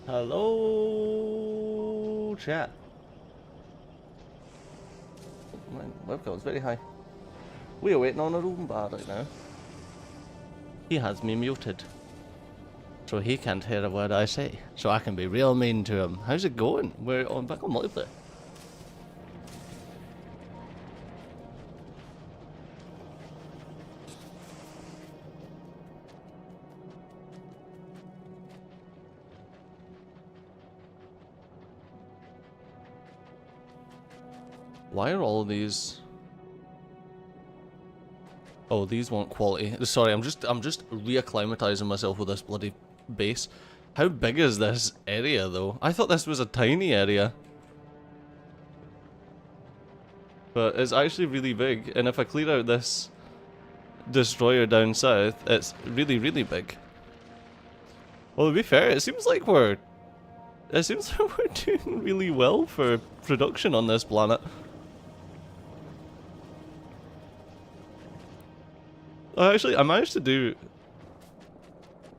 Hello, chat. My webcam's very high. We are waiting on Arumba right now. He has me muted, so he can't hear a word I say. So I can be real mean to him. How's it going? We're back on multiplayer. Why are all of these? Oh, these want quality. Sorry, I'm just reacclimatizing myself with this bloody base. How big is this area though? I thought this was a tiny area. But it's actually really big, and if I clear out this destroyer down south, it's really, really big. Well, to be fair, it seems like we're doing really well for production on this planet. Actually, I managed to do...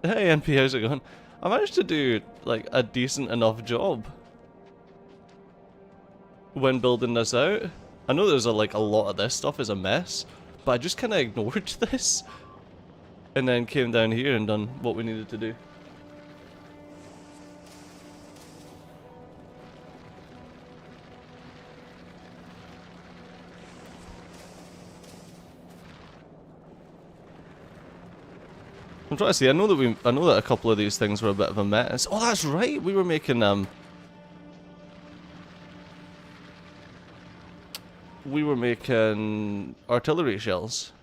Hey NP, how's it going? I managed to do, like, a decent enough job when building this out. I know there's a lot of this stuff is a mess, but I just kind of ignored this and then came down here and done what we needed to do. I'm trying to see. I know that a couple of these things were a bit of a mess. Oh, that's right. We were making artillery shells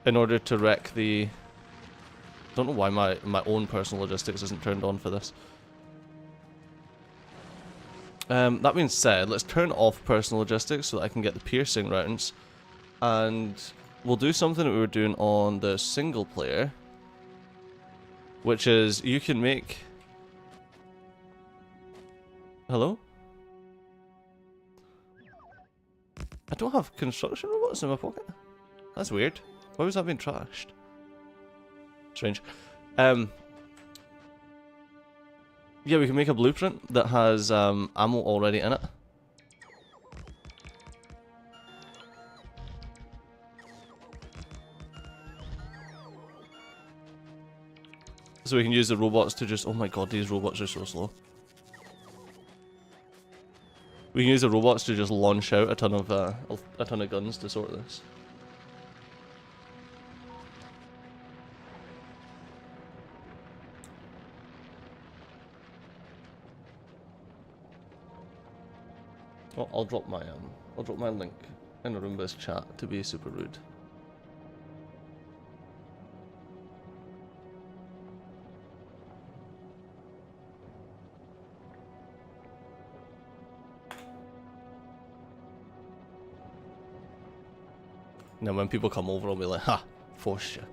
in order to wreck the... Don't know why my own personal logistics isn't turned on for this. That being said, let's turn off personal logistics so that I can get the piercing rounds, and we'll do something that we were doing on the single player, which is you can make... Hello? I don't have construction robots in my pocket? That's weird. Why was that being trashed? Strange. Yeah, we can make a blueprint that has ammo already in it. So we can use the robots to just... Oh my god, these robots are so slow. We can use the robots to just launch out a ton of guns to sort this. Well, I'll drop my link in Arumba's chat to be super rude. Now when people come over, I'll be like, ha, forced you.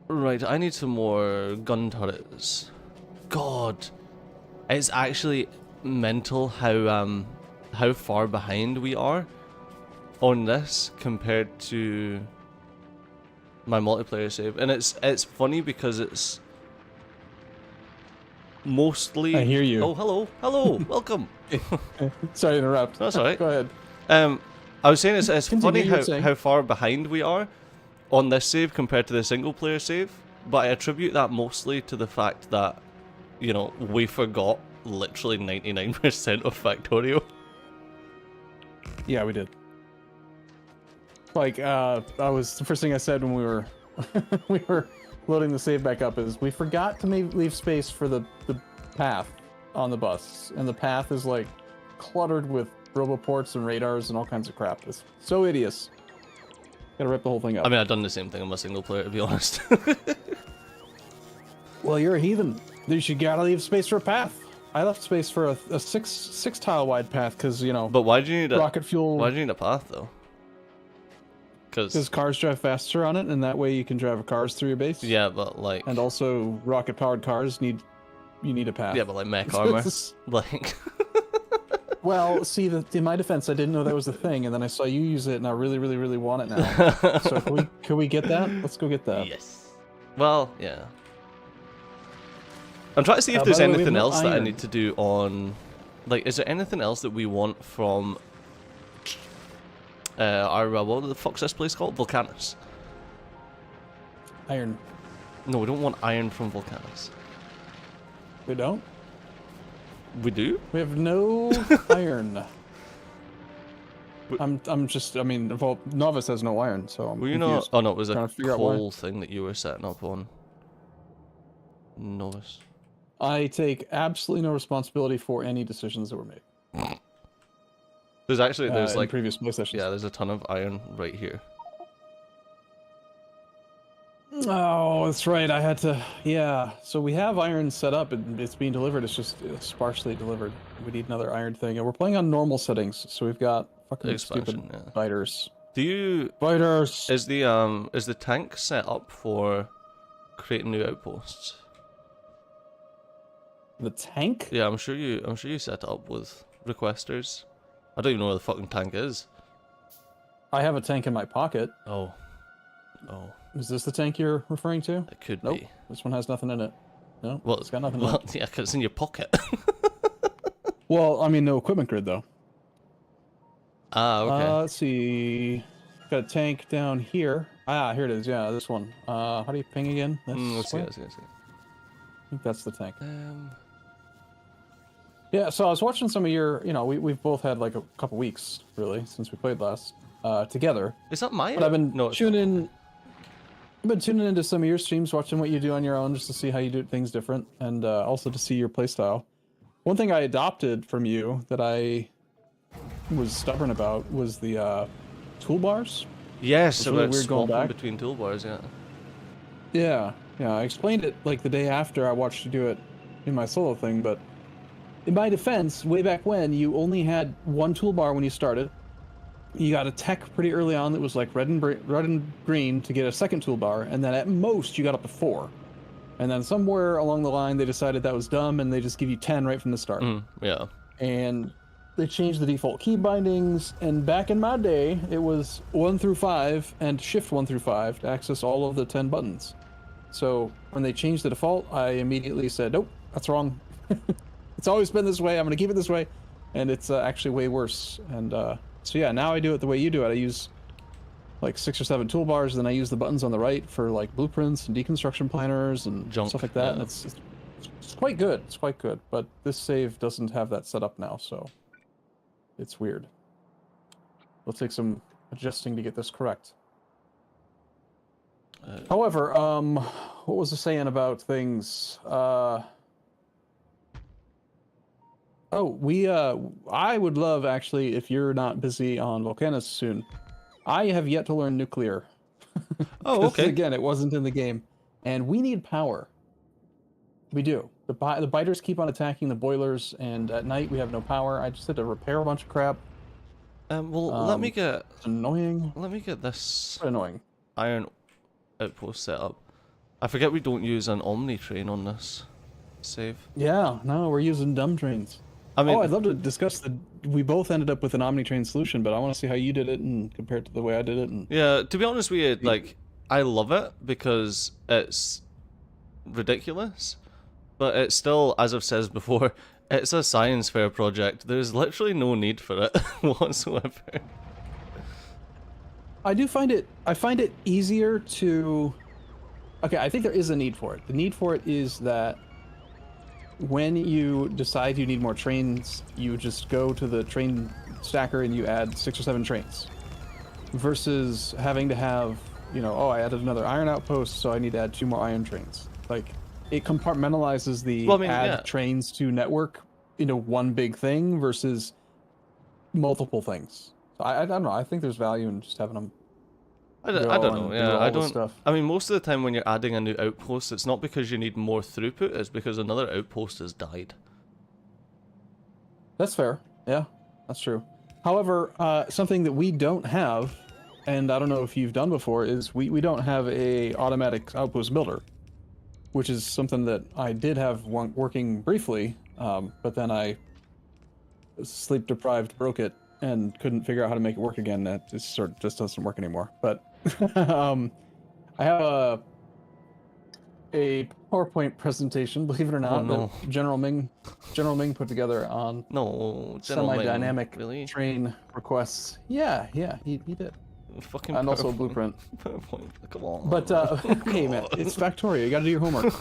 Right, I need some more gun turrets. God, it's actually mental how far behind we are on this compared to my multiplayer save, and it's funny because it's mostly... I hear you. Oh, hello, welcome. Sorry to interrupt. That's alright. Go ahead. I was saying it's funny Continue, how far behind we are on this save compared to the single player save, but I attribute that mostly to the fact that, you know, we forgot literally 99% of Factorio. Yeah, we did. Like, the first thing I said when we were we were loading the save back up is we forgot to leave space for the path on the bus, and the path is like cluttered with roboports and radars and all kinds of crap. It's so hideous. Gotta rip the whole thing up. I mean, I've done the same thing on my single player, to be honest. Well, you're a heathen. You should gotta leave space for a path. I left space for a six tile wide path because, you know. But why do you need rocket fuel? Why do you need a path though? Because cars drive faster on it, and that way you can drive cars through your base. Yeah, but like... And also, rocket-powered cars you need a path. Yeah, but like mech armor. Like... Well, see, in my defense, I didn't know that was the thing, and then I saw you use it, and I really, really, really want it now. So can we get that? Let's go get that. Yes. Well, yeah. I'm trying to see if By there's the way, we have anything no else that I iron. need to do on... Like, is there anything else that we want from... our, what the fuck's this place called? Volcanus. Iron. No, we don't want iron from Volcanus. We don't? We do? We have no iron. I'm just, I mean, well, Novice has no iron, so I'm Were you confused. not... Oh no, it was Trying a to figure out why. coal thing that you were setting up on. Novice. I take absolutely no responsibility for any decisions that were made. There's actually, there's in like... previous play sessions. Yeah, there's a ton of iron right here. Oh, that's right. I had to. Yeah. So we have iron set up, and it's being delivered. It's just sparsely delivered. We need another iron thing, and we're playing on normal settings. So we've got fucking Expansion, stupid yeah. biters. Do you... Biters. Is the tank set up for creating new outposts? The tank? Yeah, I'm sure you set it up with requesters. I don't even know where the fucking tank is. I have a tank in my pocket. Oh. Oh. Is this the tank you're referring to? It could Nope. be. This one has nothing in it. No, Well, it's got nothing in well, it. yeah, 'cause it's in your pocket. Well, I mean, no equipment grid, though. Ah, okay. Let's see. Got a tank down here. Ah, here it is. Yeah, this one. How do you ping again? Let's see, way? let's see, let's see. I think that's the tank. Um, Yeah, so I was watching some of your, we've both had like a couple weeks, really, since we played last, together. is that my... But I've been No, it's tuning into some of your streams, watching what you do on your own, just to see how you do things different, and also to see your playstyle. One thing I adopted from you that I was stubborn about was the toolbars. Yes, It's really about weird going swapping back. between toolbars, yeah. Yeah, I explained it like the day after I watched you do it in my solo thing, but in my defense, way back when, you only had one toolbar when you started. You got a tech pretty early on that was like red and green to get a second toolbar, and then at most you got up to 4. And then somewhere along the line they decided that was dumb, and they just give you 10 right from the start. Yeah. And they changed the default key bindings, and back in my day, it was 1 through 5 and shift 1 through 5 to access all of the 10 buttons. So when they changed the default, I immediately said, nope, that's wrong. It's always been this way. I'm going to keep it this way. And it's actually way worse. And so yeah, now I do it the way you do it. I use like 6 or 7 toolbars, and then I use the buttons on the right for like blueprints and deconstruction planners and Junk, stuff like that. yeah. And it's quite good. It's quite good. But this save doesn't have that set up now, so it's weird. It'll take some adjusting to get this correct. However, what was I saying about things? I would love, actually, if you're not busy on Volcanus soon. I have yet to learn nuclear. Oh, 'Cause, okay. Again, it wasn't in the game. And we need power. We do. The biters keep on attacking the boilers, and at night we have no power. I just had to repair a bunch of crap. Well, let me get... It's annoying. Let me get this Quite annoying. iron outpost set up. I forget we don't use an Omni train on this save. Yeah, no, we're using dumb trains. I mean, I'd love to discuss we both ended up with an Omnitrain solution, but I want to see how you did it and compared to the way I did it. And yeah, to be honest with you, like, I love it because it's ridiculous, but it's still, as I've said before, it's a science fair project. There's literally no need for it whatsoever. I find it easier to... Okay, I think there is a need for it. The need for it is that when you decide you need more trains, you just go to the train stacker and you add 6 or 7 trains. Versus having to have, I added another iron outpost, so I need to add 2 more iron trains. Like, it compartmentalizes the trains to network into one big thing versus multiple things. So I don't know, I think there's value in just having them. I don't know, yeah, I don't... Stuff. I mean, most of the time when you're adding a new outpost, it's not because you need more throughput, it's because another outpost has died. That's fair, yeah, that's true. However, something that we don't have, and I don't know if you've done before, is we don't have a automatic outpost builder, which is something that I did have working briefly, but then I sleep deprived broke it and couldn't figure out how to make it work again. That just doesn't work anymore. But I have a PowerPoint presentation, believe it or not, no. that General Ming put together on semi-dynamic train requests. Yeah, he did. Fucking and also a PowerPoint. blueprint. PowerPoint. Come on. But hey man, it's Factorio. You got to do your homework.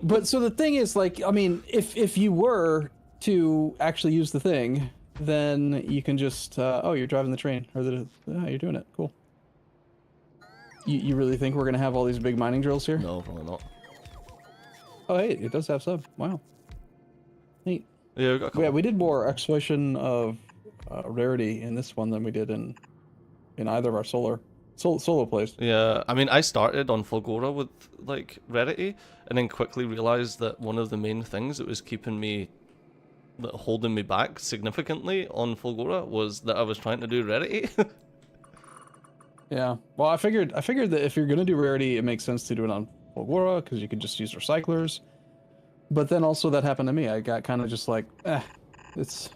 But so the thing is, like, I mean, if you were to actually use the thing, then you can just oh, you're driving the train, or you're doing it. Cool. You really think we're gonna have all these big mining drills here? No, probably not. Oh hey, it does have sub. Wow. Neat. Yeah, we got a couple. Yeah, we did more exploration of rarity in this one than we did in either of our solo plays. Yeah, I mean, I started on Fulgora with, like, Rarity, and then quickly realized that one of the main things that was keeping me, holding me back significantly on Fulgora was that I was trying to do Rarity. Yeah, well, I figured that if you're gonna do Rarity, it makes sense to do it on Fulgora, because you can just use recyclers. But then also that happened to me. I got kind of just like, I just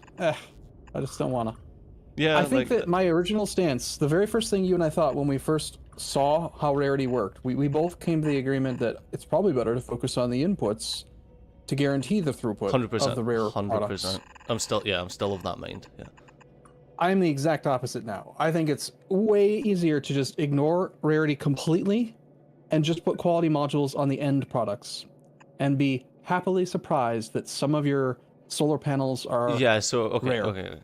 don't wanna. Yeah, I think that my original stance, the very first thing you and I thought when we first saw how Rarity worked, we both came to the agreement that it's probably better to focus on the inputs to guarantee the throughput 100%, of the rare 100%. products. I'm still of that mind. Yeah. I'm the exact opposite now. I think it's way easier to just ignore Rarity completely and just put quality modules on the end products and be happily surprised that some of your solar panels are rare. Okay.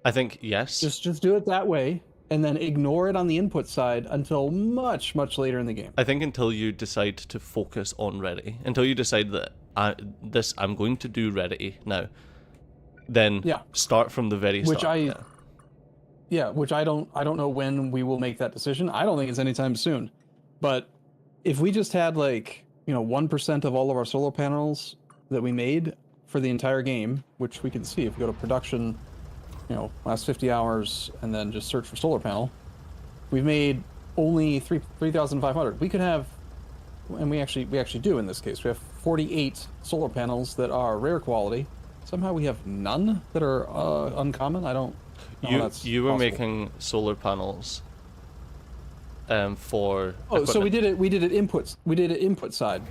I think yes. Just do it that way, and then ignore it on the input side until much later in the game. I think until you decide to focus on Rarity, until you decide that I'm going to do Rarity now, then start from the very start. Which I don't know when we will make that decision. I don't think it's anytime soon. But if we just had 1% of all of our solar panels that we made for the entire game, which we can see if we go to production, last 50 hours and then just search for solar panel, we've made only 3,500. We could have, and we actually do in this case, we have 48 solar panels that are rare quality. Somehow we have none that are uncommon. I don't know how that's you were possible. making solar panels for so we did it input side.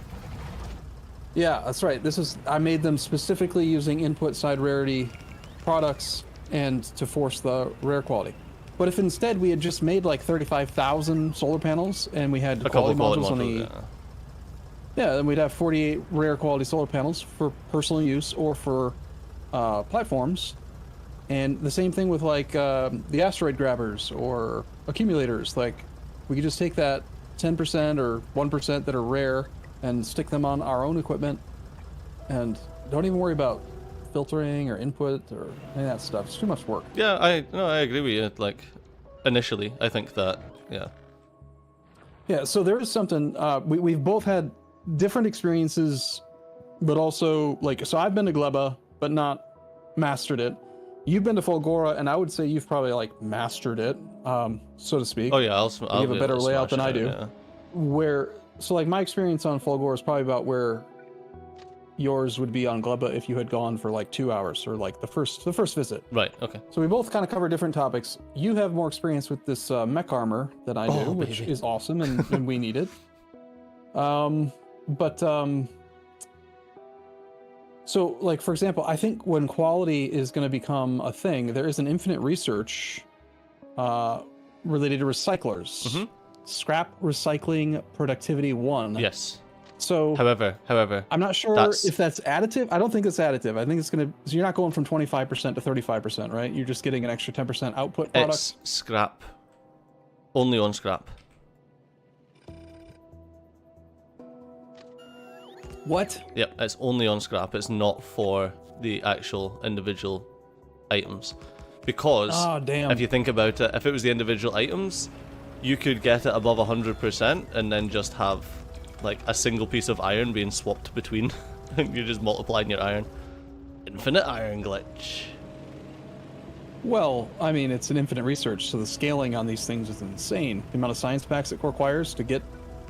Yeah, that's right. I made them specifically using input side Rarity products and to force the rare quality. But if instead we had just made like 35,000 solar panels and we had quality modules on the then we'd have 48 rare quality solar panels for personal use or for platforms. And the same thing with like the asteroid grabbers or accumulators. Like we could just take that 10% or 1% that are rare and stick them on our own equipment and don't even worry about filtering or input or any of that stuff. It's too much work. Yeah, I agree with you. Like, initially, I think that, Yeah, so there is something, we've both had different experiences, but also, so I've been to Gleba, but not mastered it. You've been to Fulgora, and I would say you've probably, mastered it, so to speak. Oh, yeah, I'll you have a better layout than I do. Yeah. So, my experience on Fulgora is probably about where yours would be on Gleba if you had gone for 2 hours or the first visit. Right. Okay. So we both kind of cover different topics. You have more experience with this mech armor than I do, which is awesome and we need it. So for example, I think when quality is going to become a thing, there is an infinite research related to recyclers. Mm-hmm. Scrap recycling productivity 1. Yes. So, however, I'm not sure if that's additive. I don't think it's additive. I think it's going to, so you're not going from 25% to 35%, right? You're just getting an extra 10% output product. It's scrap. Only on scrap. What? Yep, it's only on scrap. It's not for the actual individual items. Because, if you think about it, if it was the individual items, you could get it above 100% and then just have a single piece of iron being swapped between, and you're just multiplying your iron. Infinite iron glitch. Well, I mean, it's an infinite research, so the scaling on these things is insane. The amount of science packs it requires to get,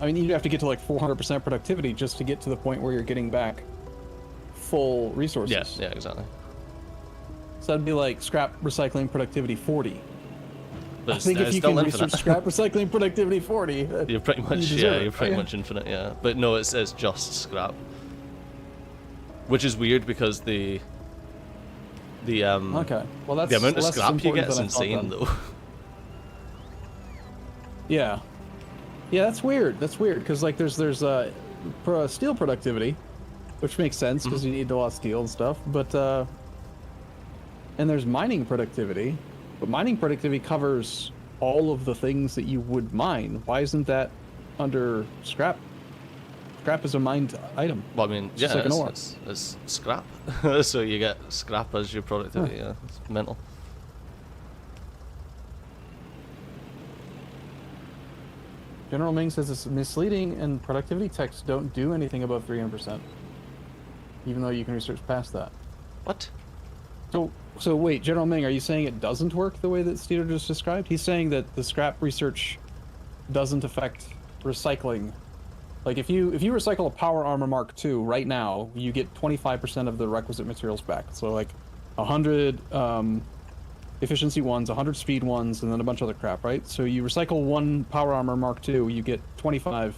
you have to get to 400% productivity just to get to the point where you're getting back full resources. Yeah, exactly. So that'd be like scrap recycling productivity 40. But I think if it's you still can infinite. research scrap recycling productivity 40, You're pretty much you're pretty much infinite, yeah. But no, it's just scrap. Which is weird because the okay. Well, that's the amount of less scrap you important get is than I thought insane then. though. Yeah. Yeah, that's weird. That's weird because like there's steel productivity, which makes sense because you need a lot of steel and stuff. But and there's mining productivity, but mining productivity covers all of the things that you would mine. Why isn't that under scrap? Scrap is a mined item. Well, I mean, It's just yeah, like an ore. it's scrap. So you get scrap as your productivity. Yeah, it's mental. General Ming says it's misleading and productivity texts don't do anything above 300%, even though you can research past that. What? So wait, General Ming, are you saying it doesn't work the way that Steeder just described? He's saying that the scrap research doesn't affect recycling. Like if you recycle a Power Armor Mark II right now, you get 25% of the requisite materials back. So like 100 efficiency ones, 100 speed ones, and then a bunch of other crap, right? So you recycle one Power Armor Mark II, you get 25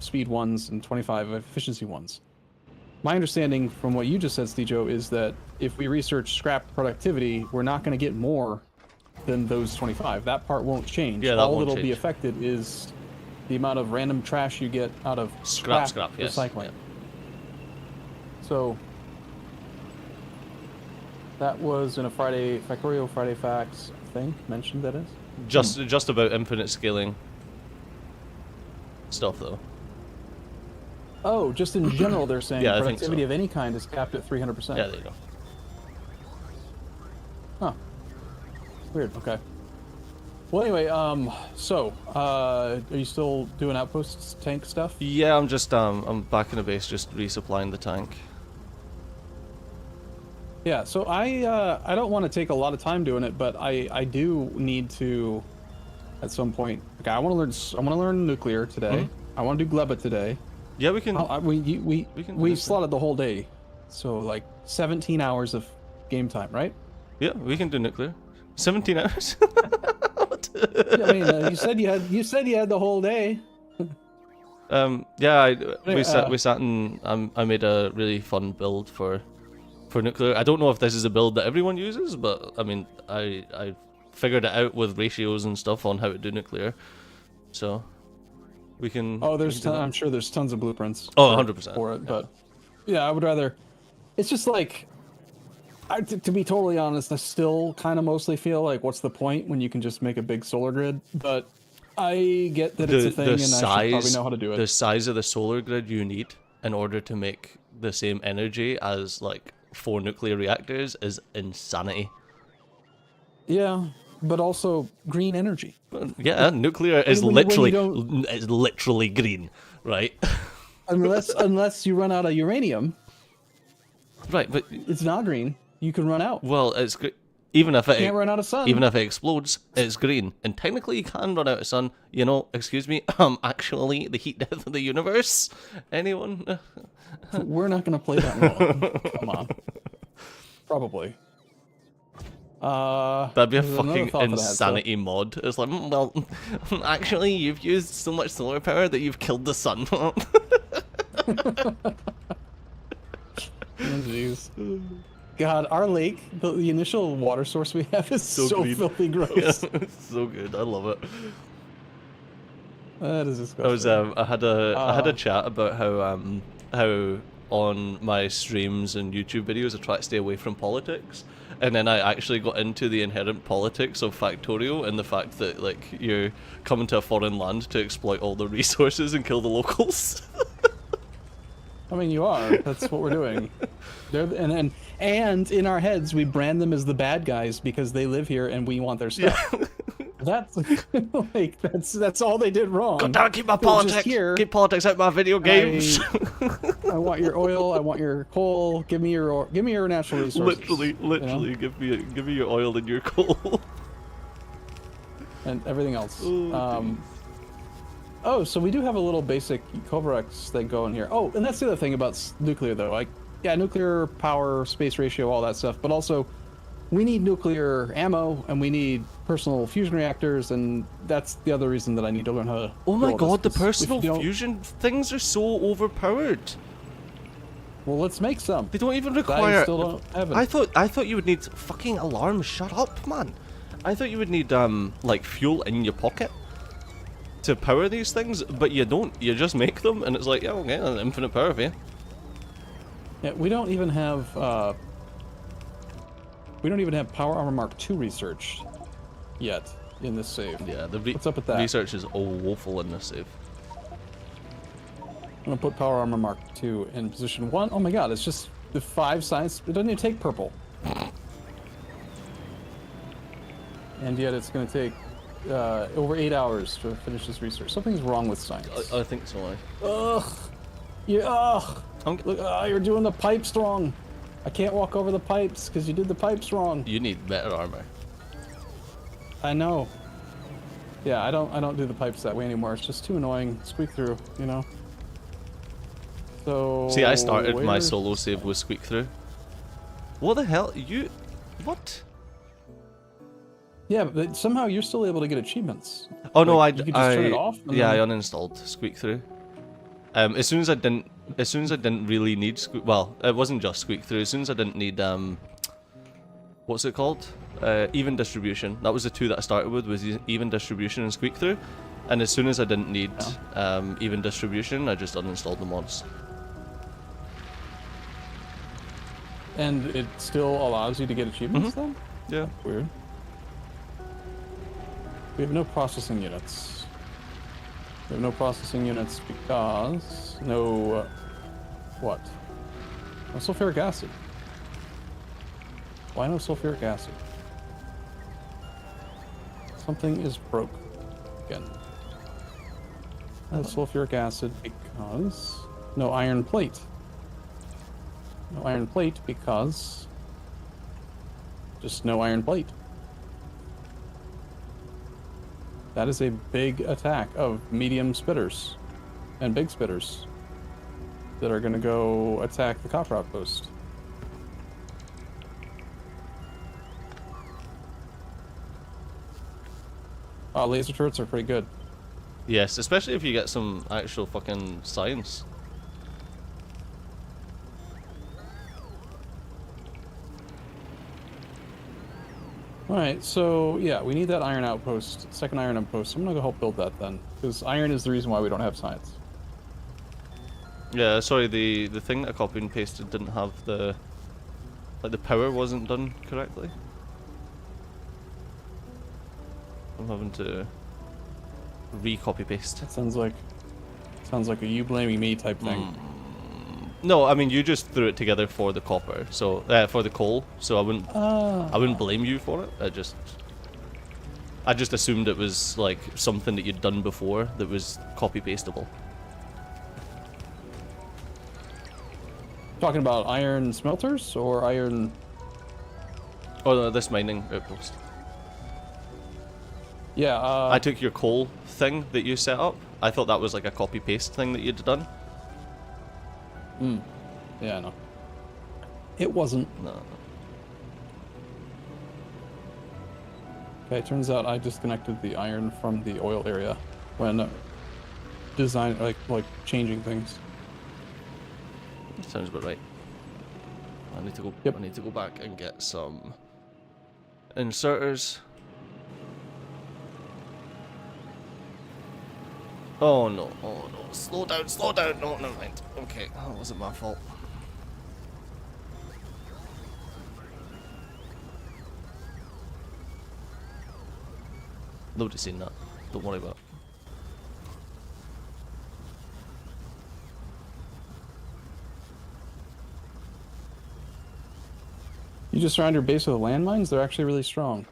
speed ones and 25 efficiency ones. My understanding from what you just said, Stejo, is that if we research scrap productivity, we're not going to get more than those 25. That part won't change. Yeah, that All won't that'll be change. affected is the amount of random trash you get out of scrap yes. recycling. Yeah. So that was in a Factorio Friday Facts thing mentioned, that is? Just about infinite scaling stuff though. Oh, just in general, they're saying Yeah, I think productivity so. of any kind is capped at 300%. Yeah, there you go. Huh. Weird. Okay. Well, anyway, are you still doing Outpost tank stuff? Yeah, I'm just I'm back in the base, just resupplying the tank. Yeah. So I don't want to take a lot of time doing it, but I do need to, at some point. Okay, I want to learn nuclear today. I want to do Gleba today. Yeah, we can. We can do this slotted the whole day, so like 17 hours of game time, right? Yeah, we can do nuclear. 17 hours. Yeah, I mean, you said you had the whole day. Yeah, we sat and I made a really fun build for nuclear. I don't know if this is a build that everyone uses, but I mean, I figured it out with ratios and stuff on how to do nuclear. So we can. Oh, I'm sure there's tons of blueprints. Oh, 100%. For it, but yeah, I would rather. It's just like, to be totally honest, I still kind of mostly feel like, what's the point when you can just make a big solar grid? But I get that it's a thing, and I should probably know how to do it. The size of the solar grid you need in order to make the same energy as like 4 nuclear reactors is insanity. Yeah, but also green energy. Yeah, nuclear is literally green, right? unless you run out of uranium. Right, but It's not green. You can run out. well, it's even if You can't run out of sun. even if it explodes, it's green, and technically you can run out of sun. You know, excuse me, actually the heat death of the universe. Anyone? We're not going to play that role. Come on. Probably. That'd be a there's another fucking thought for that, so- insanity mod. It's like, well, actually, you've used so much solar power that you've killed the sun. Oh, jeez. God, our lake, the initial water source we have is so clean. filthy gross. Yeah, it's so good. I love it. That is disgusting. I had a chat about how on my streams and YouTube videos I try to stay away from politics, and then I actually got into the inherent politics of Factorio and the fact that like you're coming to a foreign land to exploit all the resources and kill the locals. I mean, you are. That's what we're doing. And in our heads, we brand them as the bad guys because they live here and we want their stuff. Yeah. That's like that's all they did wrong. God damn, keep my They were just politics. here. Keep politics out of my video games. I want your oil. I want your coal. Give me your natural resources. Literally, you know? give me your oil and your coal. And everything else. Oh, So we do have a little basic Cobrex thing going here. Oh, and that's the other thing about nuclear, though. yeah, nuclear power, space ratio, all that stuff. But also, we need nuclear ammo, and we need personal fusion reactors, and that's the other reason that I need to learn how to. Oh my build god, the this, 'cause if personal you don't- fusion things are so overpowered. Well, let's make some. They don't even I require. still don't have it. I thought you would need fucking alarms. Shut up, man. I thought you would need like fuel in your pocket to power these things, but you don't. You just make them, and it's like, yeah, okay, infinite power for you. Yeah, we don't even have Power Armor Mark II research yet in this save. Yeah, the What's up with that? research is woeful in this save. I'm gonna put Power Armor Mark II in position 1. Oh my god, it's just the 5 science. It doesn't even take purple. And yet it's gonna take over 8 hours to finish this research. Something's wrong with science. I think so. Ugh. Yeah. Ugh. Look, you're doing the pipes wrong. I can't walk over the pipes because you did the pipes wrong. You need better armor. I know. Yeah, I don't do the pipes that way anymore. It's just too annoying. Squeak through, you know. So. See, I started my solo save with squeak through. What the hell? You. What? Yeah, but somehow you're still able to get achievements. Oh no, you could just turn it off. Yeah, I uninstalled squeak through. As soon as I didn't really need squeak. Well, it wasn't just squeak through. As soon as I didn't need what's it called? Even distribution. That was the two that I started with, was even distribution and squeak through. And as soon as I didn't need even distribution, I just uninstalled the mods. And it still allows you to get achievements then? Yeah. Weird. We have no processing units. We have no processing units because no what? No sulfuric acid. Why no sulfuric acid? Something is broke again. No sulfuric acid because no iron plate. No iron plate because just no iron plate. That is a big attack of medium spitters and big spitters that are going to go attack the copper outpost. Laser turrets are pretty good. Yes, especially if you get some actual fucking science. Alright, so yeah, we need that iron outpost, second iron outpost. I'm gonna go help build that then, because iron is the reason why we don't have science. Yeah, sorry, the thing that I copied and pasted didn't have the power wasn't done correctly. I'm having to re-copy paste. That sounds like a you blaming me type thing. No, I mean you just threw it together for the copper, so for the coal. So I wouldn't blame you for it. I just assumed it was like something that you'd done before that was copy pastable. Talking about iron smelters or iron? Oh no, this mining outpost. Yeah. I took your coal thing that you set up. I thought that was like a copy paste thing that you'd done. Yeah, no. It wasn't. No. Okay, it turns out I disconnected the iron from the oil area when design like changing things. Sounds about right. I need to go. Yep. I need to go back and get some inserters. Oh no! Oh no! Slow down! Slow down! No, never mind. Okay, that wasn't my fault. Nobody's seen that. Don't worry about it. You just surround your base with landmines? They're actually really strong.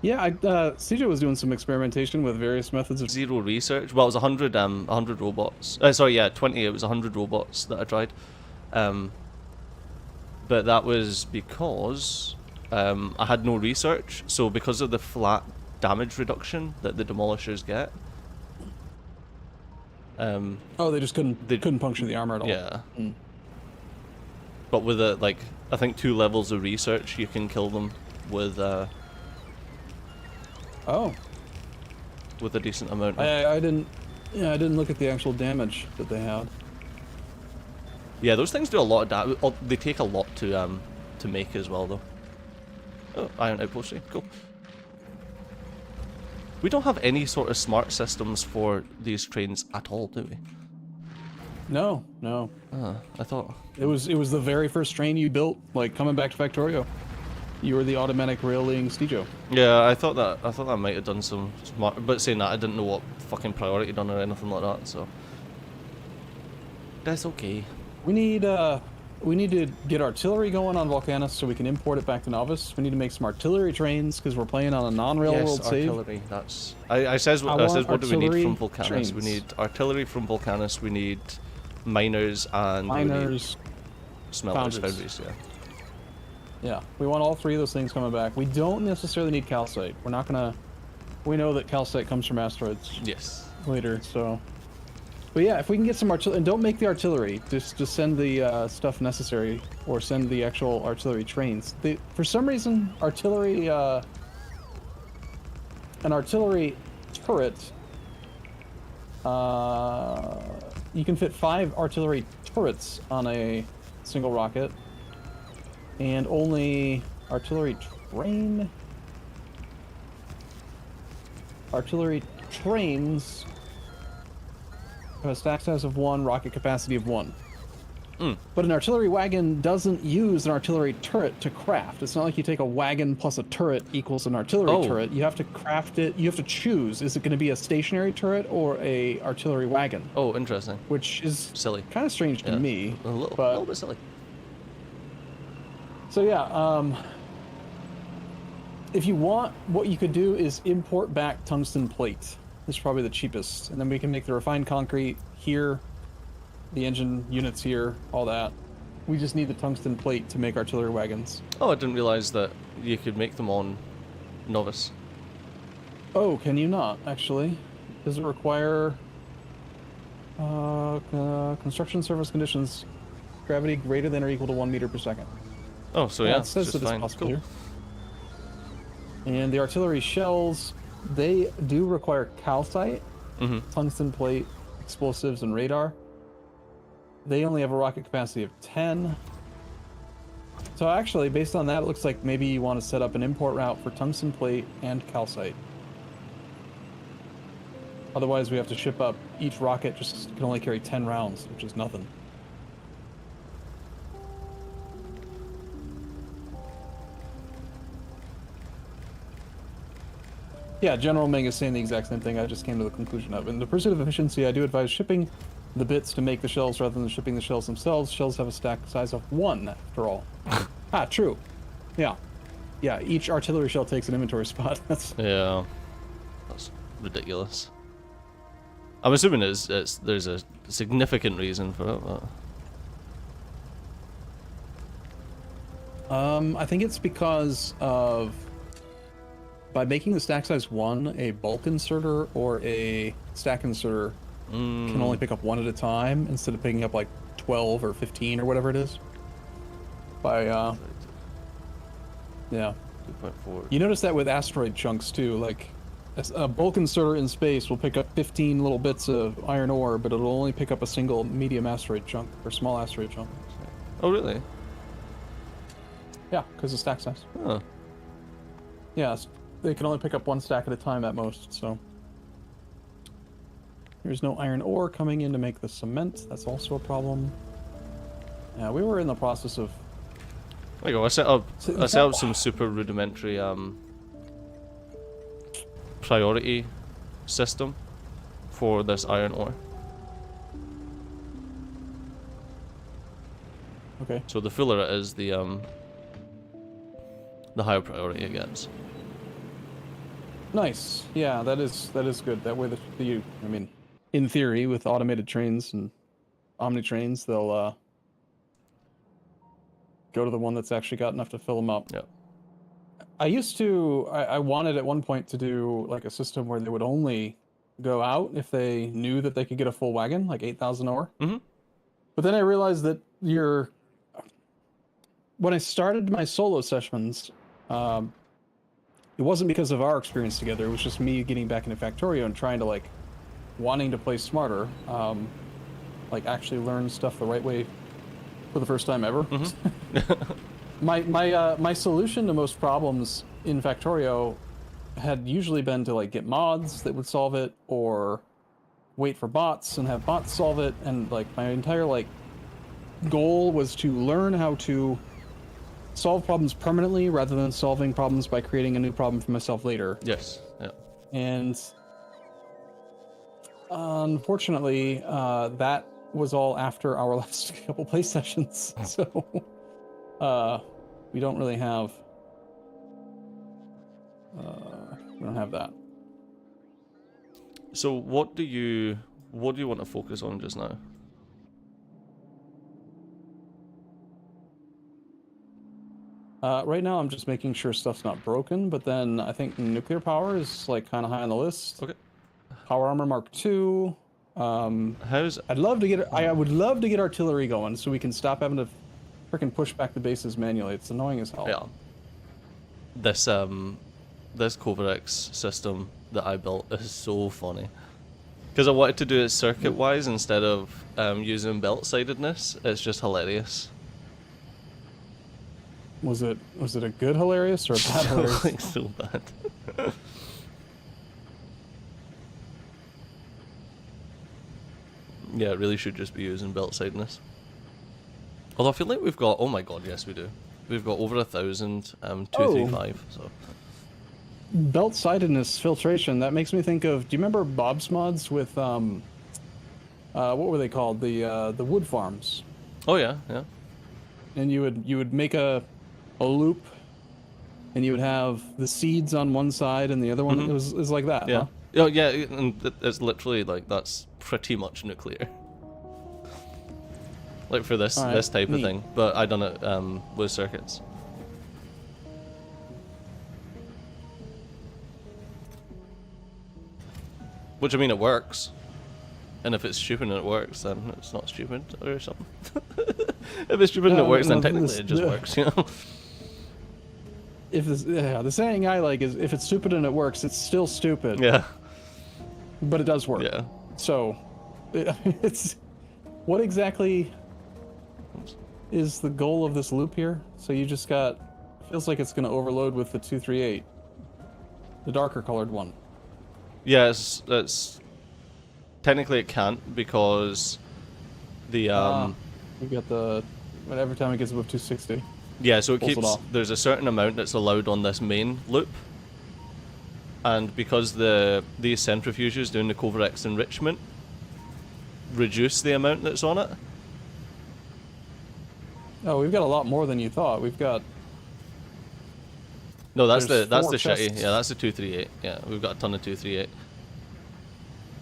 Yeah, CJ was doing some experimentation with various methods of... Zero research. Well, it was 100 robots. Sorry, yeah, 20. It was 100 robots that I tried. But that was because I had no research. So because of the flat damage reduction that the demolishers get. oh, they just couldn't puncture the armor at all. Yeah. But with like I think 2 levels of research, you can kill them with Oh, with a decent amount. I didn't. Yeah, I didn't look at the actual damage that they had. Yeah, those things do a lot of damage. They take a lot to make as well, though. Oh, iron outpost, cool. We don't have any sort of smart systems for these trains at all, do we? No, no. I thought. It was the very first train you built, like coming back to Factorio. You were the automatic railing Stejo. Yeah, I thought that might have done some smart, but saying that I didn't know what fucking priority done or anything like that, so that's okay. We need to get artillery going on Volcanus so we can import it back to Novice. We need to make some artillery trains because we're playing on a non-railroad save. Artillery. That's I says what do we need from Volcanus? Trains. We need artillery from Volcanus. We need miners and Miners, smelters, foundries. yeah. Yeah, we want all 3 of those things coming back. We don't necessarily need calcite. We're not gonna. We know that calcite comes from asteroids. Yes. Later, so. But yeah, if we can get some artillery, and don't make the artillery, just send the stuff necessary, or send the actual artillery trains. For some reason, artillery, an artillery turret, you can fit 5 artillery turrets on a single rocket, and only artillery trains have a stack size of 1, rocket capacity of 1. But an artillery wagon doesn't use an artillery turret to craft. It's not like you take a wagon plus a turret equals an artillery turret. You have to craft it. You have to choose. Is it going to be a stationary turret or a artillery wagon? Oh, interesting. Which is silly. Kind of strange to me. A little bit silly. So yeah, if you want, what you could do is import back tungsten plate. This is probably the cheapest. And then we can make the refined concrete here, the engine units here, all that. We just need the tungsten plate to make artillery wagons. Oh, I didn't realize that you could make them on Novice. Oh, can you not, actually? Does it require construction surface conditions, gravity greater than or equal to 1 meter per second? Oh, so yeah, it says that it's possible here. Cool. And the artillery shells, they do require calcite, tungsten plate, explosives, and radar. They only have a rocket capacity of 10. So actually, based on that, it looks like maybe you want to set up an import route for tungsten plate and calcite. Otherwise, we have to ship up each rocket just can only carry 10 rounds, which is nothing. Yeah, General Ming is saying the exact same thing I just came to the conclusion of. In the pursuit of efficiency, I do advise shipping the bits to make the shells rather than shipping the shells themselves. Shells have a stack size of 1, after all. True. Yeah. Yeah, each artillery shell takes an inventory spot. Yeah. That's ridiculous. I'm assuming there's a significant reason for it, but... I think it's because of... By making the stack size 1 a bulk inserter or a stack inserter can only pick up 1 at a time instead of picking up like 12 or 15 or whatever it is. By yeah. 2.4. You notice that with asteroid chunks too, like a bulk inserter in space will pick up 15 little bits of iron ore, but it'll only pick up a single medium asteroid chunk or small asteroid chunk. Oh really? Yeah, because of stack size. Huh. Yeah, they can only pick up 1 stack at a time at most, so. There's no iron ore coming in to make the cement. That's also a problem. Yeah, we were in the process of... There you go, I set up some super rudimentary priority system for this iron ore. Okay. So the fuller it is, the higher priority it gets. Nice. Yeah, that is good. That way I mean, in theory, with automated trains and omni trains, they'll go to the one that's actually got enough to fill them up. Yeah. I wanted at one point to do like a system where they would only go out if they knew that they could get a full wagon, like 8,000 ore. Mm-hmm. But then I realized that when I started my solo sessions, it wasn't because of our experience together. It was just me getting back into Factorio and trying to like wanting to play smarter, like actually learn stuff the right way for the first time ever. My solution to most problems in Factorio had usually been to like get mods that would solve it, or wait for bots and have bots solve it, and like my entire like goal was to learn how to solve problems permanently rather than solving problems by creating a new problem for myself later. Yes. Yeah. And unfortunately, that was all after our last couple play sessions, so we don't really have we don't have that. So what do you want to focus on just now? Right now, I'm just making sure stuff's not broken, but then I think nuclear power is like kind of high on the list. Okay. Power armor Mark II. I'd love to get. I would love to get artillery going so we can stop having to freaking push back the bases manually. It's annoying as hell. Yeah. This Covarex system that I built is so funny. Because I wanted to do it circuit-wise instead of using belt-sidedness. It's just hilarious. Was it a good hilarious or a bad hilarious? Like so bad. Yeah, it really should just be using belt-sidedness. Although I feel like we've got, oh my god, yes we do. We've got over 1,000 235, so. Belt-sidedness filtration, that makes me think of, do you remember Bob's mods with, what were they called? The wood farms. Oh yeah, yeah. And you would make a loop, and you would have the seeds on one side and the other one. It was like that. Yeah. Huh? Oh yeah, and it's literally like that's pretty much nuclear. Like for this type of thing, but I done it with circuits. Which I mean, it works. And if it's stupid and it works, then it's not stupid or something. If it's stupid and it works, then technically it just works, you know. If the saying I like is, if it's stupid and it works, it's still stupid. Yeah. But it does work. Yeah. So, it's what exactly is the goal of this loop here? So you just got, feels like it's going to overload with the 238, the darker colored one. Yeah, it's technically it can't because the we got the every time it gets above 260. yeah, so it pulls keeps it off. there's a certain amount that's allowed on this main loop, and because these centrifuges doing the Covarex enrichment reduce the amount that's on it. Oh, we've got a lot more than you thought. We've got. No, that's There's the 4 shitty. chests. Yeah, that's the 238. Yeah, we've got a ton of 238.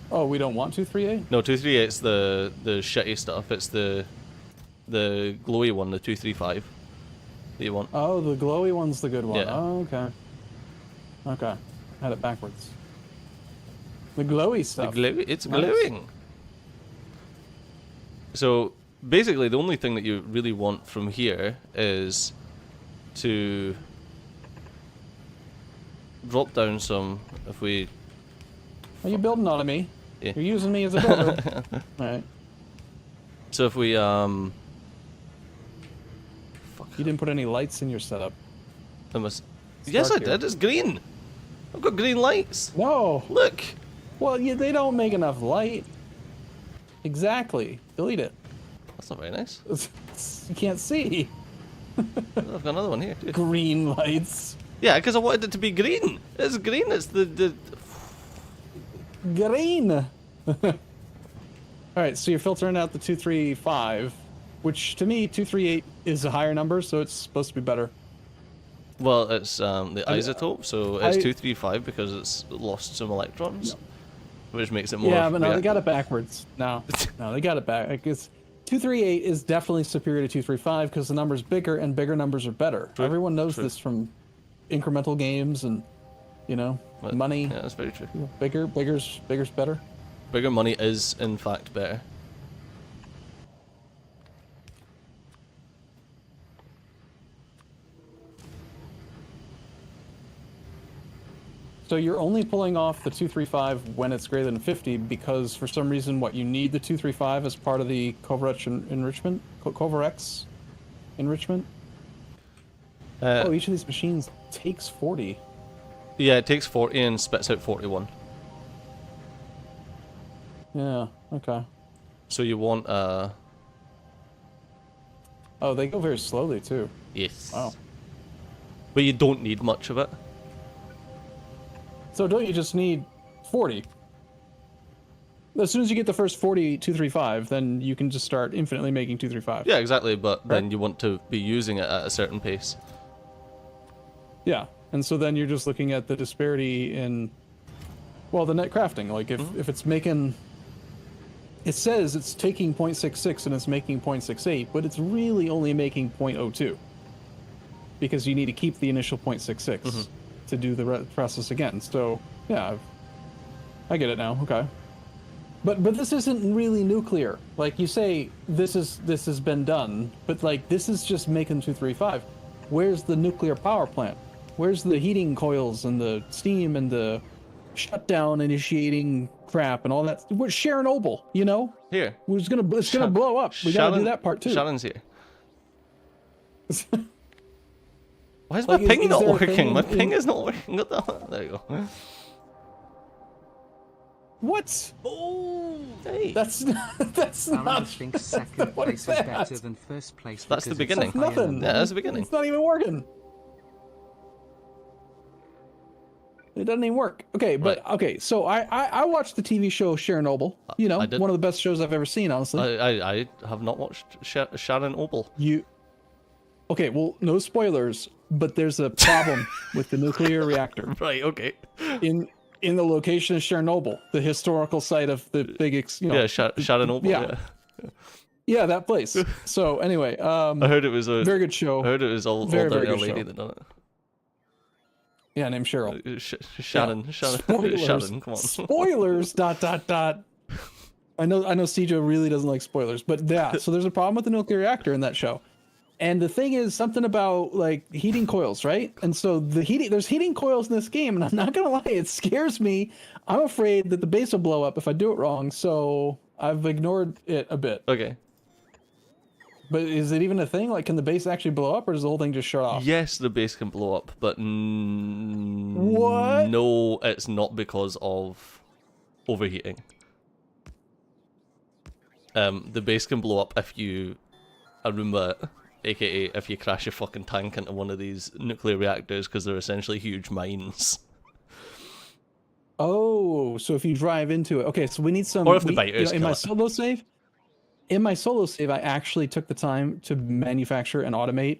Oh, we don't want 238? No, 238's the shitty stuff. It's the glowy one, the 235 that you want. Oh, the glowy one's the good one. Yeah. Oh, okay. Okay. Had it backwards. The glowy stuff. It's Nice. glowing. So basically, the only thing that you really want from here is to drop down some. If we, Are you building on me? Yeah. You're using me as a builder. Alright. so if we You didn't put any lights in your setup. I must. Yes, I dark here. did. It's green. I've got green lights. No! Look. Well, they don't make enough light. Exactly. Delete it. That's not very nice. You can't see. I've got another one here too. Green lights. Yeah, because I wanted it to be green. It's green. It's the. Green! Alright, so you're filtering out the 235, which to me, 238 is a higher number, so it's supposed to be better. Well, it's the isotope, so it's 235 because it's lost some electrons, which makes it more. Yeah, but no, they reactive. got it backwards. No, they got it back. Like, 238 is definitely superior to 235 because the number's bigger and bigger numbers are better. True, Everyone knows true. this from incremental games and, money. Yeah, that's very true. Bigger's better. Bigger money is, in fact, better. So you're only pulling off the 235 when it's greater than 50 because for some reason, what, you need the 235 as part of the Coverx enrichment? Coverx enrichment? Oh, each of these machines takes 40. Yeah, it takes 40 and spits out 41. Yeah, okay. So you want Oh, they go very slowly too. Yes. Wow. But you don't need much of it. So don't you just need 40? As soon as you get the first 40 235, then you can just start infinitely making 235. Yeah, exactly, but Right. then you want to be using it at a certain pace. Yeah, and so then you're just looking at the disparity in, well, the net crafting. Like if it's making, it says it's taking 0.66 and it's making 0.68, but it's really only making 0.02 because you need to keep the initial 0.66 to do the process again. So yeah, I get it now. Okay, but this isn't really nuclear. Like you say, this has been done, but like this is just making 235. Where's the nuclear power plant? Where's the heating coils and the steam and the shutdown initiating crap and all that? Where's Chernobyl? You know, Here. it's gonna blow up. We gotta do that part too. Shannon's here. Why is Like, my ping is not there a thing working? My in- ping is not working. What the hell? There you go. What? Oh, hey. That's Arumba not. thinks second what place is is that? better than first place. That's the because it's beginning. higher Nothing. than- Yeah, that's the beginning. It's not even working. It doesn't even work. Okay, but Right. okay. So I watched the TV show Chernobyl. You know, I did. one of the best shows I've ever seen. Honestly, I have not watched Sharon Opal. you. Okay, well, no spoilers, but there's a problem with the nuclear reactor Right. Okay. in the location of Chernobyl, the historical site of the big, Yeah, Sharon Opal. yeah. Yeah, that place. So anyway, I heard it was a. very good show. I heard it was all Very, down very to a good lady show. that done it. Yeah, named Cheryl. Shannon. Spoilers. Shannon, come on. Spoilers. ... I know Cjo really doesn't like spoilers, but yeah. So there's a problem with the nuclear reactor in that show, and the thing is something about like heating coils, right? And so there's heating coils in this game, and I'm not gonna lie, it scares me. I'm afraid that the base will blow up if I do it wrong, so I've ignored it a bit. Okay. But is it even a thing? Like, can the base actually blow up, or does the whole thing just shut off? Yes, the base can blow up, but What? no, it's not because of overheating. The base can blow up if you Arumba it, aka if you crash your fucking tank into one of these nuclear reactors, because they're essentially huge mines. Oh, so if you drive into it, okay. So we need some. Or if the we- biters in kill my it. solo save. In my solo save, I actually took the time to manufacture and automate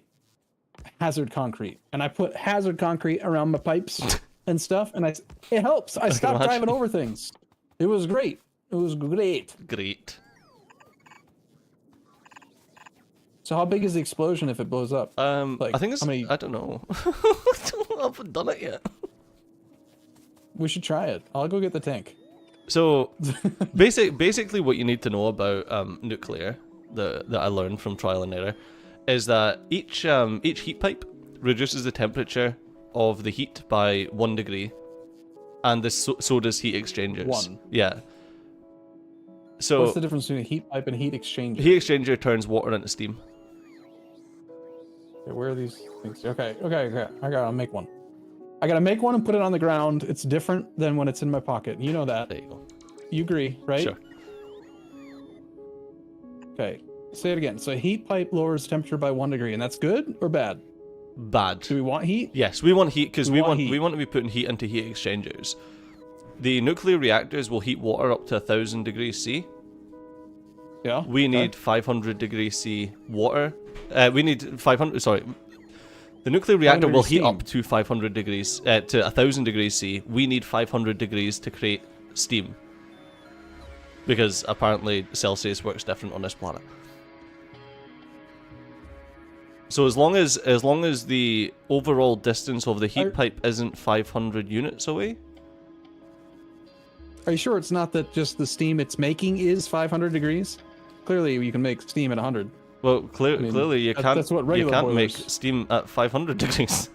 hazard concrete, and I put hazard concrete around my pipes and stuff, and it helps. I stopped imagine. driving over things. It was great. It was great. Great. So how big is the explosion if it blows up? Like, I think it's. how many- I don't know. I haven't done it yet. We should try it. I'll go get the tank. So, basically, what you need to know about nuclear that I learned from trial and error is that each heat pipe reduces the temperature of the heat by 1 degree, and so does heat exchangers. 1. Yeah. So What's the difference between a heat pipe and a heat exchanger? heat exchanger turns water into steam. Okay, where are these things? Okay. I gotta make one. I gotta make one and put it on the ground. It's different than when it's in my pocket. You know that. There you go. You agree, right? Sure. Okay. Say it again. So a heat pipe lowers temperature by 1 degree, and that's good or bad? Bad. Do we want heat? Yes, we want heat because We we want want heat. we want to be putting heat into heat exchangers. The nuclear reactors will heat water up to 1,000 degrees C. Yeah. We okay. need 500 degrees C water. We need 500. Sorry, the nuclear reactor 500 will heat steam. up to 500 degrees to 1,000 degrees C. We need 500 degrees to create steam, because apparently Celsius works different on this planet. So as long as the overall distance of the heat Are- pipe isn't 500 units away. Are you sure it's not that just the steam it's making is 500 degrees? Clearly, you can make steam at 100. Well, I mean, clearly you that's what you regular can't make boilers- steam at 500 degrees.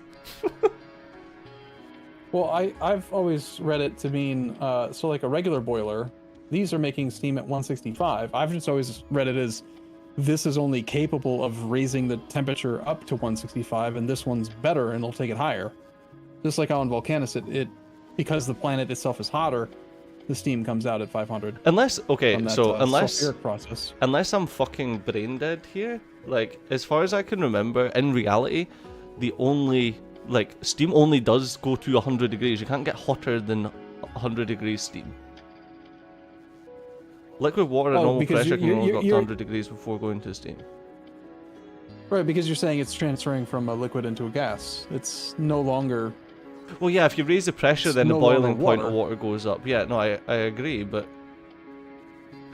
Well, I've always read it to mean so like a regular boiler. These are making steam at 165. I've just always read it as this is only capable of raising the temperature up to 165, and this one's better and it'll take it higher. Just like how in Volcanus, it because the planet itself is hotter, the steam comes out at 500. Unless, okay, From that, so unless sulfuric process. unless I'm fucking brain dead here, like as far as I can remember, in reality, the only like steam only does go to 100 degrees. You can't get hotter than 100 degrees steam. Liquid water at normal because pressure can only go up to you're- 100 degrees before going to steam. Right, because you're saying it's transferring from a liquid into a gas. It's no longer. Well, yeah, if you raise the pressure, It's then the no longer boiling point water. of water goes up. Yeah, no, I agree, but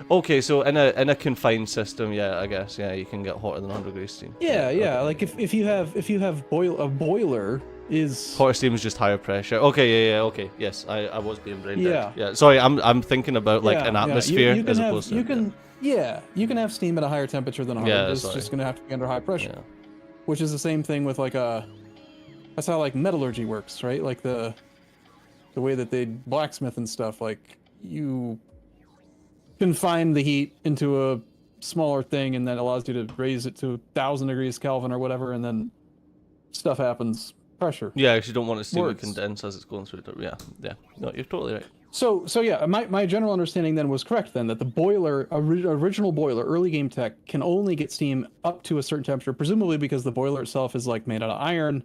okay, so in a confined system, yeah, I guess, yeah, you can get hotter than 100 degrees steam. Yeah, yeah. Okay. Like if you have a boiler is. Hotter steam is just higher pressure. Okay, yeah, okay, yes, I was being brain dead. Yeah. Yeah, sorry, I'm thinking about like an Yeah, atmosphere you can as have, opposed to. you can you can have steam at a higher temperature than 100. Yeah, it's sorry. just going to have to be under high pressure, Yeah. which is the same thing with like a. That's how like metallurgy works, right? Like the way that they blacksmith and stuff. Like you confine the heat into a smaller thing, and that allows you to raise it to 1,000 degrees Kelvin or whatever, and then stuff happens. Pressure. Yeah, because you don't want to see it Works. condense as it's going through. Yeah. No, you're totally right. So yeah, my general understanding then was correct then, that the boiler, original boiler, early game tech, can only get steam up to a certain temperature, presumably because the boiler itself is like made out of iron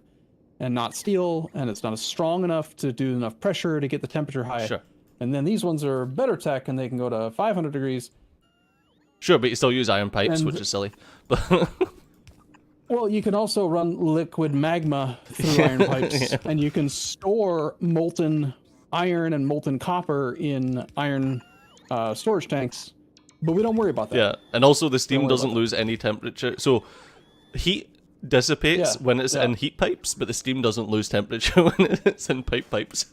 and not steel, and it's not as strong enough to do enough pressure to get the temperature high. Sure. And then these ones are better tech, and they can go to 500 degrees. Sure, but you still use iron pipes, And- which is silly. But Well, you can also run liquid magma through iron pipes, Yeah. and you can store molten iron and molten copper in iron storage tanks, but we don't worry about that. yeah, and also the steam worry doesn't about that. lose any temperature. So heat dissipates Yeah, when it's yeah. in heat pipes, but the steam doesn't lose temperature when it's in pipes.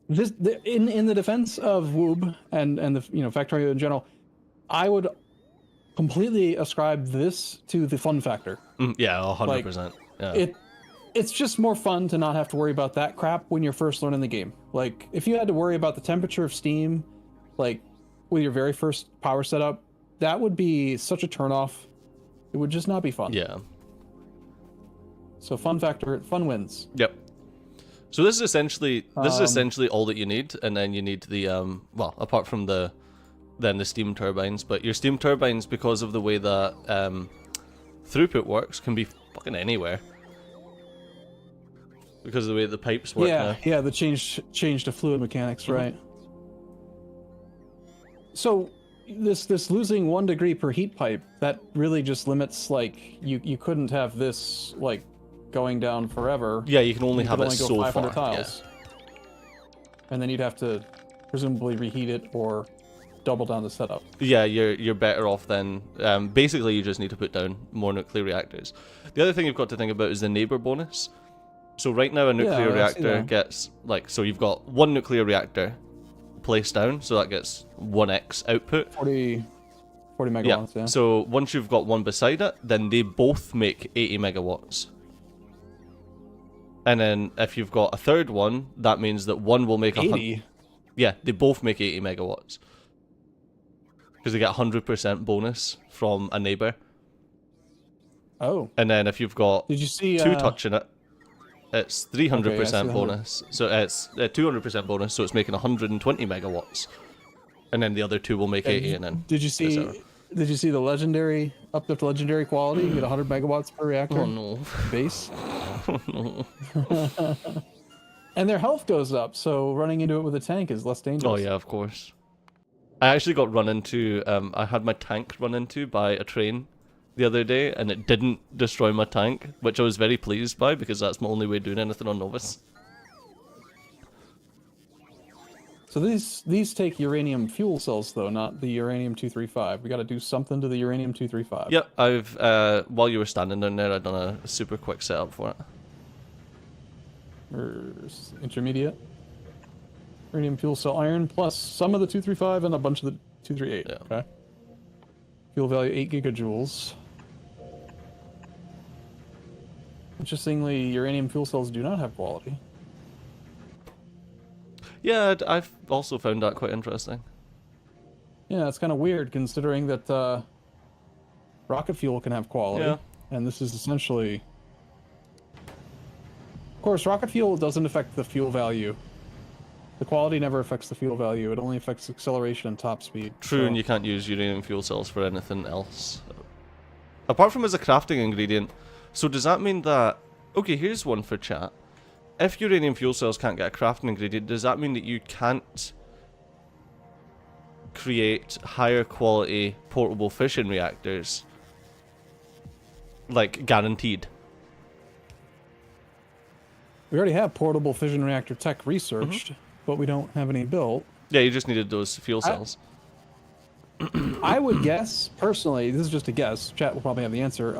In the defense of Woob and the Factorio in general, I would completely ascribe this to the fun factor. Yeah, 100%. Yeah. It's just more fun to not have to worry about that crap when you're first learning the game. Like if you had to worry about the temperature of steam, like with your very first power setup, that would be such a turnoff. It would just not be fun. Yeah. So fun factor, fun wins. Yep. So this is essentially all that you need, and then you need the well, apart from the steam turbines, but your steam turbines, because of the way that throughput works, can be fucking anywhere. Because of the way the pipes work now. Yeah, the change to fluid mechanics, right? So this losing 1 degree per heat pipe, that really just limits, like you couldn't have this like going down forever. Yeah, you can only You have could it only go so 500 far. Yeah. tiles. And then you'd have to presumably reheat it or double down the setup. Yeah, you're better off then. Basically, you just need to put down more nuclear reactors. The other thing you've got to think about is the neighbor bonus. So right now, a nuclear I see reactor that. gets so you've got one nuclear reactor placed down, so that gets 1x output. 40 Yeah. megawatts, yeah. So once you've got one beside it, then they both make 80 megawatts. And then if you've got a third one, that means that one will make 80? Yeah, they both make 80 megawatts. Because they get 100% bonus from a neighbor. Oh. And then if you've got Did you see two touching it, it's 300% Okay, I see the bonus. So it's 200% bonus, so it's making 120 megawatts. And then the other two will make 80, and then... Did you see etc. the legendary up to legendary quality? You get 100 megawatts per reactor Oh no. base. Oh no. And their health goes up, so running into it with a tank is less dangerous. Oh yeah, of course. I actually got run into, I had my tank run into by a train the other day, and it didn't destroy my tank, which I was very pleased by, because that's my only way of doing anything on Novus. So these take uranium fuel cells though, not the uranium-235. We got to do something to the uranium-235. Yep, I've, while you were standing down there, I've done a super quick setup for it. Or intermediate. Uranium fuel cell iron plus some of the 235 and a bunch of the 238. Yeah. Okay. Fuel value 8 gigajoules. Interestingly, uranium fuel cells do not have quality. Yeah, I've also found that quite interesting. Yeah, it's kind of weird considering that rocket fuel can have quality, Yeah. and this is essentially. Of course, rocket fuel doesn't affect the fuel value. The quality never affects the fuel value. It only affects acceleration and top speed. True, so- and you can't use uranium fuel cells for anything else. Apart from as a crafting ingredient. So does that mean that... Okay, here's one for chat. If uranium fuel cells can't get a crafting ingredient, does that mean that you can't create higher quality portable fission reactors? Like, guaranteed. We already have portable fission reactor tech researched, but we don't have any built. Yeah, you just needed those fuel cells. I would guess, personally, this is just a guess, chat will probably have the answer,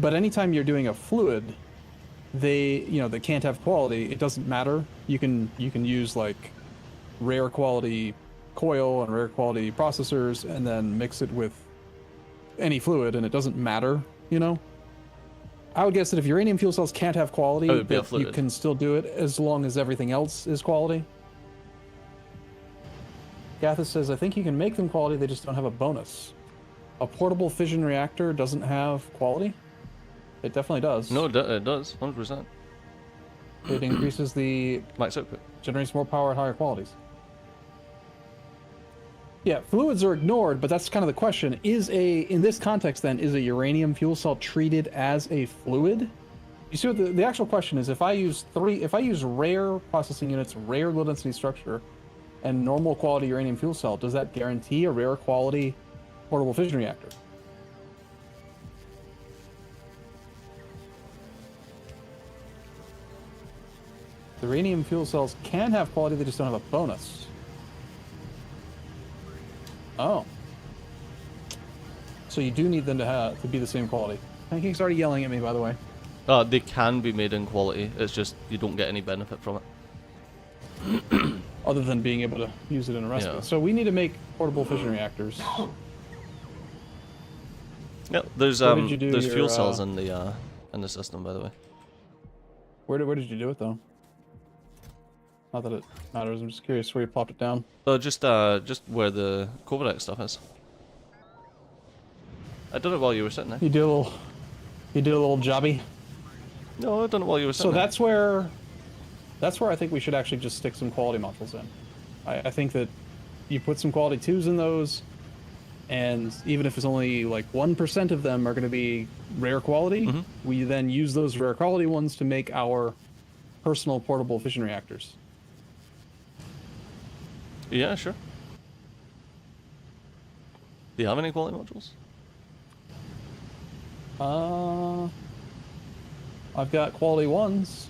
but anytime you're doing a fluid, they can't have quality, it doesn't matter. You can use like rare quality coil and rare quality processors and then mix it with any fluid and it doesn't matter, you know? I would guess that if uranium fuel cells can't have quality, Oh, it'd be a that you fluid. can still do it as long as everything else is quality. Gathis says, I think you can make them quality, they just don't have a bonus. A portable fission reactor doesn't have quality? It definitely does. No, it does, 100%. It increases the... Max output. generates more power at higher qualities. Yeah, fluids are ignored, but that's kind of the question. In this context then, is a uranium fuel cell treated as a fluid? You see what the actual question is, if I use rare processing units, rare low density structure, and normal quality uranium fuel cell, does that guarantee a rare quality portable fission reactor? The uranium fuel cells can have quality, they just don't have a bonus. Oh. So you do need them to be the same quality. Pancake's already yelling at me, by the way. They can be made in quality, it's just you don't get any benefit from it. Other than being able to use it in a recipe. Yeah. So we need to make portable fission reactors. Yep, there's Where did you do there's your, fuel cells in the system, by the way. Where did you do it though? Not that it matters. I'm just curious where you plopped it down. Just where the Kovarex stuff is. I done it while you were sitting there. You did a little jobby. No, I done it while you were So sitting there. that's where I think we should actually just stick some quality modules in. I think that you put some quality 2s in those, and even if it's only like 1% of them are going to be rare quality, we then use those rare quality ones to make our personal portable fission reactors. Yeah, sure. Do you have any quality modules? I've got quality 1s.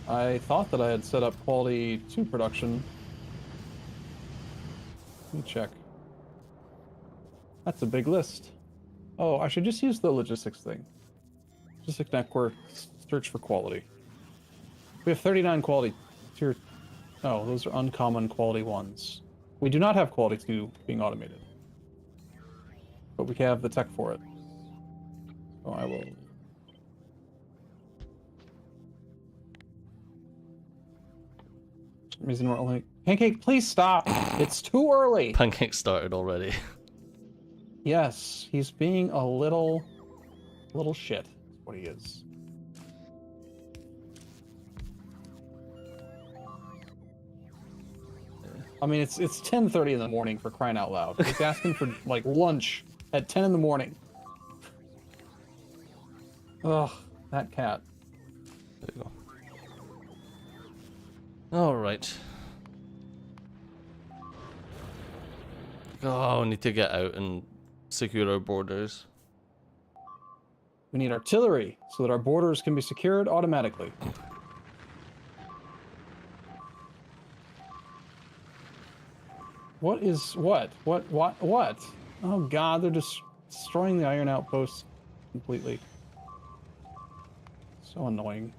I thought that I had set up quality 2 production. Let me check. That's a big list. Oh, I should just use the logistics thing. Logistic network, search for quality. We have 39 quality tier. Oh, those are uncommon quality 1s. We do not have quality 2 being automated. But we have the tech for it. So I will. For some reason we're only. Pancake, please stop! It's too early! Pancake started already. Yes, he's being a little shit. That's what he is. I mean, it's 10:30 in the morning, for crying out loud. He's asking for like lunch at 10 in the morning. Ugh, that cat. There you go. Alright. Oh, we need to get out and secure our borders. We need artillery so that our borders can be secured automatically. What is what? What? Oh god, they're just destroying the iron outposts completely. So annoying.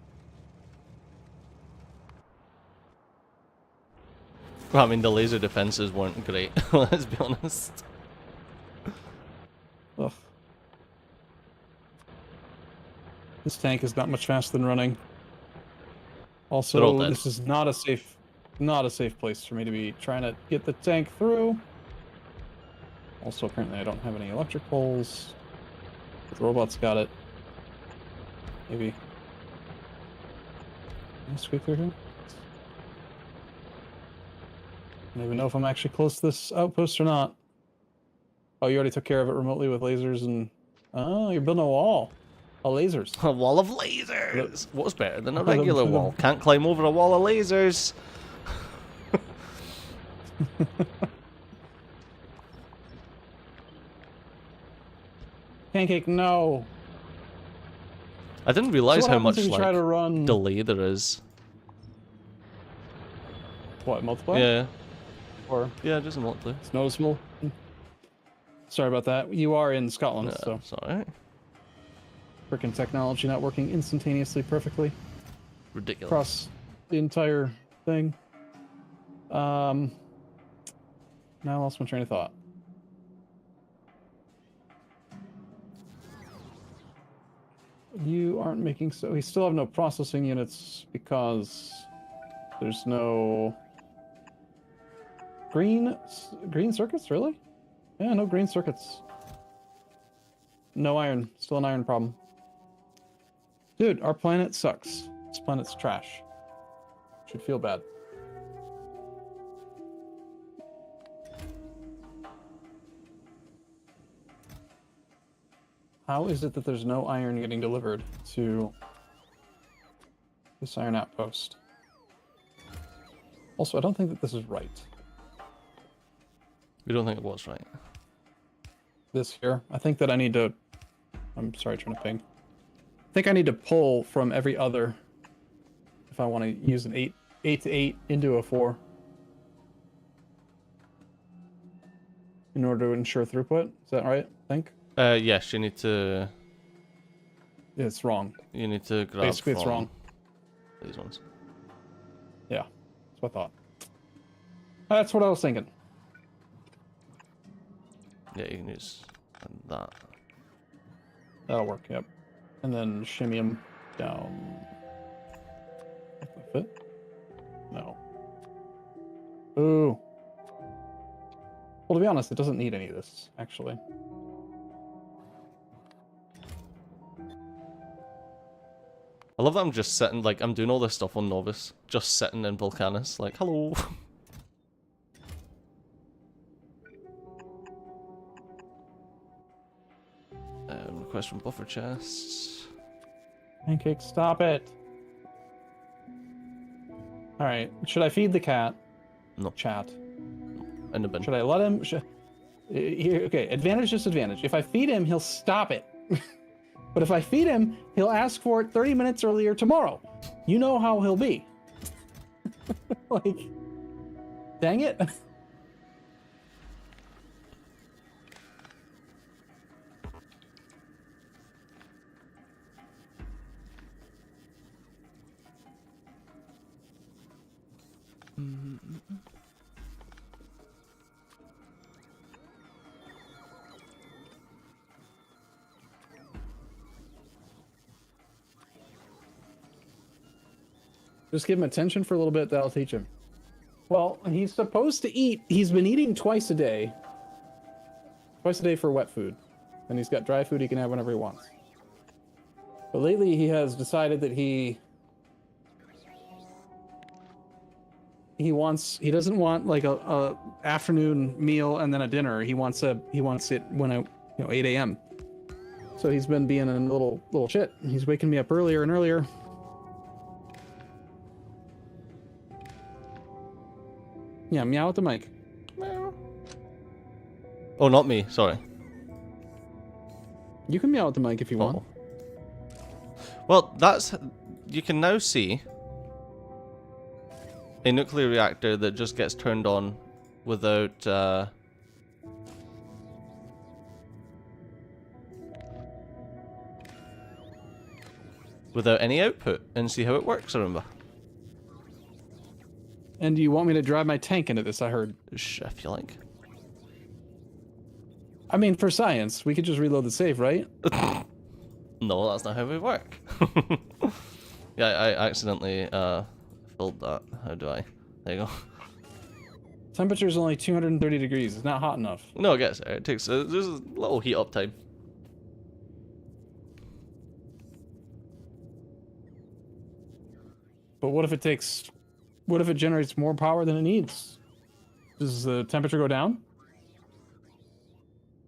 Well, I mean, the laser defenses weren't great, let's be honest. Ugh. This tank is not much faster than running. Also, dead. this is not a safe place for me to be trying to get the tank through. Also, apparently I don't have any electric poles. The robot's got it. Maybe. Can I squeak through here? I don't even know if I'm actually close to this outpost or not. Oh, you already took care of it remotely with lasers and... Oh, you're building a wall. Of lasers. A wall of lasers! What's better than a Let 'em- regular let 'em- wall? Can't climb over a wall of lasers! Pancake, no! I didn't So realise what how happens much if you try to run... delay there is. What, multiply? Yeah, Or yeah, just a multiply. it's noticeable? Sorry about that. You are in Scotland, Yeah, so... it's alright. Frickin' technology not working instantaneously perfectly Ridiculous. across the entire thing. Now I lost my train of thought. You aren't making so... We still have no processing units because there's no... Green circuits, really? Yeah, no green circuits. No iron. Still an iron problem. Dude, our planet sucks. This planet's trash. Should feel bad. How is it that there's no iron getting delivered to this iron outpost? Also, I don't think that this is right. We don't think it was right. This here. I think that I need to... I'm sorry, trying to ping. I think I need to pull from every other if I want to use an 8 to 8 into a 4 in order to ensure throughput. Is that right? I think? Yes, you need to It's wrong. grab Basically, it's from wrong. these ones. Yeah, that's what I thought. That's what I was thinking. Yeah, you can use that. That'll work, yep. And then shimmy them down. Does that fit? No. Ooh. Well, to be honest, it doesn't need any of this, actually. I love that I'm just sitting, like, I'm doing all this stuff on Novus, just sitting in Volcanus, like, hello. Request from buffer chests. Pancake, stop it. Alright, should I feed the cat? No. Chat. In the bin. Should I let him? Here, okay, advantage, disadvantage. If I feed him, he'll stop it. But if I feed him, he'll ask for it 30 minutes earlier tomorrow. You know how he'll be. Like, dang it. Just give him attention for a little bit, that'll teach him. Well, he's supposed to eat. He's been eating twice a day. Twice a day for wet food. And he's got dry food he can have whenever he wants. But lately he has decided that he doesn't want like a afternoon meal and then a dinner. He wants it when 8 a.m. So he's been being a little shit. He's waking me up earlier and earlier. Yeah, meow at the mic. Meow. Oh, not me, sorry. You can meow at the mic if you want. Oh. Well, you can now see a nuclear reactor that just gets turned on without any output, and see how it works, Arumba. And do you want me to drive my tank into this, I heard? If you like. I mean, for science, we could just reload the save, right? No, that's not how we work. Yeah, I accidentally build that. How do I? There you go. Temperature is only 230 degrees. It's not hot enough. No, I guess it takes there's a little heat up time. But what if it takes? What if it generates more power than it needs? Does the temperature go down?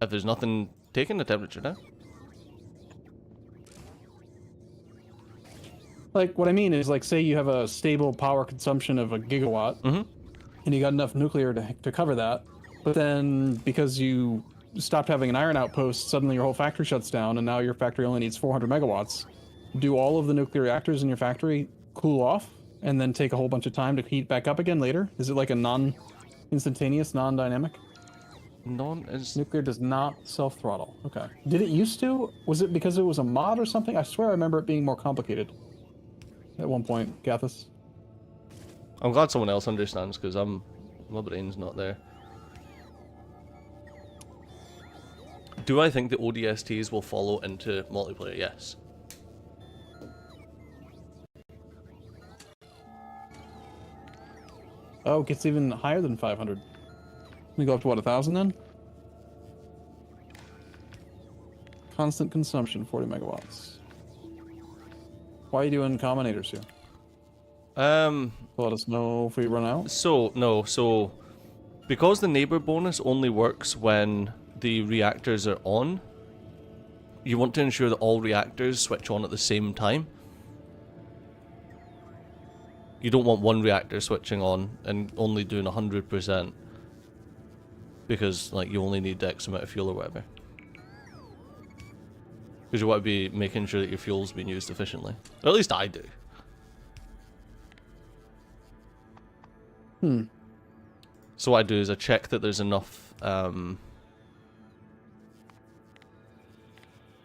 If there's nothing taking the temperature down. Like, what I mean is, like, say you have a stable power consumption of 1 gigawatt, and you got enough nuclear to cover that, but then because you stopped having an iron outpost, suddenly your whole factory shuts down, and now your factory only needs 400 megawatts. Do all of the nuclear reactors in your factory cool off, and then take a whole bunch of time to heat back up again later? Is it like a non-instantaneous, non-dynamic? Nuclear does not self-throttle. Okay. Did it used to? Was it because it was a mod or something? I swear I remember it being more complicated at one point, Gathus. I'm glad someone else understands because my brain's not there. Do I think the ODSTs will follow into multiplayer? Yes. Oh, it gets even higher than 500. We go up to what, 1,000 then? Constant consumption, 40 megawatts. Why are you doing combinators here? Let us know if we run out. So because the neighbor bonus only works when the reactors are on, you want to ensure that all reactors switch on at the same time. You don't want one reactor switching on and only doing 100%. Because, like, you only need X amount of fuel or whatever. Because you want to be making sure that your fuel's being used efficiently. Or at least I do. So what I do is I check that there's enough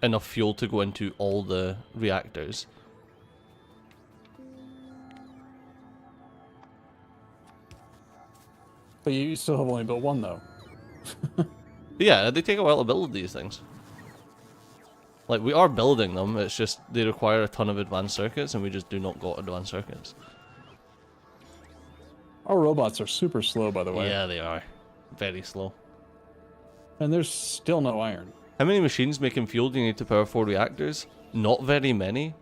enough fuel to go into all the reactors. But you still have only built one, though. Yeah, they take a while to build these things. Like, we are building them, it's just they require a ton of advanced circuits, and we just do not got advanced circuits. Our robots are super slow, by the way. Yeah, they are. Very slow. And there's still no iron. How many machines making fuel do you need to power 4 reactors? Not very many.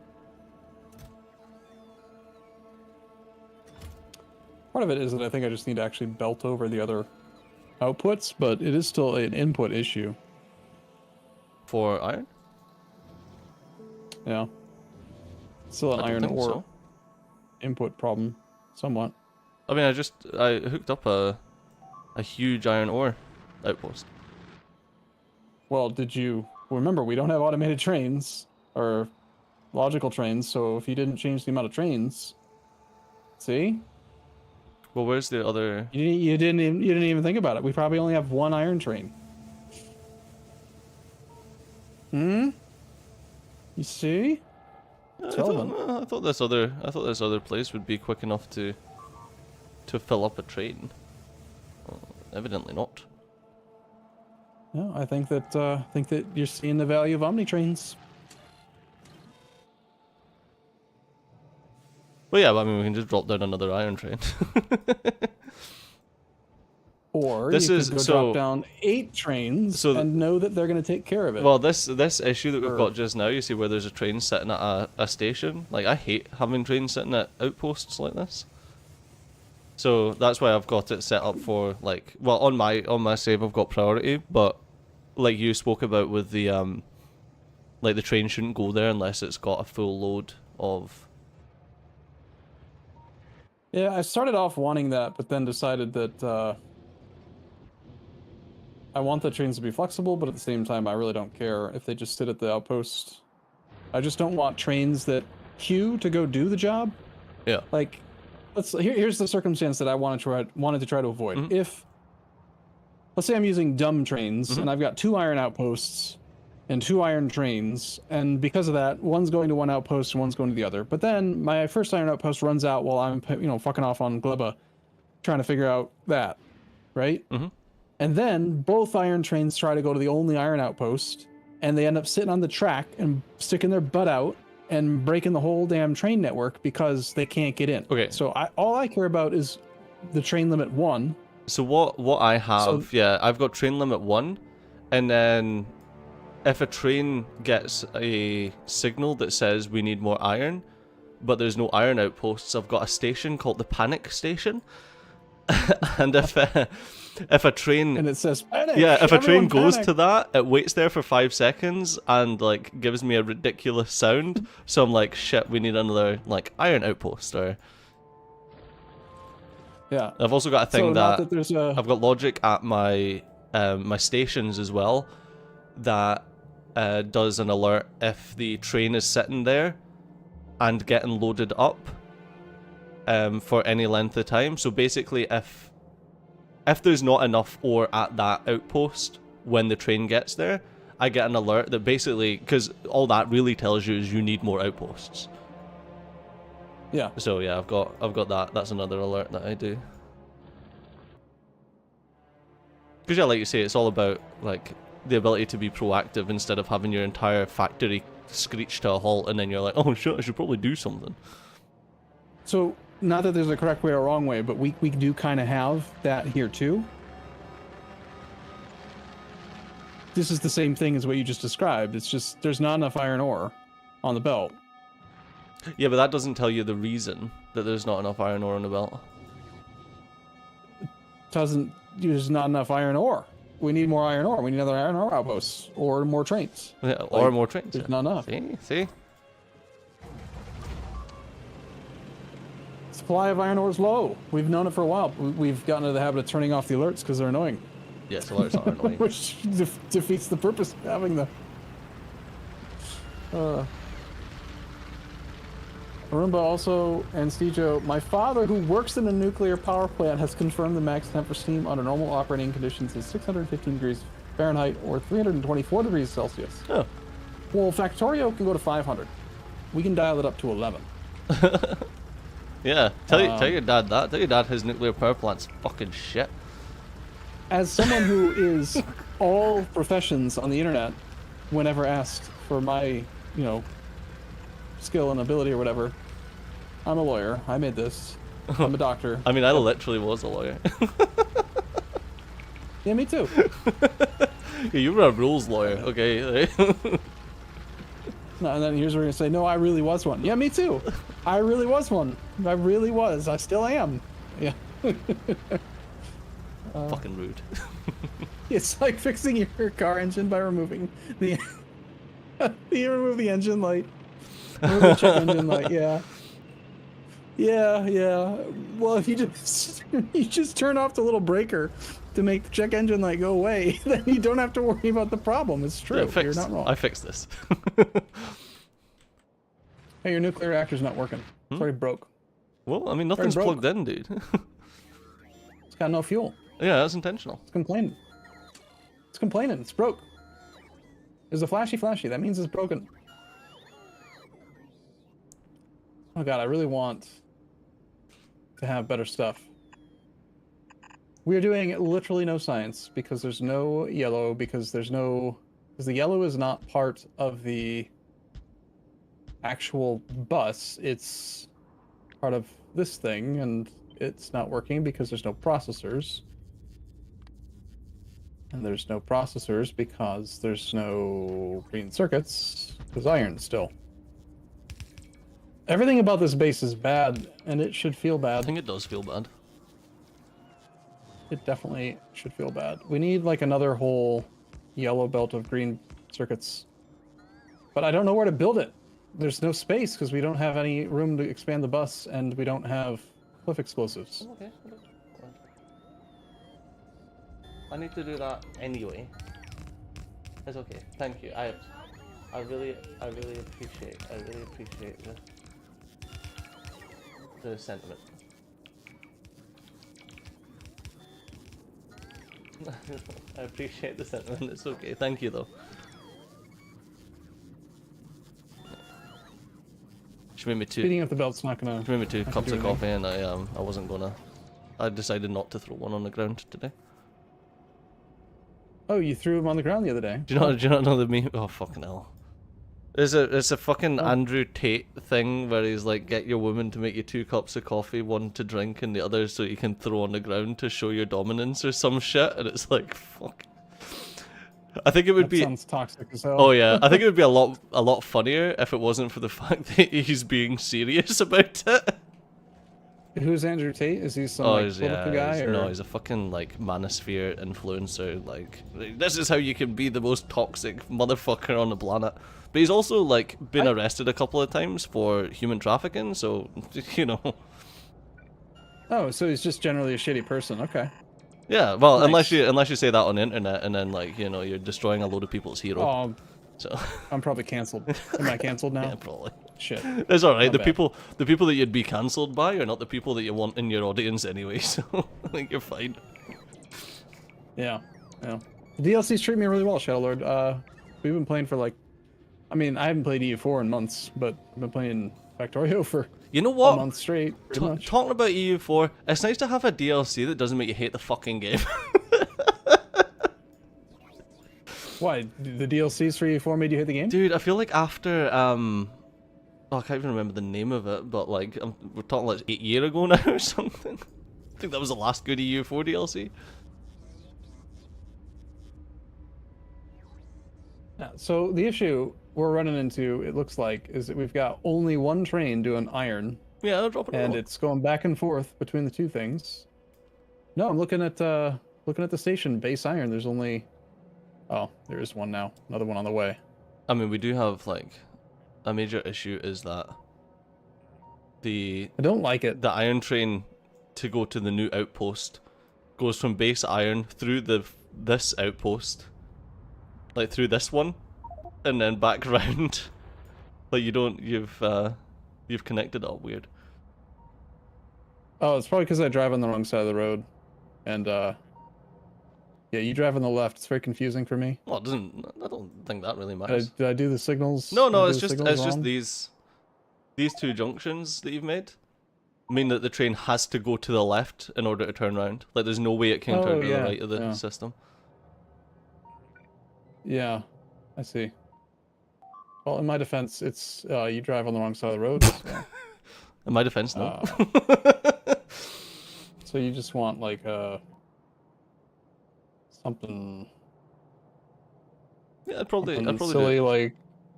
Part of it is that I think I just need to actually belt over the other outputs, but it is still an input issue. For iron? Yeah. Still an I don't iron think ore so. input problem, somewhat. I mean, I hooked up a huge iron ore outpost. Well, did you remember we don't have automated trains or logical trains, so if you didn't change the amount of trains, see? Well, where's the other? You didn't even think about it. We probably only have one iron train. You see? I thought this other place would be quick enough to fill up a train. Well, evidently not. No, I think that you're seeing the value of Omnitrains. Well, yeah, but I mean, we can just drop down another iron train. Or this you is could go so drop down 8 trains and know that they're going to take care of it. Well, this issue that we've got just now, you see where there's a train sitting at a station. Like, I hate having trains sitting at outposts like this. So that's why I've got it set up for, like, well, on my save I've got priority, but like you spoke about with the like, the train shouldn't go there unless it's got a full load of. Yeah, I started off wanting that, but then decided that I want the trains to be flexible, but at the same time, I really don't care if they just sit at the outpost. I just don't want trains that queue to go do the job. Yeah. Like, here's the circumstance that I wanted to try to avoid. If, let's say I'm using dumb trains, and I've got 2 iron outposts and 2 iron trains, and because of that, one's going to one outpost and one's going to the other. But then my first iron outpost runs out while I'm, fucking off on Gleba, trying to figure out that, right? And then both iron trains try to go to the only iron outpost, and they end up sitting on the track and sticking their butt out and breaking the whole damn train network because they can't get in. Okay. So all I care about is the train limit 1. So what I have, yeah, I've got train limit 1, and then if a train gets a signal that says we need more iron, but there's no iron outposts, I've got a station called the panic station. And if a train, And it says panic. yeah, if a train Everyone goes panic. to that, it waits there for 5 seconds and like gives me a ridiculous sound. So I'm like, shit, we need another like iron outpost. Or Yeah. I've also got a thing So not that there's a I've got logic at my my stations as well that does an alert if the train is sitting there and getting loaded up for any length of time. So basically, if there's not enough ore at that outpost when the train gets there, I get an alert that basically, because all that really tells you is you need more outposts. yeah. So yeah, I've got that. That's another alert that I do. Because yeah, like you say, it's all about like the ability to be proactive instead of having your entire factory screech to a halt and then you're like, oh shit, I should probably do something. So not that there's a correct way or wrong way, but we do kind of have that here too. This is the same thing as what you just described. It's just there's not enough iron ore on the belt. Yeah, but that doesn't tell you the reason that there's not enough iron ore on the belt. There's not enough iron ore. We need more iron ore. We need another iron ore outposts or more trains. Yeah, or more trains. There's Yeah. not enough. See? Supply of iron ore is low. We've known it for a while. We've gotten into the habit of turning off the alerts because they're annoying. Yes, alerts are annoying. Which defeats the purpose of having the... Arumba also, and Stejo, my father, who works in a nuclear power plant, has confirmed the max temp for steam under normal operating conditions is 615 degrees Fahrenheit or 324 degrees Celsius. Oh. Well, Factorio can go to 500. We can dial it up to 11. Yeah, tell your dad that. Tell your dad his nuclear power plant's fucking shit. As someone who is all professions on the internet, whenever asked for my, skill and ability or whatever, I'm a lawyer. I made this. I'm a doctor. I mean, I literally was a lawyer. Yeah, me too. Yeah, you were a rules lawyer, okay? No, and then here's where you're gonna say, no, I really was one. Yeah, me too. I really was one. I really was. I still am. Yeah. Fucking rude. It's like fixing your car engine by removing the you remove the engine light. Remove the check engine light, yeah. Yeah. Well, if you just turn off the little breaker to make the check engine light go away, then you don't have to worry about the problem. It's true. Yeah, You're not wrong. I fixed this. Hey, your nuclear reactor's not working. It's already broke. Well, I mean, nothing's broke. plugged in, dude. It's got no fuel. Yeah, that's intentional. It's complaining. It's broke. There's a flashy. That means it's broken. Oh god, I really want to have better stuff. We are doing literally no science because there's no yellow, because the yellow is not part of the actual bus. It's part of this thing, and it's not working because there's no processors. And there's no processors because there's no green circuits. There's iron still. Everything about this base is bad, and it should feel I bad. think it does feel bad. It definitely should feel bad. We need like another whole yellow belt of green circuits. But I don't know where to build it. There's no space because we don't have any room to expand the bus, and we don't have cliff explosives. Okay. I need to do that anyway. It's okay. Thank you. I really appreciate the sentiment. I appreciate the sentiment. It's okay. Thank you though. She made me Speeding up the belt's not gonna... She made me 2 not cups gonna of do coffee, and I wasn't gonna. I decided not to throw one on the ground today. Oh, you threw him on the ground the other day. Do you not know the meme? Oh fucking hell! It's a fucking Oh. Andrew Tate thing where he's like, get your woman to make you 2 cups of coffee, one to drink and the other so you can throw on the ground to show your dominance or some shit, and it's like, fuck. I think it would That be. sounds toxic as hell. Oh yeah, I think it would be a lot funnier if it wasn't for the fact that he's being serious about it. Who's Andrew Tate? Is he some Oh, like political guy? Or... no, he's a fucking like manosphere influencer. Like, this is how you can be the most toxic motherfucker on the planet. But he's also like been arrested a couple of times for human trafficking. So, you know. Oh, so he's just generally a shitty person. Okay. Yeah, well, Nice. unless you say that on the internet, and then like you know you're destroying a load of people's hero. Oh, So I'm probably canceled. Am I canceled now? yeah, probably. Shit. It's all right. Not The bad. people that you'd be cancelled by are not the people that you want in your audience anyway. So I think you're fine. Yeah. Yeah. The DLCs treat me really well, Shadowlord. We've been playing for like, I mean, I haven't played EU4 in months, but I've been playing Factorio for You know a what? month straight. Pretty much. Talking about EU4, it's nice to have a DLC that doesn't make you hate the fucking game. Why? The DLCs for EU4 made you hate the game? Dude, I feel like after oh, I can't even remember the name of it, but like we're talking like 8 years ago now or something. I think that was the last good EU4 DLC. Yeah, so the issue we're running into, it looks like, is that we've got only one train doing iron, Yeah, I'll drop it. and it's going back and forth between the two things. No, I'm looking at the station base iron. There's only, oh, there is one now. Another one on the way. I mean, we do have like a major issue is that the I don't like it. iron train to go to the new outpost goes from base iron through this outpost, like through this one, and then back round. Like you've connected it up weird. Oh, it's probably because I drive on the wrong side of the road, and yeah, you drive on the left. It's very confusing for me. Well, it doesn't. I don't think that really Did matters. I do the signals? No, did I no, do it's the just signals wrong? these two junctions that you've made mean that the train has to go to the left in order to turn around. Like there's no way it can turn to the yeah, right of the yeah. system. Yeah, I see. Well, in my defense, it's you drive on the wrong side of the road. So, In my defense, no. so you just want like something, Yeah, I'd probably silly, like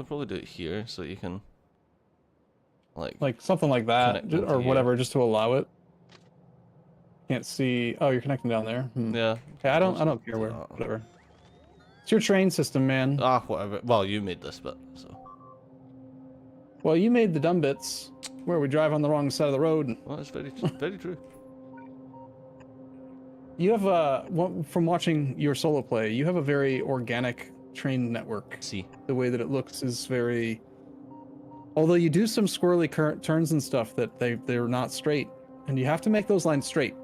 do it here so you can something like that, Connect into or here. whatever, just to allow it. Can't see. Oh, you're connecting down there. yeah. Okay, I don't care where. Whatever. It's your train system, man. Ah, whatever. Well, you made this bit, so. Well, you made the dumb bits where we drive on the wrong side of the road. Well, that's very true. You have from watching your solo play, you have a very organic train network. See. The way that it looks is very. Although you do some squirrely current turns and stuff that they're not straight, and you have to make those lines straight.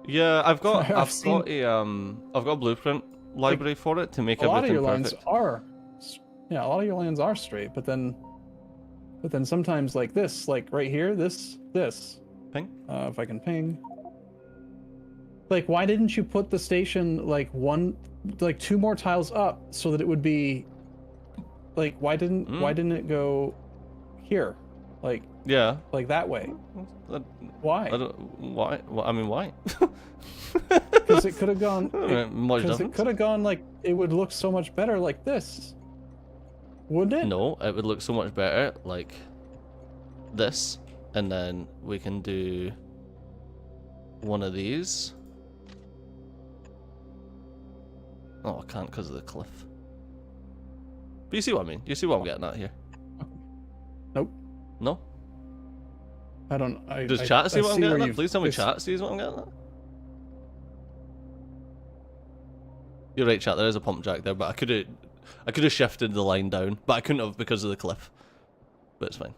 Yeah, I've got I've got a blueprint library for it to make A lot of everything your lines perfect. are, yeah, a lot of your lines are straight, but then sometimes like this, like right here, this. Ping? If I can ping. Like, why didn't you put the station like two more tiles up so that it would be like why didn't it go here, like Yeah. that way? I Why? don't. Why? Well, I mean, why? Because it could have gone. Much Because it difference? could have gone like it would look so much better like this, wouldn't it? No, it would look so much better like this, and then we can do one of these. Oh, I can't because of the cliff. But you see what I mean? You see what I'm getting at here? Nope. No? I don't. Does chat see what I'm where getting at? you've- Please tell me this- chat sees what I'm getting at. You're right, chat. There is a pump jack there, but I could have shifted the line down, but I couldn't have because of the cliff. But it's fine.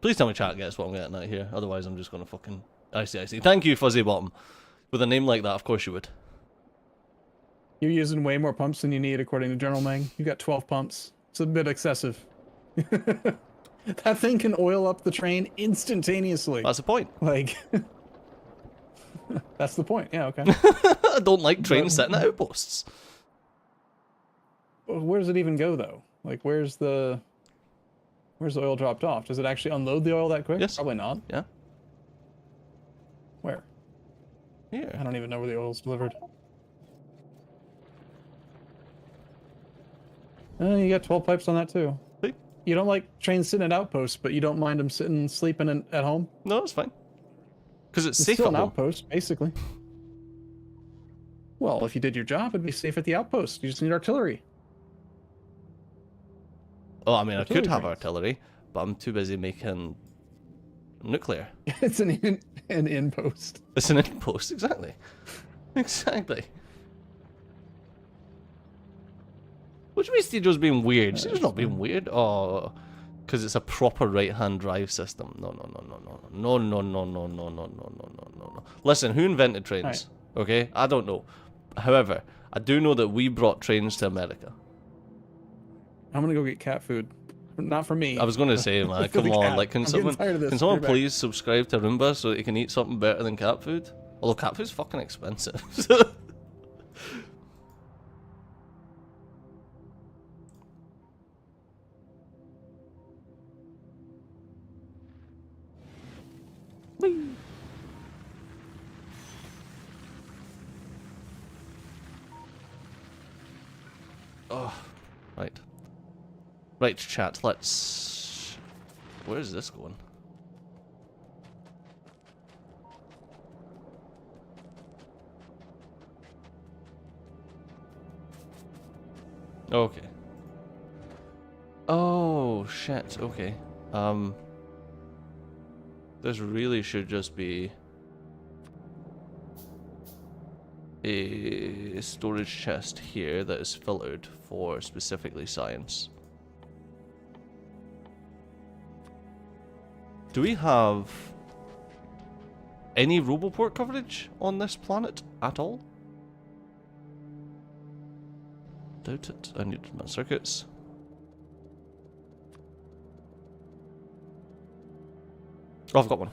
Please tell me chat gets what I'm getting at here. Otherwise, I'm just gonna fucking. I see. Thank you, Fuzzy Bottom. With a name like that, of course you would. You're using way more pumps than you need, according to General Mang. You got 12 pumps. It's a bit excessive. That thing can oil up the train instantaneously. That's the point. Like, that's the point. Yeah, okay. I don't like trains sitting at outposts. Where does it even go, though? Like, where's the oil dropped off? Does it actually unload the oil that quick? Yes. Probably not. Yeah. Where? Here. I don't even know where the oil's delivered. You got 12 pipes on that too. See? You don't like trains sitting at outposts, but you don't mind them sitting, sleeping at home? No, it's fine. Because it's It's safe still at an home. outpost, basically. Well, if you did your job, it'd be safe at the outpost. You just need artillery. Oh, I mean, I could Artillery have trains. artillery, but I'm too busy making nuclear. It's an in post. It's an inpost, exactly. Exactly. What do you mean Steejo's being weird? Steejo's not being weird. Oh, because it's a proper right-hand drive system. No. Listen, who invented trains? Right. Okay, I don't know. However, I do know that we brought trains to America. I'm gonna go get cat food. Not for me. I was going to say, man, For the come on, cat. like, can I'm getting someone, tired of this. can someone Give it back. please subscribe to Arumba so that he can eat something better than cat food? Although cat food's fucking expensive. Whee! Oh, right. Right, chat, let's... Where is this going? Okay. Oh, shit, okay. This really should just be a storage chest here that is filtered for specifically science. Do we have any Roboport coverage on this planet at all? Doubt it. I need my circuits. Oh, I've got one.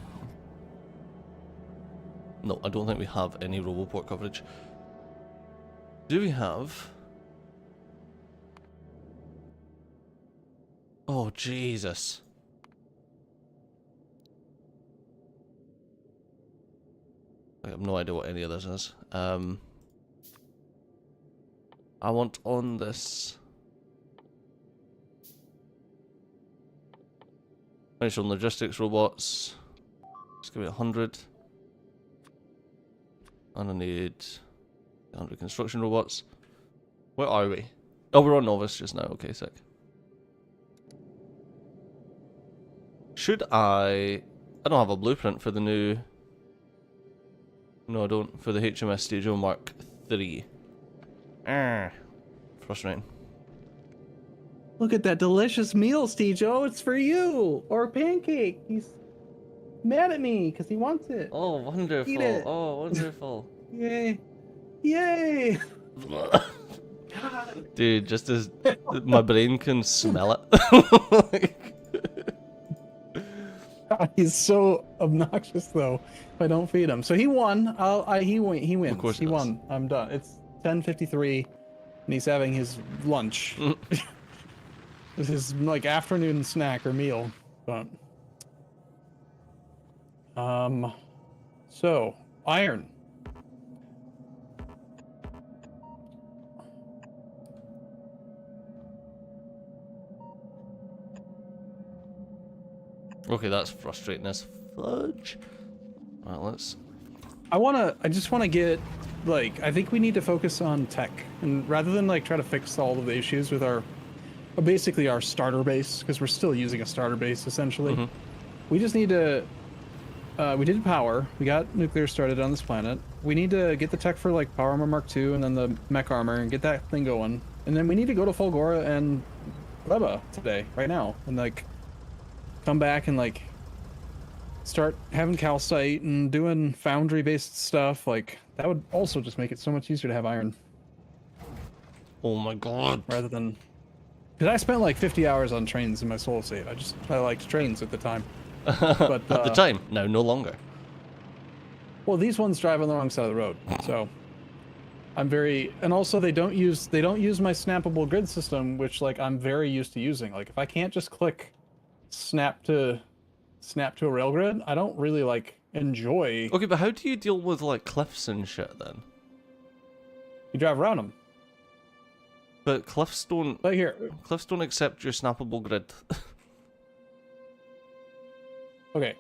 No, I don't think we have any Roboport coverage. Do we have... Oh, Jesus. I have no idea what any of this is. I want on this... Financial logistics robots. Let's give it 100. And I need 100 construction robots. Where are we? Oh, we're on Novus just now. Okay, sick. Should I don't have a blueprint for the new... No, I don't. For the HMS Stadio Mark III. Frustrating. Look at that delicious meal, Stejo. It's for you. Or a pancake. He's mad at me because he wants it. Oh, wonderful. Eat it. Oh, wonderful. Yay. Yay. Dude, just as my brain can smell it. He's so obnoxious though if I don't feed him. So he won. He wins. Of course he he does. won. I'm done. It's 10:53 and he's having his lunch. This is like afternoon snack or meal. But so iron. Okay, that's frustrating as fudge. Alright, let's... I just wanna get, like, I think we need to focus on tech. And rather than like try to fix all of the issues with our, basically our starter base, because we're still using a starter base essentially. We just need to, we did power, we got nuclear started on this planet. We need to get the tech for like power armor Mark II and then the mech armor and get that thing going. And then we need to go to Fulgora and Leba today, right now. And like, come back and like start having calcite and doing foundry based stuff. Like that would also just make it so much easier to have iron Oh my god. rather than, because I spent like 50 hours on trains in my soul save. I liked trains at the time. But At the time, now no longer. well, these ones drive on the wrong side of the road, so I'm very, and also they don't use my snappable grid system, which like I'm very used to using. Like if I can't just click snap to a rail grid, I don't really like enjoy. Okay, but how do you deal with like cliffs and shit then? You drive around them. But cliffs don't accept your snappable grid. Okay.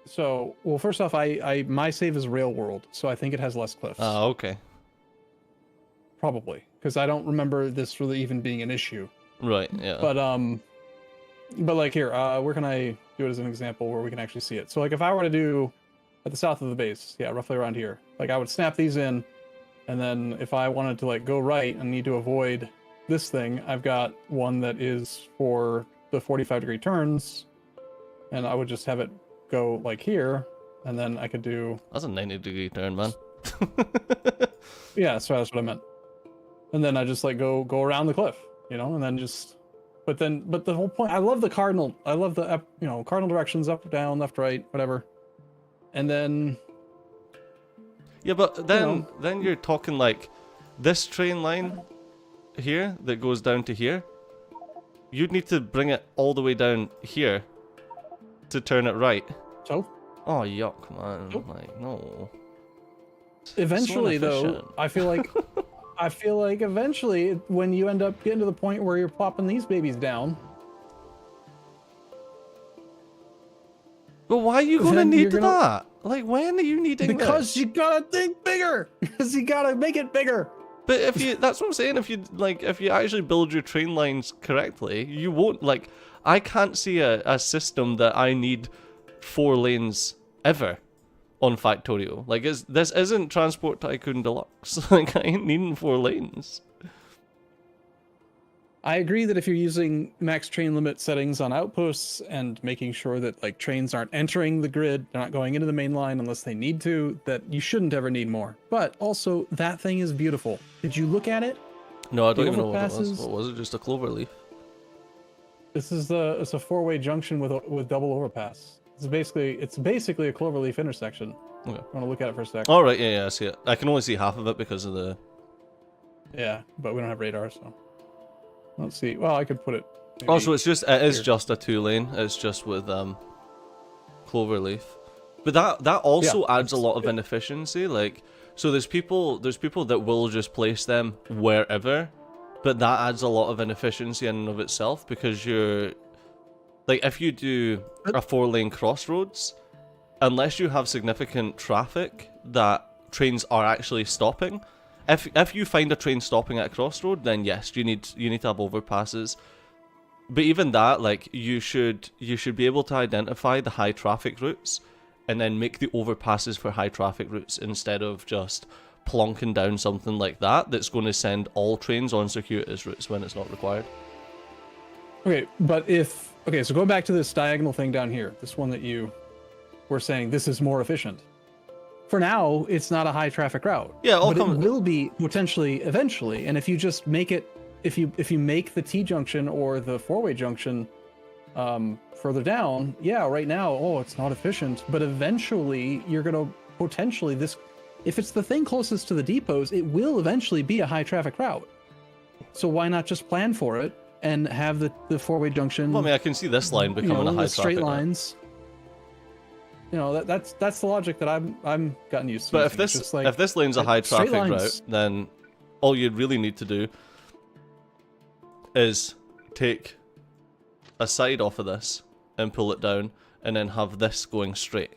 So, well, first off, my save is rail world, so I think it has less cliffs. Oh, okay. Probably, because I don't remember this really even being an issue. Right, yeah. But like here, where can I do it as an example where we can actually see it? So like if I were to do at the south of the base, yeah, roughly around here, like I would snap these in, and then if I wanted to like go right and need to avoid this thing, I've got one that is for the 45-degree turns, and I would just have it go like here, and then I could do. That's a 90-degree turn, man. Yeah, so that's what I meant. And then I just like go around the cliff, you know, and then just. But the whole point, I love the cardinal. I love the cardinal directions, up, down, left, right, whatever. And then. Yeah, but then you're talking like this train line here that goes down to here. You'd need to bring it all the way down here to turn it right. So. Oh yuck, man! So? Like no. Eventually, so though, I feel like eventually, when you end up getting to the point where you're plopping these babies down. But why are you gonna need gonna... that? Like, when are you needing because this? You gotta think bigger. Because you gotta make it bigger. But that's what I'm saying. If you actually build your train lines correctly, you won't like. I can't see a system that I need 4 lanes ever on Factorio. Like, this isn't Transport Tycoon Deluxe. Like, I ain't needing 4 lanes. I agree that if you're using max train limit settings on outposts and making sure that like trains aren't entering the grid, they're not going into the main line unless they need to, that you shouldn't ever need more. But also, that thing is beautiful. Did you look at it? No, I don't even know what it was. What was it? Just a clover leaf? It's a 4-way junction with double overpass. It's basically a cloverleaf intersection. Okay. I want to look at it for a sec. All right, yeah, I see it. I can only see half of it because of the. Yeah, but we don't have radar, so. Let's see. Well, I could put it. Also, it is just a 2-lane. It's just with cloverleaf, but that also adds a lot of inefficiency. Like, so there's people that will just place them wherever, but that adds a lot of inefficiency in and of itself because you're like, if you do a 4-lane crossroads, unless you have significant traffic that trains are actually stopping. If you find a train stopping at a crossroad, then yes, you need to have overpasses. But even that, like, you should be able to identify the high traffic routes, and then make the overpasses for high traffic routes instead of just plonking down something like that that's going to send all trains on circuitous routes when it's not required. Okay, so going back to this diagonal thing down here, this one that you were saying, this is more efficient. For now, it's not a high traffic route. Yeah, but it will be potentially eventually. And if you just make it, if you make the T junction or the 4-way junction further down, yeah, right now, it's not efficient. But eventually, you're gonna potentially if it's the thing closest to the depots, it will eventually be a high traffic route. So why not just plan for it and have the 4-way junction? Well, I mean, I can see this line becoming a high traffic straight route. lines. You know, that's the logic that I'm gotten used to. But if this lane's a high traffic route, then all you'd really need to do is take a side off of this and pull it down, and then have this going straight,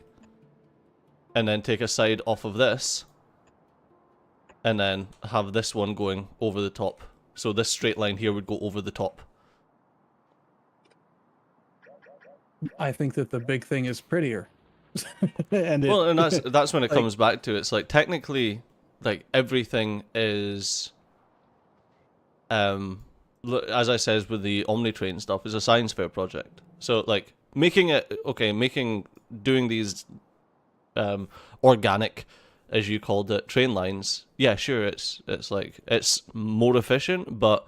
and then take a side off of this, and then have this one going over the top. So this straight line here would go over the top. I think that the big thing is prettier. and that's when it comes back to, it's like, technically, like, everything is as I says with the Omnitrain stuff, is a science fair project. So like doing these organic, as you called it, train lines, yeah, sure, it's more efficient, but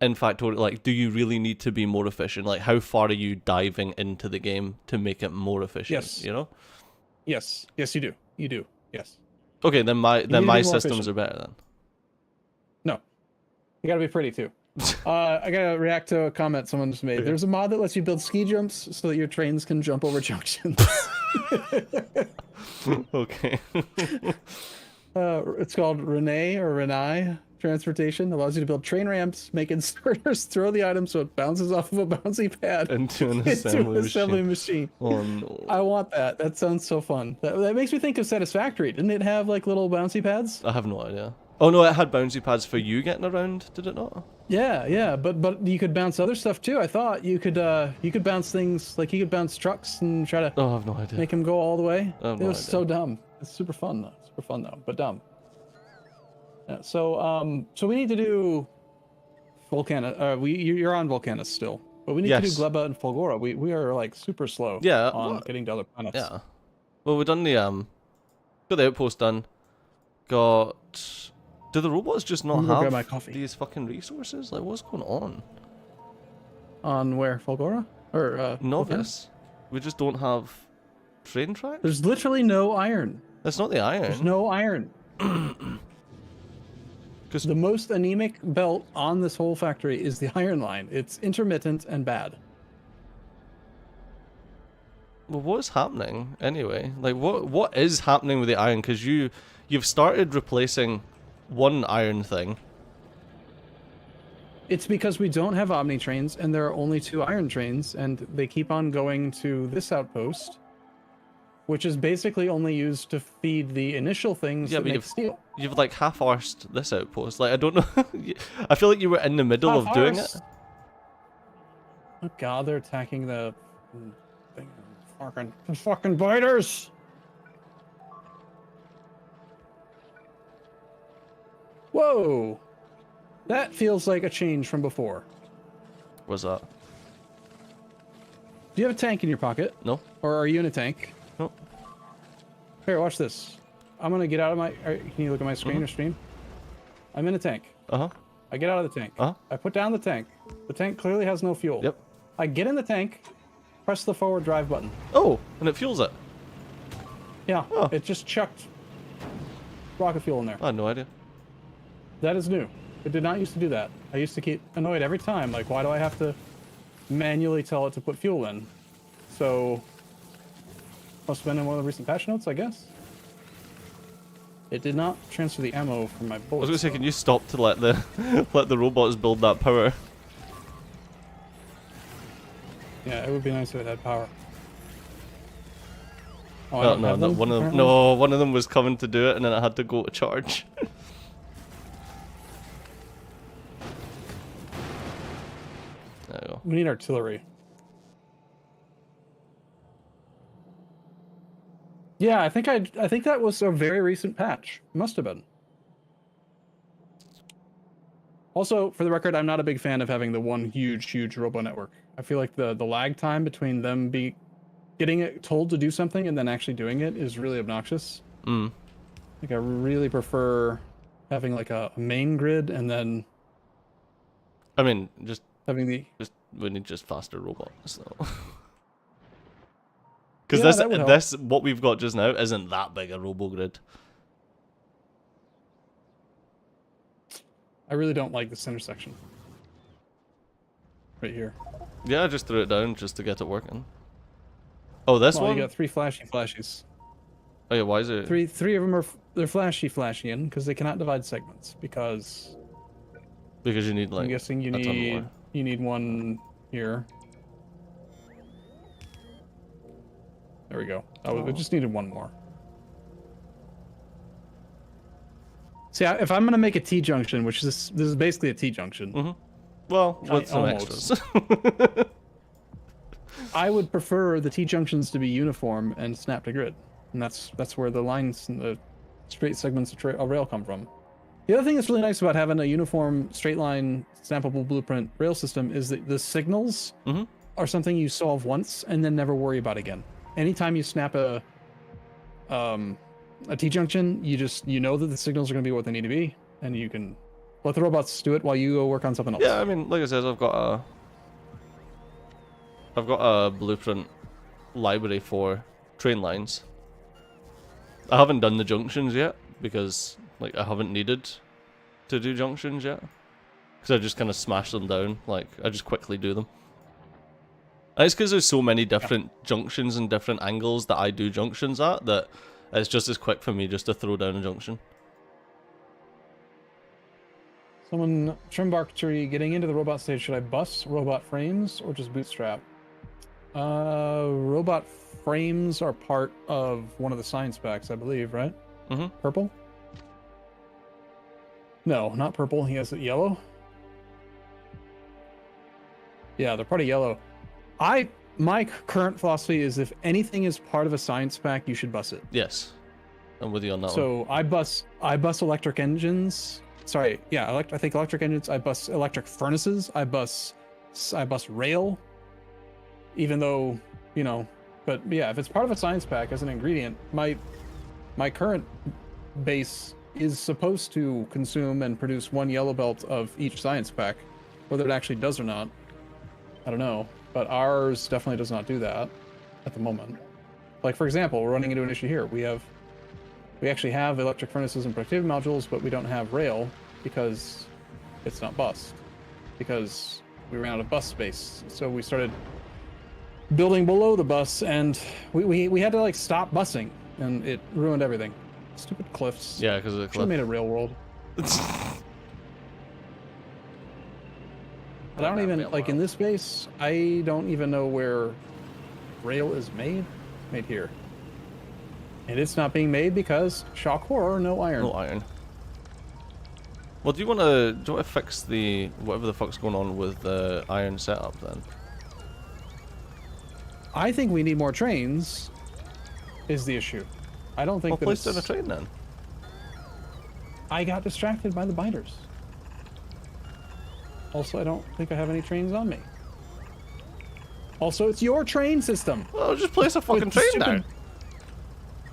in fact, like, do you really need to be more efficient? Like, how far are you diving into the game to make it more efficient? Yes. You know? Yes, you do. Yes. Okay, then my systems are better then. You gotta be pretty too. I gotta react to a comment someone just made. Okay. There's a mod that lets you build ski jumps so that your trains can jump over junctions. Okay. It's called Renai Transportation. Allows you to build train ramps, make inserters, throw the item so it bounces off of a bouncy pad Into an into assembly an assembly machine. machine. Oh no. I want that. That sounds so fun. That makes me think of Satisfactory. Didn't it have like little bouncy pads? I have no idea. Oh no, it had bouncy pads for you getting around, did it not? Yeah, but you could bounce other stuff too. I thought you could bounce things like you could bounce trucks and try to Oh, I have no idea. make them go all the way. I have It no was idea. so dumb. It's super fun though. Super fun though, but dumb. Yeah, so we need to do Volcana. You're on Volcanus still, but we need to do Yes. Gleba and Folgora. We are like super slow. Yeah, on what? getting to other planets. Yeah. Well, we've done the got the outpost done. Got. Do the robots just not I'm gonna grab my have coffee. these fucking resources? Like, what's going on? On where Folgora or Volcanus? Novice. We just don't have train tracks. There's literally no iron. That's not the iron. There's no iron. 'Cause- The most anemic belt on this whole factory is the iron line. It's intermittent and bad. Well, what's happening anyway? Like, what is happening with the iron? Because you've started replacing one iron thing. It's because we don't have Omni trains and there are only 2 iron trains and they keep on going to this outpost, which is basically only used to feed the initial things Yeah, that but make steel. You've like half-arsed this outpost. Like, I don't know. I feel like you were in the middle of doing it. Half-arse. Oh god, they're attacking the fucking biters. Whoa. That feels like a change from before. What's that? Do you have a tank in your pocket? No? Or are you in a tank? No? Here, watch this. I'm gonna get out of my... Can you look at my screen or stream? I'm in a tank. Uh-huh. I get out of the tank. Uh-huh. I put down the tank. The tank clearly has no fuel. Yep. I get in the tank, press the forward drive button. Oh, and it fuels it. Yeah, Oh. it just chucked rocket fuel in there. I had no idea. That is new. It did not used to do that. I used to get annoyed every time. Like, why do I have to manually tell it to put fuel in? So, must have been in one of the recent patch notes, I guess. It did not transfer the ammo from my I was bullets. gonna say, can you stop to let the let the robots build that power? Yeah, it would be nice if it had power. Oh, I No, don't no, have no. them, One of them. apparently? No, one of them was coming to do it, and then it had to go to charge. There you go. We need artillery. Yeah, I think that was a very recent patch. Must have been. Also, for the record, I'm not a big fan of having the one huge robo network. I feel like the lag time between them getting it told to do something and then actually doing it is really obnoxious. Mm. Like, I really prefer having like a main grid and then I mean, just having the... we need just faster robots though. Because Yeah, that would help. this what we've got just now isn't that big a robo grid. I really don't like this intersection. Right here. Yeah, I just threw it down just to get it working. Oh, this Well, one? you got 3 flashies. Oh yeah, why is it? Three of them are they're flashy in because they cannot divide segments because Because you need like I'm guessing you a ton need more. you need one here. There we go. Oh, we just needed one more. See, if I'm gonna make a T junction, which this is basically a T junction, Mm-hmm. Well, with some almost. extras. I would prefer the T junctions to be uniform and snap to grid, and that's where the lines and the straight segments of a rail come from. The other thing that's really nice about having a uniform straight line snappable blueprint rail system is that the signals Mm-hmm. are something you solve once and then never worry about again. Anytime you snap a T-junction, you know that the signals are going to be what they need to be, and you can let the robots do it while you go work on something else. Yeah, I mean, like I said, I've got a blueprint library for train lines. I haven't done the junctions yet because like I haven't needed to do junctions yet. Because I just kind of smash them down. Like, I just quickly do them. And it's because there's so many different junctions and different angles that I do junctions at that it's just as quick for me just to throw down a junction. Someone, Trimbark Tree, getting into the robot stage, should I bus robot frames or just bootstrap? Robot frames are part of one of the science packs, I believe, right? Mm-hmm. Purple? No, not purple. He has it yellow. Yeah, they're part of yellow. My current philosophy is if anything is part of a science pack, you should bus it. Yes. I'm with you on that one. So I bus electric engines. Sorry, yeah, I think electric engines. I bus electric furnaces. I bus rail. Even though, you know, but yeah, if it's part of a science pack as an ingredient, my current base is supposed to consume and produce one yellow belt of each science pack. Whether it actually does or not, I don't know. But ours definitely does not do that at the moment. Like, for example, we're running into an issue here. We actually have electric furnaces and productivity modules, but we don't have rail because it's not bused. Because we ran out of bus space. So we started building below the bus, and we had to, like, stop busing, and it ruined everything. Stupid cliffs. Yeah, because of the Should have cliff. made a rail world. But I don't even, like, in this base, I don't even know where rail is made. Made here. And it's not being made because, shock horror, no iron. No iron. Well, do you want to fix the whatever the fuck's going on with the iron setup then? I think we need more trains. Is the issue? I don't think Well, that place it's... down a train then. I got distracted by the binders. Also, I don't think I have any trains on me. Also, it's your train system. Well, just place a fucking With train stupid- down.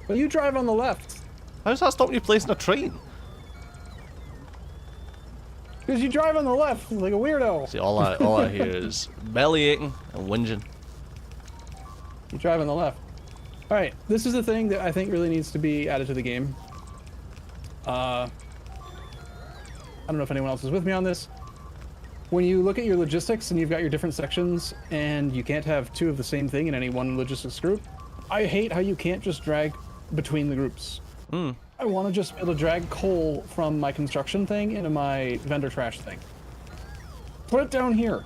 Well, you drive on the left. How's that stopping you placing a train? Because you drive on the left like a weirdo. See, all I hear is belly aching and whinging. You drive on the left. Alright, this is the thing that I think really needs to be added to the game. I don't know if anyone else is with me on this. When you look at your logistics and you've got your different sections and you can't have two of the same thing in any one logistics group, I hate how you can't just drag between the groups. I want to just be able to drag coal from my construction thing into my vendor trash thing. Put it down here.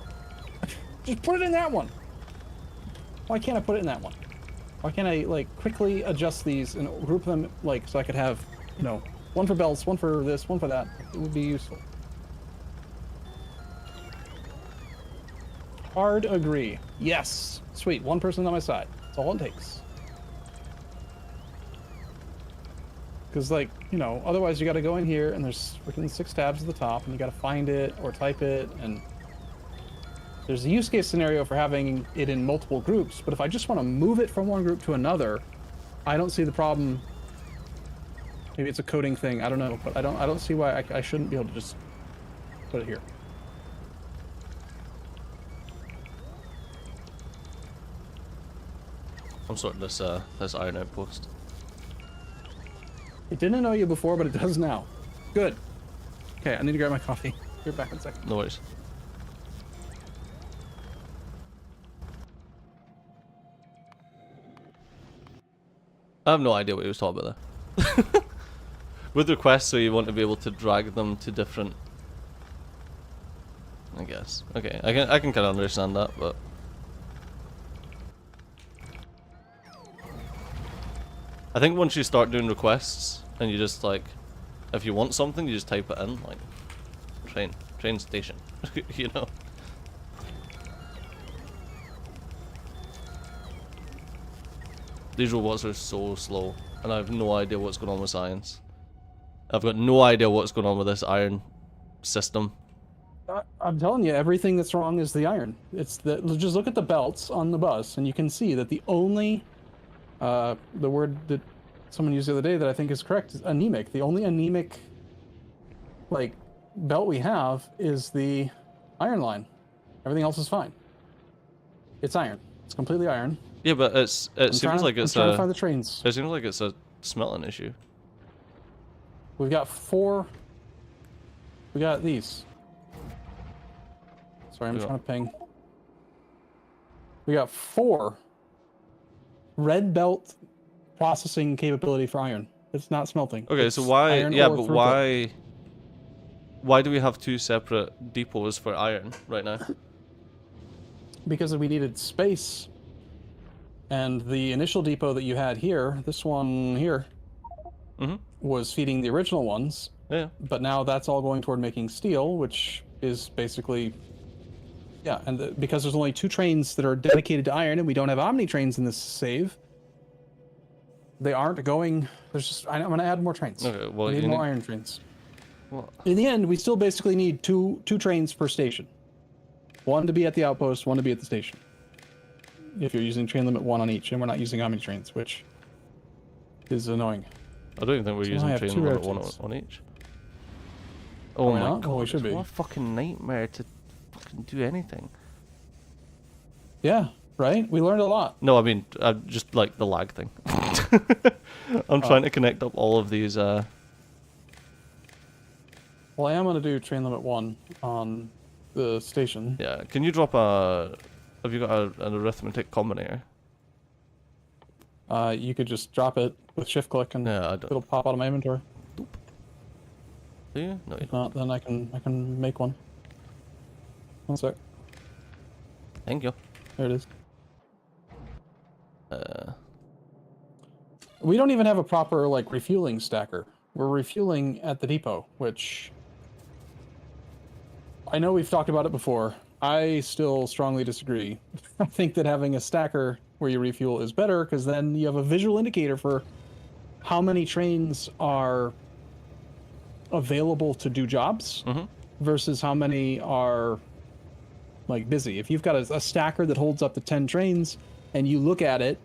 Just put it in that one. Why can't I put it in that one? Why can't I, like, quickly adjust these and group them, like, so I could have, you know, one for belts, one for this, one for that. It would be useful. Hard agree. Yes. Sweet. One person on my side. That's all it takes. Because, like, you know, otherwise you got to go in here and there's freaking 6 tabs at the top and you got to find it or type it, and there's a use case scenario for having it in multiple groups, but if I just want to move it from one group to another, I don't see the problem. Maybe it's a coding thing, I don't know, but I don't see why I shouldn't be able to just put it here. I'm sorting this iron outpost. It didn't know you before, but it does now. Good. Okay, I need to grab my coffee. Be back in a second. No worries. I have no idea what he was talking about there. With requests, so you want to be able to drag them to different... I guess. Okay, I can kind of understand that, but... I think once you start doing requests, and you just, like... If you want something, you just type it in, like... Train station. You know? These robots are so slow, and I have no idea what's going on with science. I've got no idea what's going on with this iron system. I'm telling you, everything that's wrong is the iron. It's the just look at the belts on the bus, and you can see that the only the word that someone used the other day that I think is correct is anemic. The only anemic, like, belt we have is the iron line. Everything else is fine. It's iron. It's completely iron. Yeah, but it seems like it's I'm trying to find the trains. It seems like it's a smelting issue. We've got 4. We got these. Sorry, I'm Yeah. trying to ping. We got 4 red belt processing capability for iron. It's not smelting. Okay, It's so why? iron Yeah, ore but throughput. why do we have 2 separate depots for iron right now? Because we needed space. And the initial depot that you had here, this one here, Mm-hmm. was feeding the original ones. Yeah. But now that's all going toward making steel, which is basically, yeah. And because there's only 2 trains that are dedicated to iron, and we don't have omni trains in this save, they aren't going. There's just I'm going to add more trains. Okay. Well, we need you more need. iron trains. Well, In the end, we still basically need two trains per station. One to be at the outpost, one to be at the station. If you're using train limit 1 on each, and we're not using omni trains, which is annoying. I don't even think we're So now I using have train 2 limit one rarities. on each. Oh we my not? god! Well, we should it's be. What a fucking nightmare to fucking do anything. Yeah, right? We learned a lot. No, I mean just like the lag thing. I'm trying to connect up all of these. Well, I am going to do train limit 1 on the station. Yeah. Can you drop a? Have you got an arithmetic combinator? You could just drop it with shift click and Yeah, I don't. it'll pop out of my inventory. Do you? No, you If don't. not, then I can make one. One sec. Thank you. There it is. Uh, We don't even have a proper like refueling stacker. We're refueling at the depot, which I know we've talked about it before. I still strongly disagree. I think that having a stacker where you refuel is better because then you have a visual indicator for how many trains are available to do jobs versus how many are like busy. If you've got a stacker that holds up to 10 trains and you look at it,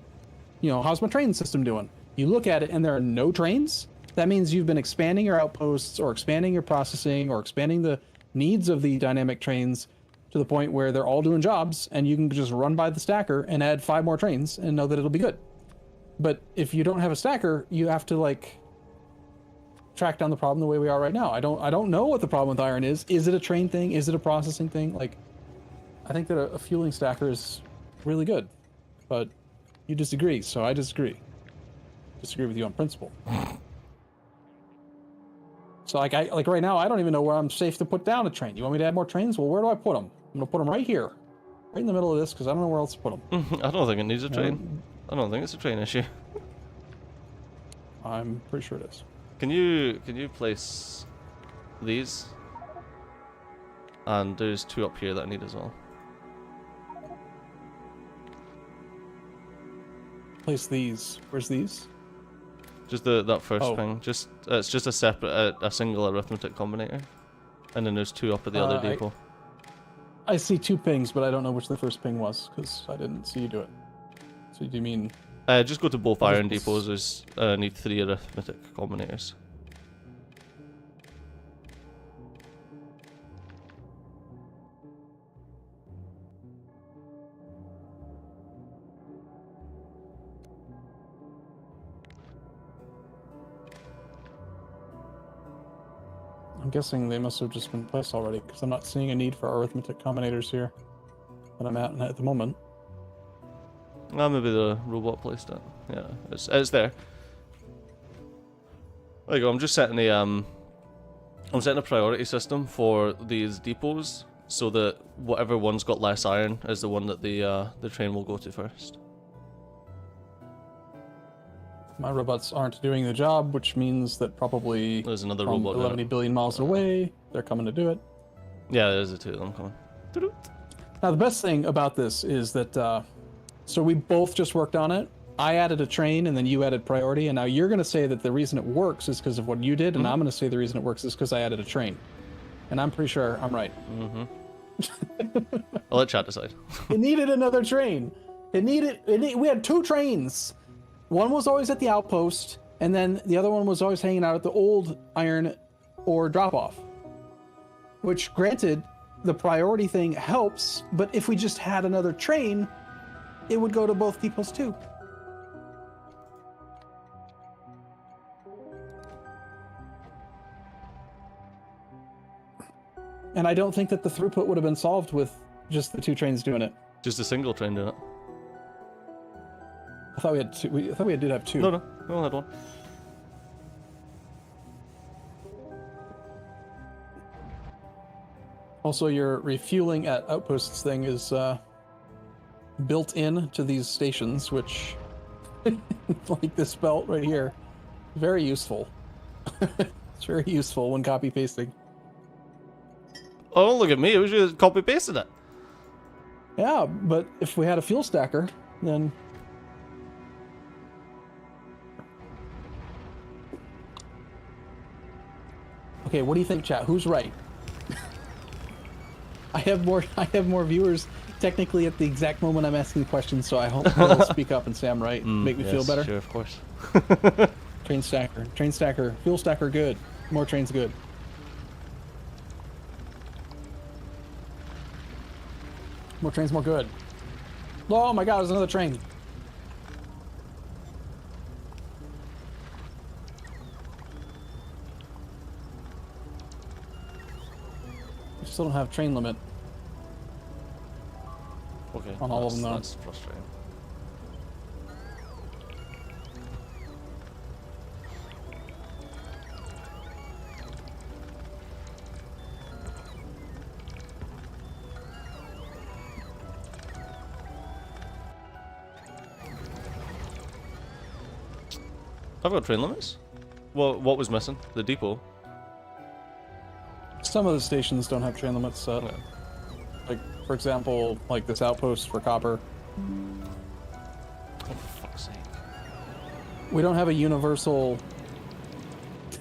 you know, how's my train system doing? You look at it and there are no trains, that means you've been expanding your outposts or expanding your processing or expanding the needs of the dynamic trains to the point where they're all doing jobs and you can just run by the stacker and add 5 more trains and know that it'll be good. But if you don't have a stacker, you have to like track down the problem the way we are right now. I don't know what the problem with iron is. Is it a train thing? Is it a processing thing? Like, I think that a fueling stacker is really good, but you disagree, so I disagree. Disagree with you on principle. So like right now, I don't even know where I'm safe to put down a train. You want me to add more trains? Well, where do I put them? I'm gonna put them right here, right in the middle of this, because I don't know where else to put them. I don't think it needs a train. I don't think it's a train issue. I'm pretty sure it is. Can you place these? And there's 2 up here that I need as well. Place these. Where's these? Just that first Oh. thing. Just it's just a separate, a single arithmetic combinator, and then there's 2 up at the other depot. I see 2 pings, but I don't know which the first ping was because I didn't see you do it. So do you mean? Just go to both What is iron this? depots. There's need 3 arithmetic combinators. I'm guessing they must have just been placed already because I'm not seeing a need for arithmetic combinators here that I'm at the moment. Maybe the robot placed it. Yeah, it's there. There you go. I'm just setting I'm setting a priority system for these depots so that whatever one's got less iron is the one that the train will go to first. My robots aren't doing the job, which means that probably There's another from robot. doing 11 it. billion miles away, they're coming to do it. Yeah, there's the 2 of them coming. Doo-doo. Now, the best thing about this is that, so we both just worked on it. I added a train and then you added priority. And now you're going to say that the reason it works is because of what you did. And I'm going to say the reason it works is because I added a train. And I'm pretty sure I'm right. I'll let chat decide. It needed another train. We had 2 trains. One was always at the outpost. And then the other one was always hanging out at the old iron ore drop-off. Which, granted, the priority thing helps. But if we just had another train, it would go to both depots too. And I don't think that the throughput would have been solved with just the 2 trains doing it. Just a single train doing it. I thought we had 2. I thought we did have 2. No, we only had one. Also, your refueling at Outposts thing is built in to these stations, which, like this belt right here, very useful. It's very useful when copy pasting. Oh, don't look at me. It was just copy pasted it. Yeah, but if we had a fuel stacker, then... Okay, what do you think, chat? Who's right? I have more viewers technically at the exact moment I'm asking questions, so I hope they'll speak up and say I'm right. Make me feel better. Sure, of course. Train stacker, fuel stacker, good. More trains, good. More trains, more good. Oh my god, there's another train. We still don't have train limit. Okay. On all of them, though. That's frustrating. I've got train limits. Well, what was missing? The depot. Some of the stations don't have train limits set. Yeah. Like, for example, like this outpost for copper. Oh, for fuck's sake. We don't have a universal...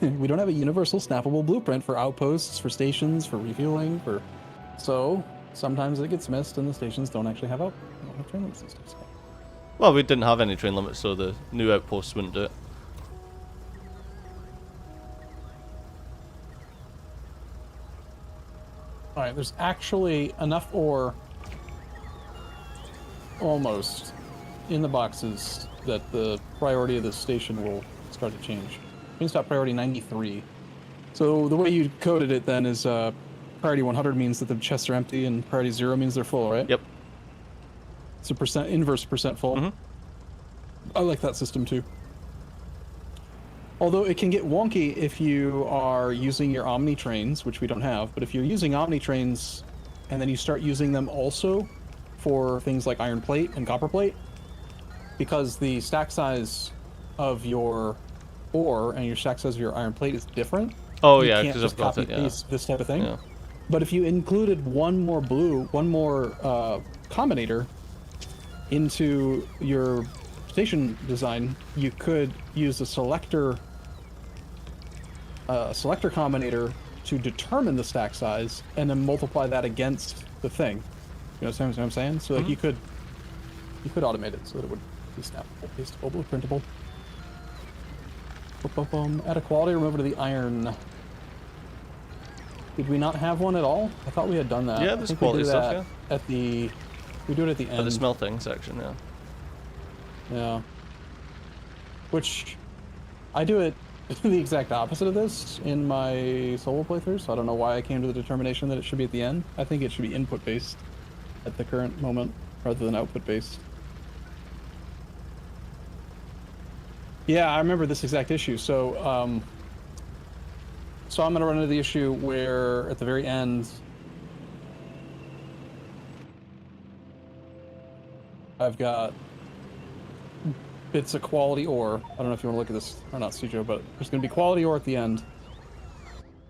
we don't have a universal snappable blueprint for outposts, for stations, for refueling, for... So, sometimes it gets missed and the stations don't actually have don't have train limit systems. Well, we didn't have any train limits, so the new outposts wouldn't do it. Alright, there's actually enough ore, almost, in the boxes that the priority of this station will start to change. Stop priority 93. So the way you coded it then is priority 100 means that the chests are empty and priority 0 means they're full, right? Yep. It's a inverse percent full. Mm-hmm. I like that system too. Although it can get wonky if you are using your Omni trains, which we don't have, but if you're using Omni trains and then you start using them also for things like iron plate and copper plate, because the stack size of your ore and your stack size of your iron plate is different. Oh you yeah, can't because just I've got copy it. Yeah. paste this type of thing. Yeah. But if you included one more combinator into your station design, you could use a selector combinator to determine the stack size and then multiply that against the thing. You know what I'm saying? So like you could automate it so that it would be snappable, pasteable, blueprintable. Add a quality remover to the iron. Did we not have one at all? I thought we had done that. Yeah, there's quality stuff, yeah. We do it at the end. At the smelting section, yeah. Yeah. Which, I do it the exact opposite of this in my solo playthrough, so I don't know why I came to the determination that it should be at the end. I think it should be input-based at the current moment, rather than output-based. Yeah, I remember this exact issue. So I'm going to run into the issue where, at the very end, I've got bits of quality ore. I don't know if you want to look at this or not, Sujo, but there's going to be quality ore at the end.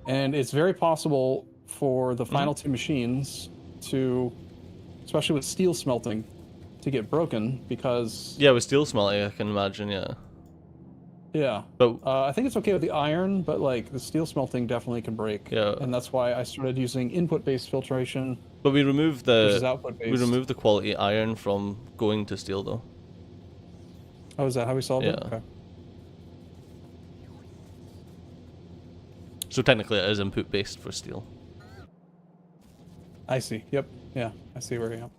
And it's very possible for the final two machines to, especially with steel smelting, to get broken because... Yeah, with steel smelting, I can imagine, yeah. Yeah. But I think it's okay with the iron, but like the steel smelting definitely can break. Yeah. And that's why I started using input-based filtration. But we removed versus the output-based. quality iron from going to steel though. Oh, is that how we solved it? Yeah. Okay. So technically it is input based for steel. I see. Yep. Yeah, I see where you are.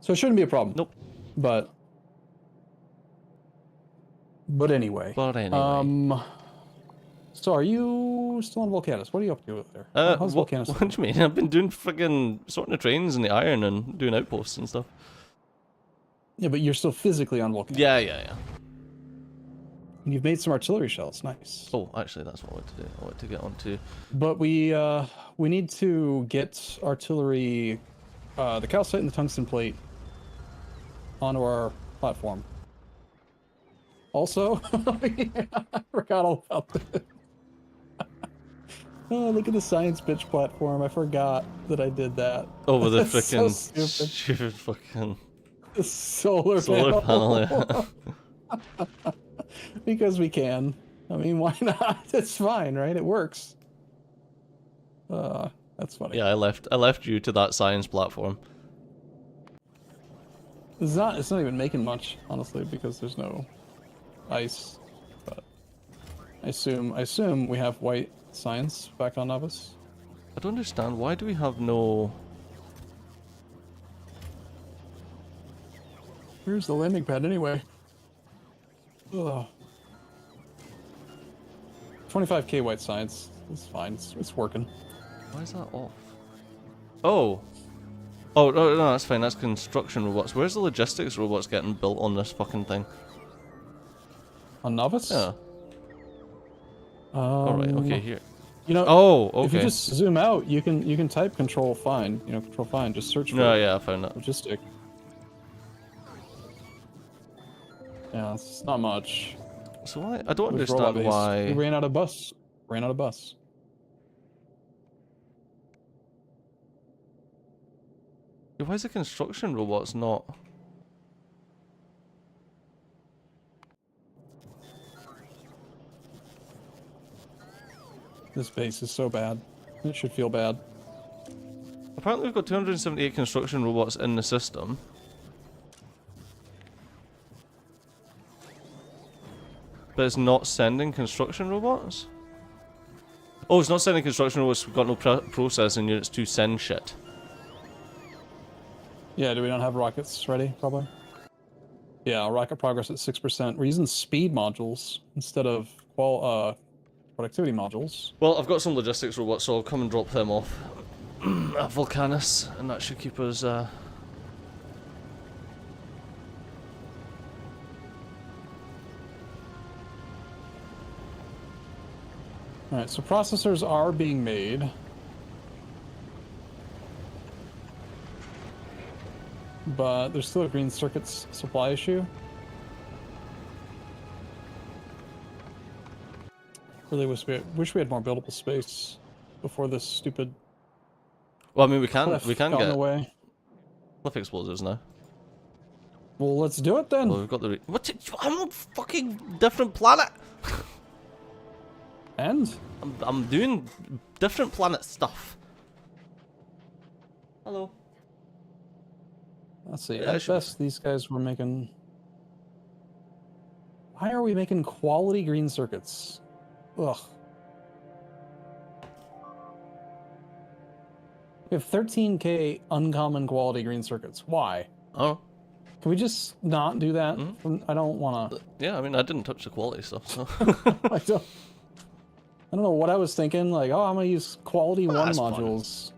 So it shouldn't be a problem. Nope. But anyway. But anyway. So are you still on Volcanus? What are you up to over there? How's What, Volcanus? what do you mean? I've been doing friggin' sorting the trains and the iron and doing outposts and stuff. Yeah, but you're still physically on Volcanus. Yeah. And you've made some artillery shells. Nice. Oh, actually, that's what I wanted to do. I wanted to get onto. But we need to get artillery, the calcite and the tungsten plate onto our platform. Also, yeah, I forgot all about this. Oh, look at the science bitch platform. I forgot that I did that. Over the That's so frickin' stupid. stupid fucking The solar panel. panel. Because we can. I mean, why not? It's fine, right? It works. That's funny. Yeah, I left you to that science platform. It's not even making much, honestly, because there's no ice. But I assume we have white science back on Novice. I don't understand. Why do we have no? Here's the landing pad anyway. Ugh. 25k white science. It's fine. It's working. Why is that off? Oh. Oh, no, that's fine. That's construction robots. Where's the logistics robots getting built on this fucking thing? On Novice? Yeah. Alright, okay, here. You know, Oh, okay. if you just zoom out, you can type control find. You know, control find. Just search for No, yeah, I found that. logistic. Yeah, it's not much. So why? I don't With robot understand base. why. We ran out of bus. Ran out of bus. Yeah, why is the construction robots not? This base is so bad. It should feel bad. Apparently, we've got 278 construction robots in the system. But it's not sending construction robots? Oh, it's not sending construction robots, we've got no processing units to send shit. Yeah, do we not have rockets ready, probably? Yeah, rocket progress at 6%. We're using speed modules instead of productivity modules. Well, I've got some logistics robots, so I'll come and drop them off at Volcanus, and that should keep us, Alright, so processors are being made. But there's still a green circuits supply issue. Really wish we had more buildable space before this stupid well, I mean, we cliff can got in get the way. cliff explosives now. Well, let's do it then. Well, we've got the I'm on fucking different planet! And? I'm doing different planet stuff. Hello. Let's see. Yeah, At best, these guys were making... Why are we making quality green circuits? Ugh. We have 13k uncommon quality green circuits. Why? Oh. Can we just not do that? I don't want to... Yeah, I mean, I didn't touch the quality stuff, so... I don't know what I was thinking. Like, oh, I'm going to use quality Well, 1 that's fun. modules.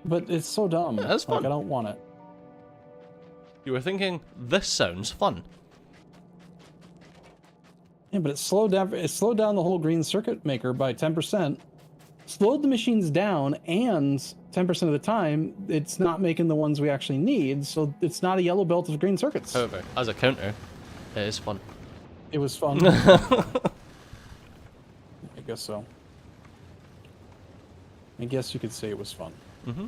But it's so dumb. Yeah, that's like, fun. I don't want it. You were thinking, this sounds fun. Yeah, but it slowed down the whole green circuit maker by 10%. Slowed the machines down, and 10% of the time, it's not making the ones we actually need, so it's not a yellow belt of green circuits. However, as a counter, it is fun. It was fun. I guess so. I guess you could say it was fun. Mm-hmm.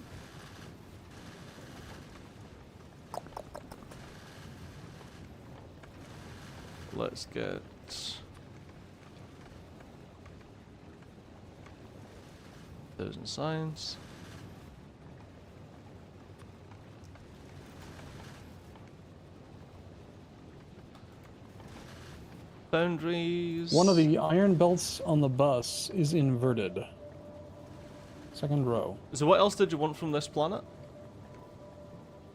Let's get... those in science. Boundaries. One of the iron belts on the bus is inverted. Second row. So what else did you want from this planet?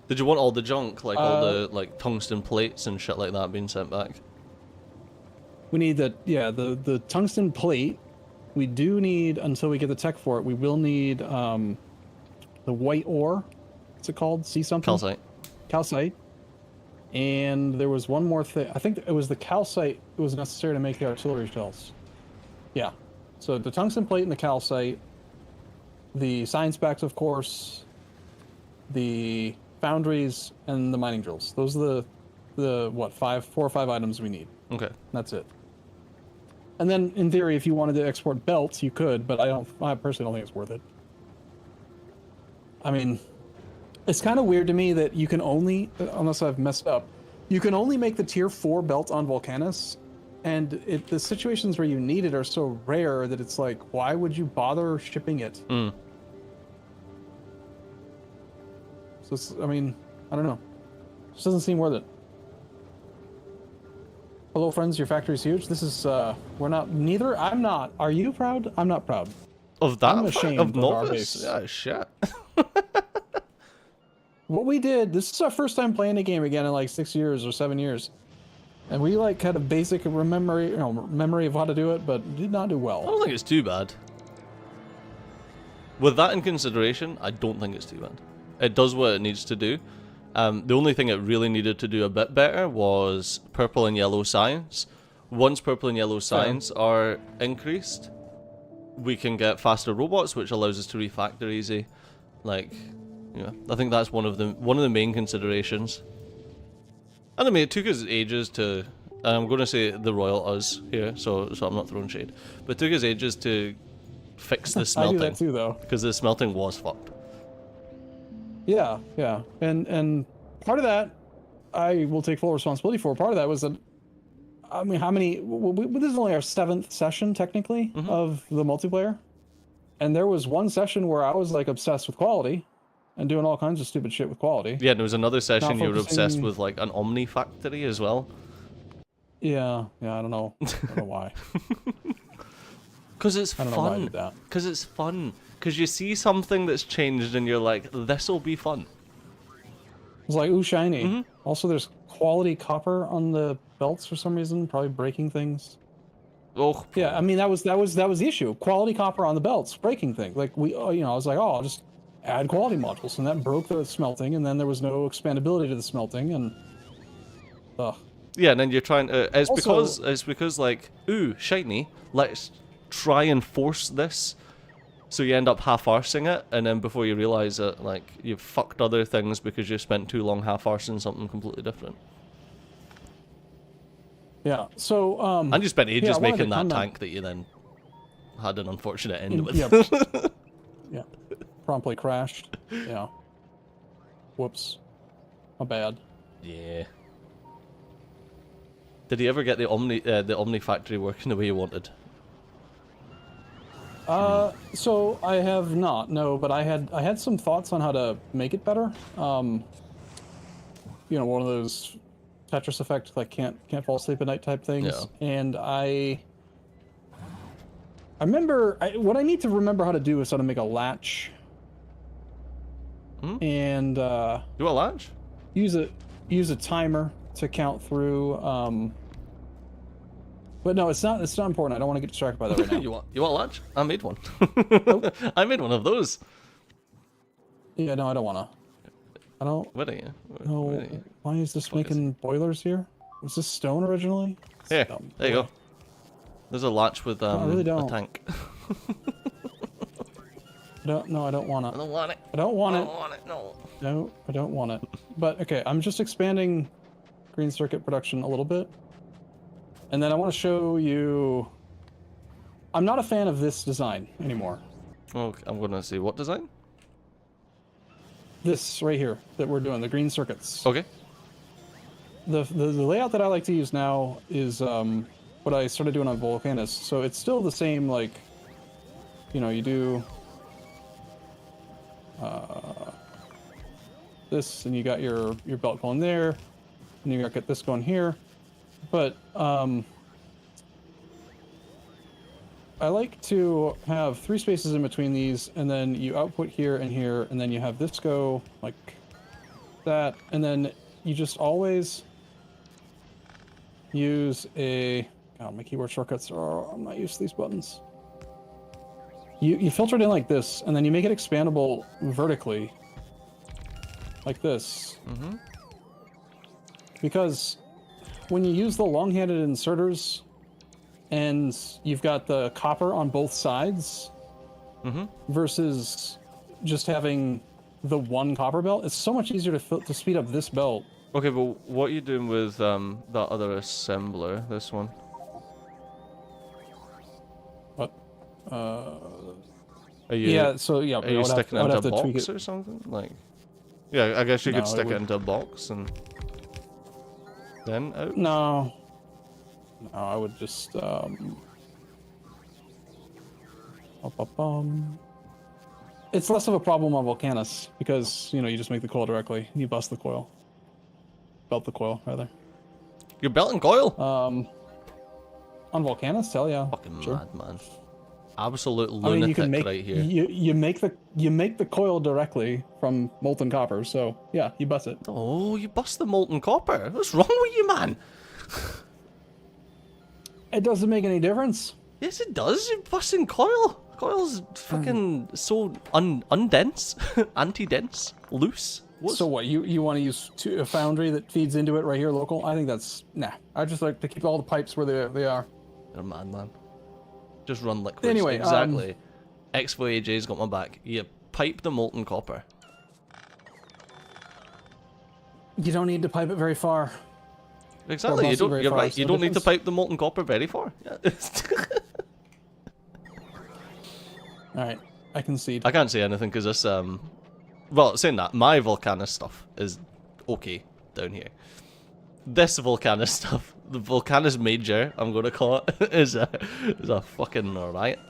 Did you want all the junk, like all the like tungsten plates and shit like that being sent back? We need the tungsten plate. We do need, until we get the tech for it, we will need the white ore. What's it called? See something? Calcite. Calcite. And there was one more thing. I think it was the calcite that was necessary to make the artillery shells. Yeah. So the tungsten plate and the calcite, the science packs, of course, the foundries, and the mining drills. Those are the what, 4 or 5 items we need. Okay. That's it. And then, in theory, if you wanted to export belts, you could, but I personally don't think it's worth it. I mean, it's kind of weird to me that you can only, unless I've messed up, you can only make the tier 4 belt on Volcanus, and the situations where you need it are so rare that it's like, why would you bother shipping it? Mm. So it's, I mean, I don't know. It just doesn't seem worth it. Hello, friends. Your factory's huge. This is, we're not, neither. I'm not. Are you proud? I'm not proud. Of that? I'm ashamed Of of our Novus? base. Yeah, shit. What we did, this is our first time playing a game again in like 6 years or 7 years. And we like had a basic memory of how to do it, but did not do I well. don't think it's too bad. With that in consideration, I don't think it's too bad. It does what it needs to do. The only thing it really needed to do a bit better was purple and yellow science. Once purple and yellow science are increased, we can get faster robots, which allows us to refactor easy. Like, yeah, I think that's one of the main considerations. And I mean, it took us ages to. I'm going to say the royal us here, so I'm not throwing shade, but it took us ages to fix the I do smelting that too, though. because the smelting was fucked. Yeah, yeah. And part of that, I will take full responsibility for. Part of that was that, I mean, how many, this is only our 7th session, technically, of the multiplayer. And there was one session where I was, like, obsessed with quality and doing all kinds of stupid shit with quality. Yeah, and there was another session Not you were obsessed focusing- with, like, an Omni factory as well. Yeah, I don't know. I don't know why. Because it's I don't know why I fun. did that. Because it's fun. Because you see something that's changed and you're like, this'll be fun. It's like, ooh, shiny. Also, there's quality copper on the belts for some reason, probably breaking things. Oh, Yeah, I mean, that was the issue. Quality copper on the belts, breaking things. Like, I was like, oh, I'll just add quality modules, and that broke the smelting, and then there was no expandability to the smelting, and ugh. yeah, and then you're trying to. It's Also- because like, ooh, shiny. Let's try and force this. So you end up half-arsing it, and then before you realize it, like, you've fucked other things because you spent too long half-arsing something completely different. Yeah. So And you spent ages yeah, I wanted making to that comment- tank that you then had an unfortunate end with. Yeah. Yeah. Promptly crashed. Yeah. Whoops. My bad. Yeah. Did he ever get the Omni factory working the way you wanted? So I have not, no, but I had some thoughts on how to make it better. One of those Tetris effect, like can't fall asleep at night type things. Yeah. And I remember what I need to remember how to do is how to make a latch. And You want a latch? use a timer to count through. But no, it's not important. I don't want to get distracted by that right now. you want a latch? I made one. I made one of those. Yeah, no, I don't want to. I don't. What are you? No, What are you? why is this making boilers here? Was this stone originally? Here, Dumb there you boy. go. There's a latch with I really a don't. tank. No, I don't want I it. don't want it. I don't want I it. don't want it. No. No, I don't want it. But okay, I'm just expanding green circuit production a little bit. And then I want to show you... I'm not a fan of this design anymore. Oh, I'm gonna see what design. This right here that we're doing, the green circuits. Okay. The layout that I like to use now is what I started doing on Volcanus. So it's still the same, like, you do this, and you got your belt going there, and you got this going here. But I like to have 3 spaces in between these, and then you output here and here, and then you have this go like that, and then you just always use a Oh, my keyboard shortcuts are... I'm not used to these buttons. You filter it in like this, and then you make it expandable vertically. Like this. Mm-hmm. Because when you use the long-handed inserters, and you've got the copper on both sides, versus just having the one copper belt, it's so much easier to speed up this belt. Okay, but what are you doing with that other assembler? This one? What? Are you, Yeah, so yeah, are you sticking it I would into have a to tweak box it. or something? Like, yeah, I guess you could No, it stick it would- into a box and then out. No, I would just It's less of a problem on Volcanus because you just make the coil directly. You bust the coil, belt the coil rather. You're belting coil? On Volcanus, hell yeah. Fucking sure. mad, man. Absolute I lunatic mean, you can make right here. you make the coil directly from molten copper. So yeah, you bust it. Oh, you bust the molten copper. What's wrong with you, man? It doesn't make any difference. Yes, it does. You're busting coil. Coil's fucking so undense, anti-dense, loose. What's... So what? You want to use a foundry that feeds into it right here local? I think that's nah. I just like to keep all the pipes where they are. You're mad, man. Just run liquids. Anyway, exactly. X4AJ's got my back. You pipe the molten copper. You don't need to pipe it very far. Exactly. You bust it don't. very You're far, right. so You it don't need to depends. pipe the molten copper very far. Yeah. All right, I concede. I can't say anything because this well, saying that, my Volcanus stuff is okay down here. This Volcanus stuff, the Volcanus Major, I'm gonna call it, is a fucking riot.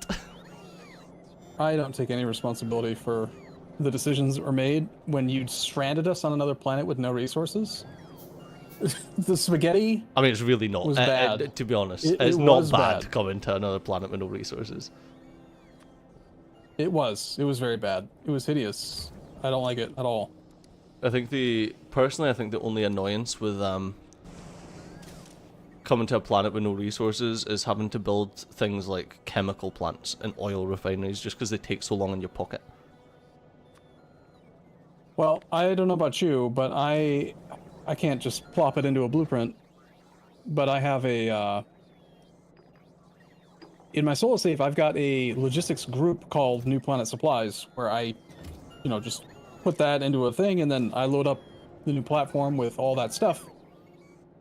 I don't take any responsibility for the decisions that were made when you stranded us on another planet with no resources. The spaghetti. I mean, it's really not. Was bad. To be honest, It it's not was bad bad. coming to another planet with no resources. It was very bad. It was hideous. I don't like it at all. I think personally, I think the only annoyance with coming to a planet with no resources is having to build things like chemical plants and oil refineries just because they take so long in your pocket. Well, I don't know about you, but I can't just plop it into a blueprint. But I have a in my solo save, I've got a logistics group called New Planet Supplies, where I, just put that into a thing, and then I load up the new platform with all that stuff.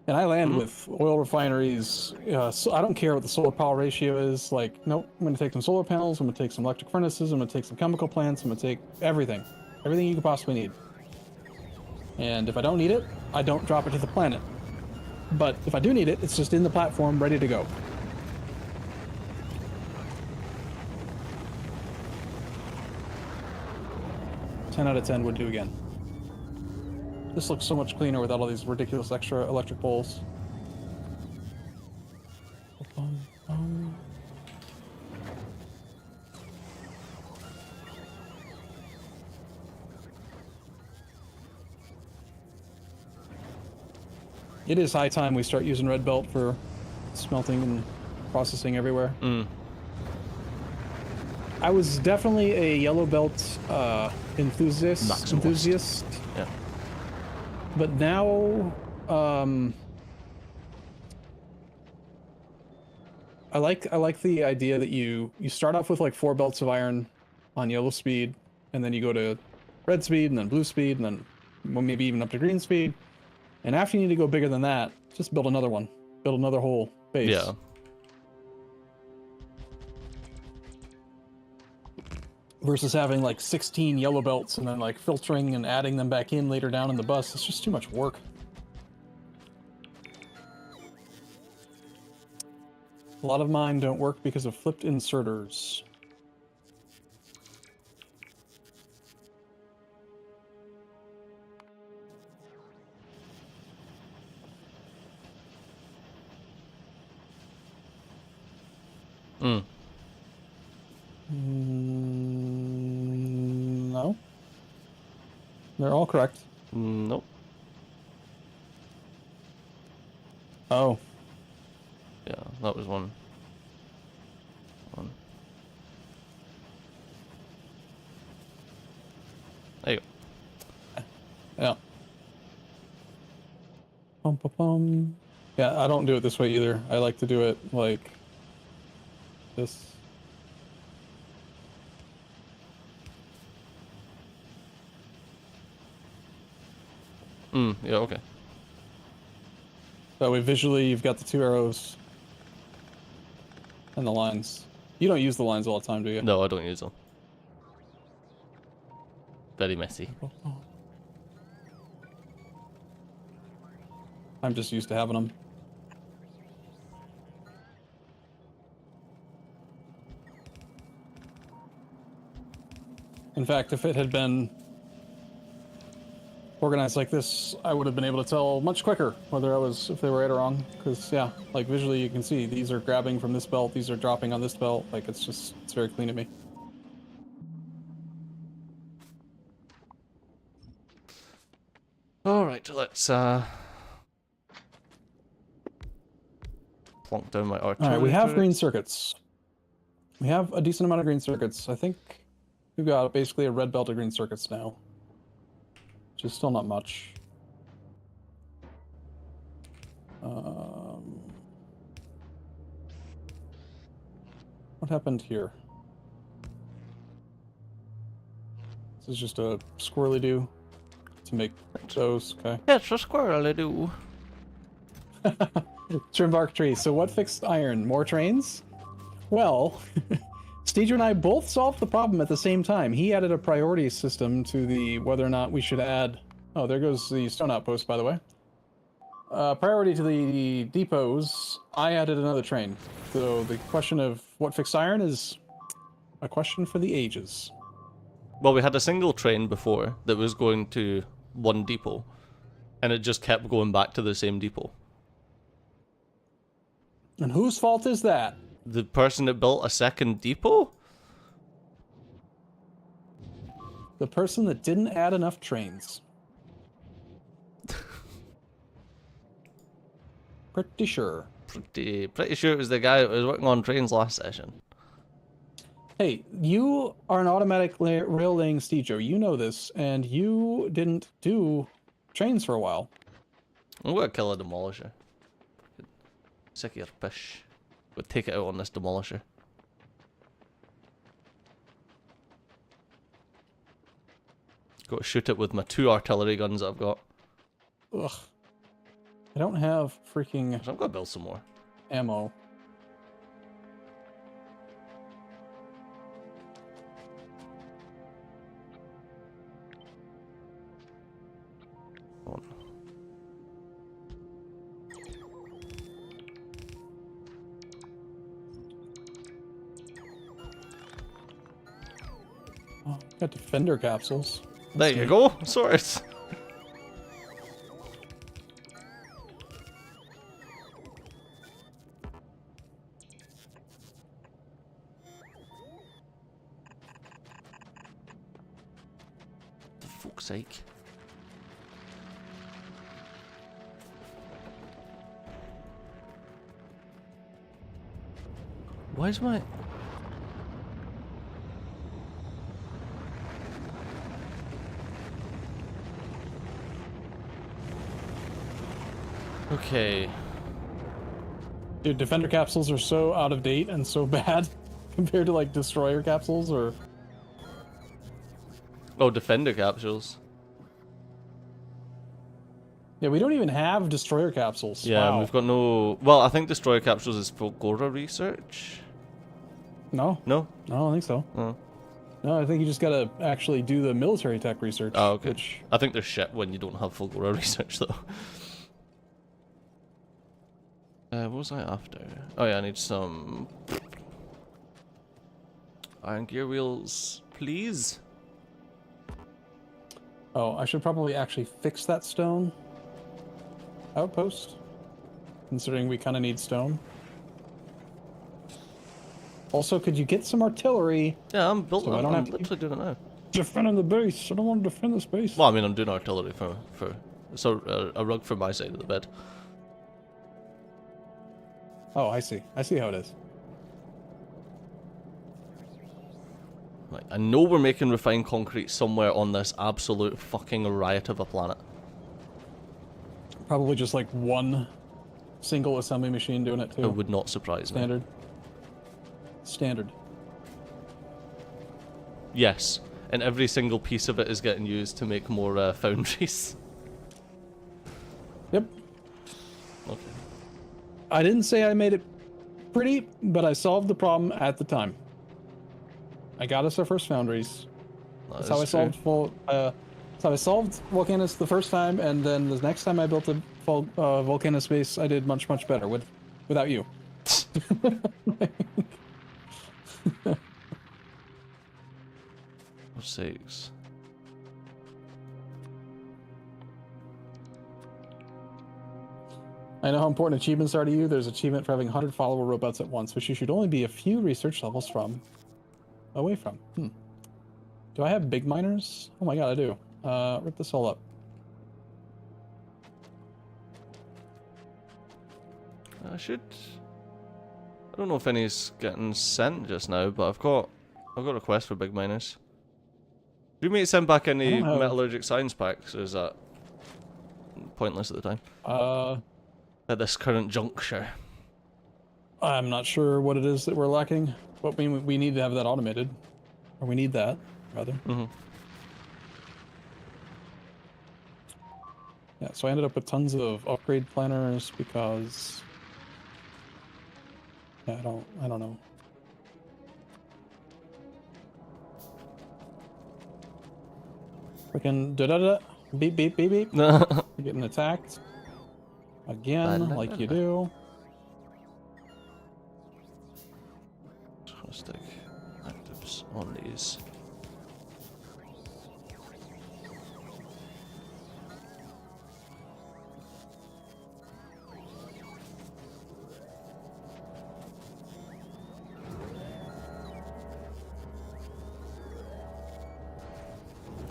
And I land with oil refineries. So I don't care what the solar power ratio is. Like, nope, I'm going to take some solar panels, I'm going to take some electric furnaces, I'm going to take some chemical plants, I'm going to take everything. Everything you could possibly need. And if I don't need it, I don't drop it to the planet. But if I do need it, it's just in the platform, ready to go. Ten out of 10 would do again. This looks so much cleaner without all these ridiculous extra electric poles. It is high time we start using red belt for smelting and processing everywhere. I was definitely a yellow belt enthusiast. Maximalist. Yeah. But now, I like the idea that you start off with like 4 belts of iron on yellow speed, and then you go to red speed, and then blue speed, and then maybe even up to green speed. And after you need to go bigger than that, just build another one. Build another whole base. Yeah. Versus having like 16 yellow belts and then like filtering and adding them back in later down in the bus. It's just too much work. A lot of mine don't work because of flipped inserters. No. They're all correct. Nope. Oh. Yeah, that was one. One. There you go. Yeah. Bum, bum, bum. Yeah, I don't do it this way either. I like to do it like this. Yeah, okay. That way visually you've got the 2 arrows and the lines. You don't use the lines all the time, do you? No, I don't use them. Very messy. I'm just used to having them. In fact, if it had been organized like this, I would have been able to tell much quicker whether if they were right or wrong. Because, yeah, like visually you can see these are grabbing from this belt, these are dropping on this belt. Like, it's very clean to me. Alright, let's plonk down my artillery. Alright, we have turret. green circuits. We have a decent amount of green circuits. I think we've got basically a red belt of green circuits now. Which is still not much. What happened here? This is just a squirrely do to make those, okay. It's a squirrely do. Trim bark tree. So what fixed iron? More trains? Well, Steger and I both solved the problem at the same time. He added a priority system to the whether or not we should add... Oh, there goes the stone outpost, by the way. Priority to the depots, I added another train. So the question of what fixed iron is a question for the ages. Well, we had a single train before that was going to one depot, and it just kept going back to the same depot. And whose fault is that? The person that built a second depot? The person that didn't add enough trains. Pretty sure. Pretty sure it was the guy that was working on trains last session. Hey, you are an automatic rail laying Stejo. You know this, and you didn't do trains for a while. I'm gonna kill a demolisher. Sick of your pish. We'll take it out on this demolisher. Got to shoot it with my 2 artillery guns that I've got. Ugh. I don't have freaking So I'm gonna build some more. ammo. One. Oh, got defender capsules. There you go, swords. For fuck's sake. Why is my... Okay. Dude, defender capsules are so out of date and so bad compared to like destroyer capsules or... Oh, defender capsules. Yeah, we don't even have destroyer capsules. Yeah, and Wow. we've got no... Well, I think destroyer capsules is Fulgora research. No, No? I don't think so. Oh. No, I think you just gotta actually do the military tech research. Oh, okay. Which, I think they're shit when you don't have Fulgora research, though. What was I after? Oh yeah, I need some... iron gear wheels, please? oh, I should probably actually fix that stone outpost, considering we kind of need stone. Also, could you get some artillery? Yeah, I'm built. So I I'm, don't I'm have to- literally doing it now. Defending the base. I don't want to defend this base. Well, I mean, I'm doing artillery for so a rug for my side of the bed. Oh, I see. I see how it is. Right, I know we're making refined concrete somewhere on this absolute fucking riot of a planet. Probably just like one single assembly machine doing it too. It would not surprise me. Standard. Standard. Yes, and every single piece of it is getting used to make more foundries. Yep. Okay. I didn't say I made it pretty, but I solved the problem at the time. I got us our first foundries. That's how I solved that's how I solved Volcanus the first time, and then the next time I built a Volcanus base, I did much better without you. For sakes. I know how important achievements are to you. There's achievement for having 100 follower robots at once, which you should only be a few research levels away from. Do I have big miners? Oh my god, I do. Rip this all up. I don't know if any's getting sent just now, but I've got a request for big miners. Do you mean to send back any metallurgic science packs, or is that pointless at the time? At this current juncture. I'm not sure what it is that we're lacking, but we need to have that automated. Or we need that, rather. Mm-hmm. Yeah, so I ended up with tons of upgrade planners because... Yeah, I don't know. Freaking da-da-da, beep, beep, beep, beep. You're getting attacked. Again, like you do. Let's stick actives on these.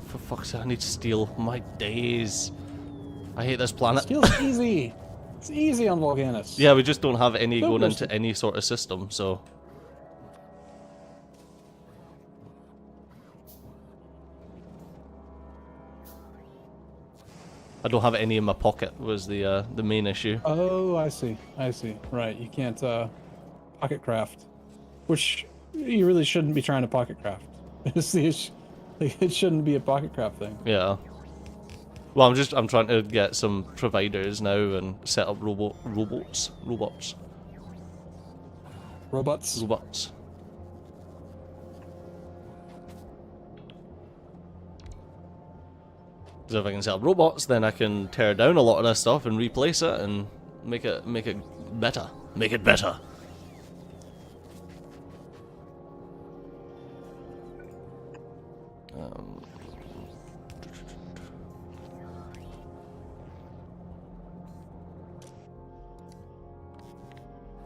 For fuck's sake, I need steel. My days. I hate this planet. Steel's easy. It's easy on Volcanus. Yeah, we just don't have any going into any sort of system, so... I don't have any in my pocket was the main issue. Oh, I see. I see. Right, you can't pocket craft, which you really shouldn't be trying to pocket craft. It's the issue. Like, it shouldn't be a pocket craft thing. Yeah. Well, I'm trying to get some providers now and set up robots. Robots. Because if I can set up robots, then I can tear down a lot of this stuff and replace it and make it better. Make it better.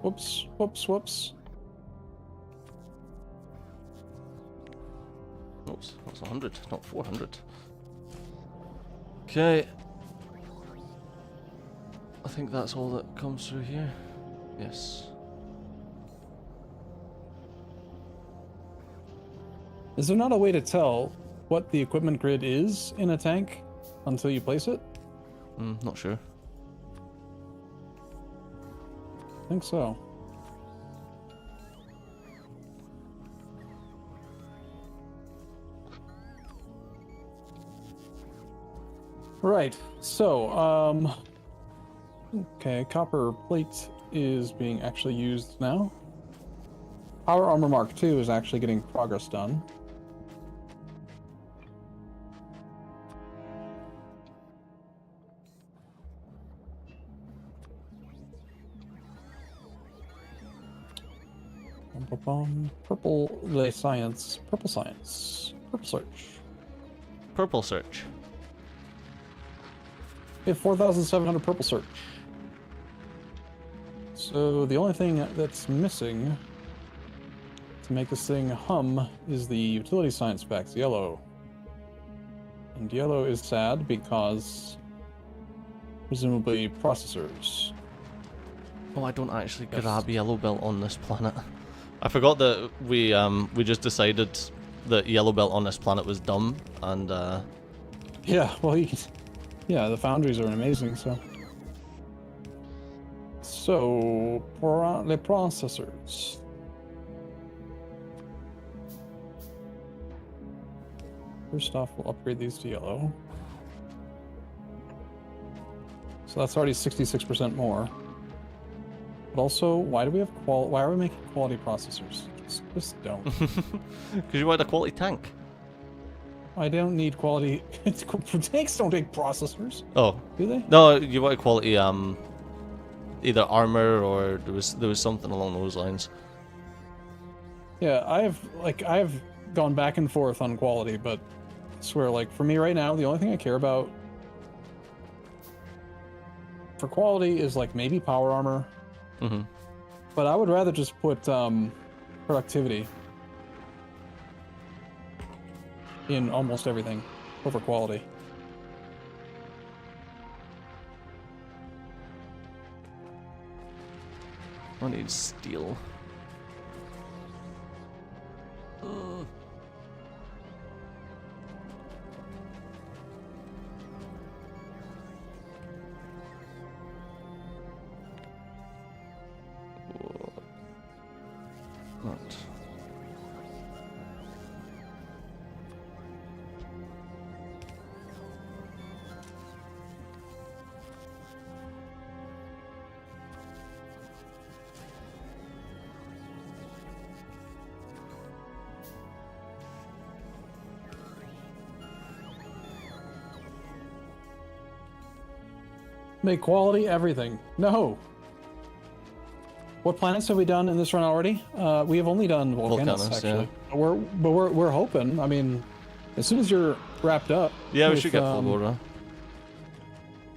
Whoops, whoops, whoops. Oops, that's 100, not 400. Okay. I think that's all that comes through here. Yes. Is there not a way to tell what the equipment grid is in a tank until you place it? Not sure. I think so. Right, so, okay, copper plate is being actually used now. Power Armor Mark II is actually getting progress done. Purple science. Purple search. Purple search. We have 4,700 purple search. So the only thing that's missing to make this thing hum is the utility science packs, yellow. And yellow is sad because presumably processors. Oh, I don't actually Yes. grab yellow belt on this planet. I forgot that we just decided that yellow belt on this planet was dumb, and Yeah, well, yeah, the foundries are amazing, so. So, the processors. First off, we'll upgrade these to yellow. So that's already 66% more. But also, why do we have why are we making quality processors? Just don't. because you want a quality tank. I don't need quality. Tanks don't take processors, Oh do they? no, you want a quality either armor or there was something along those lines. Yeah, I've gone back and forth on quality, but I swear, like, for me right now, the only thing I care about for quality is like maybe power armor. Mm-hmm. But I would rather just put productivity in almost everything over quality. I need steel. Ugh. Not. Make quality everything. No. What planets have we done in this run already? We have only done volcanoes, Volcanoes, actually. We're hoping. I mean, as soon as you're wrapped up. Yeah, we with, should get Fulgora.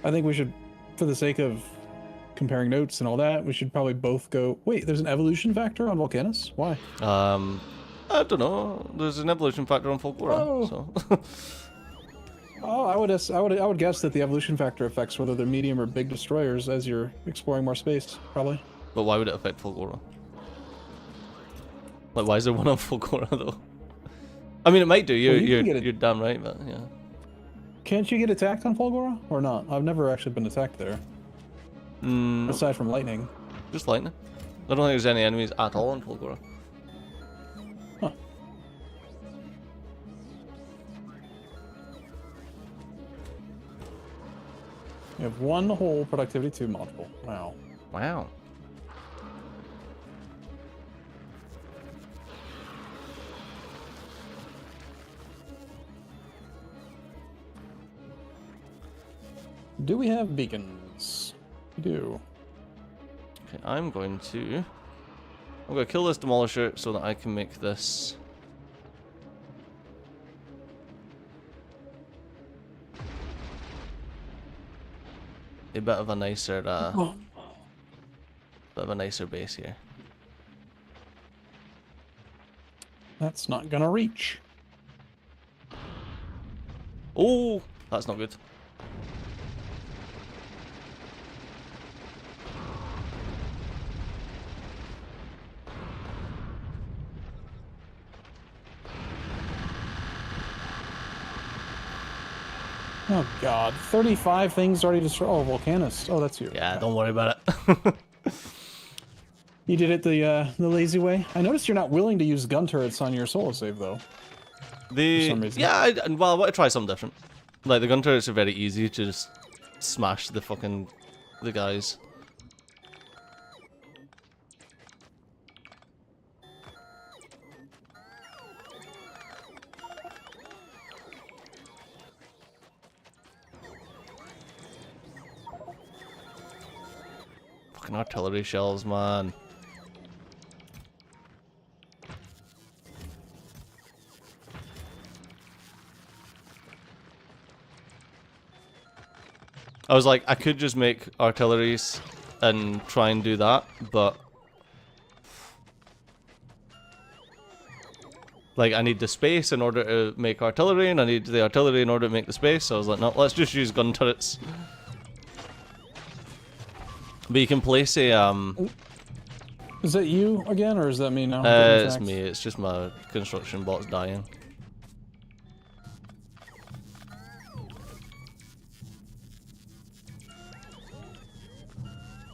I think we should, for the sake of comparing notes and all that, we should probably both go. Wait, there's an evolution factor on Volcanus? Why? I don't know. There's an evolution factor on Fulgora, Oh. so. Oh, I would guess that the evolution factor affects whether they're medium or big destroyers as you're exploring more space, probably. But why would it affect Fulgora? Like, why is there one on Fulgora though? I mean, it might do. You're damn right, but yeah. Can't you get attacked on Fulgora or not? I've never actually been attacked there, aside from lightning. Just lightning. I don't think there's any enemies at all on Fulgora. Huh. You have one whole productivity, 2 multiple. Wow. Wow. Do we have beacons? We do. Okay, I'm going to kill this demolisher so that I can make this. A bit of a nicer, base here. That's not gonna reach. Oh, that's not good. Oh god, 35 things already destroyed. Oh, Volcanus. Oh, that's you. Yeah, don't worry about it. You did it the lazy way. I noticed you're not willing to use gun turrets on your solo save though. For some reason. Yeah, well, I want to try something different. Like the gun turrets are very easy to just smash the guys. Fucking artillery shells, man. I was like, I could just make artilleries and try and do that, but like I need the space in order to make artillery, and I need the artillery in order to make the space. So I was like, no, let's just use gun turrets. But you can place a Is that you again, or is that me now? it's me. It's just my construction bot's dying.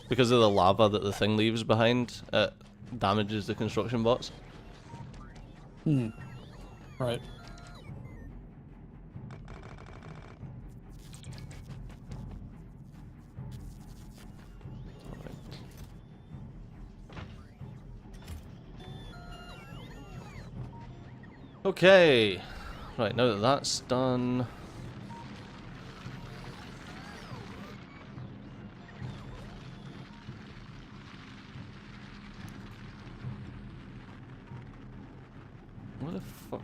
Because of the lava that the thing leaves behind, it damages the construction bots. Hmm. Right. Okay. Right, now that that's done... What the fuck?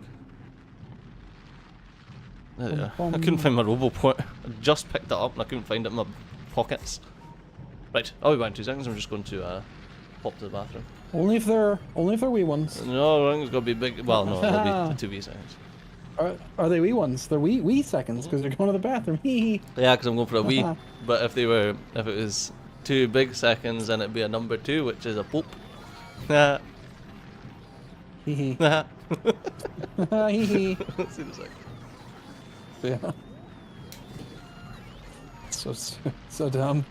There they are. I couldn't find my roboport. I just picked it up and I couldn't find it in my pockets. Right, I'll be back in 2 seconds. I'm just going to pop to the bathroom. Only if they're wee ones. No, I think it's gonna be big. Well, no, it'll be 2 wee seconds. Are they wee ones? They're wee seconds because they're going to the bathroom. Hee Yeah, because I'm going for a wee. But if it was 2 big seconds, then it'd be a number 2, which is a poop. hee. Hee hee. Hee hee. Let's see the second. Yeah. So dumb.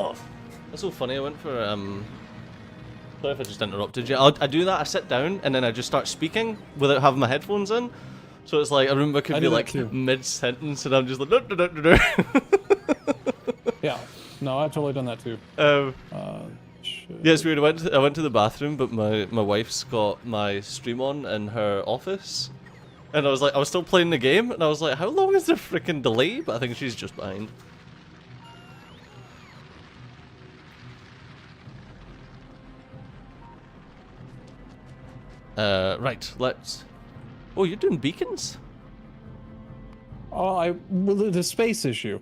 Oh, that's so funny. I went for sorry if I just interrupted you. I do that. I sit down and then I just start speaking without having my headphones in. So it's like Arumba could be like mid sentence and I'm just like. Yeah. No, I've totally done that too. Yeah, it's weird. I went to the bathroom, but my wife's got my stream on in her office, and I was still playing the game, and I was like, how long is the freaking delay? But I think she's just behind. Right, let's... Oh, you're doing beacons? Oh, well, the space issue.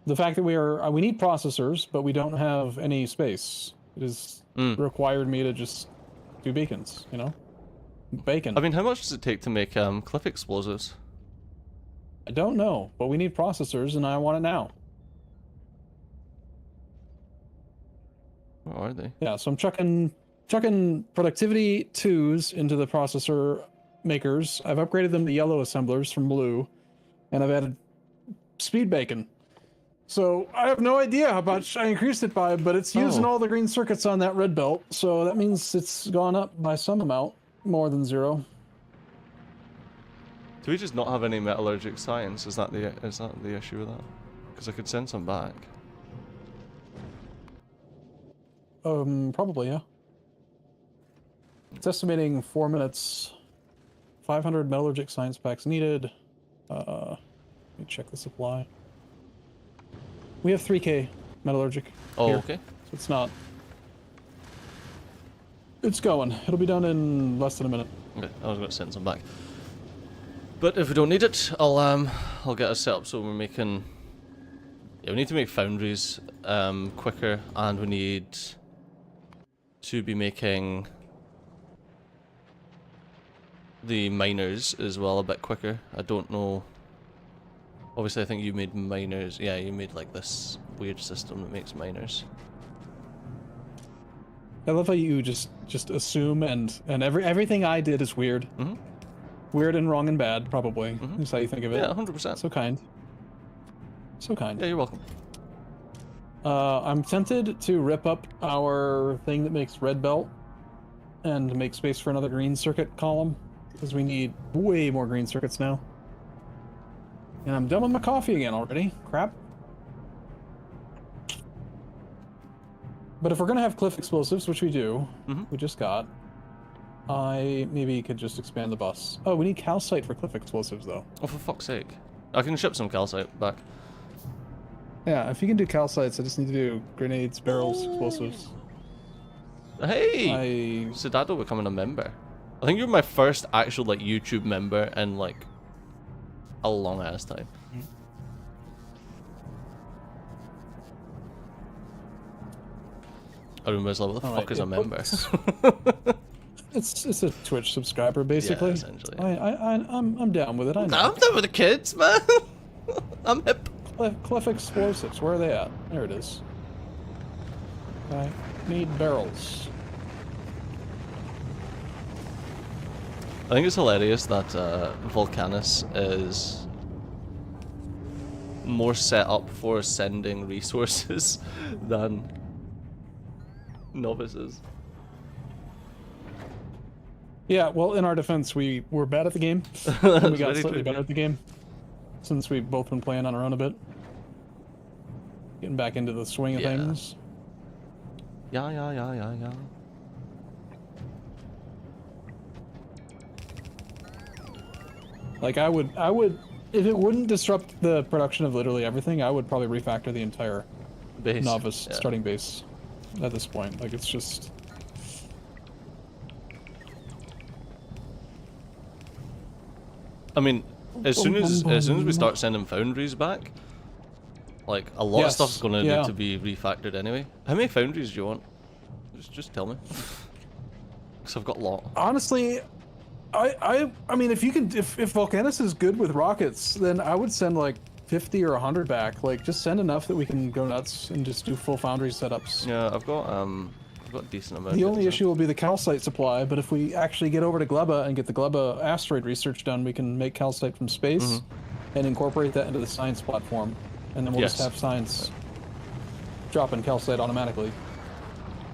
The fact that we need processors, but we don't have any space. It has required me to just do beacons, you know? Bacon. I mean, how much does it take to make cliff explosives? I don't know, but we need processors and I want it now. Where are they? Yeah, so I'm chucking productivity 2s into the processor makers. I've upgraded them to yellow assemblers from blue, and I've added speed bacon. So I have no idea how much I increased it by, but it's using all the green circuits on that red belt, so that means it's gone up by some amount, more than 0. Do we just not have any metallurgic science? Is that the issue with that? Because I could send some back. Probably, yeah. It's estimating 4 minutes, 500 metallurgic science packs needed. Let me check the supply. We have 3K metallurgic. Oh, here, okay. so it's not. It's going. It'll be done in less than a minute. Okay, I was going to send some back. But if we don't need it, I'll get us set up so we're making... Yeah, we need to make foundries quicker, and we need to be making the miners as well a bit quicker. I don't know. Obviously, I think you made miners. Yeah, you made like this weird system that makes miners. I love how you just assume and everything I did is weird. Mm-hmm. Weird and wrong and bad, probably. Mm-hmm. Is how you think of it. Yeah, 100%. So kind. So kind. Yeah, you're welcome. I'm tempted to rip up our thing that makes red belt and make space for another green circuit column, because we need way more green circuits now. And I'm done with my coffee again already. Crap. But if we're gonna have cliff explosives, which we do, we just got, I maybe could just expand the bus. Oh, we need calcite for cliff explosives, though. Oh, for fuck's sake. I can ship some calcite back. Yeah, if you can do calcites, I just need to do grenades, barrels, explosives. Hey! Sedado becoming a member. I think you're my first actual like YouTube member in like a long ass time. Arumba's like, what the fuck is a member? It's a Twitch subscriber, basically. Yeah, essentially. I'm down with it. I know. I'm done with the kids, man. I'm hip. Cliff explosives, where are they at? There it is. I need barrels. I think it's hilarious that Volcanus is more set up for sending resources than novices. Yeah, well, in our defense, we were bad at the game. And we got slightly better at the game. Since we've both been playing on our own a bit. Getting back into the swing of things. Yeah. Like, I would, if it wouldn't disrupt the production of literally everything, I would probably refactor the entire Base. novice starting base at this point. Like, it's just... I mean, as soon as we start sending foundries back, like a lot of stuff's gonna need to be refactored anyway. How many foundries do you want? Just tell me. Because I've got a lot. Honestly, I mean, if you can, if Volcanus is good with rockets, then I would send like 50 or 100 back. Like, just send enough that we can go nuts and just do full foundry setups. Yeah, I've got a decent amount. The only issue will be the calcite supply, but if we actually get over to Gleba and get the Gleba asteroid research done, we can make calcite from space and incorporate that into the science platform, and then we'll just have science drop in calcite automatically.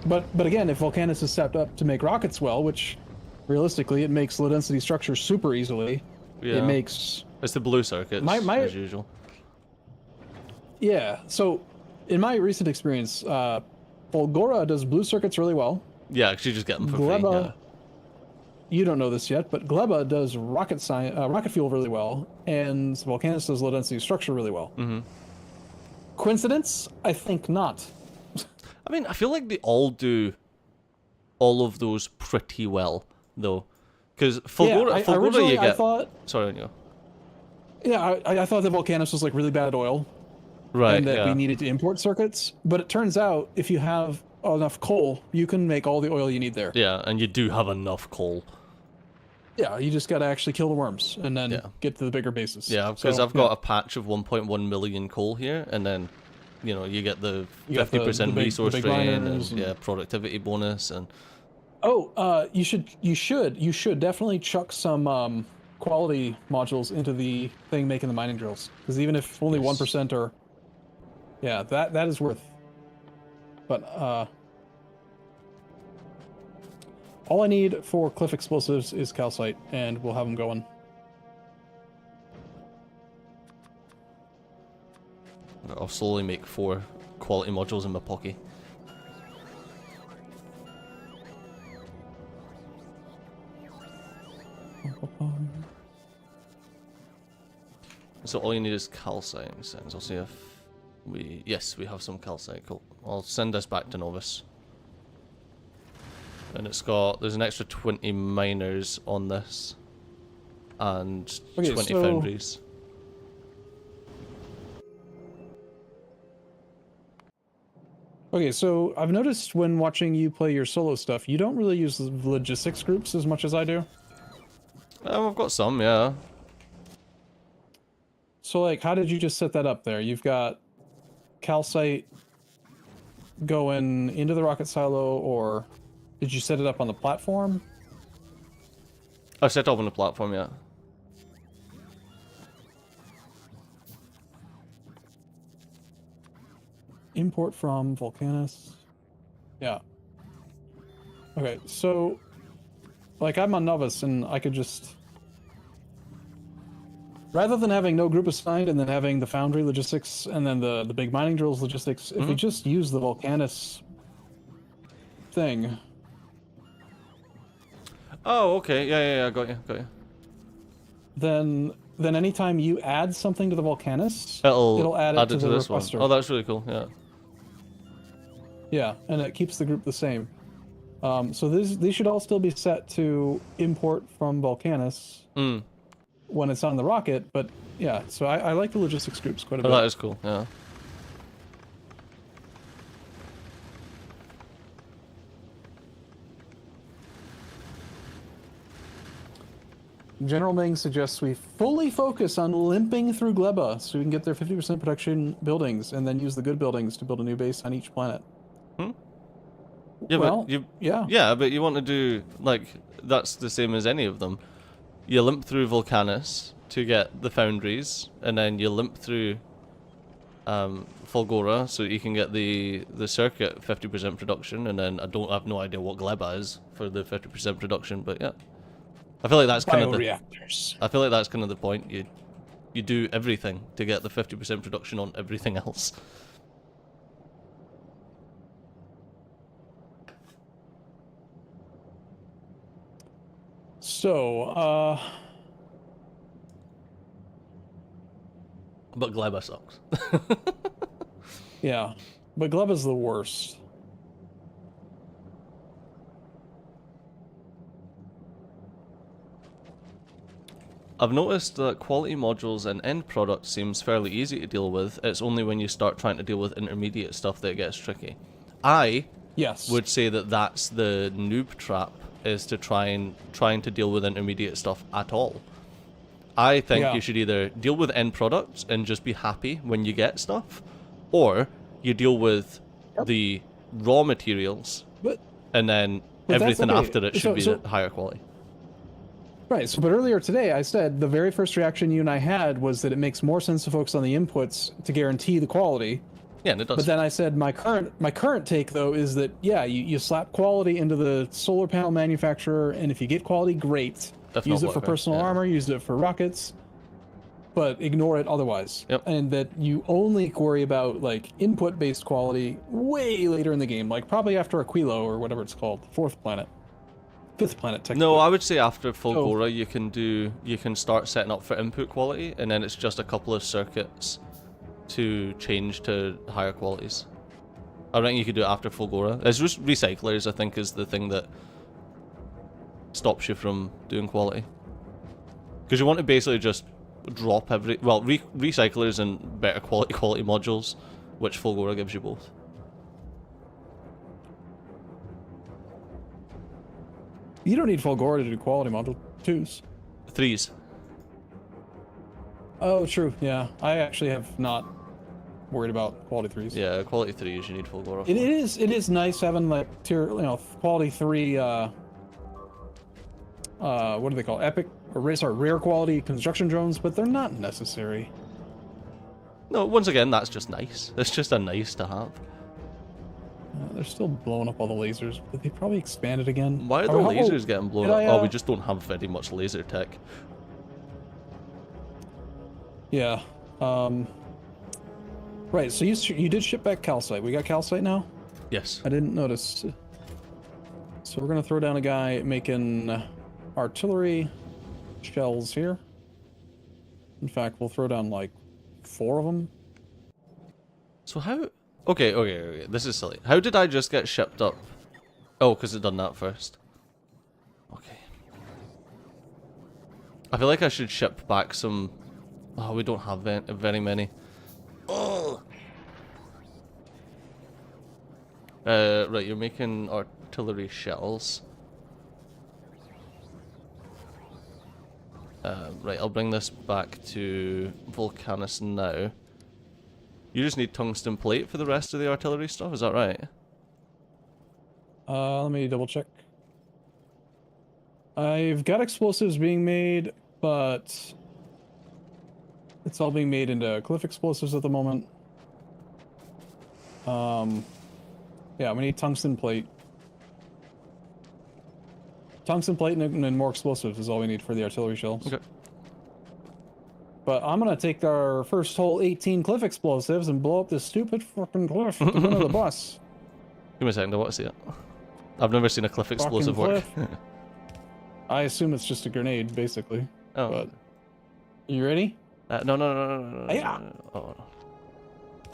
But again, if Volcanus is set up to make rockets well, which realistically it makes low density structures super easily, it makes... It's the blue circuits, as usual. Yeah, so in my recent experience, Volgora does blue circuits really well. Yeah, because you just get them for Gleba, free. Yeah. You don't know this yet, but Gleba does rocket fuel really well, and Volcanus does low density structure really well. Coincidence? I think not. I mean, I feel like they all do all of those pretty well, though. Because Fulgora, you get... Sorry, you go. Yeah, I thought that Volcanus was like really bad at oil. Right, and that we needed to import circuits, but it turns out if you have enough coal, you can make all the oil you need there. Yeah, and you do have enough coal. Yeah, you just gotta actually kill the worms and then get to the bigger bases. Yeah, because I've got a patch of 1.1 million coal here, and then, you know, you get the 50% resource drain and productivity bonus and. Oh, you should definitely chuck some quality modules into the thing making the mining drills, because even if only 1% are. Yeah, that is worth. But all I need for cliff explosives is calcite, and we'll have them going. I'll slowly make 4 quality modules in my pocket. So all you need is calcite. I'll see if we have some calcite. Cool. I'll send this back to Novus. And there's an extra 20 miners on this. And 20 foundries. Okay, so I've noticed when watching you play your solo stuff, you don't really use the logistics groups as much as I do. I've got some, yeah. So, like, how did you just set that up there? You've got calcite going into the rocket silo, or did you set it up on the platform? I set it up on the platform, yeah. Import from Volcanus. Yeah. Okay, so, like, I'm on Novice, and I could just... Rather than having no group assigned and then having the foundry logistics and then the big mining drills logistics, if we just use the Volcanus thing... Oh, okay. Yeah, got you. Then anytime you add something to the Volcanus, It'll add it to the this requester. one. Oh, that's really cool, yeah. Yeah, and it keeps the group the same. So these should all still be set to import from Volcanus when it's on the rocket, but yeah, so I like the logistics groups quite a bit. Oh, that is cool, yeah. General Ming suggests we fully focus on limping through Gleba so we can get their 50% production buildings and then use the good buildings to build a new base on each planet. Yeah, well, but yeah, but you want to do, like, that's the same as any of them. You limp through Volcanus to get the foundries, and then you limp through Fulgora so you can get the circuit 50% production, and then I have no idea what Gleba is for the 50% production, but yeah. I feel like that's kind of the reactors. I feel like that's kind of the point. You do everything to get the 50% production on everything else. So, But Gleba sucks. yeah, but Gleba's the worst. I've noticed that quality modules and end product seems fairly easy to deal with. It's only when you start trying to deal with intermediate stuff that it gets tricky. I would say that that's the noob trap, is to trying to deal with intermediate stuff at all. I think you should either deal with end products and just be happy when you get stuff, or you deal with the raw materials, and then everything after it should be higher quality. Right, so but earlier today I said the very first reaction you and I had was that it makes more sense to focus on the inputs to guarantee the quality. Yeah, and it does. But then I said my current take though is that you slap quality into the solar panel manufacturer, and if you get quality, great. Use it for personal armor, use it for rockets, but ignore it otherwise. Yep. And that you only worry about like input based quality way later in the game, like probably after Aquilo or whatever it's called, fifth planet technically. No, I would say after Fulgora you can start setting up for input quality, and then it's just a couple of circuits to change to higher qualities. I think you could do it after Fulgora. It's just recyclers, I think, is the thing that stops you from doing quality. Because you want to basically just drop recyclers and better quality modules, which Fulgora gives you both. You don't need Fulgora to do quality module 2s. 3s. Oh, true. Yeah, I actually have not worried about quality 3s. Yeah, quality 3s you need Fulgora for. It is nice having like quality 3. What do they call epic or rare quality construction drones? But they're not necessary. No, once again, that's just nice. It's just a nice to have. They're still blowing up all the lasers, but they probably expanded again. Why are the lasers getting blown up? Oh, we just don't have very much laser tech. Yeah. Right, so you did ship back calcite. We got calcite now? Yes. I didn't notice. So we're going to throw down a guy making artillery shells here. In fact, we'll throw down like 4 of them. So how... Okay, this is silly. How did I just get shipped up Oh, because it done that first. Okay. I feel like I should ship back some... Oh, we don't have very many. Oh! Right, you're making artillery shells. Right, I'll bring this back to Volcanus now. You just need tungsten plate for the rest of the artillery stuff, is that right? Let me double check. I've got explosives being made, but it's all being made into cliff explosives at the moment. Yeah, we need tungsten plate. Tungsten plate and more explosives is all we need for the artillery shells. Okay. But I'm gonna take our first whole 18 cliff explosives and blow up this stupid fucking cliff to go to the bus. Give me a second, I want to see it. I've never seen a cliff explosive Fucking work. cliff. I assume it's just a grenade, basically. Oh. But you ready? No. Yeah. Oh,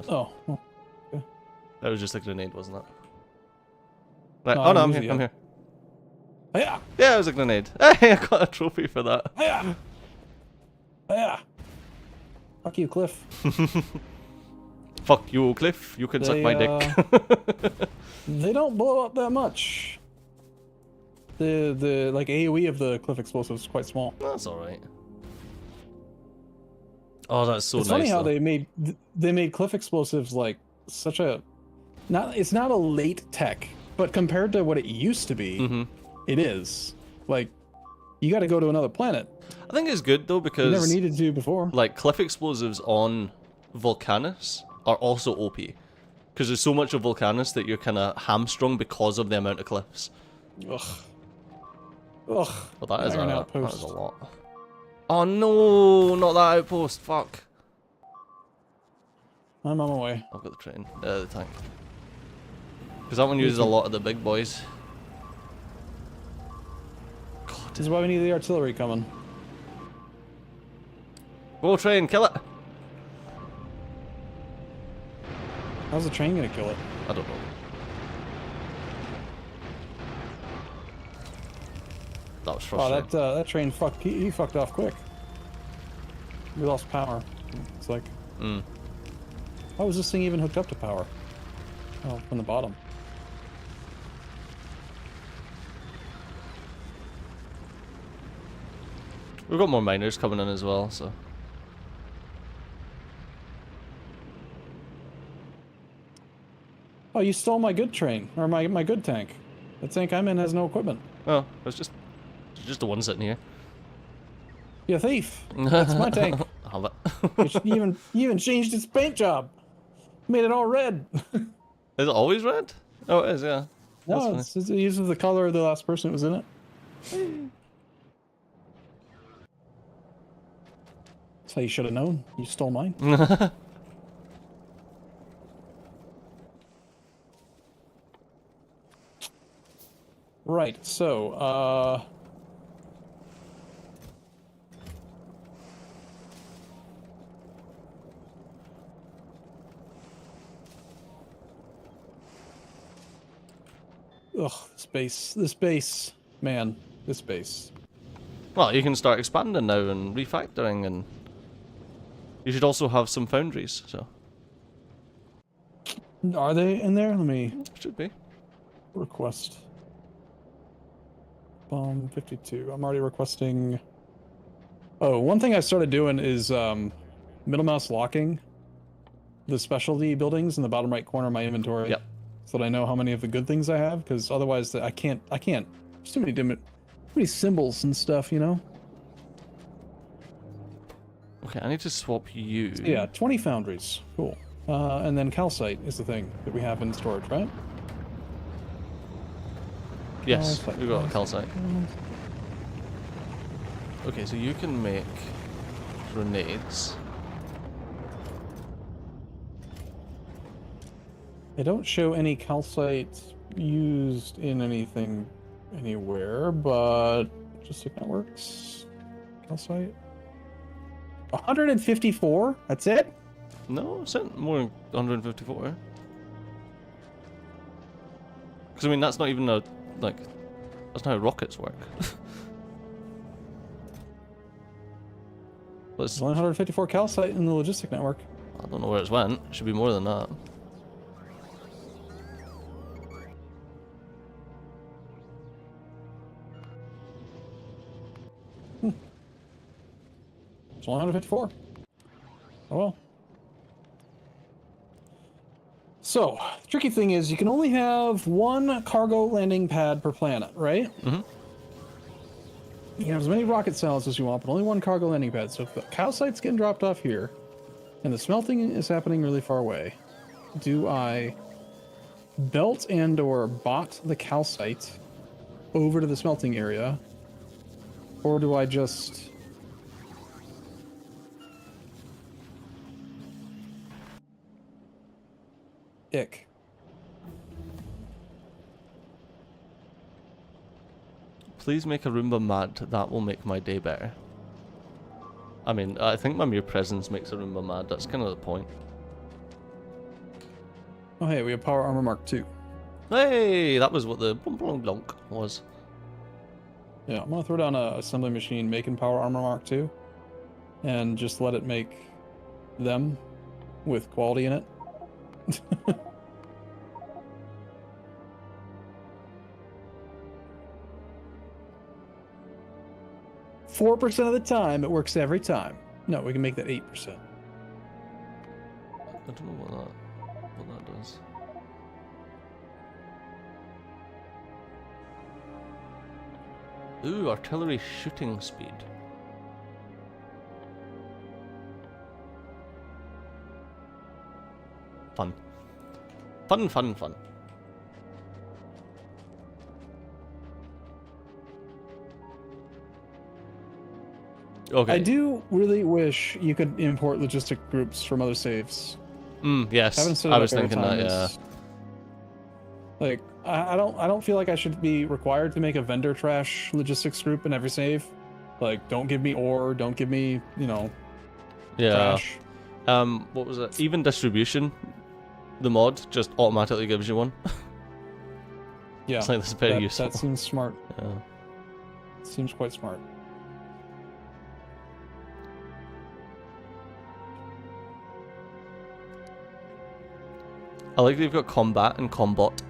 Oh. Oh. that was just a grenade, wasn't it? Right. No, Oh no, I'm easy, here. I'm yeah. here. Yeah. Yeah, it was a grenade. Hey, I got a trophy for that. Yeah. Yeah. Fuck you, Cliff. Fuck you, Cliff. You can suck my dick. They don't blow up that much. The like AoE of the cliff explosive is quite small. That's all right. Oh, that's so It's nice. funny how though. they made cliff explosives like such a it's not a late tech, but compared to what it used to be, it is. Like you got to go to another planet. I think it's good though because You never needed to before. like cliff explosives on Volcanus are also OP because there's so much of Volcanus that you're kind of hamstrung because of the amount of cliffs. Ugh. Ugh. But that is Iron that outpost. is a lot. Oh no, not that outpost. Fuck. I'm on my way. I've got the train, the tank. Because that one uses a lot of the big boys. This is why we need the artillery coming. Go train, kill it. How's the train gonna kill it? I don't know. That was Oh, frustrating. that train he fucked off quick. We lost power. It's like, how was this thing even hooked up to power? Oh, from the bottom. We've got more miners coming in as well, so. Oh, you stole my good train, or my good tank. The tank I'm in has no equipment. Oh, it's just the one sitting here. You thief! That's my tank. I have it. You even changed its paint job. Made it all red. Is it always red? Oh, it is, yeah. No, it uses the color of the last person that was in it. That's how you should have known. You stole mine. Right, so, ugh, this base, man, this base. Well, you can start expanding now and refactoring, and you should also have some foundries, so. Are they in there? Let me Should be. request. Bomb 52. I'm already requesting. Oh, one thing I started doing is middle mouse locking the specialty buildings in the bottom right corner of my inventory. Yep. So that I know how many of the good things I have, because otherwise I can't. There's too many symbols and stuff, you know. Okay, I need to swap you. So yeah, 20 foundries. Cool. And then calcite is the thing that we have in storage, right? Yes, Calcite. we've got a calcite. Okay, so you can make grenades. They don't show any calcite used in anything anywhere, but just networks. Calcite. 154? That's it? No, it's not more than 154. Because I mean, that's not even a like. That's not how rockets work. There's only 154 calcite in the logistic network. I don't know where it's went. It should be more than that. It's only 154. Oh well. So, the tricky thing is you can only have one cargo landing pad per planet, right? Mm-hmm. You can have as many rocket cells as you want, but only one cargo landing pad. So if the calcite's getting dropped off here, and the smelting is happening really far away, do I belt and or bot the calcite over to the smelting area? Or do I just... Ick. Please make Arumba mad. That will make my day better. I mean, I think my mere presence makes Arumba mad. That's kind of the point. Oh hey, we have Power Armor Mark II. Hey, that was what the blunk blunk blunk was. Yeah, I'm gonna throw down a assembly machine making Power Armor Mark II, and just let it make them with quality in it. 4% of the time, it works every time. No, we can make that 8%. I don't know what that does. Ooh, artillery shooting speed. Fun. Fun, fun, fun. Okay. I do really wish you could import logistic groups from other saves. Yes. Haven't set it I up was every thinking that, time. yeah. It's- Like, I don't feel like I should be required to make a vendor trash logistics group in every save. Like, don't give me ore, don't give me, you know, Yeah. trash. What was it? Even distribution, the mod just automatically gives you one. Yeah, It's like that's very useful. that seems smart. Yeah. Seems quite smart. I like that you've got combat and combat.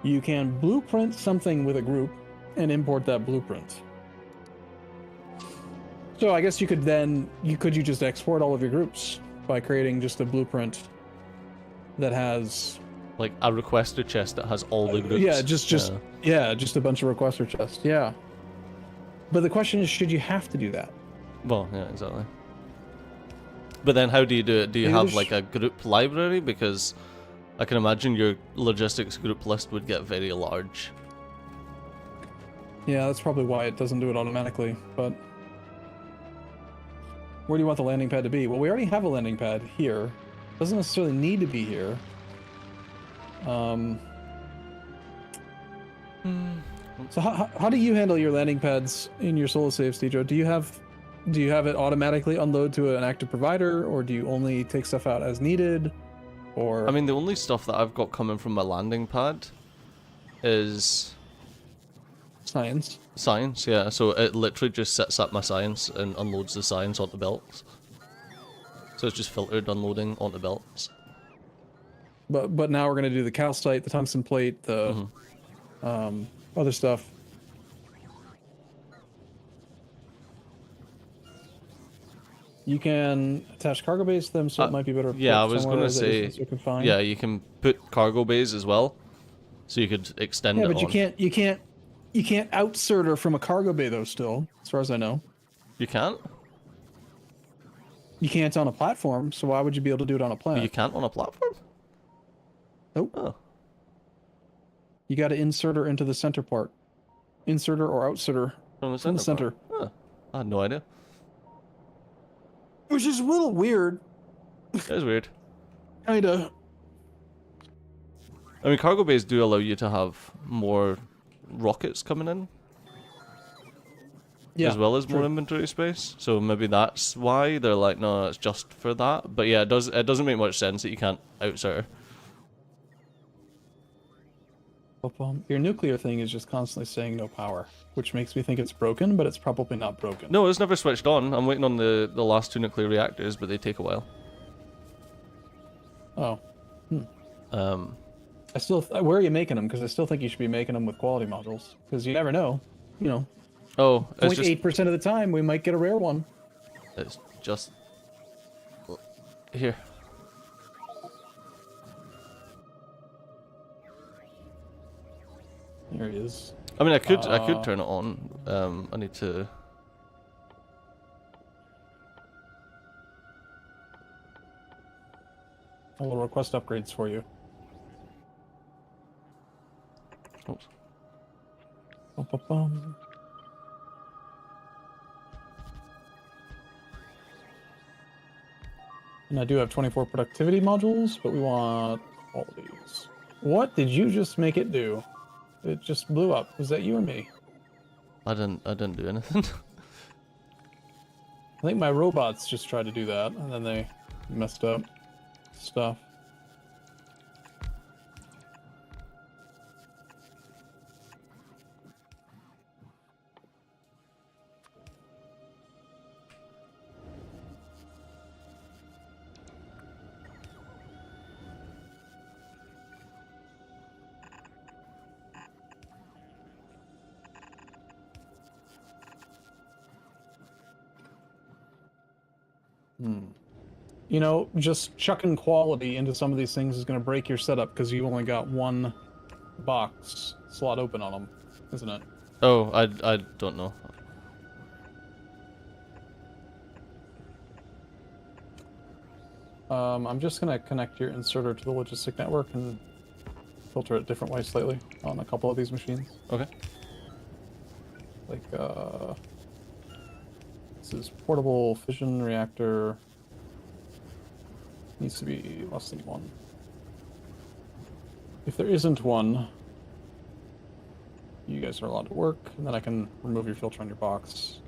You can blueprint something with a group and import that blueprint. So I guess you could then, you just export all of your groups by creating just a blueprint that has... Like a requester chest that has all the groups. Yeah, just a bunch of requester chests, yeah. But the question is, should you have to do that? Well, yeah, exactly. But then how do you do it? Do you Maybe have there's- like a group library? Because I can imagine your logistics group list would get very large. Yeah, that's probably why it doesn't do it automatically, but... Where do you want the landing pad to be? Well, we already have a landing pad here. Doesn't necessarily need to be here. So how do you handle your landing pads in your solo save, Stejo? Do you have it automatically unload to an active provider, or do you only take stuff out as needed? Or I mean, the only stuff that I've got coming from my landing pad is science. science, yeah. So it literally just sets up my science and unloads the science onto belts. So it's just filtered unloading onto belts. But now we're gonna do the calcite, the tungsten plate, the other stuff. You can attach cargo bays to them, so it might be better. Yeah, I put was somewhere gonna that say, isn't so confined. yeah, you can put cargo bays as well, so you could extend Yeah, it but on. you can't outsert her from a cargo bay though. Still, as far as I know, You can't? you can't on a platform. So why would you be able to do it on a planet? You can't on a platform? Nope. Oh. You got to insert her into the center part. Insert her or outsert her From the from center. the center. Huh. I had no idea. Which is a little weird. That is weird. Kinda. I mean, cargo bays do allow you to have more rockets coming in, Yeah. as well as more true. inventory space. So maybe that's why they're like, no, it's just for that. But yeah, it doesn't make much sense that you can't outsert her. Your nuclear thing is just constantly saying no power, which makes me think it's broken, but it's probably not broken. No, it's never switched on. I'm waiting on the last 2 nuclear reactors, but they take a while. Oh. Um, Where are you making them? Because I still think you should be making them with quality modules. Because you never know. You know, oh, it's 0.8% of the time we might get a rare one. it's just here. There he is. I mean, I could turn it on. I need to. I will request upgrades for you. Oops. Bum. And I do have 24 productivity modules, but we want qualities. What did you just make it do? It just blew up. Was that you or me? I didn't do anything. I think my robots just tried to do that, and then they messed up stuff. You know, just chucking quality into some of these things is going to break your setup because you've only got one box slot open on them, isn't it? Oh, I don't know. I'm just going to connect your inserter to the logistic network and filter it different way slightly on a couple of these machines. Okay. Like, this is portable fission reactor. Needs to be less than 1. If there isn't one, you guys are allowed to work, and then I can remove your filter on your box.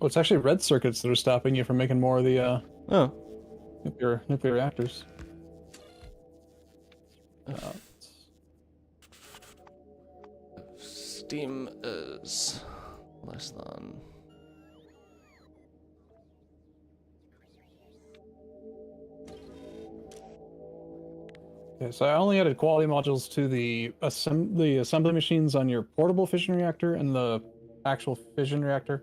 Oh, it's actually red circuits that are stopping you from making more of the Oh. nuclear reactors. Steam is less than. Okay, so I only added quality modules to the assembly machines on your portable fission reactor and the actual fission reactor.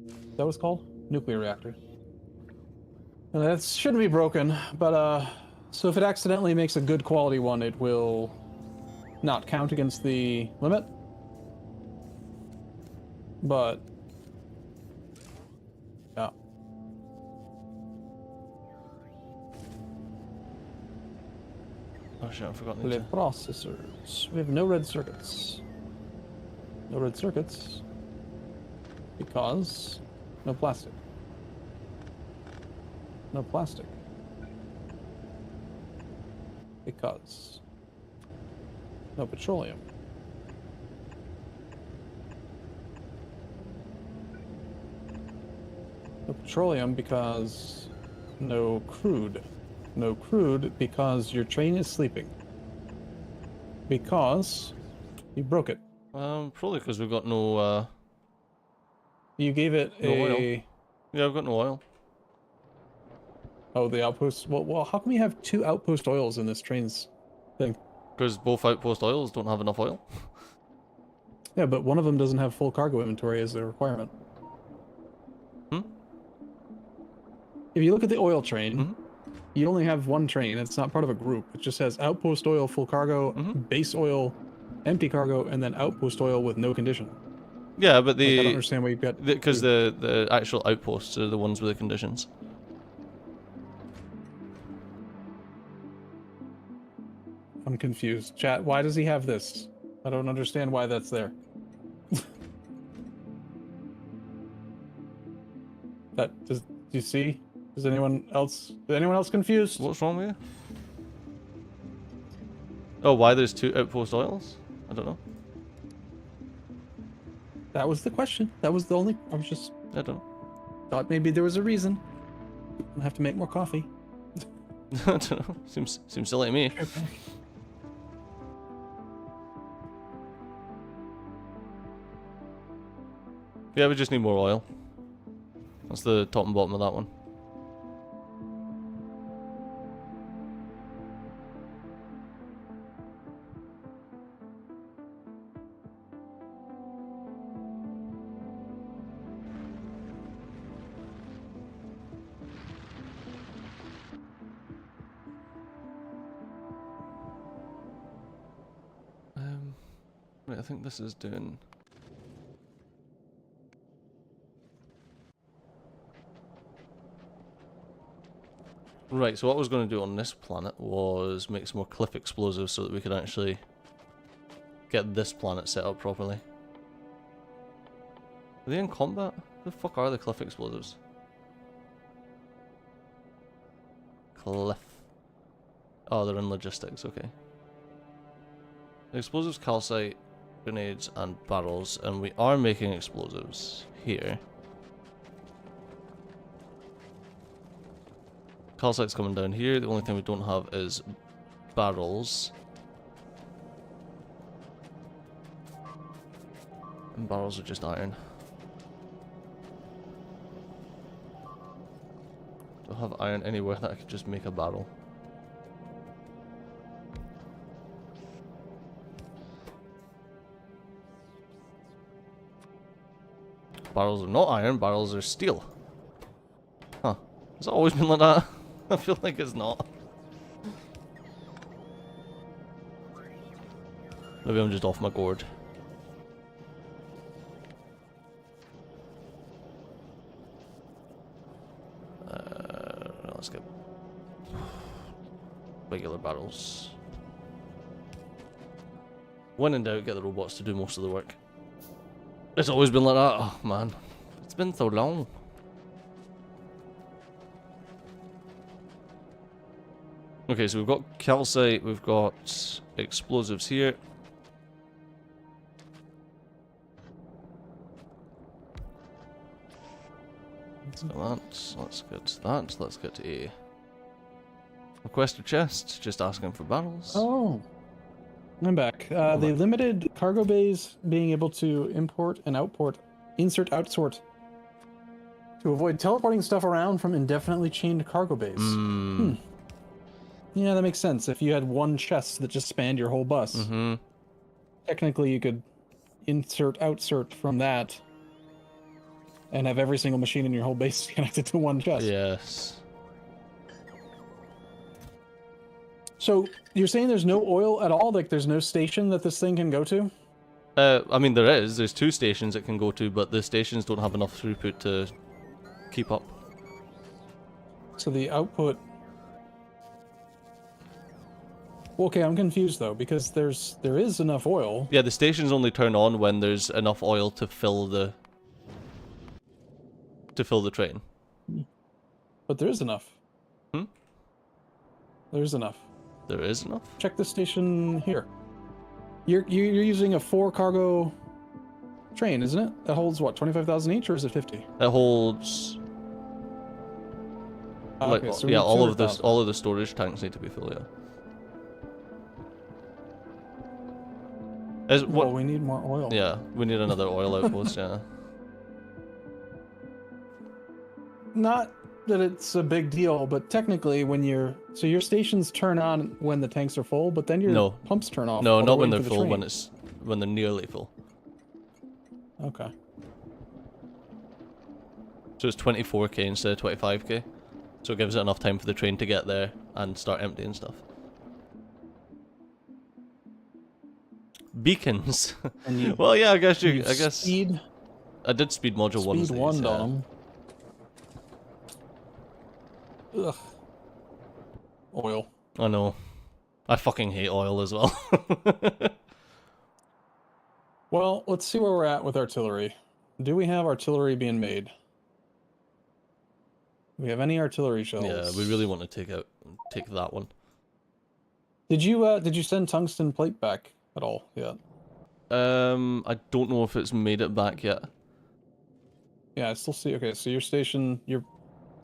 Is that what it's called? Nuclear reactor. And that shouldn't be broken, but so if it accidentally makes a good quality one, it will not count against the limit. But yeah. Oh shit, I forgot. The processors. We have no red circuits. No red circuits. Because no plastic. No plastic. Because no petroleum. No petroleum because no crude. No crude because your train is sleeping. Because you broke it. Probably because we've got no. You gave it No oil. Yeah, I've got no oil. Oh, the outpost. Well, how come you have 2 outpost oils in this train's thing? Because both outpost oils don't have enough oil. Yeah, but one of them doesn't have full cargo inventory as a requirement. If you look at the oil train, you only have one train. It's not part of a group. It just has outpost oil, full cargo, base oil, empty cargo, and then outpost oil with no condition. Yeah, but I don't understand why you've got... Because the actual outposts are the ones with the conditions. I'm confused. Chat, why does he have this? I don't understand why that's there. Do you see? Is anyone else confused? What's wrong with you? Oh, why there's 2 outpost oils? I don't know. That was the question. That was the only. I was just I don't know. thought maybe there was a reason. I have to make more coffee. I don't know. Seems silly to me. Okay. Yeah, we just need more oil. That's the top and bottom of that one. Right, I think this is doing... Right, so what I was going to do on this planet was make some more cliff explosives so that we could actually get this planet set up properly. Are they in combat? Who the fuck are the cliff explosives? Cliff. Oh, they're in logistics, okay. Explosives, calcite, grenades, and barrels, and we are making explosives here. Calcite's coming down here. The only thing we don't have is barrels. And barrels are just iron. Don't have iron anywhere that I could just make a barrel. Barrels are not iron, barrels are steel. Huh. Has it always been like that? I feel like it's not. Maybe I'm just off my gourd. Let's get regular barrels. When in doubt, get the robots to do most of the work. It's always been like that. Oh man, it's been so long. Okay, so we've got calcite, we've got explosives here. So let's get that. Let's get a request a chest, just asking for barrels. Oh, I'm back. The limited cargo bays being able to import and outport, insert, outsort, to avoid teleporting stuff around from indefinitely chained cargo bays. Yeah, that makes sense. If you had one chest that just spanned your whole bus, technically you could insert, outsert from that, and have every single machine in your whole base connected to one chest. Yes. So you're saying there's no oil at all? Like there's no station that this thing can go to? I mean there is. There's 2 stations it can go to, but the stations don't have enough throughput to keep up. So the output... Okay, I'm confused though, because there is enough oil. Yeah, the stations only turn on when there's enough oil to fill the train. But there is enough. Hmm? There's enough. There is enough? Check the station here. You're using a 4 cargo train, isn't it? That holds what, 25,000 each, or is it 50? It holds like, Okay, so yeah, all of 200,000. the storage tanks need to be full, yeah. Well, we need more oil. Yeah, we need another oil outpost, yeah. Not that it's a big deal, but technically when your stations turn on when the tanks are full, but then your pumps turn off. No, while not when waiting they're for the full, train. when they're nearly full. Okay. So it's 24k instead of 25k. So it gives it enough time for the train to get there and start emptying stuff. Beacons. Well, yeah, I guess speed. I did speed module one. Speed 1 on them. Ugh. Oil. I know. I fucking hate oil as well. Well, let's see where we're at with artillery. Do we have artillery being made? we have any artillery shells? Yeah, we really want to take that one. Did you send tungsten plate back at all yet? I don't know if it's made it back yet. Yeah, I still see. Okay, so your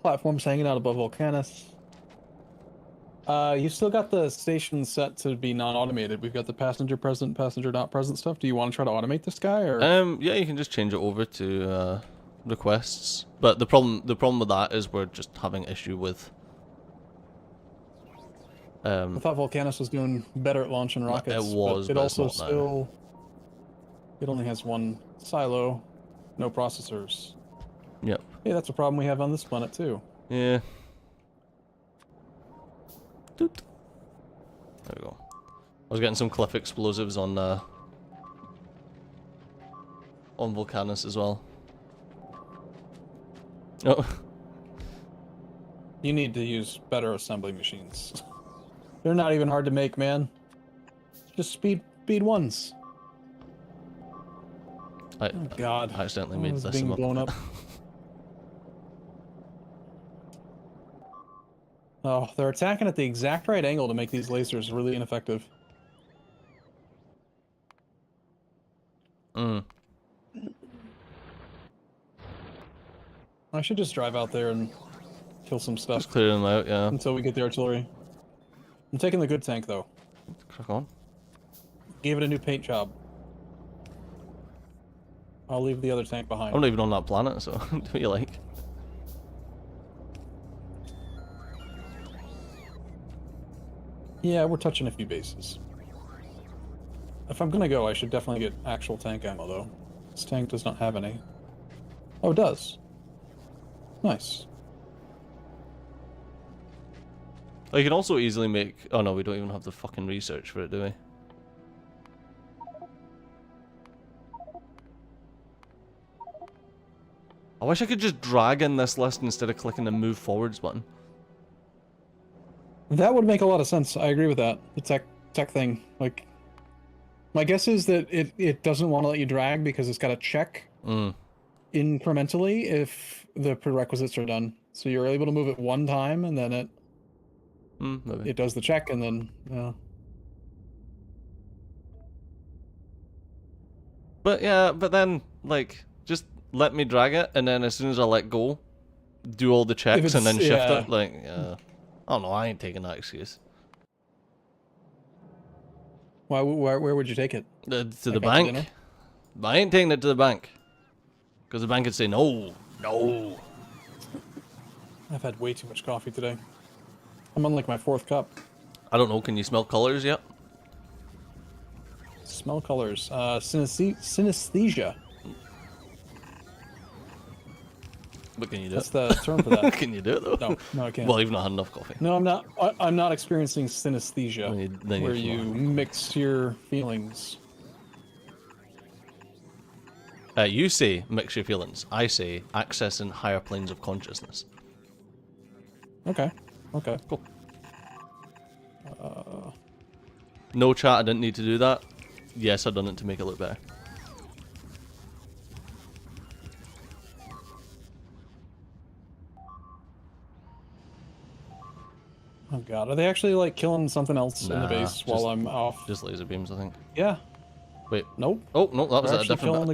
platform's hanging out above Volcanus. You still got the station set to be non-automated. We've got the passenger present, passenger not present stuff. Do you want to try to automate this guy, or? Yeah, you can just change it over to requests. But the problem with that is we're just having issue with. I thought Volcanus was doing better at launching rockets. It was, but but it it's also not now. still. It only has one silo, no processors. Yep. Hey, that's a problem we have on this planet too. Yeah. Doot. There we go. I was getting some cliff explosives on Volcanus as well. Oh. You need to use better assembly machines. They're not even hard to make, man. Just speed ones. Oh God! I accidentally Oh, made it's this being one blown up. Oh, they're attacking at the exact right angle to make these lasers really ineffective. Mm. I should just drive out there and kill some stuff Just clear them out, yeah. until we get the artillery. I'm taking the good tank though. Crack on. Gave it a new paint job. I'll leave the other tank behind. I'm not even on that planet, so do what you like. Yeah, we're touching a few bases. If I'm gonna go, I should definitely get actual tank ammo though. This tank does not have any. Oh, it does. Nice. Oh, you can also easily make... Oh no, we don't even have the fucking research for it, do we? I wish I could just drag in this list instead of clicking the move forwards button. That would make a lot of sense. I agree with that. The tech thing. Like, my guess is that it doesn't want to let you drag because it's got to check incrementally if the prerequisites are done. So you're able to move it one time and then Maybe. it does the check and then But yeah, but then, like, just let me drag it, and then as soon as I let go, do all the checks and then shift yeah. it. Like, I don't know, I ain't taking that excuse. Where would you take it? To the Like out to bank. dinner? But I ain't taking it to the bank. Because the bank would say, no, no. I've had way too much coffee today. I'm on like my 4th cup. I don't know, can you smell colors yet? Smell colors. Synesthesia. But can you do That's it? the term for that. Can you do it though? No, I can't. Well, you've not had enough coffee. No, I'm not. I'm not experiencing synesthesia, Then where you're you mix your feelings. You say mix your feelings. I say accessing higher planes of consciousness. Okay. Okay. Cool. No chat, I didn't need to do that. Yes, I done it to make it look better. Oh god, are they actually like killing something else in the Nah, base while just- I'm off? Just laser beams, I think. Yeah. Wait. Nope. Oh, no, that was They're a actually different killing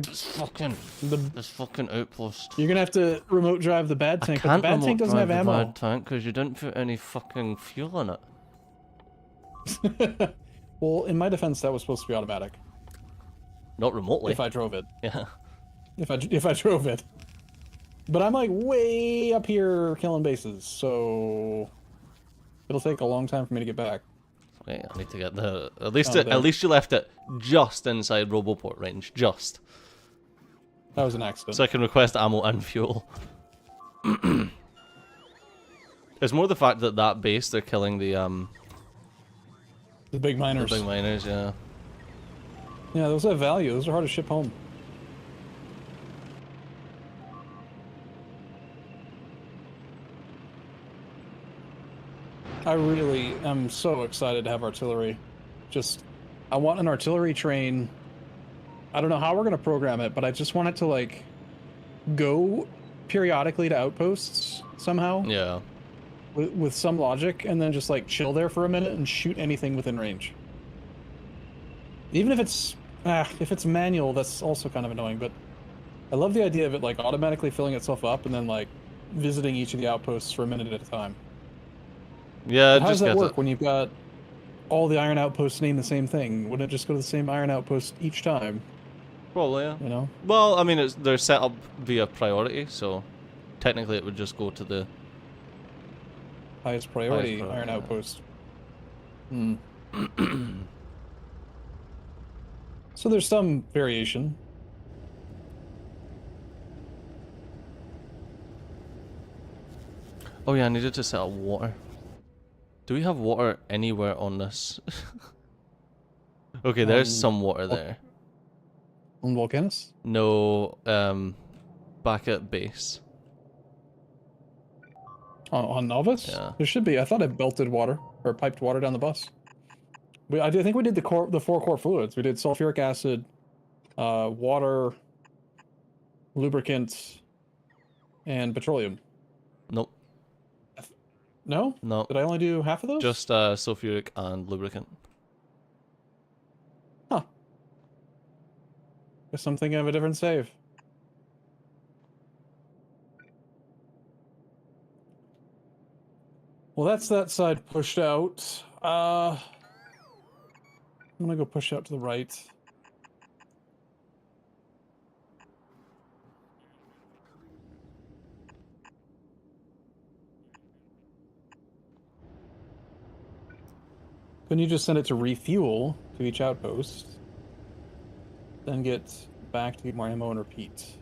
bit. This fucking outpost. You're gonna have to remote drive the bad tank, but the Can't bad remote tank doesn't have drive the ammo. bad tank because you didn't put any fucking fuel in it. Well, in my defense, that was supposed to be automatic. Not remotely. If I drove it. Yeah. If I drove it. But I'm like way up here killing bases, so it'll take a long time for me to get back. Wait, I need to get the... At least, Oh, there. at least you left it just inside Roboport range. Just. That was an accident. So I can request ammo and fuel. It's more the fact that that base, they're killing the big miners. big miners, yeah. Yeah, those have value. Those are hard to ship home. I really am so excited to have artillery. I want an artillery train. I don't know how we're going to program it, but I just want it to, like, go periodically to outposts somehow Yeah. with some logic, and then just like chill there for a minute and shoot anything within range. Even if it's manual, that's also kind of annoying. But I love the idea of it like automatically filling itself up and then like visiting each of the outposts for a minute at a time. Yeah, But how does just that get work it. when you've got all the iron outposts named the same thing? Wouldn't it just go to the same iron outpost each time? Probably, yeah. You know? Well, I mean, they're set up via priority, so technically it would just go to the... Highest priority priority, iron yeah. outpost. Hmm. So there's some variation. Oh yeah, I needed to set up water. Do we have water anywhere on this? Okay, there's some water there. On Volcanus? No, back at base. On Novus? Yeah. There should be. I thought I belted water or piped water down the bus. I think we did the 4 core fluids. We did sulfuric acid, water, lubricant, and petroleum. Nope. No? No. Did I only do half of those? Just sulfuric and lubricant. Huh. Guess I'm thinking of a different save. Well, that's that side pushed out. I'm gonna go push out to the right. Then you just send it to refuel to each outpost. Then get back to get more ammo and repeat.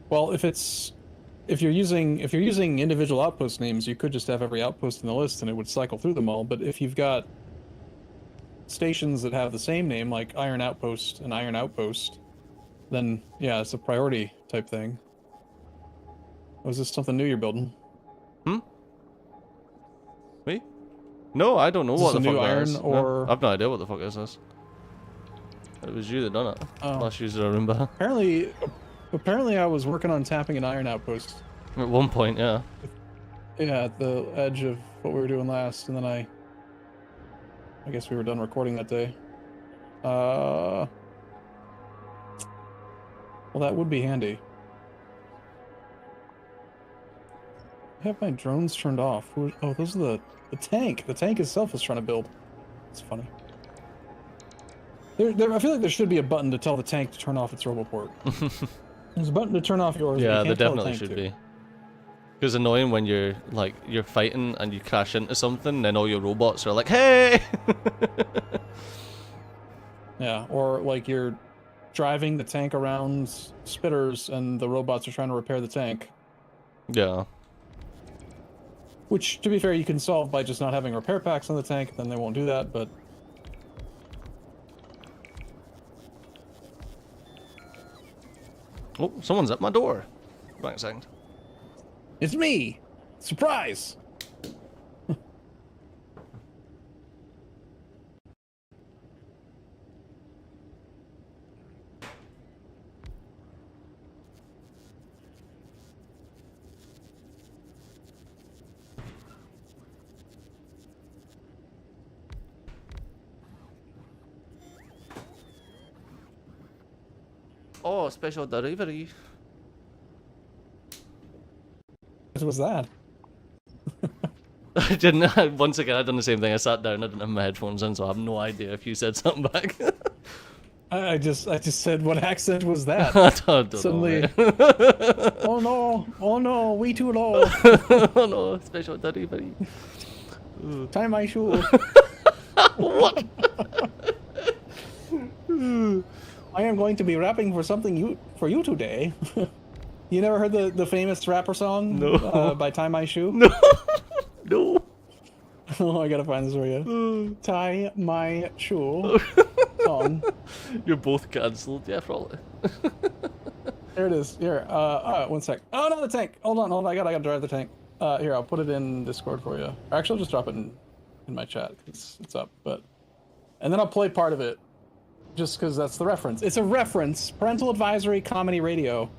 Well, if you're using individual outpost names, you could just have every outpost in the list and it would cycle through them all. But if you've got stations that have the same name, like Iron Outpost and Iron Outpost, then yeah, it's a priority type thing. Was this something new you're building? Hmm? Me? No, I don't know Is what this the a new fuck that iron is. or- No, I've no idea what the fuck this is. It was you that done it. Oh. Last user Arumba. Apparently I was working on tapping an Iron Outpost. At one point, yeah. Yeah, at the edge of what we were doing last, and then I guess we were done recording that day. Well, that would be handy. I have my drones turned off. Oh, those are the tank. The tank itself is trying to build. It's funny. I feel like there should be a button to tell the tank to turn off its roboport. There's a button to turn off yours. Yeah, but you there can't tell the definitely tank should to. be. Because annoying when you're fighting and you crash into something, then all your robots are like, "Hey!" Yeah, or like you're driving the tank around spitters and the robots are trying to repair the tank. Yeah. Which, to be fair, you can solve by just not having repair packs on the tank, then they won't do that, but... Oh, someone's at my door. Back a second. It's me! Surprise! Oh, special delivery. What was that? I didn't. Once again, I done the same thing. I sat down. I didn't have my headphones in, so I have no idea if you said something back. I just said, what accent was that? I don't Suddenly... know. Oh no, way too low. Oh no, special delivery. Tie my shoe. What? I am going to be rapping for something for you today. You never heard the famous rapper song? No. By Tie My Shoe? No. No. Oh, I gotta find this for you. Tie My Shoe song. You're both cancelled. Yeah, probably. There it is. Here, one sec. Oh no, the tank. Hold on. I gotta drive the tank. Here, I'll put it in Discord for you. Actually, I'll just drop it in my chat. It's up, and then I'll play part of it, just because that's the reference. It's a reference. Parental advisory, comedy radio.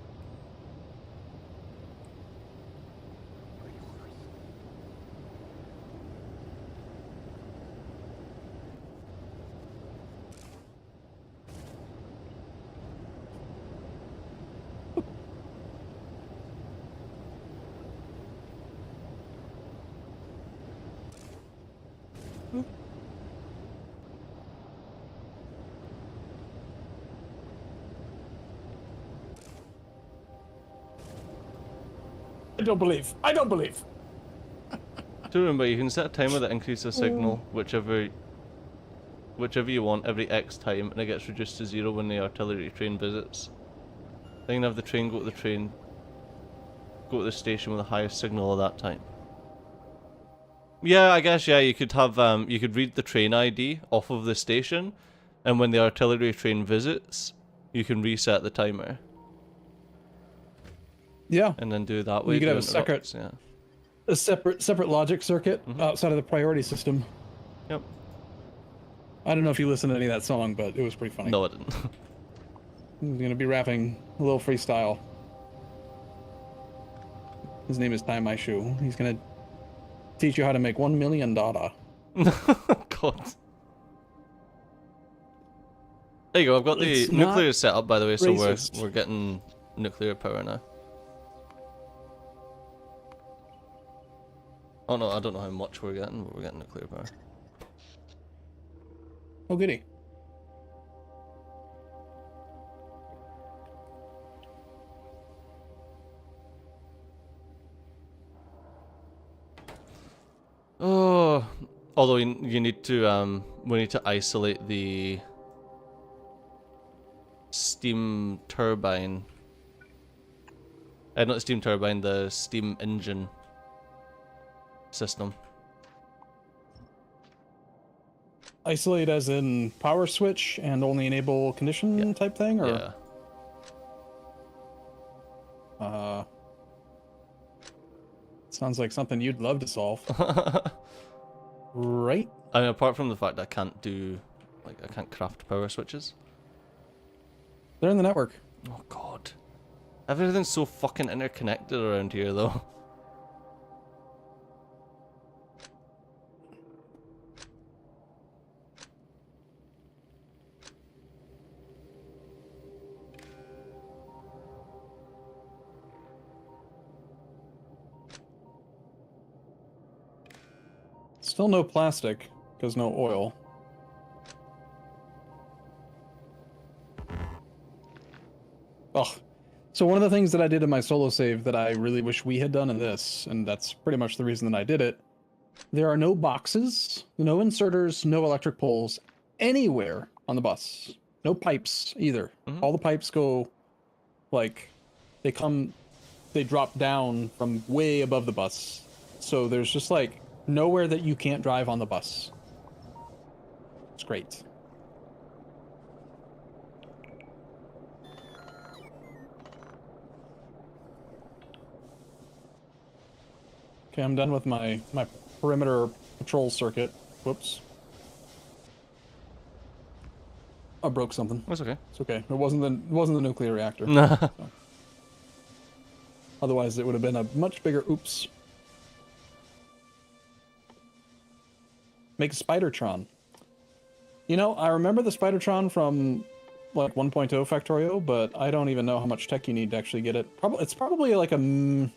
I don't believe. I don't believe. Do remember, you can set a timer that increases the signal whichever you want every X time, and it gets reduced to 0 when the artillery train visits. Then you can have the train go to the station with the highest signal at that time. Yeah, I guess, yeah, you could have, you could read the train ID off of the station, and when the artillery train visits, you can reset the timer. Yeah. And then do it that way. You could have a separate logic circuit outside of the priority system. Yep. I don't know if you listened to any of that song, but it was pretty funny. No, I didn't. He's gonna be rapping a little freestyle. His name is Tie My Shoe. He's gonna teach you how to make $1 million. God. There you go. I've got the nuclear set up, by the way, so we're getting nuclear power now. Oh no, I don't know how much we're getting, but we're getting nuclear power. Oh goody. Oh, although you need to we need to isolate the steam turbine. Not the steam turbine, the steam engine system. Isolate as in power switch and only enable condition type thing, or sounds like something you'd love to solve. Right? I mean, apart from the fact that I can't craft power switches. They're in the network. Oh god. Everything's so fucking interconnected around here though. Still no plastic, because no oil. Oh, so one of the things that I did in my solo save that I really wish we had done in this, and that's pretty much the reason that I did it, there are no boxes, no inserters, no electric poles anywhere on the bus. No pipes either. All the pipes go, like, they drop down from way above the bus. So there's just like nowhere that you can't drive on the bus. It's great. Okay, I'm done with my perimeter patrol circuit. Whoops. I broke something. That's okay. It's okay. It wasn't the nuclear reactor. Nah. So. Otherwise, it would have been a much bigger oops. Make a Spidertron. You know, I remember the Spidertron from like 1.0 Factorio, but I don't even know how much tech you need to actually get it. It's probably like a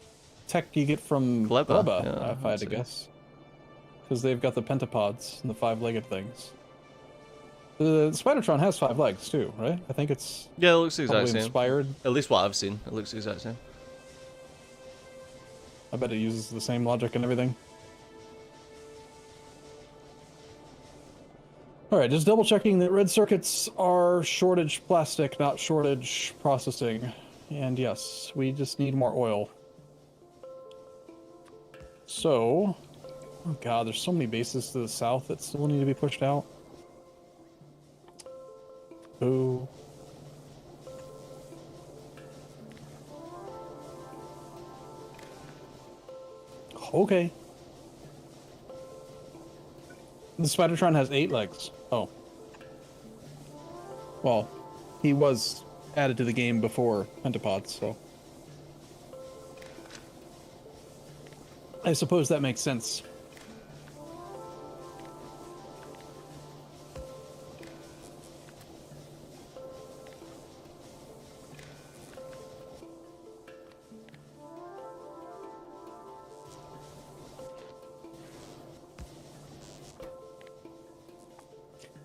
tech you get from Gleba, yeah, if I had to guess. Because they've got the pentapods and the 5-legged things. The Spidertron has 5 legs too, right? I think it's it looks the exact same. Inspired. At least what I've seen, it looks the exact same. I bet it uses the same logic and everything. Alright, just double checking that red circuits are shortage plastic, not shortage processing. And yes, we just need more oil. So, oh god, there's so many bases to the south that still need to be pushed out. Boo. Okay. The Spidertron has 8 legs. Oh. Well, he was added to the game before Pentapods, so... I suppose that makes sense.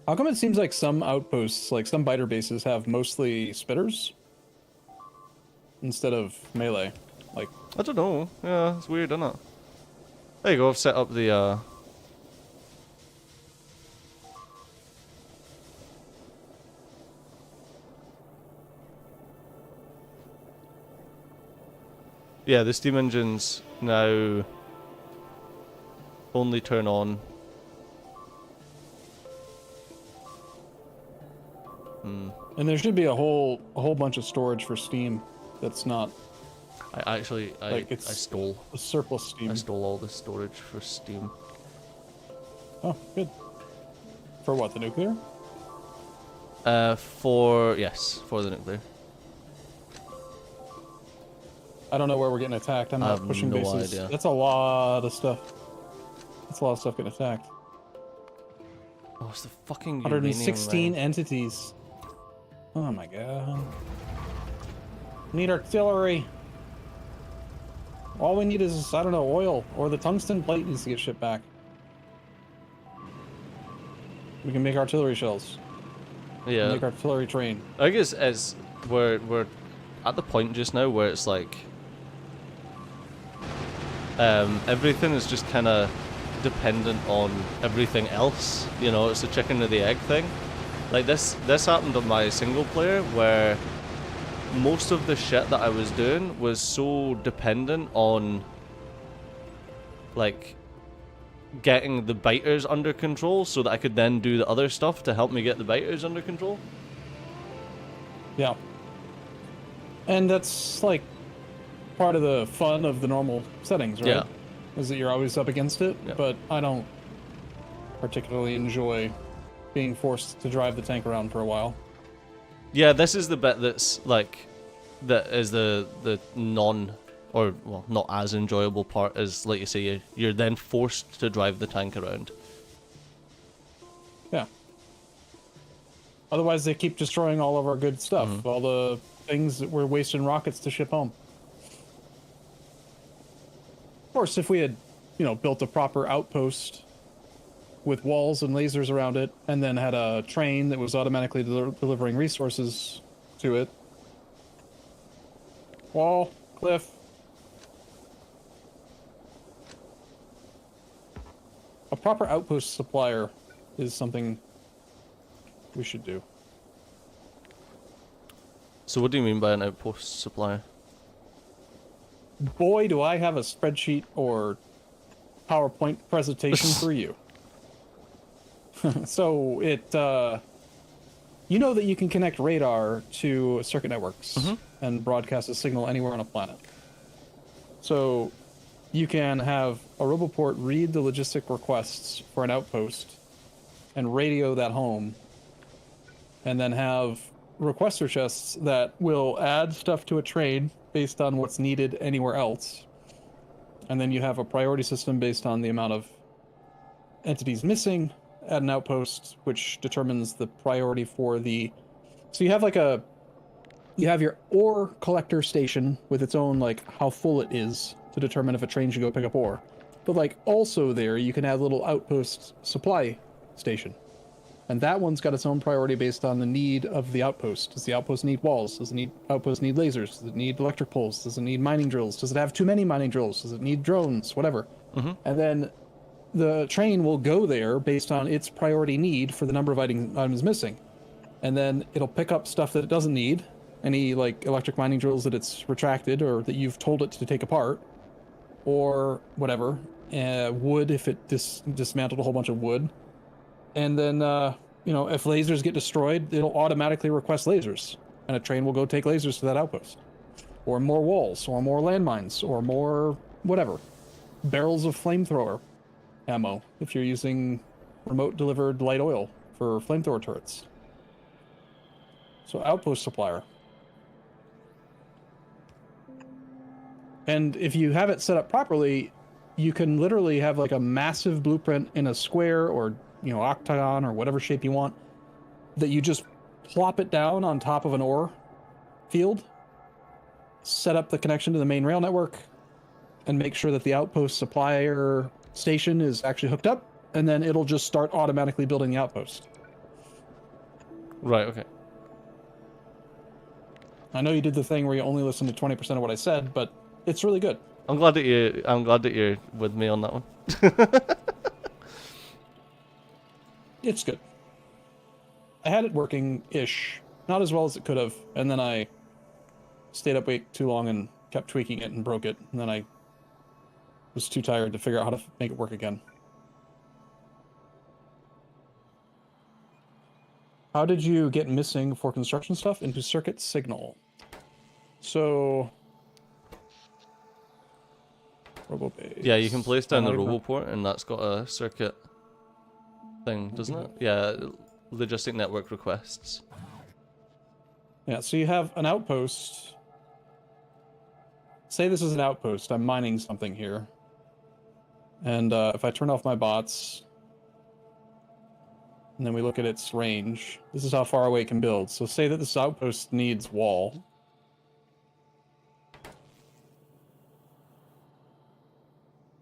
How come it seems like some outposts, like some biter bases, have mostly spitters instead of melee? Like, I don't know. Yeah, it's weird, isn't it? There you go. I've set up the. Yeah, the steam engines now only turn on. and there should be a whole bunch of storage for steam that's not I actually, like I stole. a surplus steam. I stole all the storage for steam. Oh, good. For what, the nuclear? Yes, for the nuclear. I don't know where we're getting attacked. I'm I not have pushing no bases. idea. That's a lot of stuff. That's a lot of stuff getting attacked. Oh, it's the fucking 116 uranium, entities. Oh my god. Need artillery. All we need is, I don't know, oil, or the tungsten plate needs to get shipped back. We can make artillery shells. Yeah. Make artillery train. I guess as we're at the point just now where it's like everything is just kind of dependent on everything else. You know, it's the chicken or the egg thing. Like this happened on my single player where most of the shit that I was doing was so dependent on like getting the biters under control so that I could then do the other stuff to help me get the biters under control. Yeah. And that's like part of the fun of the normal settings, right? Yeah. Is that you're always up against it, Yeah. but I don't particularly enjoy being forced to drive the tank around for a while. Yeah, this is the bit that's like that is the non or well not as enjoyable part is like you say you're then forced to drive the tank around. Yeah. Otherwise they keep destroying all of our good stuff, all the things that we're wasting rockets to ship home. Of course, if we had, built a proper outpost with walls and lasers around it, and then had a train that was automatically delivering resources to it. Wall, cliff. A proper outpost supplier is something we should do. So what do you mean by an outpost supplier? Boy, do I have a spreadsheet or PowerPoint presentation for you. So it, you know that you can connect radar to circuit networks and broadcast a signal anywhere on a planet. So you can have a roboport read the logistic requests for an outpost and radio that home, and then have requester chests that will add stuff to a train based on what's needed anywhere else. And then you have a priority system based on the amount of entities missing at an outpost, which determines the priority for the... So you have like you have your ore collector station with its own, like, how full it is to determine if a train should go pick up ore. But, like, also there, you can have a little outpost supply station. And that one's got its own priority based on the need of the outpost. Does the outpost need walls? Does the outpost need lasers? Does it need electric poles? Does it need mining drills? Does it have too many mining drills? Does it need drones? Whatever. And then the train will go there based on its priority need for the number of items missing. And then it'll pick up stuff that it doesn't need. Any, like, electric mining drills that it's retracted or that you've told it to take apart. Or whatever. Wood, if it dismantled a whole bunch of wood. And then, if lasers get destroyed, it'll automatically request lasers. And a train will go take lasers to that outpost. Or more walls, or more landmines, or more whatever. Barrels of flamethrower ammo, if you're using remote delivered light oil for flamethrower turrets. So outpost supplier. And if you have it set up properly, you can literally have like a massive blueprint in a square or octagon or whatever shape you want, that you just plop it down on top of an ore field, set up the connection to the main rail network, and make sure that the outpost supplier station is actually hooked up, and then it'll just start automatically building the outpost. Right. Okay. I know you did the thing where you only listened to 20% of what I said, but it's really good. I'm glad that you're with me on that one. It's good. I had it working-ish. Not as well as it could have, and then I stayed up way too long and kept tweaking it and broke it, and then I was too tired to figure out how to make it work again. How did you get missing for construction stuff into circuit signal? So... RoboBase. Yeah, you can place down the Oh, RoboPort, and that's got a circuit thing, doesn't it? Yeah, logistic network requests. Yeah, so you have an outpost. Say this is an outpost. I'm mining something here. And if I turn off my bots, and then we look at its range, this is how far away it can build. So say that this outpost needs wall.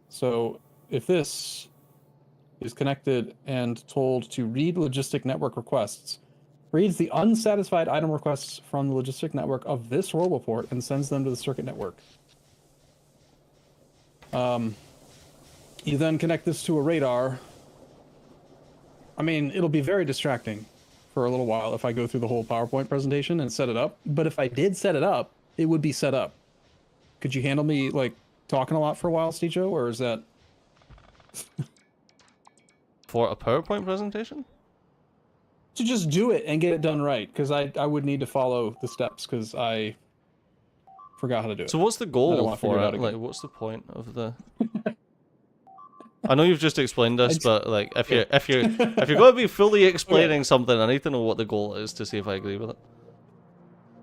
So if this is connected and told to read logistic network requests, reads the unsatisfied item requests from the logistic network of this RoboPort and sends them to the circuit network. You then connect this to a radar. I mean, it'll be very distracting for a little while if I go through the whole PowerPoint presentation and set it up. But if I did set it up, it would be set up. Could you handle me, like, talking a lot for a while, Steejo, or is that... For a PowerPoint presentation? To just do it and get it done right, because I would need to follow the steps, because I forgot how to do it. So what's the I don't goal wanna figure for it out it? again. Like, what's the point of the... I know you've just explained this, but like, if you're going to be fully explaining something, I need to know what the goal is to see if I agree with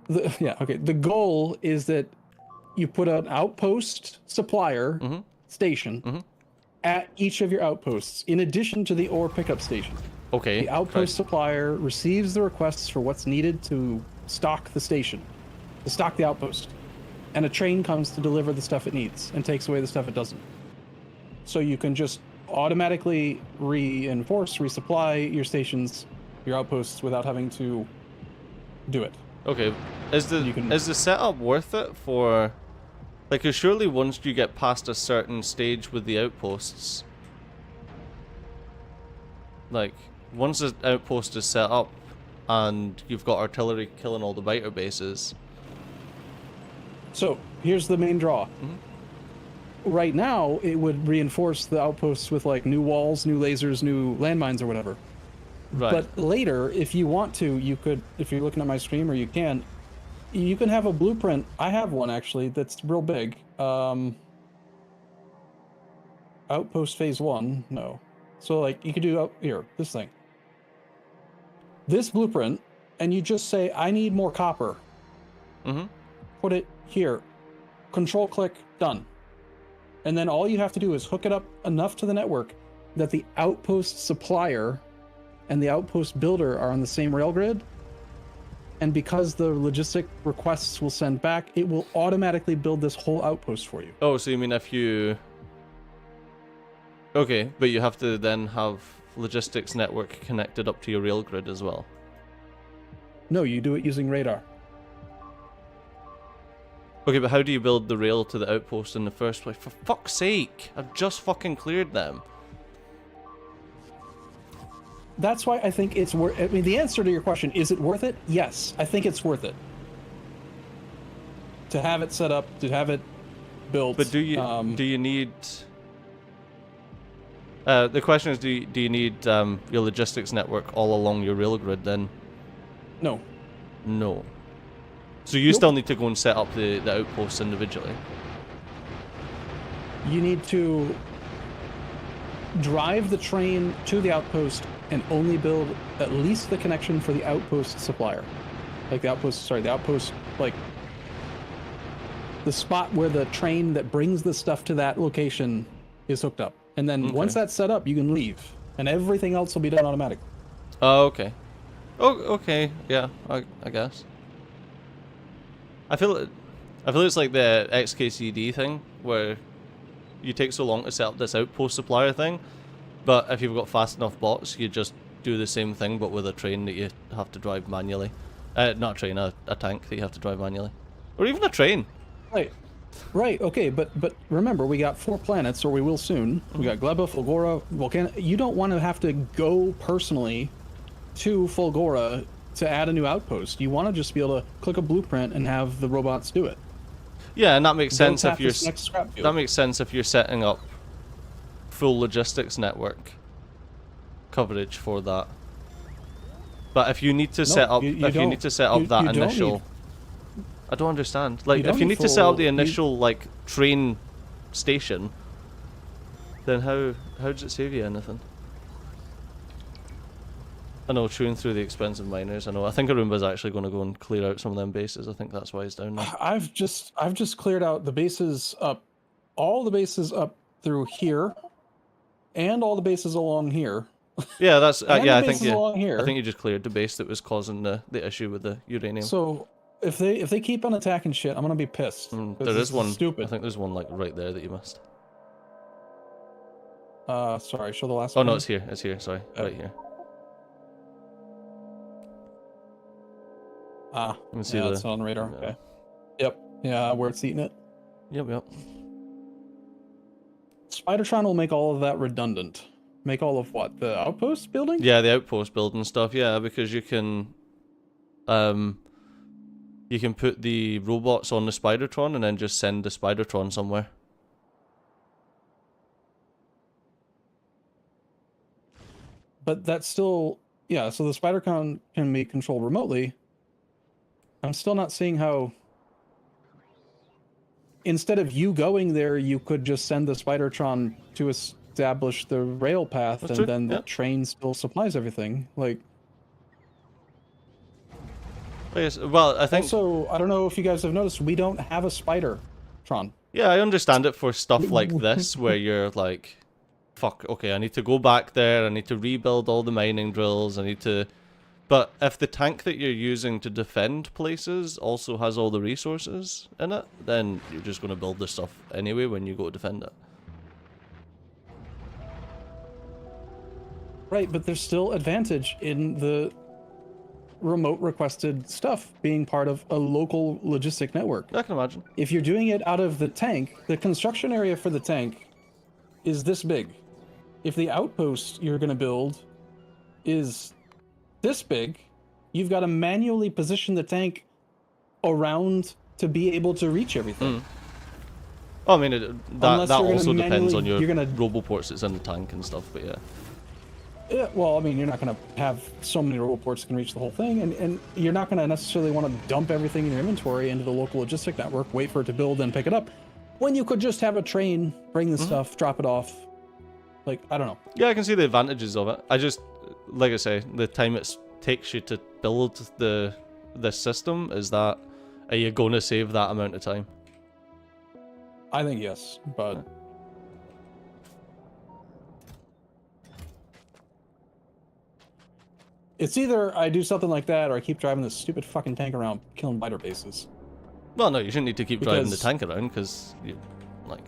it. Okay. The goal is that you put an outpost supplier station at each of your outposts, in addition to the ore pickup station. Okay. The outpost supplier receives the requests for what's needed to stock the station, to stock the outpost, and a train comes to deliver the stuff it needs and takes away the stuff it doesn't. So you can just automatically reinforce, resupply your stations, your outposts, without having to do it. Okay. Is the setup worth it for... Like, 'cause surely once you get past a certain stage with the outposts... Like, once the outpost is set up and you've got artillery killing all the biter bases... So, here's the main draw. Right now, it would reinforce the outposts with, like, new walls, new lasers, new landmines, or whatever. Right. But later, if you want to, you could, if you're looking at my stream, or you can have a blueprint. I have one, actually, that's real big. Outpost phase 1, no. So, like, you could do, here, this thing. This blueprint, and you just say, I need more copper. Put it here. Control-click, done. And then all you have to do is hook it up enough to the network that the outpost supplier and the outpost builder are on the same rail grid. And because the logistic requests will send back, it will automatically build this whole outpost for you. Oh, so you mean if you... Okay, but you have to then have logistics network connected up to your rail grid as well? No, you do it using radar. Okay, but how do you build the rail to the outpost in the first place? For fuck's sake! I've just fucking cleared them. That's why I think it's worth... I mean, the answer to your question, is it worth it? Yes, I think it's worth it. To have it set up, to have it built. But do you need... the question is, do you need your logistics network all along your rail grid then? No. No. So you still need to go and set up the outposts individually? You need to drive the train to the outpost and only build at least the connection for the outpost supplier. Like the outpost, like the spot where the train that brings the stuff to that location is hooked up. And then once that's set up, you can leave. And everything else will be done automatically. Oh, okay. Oh, okay. Yeah, I guess. I feel it's like the XKCD thing, where you take so long to set up this outpost supplier thing, but if you've got fast enough bots, you just do the same thing, but with a train that you have to drive manually. Not a train, a tank that you have to drive manually. Or even a train. Right. Right, okay, but remember, we got 4 planets, or we will soon. We got Gleba, Fulgora, Volcano. You don't want to have to go personally to Fulgora to add a new outpost. You want to just be able to click a blueprint and have the robots do it. Yeah, and that makes Don't sense if tap you're this next scrap field. that makes sense if you're setting up full logistics network coverage for that. But if you need to set up you if you need to set up that don't initial need- I don't understand. Like, don't if you need need to set up full- the you- initial like train station, then how does it save you anything? I know, chewing through the expensive miners. I know. I think Arumba's actually going to go and clear out some of them bases. I think that's why he's down there. I've just cleared out the bases up, all the bases up through here, and all the bases along here. Yeah, that's And yeah. the I think bases along here. I think you just cleared the base that was causing the issue with the uranium. So if they keep on attacking shit, I'm gonna be pissed. 'cause There this is one. stupid. I think there's one like right there that you missed. Sorry, show the last Oh one. no, it's here. It's here. Sorry, right here. Ah, You can see yeah, the. it's on radar. yeah. Okay. Yep. Yeah, where it's eating it. Yep. Spidertron will make all of that redundant. Make all of what? The outpost building? Yeah, the outpost building stuff. Yeah, because you can put the robots on the Spidertron and then just send the Spidertron somewhere. But that's still, yeah, so the Spidertron can be controlled remotely. I'm still not seeing how, instead of you going there, you could just send the Spidertron to establish the rail path, That's and true, then the yeah. train still supplies everything. Like, Yes, well, I think. also, I don't know if you guys have noticed, we don't have a Spidertron. Yeah, I understand it for stuff like this, where you're like, fuck, okay, I need to go back there, I need to rebuild all the mining drills, I need to... But if the tank that you're using to defend places also has all the resources in it, then you're just going to build this stuff anyway when you go to defend it. Right, but there's still advantage in the remote requested stuff being part of a local logistic network. I can imagine. If you're doing it out of the tank, the construction area for the tank is this big. If the outpost you're going to build is this big, you've got to manually position the tank around to be able to reach everything. Oh, I mean, Unless that you're gonna also depends manually- on your you're gonna- roboports that's in the tank and stuff, but yeah. Yeah, well, I mean, you're not going to have so many roboports that can reach the whole thing, and you're not going to necessarily want to dump everything in your inventory into the local logistic network, wait for it to build, and pick it up, when you could just have a train, bring the stuff, drop it off. Like, I don't know. Yeah, I can see the advantages of it. I just, like I say, the time it takes you to build this system, are you going to save that amount of time? I think yes, but... It's either I do something like that, or I keep driving this stupid fucking tank around killing biter bases. Well, no, you shouldn't need to keep driving the Because- tank around, because, like...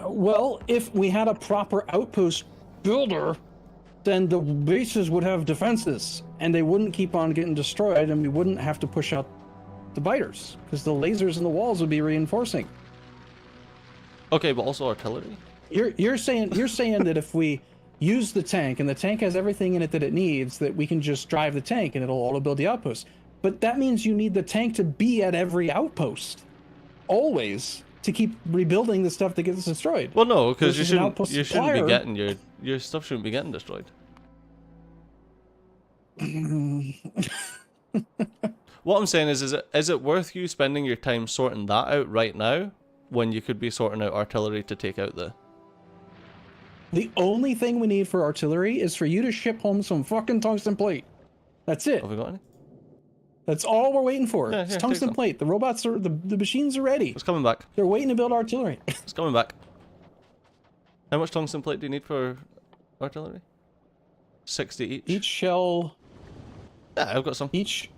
Well, if we had a proper outpost builder, then the bases would have defenses, and they wouldn't keep on getting destroyed, and we wouldn't have to push out the biters, because the lasers in the walls would be reinforcing. Okay, but also artillery? You're saying that if we use the tank, and the tank has everything in it that it needs, that we can just drive the tank and it'll auto build the outpost. But that means you need the tank to be at every outpost, always, to keep rebuilding the stuff that gets destroyed. Well, no, because you Versus an shouldn't outpost be supplier. getting your stuff shouldn't be getting destroyed. What I'm saying is it worth you spending your time sorting that out right now, when you could be sorting out artillery to take out the... The only thing we need for artillery is for you to ship home some fucking tungsten plate. That's it. Have we got any? That's all we're waiting for. Yeah, It's here, tungsten take some. plate. The robots are, the machines are ready. It's coming back. They're waiting to build artillery. It's coming back. How much tungsten plate do you need for artillery? 60 each. Each shell, Yeah, I've got some. each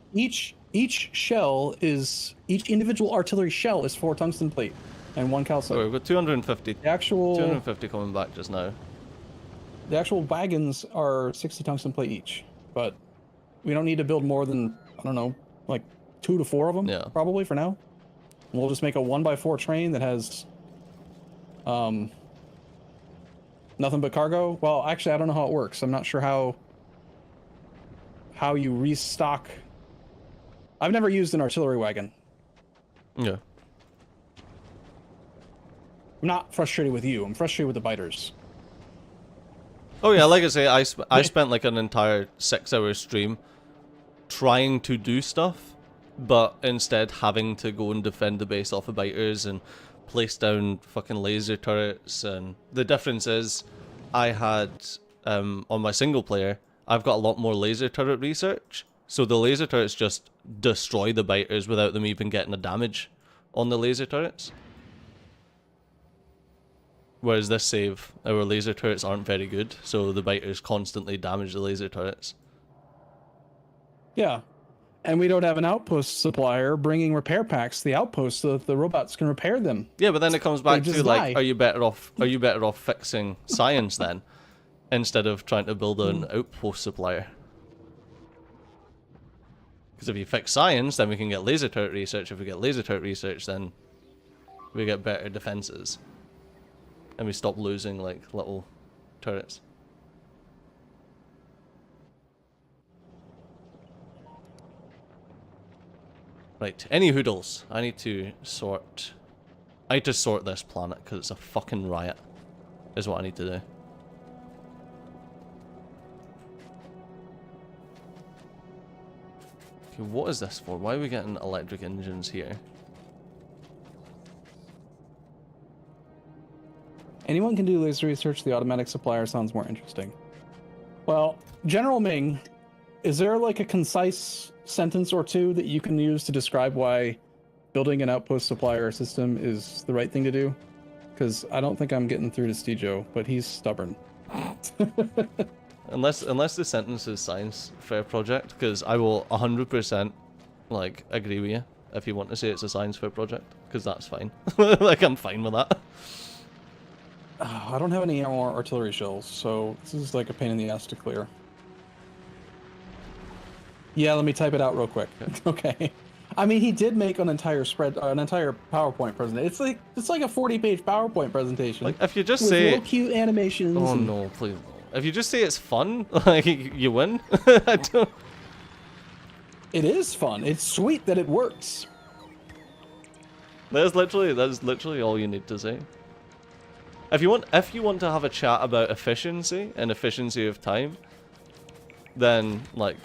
shell is, each individual artillery shell is 4 tungsten plate and 1 calcite. So we've got 250. The actual, 250 coming back just now. the actual wagons are 60 tungsten plate each, but we don't need to build more than, I don't know, like 2 to 4 of them, Yeah. probably for now. We'll just make a 1x4 train that has nothing but cargo. Well, actually, I don't know how it works. I'm not sure how you restock. I've never used an artillery wagon. Yeah. I'm not frustrated with you. I'm frustrated with the biters. Oh yeah, like I say, I spent like an entire 6-hour stream trying to do stuff, but instead having to go and defend the base off of biters and place down fucking laser turrets. And the difference is, I had on my single player, I've got a lot more laser turret research, so the laser turrets just destroy the biters without them even getting a damage on the laser turrets. Whereas this save, our laser turrets aren't very good, so the biters constantly damage the laser turrets. Yeah. And we don't have an outpost supplier bringing repair packs to the outpost so that the robots can repair them. Yeah, but then it comes back just to like, die. are you better off fixing science then, instead of trying to build an outpost supplier? Because if you fix science, then we can get laser turret research. If we get laser turret research, then we get better defenses. And we stop losing, like, little turrets. Right, any hoodles. I need to sort this planet, because it's a fucking riot. Is what I need to do. Okay, what is this for? Why are we getting electric engines here? Anyone can do laser research. The automatic supplier sounds more interesting. Well, General Ming, is there like a concise sentence or two that you can use to describe why building an outpost supplier system is the right thing to do? Because I don't think I'm getting through to Stejo, but he's stubborn. Unless the sentence is science fair project, because I will 100% like agree with you if you want to say it's a science fair project, because that's fine. Like, I'm fine with that. I don't have any more artillery shells, so this is like a pain in the ass to clear. Yeah, let me type it out real quick. Okay. I mean, he did make an entire PowerPoint presentation. It's like a 40-page PowerPoint presentation. Like, if you just with say, little cute animations. oh and... no, please no. If you just say it's fun, like, you win. I don't. It is fun. It's sweet that it works. That's literally all you need to say. If you want to have a chat about efficiency and efficiency of time, then, like,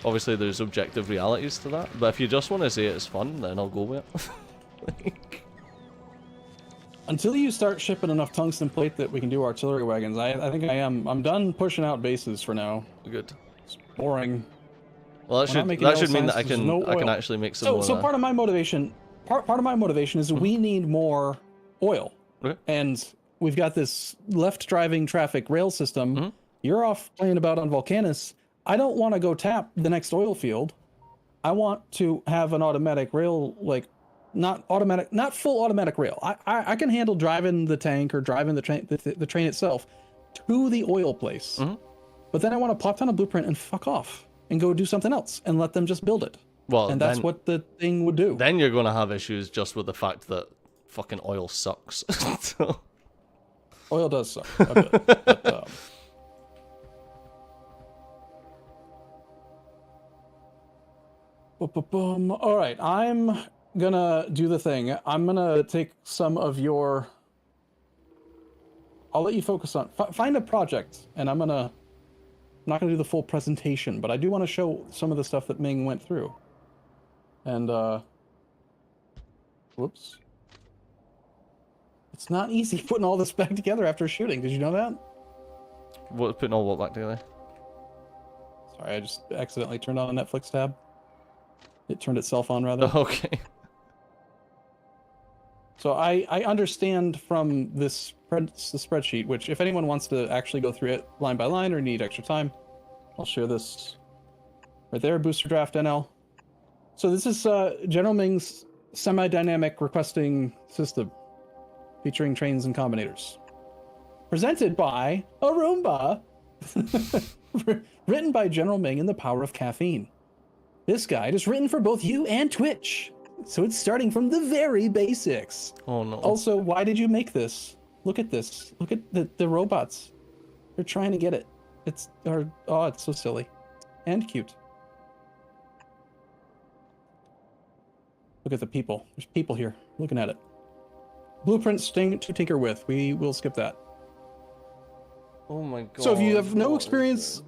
obviously there's objective realities to that. But if you just want to say it's fun, then I'll go with it. Until you start shipping enough tungsten plate that we can do artillery wagons, I think I'm done pushing out bases for now. Good. It's boring. Well, that should mean that I can actually make some more. So part of my motivation, part of my motivation is we need more oil. Okay. And we've got this left-driving traffic rail system. You're off playing about on Volcanus. I don't want to go tap the next oil field. I want to have an automatic rail, like, not full automatic rail. I can handle driving the tank or driving the train itself to the oil place. But then I want to pop down a blueprint and fuck off and go do something else and let them just build it. Well, and that's what the thing would do. Then you're going to have issues just with the fact that fucking oil sucks. So. Oil does suck a bit, but, all right, I'm gonna do the thing. I'm gonna take some of your... I'll let you focus on... find a project, and I'm not gonna do the full presentation, but I do want to show some of the stuff that Ming went through. And, whoops. It's not easy putting all this back together after shooting. Did you know that? What, putting all what back together? Sorry, I just accidentally turned on a Netflix tab. It turned itself on, rather. Okay. So I understand from the spreadsheet, which if anyone wants to actually go through it line by line or need extra time, I'll share this right there, booster draft NL. So this is General Ming's semi-dynamic requesting system featuring trains and combinators. presented by Arumba, written by General Ming and the Power of Caffeine. This guide is written for both you and Twitch, so it's starting from the very basics. Oh no. Also, why did you make this? Look at this. Look at the robots. They're trying to get it. It's so silly and cute. Look at the people. There's people here looking at it. Blueprints to tinker with. We will skip that. Oh my god. So if you have no what is experience,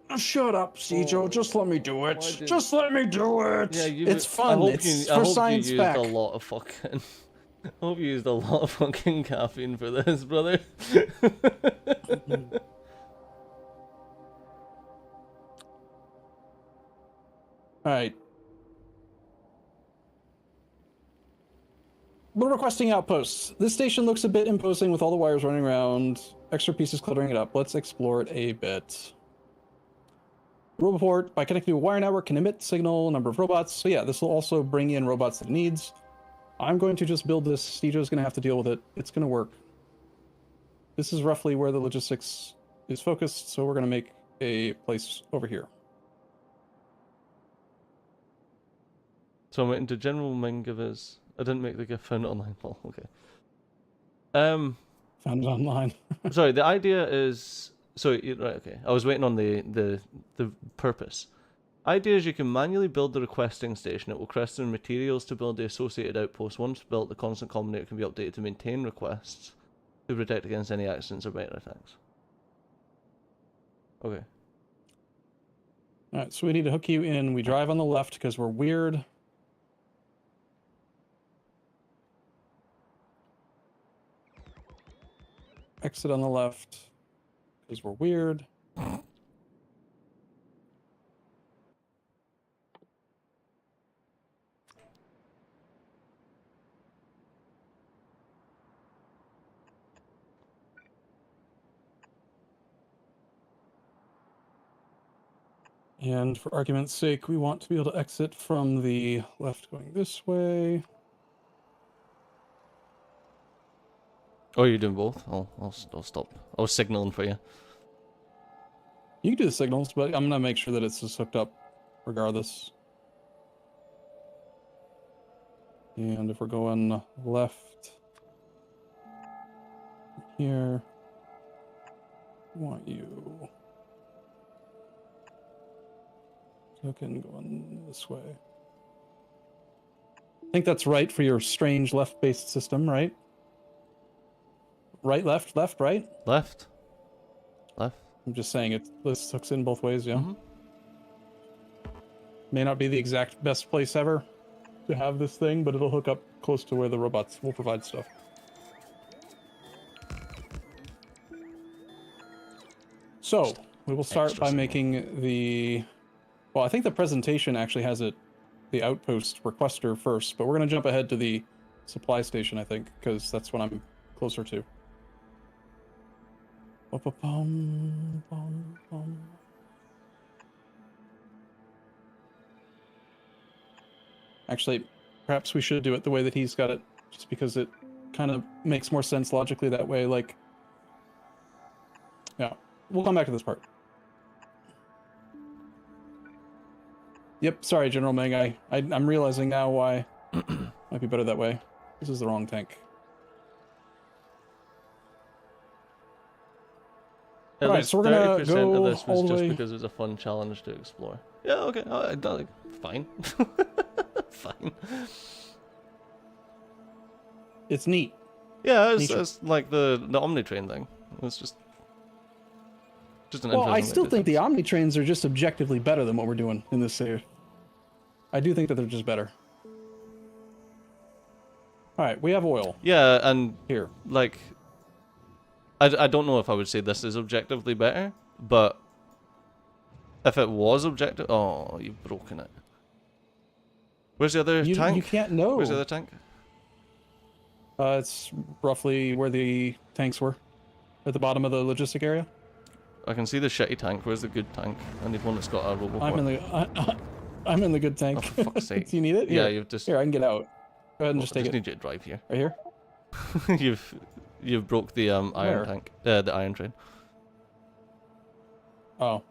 this? shut up, Cijo. Just let me do it. Why did- Just let me do it. Yeah, you. It's fun. It's for science you used fact. a lot of fucking. I hope you used a lot of fucking caffeine for this, brother. All right. We're requesting outposts. This station looks a bit imposing with all the wires running around, extra pieces cluttering it up. Let's explore it a bit. Roboport, by connecting to a wire network, can emit signal, number of robots. So yeah, this will also bring in robots that it needs. I'm going to just build this. Stejo's going to have to deal with it. It's going to work. This is roughly where the logistics is focused, so we're going to make a place over here. So I'm waiting to General Ming give us. I didn't make the gift, found it online. Oh, okay. Found it online. Sorry, the idea is. So right, okay. I was waiting on the purpose. Idea is you can manually build the requesting station. It will request the materials to build the associated outpost. Once built, the constant combinator can be updated to maintain requests to protect against any accidents or beta attacks. Okay. Alright, so we need to hook you in. We drive on the left because we're weird. Exit on the left because we're weird. And for argument's sake, we want to be able to exit from the left going this way. Oh, you're doing both? I'll stop. I was signaling for you. You can do the signals, but I'm going to make sure that it's just hooked up regardless. And if we're going left here, I want you token going this way. I think that's right for your strange left-based system, right? Right, left, right? Left. I'm just saying this hooks in both ways, yeah. Mm-hmm. May not be the exact best place ever to have this thing, but it'll hook up close to where the robots will provide stuff. So, we will start by making the... Well, I think the presentation actually has the outpost requester first, but we're going to jump ahead to the supply station, I think, because that's what I'm closer to. Actually, perhaps we should do it the way that he's got it, just because it kind of makes more sense logically that way. Like, yeah, we'll come back to this part. Yep, sorry, General Meng. I'm realizing now why might be better that way. This is the wrong tank. At Alright, least so we're gonna 30% go of this was all the just way... because it was a fun challenge to explore. Yeah, okay. Fine. Fine. It's neat. Yeah, it's like the Omnitrain thing. It's just an Well, I interesting still way to think do the things. Omnitrains are just objectively better than what we're doing in this save. I do think that they're just better. Alright, we have oil. Yeah, and Here. like, I don't know if I would say this is objectively better, but if it was objective... Oh, you've broken it. Where's the other tank? You can't know. Where's the other tank? It's roughly where the tanks were. At the bottom of the logistic area. I can see the shitty tank. Where's the good tank? I need one that's got a roboport. I'm in the good tank. Oh, for fuck's sake. Do you need it? Yeah, Here. you've just... Here, I can get out. Go ahead and Well, just I take just it. need you to drive here. Right here? You broke the Where? iron tank, the iron train. Oh.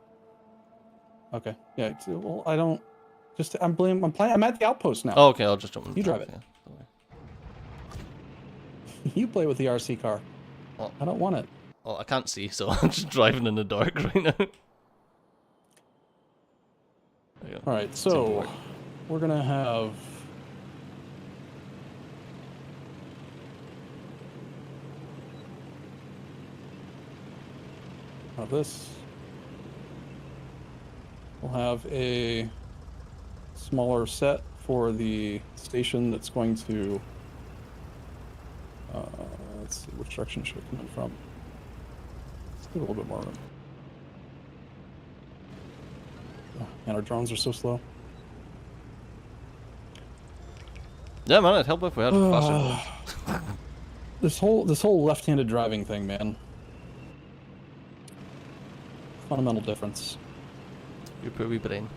Okay. Yeah. Well, I don't. I'm at the outpost now. Oh, okay, I'll just jump in. You drive it. Yeah, don't worry. You play with the RC car. Well, I don't want it. well, I can't see, so I'm just driving in the dark right now. There you go. All right. Seemed to So work. we're gonna have. This. We'll have a smaller set for the station that's going to. Let's see, which direction should it come in from? Let's give it a little bit more room. Oh, and our drones are so slow. Yeah, man, it'd help if we had faster drones. This whole left-handed driving thing, man. Fundamental difference. Your poor wee brain.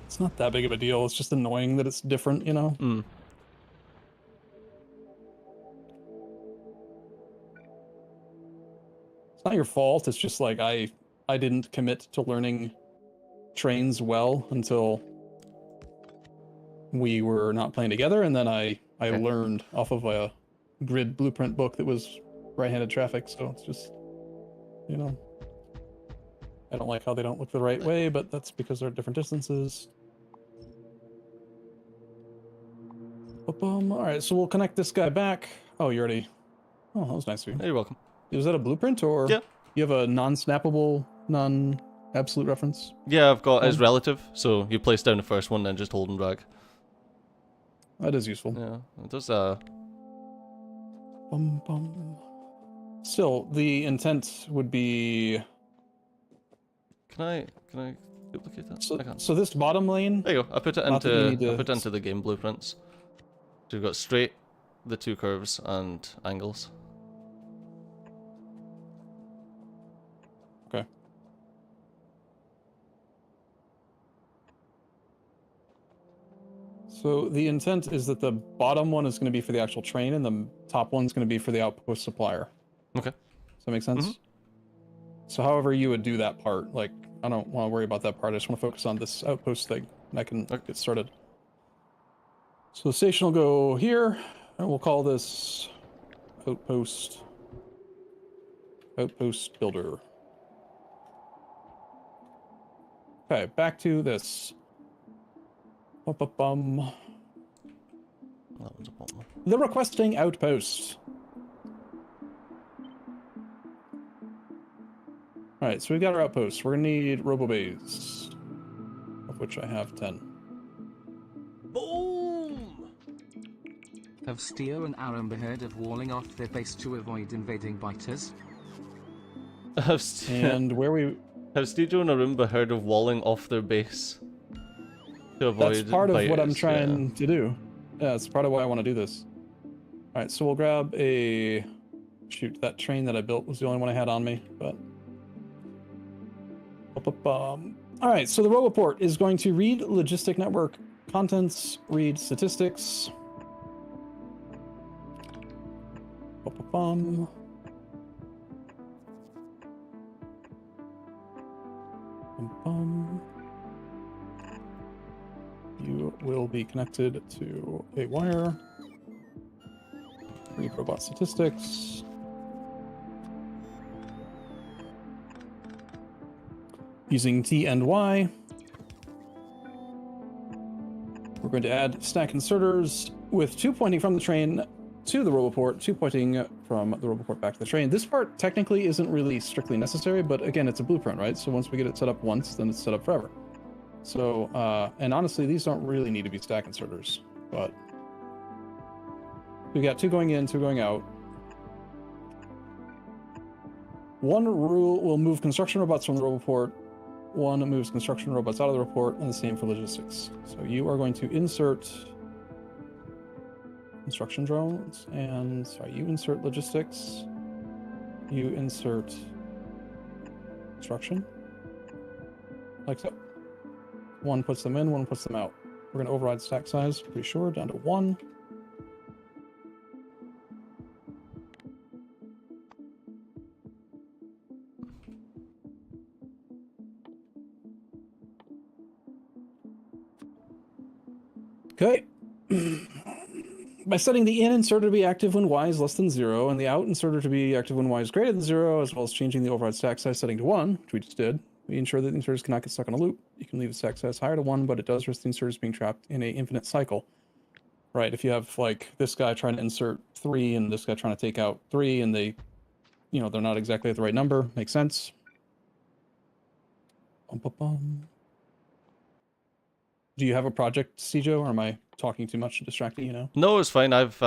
It's not that big of a deal. It's just annoying that it's different, you know? Mm. It's not your fault. It's just like I didn't commit to learning trains well until we were not playing together, and then I Okay. learned off of a grid blueprint book that was right-handed traffic, so it's just, you know, I don't like how they don't look the right way, but that's because they're at different distances. All right, so we'll connect this guy back. Oh, you already... Oh, that was nice of you. You're welcome. Was that a blueprint, or Yeah. you have a non-snappable, non-absolute reference? Yeah, I've got as relative, so you place down the first one, then just hold and drag. That is useful. Yeah, it does. Still, the intent would be... Can I duplicate that? I can't. So this bottom lane... There you go. I put it Not that you into need to- the game blueprints. So you've got straight, the two curves, and angles. Okay. So the intent is that the bottom one is going to be for the actual train, and the top one's going to be for the outpost supplier. Okay. Does that make sense? So however you would do that part, like, I don't want to worry about that part. I just want to focus on this outpost thing, and I can get started. So the station will go here, and we'll call this outpost builder. Okay, back to this. That one's a bottom. The requesting outpost. Alright, so we've got our outposts. We're gonna need robo-bays, of which I have 10. Boom! Have Steo and Arumba heard of walling off their base to avoid invading biters? Have And where we... Studio and Arumba heard of walling off their base to avoid That's part of what I'm biters? trying to do. Yeah, that's part of why I want to do this. Alright, so we'll grab a... Shoot, that train that I built was the only one I had on me, but... Alright, so the Roboport is going to read logistic network contents, read statistics. You will be connected to a wire. Read robot statistics. Using T and Y. We're going to add stack inserters with 2 pointing from the train to the Roboport, 2 pointing from the Roboport back to the train. This part technically isn't really strictly necessary, but again, it's a blueprint, right? So once we get it set up once, then it's set up forever. So, and honestly, these don't really need to be stack inserters, but we got 2 going in, 2 going out. One rule will move construction robots from the Roboport. One moves construction robots out of the report, and the same for logistics. So you are going to insert construction drones, and sorry, you insert logistics. You insert construction, like so. One puts them in, one puts them out. We're going to override stack size, pretty sure, down to 1. Okay. By setting the in inserter to be active when y is less than 0, and the out inserter to be active when y is greater than 0, as well as changing the override stack size setting to 1, which we just did, we ensure that the inserters cannot get stuck on a loop. You can leave the stack size higher to 1, but it does risk the inserters being trapped in an infinite cycle. Right, if you have, like, this guy trying to insert 3 and this guy trying to take out 3, and they, you know, they're not exactly at the right number, makes sense. Do you have a project, Cjo, or am I talking too much and distracting you now? No, it's fine. I've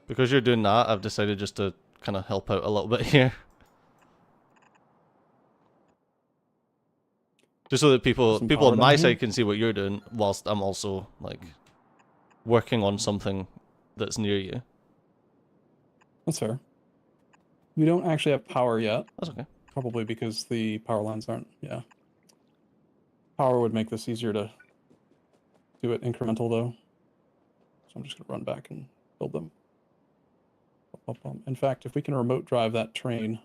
because you're doing that, I've decided just to kind of help out a little bit here. Just so that people Some on power my down here. side can see what you're doing, whilst I'm also like working on something that's near you. That's fair. We don't actually have power yet. That's okay. Probably because the power lines aren't, yeah. Power would make this easier to do it incremental though. So I'm just gonna run back and build them. In fact, if we can remote drive that train.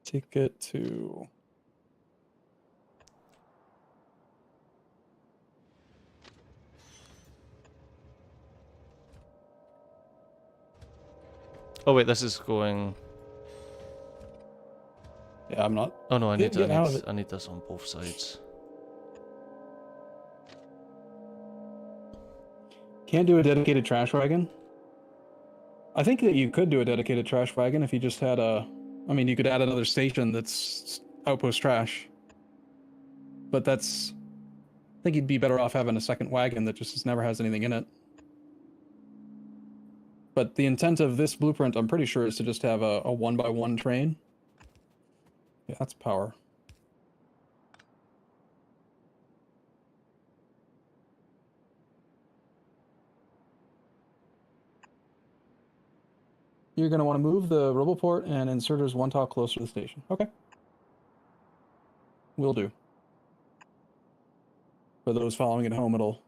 Take it to... Oh wait, this is going. Yeah, I'm not... Oh no, I need Get out of it. I need this on both sides. Can't do a dedicated trash wagon. I think that you could do a dedicated trash wagon if you just had a... I mean, you could add another station that's Outpost trash. But that's... I think you'd be better off having a second wagon that just never has anything in it. But the intent of this blueprint, I'm pretty sure, is to just have a 1x1 train. Yeah, that's power. You're going to want to move the roboport and inserters one tile closer to the station. Okay. Will do. For those following at home, it'll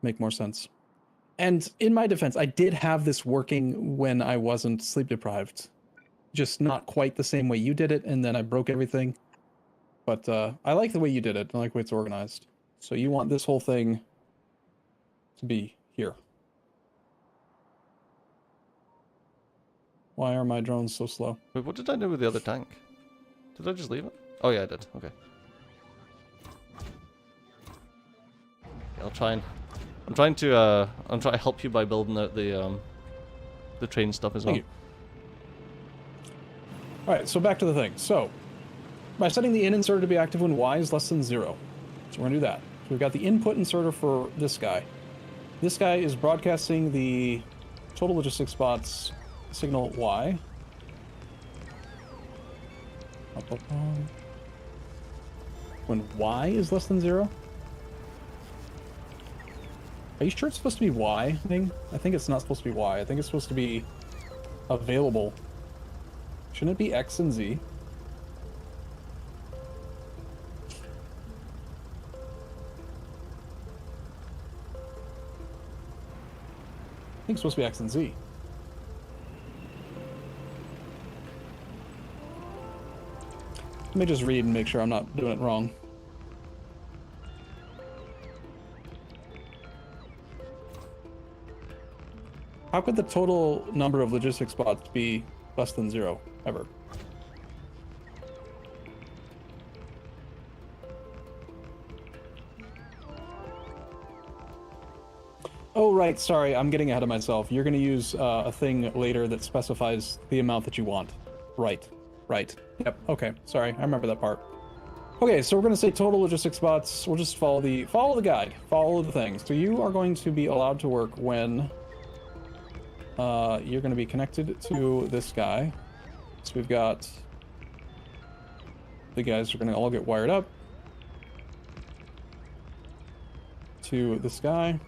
make more sense. And in my defense, I did have this working when I wasn't sleep deprived. Just not quite the same way you did it, and then I broke everything. But I like the way you did it. I like the way it's organized. So you want this whole thing to be here. Why are my drones so slow? Wait, what did I do with the other tank? Did I just leave it? Oh yeah, I did. Okay. Yeah, I'll try and... I'm trying to help you by building out the train stuff as well. Thank you. Alright, so back to the thing. So, by setting the in inserter to be active when y is less than 0. So we're going to do that. So we've got the input inserter for this guy. This guy is broadcasting the total logistics spots signal y. When y is less than 0? Are you sure it's supposed to be y thing? I think it's not supposed to be y. I think it's supposed to be available. Shouldn't it be X and Z? I think it's supposed to be X and Z. Let me just read and make sure I'm not doing it wrong. How could the total number of logistics spots be less than 0, ever? Oh, right, sorry, I'm getting ahead of myself. You're going to use a thing later that specifies the amount that you want. Right. Yep, okay, sorry, I remember that part. Okay, so we're going to say total logistics spots. We'll just follow the guide, follow the thing. So you are going to be allowed to work when... you're going to be connected to this guy. So we've got... The guys are going to all get wired up. To this guy.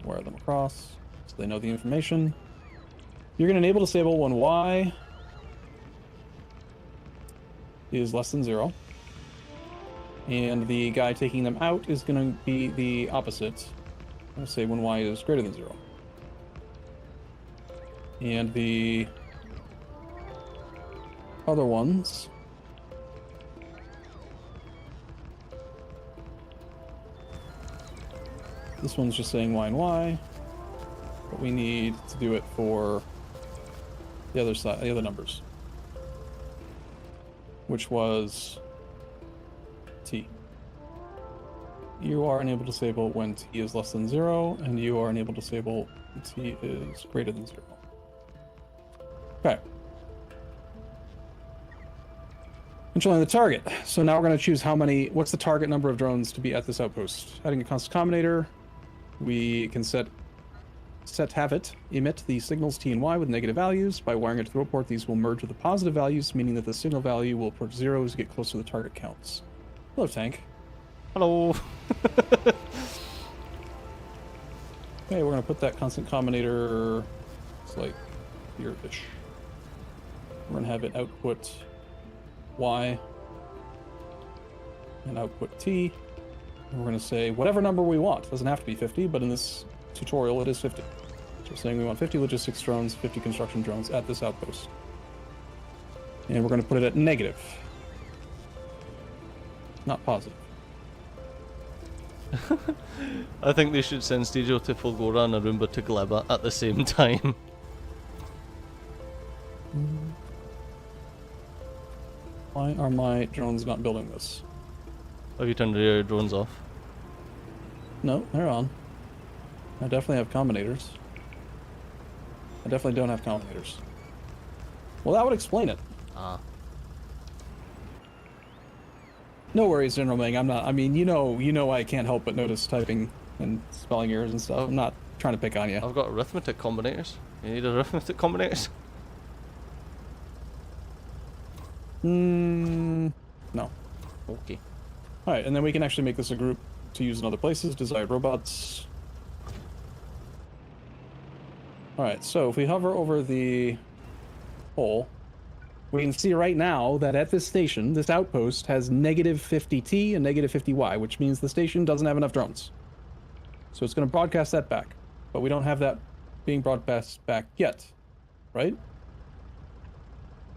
Wire them across. So they know the information. You're going to enable disable when y is less than 0. And the guy taking them out is going to be the opposite. I'm going to say when y is greater than 0. And the other ones This one's just saying Y and Y. But we need to do it for the other side, the other numbers. Which was T. You are unable to disable when T is less than 0, and you are unable to disable when T is greater than 0. Okay. Controlling the target. So now we're going to choose what's the target number of drones to be at this outpost. Adding a constant combinator, we can have it emit the signals T and Y with negative values. By wiring it to the rope port, these will merge with the positive values, meaning that the signal value will approach 0 as you get closer to the target counts. Hello, tank. Hello. Okay, we're going to put that constant combinator, it's like here-ish. We're going to have it output Y and output T. And we're going to say whatever number we want. It doesn't have to be 50, but in this tutorial it is 50. So we're saying we want 50 logistics drones, 50 construction drones at this outpost. And we're going to put it at negative, not positive. I think they should send Stejo to Fulgora and Arumba to Gleba at the same time. Why are my drones not building this? Have you turned your drones off? No, they're on. I definitely have combinators. I definitely don't have combinators. Well, that would explain it. Ah. No worries, General Ming. I'm not. I mean, you know, I can't help but notice typing and spelling errors and stuff. I'm not trying to pick on you. I've got arithmetic combinators. You need arithmetic combinators? No. Okay. All right, and then we can actually make this a group to use in other places. Desired robots. All right, so if we hover over the hole, we can see right now that at this station, this outpost has negative 50T and negative 50Y, which means the station doesn't have enough drones. So it's going to broadcast that back, but we don't have that being broadcast back yet, right?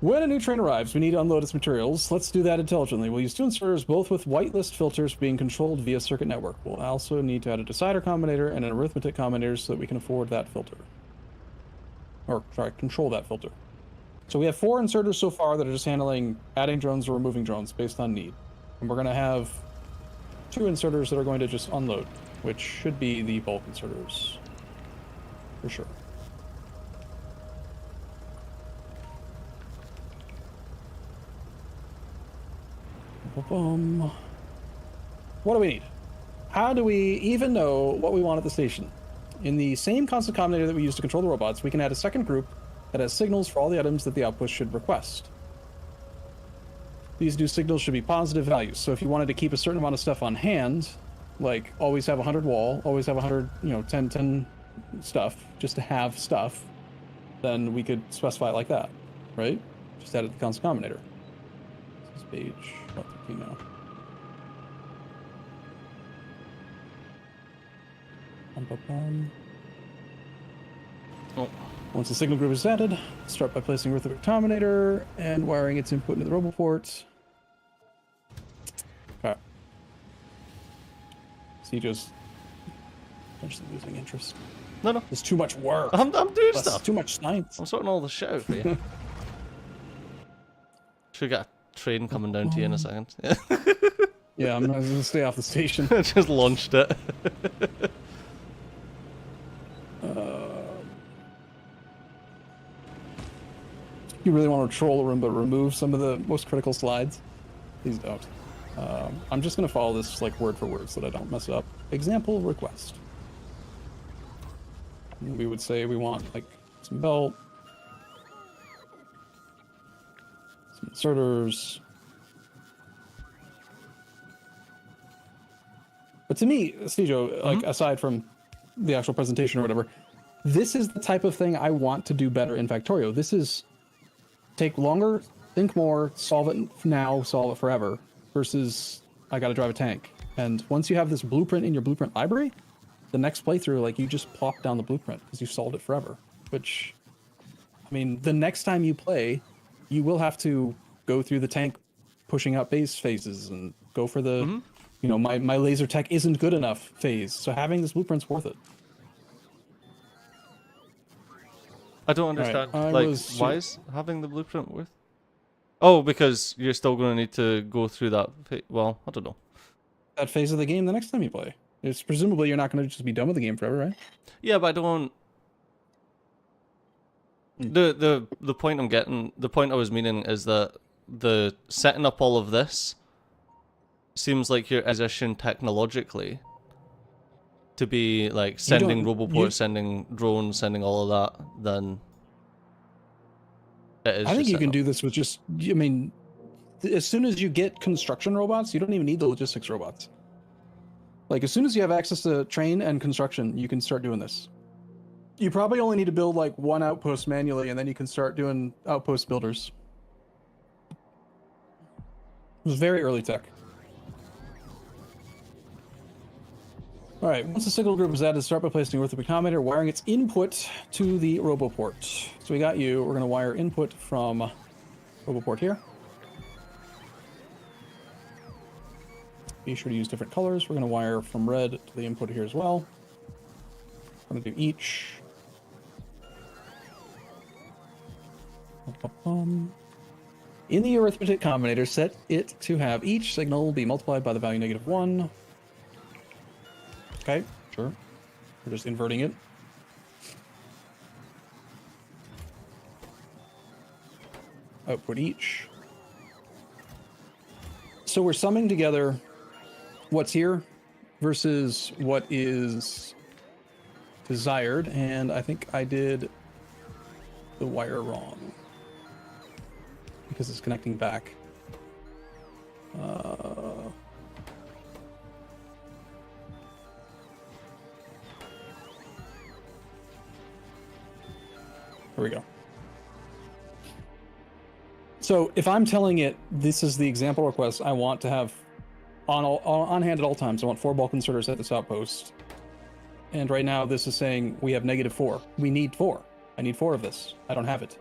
When a new train arrives, we need to unload its materials. Let's do that intelligently. We'll use two inserters, both with whitelist filters being controlled via circuit network. We'll also need to add a decider combinator and an arithmetic combinator so that we can afford that filter. Or, sorry, control that filter. So we have 4 inserters so far that are just handling adding drones or removing drones based on need. And we're going to have 2 inserters that are going to just unload, which should be the bulk inserters. For sure. What do we need? How do we even know what we want at the station? In the same constant combinator that we use to control the robots, we can add a second group that has signals for all the items that the outpost should request. These new signals should be positive values. So if you wanted to keep a certain amount of stuff on hand, like always have 100 wall, always have 100, 10 stuff, just to have stuff, then we could specify it like that, right? Just add it to the constant combinator. This is page 13 now. Oh. Once the signal group is added, start by placing arithmetic combinator and wiring its input into the robot port. Okay. Stejo's potentially losing interest. No. It's too much work. I'm doing That's stuff. too much science. I'm sorting all the shit out for you. Should get a train coming down to you in a second. Yeah, I'm gonna stay off the station. Just launched it. You really want to troll a room, but remove some of the most critical slides? Please don't. I'm just going to follow this like word for word so that I don't mess it up. Example request. And we would say we want like some belt, some inserters. But to me, Stejo, like aside from the actual presentation or whatever, this is the type of thing I want to do better in Factorio. This is take longer, think more, solve it now, solve it forever, versus I gotta drive a tank. And once you have this blueprint in your blueprint library, the next playthrough, like, you just plop down the blueprint because you solved it forever. Which, I mean, the next time you play, you will have to go through the tank pushing up base phases and go for the you know, my laser tech isn't good enough phase. So having this blueprint's worth it. I don't All right, understand. Like, was why is having the blueprint worth? Oh, because you're still going to need to go through that. Well, I don't know. that phase of the game the next time you play. It's presumably you're not going to just be done with the game forever, right? Yeah, but I don't. The point I'm getting, the point I was meaning is that the setting up all of this seems like you're positioned technologically to be like sending roboports, sending drones, sending all of that. Then it is. I think just you can setting up. do this with just. I mean, as soon as you get construction robots, you don't even need the logistics robots. Like, as soon as you have access to train and construction, you can start doing this. You probably only need to build like one outpost manually, and then you can start doing outpost builders. It was very early tech. All right, once the signal group is added, start by placing a arithmetic combinator, wiring its input to the roboport. So we got you. We're going to wire input from roboport here. Be sure to use different colors. We're going to wire from red to the input here as well. We're going to do each. In the arithmetic combinator, set it to have each signal be multiplied by the value -1. Okay, sure. We're just inverting it. Output each. So we're summing together what's here versus what is desired, and I think I did the wire wrong because it's connecting back. Here we go. So if I'm telling it this is the example request I want to have on hand at all times, I want 4 bulk inserters at this outpost. And right now this is saying we have -4. We need 4. I need 4 of this. I don't have it.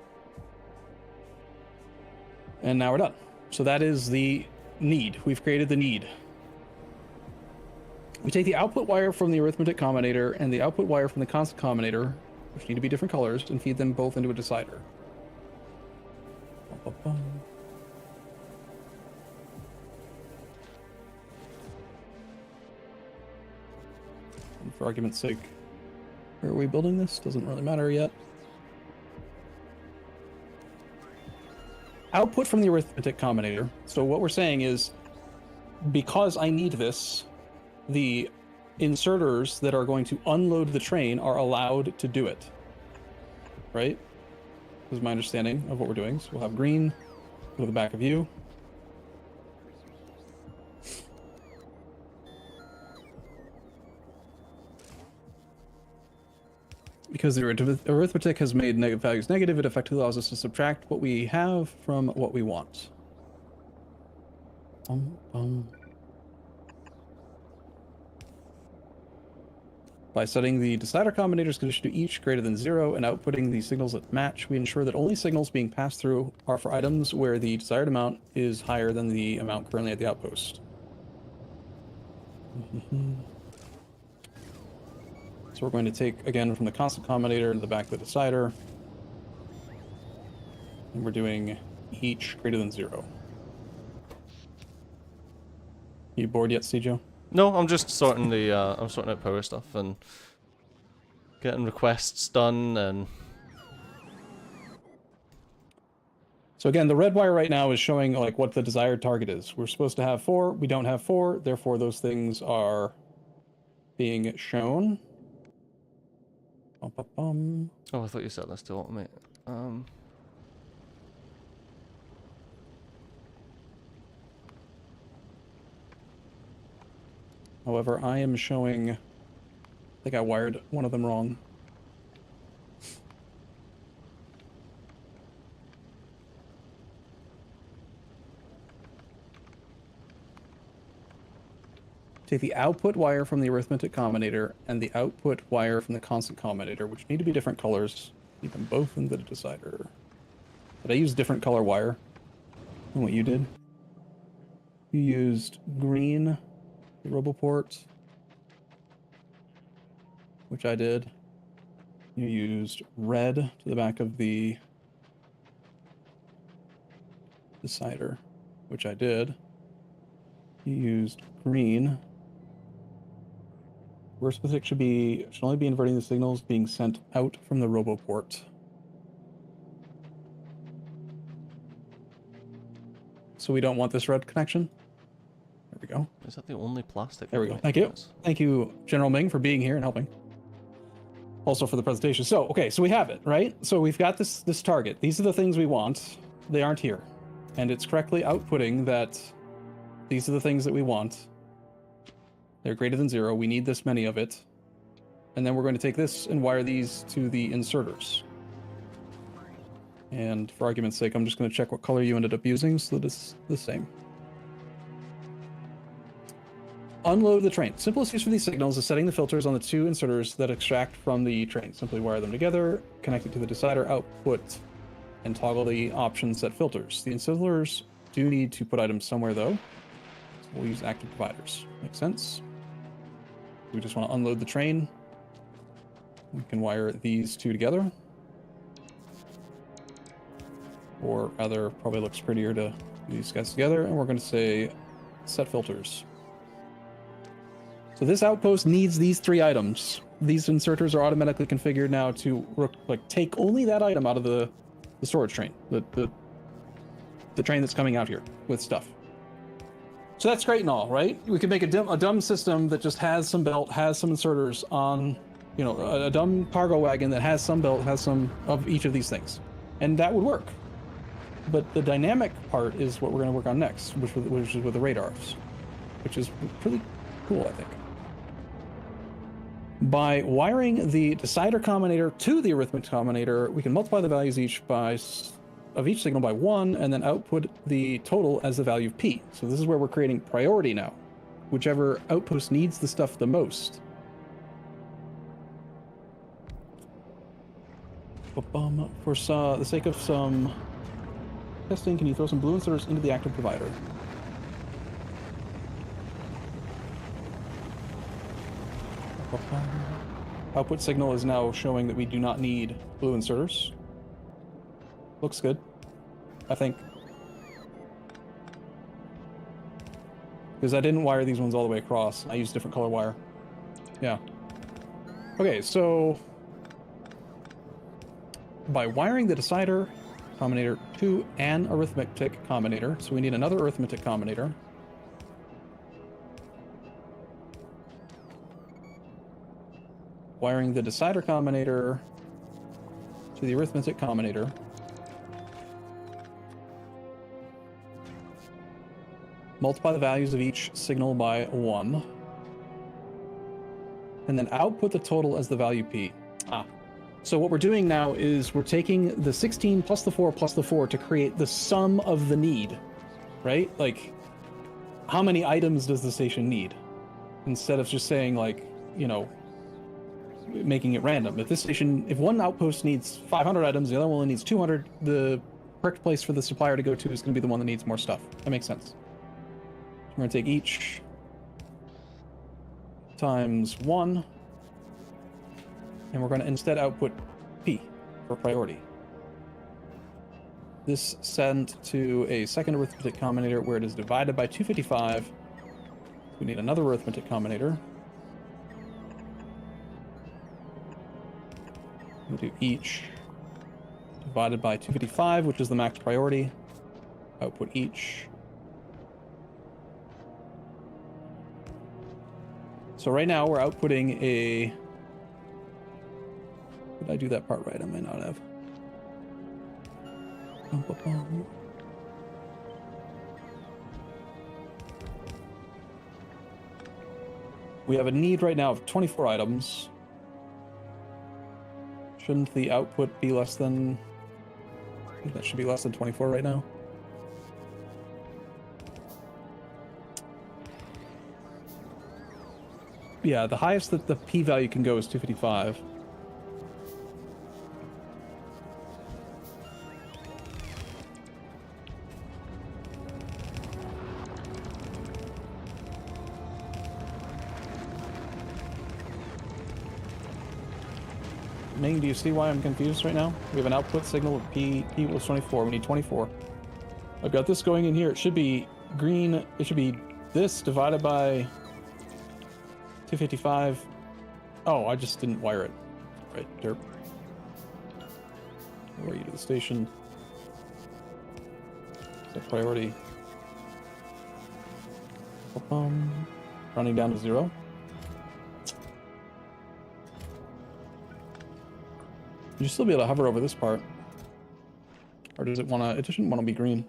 And now we're done. So that is the need. We've created the need. We take the output wire from the arithmetic combinator and the output wire from the constant combinator, which need to be different colors, and feed them both into a decider. And for argument's sake, where are we building this? Doesn't really matter yet. Output from the arithmetic combinator. So what we're saying is, because I need this, the inserters that are going to unload the train are allowed to do it. Right? This is my understanding of what we're doing. So we'll have green, go to the back of you. Because the arithmetic has made negative values negative, it effectively allows us to subtract what we have from what we want. By setting the decider combinator's condition to each greater than 0 and outputting the signals that match, we ensure that only signals being passed through are for items where the desired amount is higher than the amount currently at the outpost. So we're going to take, again, from the constant combinator to the back of the decider. And we're doing each greater than 0. You bored yet, Cjo? No, I'm just sorting the I'm sorting out power stuff and getting requests done and. So again, the red wire right now is showing like what the desired target is. We're supposed to have 4. We don't have 4. Therefore, those things are being shown. Oh, I thought you said this to automate. However, I am showing, I think I wired one of them wrong. Take the output wire from the arithmetic combinator and the output wire from the constant combinator, which need to be different colors. Keep them both in the decider. Did I use different color wire than what you did? You used green the RoboPort, which I did. You used red to the back of the decider, which I did. You used green. Arithmetic should only be inverting the signals being sent out from the RoboPort. So we don't want this red connection. There we go. Is that the only plastic? There we go. Thank you. Thank you, General Ming, for being here and helping. Also for the presentation. So, okay, so we have it, right? So we've got this target. These are the things we want. They aren't here. And it's correctly outputting that these are the things that we want. They're greater than 0. We need this many of it. And then we're going to take this and wire these to the inserters. And for argument's sake, I'm just going to check what color you ended up using so that it's the same. Unload the train. Simplest use for these signals is setting the filters on the 2 inserters that extract from the train. Simply wire them together, connect it to the decider output, and toggle the option set filters. The inserters do need to put items somewhere though. So we'll use active providers. Makes sense. We just want to unload the train. We can wire these 2 together. Or rather, probably looks prettier to do these guys together. And we're going to say set filters. So this outpost needs these 3 items. These inserters are automatically configured now to take only that item out of the storage train, the train that's coming out here with stuff. So that's great and all, right? We could make a dumb system that just has some belt, has some inserters on, you know, a dumb cargo wagon that has some belt, has some of each of these things, and that would work. But the dynamic part is what we're going to work on next, which is with the radars, which is pretty cool, I think. By wiring the decider combinator to the arithmetic combinator, we can multiply the values of each signal by 1 and then output the total as the value of P. So this is where we're creating priority now. Whichever outpost needs the stuff the most. For the sake of some testing, can you throw some blue inserters into the active provider? Output signal is now showing that we do not need blue inserters. Looks good, I think. Because I didn't wire these ones all the way across. I used different color wire. Yeah. Okay, so by wiring the decider combinator to an arithmetic combinator, so we need another arithmetic combinator. Wiring the decider combinator to the arithmetic combinator. Multiply the values of each signal by 1. And then output the total as the value P. So what we're doing now is we're taking the 16 plus the 4 plus the 4 to create the sum of the need, right? Like, how many items does the station need? Instead of just saying, like, you know, making it random. If one outpost needs 500 items, the other one needs 200, the correct place for the supplier to go to is going to be the one that needs more stuff. That makes sense. We're going to take each times 1, and we're going to instead output P for priority. This sent to a second arithmetic combinator where it is divided by 255. We need another arithmetic combinator. We'll do each divided by 255, which is the max priority. Output each. So right now we're outputting a... Did I do that part right? I may not have. We have a need right now of 24 items. Shouldn't the output be less than... That should be less than 24 right now. Yeah, the highest that the P value can go is 255. Ming, do you see why I'm confused right now? We have an output signal of P equals 24. We need 24. I've got this going in here. It should be green. It should be this divided by 255. Oh, I just didn't wire it. Right, derp. Where are you to the station? So priority. Running down to 0. You should still be able to hover over this part. Or does it want to... It shouldn't want to be green.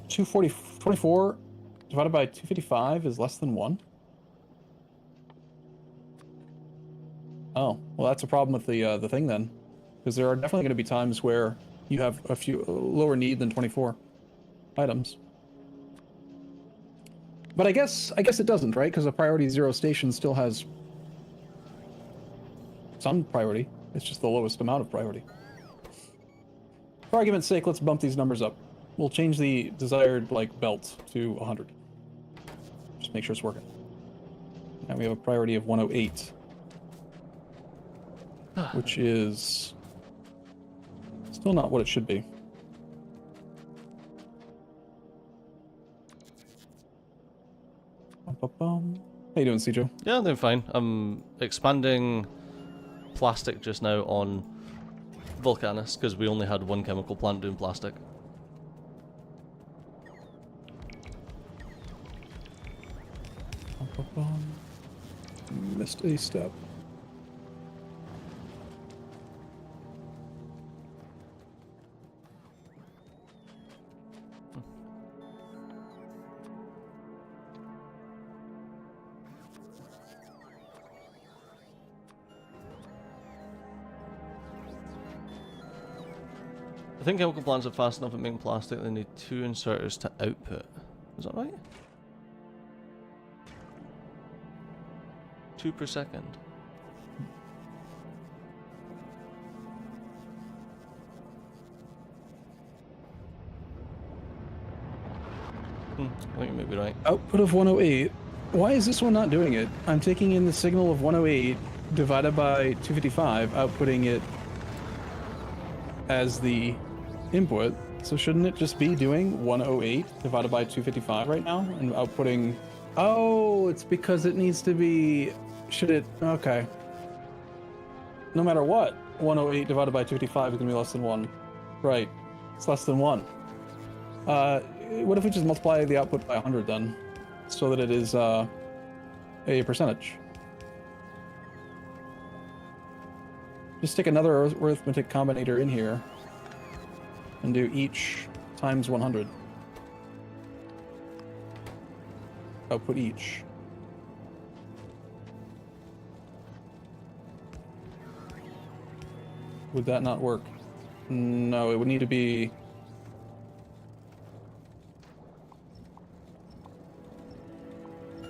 24 divided by 255 is less than 1? Oh, well that's a problem with the thing then. Because there are definitely going to be times where you have a few lower need than 24 items. But I guess it doesn't, right? Because a priority 0 station still has some priority. It's just the lowest amount of priority. For argument's sake, let's bump these numbers up. We'll change the desired, like, belt to 100. Just make sure it's working. Now we have a priority of 108. Which is still not what it should be. How you doing, Cjo? Yeah, I'm doing fine. I'm expanding plastic just now on Volcanus because we only had one chemical plant doing plastic. Missed a step. I think chemical plants are fast enough at making plastic, they need 2 inserters to output. Is that right? 2 per second. I think you may be right. Output of 108. Why is this one not doing it? I'm taking in the signal of 108 divided by 255, outputting it as the input. So shouldn't it just be doing 108 divided by 255 right now and outputting... Oh, it's because it needs to be... Should it... Okay. No matter what, 108 divided by 255 is going to be less than 1. Right. It's less than 1. What if we just multiply the output by 100 then? So that it is a percentage. Just stick another arithmetic combinator in here and do each times 100. Output each. Would that not work? No, it would need to be...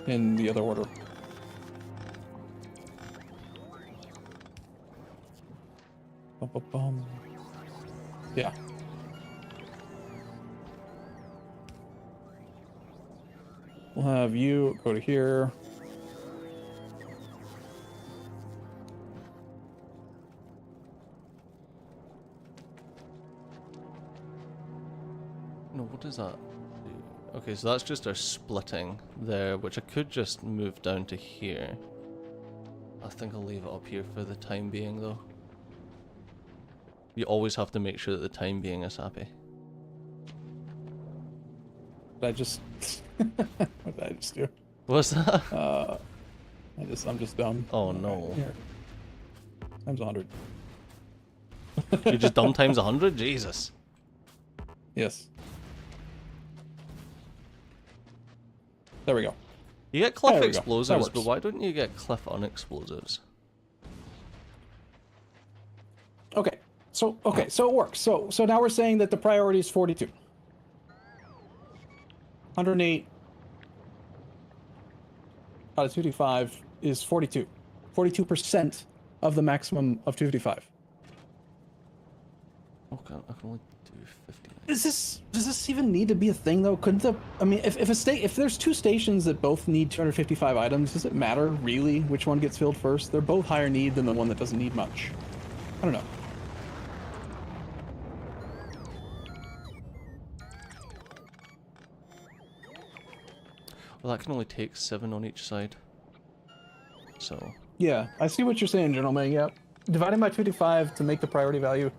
in the other order. Yeah. We'll have you go to here. No, what does that do? Okay, so that's just our splitting there, which I could just move down to here. I think I'll leave it up here for the time being, though. You always have to make sure that the time being is happy. I just... what did I just do? What's that? I'm just dumb. Oh no. Here. Times 100. You're just dumb times 100? Jesus. Yes. There we go. You get cliff There we go. That explosives, but works. why don't you get cliff unexplosives? Okay. So it works. So now we're saying that the priority is 42. 108 out of 255 is 42. 42% of the maximum of 255. Okay, I can only do 259. Does this even need to be a thing though? Couldn't the I mean if there's two stations that both need 255 items, does it matter really which one gets filled first? They're both higher need than the one that doesn't need much. I don't know. Well, that can only take 7 on each side. So. Yeah, I see what you're saying, gentlemen. Yeah, dividing by 255 to make the priority value.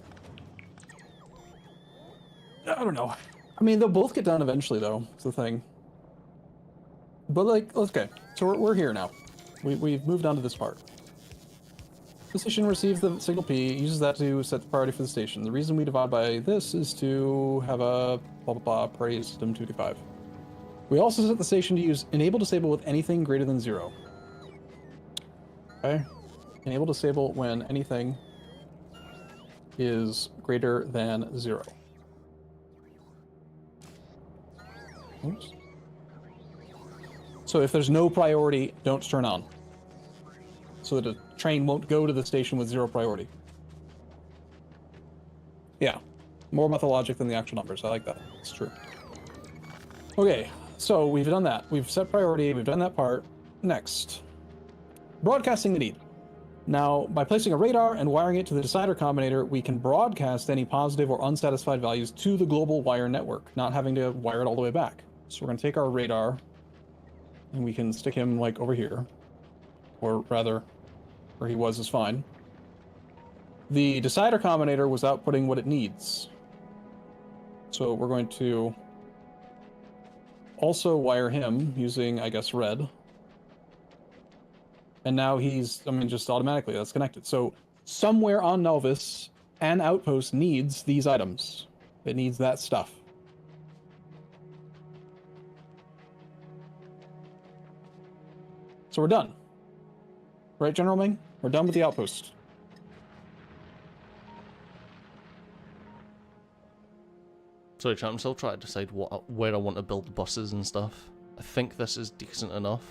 I don't know. I mean, they'll both get done eventually, though. It's the thing. But like, okay, so we're here now. We've moved on to this part. The station receives the signal P, uses that to set the priority for the station. The reason we divide by this is to have a blah blah blah priority system 255. We also set the station to use enable disable with anything greater than 0. Okay. Enable disable when anything is greater than 0. Oops. So if there's no priority, don't turn on. So that a train won't go to the station with 0 priority. Yeah. More about the logic than the actual numbers. I like that. It's true. Okay. So we've done that. We've set priority. We've done that part. Next. Broadcasting the need. Now, by placing a radar and wiring it to the decider combinator, we can broadcast any positive or unsatisfied values to the global wire network, not having to wire it all the way back. So we're going to take our radar, and we can stick him, like, over here. Or rather, where he was is fine. The decider combinator was outputting what it needs. So we're going to also wire him using, I guess, red. And now he's, I mean, just automatically, that's connected. So somewhere on Novus, an outpost needs these items. It needs that stuff. So we're done. Right, General Ming? We're done with the outpost. Sorry, chat, I'm still trying to decide where I want to build the buses and stuff. I think this is decent enough.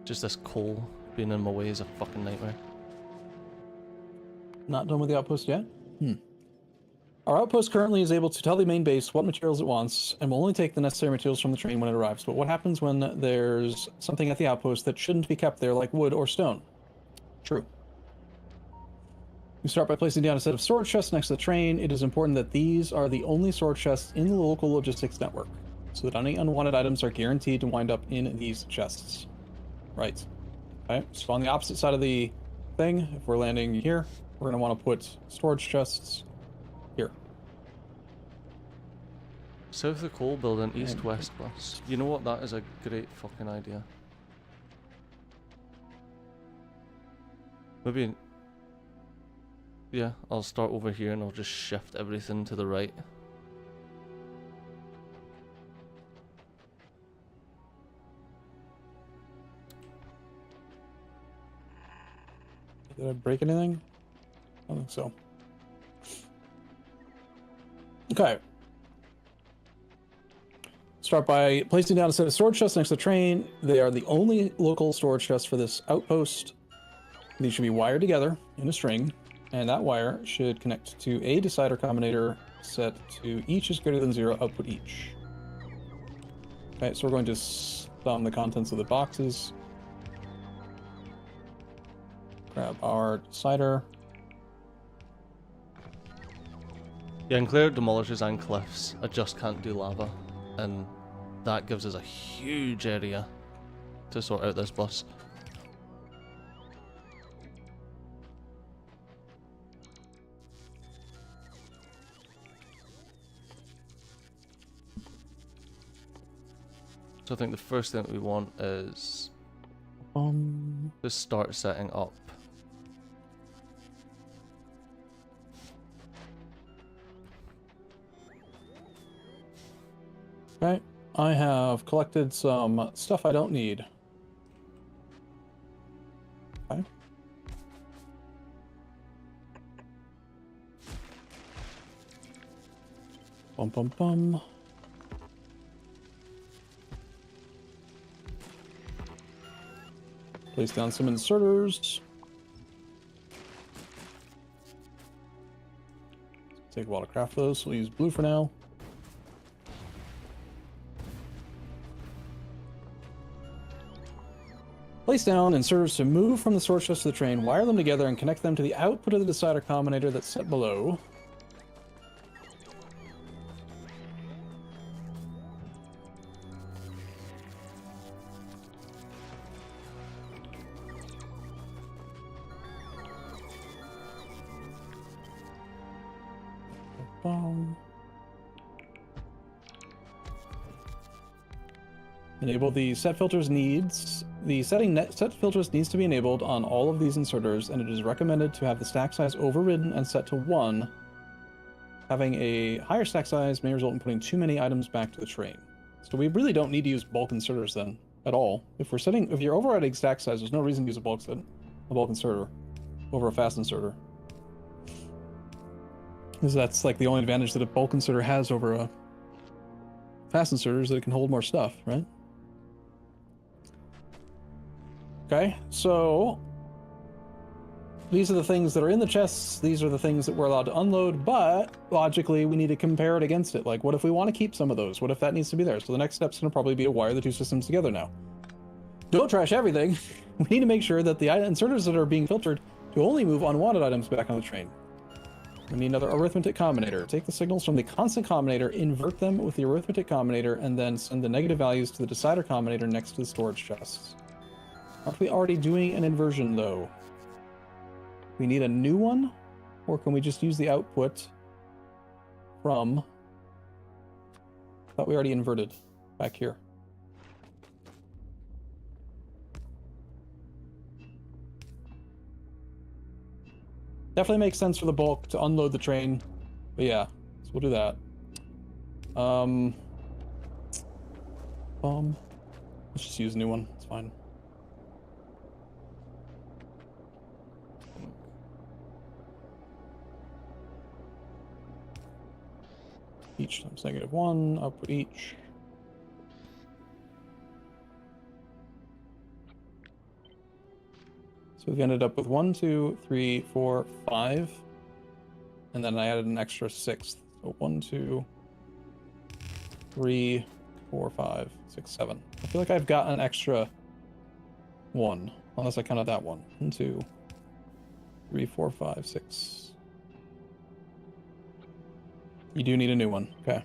Just this coal being in my way is a fucking nightmare. Not done with the outpost yet? Our outpost currently is able to tell the main base what materials it wants, and will only take the necessary materials from the train when it arrives. But what happens when there's something at the outpost that shouldn't be kept there, like wood or stone? True. We start by placing down a set of storage chests next to the train. It is important that these are the only storage chests in the local logistics network, so that any unwanted items are guaranteed to wind up in these chests. Right. Okay, so on the opposite side of the thing, if we're landing here, we're going to want to put storage chests here. South of the coal building, east-west bus. You know what? That is a great fucking idea. Maybe... Yeah, I'll start over here and I'll just shift everything to the right. Did I break anything? I don't think so. Okay. Start by placing down a set of storage chests next to the train. They are the only local storage chests for this outpost. These should be wired together in a string, and that wire should connect to a decider combinator set to each is greater than 0, output each. Okay, so we're going to thumb the contents of the boxes. Grab our decider. Yeah, and clear demolishes and cliffs. I just can't do lava. And that gives us a huge area to sort out this bus. So I think the first thing that we want is to start setting up. Okay, I have collected some stuff I don't need. Okay. Bum bum bum. Place down some inserters. take a while to craft those, so we'll use blue for now. Place down inserters to move from the storage chest to the train, wire them together, and connect them to the output of the decider combinator that's set below. Enable the set filters needs. The set filters needs to be enabled on all of these inserters, and it is recommended to have the stack size overridden and set to 1. Having a higher stack size may result in putting too many items back to the train. So we really don't need to use bulk inserters then, at all. If you're overriding stack size, there's no reason to use a bulk inserter over a fast inserter. Because that's like the only advantage that a bulk inserter has over a fast inserter is that it can hold more stuff, right? Okay, so these are the things that are in the chests, these are the things that we're allowed to unload, but logically we need to compare it against it. Like, what if we want to keep some of those? What if that needs to be there? So the next step's going to probably be to wire the two systems together now. Don't trash everything. We need to make sure that the inserters that are being filtered to only move unwanted items back on the train. We need another arithmetic combinator. Take the signals from the constant combinator, invert them with the arithmetic combinator, and then send the negative values to the decider combinator next to the storage chests. Aren't we already doing an inversion, though? We need a new one? Or can we just use the output from... I thought we already inverted back here. Definitely makes sense for the bulk to unload the train. But yeah, so we'll do that. Let's just use a new one. It's fine. Each times -1, output each. So we've ended up with 1, 2, 3, 4, 5. And then I added an extra 6. So 1, 2, 3, 4, 5, 6, 7. I feel like I've got an extra 1. Unless I counted that one. 1, 2, 3, 4, 5, 6. You do need a new one. Okay.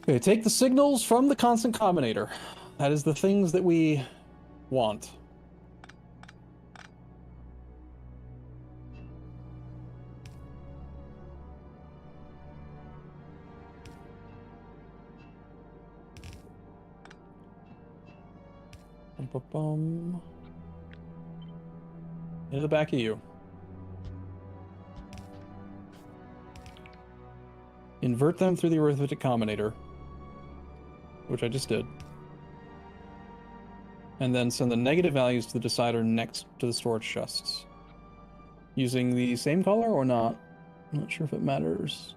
Okay, take the signals from the constant combinator. That is the things that we want. Bum. Into the back of you. Invert them through the arithmetic combinator, which I just did. And then send the negative values to the decider next to the storage chests. Using the same color or not? I'm not sure if it matters.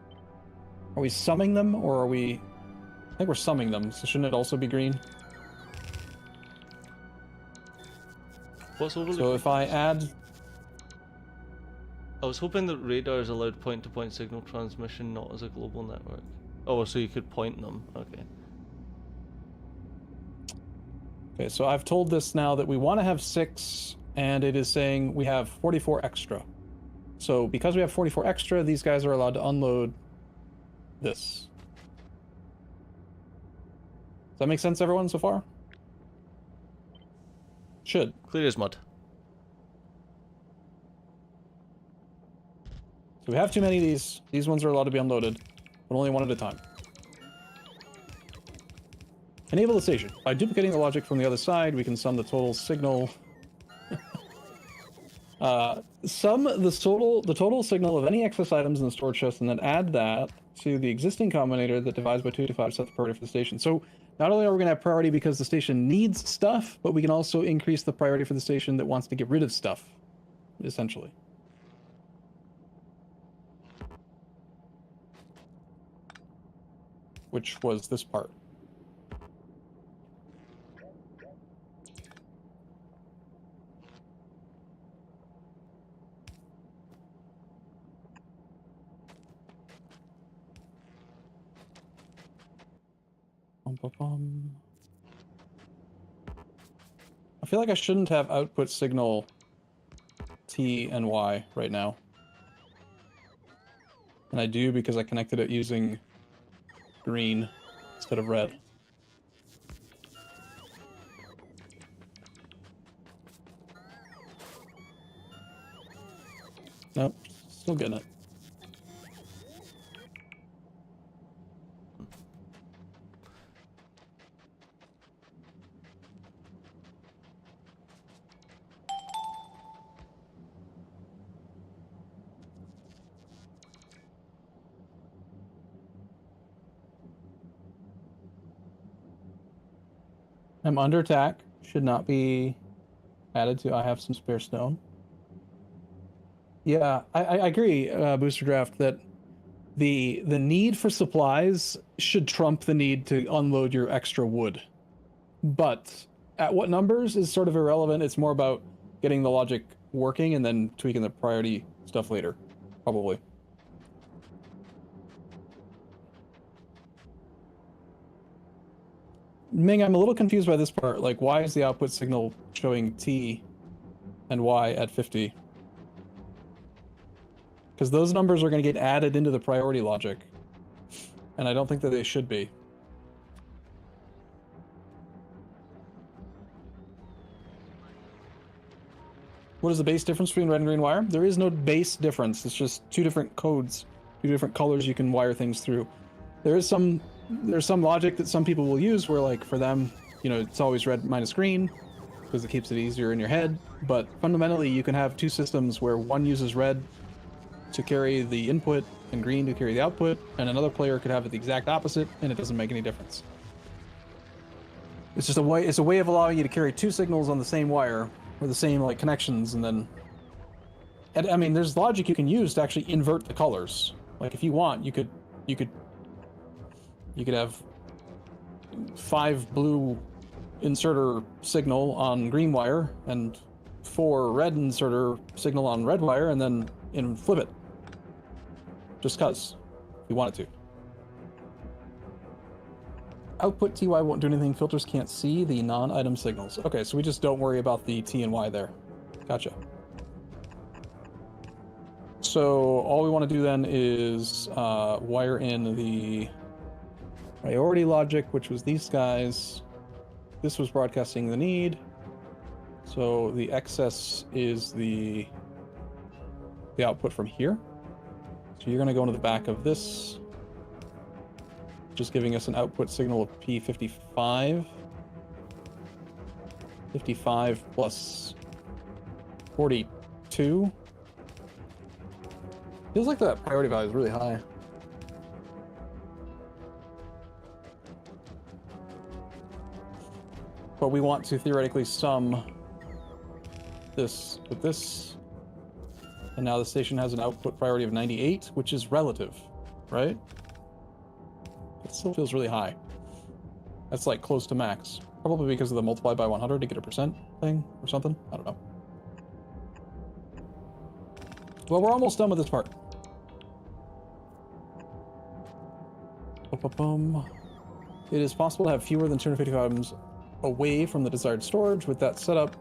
Are we summing them or are we... I think we're summing them, so shouldn't it also be green? What's overly So if I add... I was hoping that radars allowed point-to-point signal transmission, not as a global network. Oh, so you could point them. Okay. Okay, so I've told this now that we want to have 6, and it is saying we have 44 extra. So because we have 44 extra, these guys are allowed to unload this. Does that make sense, everyone, so far? Should. Clear as mud. So we have too many of these. These ones are allowed to be unloaded, but only one at a time. Enable the station. By duplicating the logic from the other side, we can sum the total signal. Sum the total signal of any excess items in the storage chest, and then add that to the existing combinator that divides by 2 to 5 to set the priority for the station. So not only are we going to have priority because the station needs stuff, but we can also increase the priority for the station that wants to get rid of stuff, essentially. Which was this part. Bum. I feel like I shouldn't have output signal T and Y right now. And I do because I connected it using green instead of red. Nope, still getting it. I'm under attack. Should not be added to. I have some spare stone. Yeah, I agree, Booster Draft, that the need for supplies should trump the need to unload your extra wood. But at what numbers is sort of irrelevant. It's more about getting the logic working and then tweaking the priority stuff later, probably. Ming, I'm a little confused by this part. Like, why is the output signal showing T and Y at 50? Because those numbers are going to get added into the priority logic. And I don't think that they should be. What is the base difference between red and green wire? There is no base difference. It's just two different codes, two different colors you can wire things through. There's some logic that some people will use where, like, for them, you know, it's always red minus green because it keeps it easier in your head. But fundamentally, you can have two systems where one uses red to carry the input and green to carry the output, and another player could have it the exact opposite, and it doesn't make any difference. It's just a way. It's a way of allowing you to carry two signals on the same wire or the same like connections, and then. And I mean, there's logic you can use to actually invert the colors. Like if you want, you could have 5 blue inserter signal on green wire and 4 red inserter signal on red wire, and then flip it. Just cause if you wanted to. Output TY won't do anything. Filters can't see the non-item signals. Okay, so we just don't worry about the T and Y there. Gotcha. So all we want to do then is wire in the priority logic, which was these guys. This was broadcasting the need. So the excess is the output from here. So you're going to go into the back of this, just giving us an output signal of P55. 55 plus 42. Feels like that priority value is really high. But we want to theoretically sum this with this. And now the station has an output priority of 98, which is relative, right? It still feels really high. That's like close to max. Probably because of the multiply by 100 to get a percent thing or something. I don't know. Well, we're almost done with this part. It is possible to have fewer than 250 items away from the desired storage. With that setup,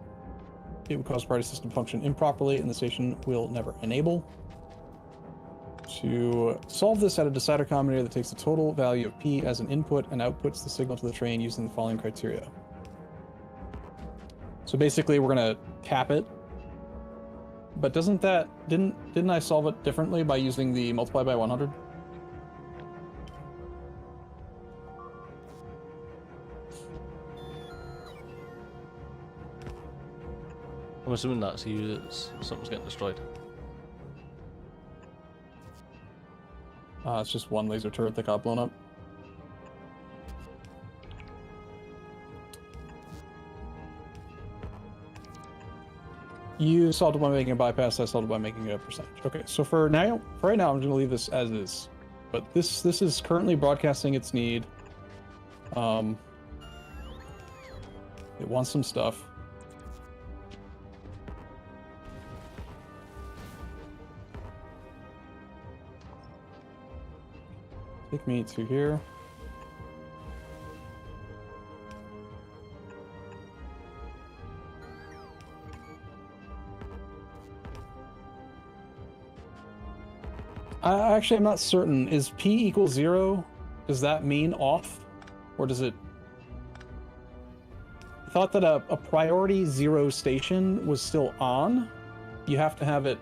it would cause priority system to function improperly and the station will never enable. To solve this, add a decider combinator that takes the total value of P as an input and outputs the signal to the train using the following criteria. So basically we're gonna cap it. But doesn't that, didn't I solve it differently by using the multiply by 100? I'm assuming that's you, something's getting destroyed. It's just one laser turret that got blown up. You solved it by making a bypass, I solved it by making a percentage. Okay, so for right now, I'm gonna leave this as is. But this is currently broadcasting its need. It wants some stuff. Take me to here. Actually, I'm not certain. Is P equals 0? Does that mean off? Or does it... I thought that a priority 0 station was still on. You have to have it...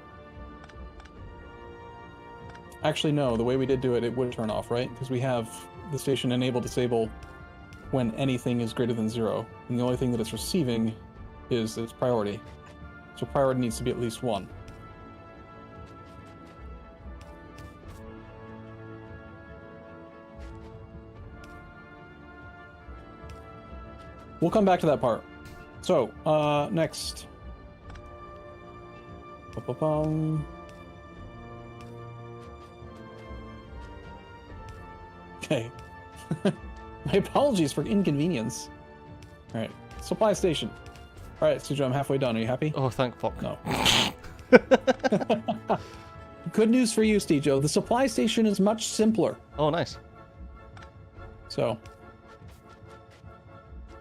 Actually, no. The way we did do it, it would turn off, right? Because we have the station enable disable when anything is greater than 0. And the only thing that it's receiving is its priority. So priority needs to be at least 1. We'll come back to that part. So, next. Ba-ba-bum. Okay. My apologies for inconvenience. Alright, supply station. Alright, Sujo, I'm halfway done. Are you happy? Oh, thank fuck. No. Good news for you, Stejo. The supply station is much simpler. Oh, nice. So,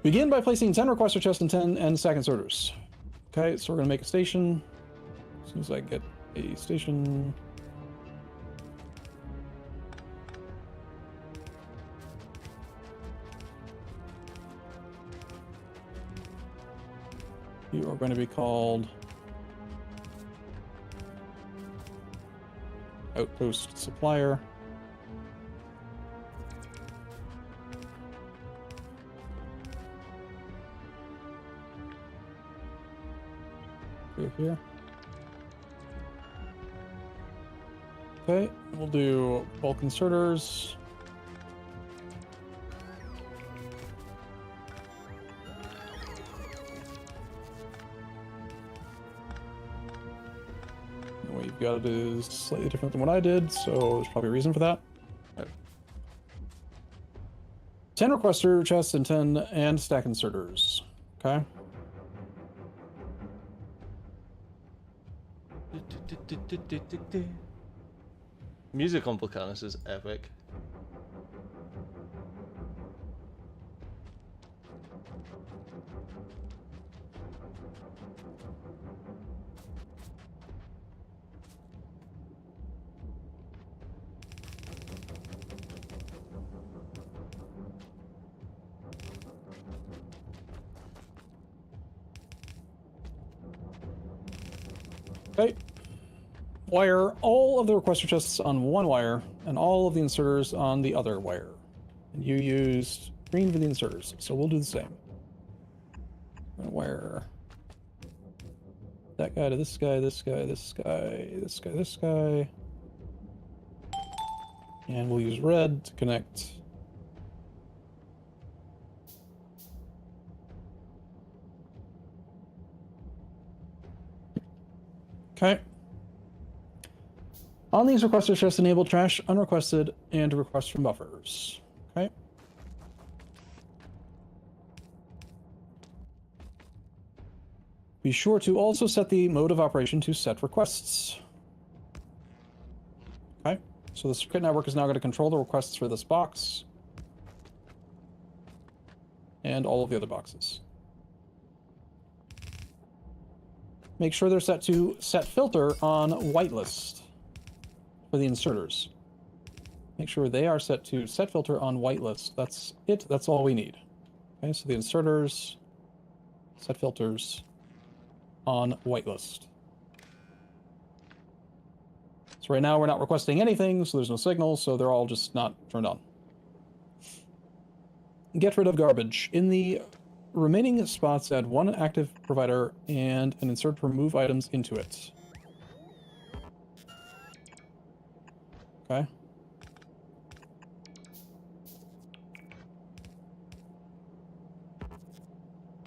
begin by placing 10 requester chests and 10 end stack inserters. Okay, so we're going to make a station. As soon as I get a station... You are going to be called Outpost Supplier. Go here. Okay, we'll do bulk inserters. What you've got is slightly different than what I did, so there's probably a reason for that. Right. 10 requester chests and 10 and stack inserters. Okay. Music on Volcanus is epic. Okay. Wire all of the requester chests on one wire and all of the inserters on the other wire. And you used green for the inserters, so we'll do the same. Wire that guy to this guy, this guy, this guy, this guy, this guy. And we'll use red to connect. Okay. On these requesters, just enable trash unrequested and request from buffers. Okay. Be sure to also set the mode of operation to set requests. Okay. So the circuit network is now going to control the requests for this box and all of the other boxes. Make sure they're set to set filter on whitelist for the inserters. Make sure they are set to set filter on whitelist. That's it. That's all we need. Okay, so the inserters set filters on whitelist. So right now we're not requesting anything, so there's no signal, so they're all just not turned on. Get rid of garbage. In the remaining spots, add one active provider and an insert to remove items into it. Okay.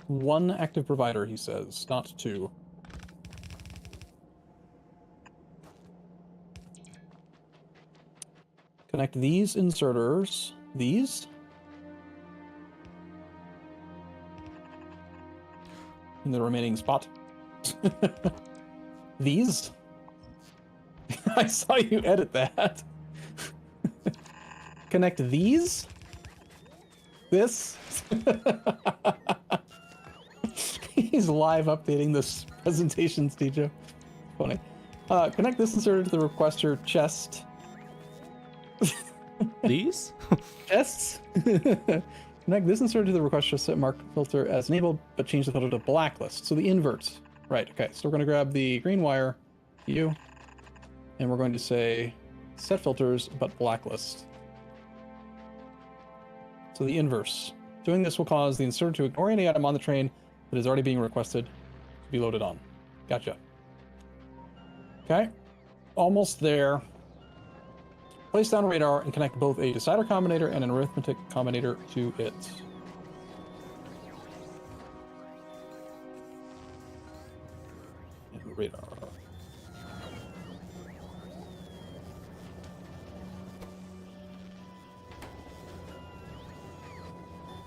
One active provider, he says, not two. Connect these inserters. These? In the remaining spot. These? I saw you edit that. Connect these? This? He's live updating this presentation, Stejo. Funny. Connect this inserter to the requester chest These? Chests. Connect this insert to the request chest set mark filter as enabled, but change the filter to blacklist. So the invert. Right, okay. So we're going to grab the green wire, U, and we're going to say set filters, but blacklist. So the inverse. Doing this will cause the inserter to ignore any item on the train that is already being requested to be loaded on. Gotcha. Okay. Almost there. Place down radar and connect both a decider combinator and an arithmetic combinator to it. And radar.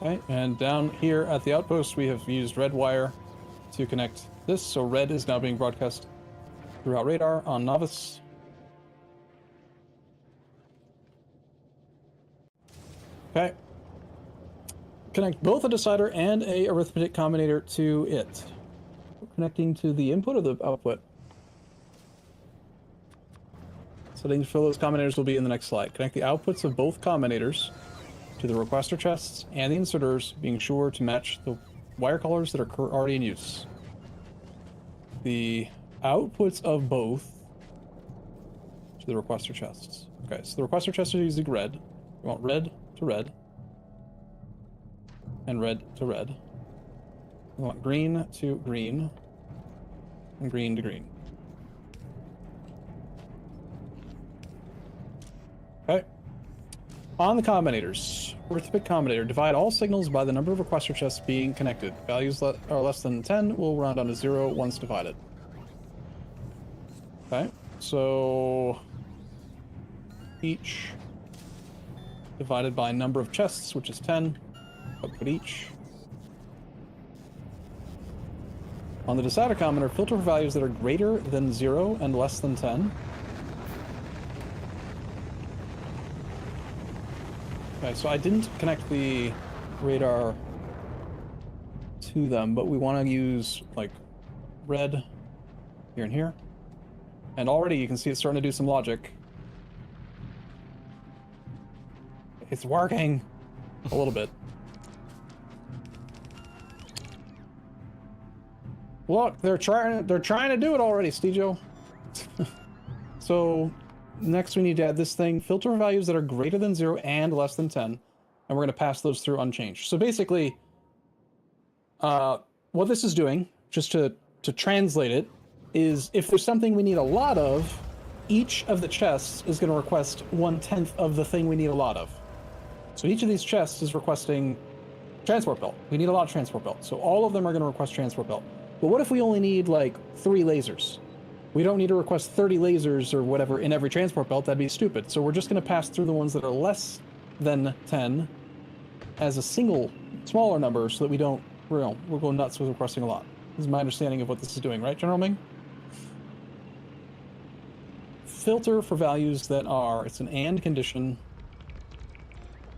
Okay, and down here at the outpost, we have used red wire to connect this, so red is now being broadcast throughout radar on novice. Okay. Connect both a decider and a arithmetic combinator to it. Connecting to the input or the output? Settings for those combinators will be in the next slide. Connect the outputs of both combinators to the requester chests and the inserters, being sure to match the wire colors that are already in use. The outputs of both to the requester chests. Okay, so the requester chests are using red. We want red to red. And red to red. We want green to green. And green to green. Okay. On the combinators, arithmetic combinator, divide all signals by the number of requester chests being connected. Values that are less than 10 will round down to 0 once divided. Okay, so each divided by number of chests, which is 10, output each. On the decider combinator, filter for values that are greater than 0 and less than 10. Okay, so I didn't connect the radar to them, but we want to use, like, red here and here. And already you can see it's starting to do some logic. It's working a little bit. Look, they're trying to do it already, Stejo. So next we need to add this thing, filter values that are greater than 0 and less than 10, and we're going to pass those through unchanged. So basically, what this is doing, just to translate it, is if there's something we need a lot of, each of the chests is going to request 1/10 of the thing we need a lot of. So each of these chests is requesting transport belt. We need a lot of transport belt. So all of them are going to request transport belt. But what if we only need like 3 lasers? We don't need to request 30 lasers or whatever in every transport belt. That'd be stupid. So we're just going to pass through the ones that are less than 10 as a single smaller number so that we don't, we're going nuts with requesting a lot. This is my understanding of what this is doing, right, General Ming? Filter for values that are, it's an AND condition.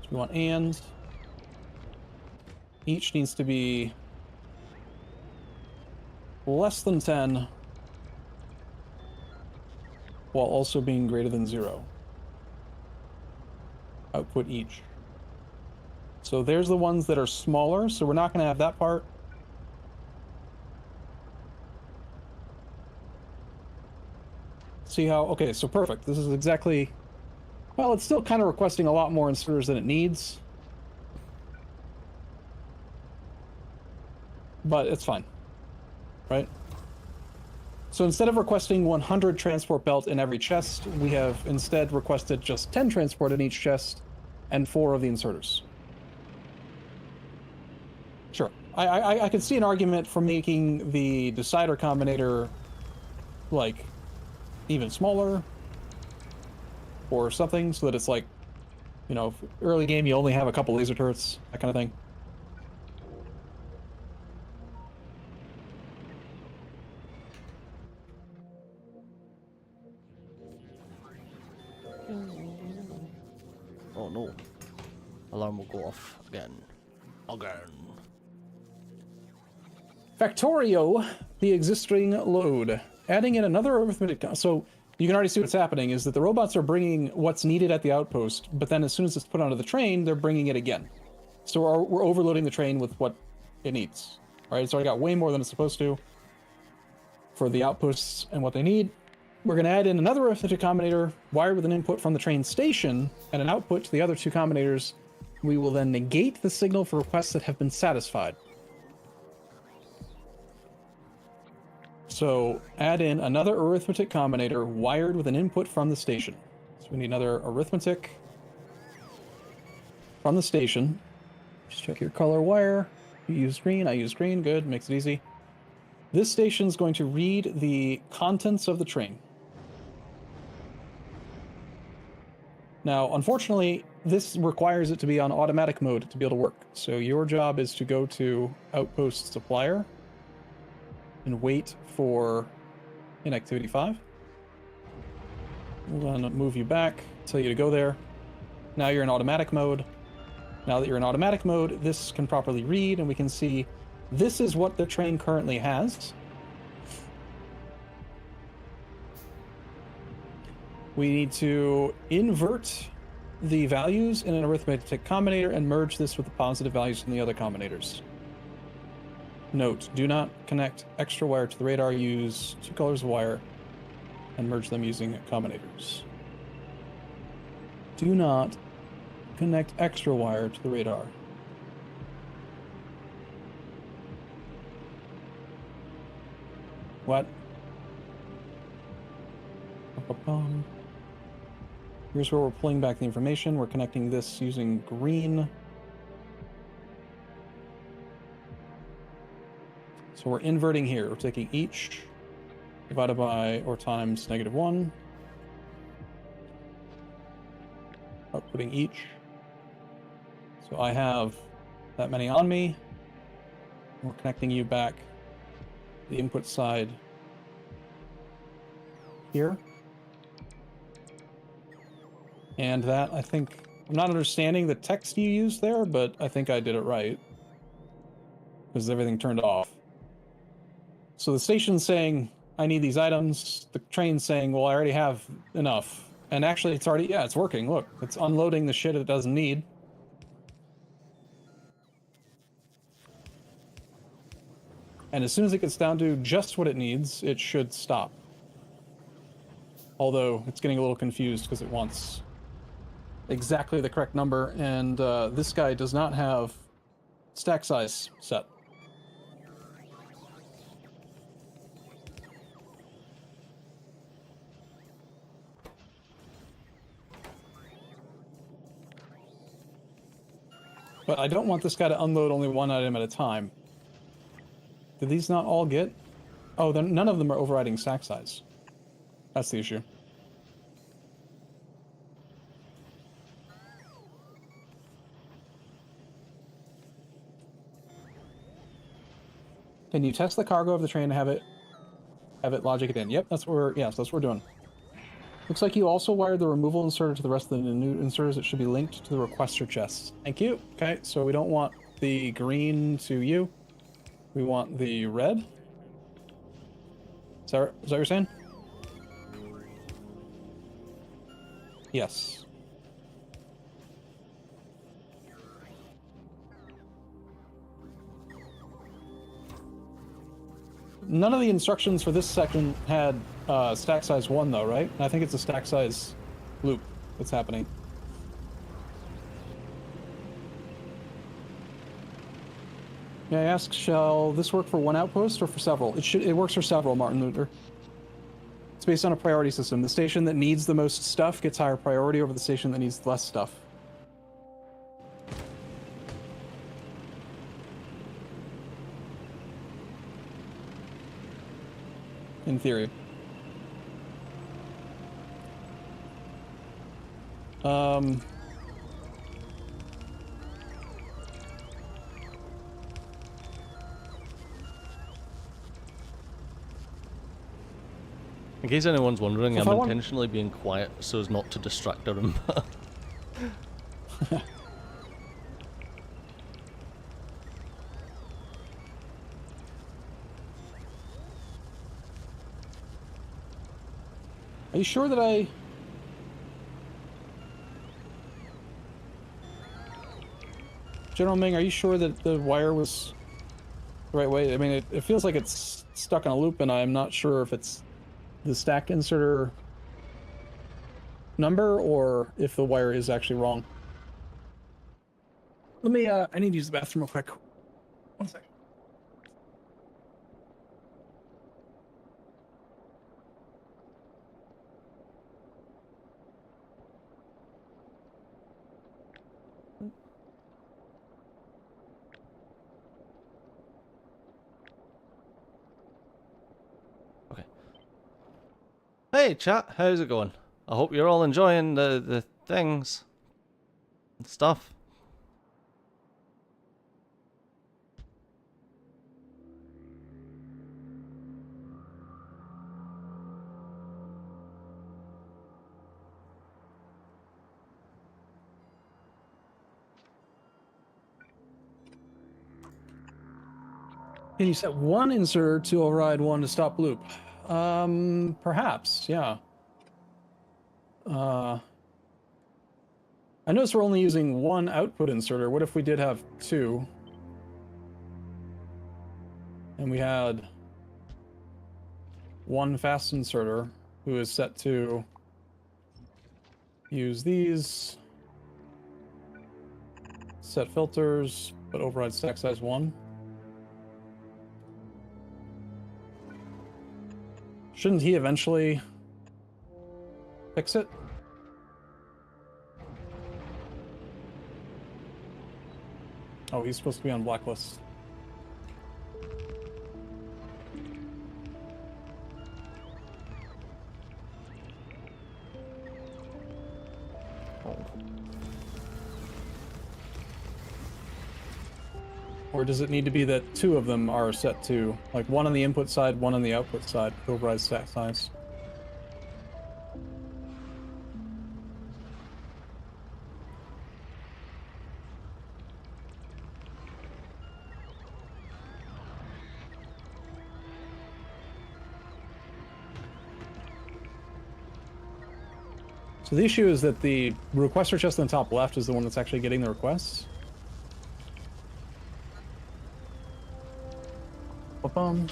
So we want AND. Each needs to be less than 10 while also being greater than 0. Output each. So there's the ones that are smaller, so we're not going to have that part. See how, okay, so perfect. This is exactly, well, it's still kind of requesting a lot more inserters than it needs. But it's fine, right? So instead of requesting 100 transport belt in every chest, we have instead requested just 10 transport in each chest and 4 of the inserters. Sure, I could see an argument for making the decider combinator, like, even smaller or something, so that it's like, you know, early game you only have a couple laser turrets, that kind of thing. Oh no. Alarm will go off again. Factorio, the existing load. Adding in another arithmetic. So you can already see what's happening is that the robots are bringing what's needed at the outpost, but then as soon as it's put onto the train, they're bringing it again. So we're overloading the train with what it needs. All right, so I got way more than it's supposed to for the outposts and what they need. We're going to add in another arithmetic combinator wired with an input from the train station and an output to the other two combinators. We will then negate the signal for requests that have been satisfied. So add in another arithmetic combinator wired with an input from the station. So we need another arithmetic from the station. Just check your color wire. You use green, I use green, good, makes it easy. This station is going to read the contents of the train. Now, unfortunately, this requires it to be on automatic mode to be able to work. So your job is to go to Outpost Supplier and wait for inactivity 5. We're going to move you back, tell you to go there. Now you're in automatic mode. Now that you're in automatic mode, this can properly read, and we can see this is what the train currently has. We need to invert the values in an arithmetic combinator and merge this with the positive values in the other combinators. Note, do not connect extra wire to the radar. Use 2 colors of wire and merge them using combinators. Do not connect extra wire to the radar. What? Here's where we're pulling back the information. We're connecting this using green. So we're inverting here. We're taking each divided by or times -1. Outputting each. So I have that many on me. We're connecting you back the input side here. And that, I think, I'm not understanding the text you used there, but I think I did it right. Because everything turned off. So the station's saying, I need these items. The train's saying, well, I already have enough. And actually, it's already, yeah, it's working. Look, it's unloading the shit it doesn't need. And as soon as it gets down to just what it needs, it should stop. Although, it's getting a little confused because it wants exactly the correct number, and this guy does not have stack size set. But I don't want this guy to unload only one item at a time. Did these not all get? Oh, then none of them are overriding stack size. That's the issue. Can you test the cargo of the train and have it logic it in? Yep, that's what we're, yes, that's what we're doing. Looks like you also wired the removal inserter to the rest of the new inserters. It should be linked to the requester chests. Thank you. Okay, so we don't want the green to you. We want the red. Is that what you're saying? Yes. None of the instructions for this section had stack size 1 though, right? I think it's a stack size loop that's happening. May I ask, shall this work for one outpost or for several? It works for several, Martin Luther. It's based on a priority system. The station that needs the most stuff gets higher priority over the station that needs less stuff. In theory. In case anyone's wondering, If I'm I want- intentionally being quiet so as not to distract Arumba. Are you sure that I... General Ming, are you sure that the wire was the right way? I mean, it feels like it's stuck in a loop, and I'm not sure if it's the stack inserter number or if the wire is actually wrong. Let me, I need to use the bathroom real quick. One second. Okay. Hey chat, how's it going? I hope you're all enjoying the things and stuff. Can you set one inserter to override one to stop loop? Perhaps, yeah. I notice we're only using one output inserter. What if we did have two? And we had one fast inserter who is set to use these, set filters, but override stack size 1. Shouldn't he eventually fix it? Oh, he's supposed to be on blacklist. Or does it need to be that two of them are set to, like one on the input side, one on the output side, override stack size? So the issue is that the requester chest on the top left is the one that's actually getting the requests. Ba-bum.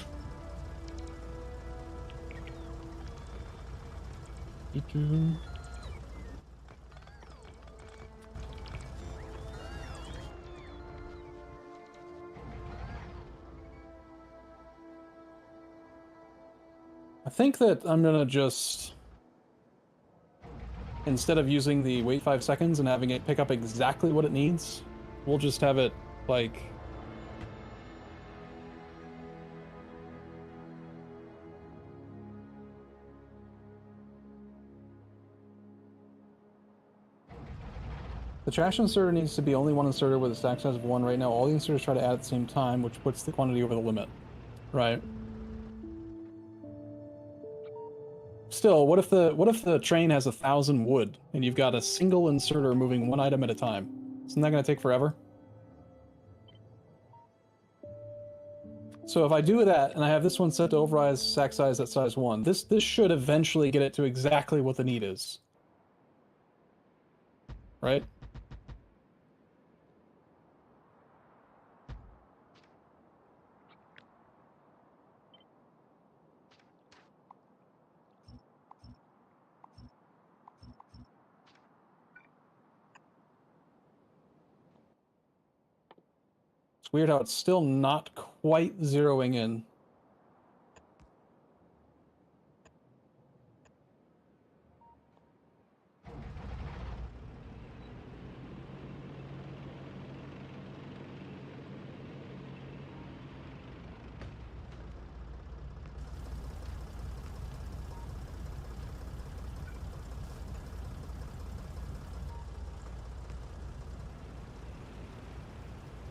I think that I'm gonna just, instead of using the wait 5 seconds and having it pick up exactly what it needs, we'll just have it like the trash inserter needs to be only one inserter with a stack size of 1 right now. All the inserters try to add at the same time, which puts the quantity over the limit. Right. Still, what if the train has 1,000 wood and you've got a single inserter moving one item at a time? Isn't that going to take forever? So if I do that and I have this one set to override stack size at size 1, this should eventually get it to exactly what the need is. Right? It's weird how it's still not quite zeroing in.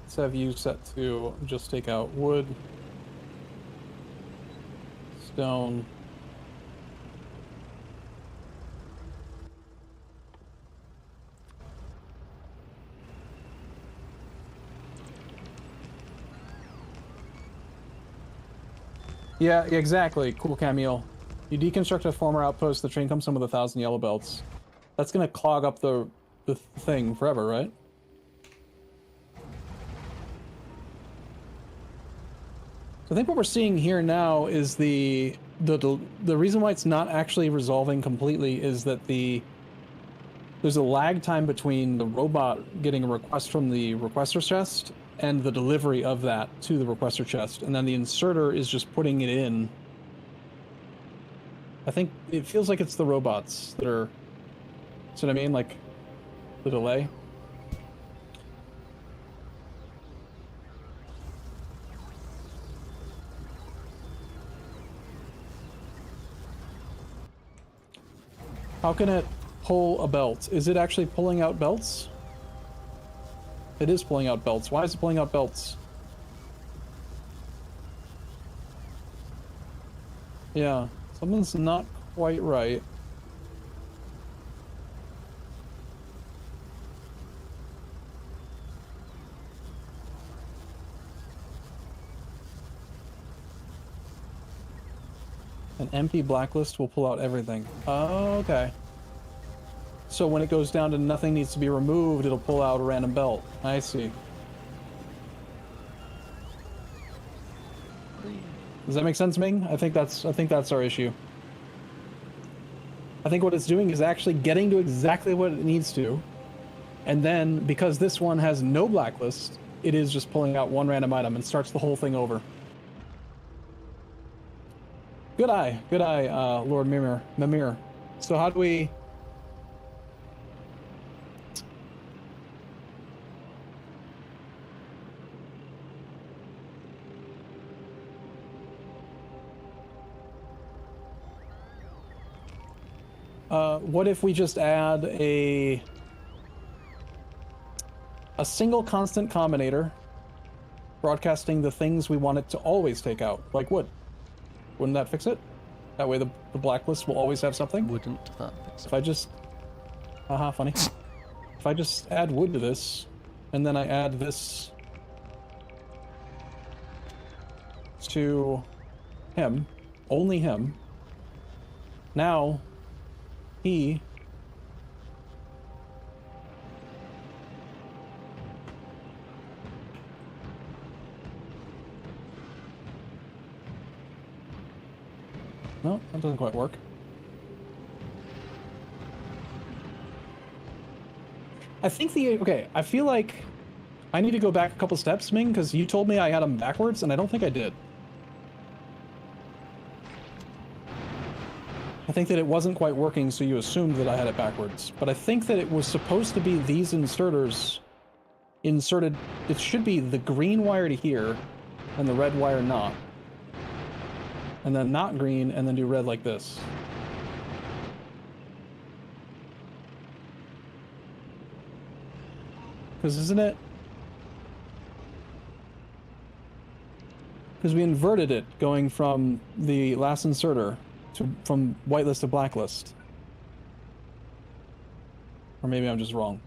Let's have you set to just take out wood, stone, yeah, exactly. Cool, Camille. You deconstruct a former outpost, the train comes in with 1,000 yellow belts. That's gonna clog up the thing forever, right? So I think what we're seeing here now is the reason why it's not actually resolving completely is that there's a lag time between the robot getting a request from the requester chest and the delivery of that to the requester chest, and then the inserter is just putting it in. I think it feels like it's the robots that are, see what I mean? Like, the delay. How can it pull a belt? Is it actually pulling out belts? It is pulling out belts. Why is it pulling out belts? Yeah, something's not quite right. An empty blacklist will pull out everything. Oh, okay. So when it goes down to nothing needs to be removed, it'll pull out a random belt. I see. Does that make sense, Ming? I think that's our issue. I think what it's doing is actually getting to exactly what it needs to. And then, because this one has no blacklist, it is just pulling out one random item and starts the whole thing over. Good eye, Lord Mimir. So how do we... what if we just add a single constant combinator broadcasting the things we want it to always take out, like wood? Wouldn't that fix it? That way the blacklist will always have something? Wouldn't that fix it? If I just... Haha, funny. If I just add wood to this, and then I add this to him, only him, now he... No, that doesn't quite work. I think okay, I feel like I need to go back a couple steps, Ming, because you told me I had them backwards, and I don't think I did. I think that it wasn't quite working, so you assumed that I had it backwards. But I think that it was supposed to be these inserters inserted. It should be the green wire to here, and the red wire not. And then not green, and then do red like this. Because isn't it? Because we inverted it, going from the last inserter from whitelist to blacklist. Or maybe I'm just wrong.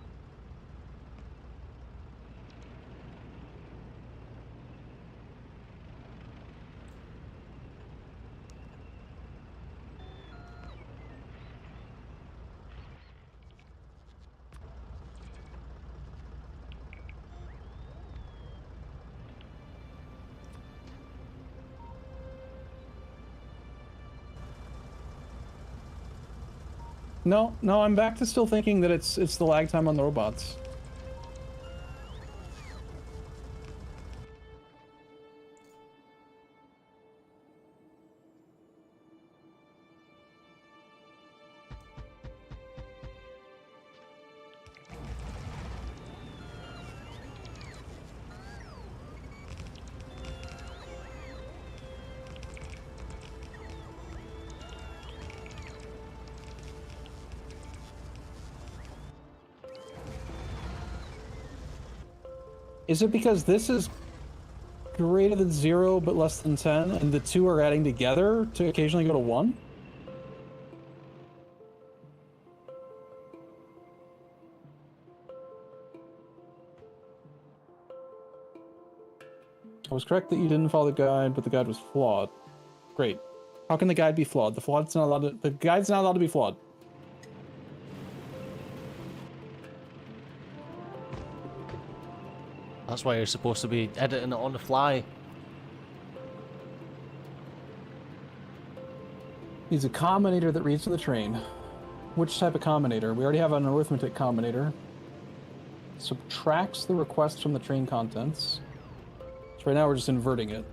No, I'm back to still thinking that it's the lag time on the robots. Is it because this is greater than 0 but less than 10, and the two are adding together to occasionally go to 1? I was correct that you didn't follow the guide, but the guide was flawed. Great. How can the guide be flawed? The guide's not allowed to be flawed. That's why you're supposed to be editing it on the fly. Needs a combinator that reads to the train. Which type of combinator? We already have an arithmetic combinator. Subtracts the request from the train contents. So right now we're just inverting it.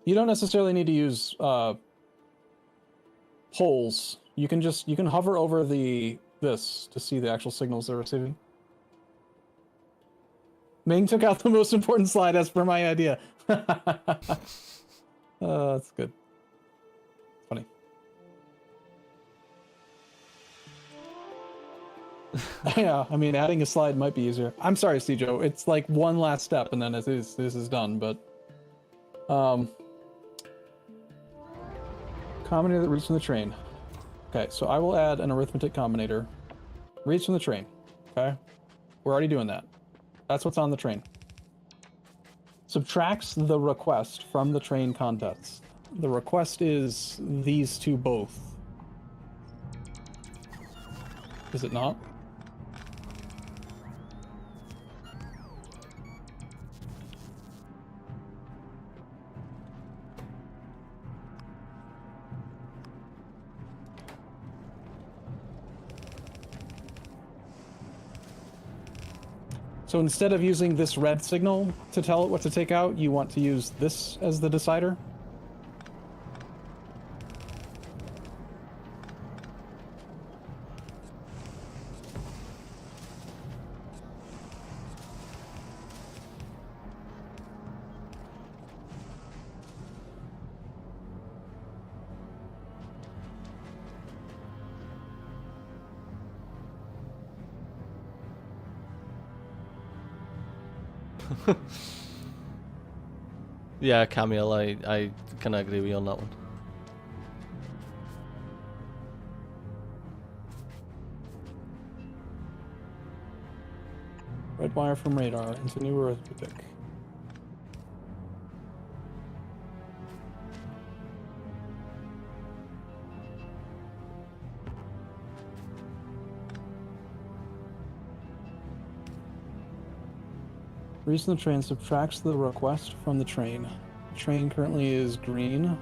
You don't necessarily need to use polls. You can hover over this to see the actual signals they're receiving. Ming took out the most important slide as per my idea. That's good. Funny. Yeah, I mean, adding a slide might be easier. I'm sorry, Cjo. It's like one last step, and then this is done. But combinator that reads from the train. Okay, so I will add an arithmetic combinator. Reads from the train. Okay, we're already doing that. That's what's on the train. Subtracts the request from the train contents. The request is these two both. Is it not? So instead of using this red signal to tell it what to take out, you want to use this as the decider? Yeah, Camille, I can agree with you on that one. Red wire from radar into new arithmetic. Reason the train subtracts the request from the train. The train currently is green.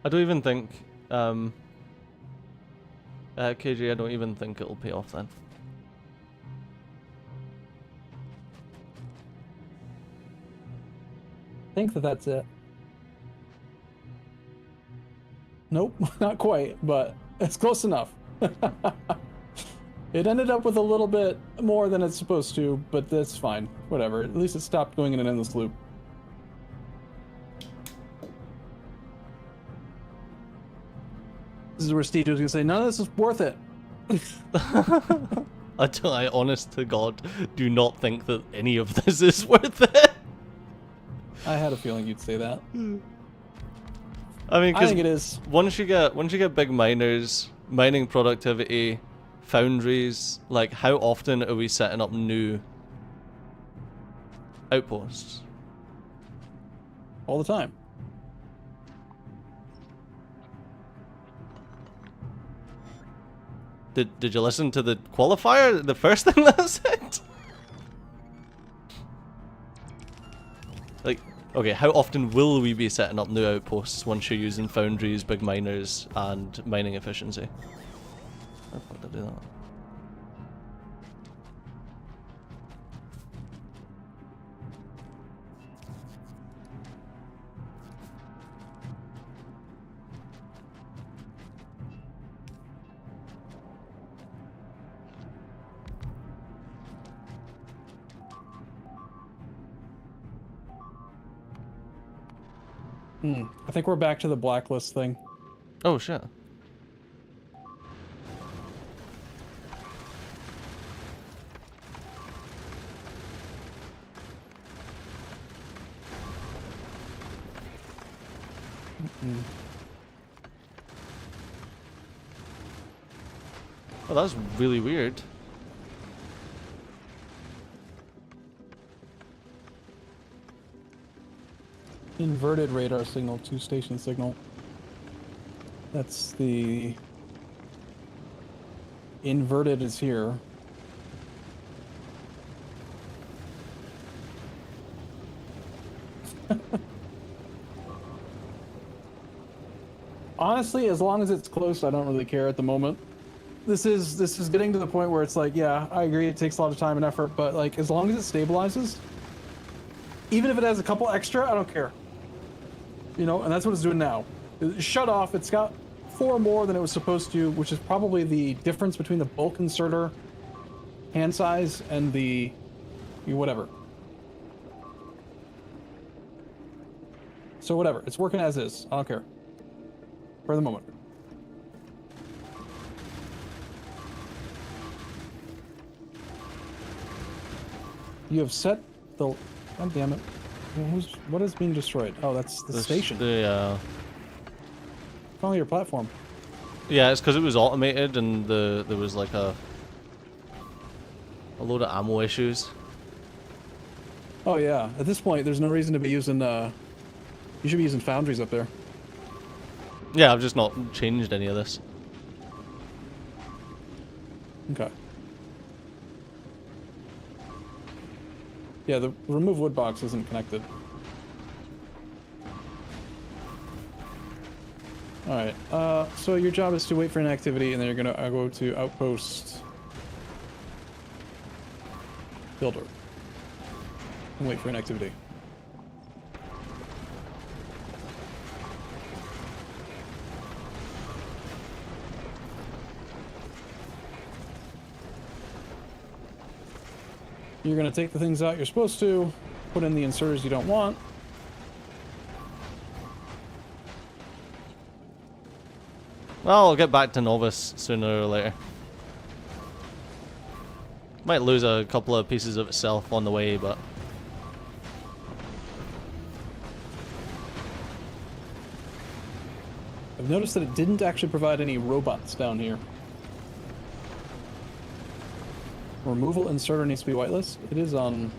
I don't even think, KJ, I don't even think it'll pay off then. I think that's it. Nope, not quite, but it's close enough. It ended up with a little bit more than it's supposed to, but that's fine. Whatever. At least it stopped going in an endless loop. This is where Steve was gonna say, none of this is worth it. I honest to God, do not think that any of this is worth it. I had a feeling you'd say that. I mean, I think it is. Once you get big miners, mining productivity, foundries, like how often are we setting up new outposts? All the time. Did you listen to the qualifier? The first thing that I said? Like, okay, how often will we be setting up new outposts once you're using foundries, big miners, and mining efficiency? How the fuck did I do that? I think we're back to the blacklist thing. Oh shit. Oh, that's really weird. Inverted radar signal, 2-station signal. That's the... Inverted is here. Honestly, as long as it's close, I don't really care at the moment. This is getting to the point where it's like, yeah, I agree, it takes a lot of time and effort, but like, as long as it stabilizes, even if it has a couple extra, I don't care. You know, and that's what it's doing now. It's shut off, it's got 4 more than it was supposed to, which is probably the difference between the bulk inserter hand size and the whatever. So whatever, it's working as is, I don't care. For the moment. You have set the... God damn it. What is being destroyed? Oh, that's the station. Finally your platform. Yeah, it's because it was automated and there was like a load of ammo issues. Oh yeah, at this point there's no reason to be using, you should be using foundries up there. Yeah, I've just not changed any of this. Okay. Yeah, the remove wood box isn't connected. Alright, so your job is to wait for an activity and then you're gonna go to Outpost Builder and wait for an activity. You're going to take the things out you're supposed to, put in the inserters you don't want. Well, I'll get back to Novice sooner or later. Might lose a couple of pieces of itself on the way, but... I've noticed that it didn't actually provide any robots down here. Removal inserter needs to be whitelist. It is on...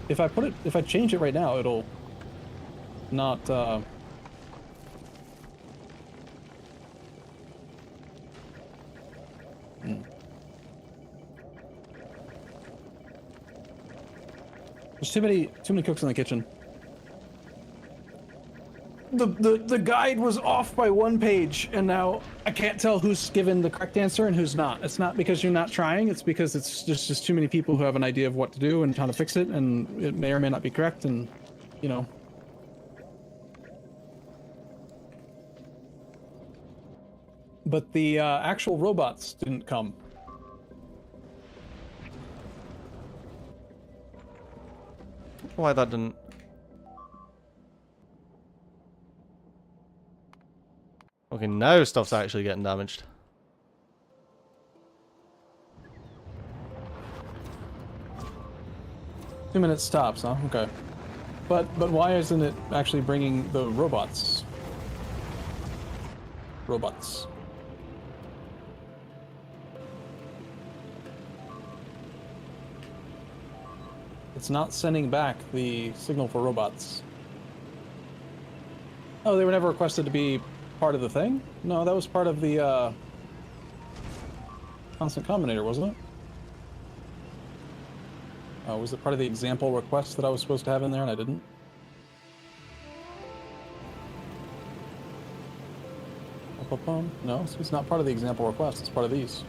If I change it right now, it'll not, There's too many cooks in the kitchen. The guide was off by 1 page, and now I can't tell who's given the correct answer and who's not. It's not because you're not trying, it's because there's just too many people who have an idea of what to do and how to fix it, and it may or may not be correct, and, you know. But the actual robots didn't come. Why that didn't... Okay, now stuff's actually getting damaged. Two minutes stops, huh? Okay. But why isn't it actually bringing the robots? Robots. It's not sending back the signal for robots. Oh, they were never requested to be part of the thing? No, that was part of the, constant combinator, wasn't it? Oh, was it part of the example request that I was supposed to have in there and I didn't? No, it's not part of the example request, it's part of these.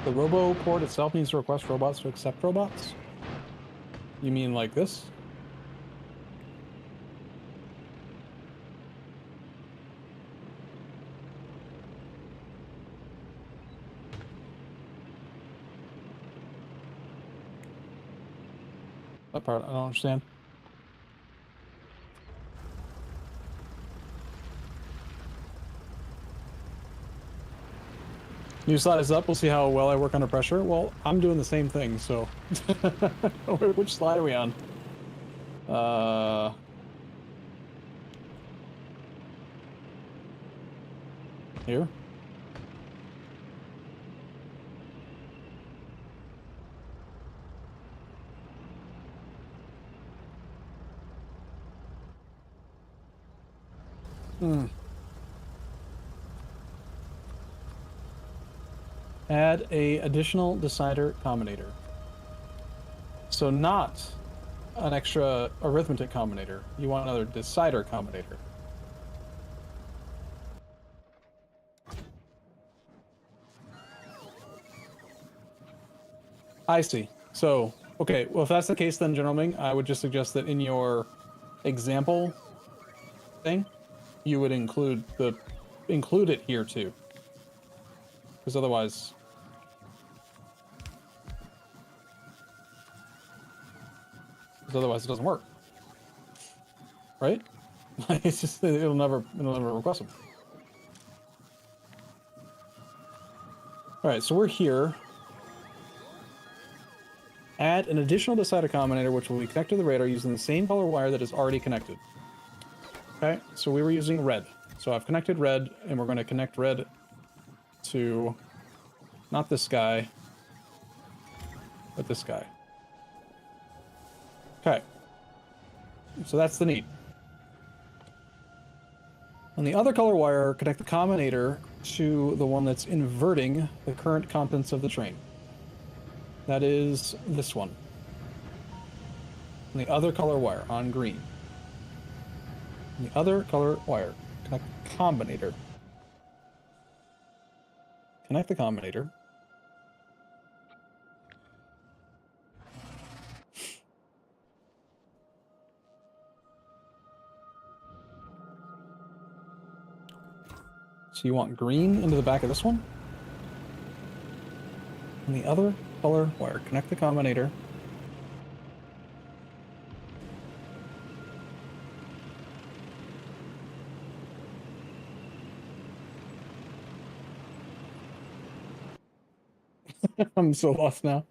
The robo port itself needs to request robots to accept robots? You mean like this? That part I don't understand. New slide is up. We'll see how well I work under pressure. Well, I'm doing the same thing, so... Which slide are we on? Here? Add a additional decider combinator. So not an extra arithmetic combinator. You want another decider combinator. I see. So, okay, well if that's the case then, General Ming, I would just suggest that in your example thing, you would include it here too. Because otherwise it doesn't work. Right? It's just it'll never request them. Alright, so we're here. Add an additional decider combinator which will be connected to the radar using the same color wire that is already connected. Okay, so we were using red. So I've connected red, and we're going to connect red to not this guy, but this guy. Okay. So that's the need. On the other color wire, connect the combinator to the one that's inverting the current contents of the train. That is this one. On the other color wire, on green. On the other color wire, connect the combinator. Connect the combinator. So you want green into the back of this one? On the other color wire, connect the combinator. I'm so lost now.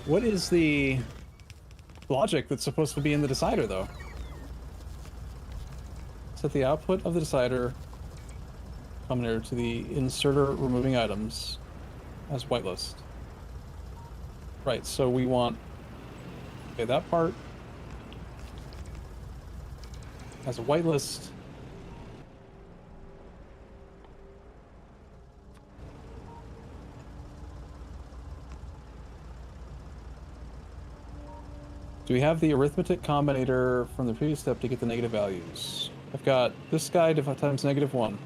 What is the logic that's supposed to be in the decider, though? Set the output of the decider combinator to the inserter removing items as whitelist. Right, so we want, okay, that part as a whitelist. Do we have the arithmetic combinator from the previous step to get the negative values? I've got this guy times -1.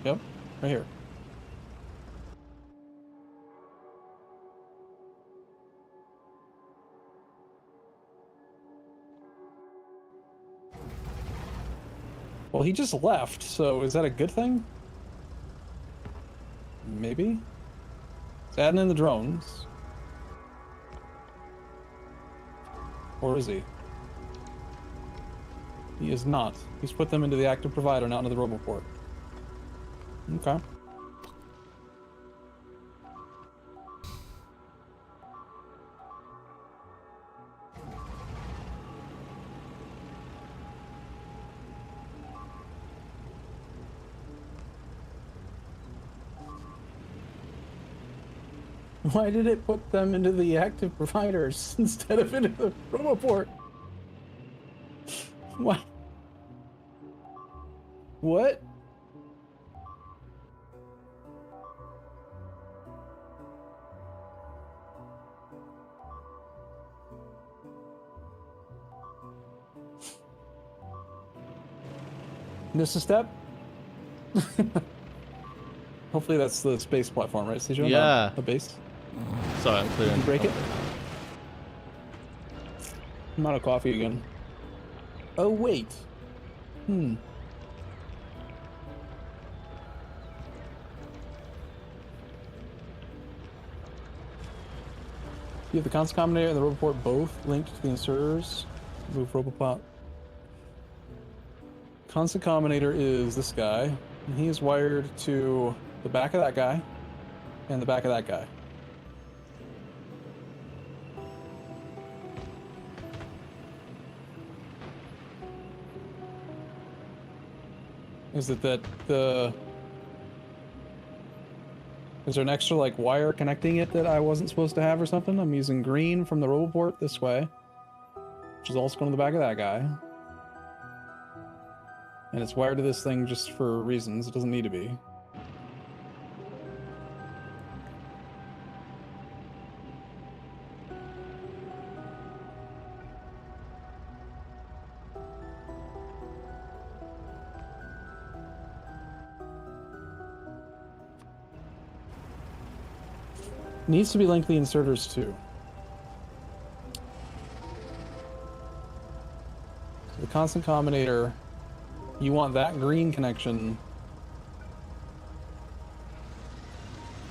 Yep, right here. Well, he just left, so is that a good thing? Maybe? It's adding in the drones. Or is he? He is not. He's put them into the active provider, not into the roboport. Okay. Why did it put them into the active providers instead of into the roboport? What? What? Miss a step? Hopefully that's the space platform, right, Sejo? Yeah. Not a base. Sorry, I'm clearing. Did you break it? I'm out of coffee again. Oh, wait. Hmm. You have the console combinator and the roboport both linked to the inserters. Move roboport. Console combinator is this guy, and he is wired to the back of that guy and the back of that guy. Is it that the... Is there an extra, like, wire connecting it that I wasn't supposed to have or something? I'm using green from the roboport this way, which is also going to the back of that guy. And it's wired to this thing just for reasons. It doesn't need to be. Needs to be linked to the inserters too. So the constant combinator, you want that green connection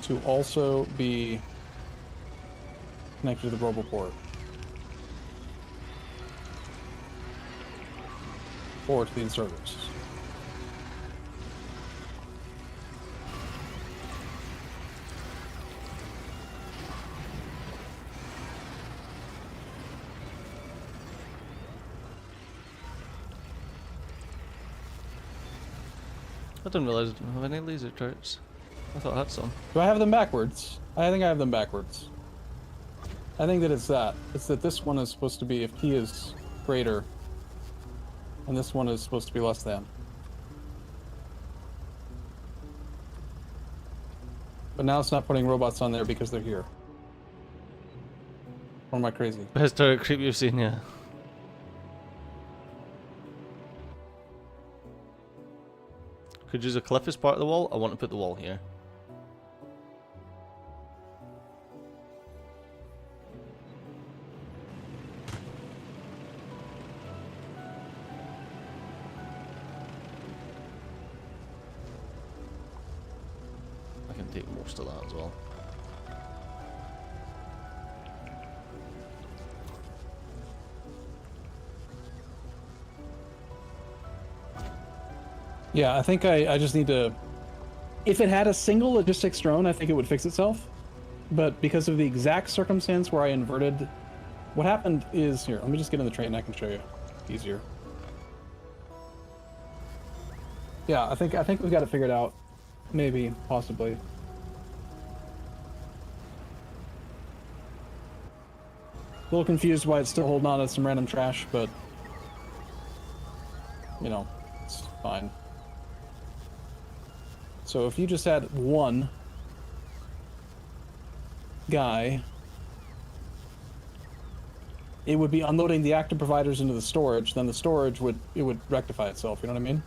to also be connected to the roboport. Or to the inserters. I didn't realize I didn't have any laser turrets. I thought I had some. Do I have them backwards? I think I have them backwards. I think that it's that. It's that this one is supposed to be if T is greater, and this one is supposed to be less than. But now it's not putting robots on there because they're here. Or am I crazy? Best turret creep you've seen, yeah. Could use a cliff as part of the wall. I want to put the wall here. I can take most of that as well. Yeah, I think I just need to... If it had a single logistics drone, I think it would fix itself. But because of the exact circumstance where I inverted... What happened is... Here, let me just get in the train and I can show you. Easier. Yeah, I think we've got it figured out. Maybe, possibly. A little confused why it's still holding on to some random trash, but... You know, it's fine. So if you just had one guy, it would be unloading the active providers into the storage, then the storage would rectify itself, you know what I mean?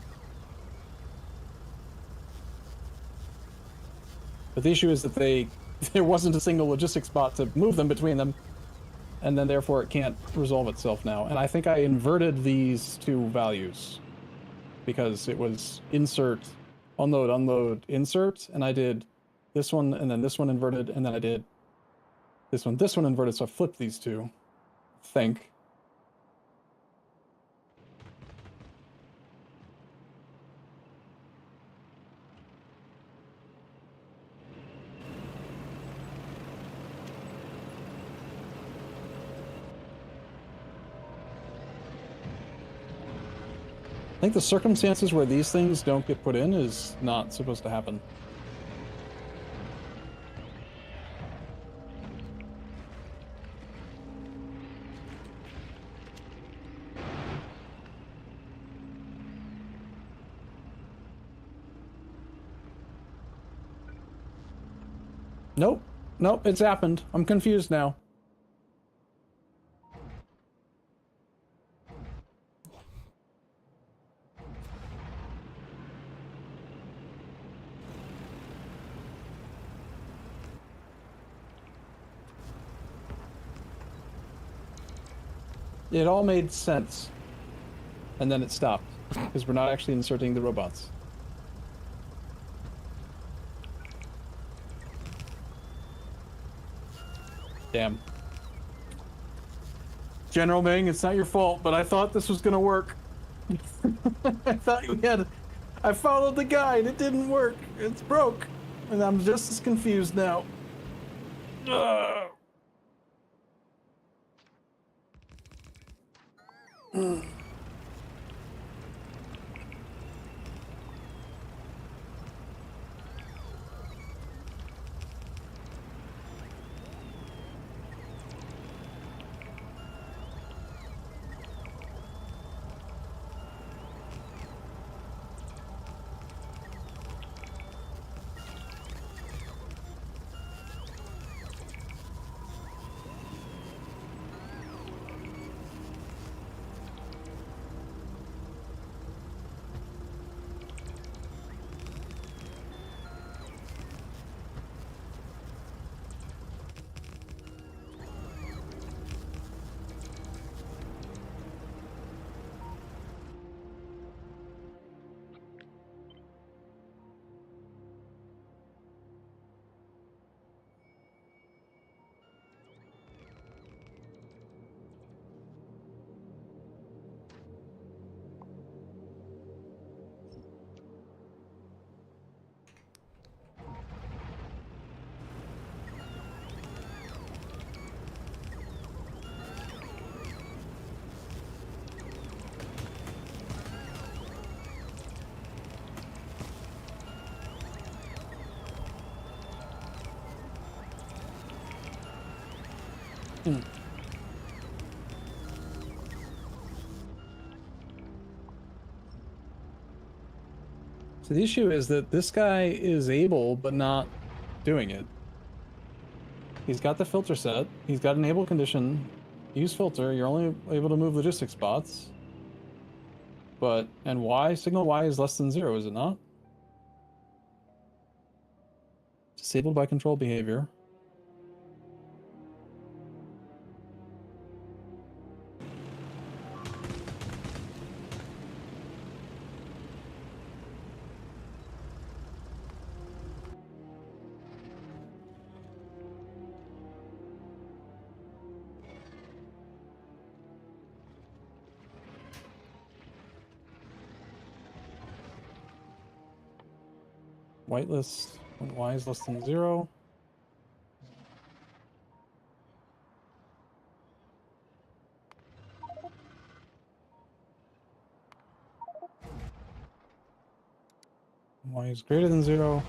But the issue is that there wasn't a single logistics spot to move them between them, and then therefore it can't resolve itself now. And I think I inverted these two values because it was insert, unload, unload, insert, and I did this one and then this one inverted, and then I did this one inverted, so I flipped these two. I think. I think the circumstances where these things don't get put in is not supposed to happen. Nope. Nope, it's happened. I'm confused now. It all made sense. And then it stopped. Because we're not actually inserting the robots. Damn. General Ming, it's not your fault, but I thought this was gonna work. I thought we had... I followed the guide, it didn't work. It's broke. And I'm just as confused now. Ugh. So the issue is that this guy is able, but not doing it. He's got the filter set. He's got enable condition. Use filter. You're only able to move logistics spots. But, and Y, signal Y is less than 0, is it not? Disabled by control behavior. Whitelist when Y is less than 0. Y is greater than 0.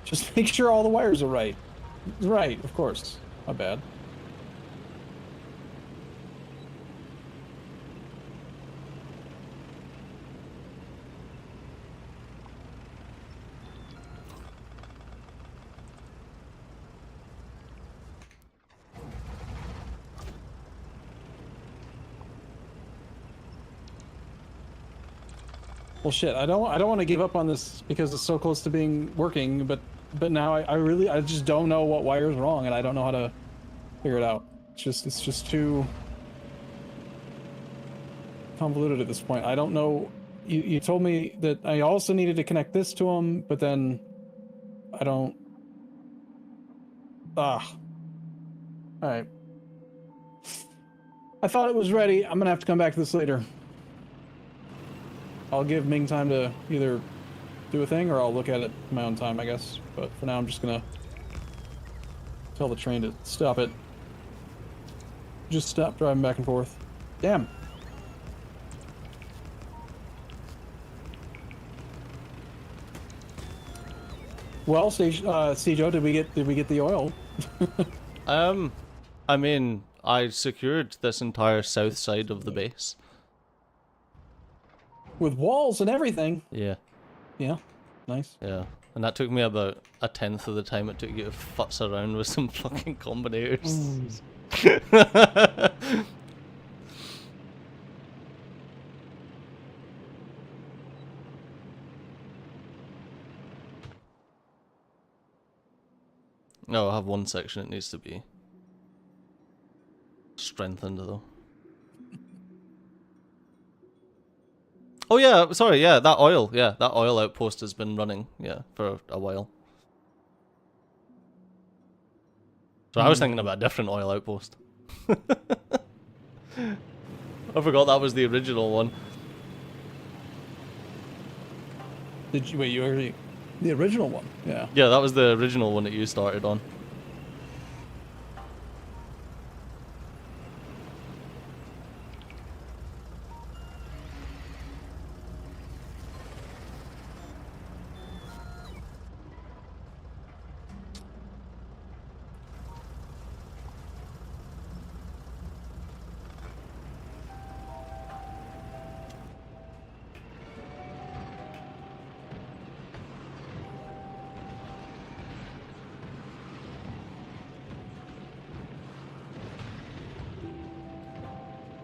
Just make sure all the wires are right. Right, of course. My bad. Well, shit. I don't want to give up on this because it's so close to being working, but now I just don't know what wire's wrong, and I don't know how to figure it out. It's just too convoluted at this point. I don't know. You told me that I also needed to connect this to them, but then I don't. All right. I thought it was ready. I'm gonna have to come back to this later. I'll give Ming time to either do a thing or I'll look at it in my own time, I guess. But for now, I'm just gonna tell the train to stop it. Just stop driving back and forth. Damn. Well, Cijo, did we get the oil? I mean, I secured this entire south side of the base. With walls and everything. Yeah. Yeah. Nice. Yeah. And that took me about a tenth of the time it took you to futz around with some fucking combinators. No, I have one section it needs to be strengthened though. Oh yeah, sorry, yeah, that oil outpost has been running, yeah, for a while. So I was thinking about a different oil outpost. I forgot that was the original one. Did you wait? You already the original one? Yeah. Yeah, that was the original one that you started on.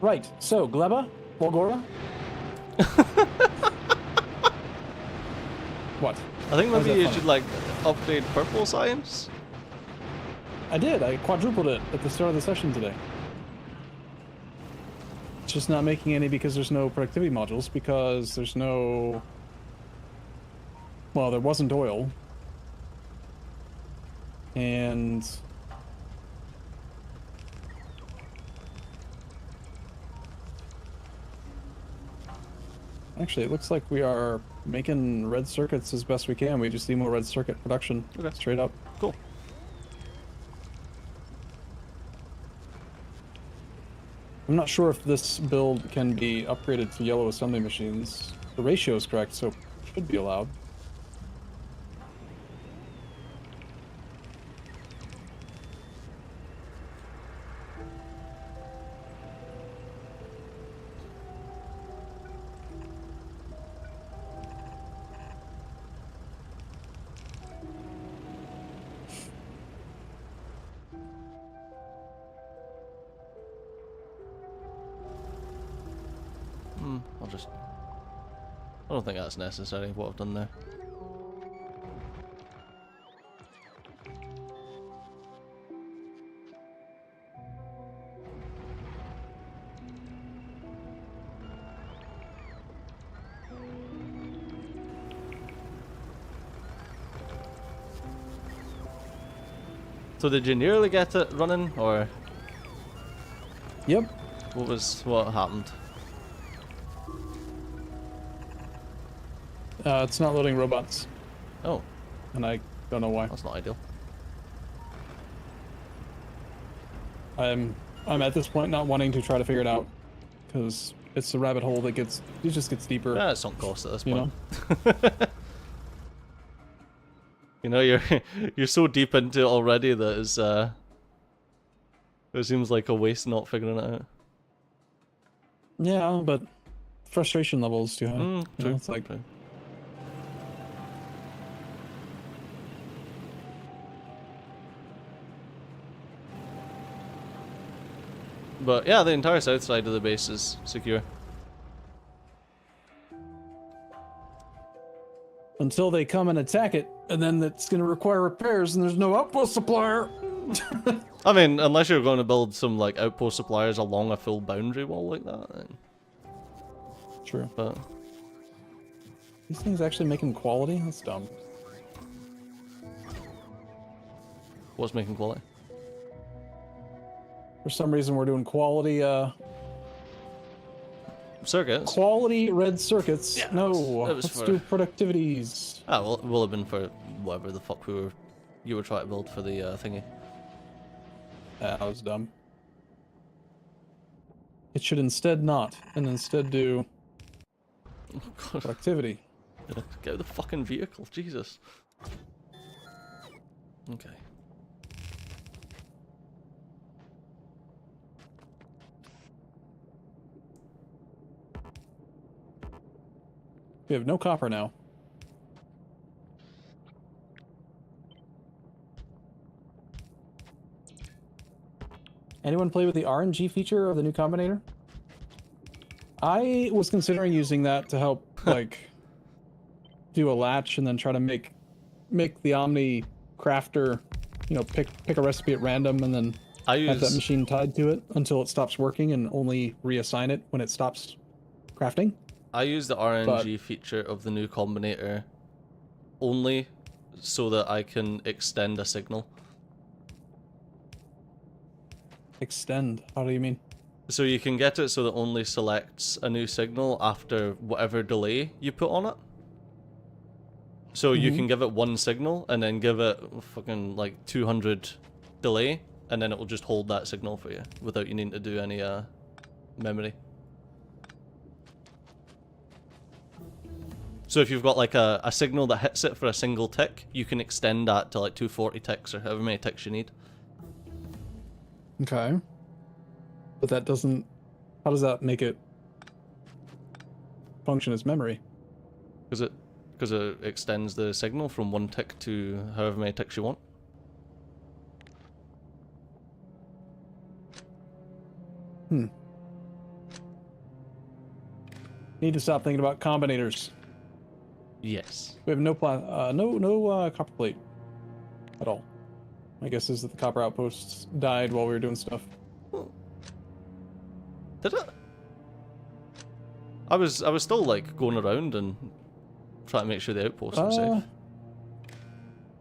Right. So Gleba, Volgora. What? I think How's maybe that you funny? should like upgrade purple science. I did. I quadrupled it at the start of the session today. It's just not making any because there's no productivity modules because there's no. Well, there wasn't oil. And actually, it looks like we are making red circuits as best we can. We just need more red circuit production. Okay. Straight up. Cool. I'm not sure if this build can be upgraded to yellow assembly machines. The ratio is correct, so it should be allowed. I'll just... I don't think that's necessary, what I've done there. So did you nearly get it running, or Yep. what happened? It's not loading robots, Oh, and I don't know why. that's not ideal. I'm at this point not wanting to try to figure it out, because it's a rabbit hole that just gets deeper. Yeah, it's not cost at this You point. You know, you're so deep into it already that it seems like a waste not figuring it out. Yeah, but frustration level is too high. You know, True. it's like True. But yeah, the entire south side of the base is secure. until they come and attack it, and then it's going to require repairs, and there's no outpost supplier. I mean, unless you're going to build some like outpost suppliers along a full boundary wall like that, then. True. But These things actually making quality? That's dumb. what's making quality? For some reason, we're doing quality, Circuits. quality red circuits. Yeah, No, it was let's for- do productivities. Ah, well, it will have been for whatever the fuck you were trying to build for the thingy. That was dumb. It should instead not, and instead do Oh god, productivity. get the fucking vehicle, Jesus. Okay. We have no copper now. Anyone play with the RNG feature of the new combinator? I was considering using that to help, like, do a latch and then try to make the Omni crafter you know, pick a recipe at random and then I have that use machine tied to it until it stops working and only reassign it when it stops crafting. the RNG feature of the new combinator only so that I can extend a signal. Extend? How do you mean? So you can get it so that it only selects a new signal after whatever delay you put on it. So you can give it one signal and then give it fucking like 200 delay, and then it will just hold that signal for you without you needing to do any memory. So if you've got like a signal that hits it for a single tick, you can extend that to like 240 ticks or however many ticks you need. Okay. But that doesn't... How does that make it function as memory? Because it extends the signal from one tick to however many ticks you want. Need to stop thinking about combinators. Yes. We have no plan, no copper plate at all. My guess is that the copper outposts died while we were doing stuff. Did it? I was still like going around and trying to make sure the outposts were safe.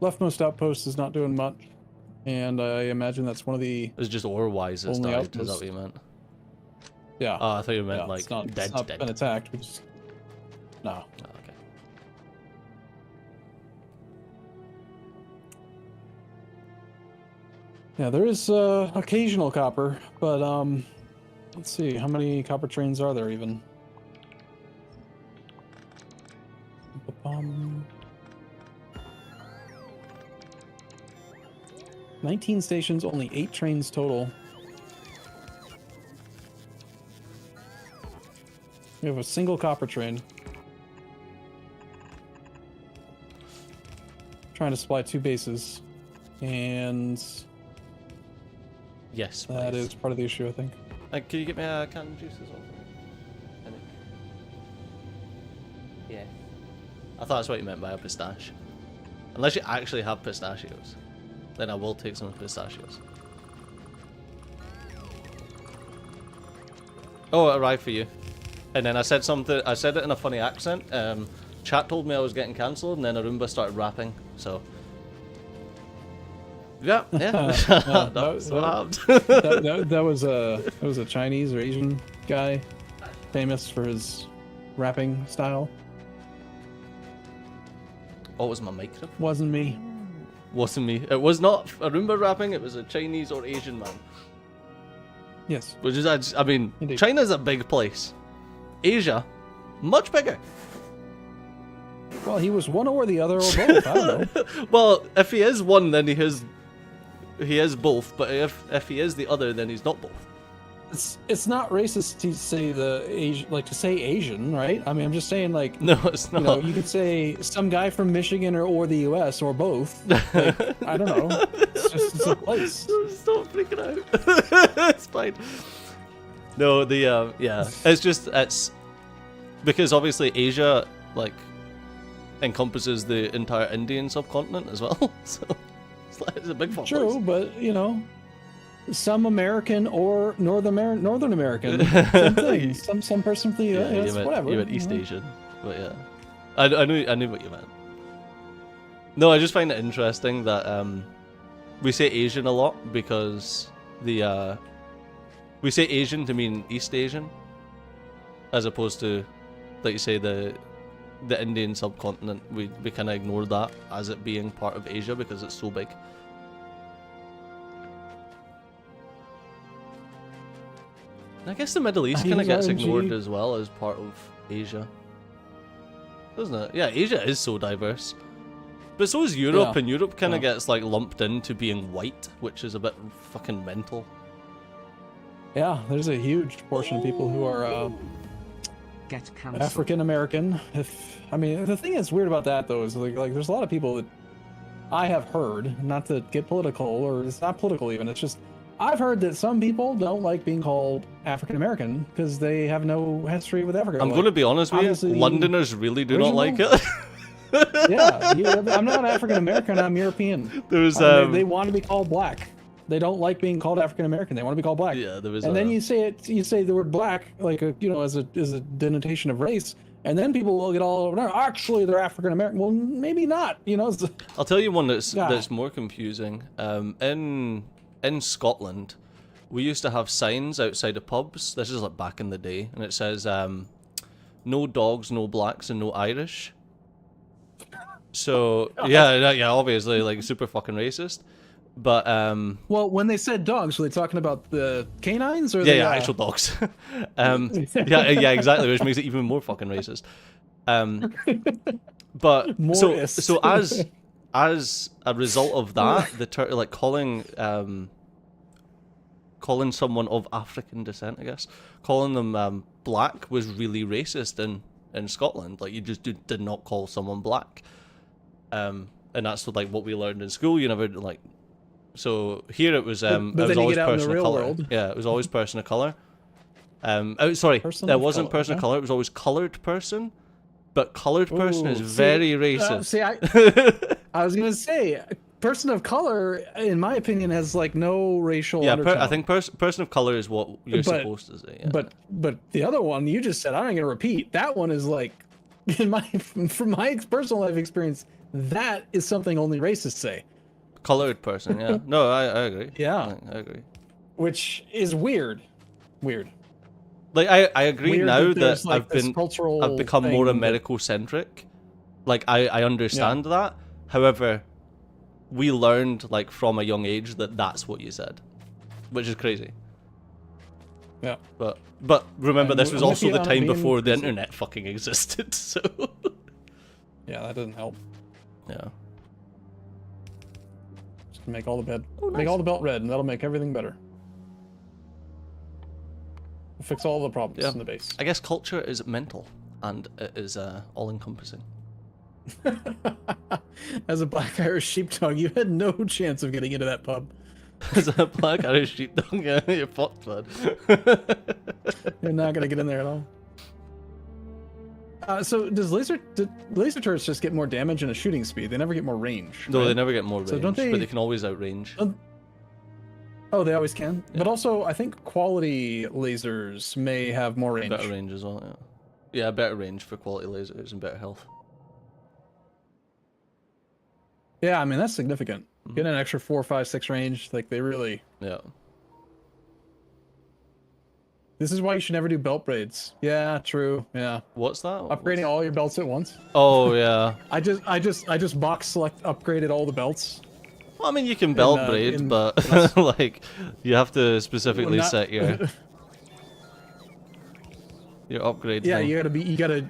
Leftmost outpost is not doing much, and I imagine that's one of the It's just ore-wise it's only died, is that outposts. what you meant? Yeah. Oh, I thought you meant Yeah, like it's not, dead. it's not been attacked. We just... No. Oh, okay. Yeah, there is occasional copper, but let's see, how many copper trains are there even? 19 stations, only 8 trains total. We have a single copper train. Trying to supply 2 bases, and Yes, that please. is part of the issue, I think. Can you get me a can of juice as well? Yeah. I thought that's what you meant by a pistache. Unless you actually have pistachios, then I will take some pistachios. Oh, it arrived for you. And then I said something. I said it in a funny accent. Chat told me I was getting cancelled, and then Arumba started rapping. So. Yeah. That's what happened. that was a Chinese or Asian guy, famous for his rapping style. Oh, it was my microphone. Wasn't me. Wasn't me. It was not Arumba rapping. It was a Chinese or Asian man. Yes. Which is, I mean, Indeed. China's a big place. Asia, much bigger. Well, he was one or the other or both. I don't know. Well, if he is one, then he is both. But if he is the other, then he's not both. It's not racist to say to say Asian, right? I mean, I'm just saying like No, it's not. you know, you could say some guy from Michigan or the U.S. or both. Like, I don't know. It's a place. Stop freaking out. It's fine. No, yeah, it's because obviously Asia like encompasses the entire Indian subcontinent as well, so it's a big fun True, place. but you know, some American or Northern American, same thing. Some person from the U.S. Whatever. You meant East Asian, but yeah, I knew what you meant. No, I just find it interesting that we say Asian a lot because we say Asian to mean East Asian, as opposed to, like you say, the Indian subcontinent. We kind of ignore that as it being part of Asia because it's so big. I guess the Middle East kind of gets ignored as well as part of Asia, doesn't it? Yeah, Asia is so diverse. But so is Europe, Yeah. and Europe kind of Yeah. gets like lumped into being white, which is a bit fucking mental. Yeah, there's a huge portion of people who are Get cancelled. African American. I mean, the thing that's weird about that though is like there's a lot of people that I have heard, not to get political, or it's not political even. It's just I've heard that some people don't like being called African American because they have no history with Africa. I'm Like, going to be honest with you, obviously Londoners really do not like it. Yeah, I'm not African American. I'm European. There was They want to be called black. They don't like being called African American. They want to be called black. yeah, there was. And then you say the word black like as a denotation of race, and then people will get all over. No, actually, they're African American. Well, maybe not. I'll tell you one that's Yeah. that's more confusing. In Scotland, we used to have signs outside of pubs. This is like back in the day, and it says no dogs, no blacks, and no Irish. So yeah, obviously like super fucking racist. But well, when they said dogs, were they talking about the canines or yeah, actual dogs. Yeah, exactly, which makes it even more fucking racist. But Mortis. so as a result of that, like calling someone of African descent, I guess, calling them black was really racist in Scotland. Like you just did not call someone black. And that's like what we learned in school. You never like. So here it was. It was always person of color. Yeah, it was always person of color. Sorry, it wasn't person of color. It was always colored person. But colored person is very racist. I was gonna say, person of color, in my opinion, has like no racial. Yeah, undertone. I think person of color is what you're supposed to say. Yeah. But the other one you just said, I'm not gonna repeat. That one is like, from my personal life experience, that is something only racists say. Colored person, yeah. No, I agree. Yeah, I agree. Which is weird. Like I agree Weird now that that I've become more American centric. Like I understand that. However, we learned like from a young age that that's what you said, which is crazy. Yeah. But remember, this was also the time before the crazy. internet fucking existed. So. Yeah, that doesn't help. Yeah. Just make all the bed, nice. Make all the belt red, and that'll make everything better. We'll fix all the problems in the base. I guess culture is mental, and it is all-encompassing. As a black Irish sheepdog, you had no chance of getting into that pub. As a black Irish sheepdog, yeah, you're fucked, man. You're not gonna get in there at all. So does laser turrets just get more damage and a shooting speed? They never get more range. No, right? they never get more range, So don't they- but they can always outrange. Oh, they always can. Yeah. But also, I think quality lasers may have more range. Better range as well, yeah. Yeah, better range for quality lasers and better health. Yeah, I mean that's significant. Getting an extra 4, 5, 6 range, like they really. Yeah. This is why you should never do belt braids. Yeah, true. Yeah. What's that? Upgrading all your belts at once. Oh yeah. I just box select upgraded all the belts. Well, I mean, you can belt braid, but like you have to specifically set your upgrade. Yeah, thing.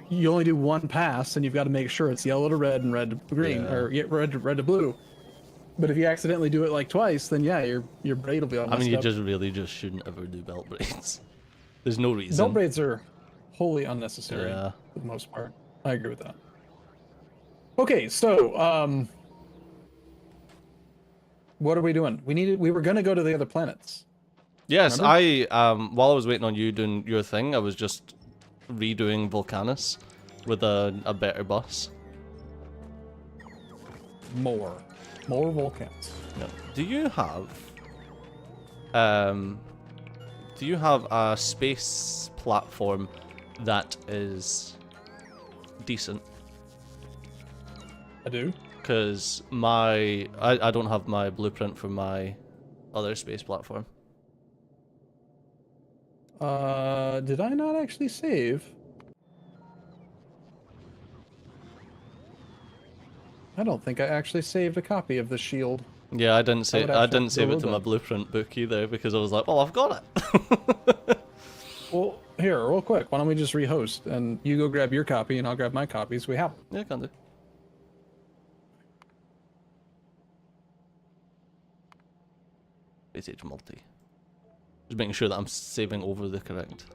you only do one pass, and you've got to make sure it's yellow to red and red to green, or red to blue. But if you accidentally do it like twice, then yeah, your braid will be all messed up. I mean, you just shouldn't ever do belt braids. There's no reason. Belt braids are wholly unnecessary Yeah. for the most part. I agree with that. Okay, so what are we doing? We were gonna go to the other planets. Yes, Remember? while I was waiting on you doing your thing, I was just redoing Volcanus with a better bus. More volcans. Yeah. Do you have a space platform that is decent? I do. Because I don't have my blueprint for my other space platform. Did I not actually save? I don't think I actually saved a copy of the shield. Yeah, I didn't save it to my that. blueprint book either because I was like, well, I've got it. Well, here, real quick, why don't we just rehost and you go grab your copy and I'll grab my copies. We have them. Yeah, can do. Space Age Multi. Just making sure that I'm saving over the correct.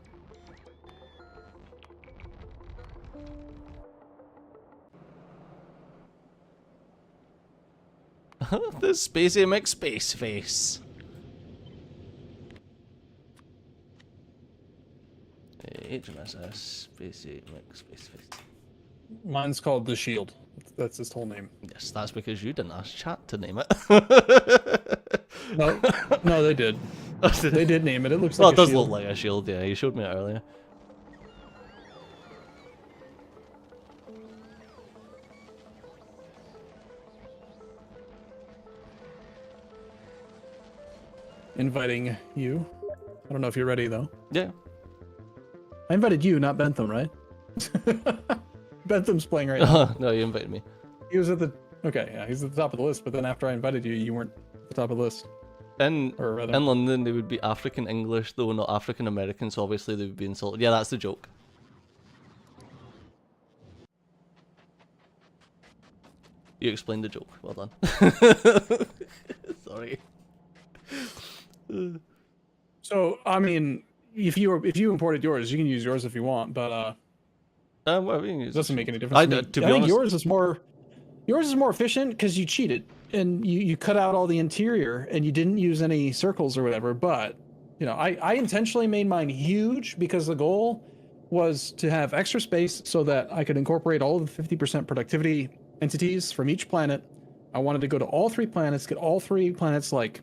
The Spacey McSpace face. HMSS Spacey McSpace face. Mine's called the shield. That's his whole name. Yes, that's because you didn't ask chat to name it. No, no, they did. They did name it. It looks Well, like it a does shield. look like a shield, yeah. You showed me it earlier. Inviting you. I don't know if you're ready though. Yeah. I invited you, not Bentham, right? Bentham's playing right now. No, you invited me. He was at the okay, yeah, he's at the top of the list. But then after I invited you, you weren't at the top of the list. In Or rather, London, they would be African English, though not African American, so obviously they would be insulted. Yeah, that's the joke. You explained the joke. Well done. Sorry. so I mean, if you imported yours, you can use yours if you want, but Well, we can use it doesn't make any difference. To me. to be I think honest, yours is more efficient because you cheated and you cut out all the interior and you didn't use any circles or whatever. But you know, I intentionally made mine huge because the goal was to have extra space so that I could incorporate all of the 50% productivity entities from each planet. I wanted to go to all 3 planets, get all 3 planets like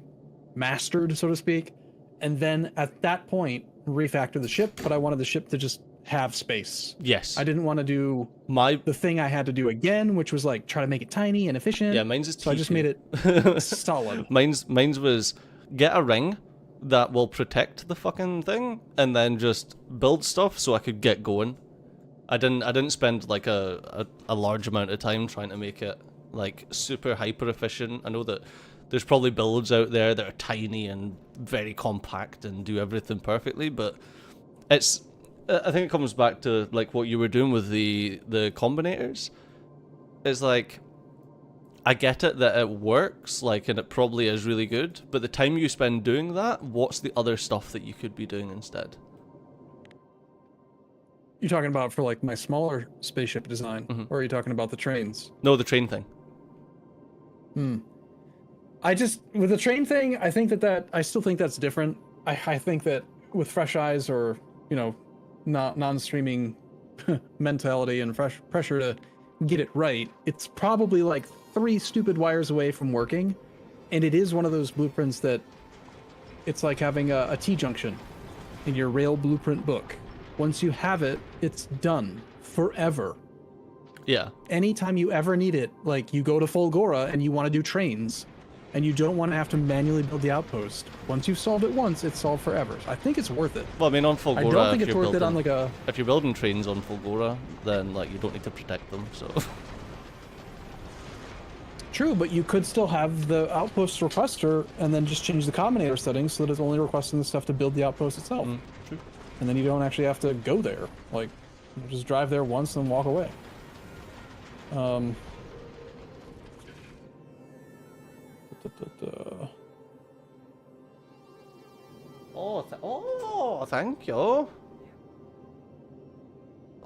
mastered, so to speak, and then at that point refactor the ship. But I wanted the ship to just have space. yes. I didn't want to do the thing I had to do again, which was like try to make it tiny and efficient. Yeah, mine's is so I just made it solid. Mine's was get a ring that will protect the fucking thing, and then just build stuff so I could get going. I didn't spend like a large amount of time trying to make it like super hyper efficient. I know that there's probably builds out there that are tiny and very compact and do everything perfectly, but I think it comes back to like what you were doing with the combinators. It's like, I get it that it works, like, and it probably is really good, but the time you spend doing that, what's the other stuff that you could be doing instead? You're talking about for like my smaller spaceship design, or are you talking about the trains? No, the train thing. With the train thing, I think that I still think that's different. I think that with fresh eyes or, you know, non-streaming mentality and fresh pressure to get it right, it's probably like 3 stupid wires away from working. And it is one of those blueprints that it's like having a T-junction in your rail blueprint book. Once you have it, it's done forever. Yeah. Anytime you ever need it, like you go to Fulgora and you want to do trains, and you don't want to have to manually build the outpost. Once you've solved it once, it's solved forever. So I think it's worth it. Well, I mean, on Fulgora, I don't think it's worth it on like a... If you're building trains on Fulgora, then like you don't need to protect them, so... True, but you could still have the outpost requester and then just change the combinator settings so that it's only requesting the stuff to build the outpost itself. True. And then you don't actually have to go there. Like, you just drive there once and walk away. Oh, thank you.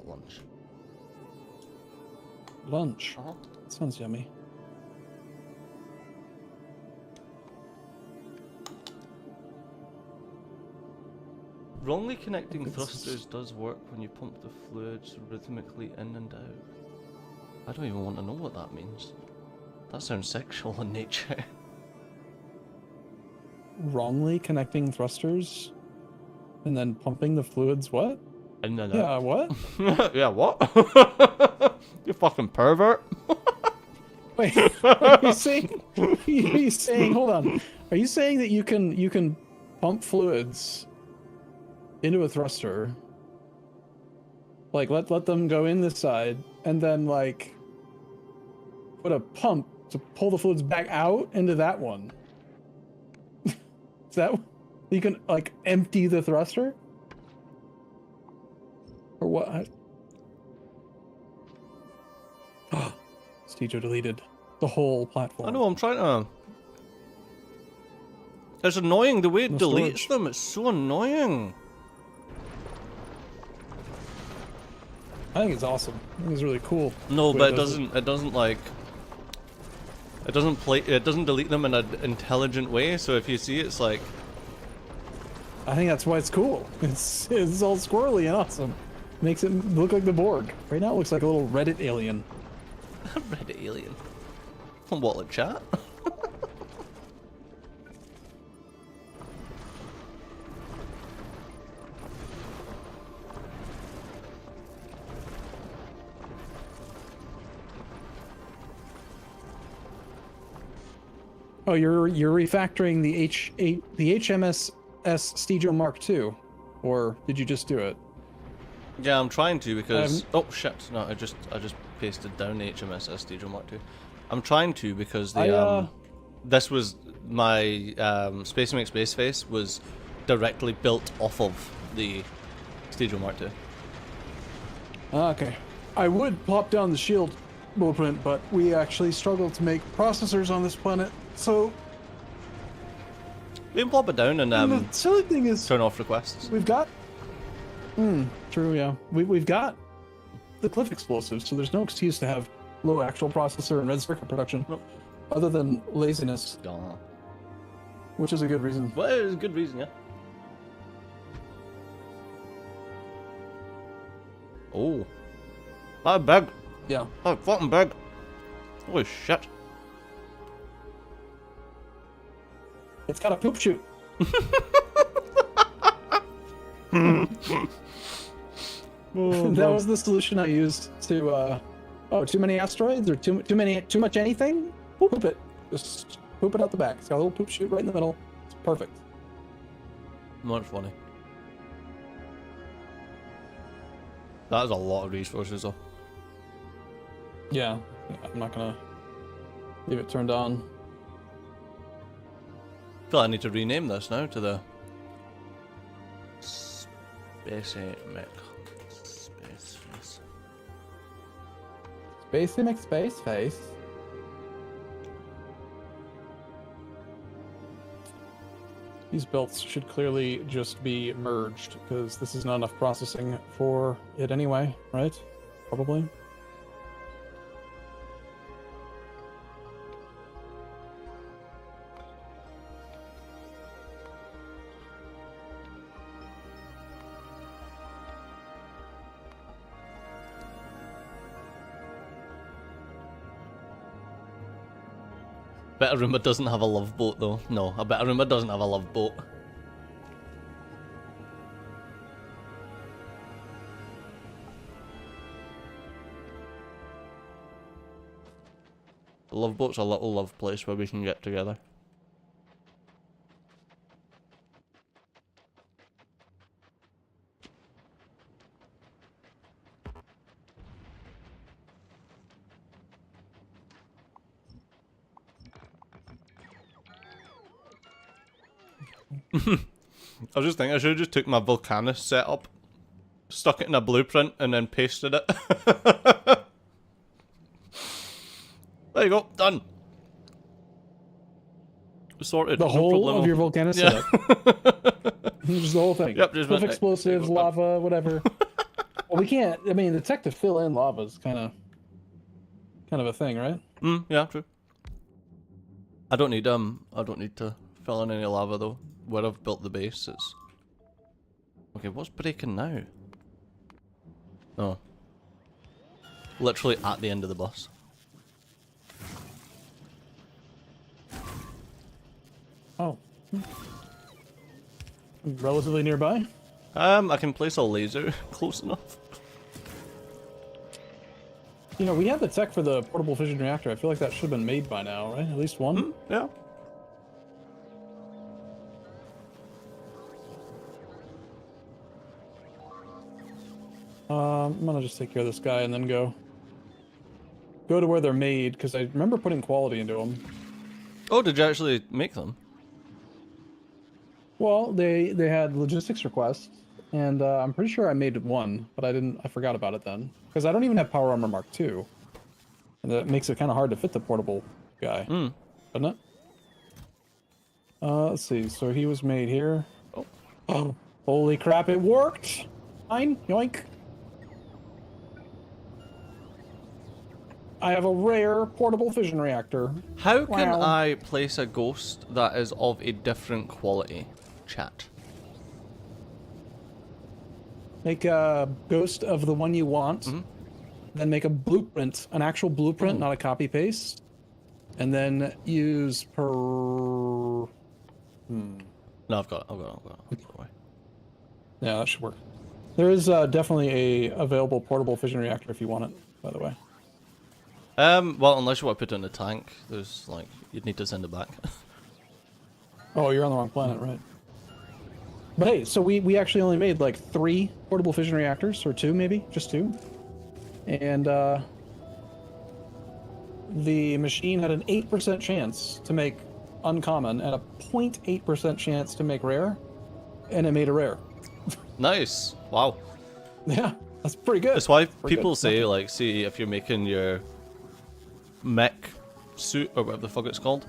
Lunch. Lunch. That sounds yummy. Wrongly connecting thrusters does work when you pump the fluids rhythmically in and out. I don't even want to know what that means. That sounds sexual in nature. Wrongly connecting thrusters and then pumping the fluids, what? And then Yeah, what? yeah, what? You fucking pervert. Wait, are you saying, hold on. Are you saying that you can pump fluids into a thruster, like let them go in this side, and then like put a pump to pull the fluids back out into that one? Is that you can like empty the thruster, or what? Oh, Stejo deleted the whole platform. I know, I'm trying to... It's annoying the way it No deletes storage. them, it's so annoying. I think it's awesome. I think it's really cool. No, the way but it does doesn't like... It doesn't delete them in an intelligent way, so if you see it's like... I think that's why it's cool. It's all squirrely and awesome. Makes it look like the Borg. Right now it looks like a little Reddit alien. Reddit alien. What, like chat? Oh, you're refactoring the HMSS Stego Mark II, or did you just do it? Yeah, I'm trying to because oh shit, no, I just pasted down the HMS SDJ Mark II. I'm trying to because the this was my Space Makes Space Face was directly built off of the Stego Mark II. Okay. I would plop down the shield blueprint, but we actually struggle to make processors on this planet, so... We can plop it down and the silly thing is... turn off requests. We've got... true, yeah. We've got the cliff explosives, so there's no excuse to have low actual processor and red circuit production, Nope. other than laziness, which is a good reason. Well, it's a good reason, yeah. Oh. That big. Yeah. That fucking big. Holy shit. It's got a poop chute. That was the solution I used to, too many asteroids or too much anything? Poop it. Just poop it out the back. It's got a little poop chute right in the middle. It's perfect. Not funny. That is a lot of resources though. Yeah, I'm not gonna leave it turned on. I feel I need to rename this now to the Spacey Mech Space Face. Spacey McSpace Face. These builds should clearly just be merged, because this is not enough processing for it anyway, right? Probably. Bet Arumba doesn't have a love boat though. No, I bet Arumba doesn't have a love boat. The love boat's a little love place where we can get together. I was just thinking I should have just took my Volcanus setup, stuck it in a blueprint, and then pasted it. There you go, done. Sorted. The no whole problemo. of your Volcanus Yeah. setup. Just the whole thing. Yep, just Cliff went- explosives, lava, whatever. Well, we can't. I mean, the tech to fill in lava is kind of a thing, right? Yeah, true. I don't need to fill in any lava though. Where I've built the base is... Okay, what's breaking now? Oh. Literally at the end of the bus. Oh. Relatively nearby. I can place a laser close enough. You know, we have the tech for the portable fission reactor. I feel like that should have been made by now, right? At least one? Yeah. I'm gonna just take care of this guy and then go to where they're made, because I remember putting quality into them. Oh, did you actually make them? Well, they had logistics requests, and I'm pretty sure I made one, but I forgot about it then, because I don't even have Power Armor Mark II, and that makes it kind of hard to fit the portable guy, doesn't it? Let's see. So he was made here. Oh, holy crap! It worked. Fine, yoink. I have a rare portable fission reactor. How can Wow. I place a ghost that is of a different quality? Chat. Make a ghost of the one you want, then make a blueprint, an actual blueprint, not a copy paste, and then use per. No, I've got it. Don't worry. Yeah, that should work. There is definitely a available portable fission reactor if you want it, by the way. Well, unless you want to put it in a tank, there's like you'd need to send it back. Oh, you're on the wrong planet, right? But hey, so we actually only made like 3 portable fission reactors, or 2 maybe, just 2. And the machine had an 8% chance to make uncommon and a 0.8% chance to make rare, and it made a rare. Nice. Wow. Yeah, that's pretty good. That's why Pretty people good. say, like, see, if you're making your mech suit, or whatever the fuck it's called,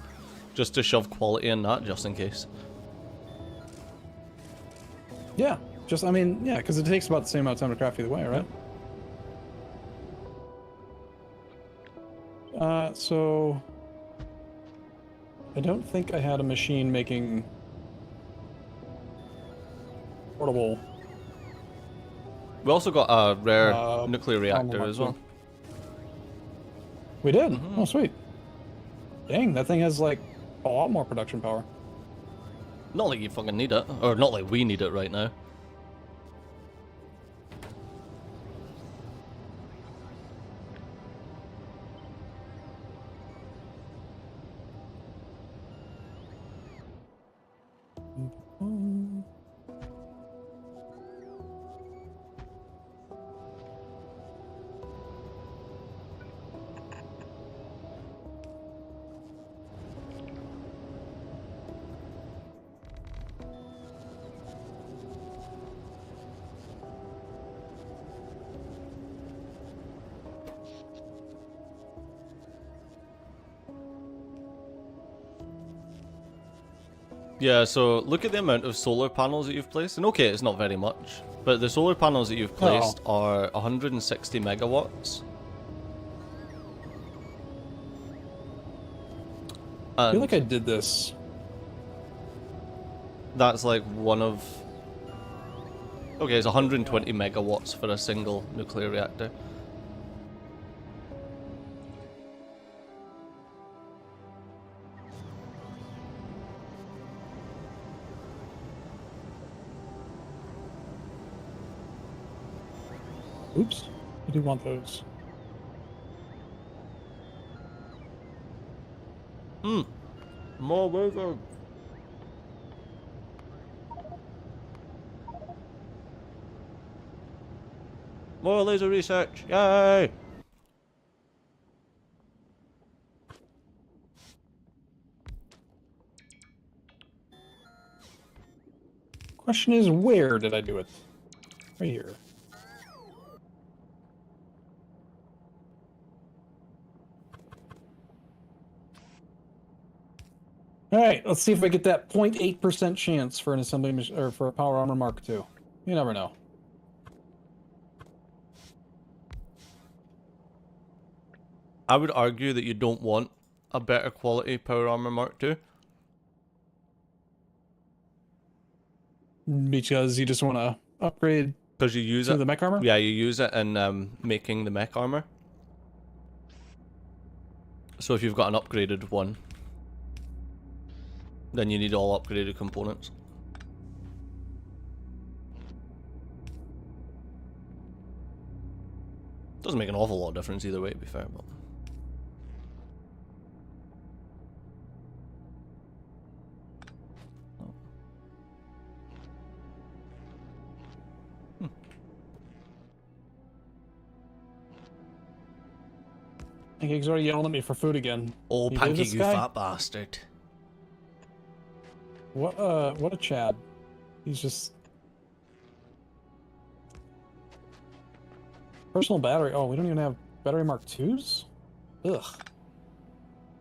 just to shove quality in that, just in case. Yeah, just, I mean, yeah, because it takes about the same amount of time to craft either way, right? So I don't think I had a machine making portable. We also got a rare nuclear reactor Mark as well. II. We did? Oh, sweet. Dang, that thing has, like, a lot more production power. Not like you fucking need it, or not like we need it right now. Yeah, so look at the amount of solar panels that you've placed. And okay, it's not very much, but the solar panels that you've placed are 160 megawatts. I feel like I did this. That's like one of... Okay, it's 120 megawatts for a single nuclear reactor. Oops, I do want those. More laser. More laser research. Yay! Question is, where did I do it? Right here. All right, let's see if I get that 0.8% chance for an assembly or for a power armor Mark II. You never know. I would argue that you don't want a better quality power armor Mark II. Because you just want to upgrade Because you use to it. the mech armor? Yeah, you use it in making the mech armor. So if you've got an upgraded one, then you need all upgraded components. Doesn't make an awful lot of difference either way, to be fair, but... Pancake's already yelling at me for food again. Oh, You Pancake, this you guy? fat bastard. What a Chad. He's just... Personal battery. Oh, we don't even have battery Mark IIs? Ugh.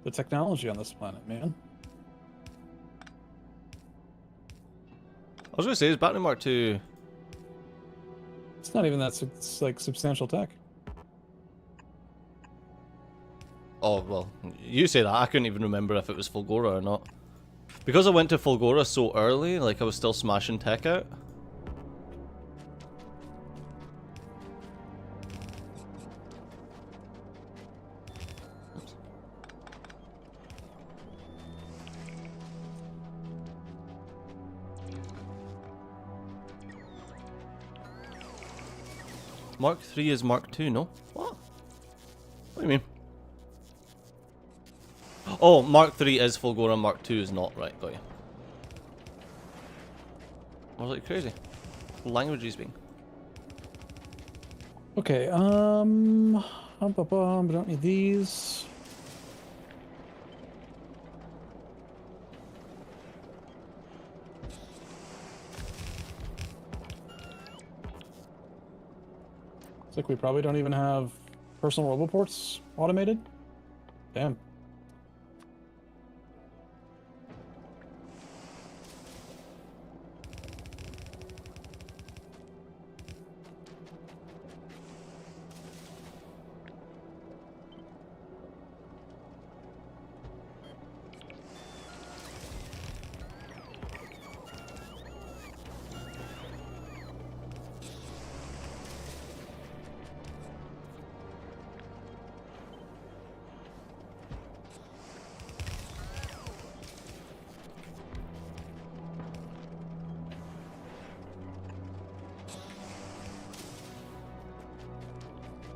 The technology on this planet, man. I was gonna say, is Battery Mark II... It's not even that like substantial tech. Oh, well, you say that. I couldn't even remember if it was Fulgora or not. Because I went to Fulgora so early, like, I was still smashing tech out. Mark 3 is Mark 2, no? What? What do you mean? Oh, Mark 3 is Fulgora, Mark 2 is not. Right, got you. I was like, crazy. Language is being. Okay, we don't need these. Looks like we probably don't even have personal roboports automated. Damn.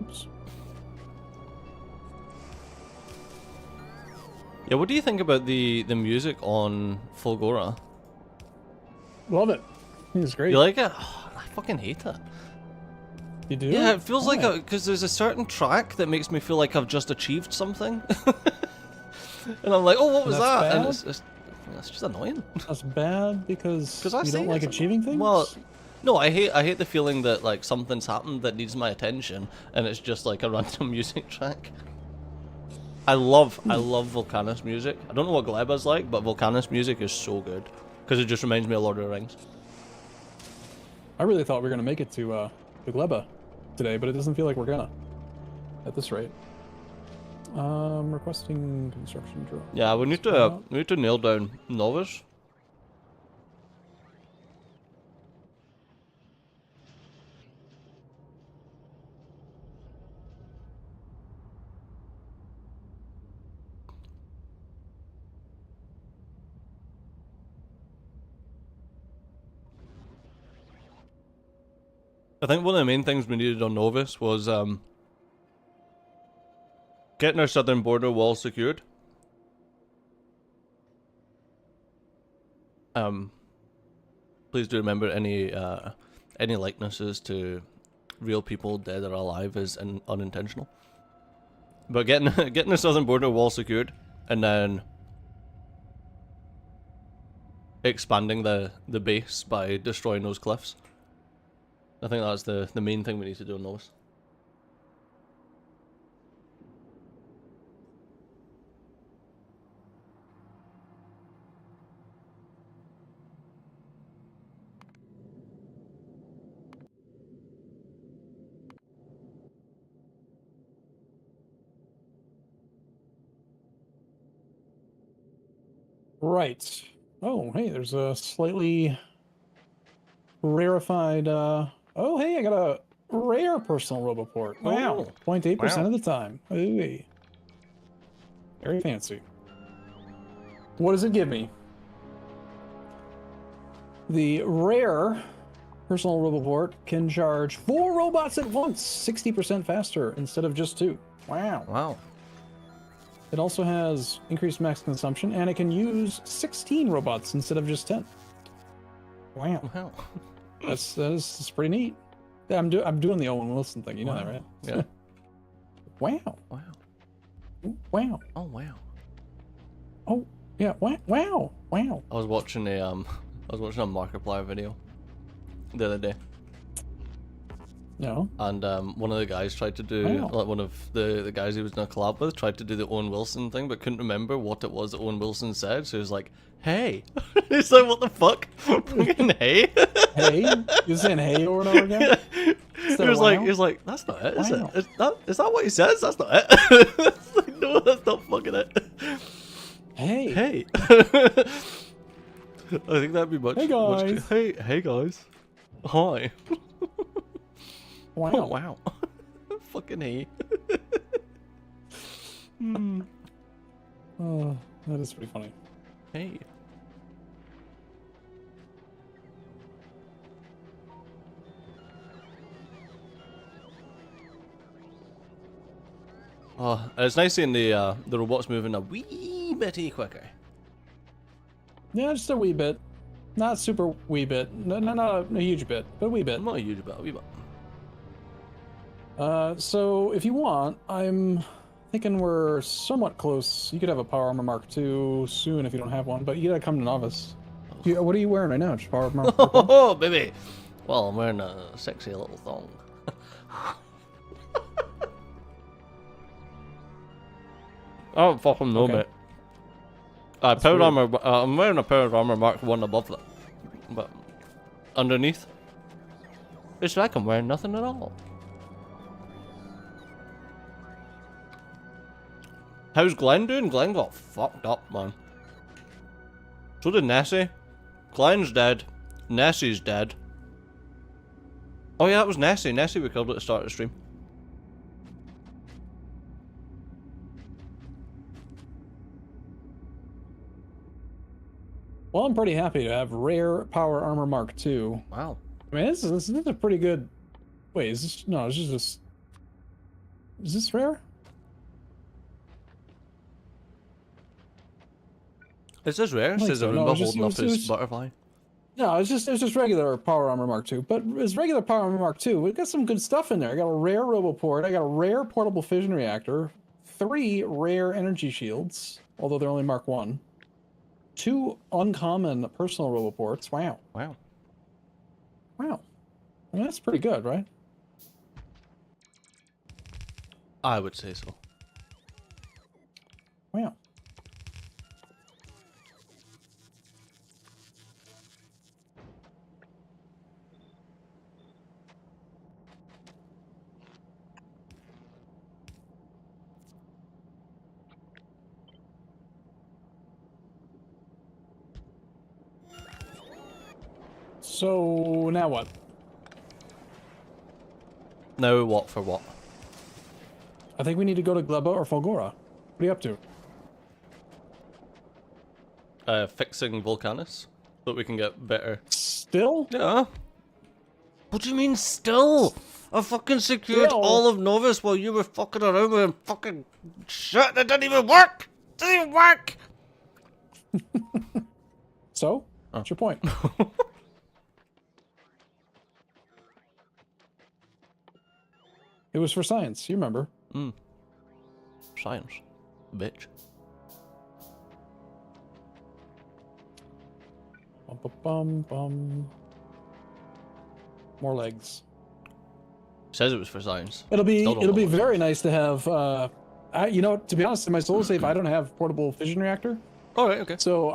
Oops. Yeah, what do you think about the music on Fulgora? Love it. I think it's great. You like it? I fucking hate it. You do? Yeah, it feels like Why? because there's a certain track that makes me feel like I've just achieved something. And I'm like, oh, what was That's that? And bad? it's just annoying. That's bad because 'Cause I you say don't like it's achieving things? Well, no, I hate the feeling that like something's happened that needs my attention, and it's just like a random music track. I love Volcanus music. I don't know what Gleba's like, but Volcanus music is so good because it just reminds me of Lord of the Rings. I really thought we were going to make it to Gleba today, but it doesn't feel like we're gonna at this rate. Requesting construction drone. Yeah, we need to nail down Novice. I think one of the main things we needed on Novus was getting our southern border wall secured. Please do remember any likenesses to real people, dead or alive, is unintentional. But getting getting the southern border wall secured, and then expanding the base by destroying those cliffs. I think that's the main thing we need to do on those. Right. Oh, hey, there's a slightly rarefied, oh, hey, I got a rare personal roboport. Wow. Oh, 0.8% wow. of the time. Ooh. Very fancy. What does it give me? The rare personal roboport can charge 4 robots at once, 60% faster instead of just 2. Wow. Wow. It also has increased max consumption, and it can use 16 robots instead of just 10. Wow. Wow. That's pretty neat. Yeah, I'm doing the Owen Wilson thing. You know that, right? Yeah. Wow. Wow. Wow. Oh wow. Oh yeah. Wow. Wow. Wow. I was watching a Markiplier video the other day, No. and one of the guys tried to do Wow. like one of the guys he was in a collab with tried to do the Owen Wilson thing, but couldn't remember what it was that Owen Wilson said. So he was like, "Hey," he's like, "What the fuck? Fucking hey." Hey, you saying hey over and over again? He was like, "That's not it, is Wow. it? Is that what he says? That's not it." It's like, no, that's not fucking it. Hey. Hey. I think that'd be much. Hey, guys. Much, hey guys. Hi. Wow. Oh wow. Fucking hey. Oh, that is pretty funny. Hey. Oh, it's nice seeing the robots moving a wee bitty quicker. Yeah, just a wee bit. Not super wee bit. No, not a huge bit, but a wee bit. Not a huge bit, a wee bit. So if you want, I'm thinking we're somewhat close. You could have a Power Armor Mark II soon if you don't have one, but you gotta come to Novice. What are you wearing right now? Just Power Armor Mark I? Oh, baby! Well, I'm wearing a sexy little thong. I don't fucking know, Okay. mate. That's Power weird. Armor, I'm wearing a Power Armor Mark 1 above that. But underneath, it's like I'm wearing nothing at all. How's Glenn doing? Glenn got fucked up, man. So did Nessie. Glenn's dead. Nessie's dead. Oh yeah, that was Nessie. Nessie we killed at the start of the stream. Well, I'm pretty happy to have rare Power Armor Mark II. Wow. I mean, this is a pretty good. Wait, is this no? It's just. Is this rare? Is this rare? think Says so. No, Arumba it's just- holding up it was- his butterfly. No, it's just regular Power Armor Mark II. But as regular Power Armor Mark II, we've got some good stuff in there. I got a rare Roboport. I got a rare portable fission reactor. 3 rare energy shields, although they're only Mark 1. 2 uncommon personal Roboports. Wow. Wow. Wow. I mean, that's pretty good, right? I would say so. Wow. So now what? Now what for what? I think we need to go to Gleba or Folgora. What are you up to? Fixing Volcanus, so that we can get better. Still? Yeah. What do you mean still? I fucking secured Still? all of Novus while you were fucking around with fucking shit that didn't even work! Didn't even work! So? What's your point? It was for science, you remember. Science. Bitch. Bum, bum, bum, bum. More legs. Says it was for science. It'll be Still don't it'll know be what it very is. nice to have you know, to be honest, in my solo save I don't have portable fission reactor. Alright, okay. So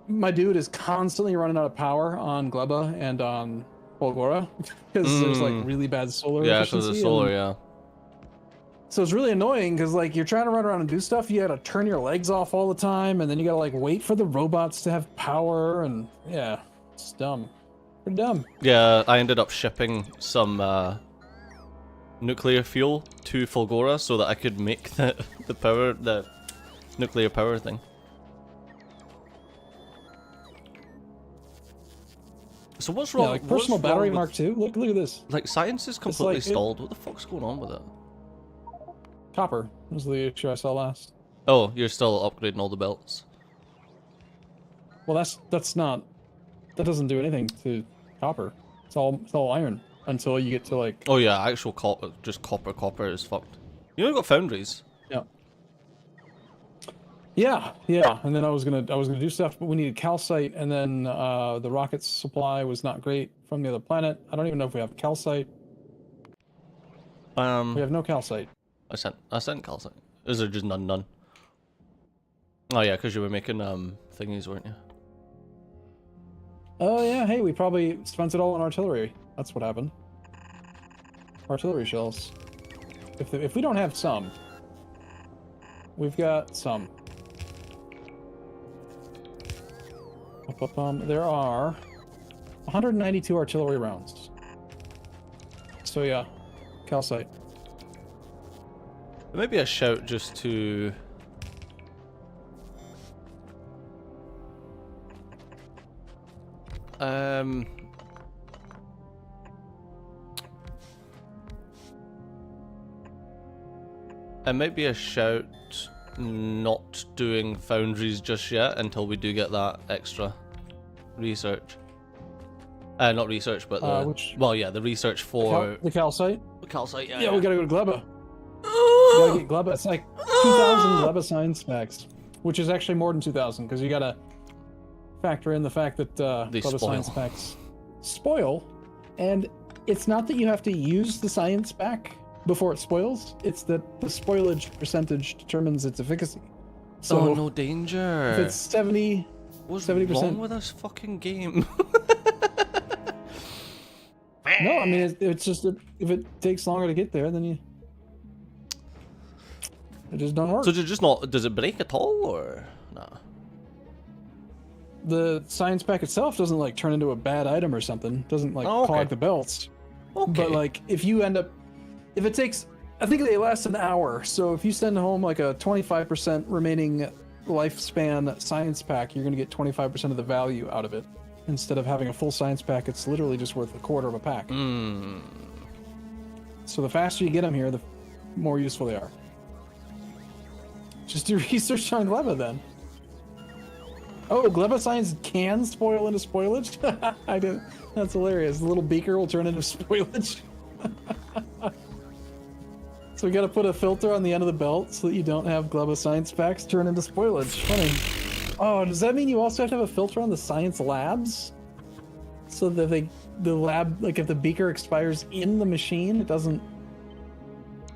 my dude is constantly running out of power on Gleba and on Folgora because there's like really bad solar Yeah, efficiency. because of solar, and- yeah. So it's really annoying because like you're trying to run around and do stuff, you gotta turn your legs off all the time, and then you gotta like wait for the robots to have power, and yeah, it's dumb. Pretty dumb. Yeah, I ended up shipping some nuclear fuel to Folgora so that I could make the nuclear power thing. So what's wrong? Yeah, like personal what's wrong battery with- Mark II. Look at this. Like science is completely like it- stalled. What the fuck's going on with it? Copper was the issue I saw last. Oh, you're still upgrading all the belts. Well, that's not. That doesn't do anything to copper. It's all iron until you get to like. Oh yeah, actual copper, just copper is fucked. You only got foundries. Yeah. And then I was gonna do stuff, but we needed calcite, and then the rocket supply was not great from the other planet. I don't even know if we have calcite. We have no calcite. I sent calcite. Is there just none? Oh yeah, because you were making thingies, weren't you? Oh yeah, hey, we probably spent it all on artillery. That's what happened. Artillery shells. If we don't have some, we've got some. There are 192 artillery rounds. So yeah, calcite. Maybe a shout just to. It might be a shout not doing foundries just yet until we do get that extra research. Not research, but the which well, yeah, the research for the calcite. calcite. Yeah, Yeah, we gotta go to Gleba. We gotta get Gleba. It's like 2,000 Gleba science packs, which is actually more than 2,000 because you gotta factor in the fact that Gleba science packs spoil, and it's not that you have to use the science pack before it spoils, it's that the spoilage percentage determines its efficacy. So oh, no danger. if it's 70, What's 70%. wrong with this fucking game? No, I mean it's just that if it takes longer to get there, then it just don't work. So does it break at all, or nah? The science pack itself doesn't like turn into a bad item or something. Doesn't like clog the belts. Okay. But like if it takes, I think they last an hour. So if you send home like a 25% remaining lifespan science pack, you're gonna get 25% of the value out of it. Instead of having a full science pack, it's literally just worth a quarter of a pack. So the faster you get them here, the more useful they are. Just do research on Gleba then. Oh, Gleba science can spoil into spoilage? I did. That's hilarious. The little beaker will turn into spoilage. So we gotta put a filter on the end of the belt so that you don't have Gleba science packs turn into spoilage. Funny. Oh, does that mean you also have to have a filter on the science labs? So that the lab, like if the beaker expires in the machine, it doesn't...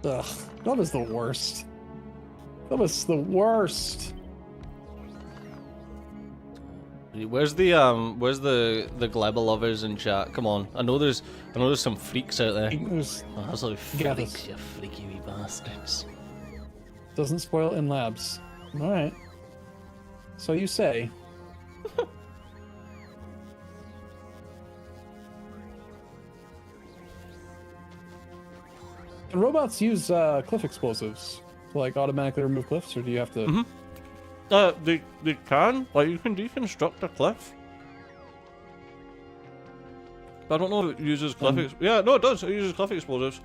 Ugh, Gleba's the worst. Gleba's the worst. Where's the Gleba lovers in chat? Come on, I know there's some freaks out there. There's Absolute freaks, you freaky wee bastards. doesn't spoil in labs. All right. So you say. Can robots use cliff explosives to like automatically remove cliffs, or do you have to? They can, like, you can deconstruct a cliff. I don't know if it uses cliff. Yeah, no, it does. It uses cliff explosives.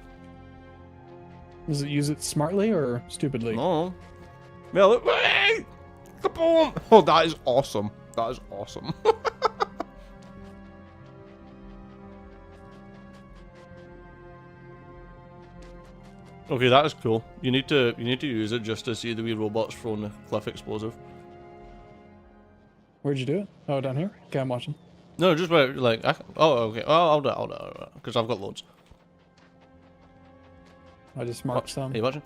Does it use it smartly or stupidly? No. Yeah, look. Kaboom! Oh, that is awesome. That is awesome. Okay, that is cool. You need to use it just to see the wee robots throwing the cliff explosive. Where'd you do it? Oh, down here? Okay, I'm watching. No, just wait, like, oh, okay. Oh, I'll do it, because I've got loads. I just marked some. Are you watching?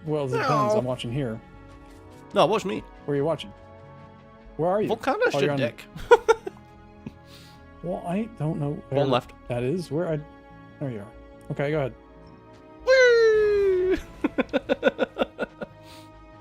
Well, it depends. I'm watching here. No, watch me. Where are you watching? Where are you? What kind of Oh, shit, you're on dick? Well, I don't know where One left. that is. Where I... There you are. Okay, go ahead. Woo!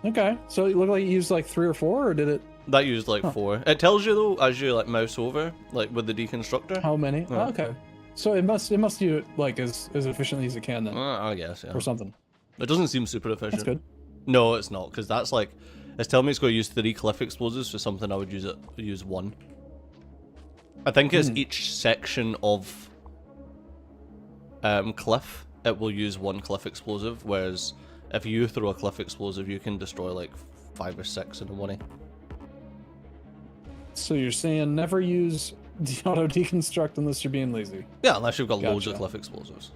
Okay, so it looked like you used like 3 or 4, or did it... That used like 4. It tells you though as you like mouse over, like with the deconstructor. How many? Yeah. Oh, okay. So it must do it like as efficiently as it can then, I guess, yeah. or something. It doesn't seem super efficient. That's good. No, it's not, because that's like, it's telling me it's going to use 3 cliff explosives for something I would use 1. I think it's each section of cliff, it will use 1 cliff explosive, whereas if you throw a cliff explosive, you can destroy like 5 or 6 in a one. So you're saying never use the auto deconstruct unless you're being lazy. Yeah, unless you've got loads of Gotcha. cliff explosives.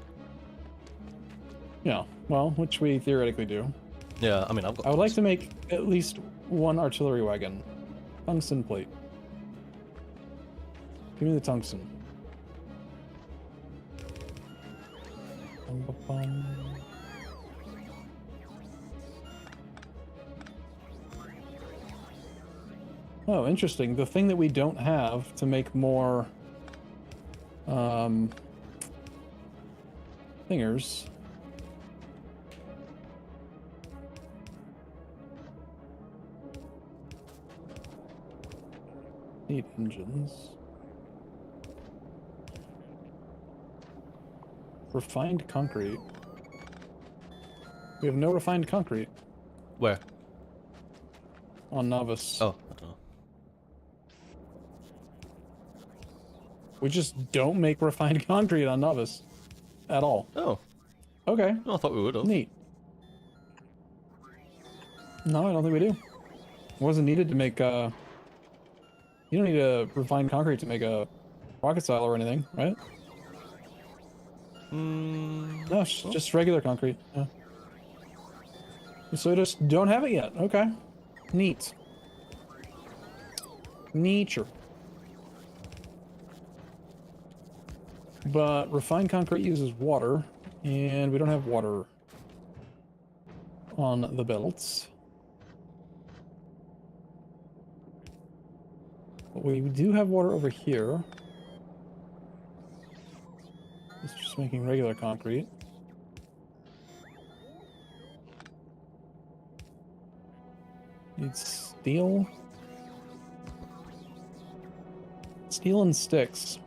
Yeah, well, which we theoretically do. Yeah, I mean, I've got I would like to make at least 1 artillery wagon. Tungsten plate. Give me the tungsten. Bum, bum, bum. Oh, interesting. The thing that we don't have to make more thingers. Need engines. Refined concrete. We have no refined concrete Where? on Novice. Oh, I don't know. We just don't make refined concrete on Novice at all. Oh, Okay, no, I thought we would have. neat. No, I don't think we do. It wasn't needed to make, you don't need a refined concrete to make a rocket style or anything, right? No, it's just regular concrete. Yeah. So just don't have it yet. Okay. Neat. Nature. But refined concrete uses water, and we don't have water on the belts. But we do have water over here. It's just making regular concrete. Need steel. Steel and sticks.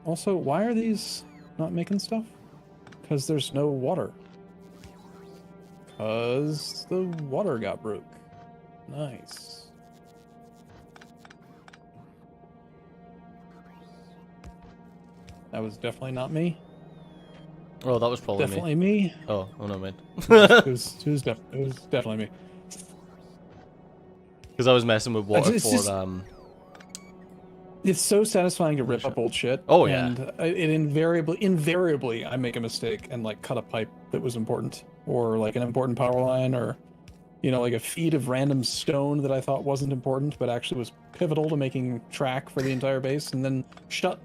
Also, why are these not making stuff? Because there's no water. Because the water got broke. Nice. That was definitely not me. Oh, that was probably Definitely me. Oh no, man. it was definitely me. Because I was messing with water It's for just- It's so satisfying to rip up old shit. Oh, yeah. And it invariably, I make a mistake and like cut a pipe that was important, or like an important power line, or you know, like a feed of random stone that I thought wasn't important, but actually was pivotal to making track for the entire base, and then shuts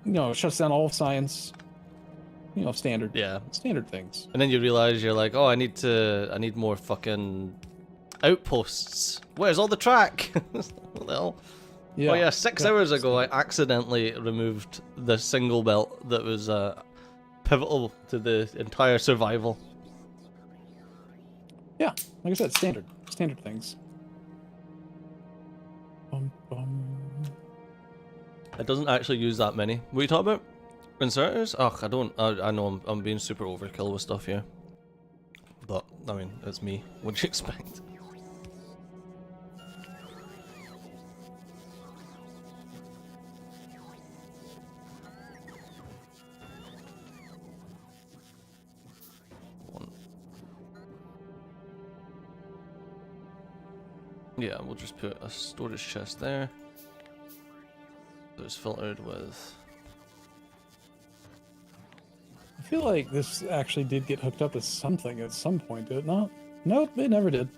down all of science. You know, standard things. And then you realize you're like, oh, I need more fucking outposts. Where's all the track? Well, Yeah. oh yeah, 6 hours ago I accidentally removed the single belt that was pivotal to the entire survival. Yeah, like I said, standard things. It doesn't actually use that many. What are you talking about? Inserters? Ugh, I don't. I know I'm being super overkill with stuff here. But, I mean, it's me. What'd you expect? Yeah, we'll just put a storage chest there. It's filtered with... I feel like this actually did get hooked up as something at some point, did it not? Nope, it never did.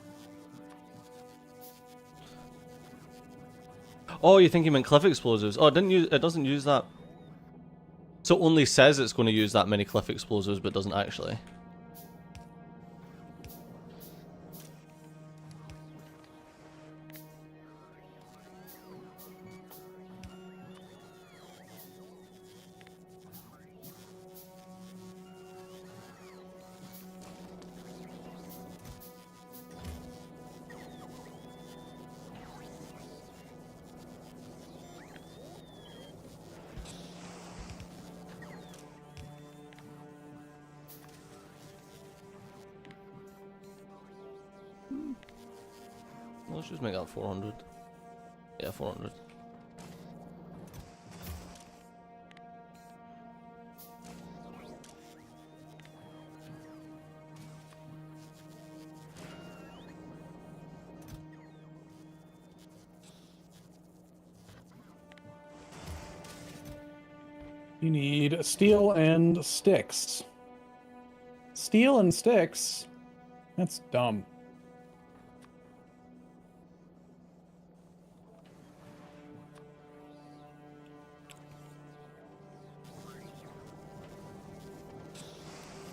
Oh, you think you meant cliff explosives? Oh, it doesn't use that. So it only says it's going to use that many cliff explosives, but doesn't actually. Let's just make that 400. Yeah, 400. You need steel and sticks. Steel and sticks? That's dumb.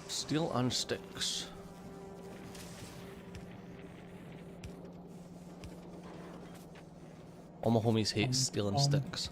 Steel and sticks. All my homies hate steel and sticks.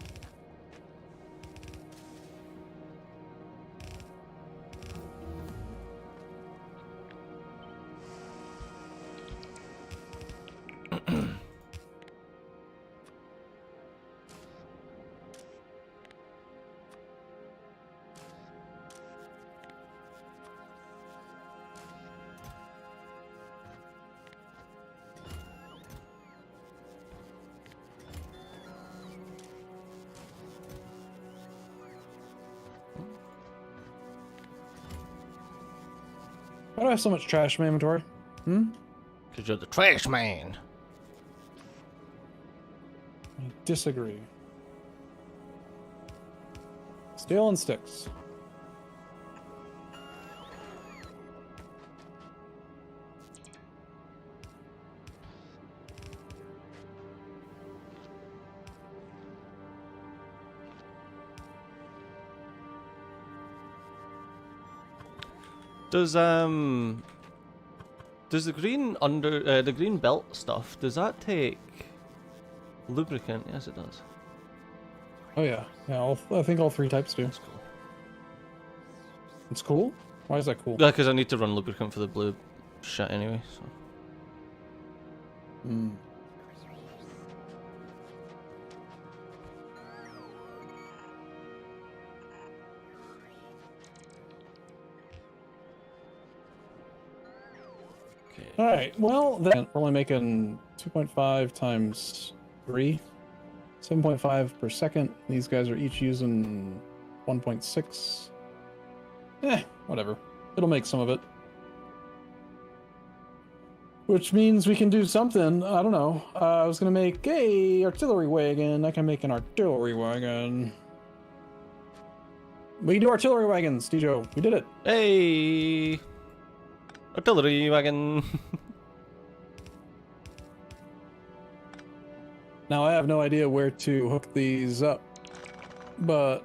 Why do I have so much trash in my inventory? Hmm? Because you're the trash man. I disagree. Steel and sticks. Does the green the green belt stuff, does that take lubricant? Yes, it does. Oh yeah, yeah. I think all 3 types do. That's cool. It's cool. Why is that cool? Yeah, because I need to run lubricant for the blue shit anyway. So. Hmm. Okay. All right. Well, then we're only making 2.5 times 3, 7.5 per second. These guys are each using 1.6. Whatever. It'll make some of it. Which means we can do something. I don't know. I was gonna make a artillery wagon. I can make an artillery wagon. We can do artillery wagons, Dejo. We did it. Hey, artillery wagon. Now I have no idea where to hook these up, but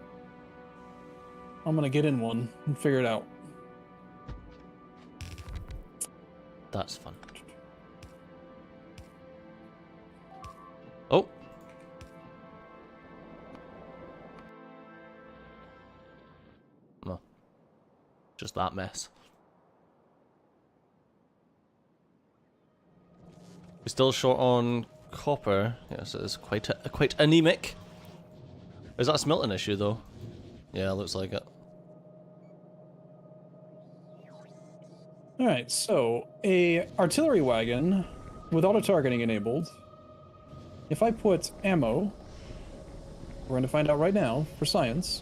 I'm gonna get in one and figure it out. That's fun. Oh. No. Just that mess. We're still short on copper. Yes, it is quite anemic. Is that a smelting issue though? Yeah, looks like it. All right, so a artillery wagon with auto targeting enabled. If I put ammo, we're going to find out right now for science.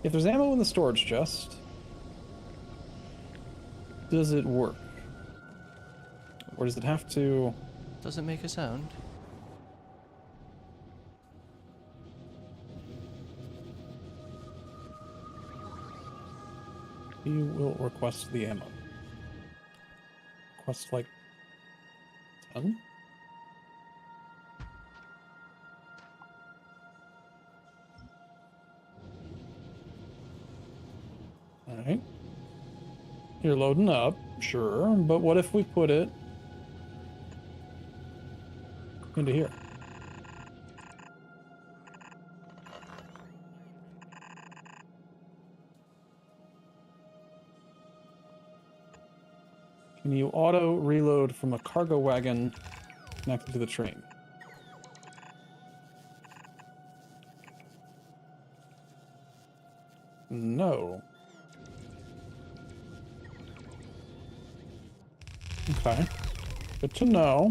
If there's ammo in the storage chest, does it work? Or does it have to... Does it make a sound? You will request the ammo. Request like 10? Alright. You're loading up, sure, but what if we put it into here? Can you auto reload from a cargo wagon connected to the train? No. Okay. Good to know.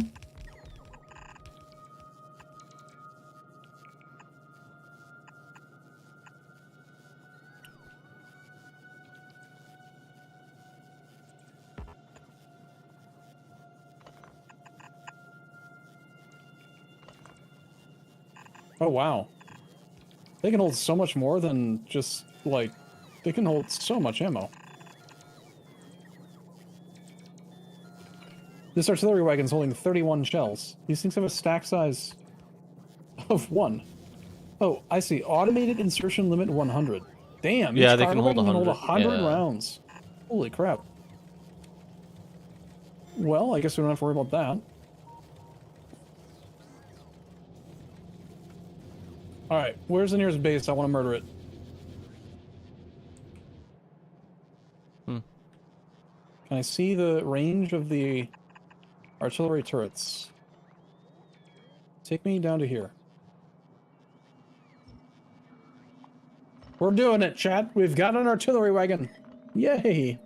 Oh, wow. They can hold so much more than just, like, they can hold so much ammo. This artillery wagon's holding 31 shells. These things have a stack size of 1. Oh, I see. Automated insertion limit 100. Damn, Yeah, each they can cargo hold wagon 100. 100 Yeah. rounds. Holy crap. Well, I guess we don't have to worry about that. Alright, where's the nearest base? I want to murder it. Can I see the range of the artillery turrets? Take me down to here. We're doing it, chat. We've got an artillery wagon. Yay!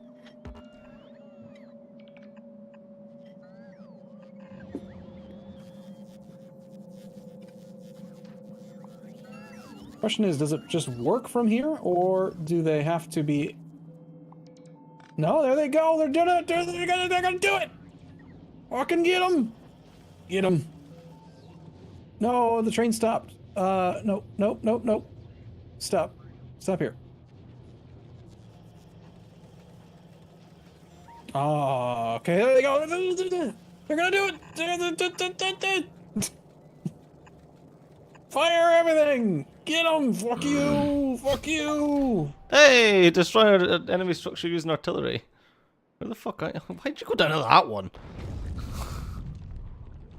Question is, does it just work from here, or do they have to be No, there they go. They're doing it. They're gonna do it. Fucking get them. Get them. No, the train stopped. No, no, no, no. Stop. Stop here. Oh, okay, there they go. They're gonna do it. Fire everything. Get them. Fuck you. Fuck you. Hey, destroy an enemy structure using artillery. Where the fuck? Why'd you go down to that one?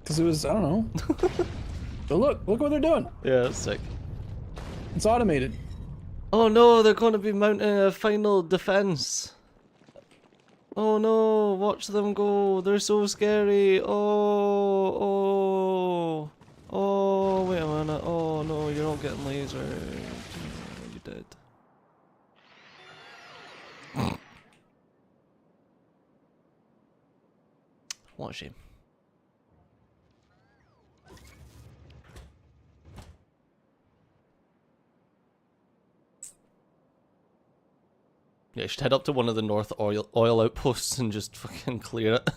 Because it was, I don't know. But look what they're doing. Yeah, that's sick. It's automated. Oh no, they're going to be mounting a final defense. Oh no, watch them go. They're so scary. Oh, wait a minute. Oh no, you're not getting lasered. You did. What a shame. Yeah, you should head up to one of the North oil outposts and just fucking clear it.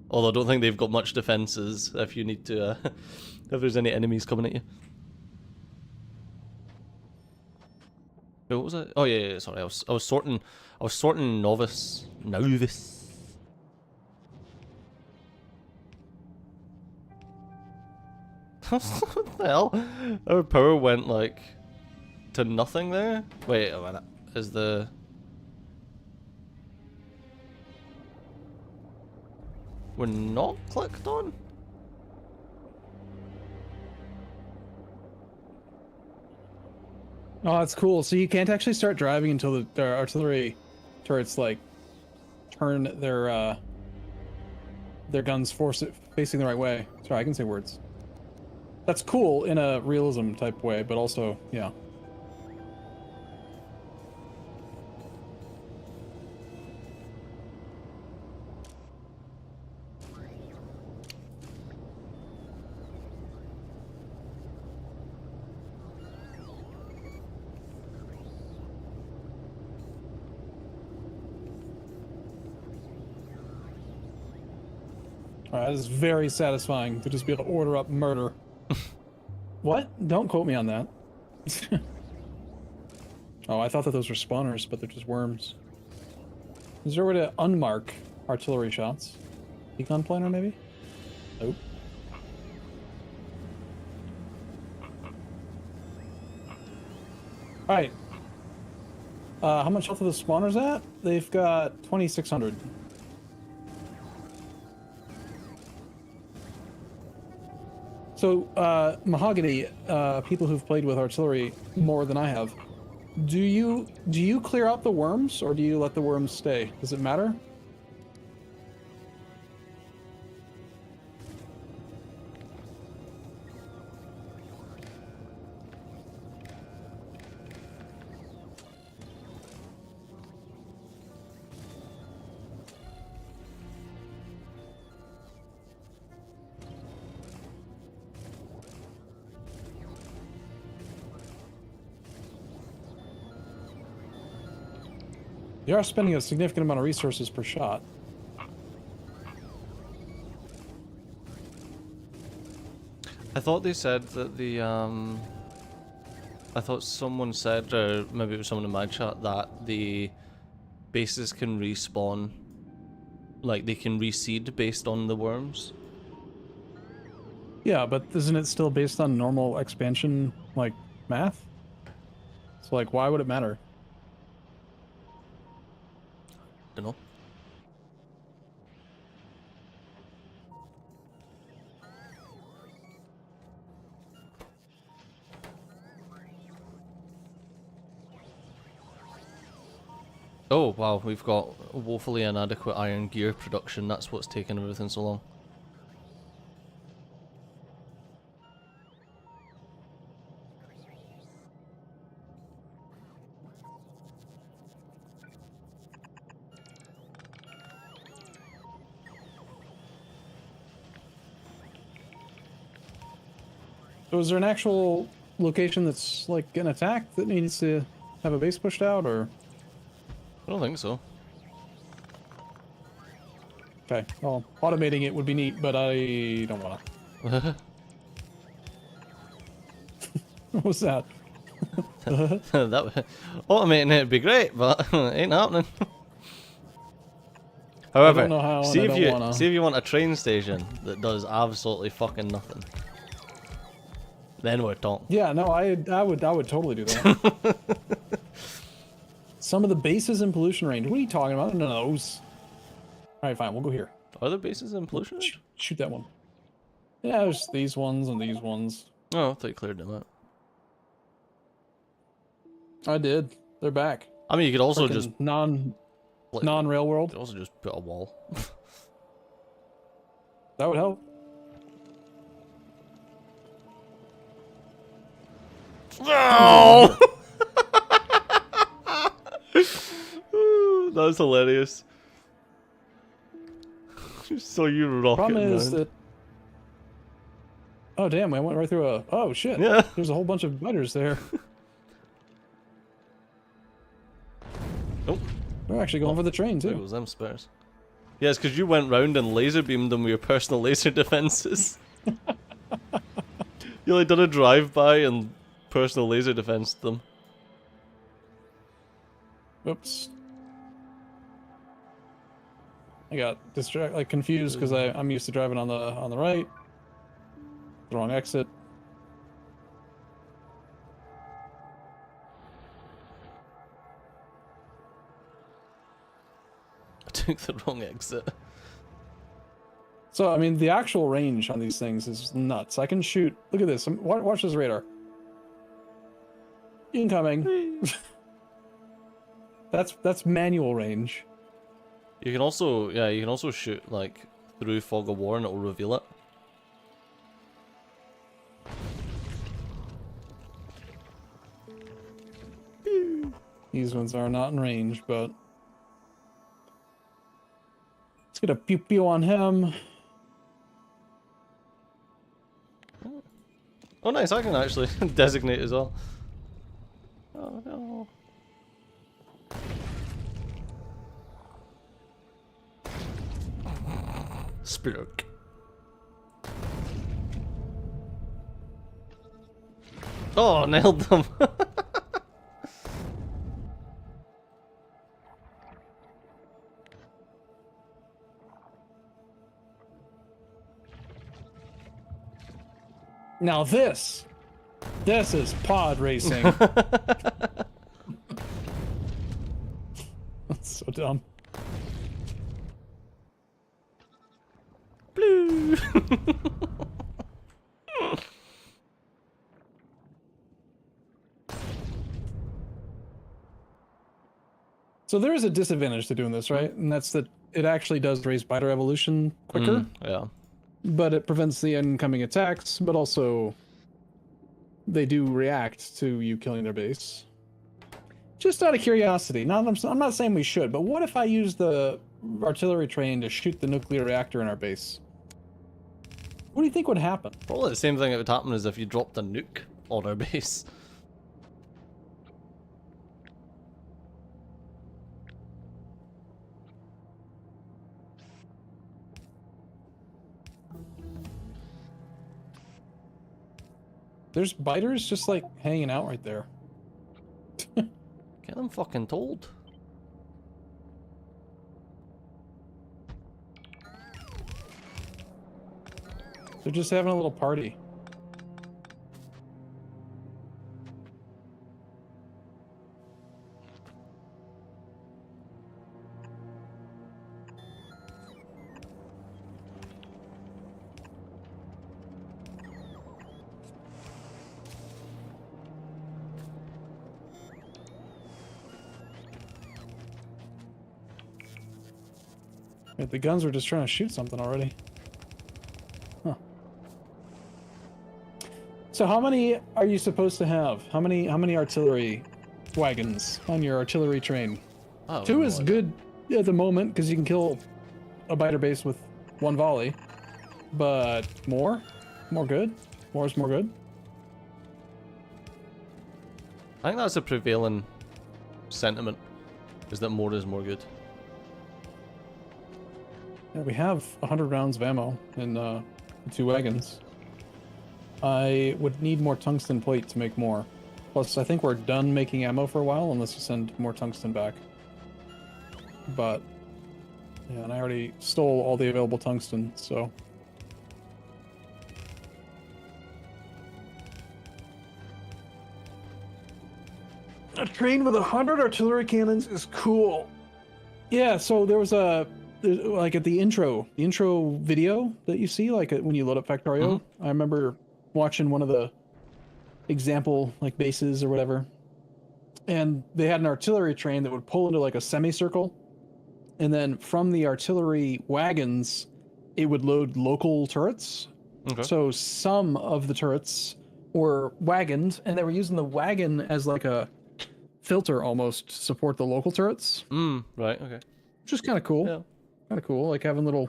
Although I don't think they've got much defenses if you need to, if there's any enemies coming at you. Wait, what was it? Oh yeah, sorry, I was sorting novice. What the hell? Our power went like to nothing there. Wait a minute. Is the we're not clicked on? Oh, that's cool. So you can't actually start driving until the artillery turrets like turn their guns facing the right way. Sorry, I can say words. That's cool in a realism type way, but also, yeah. Alright, that is very satisfying to just be able to order up murder. What? Don't quote me on that. Oh, I thought that those were spawners, but they're just worms. Is there a way to unmark artillery shots? Econ planner, maybe? Nope. Alright. How much health are the spawners at? They've got 2,600. So, Mahogany, people who've played with artillery more than I have, do you clear out the worms, or do you let the worms stay? Does it matter? You are spending a significant amount of resources per shot. I thought they said that the I thought someone said, or maybe it was someone in my chat, that the bases can respawn, like they can reseed based on the worms. Yeah, but isn't it still based on normal expansion, like, math? So, like, why would it matter? Don't know. Oh wow, we've got woefully inadequate iron gear production. That's what's taken everything so long. So is there an actual location that's, like, an attack that needs to have a base pushed out, or...? I don't think so. Okay, well, automating it would be neat, but I don't wanna. What was that? Automating it'd be great, but it ain't happening. However, don't know how, and see I if don't you wanna. see if you want a train station that does absolutely fucking nothing. Then we're talking. Yeah, no, I would totally do that. Some of the bases in pollution range. What are you talking about? None of those. All right, fine. We'll go here. Are there bases in pollution? Shoot that one. Yeah, there's these ones and these ones. Oh, I thought you cleared them out. I did. They're back. I mean, you could also Frickin' just non-rail you world. could also just put a wall. That would help. Oh! That was hilarious. Just saw you rocket Problem is around. that. Oh damn! I went right through a. Oh shit! Yeah. There's a whole bunch of biters there. Oh, They're actually going for the train there too. goes them spares. Yes, because you went round and laser beamed them with your personal laser defenses. You like done a drive-by and personal laser defensed them. Oops. I got confused because I'm used to driving on the right. The wrong exit. I took the wrong exit. So I mean, the actual range on these things is nuts. I can shoot. Look at this. Watch this radar. Incoming. That's manual range. You can also shoot like through fog of war and it'll reveal it. These ones are not in range, but let's get a pew pew on him. Oh nice, I can actually designate as well. Oh no. Splurk. Oh, nailed them. Now this is pod racing. That's so dumb. Blue. So there is a disadvantage to doing this, right? And that's that it actually does raise biter evolution quicker, Yeah. but it prevents the incoming attacks, but also they do react to you killing their base. Just out of curiosity, I'm not saying we should, but what if I use the artillery train to shoot the nuclear reactor in our base? What do you think would happen? Probably the same thing that would happen as if you dropped a nuke on our base. There's biters just like hanging out right there. Get them fucking told. They're just having a little party. Wait, the guns were just trying to shoot something already. Huh. So how many are you supposed to have? How many artillery wagons on your artillery train? Oh, 2 is no good at the moment because you can kill a biter base with 1 volley. But more good. More is more good. I think that's a prevailing sentiment. Is that more is more good? Yeah, we have 100 rounds of ammo in the 2 wagons. I would need more tungsten plate to make more. Plus, I think we're done making ammo for a while unless you send more tungsten back. But, yeah, and I already stole all the available tungsten, so... A train with 100 artillery cannons is cool. Yeah, so there was like at the intro video that you see, like when you load up Factorio. I remember watching one of the example like bases or whatever, and they had an artillery train that would pull into like a semicircle, and then from the artillery wagons, it would load local turrets. Okay. So some of the turrets were wagoned, and they were using the wagon as like a filter almost to support the local turrets. Right, okay. Which is kind of cool. Yeah. Kind of cool, like having little...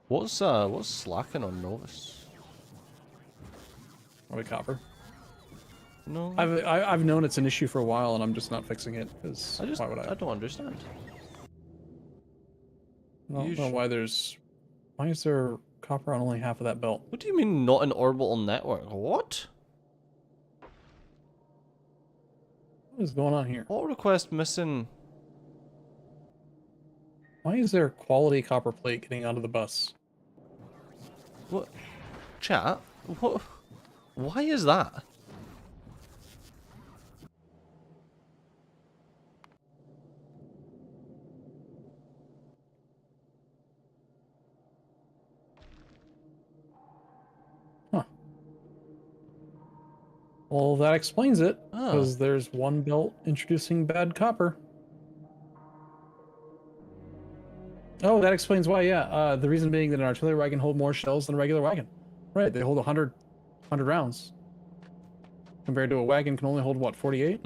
What's slacking on Novus? Probably copper. No. I've known it's an issue for a while, and I'm just not fixing it, because why would I? I don't understand. I don't know why there's... Why is there copper on only half of that belt? What do you mean not an orbital network? What? What is going on here? What request missing? Why is there quality copper plate getting onto the bus? What? Chat? What? Why is that? Huh. Well, that explains it, Oh. because there's one belt introducing bad copper. Oh, that explains why, yeah. The reason being that an artillery wagon hold more shells than a regular wagon. Right, they hold 100 rounds. Compared to a wagon can only hold, what, 48?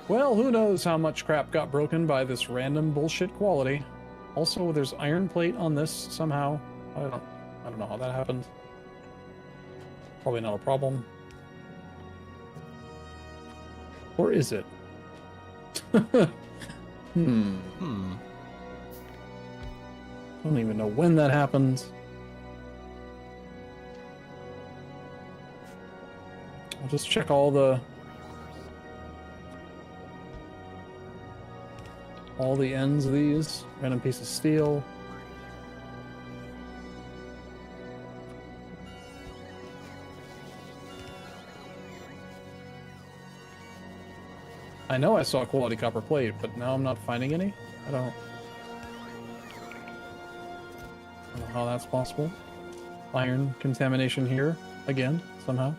Well, who knows how much crap got broken by this random bullshit quality. Also, there's iron plate on this somehow. I don't know how that happened. Probably not a problem. Or is it? I don't even know when that happened. I'll just check all the ends of these. Random piece of steel. I know I saw quality copper plate, but now I'm not finding any. I don't know how that's possible. Iron contamination here again, somehow.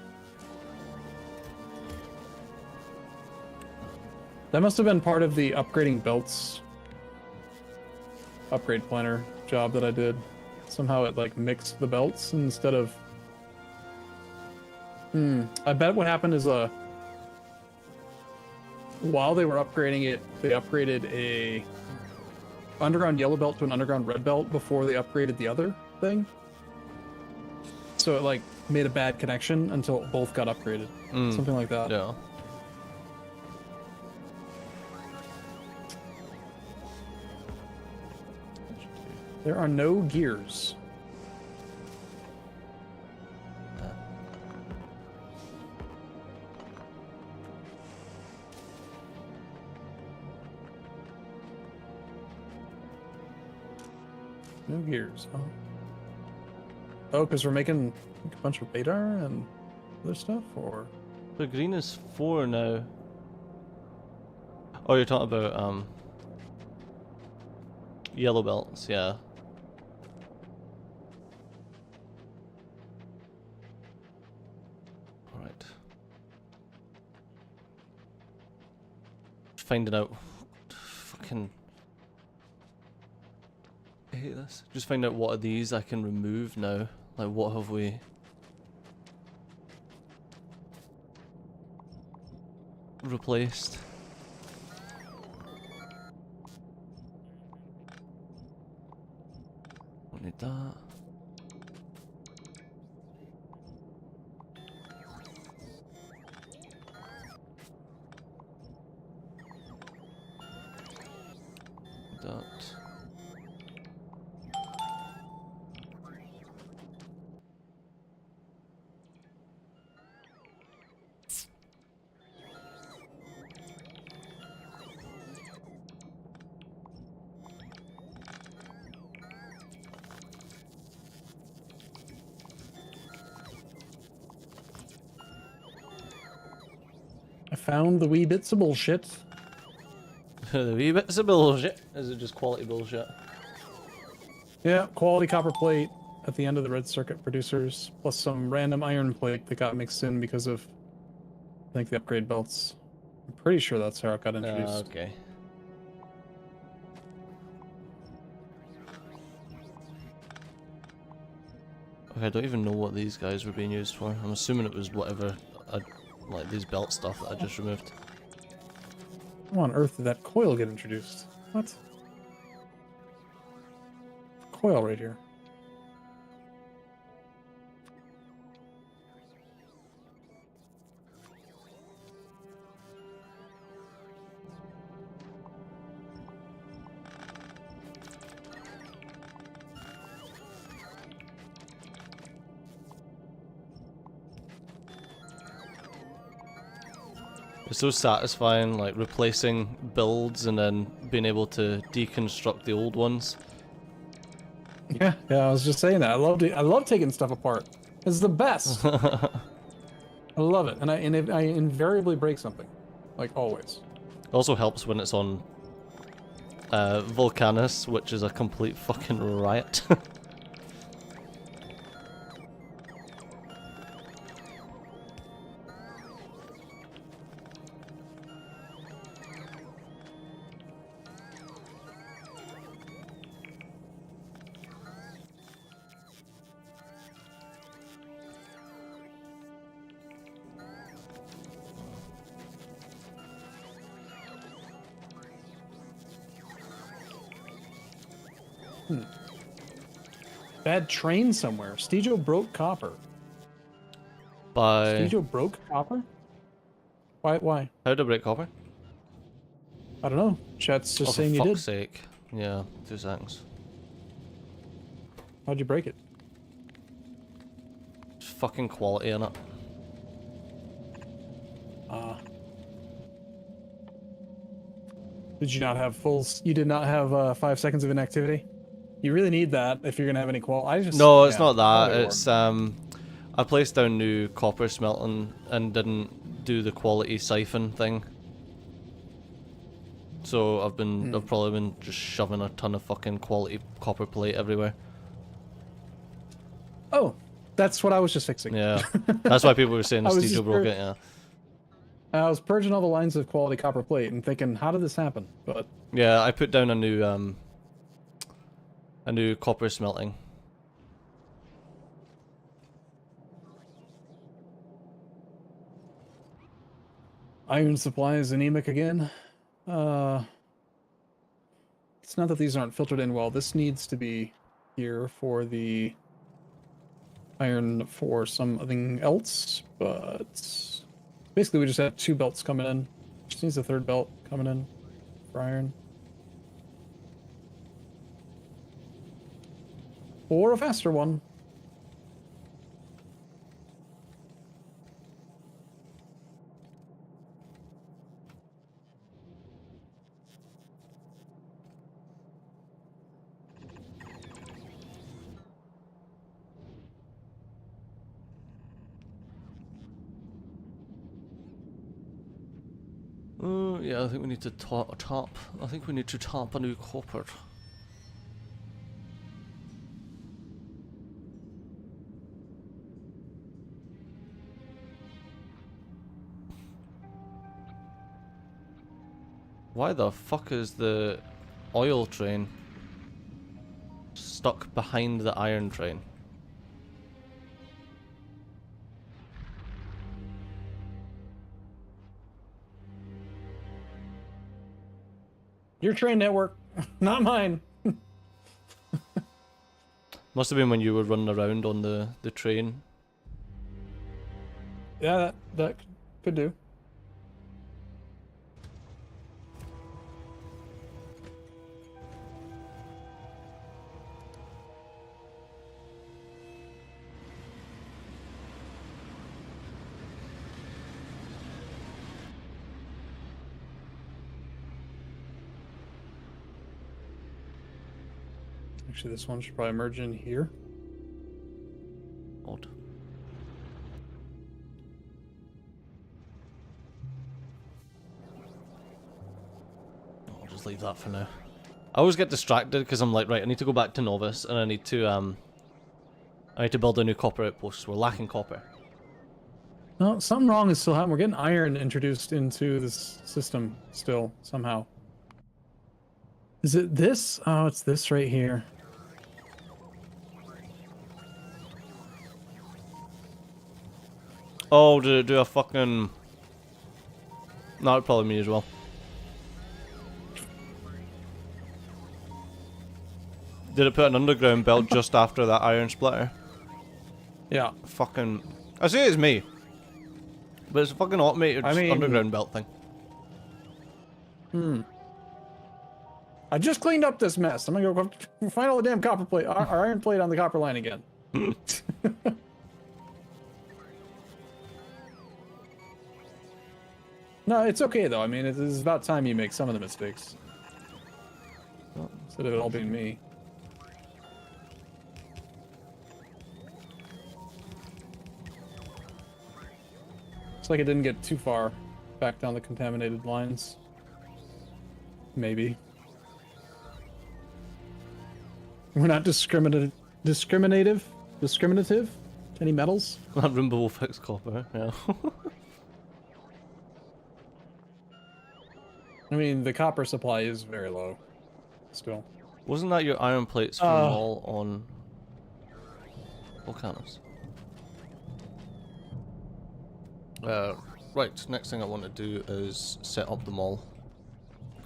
That must have been part of the upgrading belts upgrade planner job that I did. Somehow it like mixed the belts instead of... I bet what happened is while they were upgrading it, they upgraded a underground yellow belt to an underground red belt before they upgraded the other thing. So it like made a bad connection until both got upgraded. Something like that. Yeah. There are no gears. No gears, huh? Oh, because we're making a bunch of radar and other stuff, or? The green is 4 now. Oh, you're talking about yellow belts, yeah. Alright. Finding out fucking hate this. Just find out what of these I can remove now. Like, what have we... replaced? Don't need that. That. I found the wee bits of bullshit. The wee bits of bullshit. Is it just quality bullshit? Yeah, quality copper plate at the end of the red circuit producers, plus some random iron plate that got mixed in because of, I think, the upgrade belts. I'm pretty sure that's how it got introduced. Okay. Okay, I don't even know what these guys were being used for. I'm assuming it was whatever, like these belt stuff that I just removed. How on earth did that coil get introduced? What? Coil right here. It's so satisfying, like replacing builds and then being able to deconstruct the old ones. Yeah, I was just saying that. I love taking stuff apart. It's the best. I love it, and I invariably break something, like always. Also helps when it's on Volcanus, which is a complete fucking riot. Bad train somewhere. Stejo broke copper. By... Stejo broke copper? Why? How to break copper? I don't know. Chat's just Oh, saying for you did. fuck's sake. Yeah, 2 seconds. How'd you break it? Just fucking quality in it. Did you not have you did not have 5 seconds of inactivity? You really need that if you're gonna have any No, it's not that. quality It's I placed down new copper smelting and didn't do the quality siphon thing. So I've probably been just shoving a ton of fucking quality copper plate everywhere. Oh, that's what I was just fixing. Yeah, that's why people were saying the I was Stejo just broke it. Yeah. I was purging all the lines of quality copper plate and thinking, how did this happen? But Yeah, I put down a new copper smelting. iron supply is anemic again. It's not that these aren't filtered in well. This needs to be here for the iron for something else, but basically we just have 2 belts coming in. Just needs a 3rd belt coming in for iron. Or a faster one. Yeah, I think we need to top. I think we need to top a new copper. Why the fuck is the oil train stuck behind the iron train. Your train network, not mine. Must have been when you were running around on the train. Yeah, that could do. Actually, this one should probably merge in here. Odd. I'll just leave that for now. I always get distracted because I'm like, right, I need to go back to Novice and I need to build a new copper outpost. We're lacking copper. No, something wrong is still happening. We're getting iron introduced into this system still, somehow. Is it this? Oh, it's this right here. Oh, did it do a fucking... No, it probably me as well. Did it put an underground belt just after that iron splitter? Yeah. Fucking... I say it's me. But it's a fucking automated underground belt thing. I just cleaned up this mess. I'm gonna go find all the damn copper plate, our iron plate on the copper line again. No, it's okay though. I mean, it's about time you make some of the mistakes. Instead of it all being me. Looks like it didn't get too far back down the contaminated lines. Maybe. We're not discriminative to any metals. That Arumba will fix copper, yeah. I mean, the copper supply is very low. Still. Wasn't that your iron plates from all on Volcanos? Right, next thing I want to do is set up the mall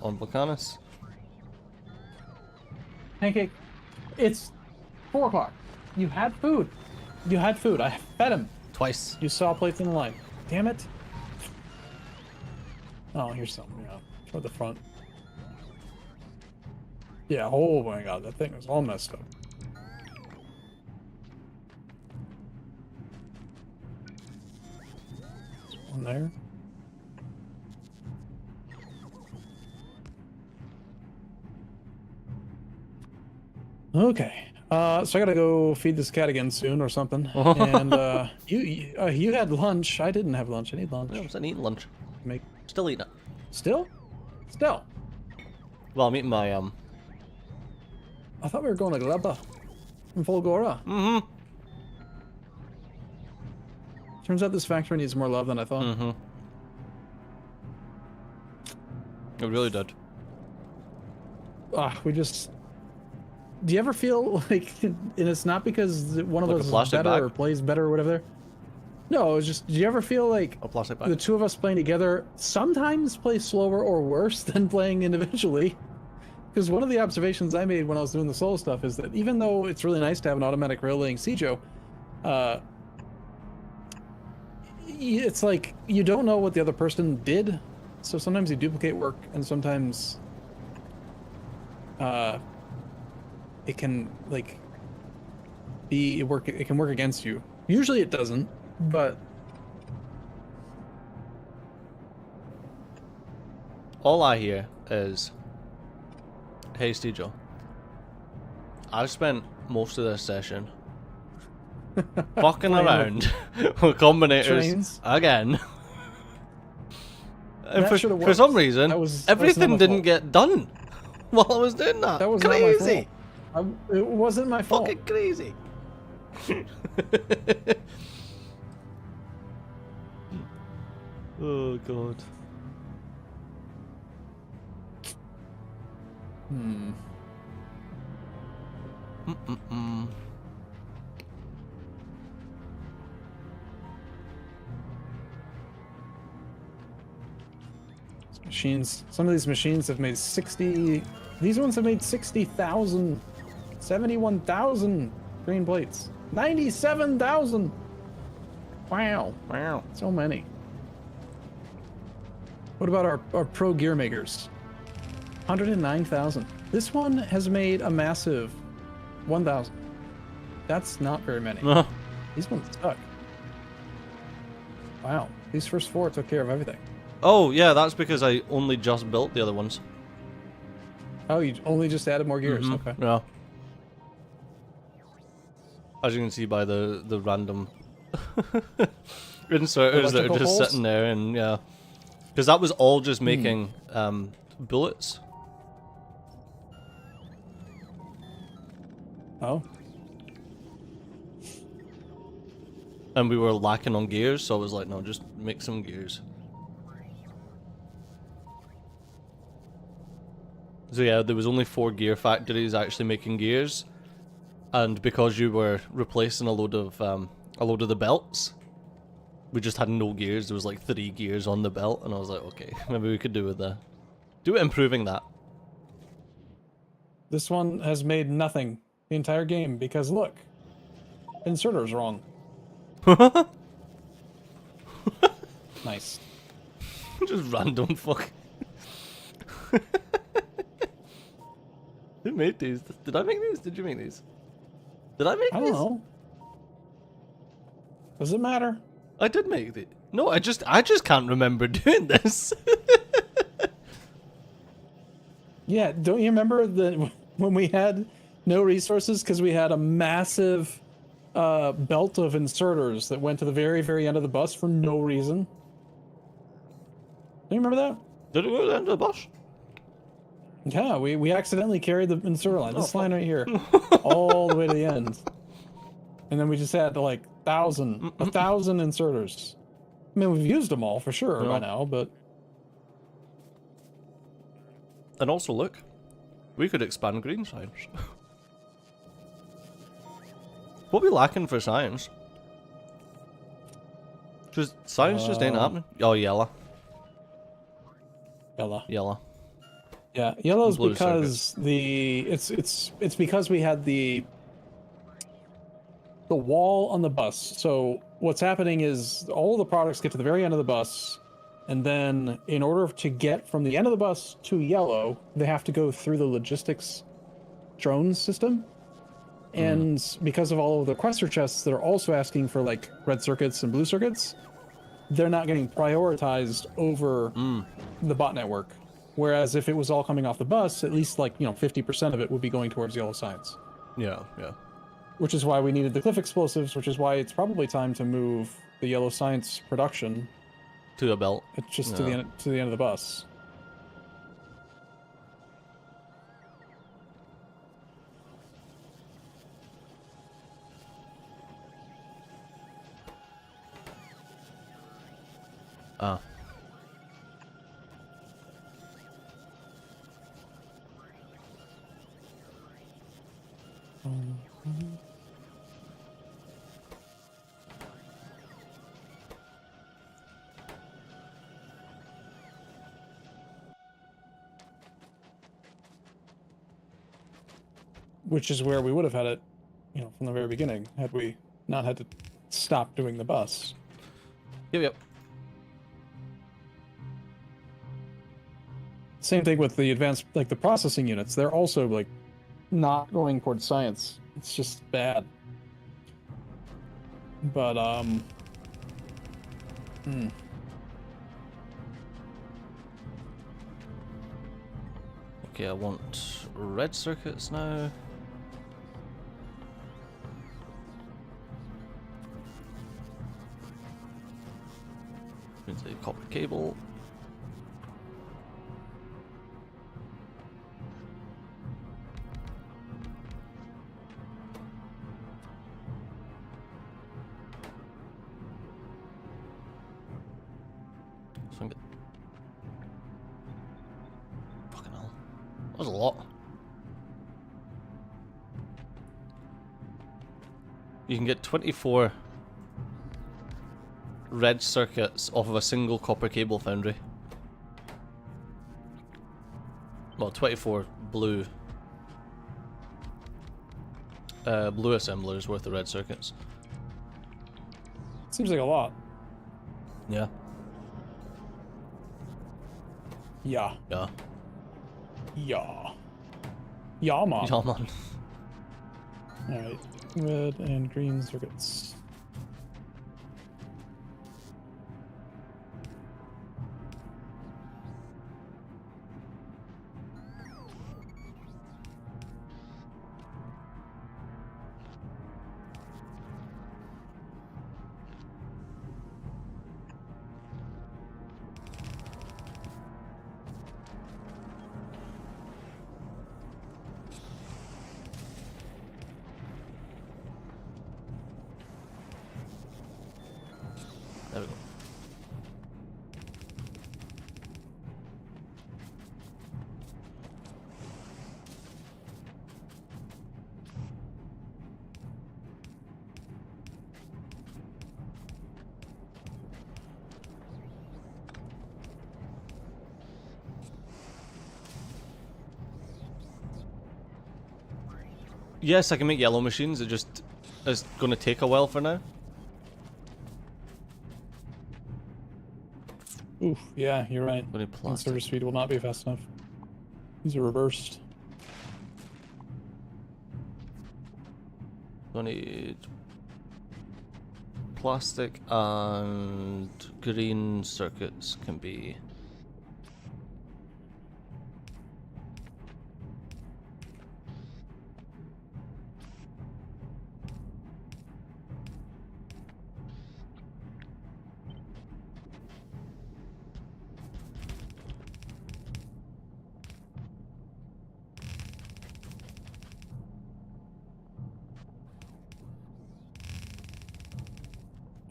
on Volcanos. Pancake, it's 4 o'clock. You had food. You had food. I fed him. Twice. You saw plates in the line. Damn it. Oh, here's something. Yeah, toward the front. Yeah. Oh my God, that thing was all messed up. There's one there. Okay. So I gotta go feed this cat again soon or something. And you had lunch. I didn't have lunch. I need lunch. I was eating lunch. Make Still eating it. still? Well, I'm eating my I thought we were going to Gleba in Volgora. Mm-hmm. Turns out this factory needs more love than I thought. Mm-hmm. It really did. We just. Do you ever feel like, and it's not because one of Like a us is plastic better bag? or plays better or whatever? No, it's just. Do you ever feel like A plastic bag. the two of us playing together sometimes play slower or worse than playing individually? Because one of the observations I made when I was doing the solo stuff is that even though it's really nice to have an automatic rail laying Sijo, it's like you don't know what the other person did, so sometimes you duplicate work, and sometimes it can like it can work against you. Usually it doesn't, but All I hear is, "Hey, Stejo, I've spent most of this session fucking Playing around with combinators trains. again." And That should've for some worked. reason, That was not everything my didn't fault. get done while I was doing that. That was crazy. not my fault. It wasn't my fault. Fucking crazy. Oh god. Machines. Some of these machines have made 60. These ones have made 60,000, 71,000 green plates. 97,000. Wow. Wow. So many. What about our pro gear makers? 109,000. This one has made a massive 1,000. That's not very many. These ones suck. Wow. These first 4 took care of everything. Oh, yeah, that's because I only just built the other ones. Oh, you only just added more gears. Okay. Yeah. As you can see by the random inserters that are just holes? sitting there, and yeah. Because that was all just making bullets. Oh. And we were lacking on gears, so I was like, no, just make some gears. So yeah, there was only 4 gear factories actually making gears, and because you were replacing a load of the belts, we just had no gears. There was like 3 gears on the belt, and I was like, okay, maybe we could do with improving that. This one has made nothing the entire game because look, inserter's wrong. Nice. Just random fuck. Who made these? Did I make these? Did you make these? Did I make I these? don't know. Does it matter? I did make it. No, I just can't remember doing this. Yeah, don't you remember that when we had no resources because we had a massive belt of inserters that went to the very, very end of the bus for no reason? Do you remember that? Did it go to the end of the bus? Yeah, we accidentally carried the inserter line. This line right here. All the way to the end. And then we just had like 1,000 inserters. I mean, we've used them all for sure by now, but... And also, look, we could expand green science. What are we lacking for science? Because science just ain't happening. Oh, yellow. Yellow. Yellow. Yeah, yellow's Blue because it's because we had the wall on the bus. So what's happening is all the products get to the very end of the bus, and then in order to get from the end of the bus to yellow, they have to go through the logistics drone system. And because of all of the quester chests that are also asking for like red circuits and blue circuits, they're not getting prioritized over the bot network. Whereas if it was all coming off the bus, at least like, 50% of it would be going towards yellow science. Yeah, yeah. Which is why we needed the cliff explosives, which is why it's probably time to move the yellow science production To a belt. just to the end of the bus. Ah. Which is where we would have had it, from the very beginning, had we not had to stop doing the bus. Yep. Same thing with the advanced, like the processing units. They're also like not going towards science. It's just bad. But Okay, I want red circuits now. Into the copper cable. So I'm fucking hell. That was a lot. You can get 24 red circuits off of a single copper cable foundry. Well, 24 blue. Blue assemblers worth of red circuits. Seems like a lot. Yeah. Yeah. Yeah. Yeah. Yeah, man. Yeah, man. Alright. Red and green circuits. There we go. Yes, I can make yellow machines. It just is going to take a while for now. Oof, yeah, you're right. What a plastic. Server speed will not be fast enough. These are reversed. I need plastic and green circuits can be.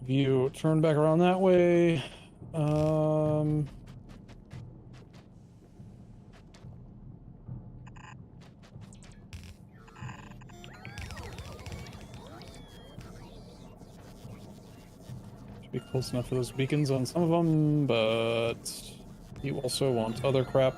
If you turn back around that way, should be close enough for those beacons on some of them, but you also want other crap.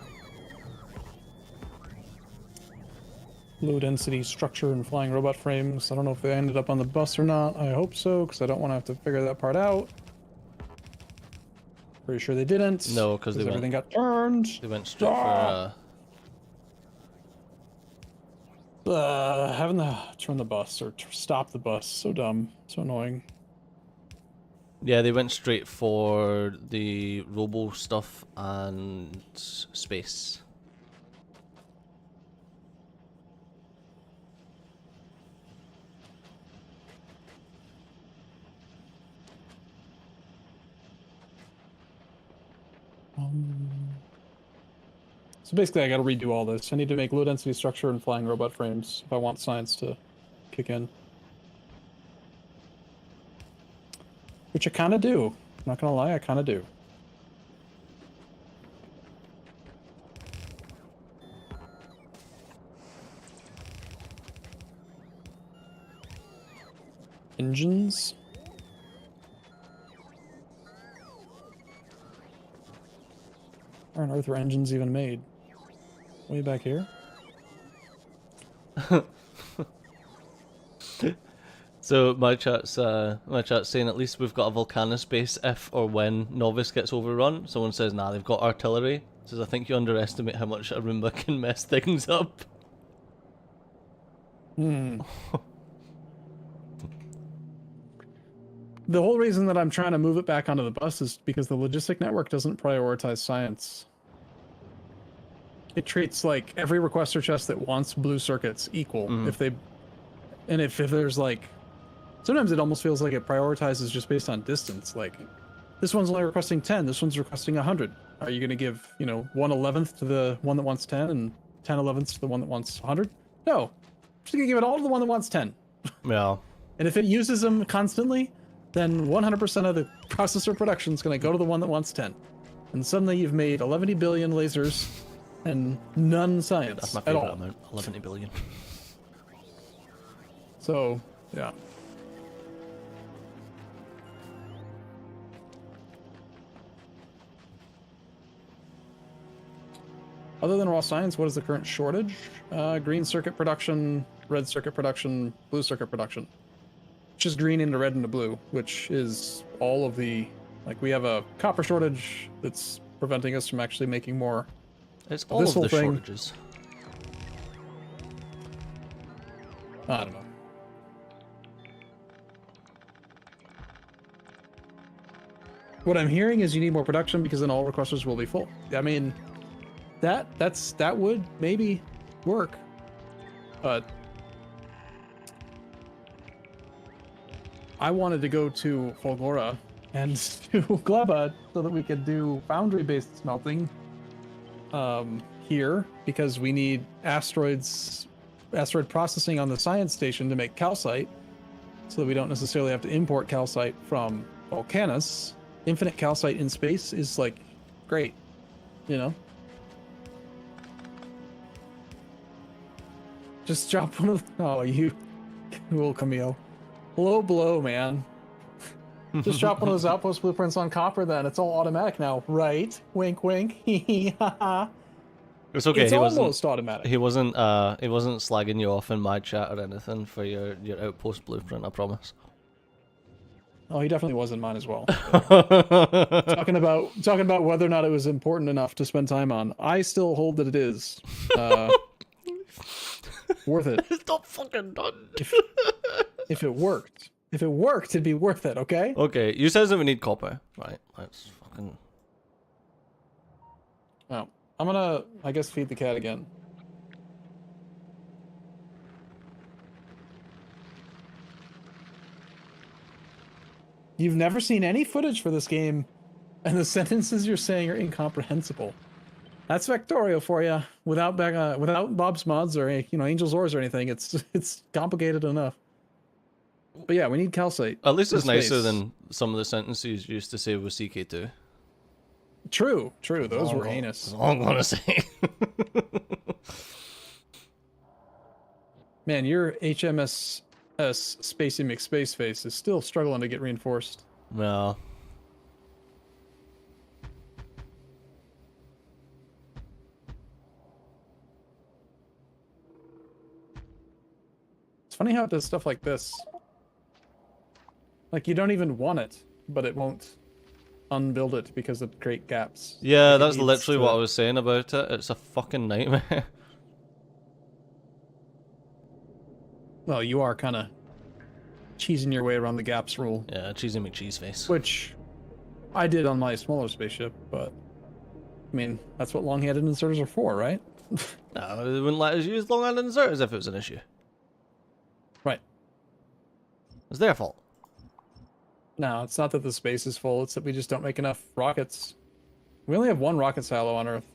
Low density structure and flying robot frames. I don't know if they ended up on the bus or not. I hope so, because I don't want to have to figure that part out. Pretty sure they didn't. No, because everything got turned. They went straight for. Having to turn the bus or stop the bus. So dumb. So annoying. Yeah, they went straight for the robo stuff and space. So basically I gotta redo all this. I need to make low density structure and flying robot frames if I want science to kick in. Which I kinda do. I'm not gonna lie, I kinda do. Engines. Where on earth were engines even made? Way back here? So my chat's saying at least we've got a Volcana base if or when Novice gets overrun. Someone says, nah, they've got artillery. Says, I think you underestimate how much Arumba can mess things up. Hmm. The whole reason that I'm trying to move it back onto the bus is because the logistic network doesn't prioritize science. It treats like every requester chest that wants blue circuits equal. If there's like, sometimes it almost feels like it prioritizes just based on distance. Like, this one's only requesting 10, this one's requesting 100. Are you going to give, 1/11th to the one that wants 10 and 10/11ths to the one that wants 100? No. I'm just going to give it all to the one that wants 10. Yeah. And if it uses them constantly, then 100% of the processor production is going to go to the one that wants 10. And suddenly you've made 11 billion lasers and none science That's my at favorite all. amount, 11 billion. So, yeah. Other than raw science, what is the current shortage? Green circuit production, red circuit production, blue circuit production. Just green into red into blue, which is all of the, like, we have a copper shortage that's preventing us from actually making more. It's But all this of whole the thing- shortages. I don't know. What I'm hearing is you need more production because then all requesters will be full. I mean, that would maybe work, but I wanted to go to Folgora and to Gleba so that we could do foundry-based smelting here, because we need asteroid processing on the science station to make calcite, so that we don't necessarily have to import calcite from Volcanus. Infinite calcite in space is like great, you know? Just drop one of oh, you cool, Camille. Low blow, man. Just drop one of those outpost blueprints on copper, then it's all automatic now, right? Wink wink. It's okay, It's he almost wasn't automatic. he wasn't slagging you off in my chat or anything for your outpost blueprint, I promise. Oh, he definitely was in mine as well. talking about whether or not it was important enough to spend time on. I still hold that it is. Worth it. It's not fucking done. If it worked. If it worked, it'd be worth it, okay? Okay, you says that we need copper. Right, let's fucking... Oh, I'm gonna, I guess, feed the cat again. You've never seen any footage for this game, and the sentences you're saying are incomprehensible. That's Factorio for you. Without Bob's mods or Angel's Ores or anything, it's complicated enough. But yeah, we need calcite. At least it's for space. nicer than some of the sentences you used to say with CK2. True. Those were heinous. That's all I'm gonna say. Man, your HMS Spacey McSpaceface is still struggling to get reinforced. No. It's funny how it does stuff like this. Like, you don't even want it, but it won't unbuild it because of great gaps. Yeah, Like, that's literally what I was saying about it. It's a fucking nightmare. Well, you are kind of cheesing your way around the gaps rule. Yeah, cheesy McCheese face. Which I did on my smaller spaceship, but I mean, that's what long-handed inserters are for, right? No, they wouldn't let us use long-handed inserters if it was an issue. Right. It's their fault. No, it's not that the space is full, it's that we just don't make enough rockets. We only have one rocket silo on Earth.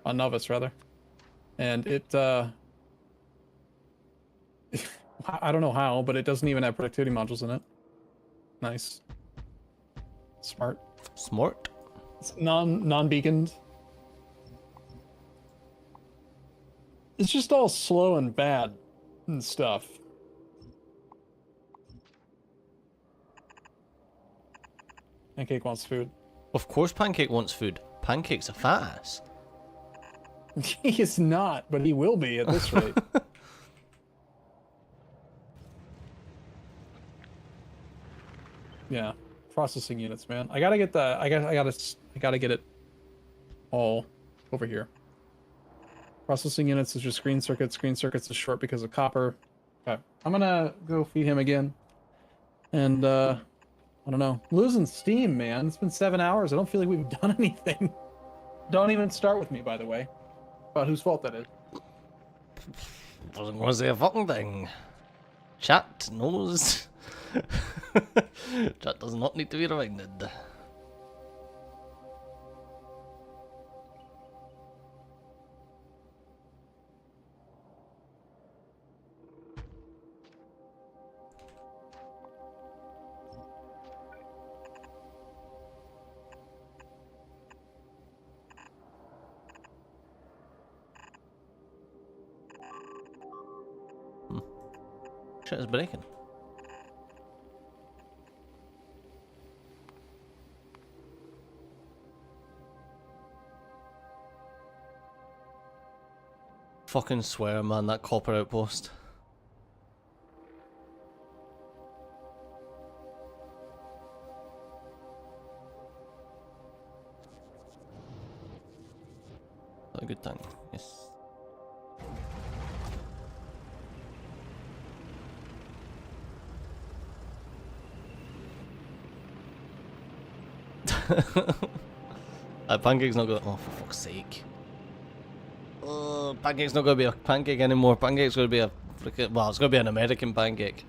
On Novus, rather. And it, I don't know how, but it doesn't even have productivity modules in it. Nice. Smart. Smart. It's non-beaconed. It's just all slow and bad and stuff. Pancake wants food. Of course Pancake wants food. Pancake's a fat ass. He is not, but he will be at this rate. Yeah, processing units, man. I gotta get the. I gotta get it all over here. Processing units is just green circuits. Green circuits is short because of copper. Okay, I'm gonna go feed him again, and I don't know. Losing steam, man. It's been 7 hours. I don't feel like we've done anything. Don't even start with me, by the way. About whose fault that is. Wasn't gonna say a fucking thing. Chat knows. Chat does not need to be reminded. Shit is breaking. Fucking swear, man, that copper outpost. A good thing, yes. Pancake's not gonna. Oh, for fuck's sake. Pancake's not gonna be a pancake anymore. Pancake's gonna be a freaking. Well, it's gonna be an American pancake.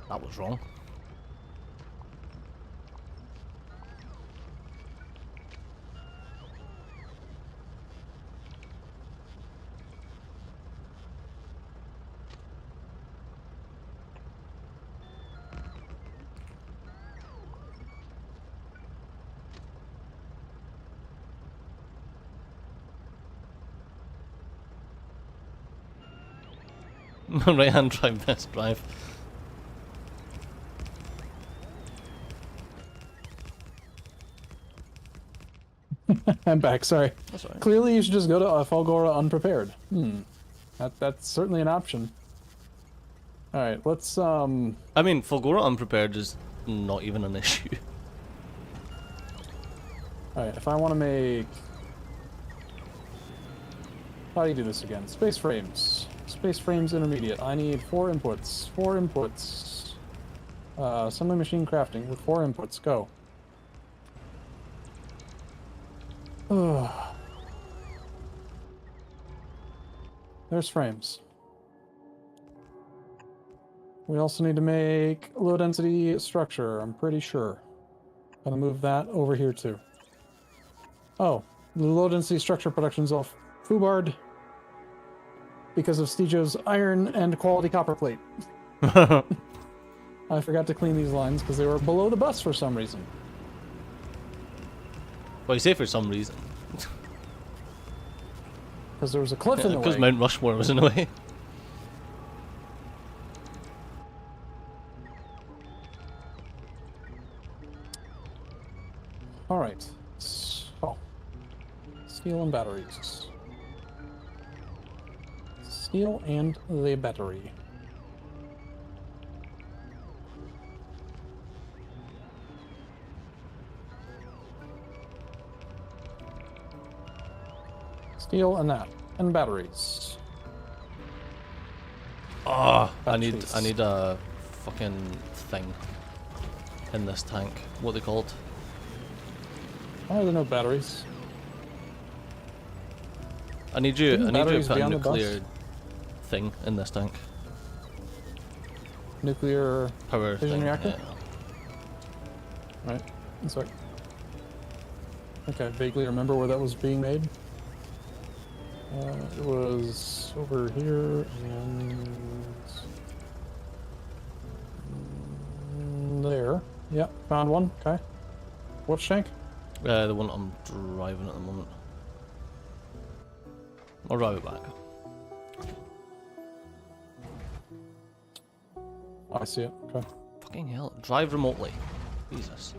That was wrong. Right hand drive, best drive. I'm back, sorry. That's all right. Clearly you should just go to Falgora unprepared. That's certainly an option. Alright, let's I mean, Fulgora unprepared is not even an issue. Alright, if I want to make... How do you do this again? Space frames. Space frames intermediate. I need 4 inputs. 4 inputs. Assembly machine crafting with 4 inputs. Go. There's frames. We also need to make low density structure, I'm pretty sure. Gonna move that over here too. Oh, the low density structure production's off Fubard because of Stejo's iron and quality copper plate. I forgot to clean these lines because they were below the bus for some reason. Well, you say for some reason. Because there was a cliff in the way. Because Mount Rushmore was in the way. Alright. So, steel and batteries. Steel and the battery. Steel and that. And batteries. Oh, I need Batteries. a fucking thing in this tank. What are they called? Why are there no batteries? I need you Didn't to batteries put be a on the bus? nuclear thing in this tank. Nuclear Power fission thing. reactor? Yeah. Right. That's right. Okay, I vaguely remember where that was being made. It was over here and there. Yeah, found one. Okay. What tank? The one I'm driving at the moment. I'll drive it back. Oh, I see it. Okay. Fucking hell. Drive remotely. Jesus.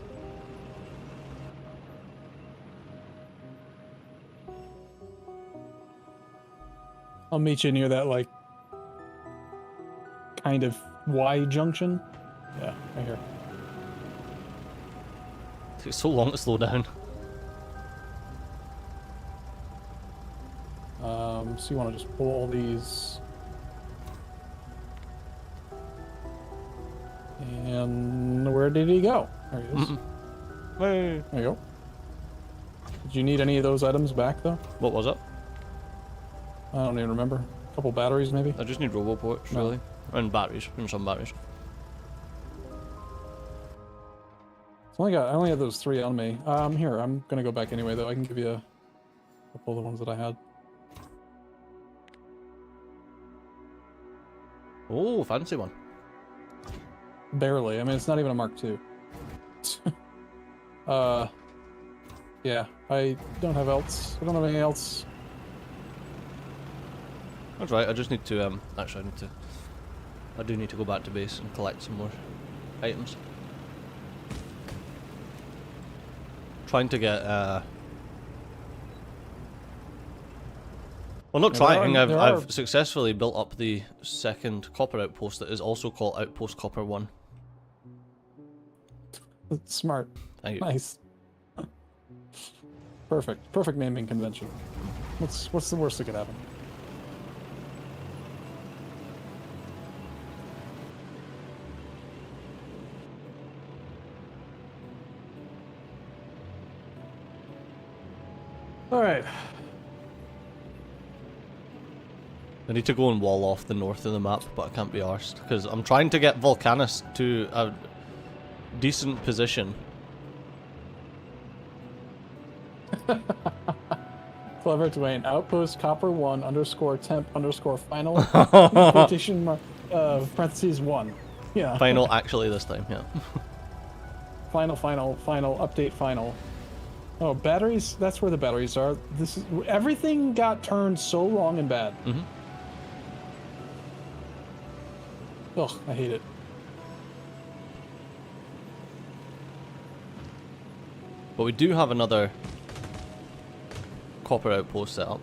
I'll meet you near that, like, kind of Y junction. Yeah, right here. It takes so long to slow down. So you want to just pull all these. And where did he go? There he is. Hey. There you go. Did you need any of those items back, though? What was it? I don't even remember. A couple batteries, maybe? I just need roboports, No. really. And batteries. And some batteries. I only have those 3 on me. Here, I'm gonna go back anyway, though. I can give you a couple of the ones that I had. Oh, fancy one. Barely. I mean, it's not even a Mark II. Yeah, I don't have else. I don't have anything else. That's right, I just need to, actually I do need to go back to base and collect some more items. Trying to get, well, not trying, I've successfully built up the second copper outpost that is also called Outpost Copper 1. Smart. Thank you. Nice. Perfect. Perfect naming convention. What's the worst that could happen? All right. I need to go and wall off the north of the map, but I can't be arsed, because I'm trying to get Volcanus to a decent position. Clever Dwayne. Outpost copper 1 underscore temp underscore final quotation mark parentheses 1. Yeah. Final, actually, this time, yeah. Final update final. Oh, batteries. That's where the batteries are. This is everything got turned so wrong and bad. Mm-hmm. Ugh, I hate it. But we do have another copper outpost set up.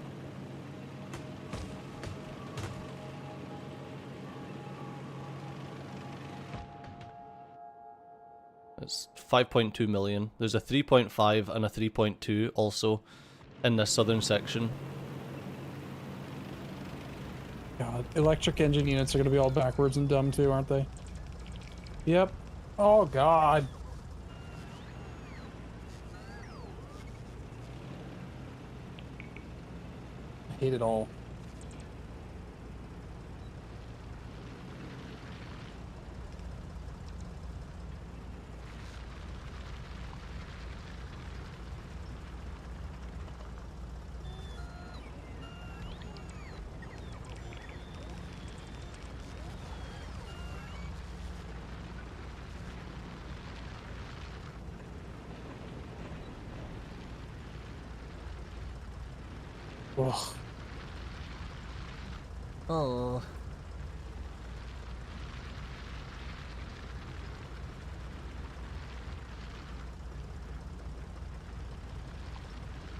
It's 5.2 million. There's a 3.5 and a 3.2 also in the southern section. God, electric engine units are going to be all backwards and dumb too, aren't they? Yep. Oh, God. I hate it all. Ugh. Oh.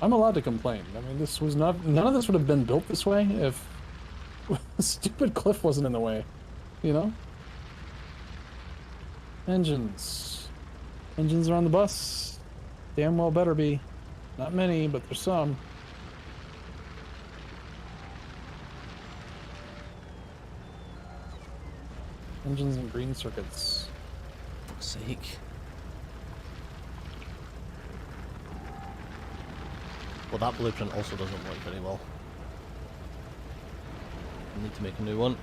I'm allowed to complain. I mean, this was not. None of this would have been built this way if the stupid cliff wasn't in the way. You know? Engines. Engines are on the bus. Damn well better be. Not many, but there's some. Engines and green circuits. Fuck's sake. Well, that blueprint also doesn't work very well. I need to make a new one.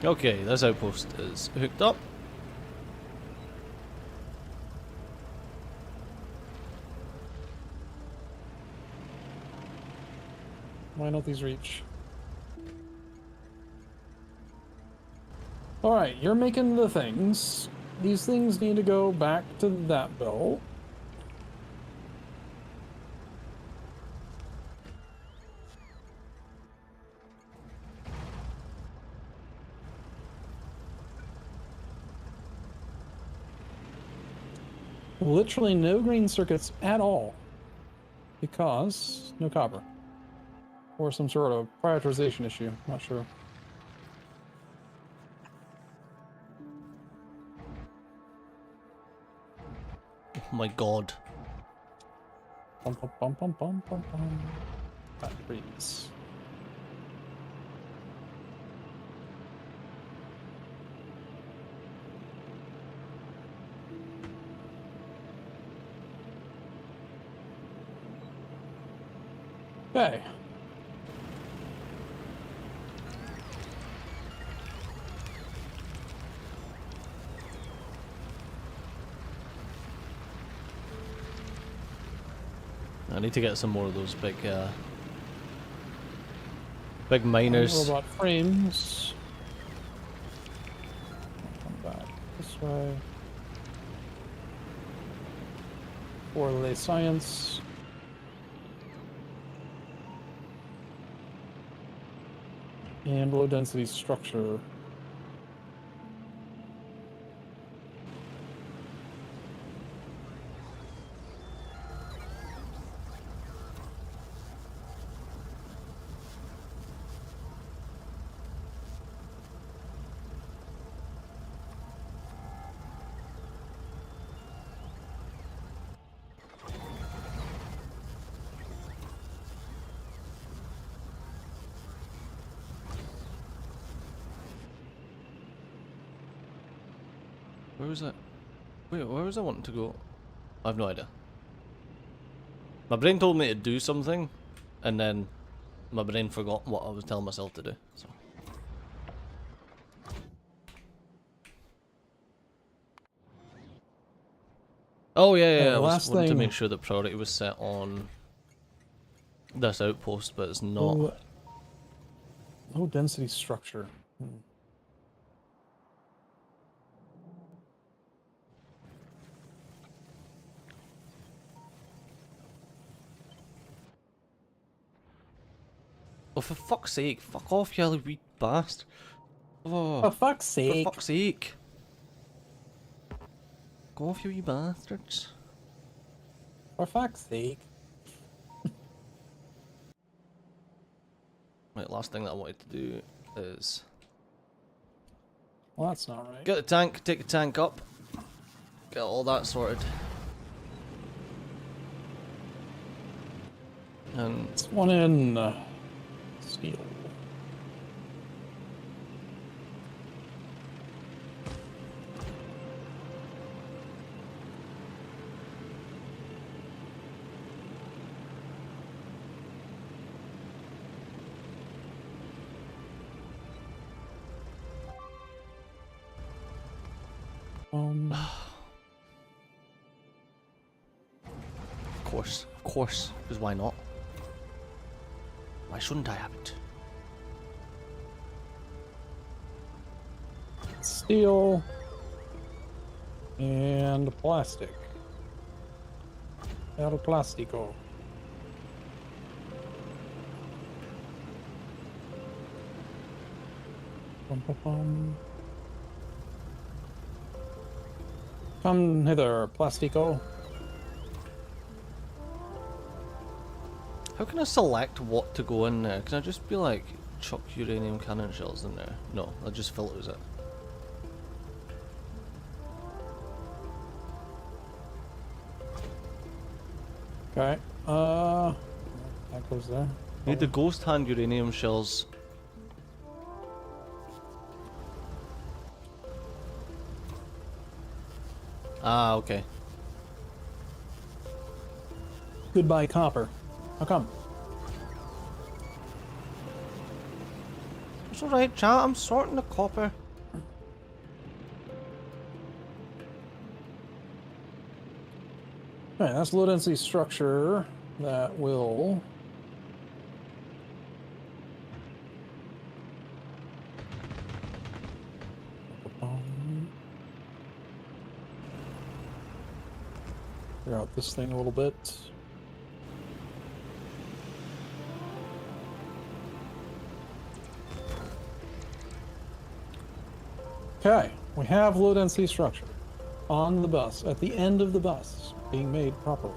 Okay, this outpost is hooked up. Why don't these reach? Alright, you're making the things. These things need to go back to that belt. Literally no green circuits at all. Because no copper. Or some sort of prioritization issue, not sure. Oh my god. Bum, bum, bum, bum, bum, bum, bum. Batteries. Okay. I need to get some more of those big miners. Robot frames. Come back this way. For lay science. And low density structure. Where was it? Wait, where was I wanting to go? I have no idea. My brain told me to do something, and then my brain forgot what I was telling myself to do. So. Oh yeah, I was wanting to make sure that priority was set on this outpost, but it's not. Low density structure. Oh, for fuck's sake, fuck off, you wee bastard. Oh, For fuck's sake. for fuck's sake. Go off, you wee bastards. For fuck's sake. Right, last thing that I wanted to do is... Well, that's not right. Get the tank, take the tank up. Get all that sorted. And... It's one in... steel. Of course, because why not? Why shouldn't I have it? Steel and plastic. El plástico. Bum, bum, bum. Come hither, plastico. How can I select what to go in there? Can I just be like, chuck uranium cannon shells in there? No, that just filters it. Okay, that goes there. Need the ghost hand uranium shells. Ah, okay. Goodbye, copper. How come? It's alright, chat, I'm sorting the copper. Alright, that's low density structure that will... Figure out this thing a little bit. Okay, we have low density structure on the bus, at the end of the bus, being made properly.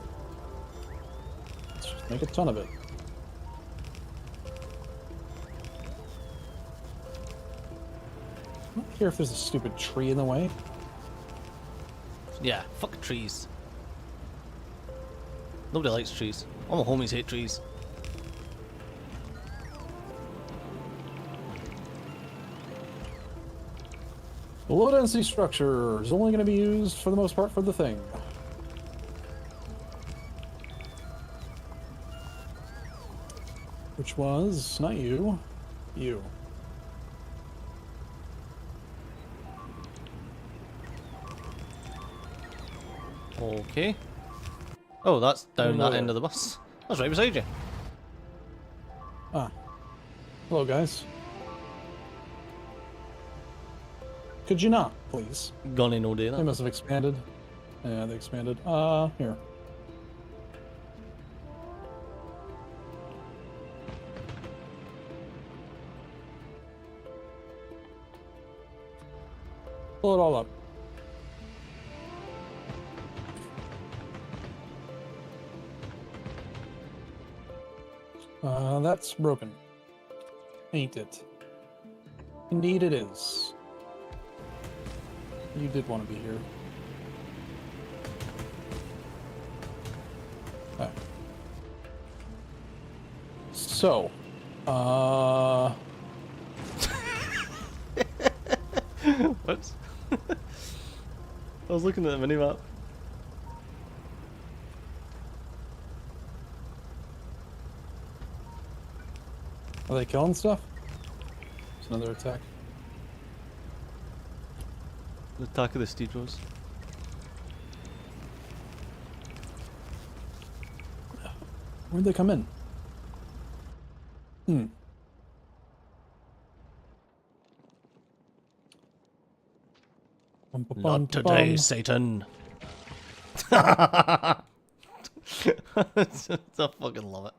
Let's just make a ton of it. I don't care if there's a stupid tree in the way. Yeah, fuck trees. Nobody likes trees. All my homies hate trees. The low density structure is only going to be used for the most part for the thing. which was not you, you. Okay. Oh, that's down that Over end there. of the bus. That's right beside you. Ah, hello guys. Could you not, please? Gonna no day They that. must have expanded. Yeah, they expanded. Here. Pull it all up. That's broken. Ain't it? Indeed it is. You did want to be here. Okay. So, What? I was looking at the minimap. are they killing stuff? It's another attack. The attack of the Steedros. Where'd they come in? Bum, bum, bum, Not today, bum. Satan. I fucking love it.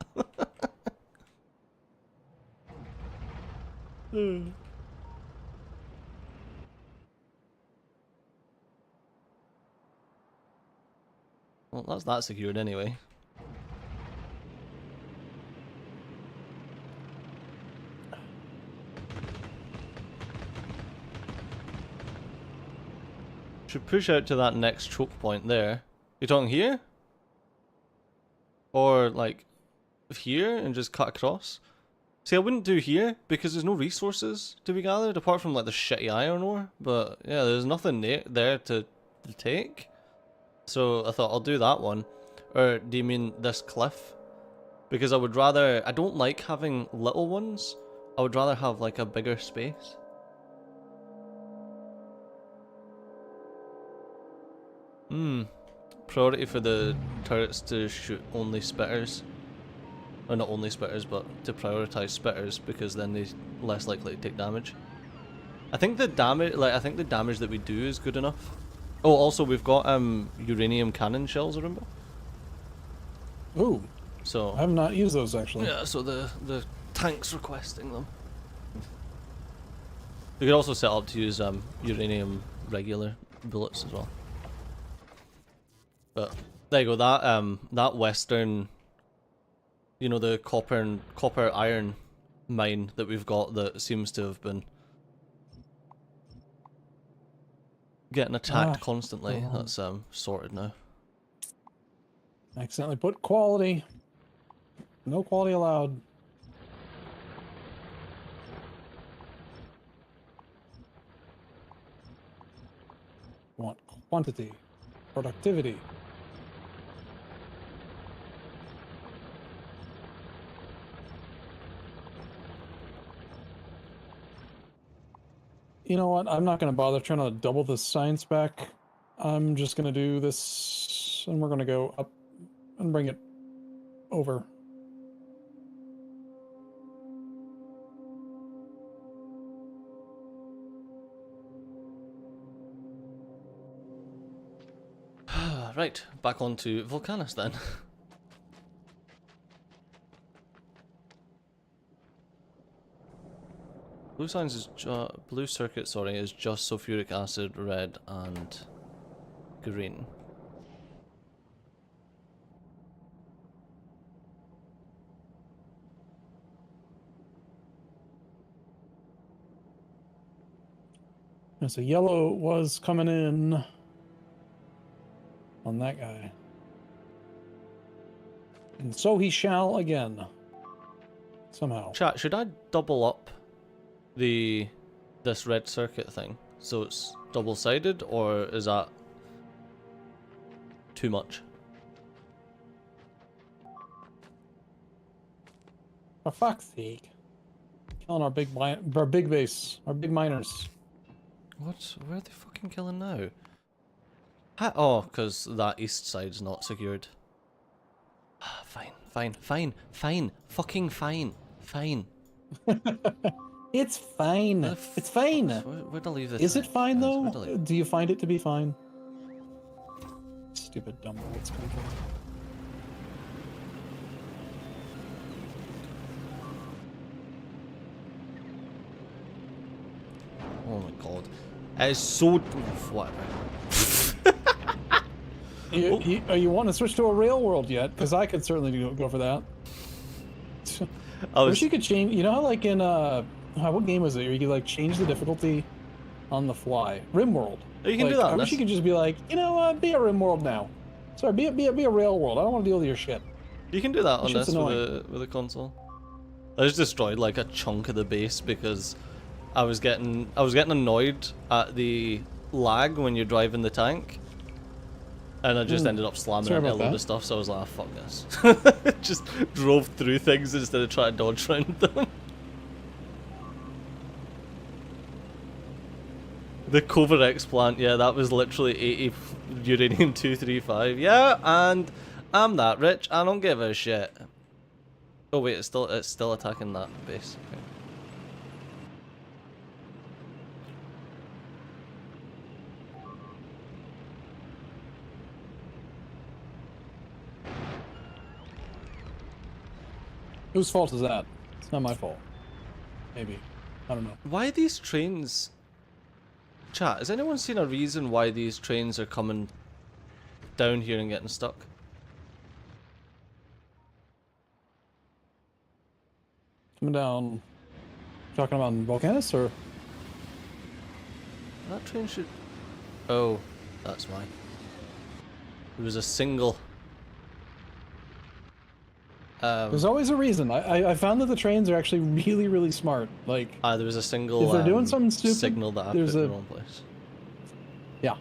Well, that's that secured anyway. Should push out to that next choke point there. You talking here? Or like here and just cut across? See, I wouldn't do here because there's no resources to be gathered apart from like the shitty iron ore. But yeah, there's nothing there to take. So I thought I'll do that one. Or do you mean this cliff? Because I would rather, I don't like having little ones. I would rather have like a bigger space. Priority for the turrets to shoot only spitters. Or not only spitters, but to prioritize spitters because then they're less likely to take damage. I think the damage, that we do is good enough. Oh, also we've got uranium cannon shells, Arumba. Ooh, So I have not used those actually. yeah, so the tank's requesting them. We could also set up to use uranium regular bullets as well. But there you go. That western, you know, the copper iron mine that we've got that seems to have been getting attacked constantly. That's sorted now. Accidentally put quality. No quality allowed. Want quantity, productivity. You know what? I'm not going to bother trying to double the science back. I'm just going to do this, and we're going to go up and bring it over. Right, back on to Volcanus then. Blue circuit, sorry, is just sulfuric acid, red, and green. So yellow was coming in on that guy. And so he shall again. Somehow. Chat, should I double up this red circuit thing so it's double-sided, or is that too much? For fuck's sake. Killing our big base, our big miners. What? Where are they fucking killing now? Oh, because that east side's not secured. Fine, fine, fine, fine, fucking fine, fine. It's fine. It's fine. Where'd I leave this? Is it fine though? Where'd I leave it? Do you find it to be fine? Stupid dumb bullets gonna kill. Oh my god. It is so... Whatever. You want to switch to a rail world yet? Because I could certainly go for that. I Wish you could change. You know how like in what game was it? Where you could like change the difficulty on the fly. RimWorld. You can like, do that. I wish you could just be like, you know, be a RimWorld now. Sorry, be a rail world. I don't want to deal with your shit. You can do that on Shit's this annoying. with a console. I just destroyed like a chunk of the base because I was getting annoyed at the lag when you're driving the tank. And I just ended up slamming Sorry into a about load that. of stuff, so I was like, oh, fuck this. Just drove through things instead of trying to dodge around them. The Covarex plant, yeah, that was literally 80 uranium-235. Yeah, and I'm that rich, I don't give a shit. Oh wait, it's still attacking that base. Okay. Whose fault is that? It's not my fault. Maybe. I don't know. Why are these trains... Chat, has anyone seen a reason why these trains are coming down here and getting stuck? Coming down. Talking about Volcanus or? That train should... Oh, that's why. It was a single... There's always a reason. I found that the trains are actually really, really smart. Like, there was a single if they're doing something stupid, signal that I put there's in a- the wrong place. yeah.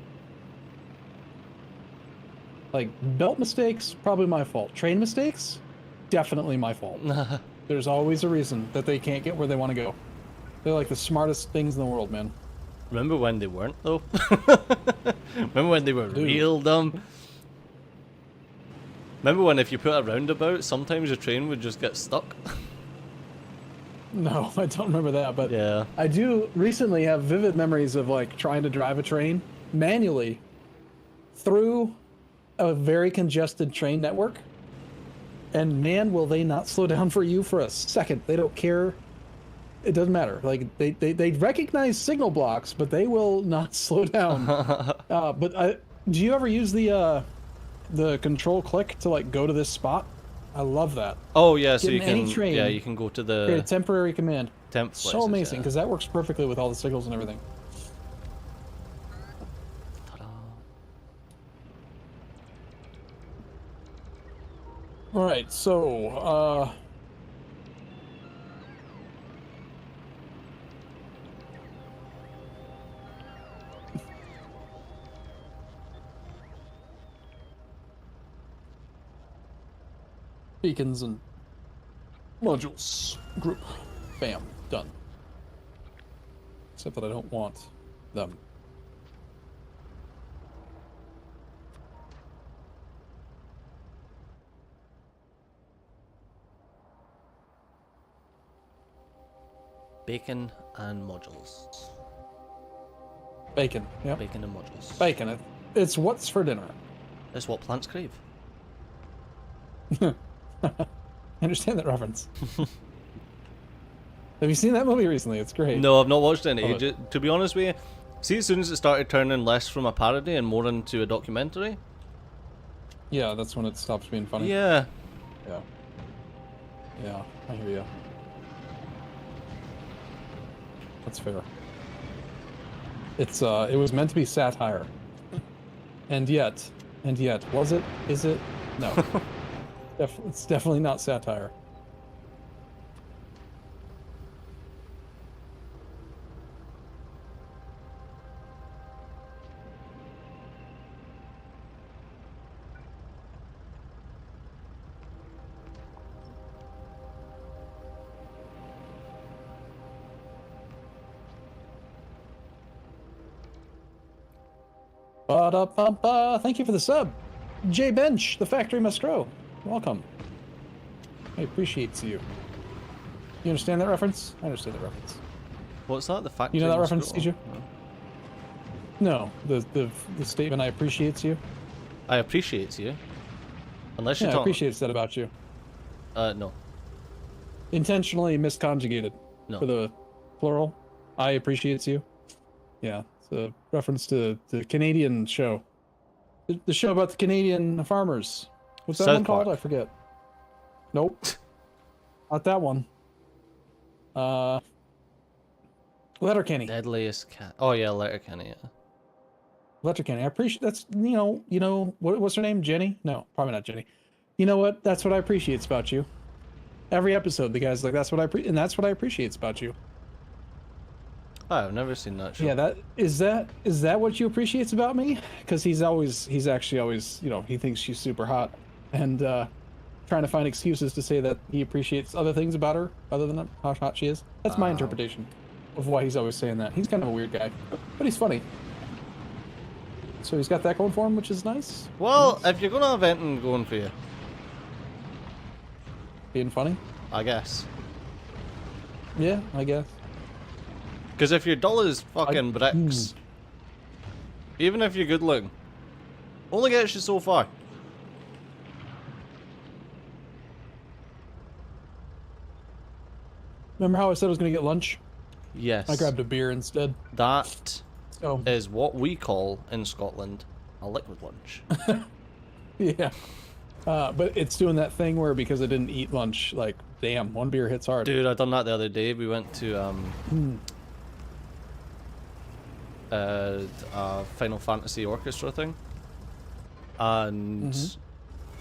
Like, belt mistakes, probably my fault. Train mistakes, definitely my fault. There's always a reason that they can't get where they want to go. They're like the smartest things in the world, man. Remember when they weren't, though? Remember when they were Dude. real dumb? Remember when if you put a roundabout, sometimes your train would just get stuck? No, I don't remember that, but Yeah. I do recently have vivid memories of like trying to drive a train manually through a very congested train network. And man, will they not slow down for you for a second. They don't care. It doesn't matter. Like they recognize signal blocks, but they will not slow down. Do you ever use the control click to like go to this spot? I love that. Oh yeah, so Get you in can any train, yeah you can go to Create a the temporary command. temp So places, amazing yeah. because that works perfectly with all the signals and everything. Ta-da. All right, so beacons and modules group, bam, done. Except that I don't want them. Bacon and modules. Bacon, yeah, Bacon and modules. bacon. It's what's for dinner. That's what plants crave. I understand that reference. Have you seen that movie recently? It's great. No, I've not watched it in Love ages. To be honest with you, see, as soon as it started turning less from a parody and more into a documentary. Yeah, that's when it stops being funny. Yeah. Yeah. Yeah, I hear you. That's fair. It's it was meant to be satire. And yet, was it? Is it? No. It's definitely not satire. Ba-da-ba-ba. Thank you for the sub. J Bench, the factory must grow. Welcome. I appreciate you. You understand that reference? I understand that reference. What's that? The factory. You know that must reference, grow? Tiju? No, the statement I appreciate you. I appreciate you. Unless you're Yeah, I talking. appreciate that about you. No. Intentionally misconjugated No. for the plural. I appreciate you. Yeah, it's a reference to the Canadian show. The show about the Canadian farmers. What's that South one called? Park. I forget. Nope. Not that one. Letterkenny. Deadliest cat. Oh yeah, Letterkenny. Yeah. Letterkenny. I appreciate that's what's her name? Jenny? No, probably not Jenny. You know what? That's what I appreciate about you. Every episode, the guy's like, that's what I appreciate about you. Oh, I've never seen that show. Yeah, is that what you appreciate about me? Because he's actually always, he thinks she's super hot, and trying to find excuses to say that he appreciates other things about her other than how hot she is. That's my interpretation of why he's always saying that. He's kind of a weird guy, but he's funny. So he's got that going for him, which is nice. Well, if you're gonna have anything going for you, Being funny. I guess. Yeah, I guess. Because if you're dull as fucking bricks, even if you're good looking, only gets you so far. Remember how I said I was gonna get lunch? Yes. I grabbed a beer instead. That So is what we call in Scotland a liquid lunch. yeah. But it's doing that thing where because I didn't eat lunch, like, damn, one beer hits hard. Dude, I done that the other day. We went to a Final Fantasy orchestra thing, and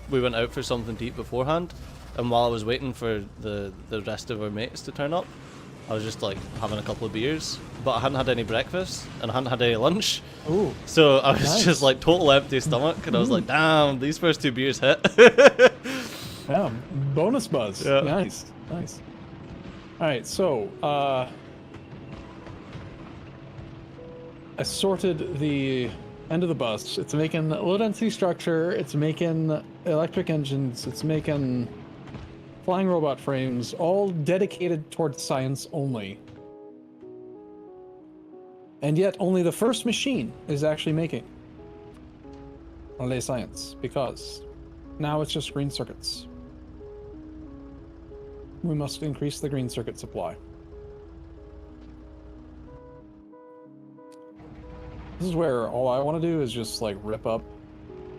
we went out for something to eat beforehand. And while I was waiting for the rest of our mates to turn up, I was just like having a couple of beers, but I hadn't had any breakfast and I hadn't had any lunch. Ooh. So I was Nice. just like total empty stomach, and I was like, damn, these first two beers hit. Yeah, bonus buzz. Yeah. Nice. All right, so I sorted the end of the bus. It's making low density structure. It's making electric engines. It's making flying robot frames, all dedicated towards science only. And yet, only the first machine is actually making relay science, because now it's just green circuits. We must increase the green circuit supply. This is where all I want to do is just like rip up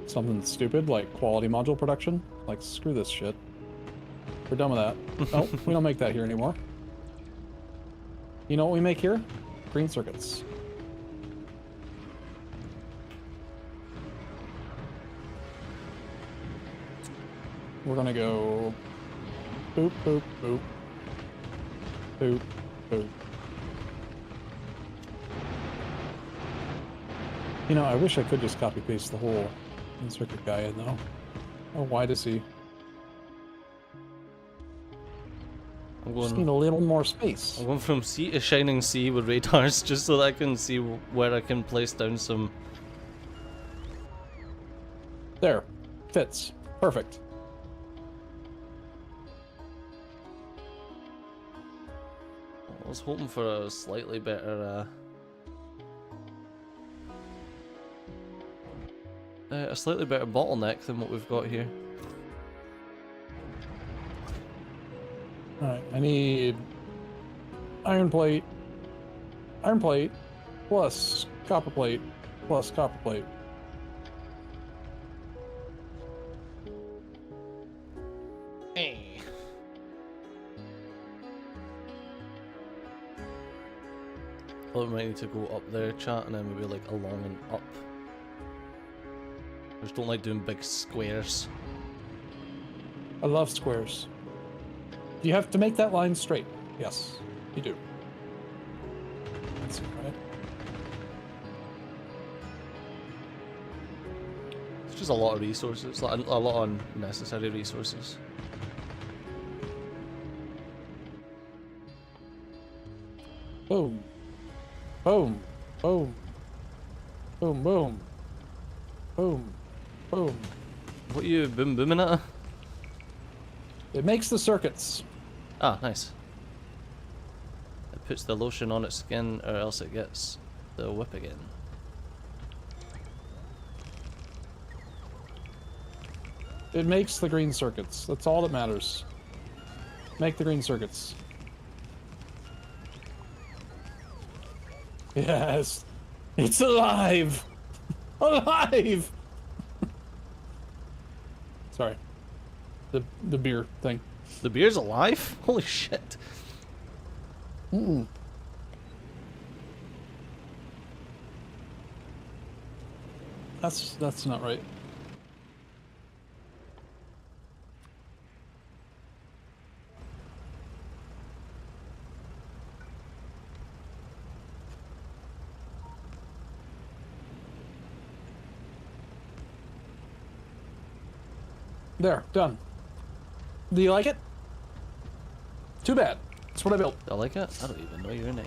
something stupid like quality module production. Like, screw this shit. We're done with that. Nope, we don't make that here anymore. You know what we make here? Green circuits. We're gonna go boop, boop, boop. Boop, boop. You know, I wish I could just copy paste the whole green circuit guy in though. Oh, why does he? I'm Just going, need a little more space. I'm going from sea to shining sea with radars just so that I can see where I can place down some. There. Fits. Perfect. I was hoping for a slightly better bottleneck than what we've got here. Alright, I need iron plate, plus copper plate, plus copper plate. Thought we might need to go up there, chat, and then maybe like along and up. I just don't like doing big squares. I love squares. You have to make that line straight. Yes, you do. That's right. It's just a lot of resources, like a lot of unnecessary resources. Boom. Boom. Boom. Boom, boom. Boom. Boom. What are you booming at? It makes the circuits. Ah, nice. It puts the lotion on its skin, or else it gets the whip again. It makes the green circuits. That's all that matters. Make the green circuits. Yes. It's alive! Alive! Sorry. The beer thing. The beer's alive? Holy shit. Mm-mm. That's not right. There, done. Do you like it? Too bad. That's what I built. I like it? I don't even know your name.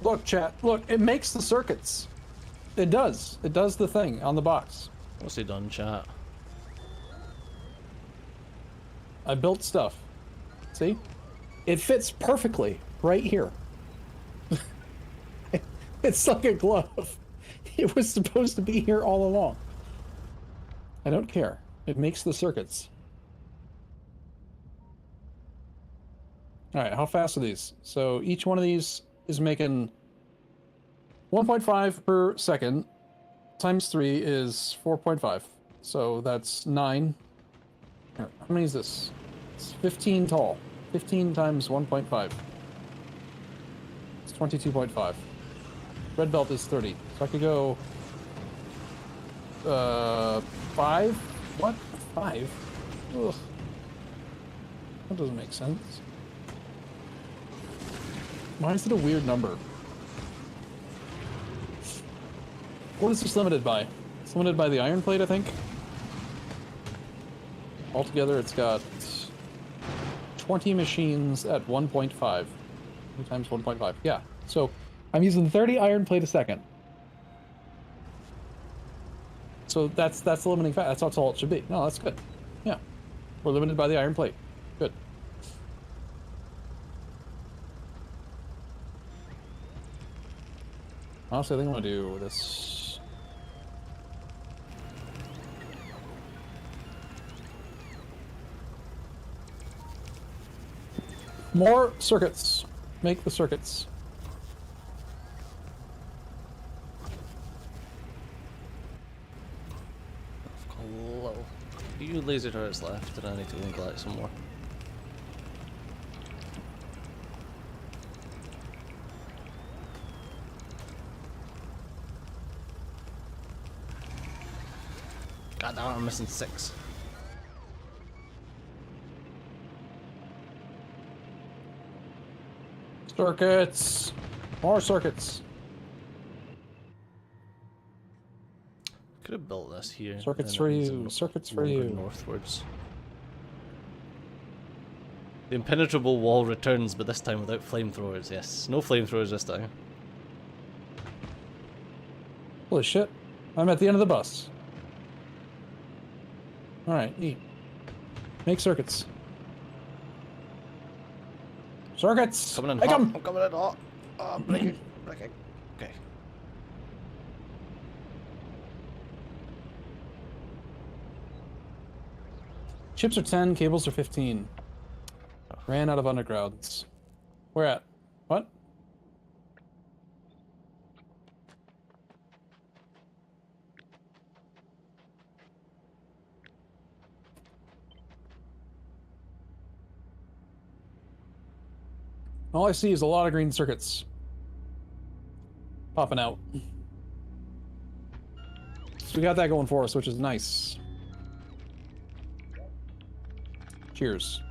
Look, chat. Look, it makes the circuits. It does. It does the thing on the box. What's he done, chat? I built stuff. See? It fits perfectly right here. It's like a glove. It was supposed to be here all along. I don't care. It makes the circuits. Alright, how fast are these? So each one of these is making 1.5 per second times 3 is 4.5. So that's 9. Here, how many is this? It's 15 tall. 15 times 1.5. It's 22.5. Red belt is 30. So I could go 5? What? 5? Ugh. That doesn't make sense. Why is it a weird number? What is this limited by? It's limited by the iron plate, I think. Altogether, it's got 20 machines at 1.5. 2 times 1.5. Yeah. So I'm using 30 iron plate a second. So that's the limiting factor. That's all it should be. No, that's good. Yeah. We're limited by the iron plate. Good. Honestly, I think I'm gonna do this. More circuits. Make the circuits. Hello. A few laser turrets left, and I need to go and collect some more. God damn, I'm missing 6. Circuits. More circuits. Could have built this here. Circuits and for then you. some Circuits for longer you. Northwards. The impenetrable wall returns, but this time without flamethrowers. Yes, no flamethrowers this time. Holy shit. I'm at the end of the bus. Alright, eat. Make circuits. Circuits! Coming in Make hot. 'em! I'm coming in hot. Oh, breaking. Breaking. Okay. Chips are 10, cables are 15. Ran out of undergrounds. Where at? What? All I see is a lot of green circuits popping out. So we got that going for us, which is nice. Cheers.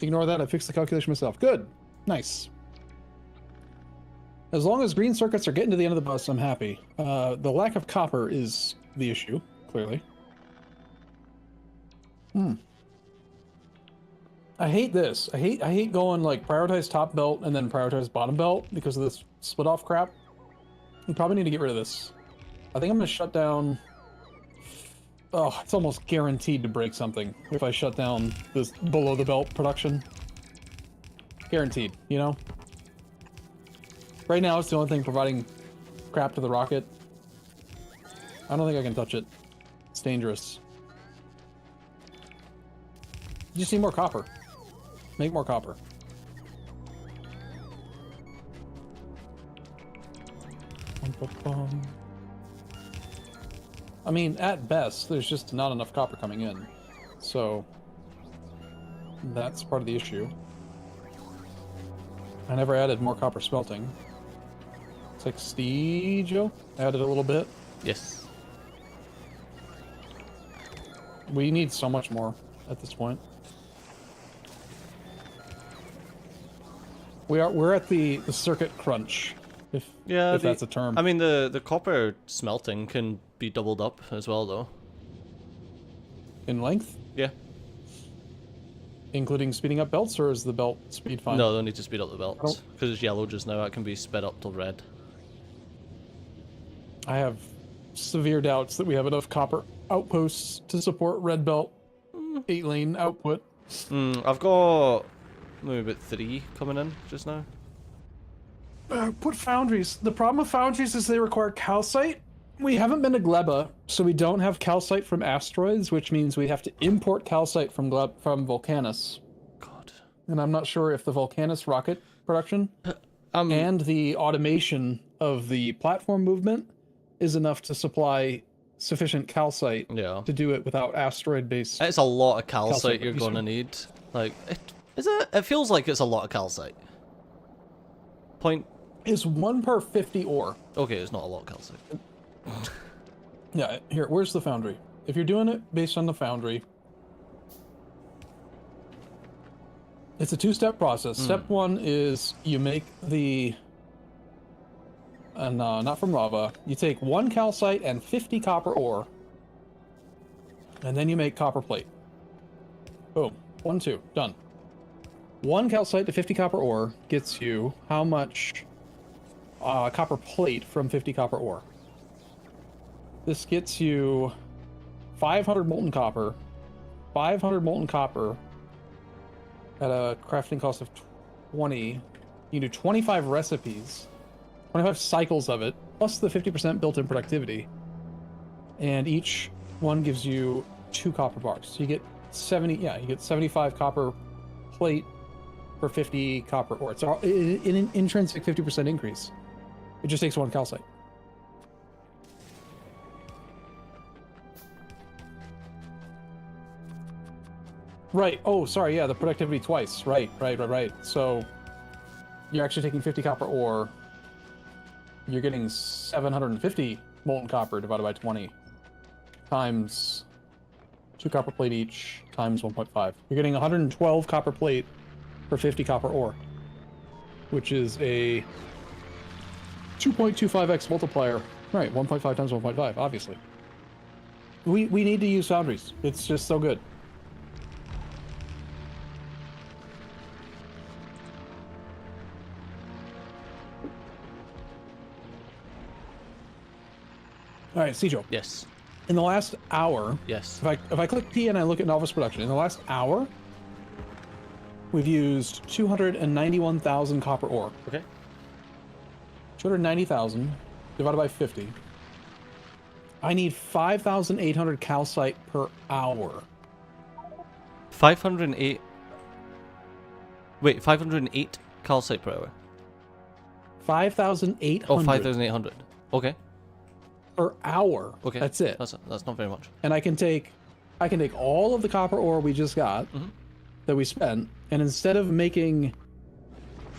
Ignore that, I fixed the calculation myself. Good. Nice. As long as green circuits are getting to the end of the bus, I'm happy. The lack of copper is the issue, clearly. I hate this. I hate going like prioritize top belt and then prioritize bottom belt because of this split off crap. We probably need to get rid of this. I think I'm gonna shut down. Oh, it's almost guaranteed to break something if I shut down this below the belt production. Guaranteed, you know? Right now it's the only thing providing crap to the rocket. I don't think I can touch it. It's dangerous. You just need more copper. Make more copper. I mean, at best, there's just not enough copper coming in. So, that's part of the issue. I never added more copper smelting. It's like Joe added a little bit. Yes. We need so much more at this point. We're at the circuit crunch, if that's a term. I mean, the copper smelting can be doubled up as well, though. In length, Yeah. including speeding up belts, or is the belt speed fine? No, they'll need to speed up the belts because it's yellow just now. It can be sped up till red. I have severe doubts that we have enough copper outposts to support red belt 8-lane output. I've got maybe about 3 coming in just now. Put foundries. The problem with foundries is they require calcite. We haven't been to Gleba, so we don't have calcite from asteroids, which means we have to import calcite from Volcanus. God. And I'm not sure if the Volcanus rocket production and the automation of the platform movement is enough to supply sufficient calcite to do it without asteroid-based. It's a lot of calcite you're gonna need. Like, it feels like it's a lot of calcite. Is 1 per 50 ore. Okay, it's not a lot of calcite. Yeah, here, where's the foundry? If you're doing it based on the foundry, it's a 2-step process. Step 1 is you make the... not from lava. You take 1 calcite and 50 copper ore, and then you make copper plate. Boom. 1, 2. Done. 1 calcite to 50 copper ore gets you how much copper plate from 50 copper ore? This gets you 500 molten copper. 500 molten copper at a crafting cost of 20. You do 25 recipes, 25 cycles of it, plus the 50% built-in productivity. And each one gives you 2 copper bars. So you get 75 copper plate for 50 copper ore. It's an intrinsic 50% increase. It just takes 1 calcite. Right. Oh, sorry. Yeah, the productivity twice. Right. So you're actually taking 50 copper ore. You're getting 750 molten copper divided by 20 times 2 copper plate each times 1.5. You're getting 112 copper plate for 50 copper ore, which is a 2.25x multiplier. Right, 1.5 times 1.5, obviously. We need to use foundries. It's just so good. All right, Cijo. Yes. In the last hour, Yes. if I click P and I look at novice production, in the last hour, we've used 291,000 copper ore. Okay. 290,000 divided by 50. I need 5,800 calcite per hour. 508. Wait, 508 calcite per hour. 5,800. Oh, 5,800. Okay. Per hour. Okay. That's it. That's not very much. And I can take all of the copper ore we just got that we spent, and instead of making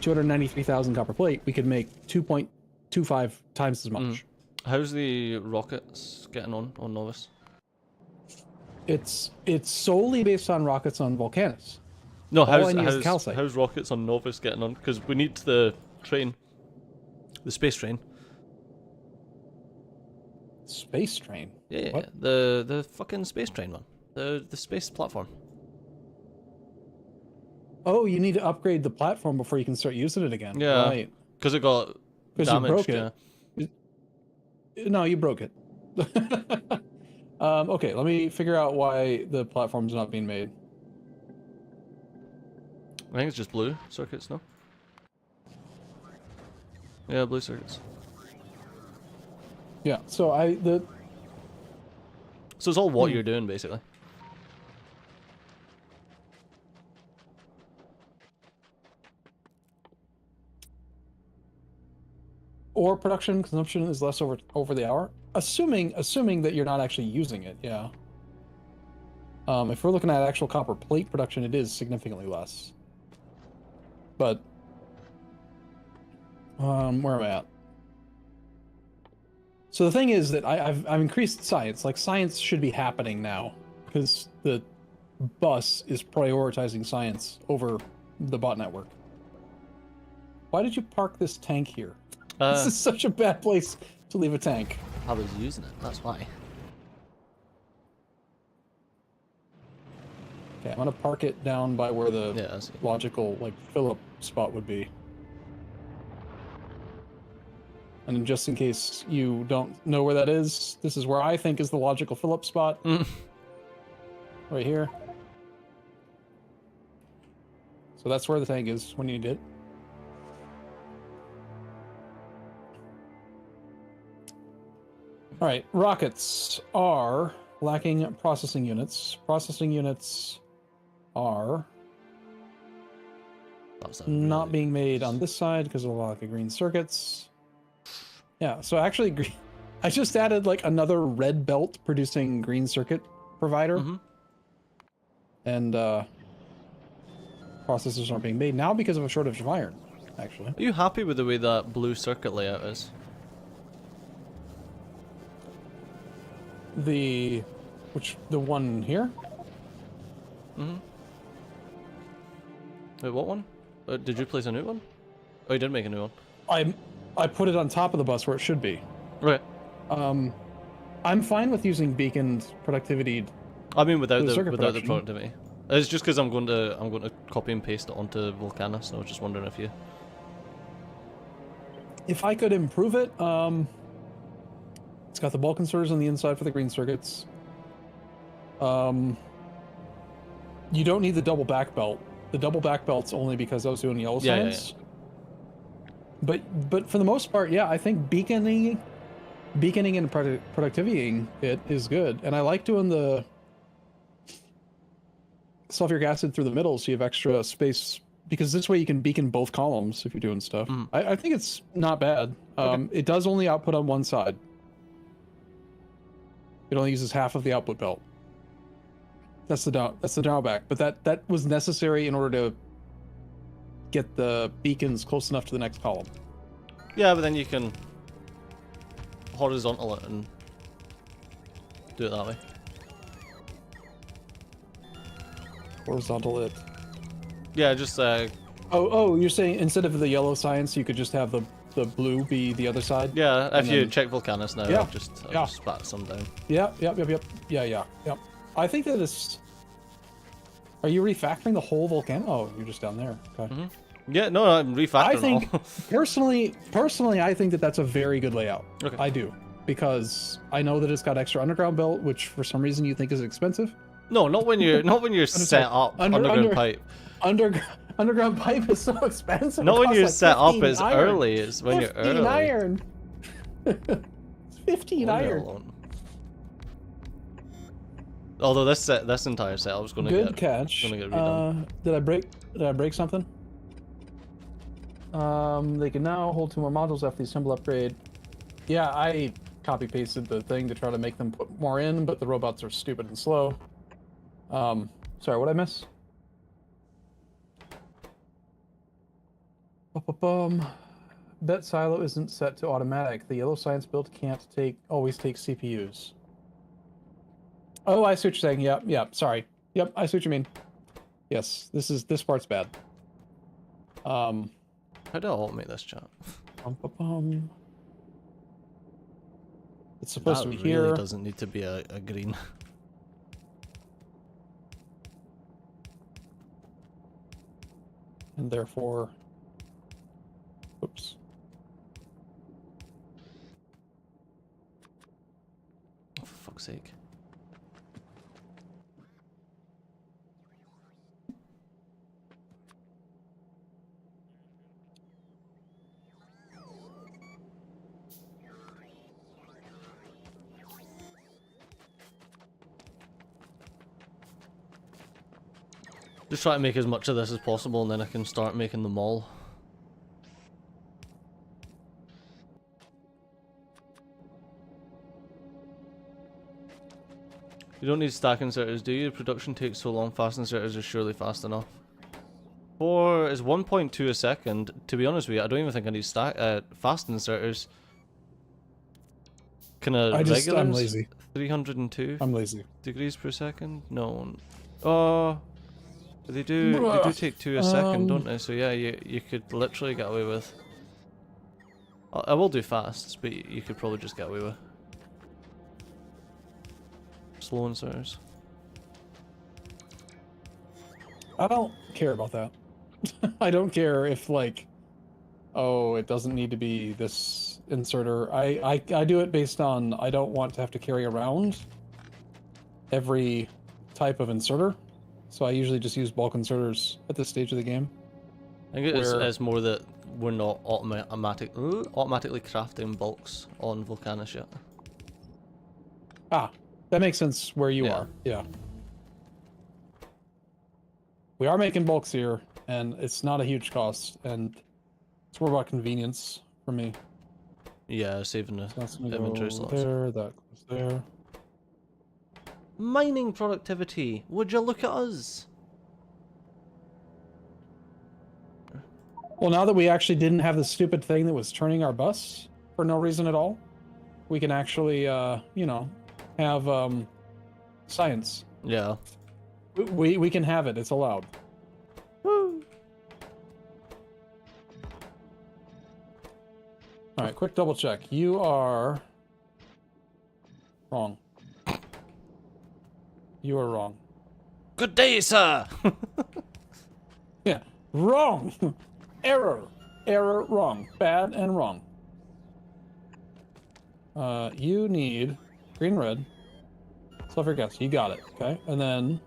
293,000 copper plate, we could make 2.25 times as much. How's the rockets getting on Novus? It's solely based on rockets on Volcanus. No, All I need is calcite. how's rockets on Novus getting on? Because we need the train, the space train. Space train. Yeah, What? yeah. The, the fucking space train one. The space platform. The space train. What? The space train. The space platform. Space train. What? The space platform. Oh, you need to upgrade the platform before you can start using it again. Yeah. Right. Because it got Because you broke damaged. it. No, you broke it. Okay, let me figure out why the platform's not being made. I think it's just blue circuits, no? Yeah, blue circuits. Yeah, so So it's all what you're doing, basically. ore production consumption is less over the hour, assuming that you're not actually using it. Yeah. If we're looking at actual copper plate production, it is significantly less. But where am I at? So the thing is that I've increased science. Like, science should be happening now because the bus is prioritizing science over the bot network. Why did you park this tank here? This is such a bad place to leave a tank. I was using it, that's why. Okay, I'm gonna park it down by where the logical, like, fill-up spot would be. And just in case you don't know where that is, this is where I think is the logical fill-up spot. Right here. So that's where the tank is when you need it. All right, rockets are lacking processing units. Processing units are not being made on this side because of the lack of green circuits. Yeah, so actually, I just added like another red belt producing green circuit provider. And processors aren't being made now because of a shortage of iron, actually. Are you happy with the way that blue circuit layout is? The one here? Wait, what one? Did you place a new one? Oh, you did make a new one. I put it on top of the bus where it should be. Right. I'm fine with using beaconed productivity. I mean, without the the productivity. It's just because I'm going to copy and paste it onto Volcana, so I was just wondering if I could improve it. It's got the bulk inserters on the inside for the green circuits. You don't need the double back belt. The double back belt's only because I was doing yellow science. Yeah. But for the most part, yeah, I think beaconing and productivitying it is good, and I like doing the sulfuric acid through the middle so you have extra space, because this way you can beacon both columns if you're doing stuff. I think it's not bad. It does only output on one side. It only uses half of the output belt. That's the drawback. But that was necessary in order to get the beacons close enough to the next column. Yeah, but then you can horizontal it and do it that way. Horizontal it. Yeah, just Oh, you're saying instead of the yellow science, you could just have the blue be the other side? Yeah, if you check Volcanus now, Yeah, I'll just spat some down. Yep. Yeah. I think that it's... Are you refactoring the whole volcano? Oh, you're just down there. Okay. Yeah, no, I'm refactoring I think, all. personally, I think that that's a very good layout. Okay. I do. Because I know that it's got extra underground belt, which for some reason you think is expensive. No, not when you're set up underground pipe. Underground pipe is so expensive. Not when you're like set up, 15 it's iron. early. It's when you're early. 15 iron. It's 15 iron. Although this entire setup is going to Good catch. Gonna get redone. Did I break something? They can now hold 2 more modules after the assemble upgrade. Yeah, I copy pasted the thing to try to make them put more in, but the robots are stupid and slow. Sorry, what'd I miss? Bet silo isn't set to automatic. The yellow science build can't always take CPUs. Oh, I see what you're saying. Yep, sorry. Yep, I see what you mean. Yes, this part's bad. How do I automate this chat? It's supposed to be really here. Doesn't need to be a green. I and therefore, oops. Oh, for fuck's sake. Just try to make as much of this as possible and then I can start making them all. You don't need stack inserters, do you? Production takes so long, fast inserters are surely fast enough. It's 1.2 a second. To be honest with you, I don't even think I need fast inserters. Can a regulars? I'm lazy. 302 I'm lazy. degrees per second? No. Oh, they do take 2 a second, don't they? So yeah, you could literally get away with. I will do fasts, but you could probably just get away with slow inserters. I don't care about that. I don't care if, like, oh, it doesn't need to be this inserter. I do it based on I don't want to have to carry around every type of inserter. So I usually just use bulk inserters at this stage of the game. I think it's more that we're not automatically crafting bulks on Volcanis yet. Ah, that makes sense where you are. Yeah. We are making bulks here, and it's not a huge cost, and it's more about convenience for me. Yeah, saving the So that's gonna inventory go slots. there, that goes there. Mining productivity. Would you look at us? Well, now that we actually didn't have the stupid thing that was turning our bus for no reason at all, we can actually, you know, have science. Yeah. We can have it. It's allowed. Woo. All right, quick double check. You are wrong. You are wrong. Good day, sir. Yeah, wrong. Error. Error. Wrong. Bad and wrong. You need green, red. Sulfur gas. You got it. Okay, and then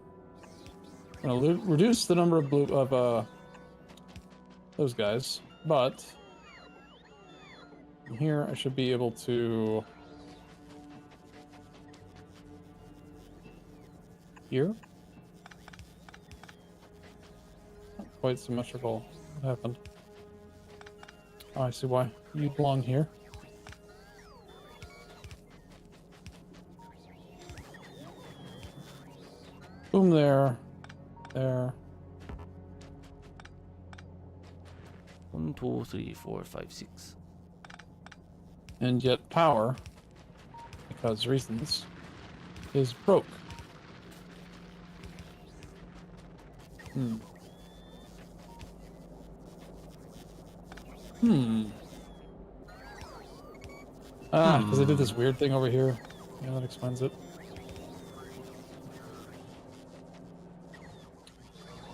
I'm gonna reduce the number of those guys, but from here I should be able to here. Not quite symmetrical. What happened? Oh, I see why. You belong here. Boom there. There. 1, 2, 3, 4, 5, 6. And yet power, because reasons, is broke. Because I did this weird thing over here. Yeah, that explains it.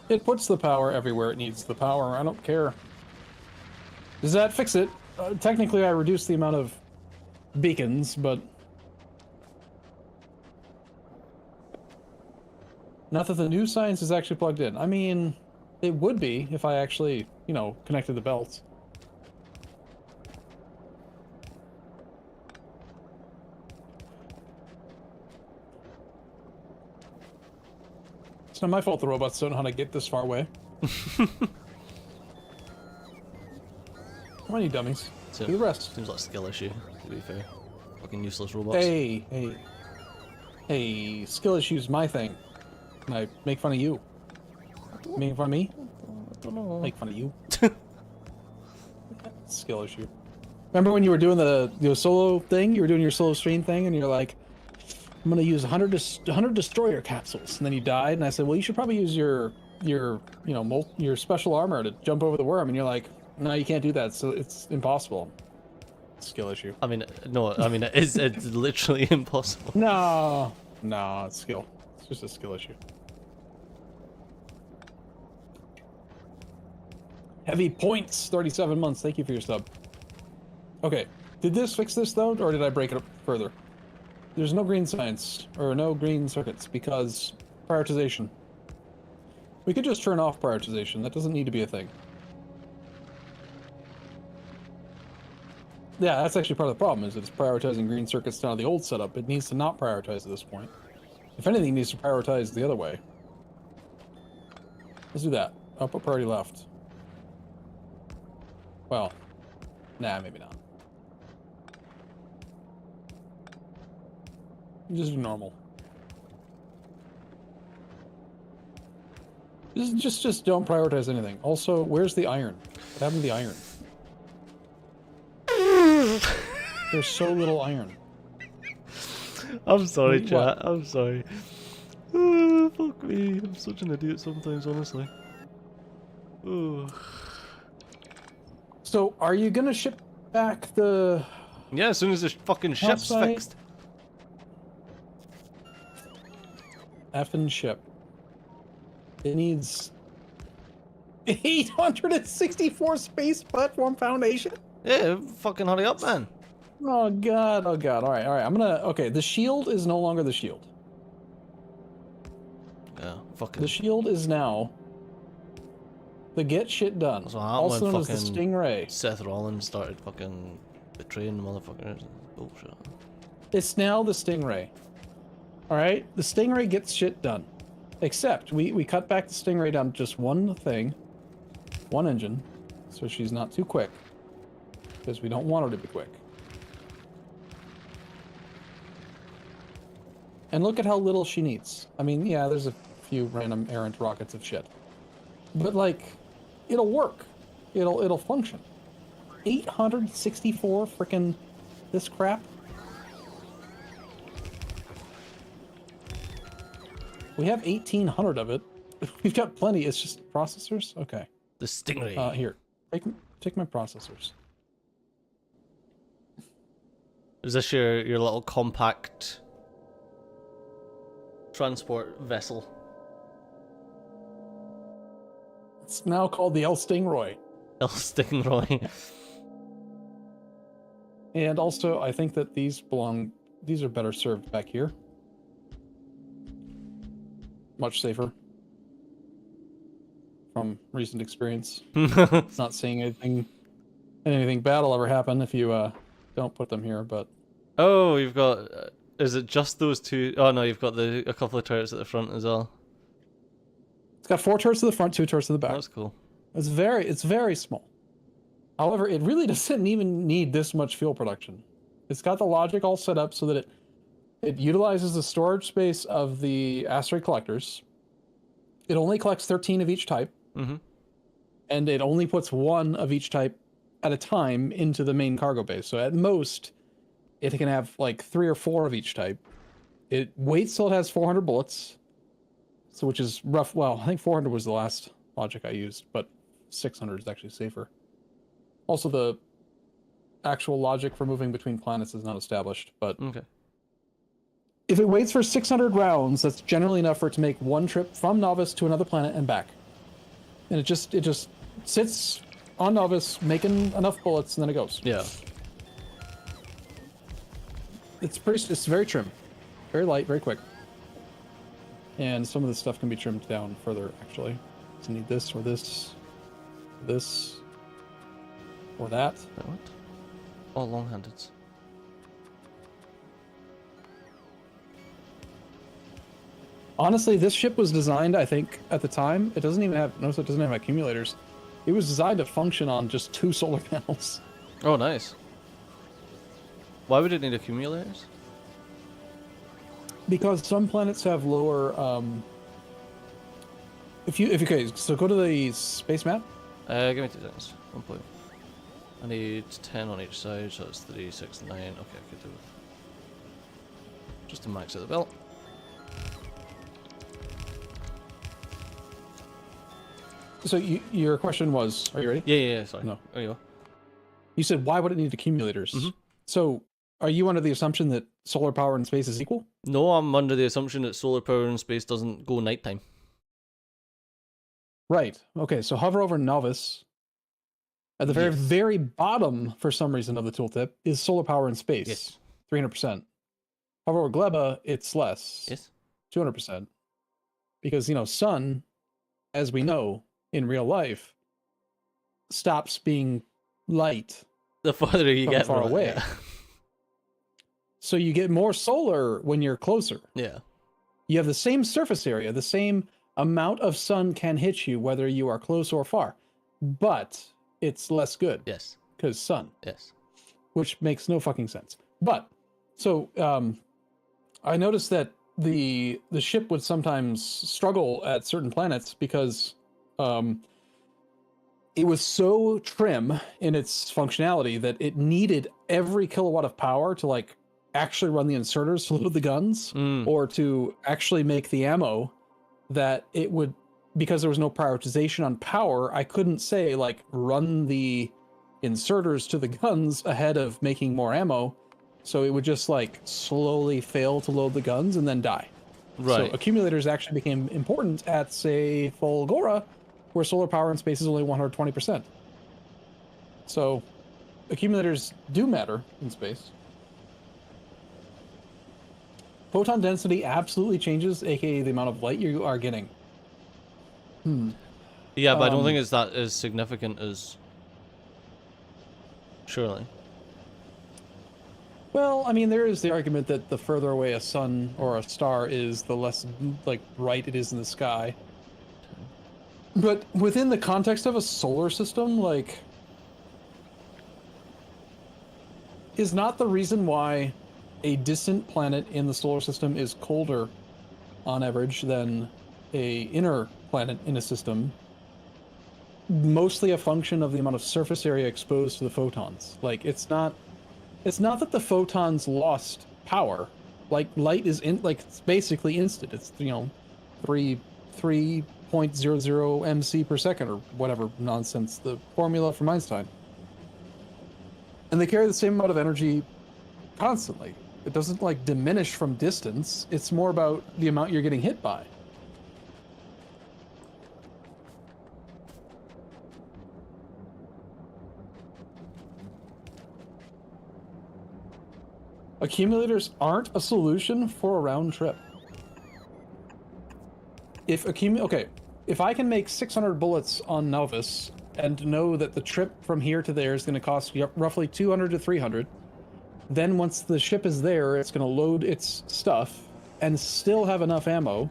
It puts the power everywhere it needs the power. I don't care. Does that fix it? Technically, I reduced the amount of beacons, but not that the new science is actually plugged in. I mean, it would be if I actually, you know, connected the belts. It's not my fault the robots don't know how to get this far away. Come on, you dummies. So, Do the rest. seems like a skill issue, to be fair. Fucking useless robots. Hey, skill issue's my thing. Can I make fun of you? Making fun of me? I don't know. Make fun of you. Skill issue. Remember when you were doing the solo thing? You were doing your solo stream thing, and you're like, I'm gonna use 100 destroyer capsules, and then you died. And I said, well, you should probably use your special armor to jump over the worm. And you're like, no, you can't do that. So it's impossible. Skill issue. I mean, no. I mean, it's literally impossible. No, it's skill. It's just a skill issue. Heavy points, 37 months. Thank you for your sub. Okay, did this fix this though, or did I break it up further? There's no green science, or no green circuits, because prioritization. We could just turn off prioritization. That doesn't need to be a thing. Yeah, that's actually part of the problem, is that it's prioritizing green circuits down to the old setup. It needs to not prioritize at this point. If anything, it needs to prioritize the other way. Let's do that. I'll put priority left. Well, nah, maybe not. Just do normal. Just don't prioritize anything. Also, where's the iron? What happened to the iron? There's so little iron. I'm sorry, Wait, chat. what? I'm sorry. Fuck me. I'm such an idiot sometimes, honestly. Ooh. So, are you gonna ship back the... Yeah, as soon as this fucking ship's Outside. fixed. Effing ship. It needs 864 space platform foundation. Yeah, fucking hurry up, man. Oh god, oh god. All right, I'm gonna. Okay, the shield is no longer the shield. Yeah, fucking. The shield is now the get shit done. That's what happened Also when known as the fucking Stingray. Seth Rollins started fucking betraying the motherfuckers. Bullshit. It's now the Stingray. All right, the Stingray gets shit done. Except we cut back the Stingray down to just one thing, one engine, so she's not too quick, because we don't want her to be quick. And look at how little she needs. I mean, yeah, there's a few random errant rockets of shit, but like, it'll work. It'll function. 864 frickin' this crap. We have 1,800 of it. We've got plenty. It's just processors. Okay. The Stingray. Here, take my processors. Is this your little compact transport vessel? It's now called the El Stingray. El Stingray. And also, I think that these are better served back here. Much safer. From recent experience. Not seeing anything bad will ever happen if you don't put them here, but... Oh, you've got... is it just those two? Oh no, you've got a couple of turrets at the front as well. It's got 4 turrets to the front, 2 turrets to the back. That's cool. It's very small. However, it really doesn't even need this much fuel production. It's got the logic all set up so that it utilizes the storage space of the asteroid collectors. It only collects 13 of each type. Mm-hmm. And it only puts 1 of each type at a time into the main cargo bay. So at most, it can have like 3 or 4 of each type. It waits till it has 400 bullets. So which is rough. Well, I think 400 was the last logic I used, but 600 is actually safer. Also, the actual logic for moving between planets is not established, but Okay. if it waits for 600 rounds, that's generally enough for it to make 1 trip from Novice to another planet and back. And it just sits on Novice, making enough bullets, and then it goes. Yeah. It's very trim, very light, very quick. And some of this stuff can be trimmed down further, actually. So you need this, or this, this, or that. Wait, what? Oh, long-handeds. Honestly, this ship was designed, I think, at the time. It doesn't even have, notice it doesn't have accumulators. It was designed to function on just 2 solar panels. Oh, nice. Why would it need accumulators? Because some planets have lower, okay, so go to the space map. Give me 2 seconds. 1 point. I need 10 on each side, so it's 3, 6, 9. Okay, I could do it. Just to max out the belt. So your question was, are you ready? Yeah, sorry. No. There you go. You said, why would it need accumulators? Mhm. So, are you under the assumption that solar power in space is equal? No, I'm under the assumption that solar power in space doesn't go nighttime. Right. Okay, so hover over Novice, At the very, Yes. very bottom, for some reason, of the tooltip is solar power in space. Yes. 300%. However, Gleba, it's less. Yes. 200%. Because, sun, as we know in real life, stops being light The farther you from get far from it, away. yeah. So you get more solar when you're closer. Yeah. You have the same surface area, the same amount of sun can hit you whether you are close or far. But it's less good Yes. because sun, Yes. which makes no fucking sense. But so I noticed that the ship would sometimes struggle at certain planets because it was so trim in its functionality that it needed every kilowatt of power to like actually run the inserters to load the guns or to actually make the ammo, that it would, because there was no prioritization on power, I couldn't say like run the inserters to the guns ahead of making more ammo. So it would just like slowly fail to load the guns and then die. Right. So accumulators actually became important at, say, Fulgora, where solar power in space is only 120%. So accumulators do matter in space. Photon density absolutely changes, aka the amount of light you are getting. Yeah, but I don't think it's that as significant as. Surely. Well, I mean, there is the argument that the further away a sun or a star is, the less like bright it is in the sky. But within the context of a solar system, like, is not the reason why a distant planet in the solar system is colder on average than a inner planet in a system mostly a function of the amount of surface area exposed to the photons. Like, it's not that the photons lost power. Like, light is it's basically instant. It's 3.00 MC per second or whatever nonsense, the formula from Einstein. And they carry the same amount of energy constantly. It doesn't like diminish from distance. It's more about the amount you're getting hit by. Accumulators aren't a solution for a round trip. If I can make 600 bullets on Novus and know that the trip from here to there is going to cost roughly 200 to 300, then once the ship is there, it's going to load its stuff and still have enough ammo.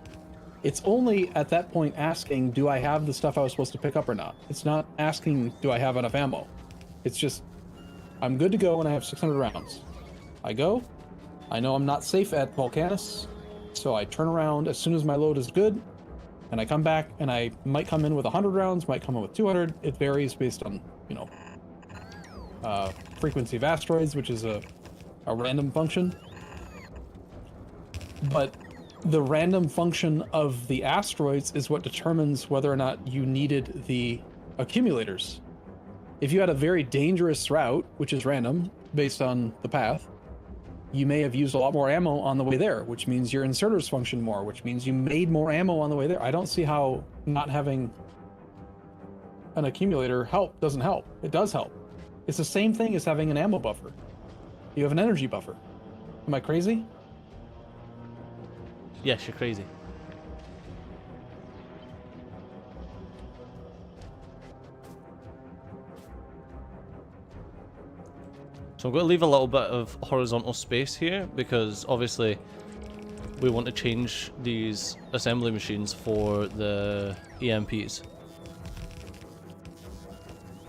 It's only at that point asking, do I have the stuff I was supposed to pick up or not? It's not asking, do I have enough ammo? It's just, I'm good to go when I have 600 rounds. I go, I know I'm not safe at Volcanus, so I turn around as soon as my load is good, and I come back, and I might come in with 100 rounds, might come in with 200. It varies based on, frequency of asteroids, which is a random function. But the random function of the asteroids is what determines whether or not you needed the accumulators. If you had a very dangerous route, which is random, based on the path, you may have used a lot more ammo on the way there, which means your inserters function more, which means you made more ammo on the way there. I don't see how not having an accumulator doesn't help. It does help. It's the same thing as having an ammo buffer. You have an energy buffer. Am I crazy? Yes, you're crazy. So I'm going to leave a little bit of horizontal space here because obviously we want to change these assembly machines for the EMPs.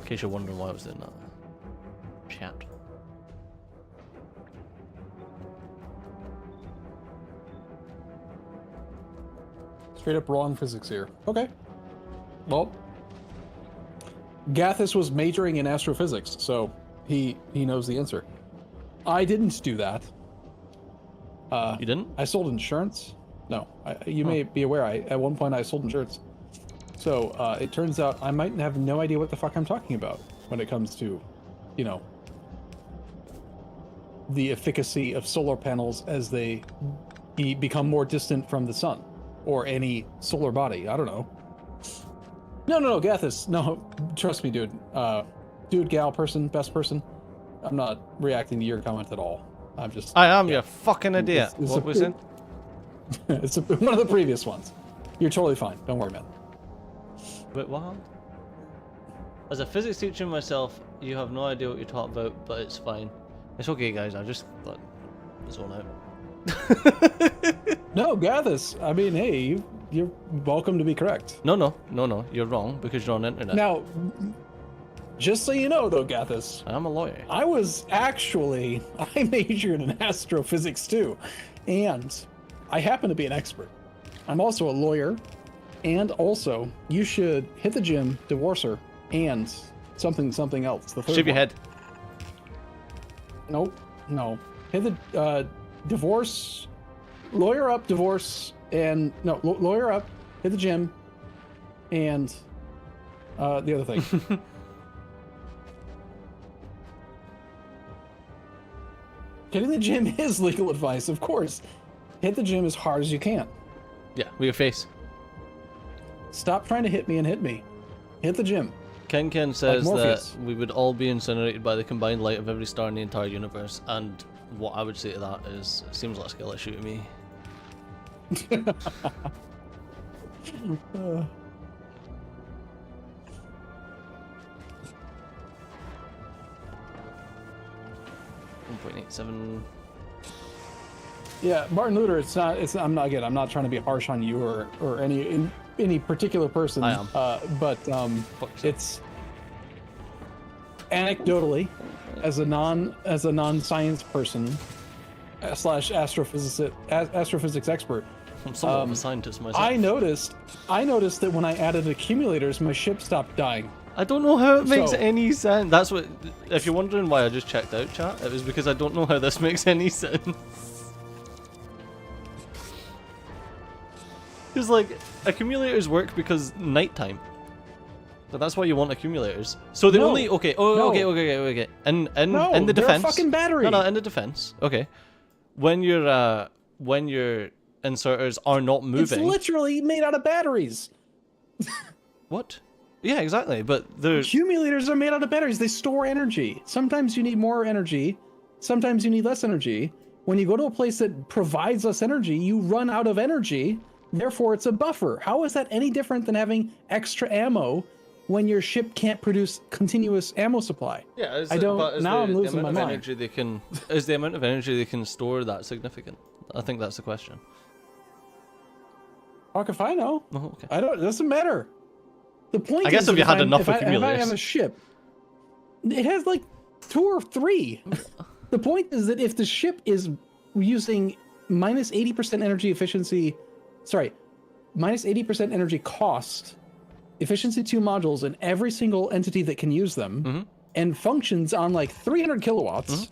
In case you're wondering why I was doing that. Chat. Straight up wrong physics here. Okay. Well, Gathis was majoring in astrophysics, so he knows the answer. I didn't do that. You didn't? I sold insurance. No, you may be aware. At one point I sold insurance. So it turns out I might have no idea what the fuck I'm talking about when it comes to, the efficacy of solar panels as they become more distant from the sun or any solar body. I don't know. No, Gathis. No, trust me, dude. dude, gal, person, best person. I'm not reacting to your comment at all. I'm just. I am, you fucking idiot. It's What was it? It's one of the previous ones. You're totally fine. Don't worry, man. Wait, what happened? As a physics teacher myself, you have no idea what you're talking about, but it's fine. It's okay, guys. I just thought zone out. No, Gathis. I mean, hey, you're welcome to be correct. No. You're wrong because you're on the internet. Now, just so you know, though, Gathis, I'm a lawyer. I majored in astrophysics too, and I happen to be an expert. I'm also a lawyer, and also you should hit the gym, divorce her, and something else. The third Shave your one. head. Nope, no. Hit the divorce, lawyer up, divorce, and no, lawyer up, hit the gym, and the other thing. Hitting the gym is legal advice, of course. Hit the gym as hard as you can. Yeah, with your face. Stop trying to hit me and hit me. Hit the gym. Ken says that Morpheus. we would all be incinerated by the combined light of every star in the entire universe, and what I would say to that is, it seems like a skill issue to me. Uh, 1.87. yeah, Martin Luther. I'm not trying to be harsh on you or any particular person. I am. But it's anecdotally, as a non-science person / astrophysics expert. I'm somewhat of a scientist myself. I noticed that when I added accumulators, my ship stopped dying. I don't know how it makes So- any sense. That's what. If you're wondering why I just checked out, chat, it was because I don't know how this makes any sense. Because like accumulators work because nighttime. So that's why you want accumulators. So the No. only okay. No. Okay. In No, the they're a defense. fucking battery. No, in the defense. Okay. When your inserters are not It's moving. literally made out of batteries. What? Yeah, exactly. But they're Accumulators are made out of batteries. They store energy. Sometimes you need more energy. Sometimes you need less energy. When you go to a place that provides less energy, you run out of energy. Therefore, it's a buffer. How is that any different than having extra ammo when your ship can't produce continuous ammo supply? yeah. I don't- But is now I'm losing the amount my of mind. energy they can is the amount of energy they can store that significant? I think that's the question. Fuck if I know. Oh, okay. I don't. It doesn't matter. The point I guess is, if you had I'm- enough if I have accumulators. a ship, it has like 2 or 3. The point is that if the ship is using minus 80% energy efficiency, minus 80% energy cost, efficiency 2 modules in every single entity that can use them, and functions on like 300 kilowatts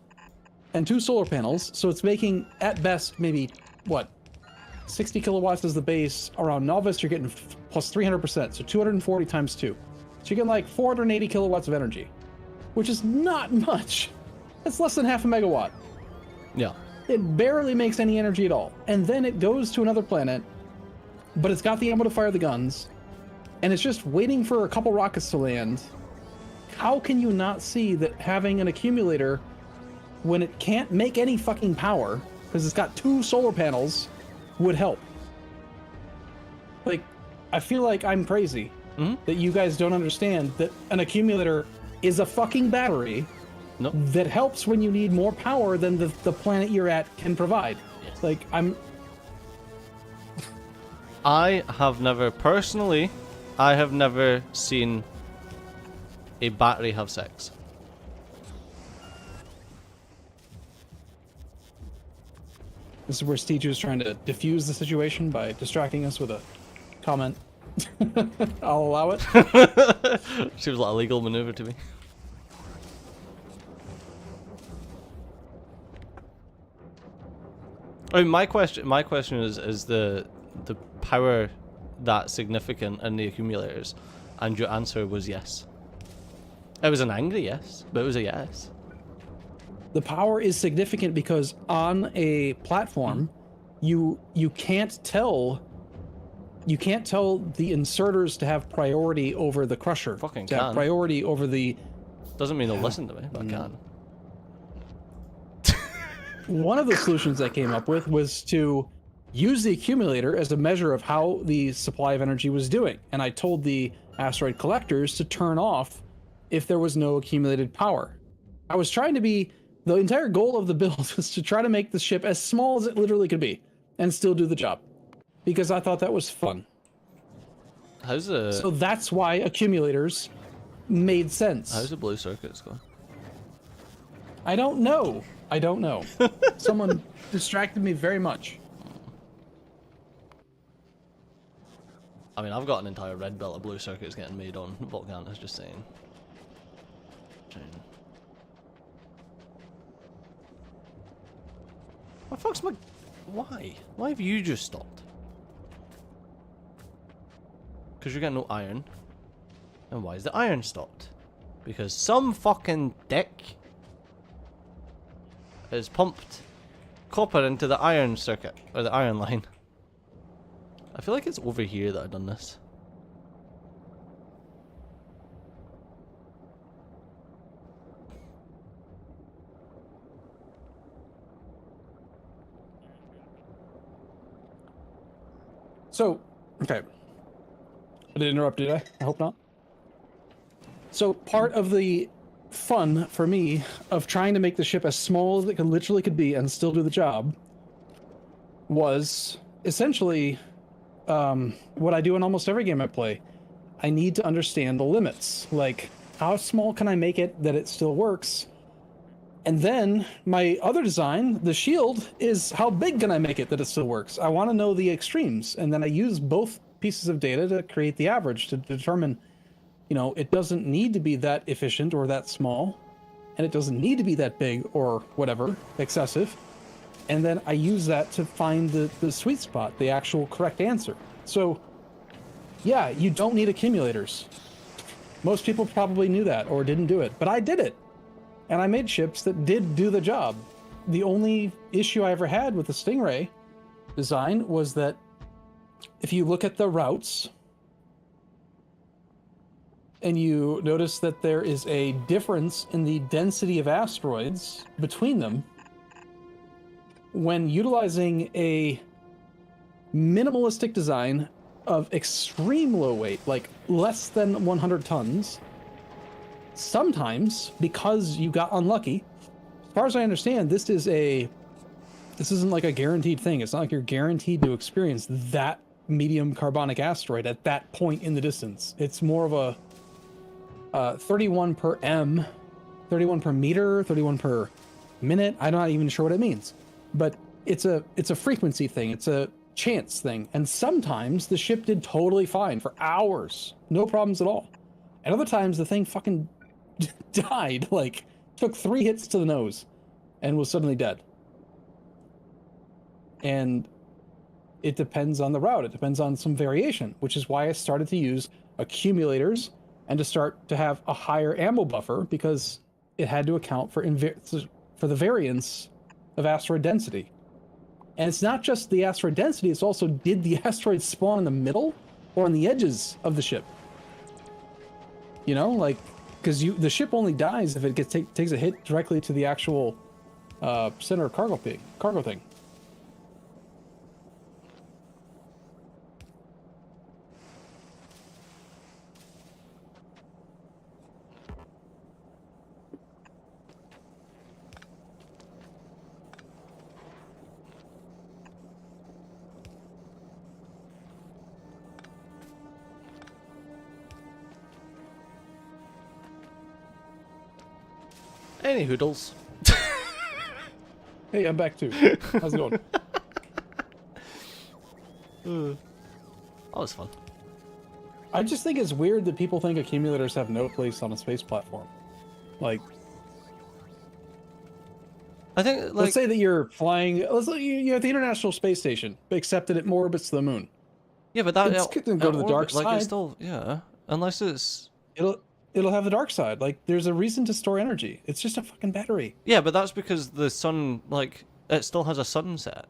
and 2 solar panels, so it's making at best maybe what? 60 kilowatts is the base. Around Novice, you're getting plus 300%, so 240 times 2. So you're getting like 480 kilowatts of energy, which is not much. That's less than half a megawatt. Yeah. It barely makes any energy at all. And then it goes to another planet, but it's got the ammo to fire the guns, and it's just waiting for a couple rockets to land. How can you not see that having an accumulator, when it can't make any fucking power, because it's got 2 solar panels, would help? Like, I feel like I'm crazy that you guys don't understand that an accumulator is a fucking battery No. that helps when you need more power than the planet you're at can provide. Like, I have never seen a battery have sex. This is where Steve is trying to diffuse the situation by distracting us with a comment. I'll allow it. Seems like a legal maneuver to me. I mean, my question is the power that significant in the accumulators? And your answer was yes. It was an angry yes, but it was a yes. The power is significant because on a platform, you can't tell the inserters to have priority over the crusher. Fucking to have can. priority over the Doesn't mean they'll listen to me, but I can. One of the solutions I came up with was to use the accumulator as a measure of how the supply of energy was doing. And I told the asteroid collectors to turn off if there was no accumulated power. I was trying to be, the entire goal of the build was to try to make the ship as small as it literally could be and still do the job. Because I thought that was fun. How's the... So that's why accumulators made sense. How's the blue circuits going? I don't know. I don't know. Someone distracted me very much. I mean, I've got an entire red belt of blue circuits getting made on Volcanus, just saying. What the fuck's my... Why? Why have you just stopped? Because you're getting no iron. And why is the iron stopped? Because some fucking dick has pumped copper into the iron circuit, or the iron line. I feel like it's over here that I've done this. So, okay. I didn't interrupt, did I? I hope not. So part of the fun for me of trying to make the ship as small as it literally could be and still do the job was essentially what I do in almost every game I play. I need to understand the limits. Like, how small can I make it that it still works? And then my other design, the shield, is how big can I make it that it still works? I want to know the extremes. And then I use both pieces of data to create the average to determine, you know, it doesn't need to be that efficient or that small, and it doesn't need to be that big or whatever, excessive. And then I use that to find the sweet spot, the actual correct answer. So, yeah, you don't need accumulators. Most people probably knew that or didn't do it, but I did it. And I made ships that did do the job. The only issue I ever had with the Stingray design was that if you look at the routes, and you notice that there is a difference in the density of asteroids between them, when utilizing a minimalistic design of extreme low weight, like less than 100 tons, sometimes, because you got unlucky, as far as I understand, this isn't like a guaranteed thing. It's not like you're guaranteed to experience that medium carbonic asteroid at that point in the distance. It's more of a 31 per m, 31 per meter, 31 per minute. I'm not even sure what it means, but it's a frequency thing. It's a chance thing. And sometimes the ship did totally fine for hours, no problems at all. And other times the thing fucking died, like took 3 hits to the nose and was suddenly dead. And it depends on the route. It depends on some variation, which is why I started to use accumulators and to start to have a higher ammo buffer, because it had to account for the variance of asteroid density. And it's not just the asteroid density, it's also, did the asteroid spawn in the middle or on the edges of the ship? You know, like, because the ship only dies if it takes a hit directly to the actual center of cargo thing. Any hoodles. Hey, I'm back too. How's it going? That was fun. I just think it's weird that people think accumulators have no place on a space platform. Like, I think, like, let's say that you're flying, you're at the International Space Station, except that it more orbits the moon. yeah, but that It's gonna go to the dark like, side. it's still, yeah, unless it's, It'll have the dark side. Like, there's a reason to store energy. It's just a fucking battery. yeah, but that's because the sun, like, it still has a sunset.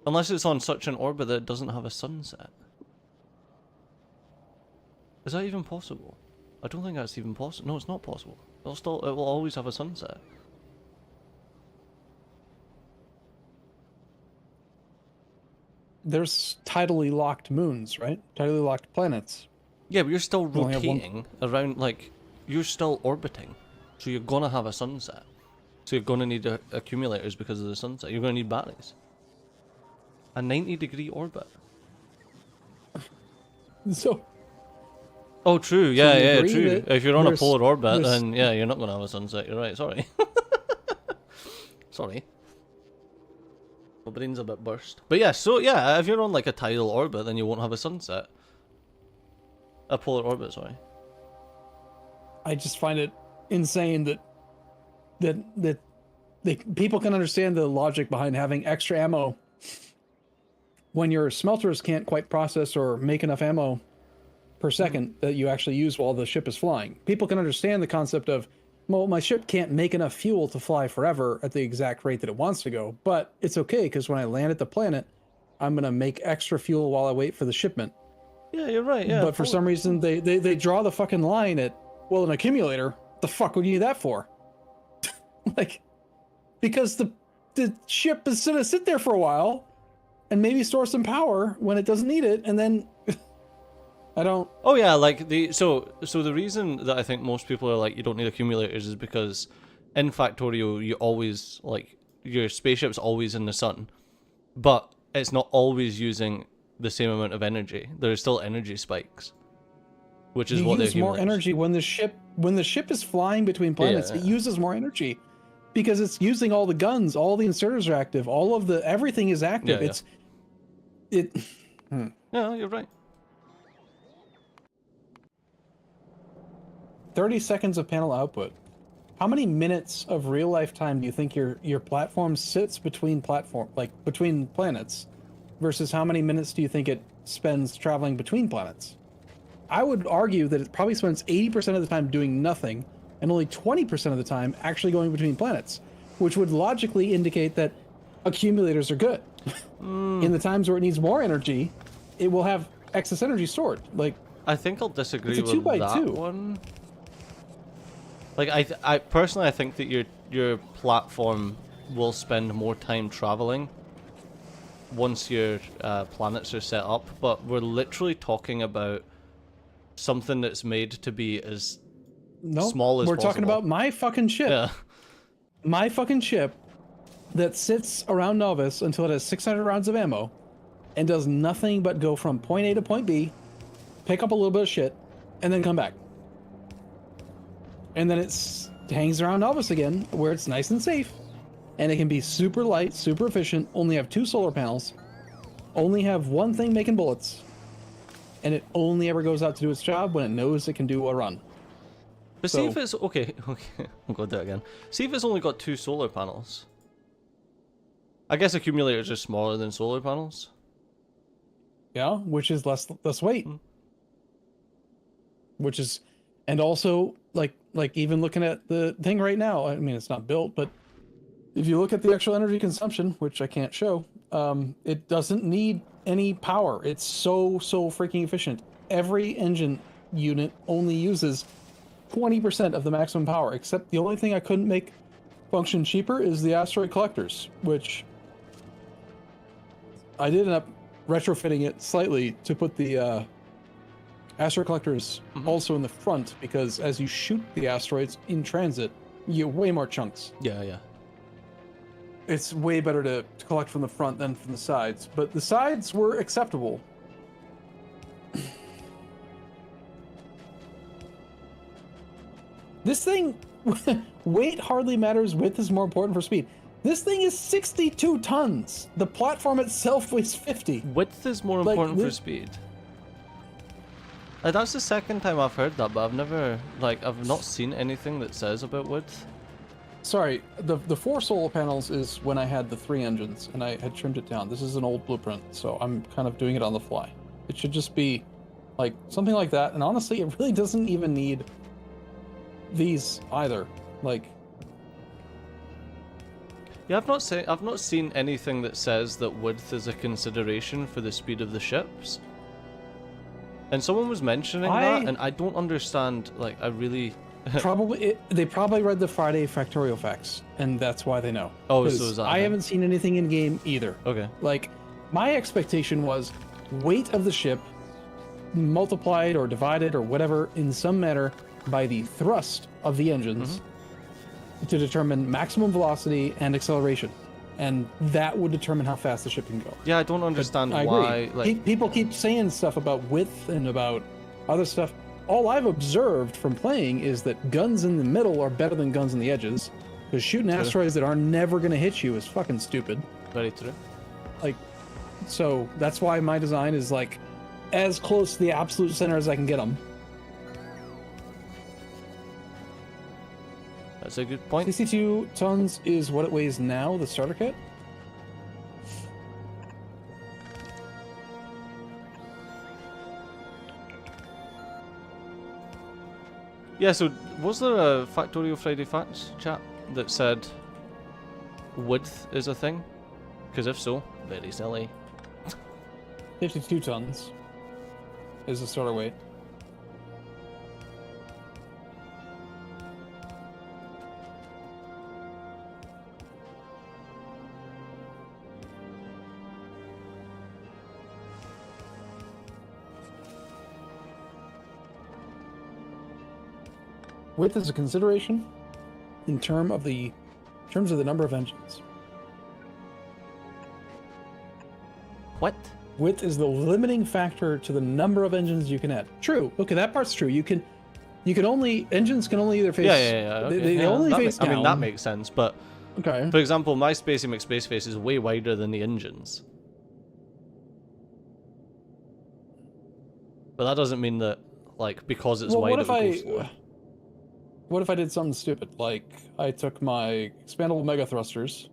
Unless it's on such an orbit that it doesn't have a sunset. Is that even possible? I don't think that's even possible. No, it's not possible. It will always have a sunset. There's tidally locked moons, right? Tidally locked planets. Yeah, but you're still You only have one- rotating around, like, you're still orbiting. So you're gonna have a sunset. So you're gonna need accumulators because of the sunset. You're gonna need batteries. A 90-degree orbit. So Oh, true. Yeah, you yeah, agree true. that If you're on a there's- polar orbit, there's- then yeah, you're not gonna have a sunset. You're right. Sorry. Sorry. My brain's a bit burst. But yeah, so yeah, if you're on like a tidal orbit, then you won't have a sunset. A polar orbit, sorry. I just find it insane that people can understand the logic behind having extra ammo when your smelters can't quite process or make enough ammo per second that you actually use while the ship is flying. People can understand the concept of, well, my ship can't make enough fuel to fly forever at the exact rate that it wants to go, but it's okay because when I land at the planet, I'm going to make extra fuel while I wait for the shipment. Yeah, you're right. Yeah. But for some reason, they draw the fucking line at, well, an accumulator, what the fuck would you need that for? Like, because the ship is going to sit there for a while and maybe store some power when it doesn't need it, and then I don't. Oh yeah, like so the reason that I think most people are like you don't need accumulators is because in Factorio you always like your spaceship's always in the sun, but it's not always using the same amount of energy. There are still energy spikes, which is what they use more energy when the ship is flying between planets. Yeah. It uses more energy because it's using all the guns, all the inserters are active, all of the everything is active. Yeah, Yeah, you're right. 30 seconds of panel output. How many minutes of real life time do you think your platform sits between between planets versus how many minutes do you think it spends traveling between planets? I would argue that it probably spends 80% of the time doing nothing and only 20% of the time actually going between planets, which would logically indicate that accumulators are good. In the times where it needs more energy, it will have excess energy stored. Like, I think I'll disagree it's a with 2x2. that one. Like I personally I think that your platform will spend more time traveling once your planets are set up, but we're literally talking about something that's made to be as small as we're possible. talking about my fucking ship. Yeah. My fucking ship that sits around Novus until it has 600 rounds of ammo and does nothing but go from point A to point B, pick up a little bit of shit, and then come back. And then it hangs around Novus again, where it's nice and safe, and it can be super light, super efficient, only have 2 solar panels, only have one thing making bullets, and it only ever goes out to do its job when it knows it can do a run. But see if it's okay, I'm gonna do it again. See if it's only got 2 solar panels. I guess accumulators are smaller than solar panels. Yeah, which is less weight. Which is, and also like even looking at the thing right now, I mean it's not built, but if you look at the actual energy consumption, which I can't show, it doesn't need any power. It's so freaking efficient. Every engine unit only uses 20% of the maximum power, except the only thing I couldn't make function cheaper is the asteroid collectors, which I did end up retrofitting it slightly to put the asteroid collectors also in the front, because as you shoot the asteroids in transit, you get way more chunks. Yeah. It's way better to collect from the front than from the sides, but the sides were acceptable. This thing, weight hardly matters, width is more important for speed. This thing is 62 tons. The platform itself weighs 50. Width is more important for speed. That's the second time I've heard that, but I've not seen anything that says about width. Sorry, the 4 solar panels is when I had the 3 engines, and I had trimmed it down. This is an old blueprint, so I'm kind of doing it on the fly. It should just be like something like that, and honestly, it really doesn't even need these either. Like, yeah, I've not seen anything that says that width is a consideration for the speed of the ships. And someone was mentioning that, and I don't understand. Like, I really. They probably read the Friday Factorio facts, and that's why they know. Oh, so is that? I haven't seen anything in game either. Okay. Like, my expectation was weight of the ship multiplied or divided or whatever in some manner by the thrust of the engines to determine maximum velocity and acceleration, and that would determine how fast the ship can go. Yeah, I don't understand why. Like, people keep saying stuff about width and about other stuff. All I've observed from playing is that guns in the middle are better than guns in the edges, because shooting asteroids that are never going to hit you is fucking stupid. Very true. Like, so that's why my design is like as close to the absolute center as I can get them. That's a good point. 62 tons is what it weighs now, the starter kit. Yeah, so was there a Factorio Friday Facts chat that said width is a thing? Because if so, very silly. 52 tons is the starter weight. Width is a consideration in terms of the number of engines. What? Width is the limiting factor to the number of engines you can add. True. Okay, that part's true. Engines can only either face. Yeah. Okay. They only face down. I mean, that makes sense. But okay. For example, my Spacey McSpaceface is way wider than the engines. But that doesn't mean that, like, because it's wide, it would go slower. What if I did something stupid? Like, I took my expandable mega thrusters.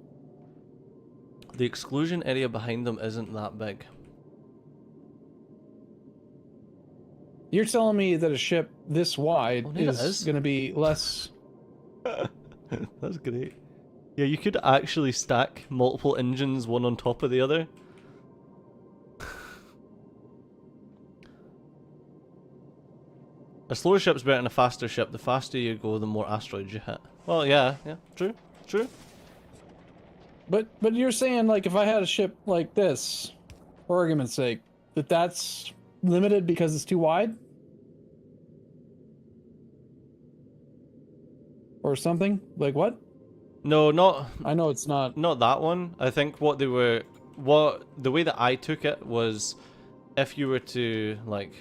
The exclusion area behind them isn't that big. You're telling me that a ship this wide is going to be less... That's great. Yeah, you could actually stack multiple engines one on top of the other. A slower ship's better than a faster ship. The faster you go, the more asteroids you hit. Well, yeah, true. But you're saying, like, if I had a ship like this, for argument's sake, that's limited because it's too wide? Or something? Like what? No, not... I know it's not... Not that one. I think the way that I took it was, if you were to, like...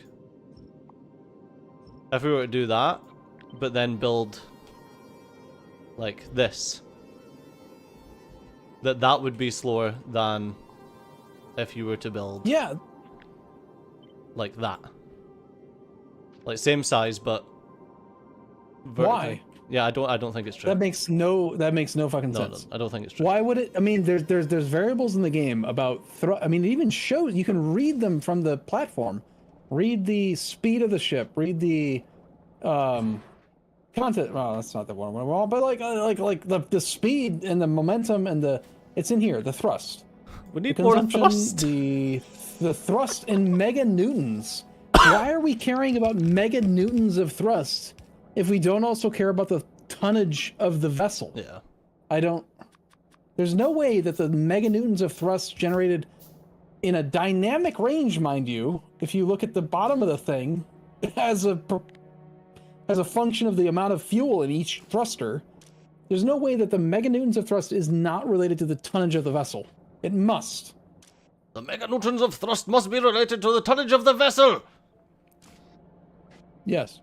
If we were to do that, but then build, like, this, that would be slower than if you were to build... Yeah. Like that. Like, same size, but... vertically. Why? Yeah, I don't think it's true. That makes no fucking sense. No, I don't think it's true. Why would it? I mean, there's variables in the game about I mean, it even shows, you can read them from the platform. Read the speed of the ship. Read the content. Well, that's not the one I want, but like the speed and the momentum and it's in here. The thrust. We need more thrust. The thrust in meganewtons. Why are we caring about meganewtons of thrust if we don't also care about the tonnage of the vessel? Yeah. There's no way that the meganewtons of thrust generated in a dynamic range, mind you, if you look at the bottom of the thing, as a function of the amount of fuel in each thruster, there's no way that the meganewtons of thrust is not related to the tonnage of the vessel. It must. The meganewtons of thrust must be related to the tonnage of the vessel! Yes.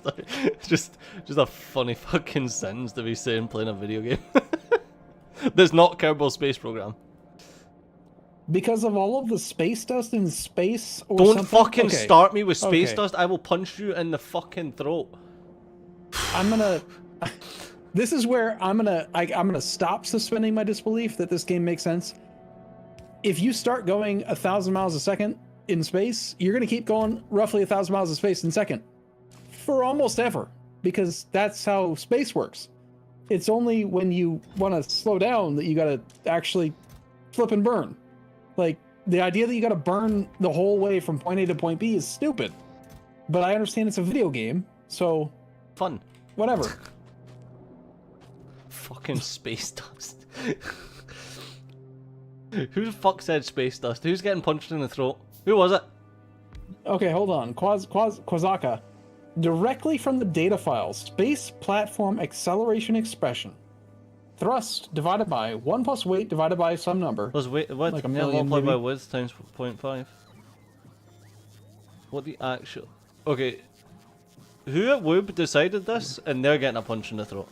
It's just a funny fucking sentence to be saying playing a video game. There's not Kerbal Space Program. Because of all of the space dust in space or Don't something? fucking Okay. start me with space Okay. dust. I will punch you in the fucking throat. I'm gonna... This is where I'm gonna stop suspending my disbelief that this game makes sense. If you start going 1,000 miles a second in space, you're gonna keep going roughly 1,000 miles of space in a second. For almost ever. Because that's how space works. It's only when you want to slow down that you gotta actually flip and burn. Like, the idea that you got to burn the whole way from point A to point B is stupid. But I understand it's a video game, so Fun. whatever. Fucking space dust. Who the fuck said space dust? Who's getting punched in the throat? Who was it? Okay, hold on. Quazaka. Directly from the data files, space platform acceleration expression. Thrust divided by 1 plus weight divided by some number. Was weight what? Like a million, multiplied by maybe? width times 0.5. What the actual? Okay. Who at Woob decided this, and they're getting a punch in the throat?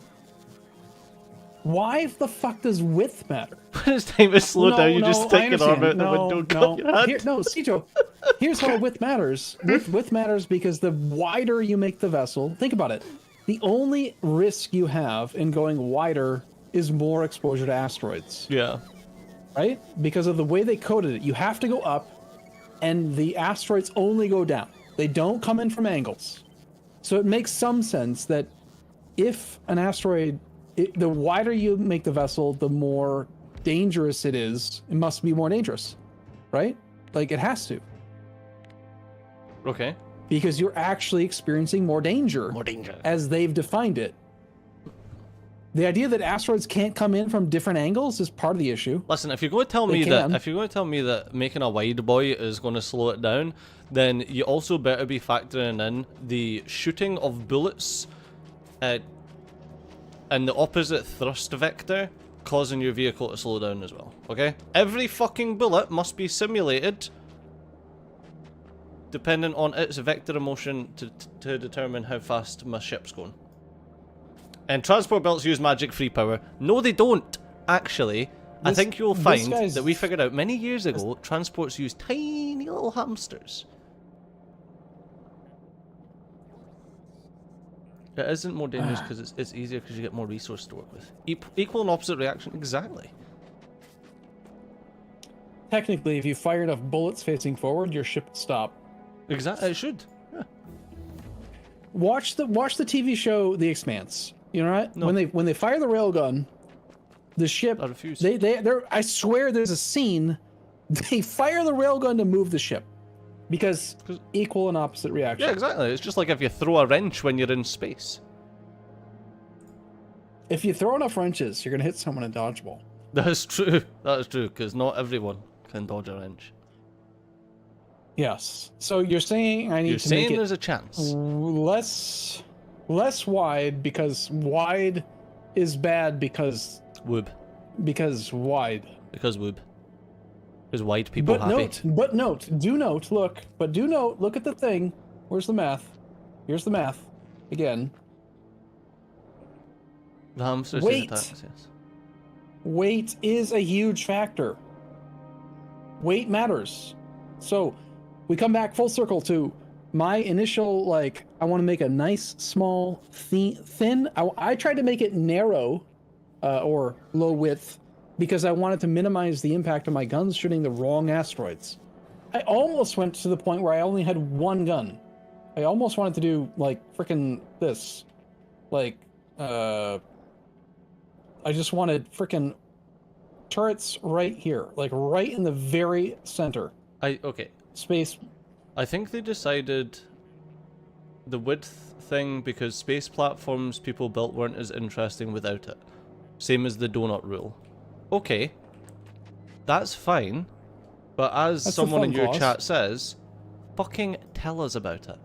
Why the fuck does width matter? When it's time to slow down, you just I stick your arm out understand. the window, cut your hand. Cijo, here's how width matters. Width matters because the wider you make the vessel, think about it. The only risk you have in going wider is more exposure to asteroids, Yeah. right? Because of the way they coded it. You have to go up, and the asteroids only go down. They don't come in from angles. So it makes some sense that if an asteroid, the wider you make the vessel, the more dangerous it is. It must be more dangerous, right? Like it has to, Okay. because you're actually experiencing more danger More danger. as they've defined it. The idea that asteroids can't come in from different angles is part of the issue. Listen, if you're going to tell me that making a wide boy is going to slow it down, then you also better be factoring in the shooting of bullets and the opposite thrust vector causing your vehicle to slow down as well, okay? Every fucking bullet must be simulated depending on its vector of motion to determine how fast my ship's going. And transport belts use magic free power. No, they don't, actually. I think you'll find that we figured out many years ago, transports use tiny little hamsters. It isn't more dangerous because it's easier because you get more resource to work with. Equal and opposite reaction, exactly. Technically, if you fire enough bullets facing forward, your ship will stop. Exactly, it should. Yeah. Watch the TV show The Expanse. You know what? No. When they fire the railgun, the ship. I refuse. I swear there's a scene. They fire the railgun to move the ship, because equal and opposite reaction. Yeah, exactly. It's just like if you throw a wrench when you're in space. If you throw enough wrenches, you're gonna hit someone in dodgeball. That is true. That is true because not everyone can dodge a wrench. Yes. So you're saying I need You're to make saying it there's a chance. less wide, because wide is bad because Woob. wide. Because woob. Because wide people But happy. look at the thing. Where's the math? Here's the math. Again. The hamsters Wait. attacks, yes. Weight is a huge factor. Weight matters. So we come back full circle to my initial, like, I want to make a nice, small, thin. I tried to make it narrow or low width because I wanted to minimize the impact of my guns shooting the wrong asteroids. I almost went to the point where I only had one gun. I almost wanted to do, like, frickin' this. Like, I just wanted frickin' turrets right here. Like, right in the very center. Okay. Space. I think they decided the width thing because space platforms people built weren't as interesting without it. Same as the donut rule. Okay. That's fine. But as That's someone the in fun your clause. chat says, fucking tell us about it.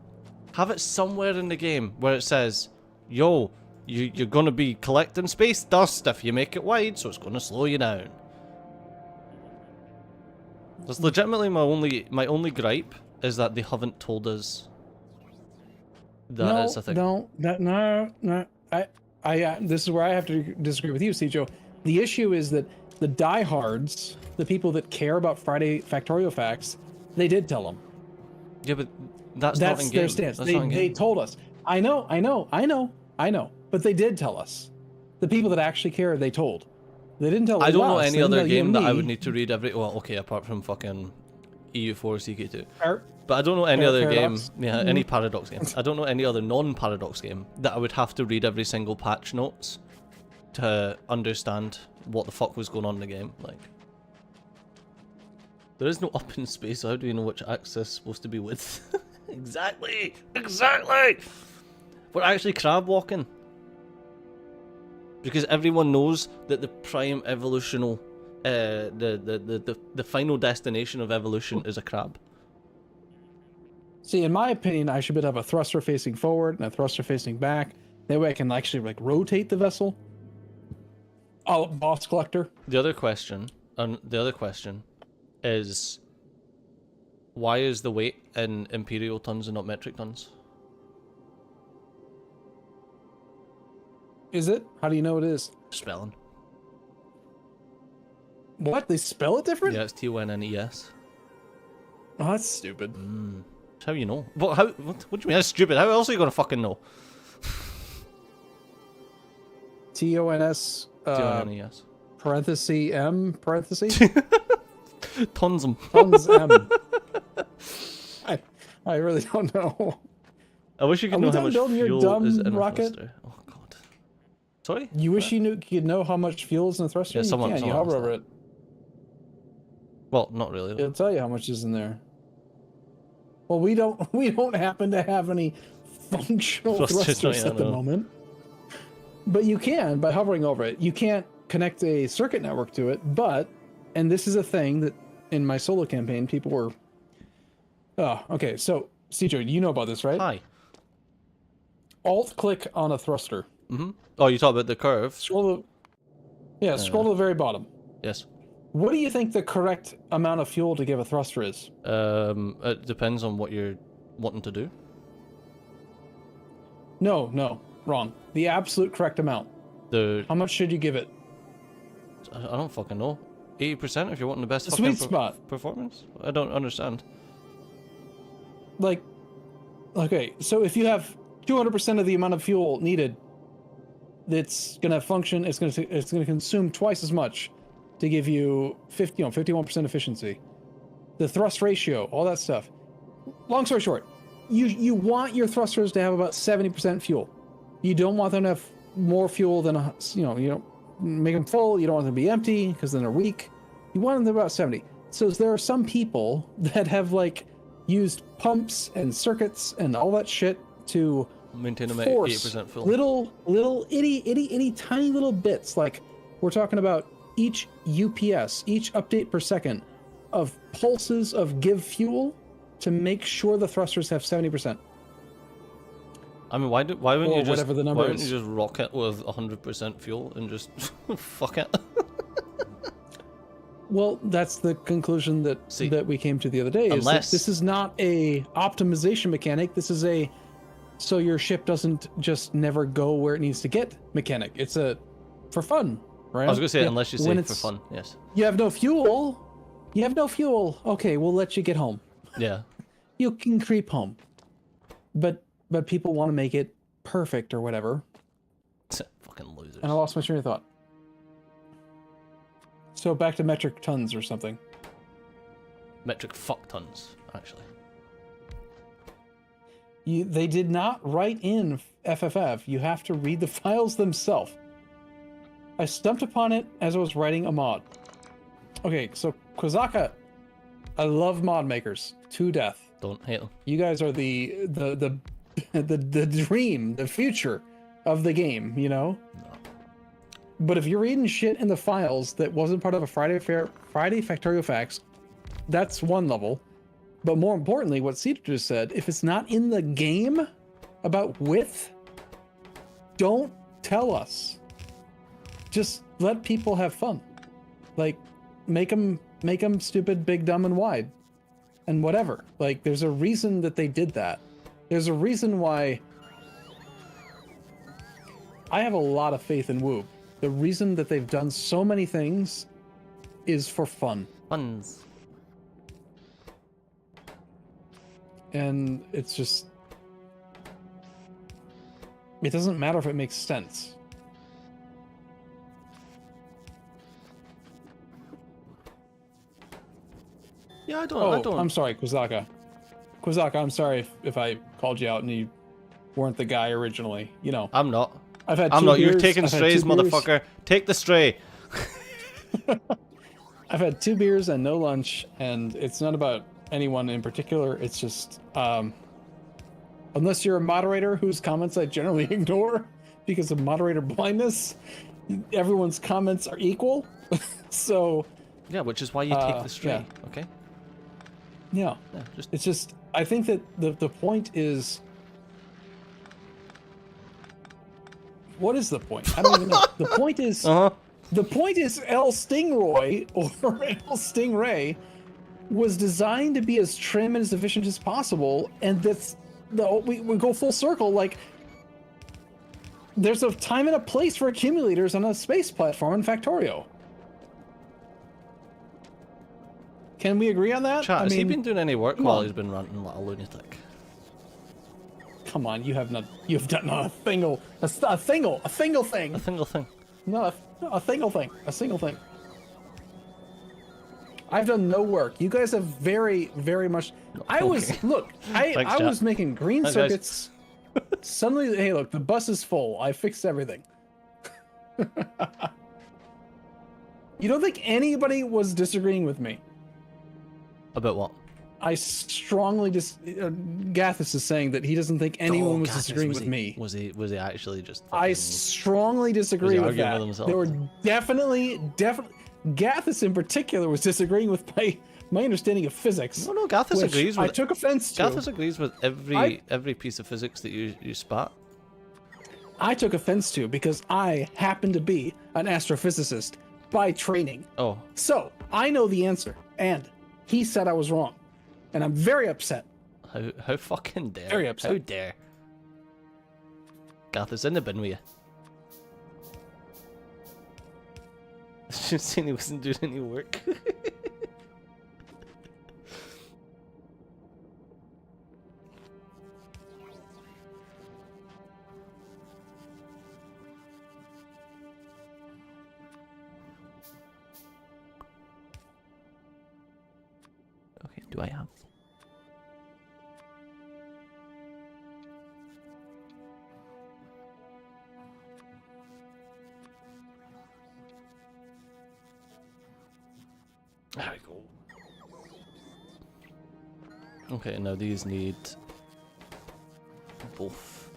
Have it somewhere in the game where it says, yo, you're gonna be collecting space dust if you make it wide, so it's gonna slow you down. That's legitimately my only gripe is that they haven't told us that it's a thing. No. This is where I have to disagree with you, Cijo. The issue is that the diehards, the people that care about Friday Factorio facts, they did tell them. Yeah, but that's not in game. Their stance. That's not in They game. told us. I know. But they did tell us. The people that actually care, they told. They didn't tell us. I don't know They any didn't other tell you game and that I me. would need to read every. Well, okay, apart from fucking EU4 CK2. Par- But I don't know any other Paradox? game. Yeah, any Paradox game. I don't know any other non-Paradox game that I would have to read every single patch notes to understand what the fuck was going on in the game. Like, There is no up in space, so how do you know which axis is supposed to be with? Exactly! Exactly! We're actually crab walking. Because everyone knows that the prime evolutional, the final destination of evolution is a crab. See, in my opinion, I should have a thruster facing forward and a thruster facing back. That way I can actually like rotate the vessel. Oh, boss collector. The other question is, why is the weight in imperial tons and not metric tons? Is it? How do you know it is? Spelling. What? They spell it different? Yeah, it's T-O-N-N-E-S. Oh, that's stupid. That's how you know. What do you mean that's stupid? How else are you gonna fucking know? T-O-N-S T-O-N-N-E-S. parenthesis M parenthesis? Tons them. Tons M. I really don't know. I wish you could Are know we how done much building your fuel dumb is in a rocket? thruster. Oh god. Sorry? You wish you could know how much fuel is in the thruster? Yeah, You someone- can. You someone hover asked over that. it. Well, not really. It'll tell you how much is in there. Well, we don't happen to have any functional Thrusters, thrusters yeah, at the no. moment. But you can by hovering over it. You can't connect a circuit network to it, but and this is a thing that in my solo campaign people were. Oh, okay. So, CJ, you know about this, right? Hi. Alt click on a thruster. Mm-hmm. Oh, you talk about the curve? Scroll to, yeah, scroll to the very bottom. Yes. What do you think the correct amount of fuel to give a thruster is? It depends on what you're wanting to do. No, wrong. The absolute correct amount. How much should you give it? I don't fucking know. 80% if you're wanting the best The fucking sweet spot. performance? I don't understand. Like, okay, so if you have 200% of the amount of fuel needed, it's gonna function. It's gonna consume twice as much to give you 51% efficiency. The thrust ratio, all that stuff. Long story short, you want your thrusters to have about 70% fuel. You don't want them to have more fuel than you don't make them full. You don't want them to be empty because then they're weak. You want them to be about 70. So there are some people that have like used pumps and circuits and all that shit to Maintain them at force 80% full. little itty tiny little bits. Like we're talking about each UPS, each update per second of pulses of give fuel to make sure the thrusters have 70%. I mean, why wouldn't Or you just whatever the number why wouldn't is. you just rock it with 100% fuel and just fuck it? Well, that's the conclusion that See, that we came to the other day. Is that unless- this is not a optimization mechanic. This is a so your ship doesn't just never go where it needs to get mechanic. It's a for fun, right? I was gonna say Yeah, unless you say when for it's- fun. Yes. You have no fuel. You have no fuel. Okay, we'll let you get home. Yeah. You can creep home. But people want to make it perfect or whatever. Fucking losers. And I lost my train of thought. So back to metric tons or something. Metric fuck tons, actually. They did not write in FFF. You have to read the files themselves. I stumped upon it as I was writing a mod. Okay, so Kozaka, I love mod makers to death. Don't hate them. You guys are the dream, the future of the game, you know? No. But if you're reading shit in the files that wasn't part of a Friday Factorio Facts, that's one level. But more importantly, what Cedar just said, if it's not in the game about width, don't tell us. Just let people have fun. Like, make them stupid, big, dumb, and wide. And whatever. Like, there's a reason that they did that. There's a reason why I have a lot of faith in Woob. The reason that they've done so many things is for fun. Funs. And it's just... It doesn't matter if it makes sense. Yeah, I Oh, don't. I'm sorry, Kozaka. Kozaka, I'm sorry if I called you out and you weren't the guy originally. You know, I'm not. I've had I'm two not. You're beers, taking I've had strays, 2 beers. motherfucker. Take the stray. I've had 2 beers and no lunch, and it's not about anyone in particular. It's just, unless you're a moderator whose comments I generally ignore because of moderator blindness, everyone's comments are equal. So Yeah, which is why you take the stray, okay? yeah, it's just, I think that the point is, what is the point? I don't even know. The point is, the point is El Stingray or El Stingray was designed to be as trim and as efficient as possible, and that's we go full circle. Like, there's a time and a place for accumulators on a space platform in Factorio. Can we agree on that? Chat, has he been doing any work while on. he's been ranting like a lunatic? Come on, you have done not a single thing. A single thing. No, a single thing. I've done no work. You guys have very, very much. I was Thanks, was making green Thanks, circuits. Suddenly, hey, look, the bus is full. I fixed everything. You don't think anybody was disagreeing with me? About what? I strongly Gathis is saying that he doesn't think anyone was disagreeing with me. Was he actually just? I strongly disagree with that. There were definitely Gathis in particular was disagreeing with my understanding of physics. No, Gathis agrees with. I took offense to. Gathis agrees with every piece of physics that you spat. I took offense to because I happen to be an astrophysicist by training. Oh. So I know the answer, and he said I was wrong, and I'm very upset. How fucking dare? Very upset. How dare? Gathis in the bin with you. Just saying he wasn't doing any work. Okay, do I have? There we go. Okay, now these need both.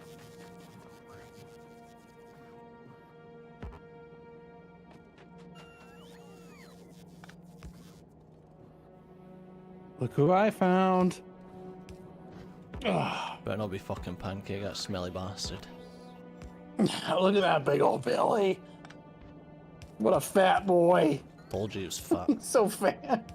Look who I found. Better not be fucking Pancake, that smelly bastard. Look at that big old belly. What a fat boy. Told you he was fat. He's so fat.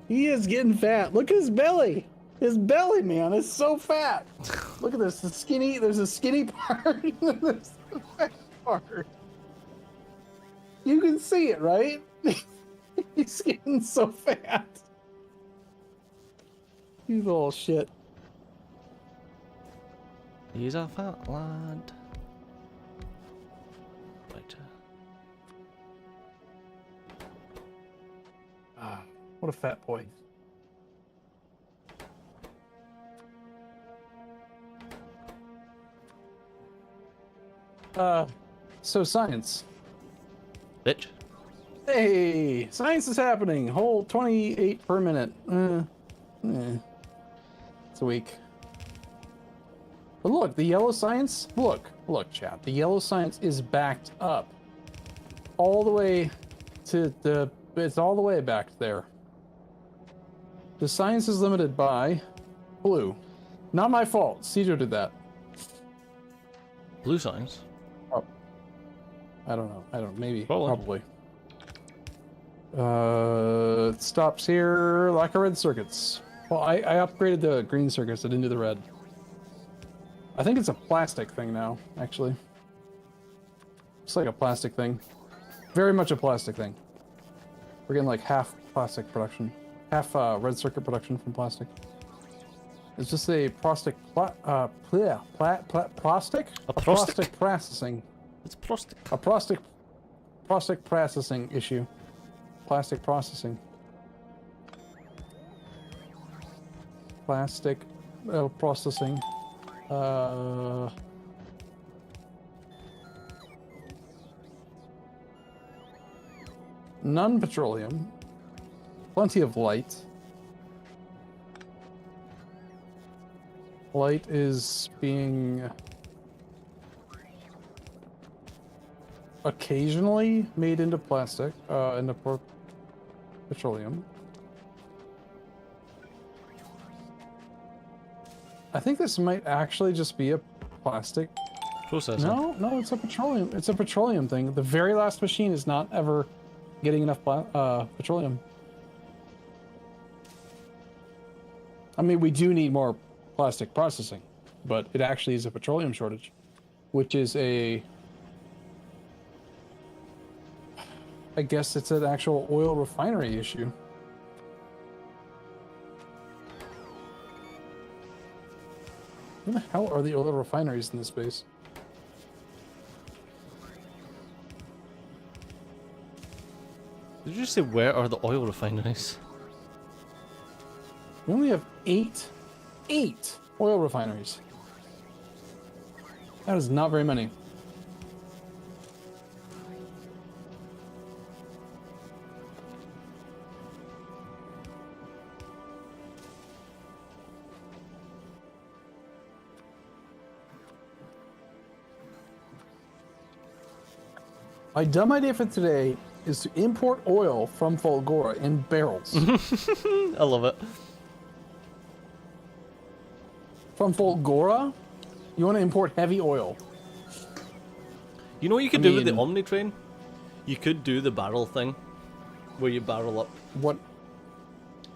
He is getting fat. Look at his belly. His belly, man, is so fat. Look at this. There's a skinny part. And there's the fat part. You can see it, right? He's getting so fat. You little shit. He's a fat lad. Right. What a fat boy. So science. Bitch. Hey, science is happening. Whole 28 per minute. It's a week. But look, the yellow science, look, chat. The yellow science is backed up. All the way to it's all the way back there. The science is limited by blue. Not my fault. Cedar did that. Blue signs. Oh. I don't know. Maybe. Probably. It stops here. Lack of red circuits. Well, I upgraded the green circuits. I didn't do the red. I think it's a plastic thing now, actually. It's like a plastic thing. Very much a plastic thing. We're getting like half plastic production. Half red circuit production from plastic. It's just a plastic plastic? Plastic processing. It's plastic. A plastic processing issue. Plastic processing. Plastic processing. None petroleum. Plenty of light. Light is being occasionally made into plastic, into petroleum. I think this might actually just be a plastic. Processing. No, it's a petroleum. It's a petroleum thing. The very last machine is not ever getting enough petroleum. I mean, we do need more plastic processing, but it actually is a petroleum shortage, which is I guess it's an actual oil refinery issue. Where the hell are the oil refineries in this base? Did you just say where are the oil refineries? We only have eight oil refineries. That is not very many. My dumb idea for today is to import oil from Fulgora in barrels. I love it. From Fulgora? You want to import heavy oil? You know what you could do with the Omni train? You could do the barrel thing, where you barrel up What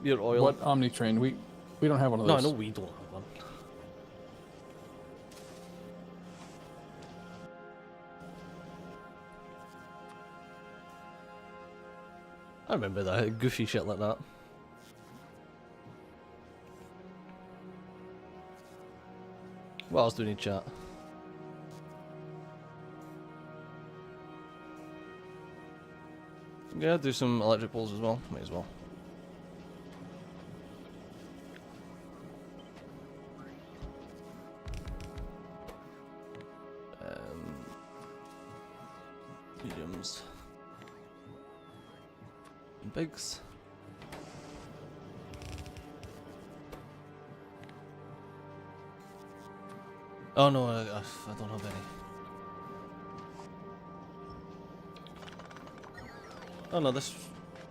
your oil. What Omni train? We don't have one of No, those. I know we don't have one. I remember that goofy shit like that. What else do we need, chat? Yeah, do some electric poles as well. Might as well. Mediums. And bigs. Oh no, I don't have any. Oh no, this...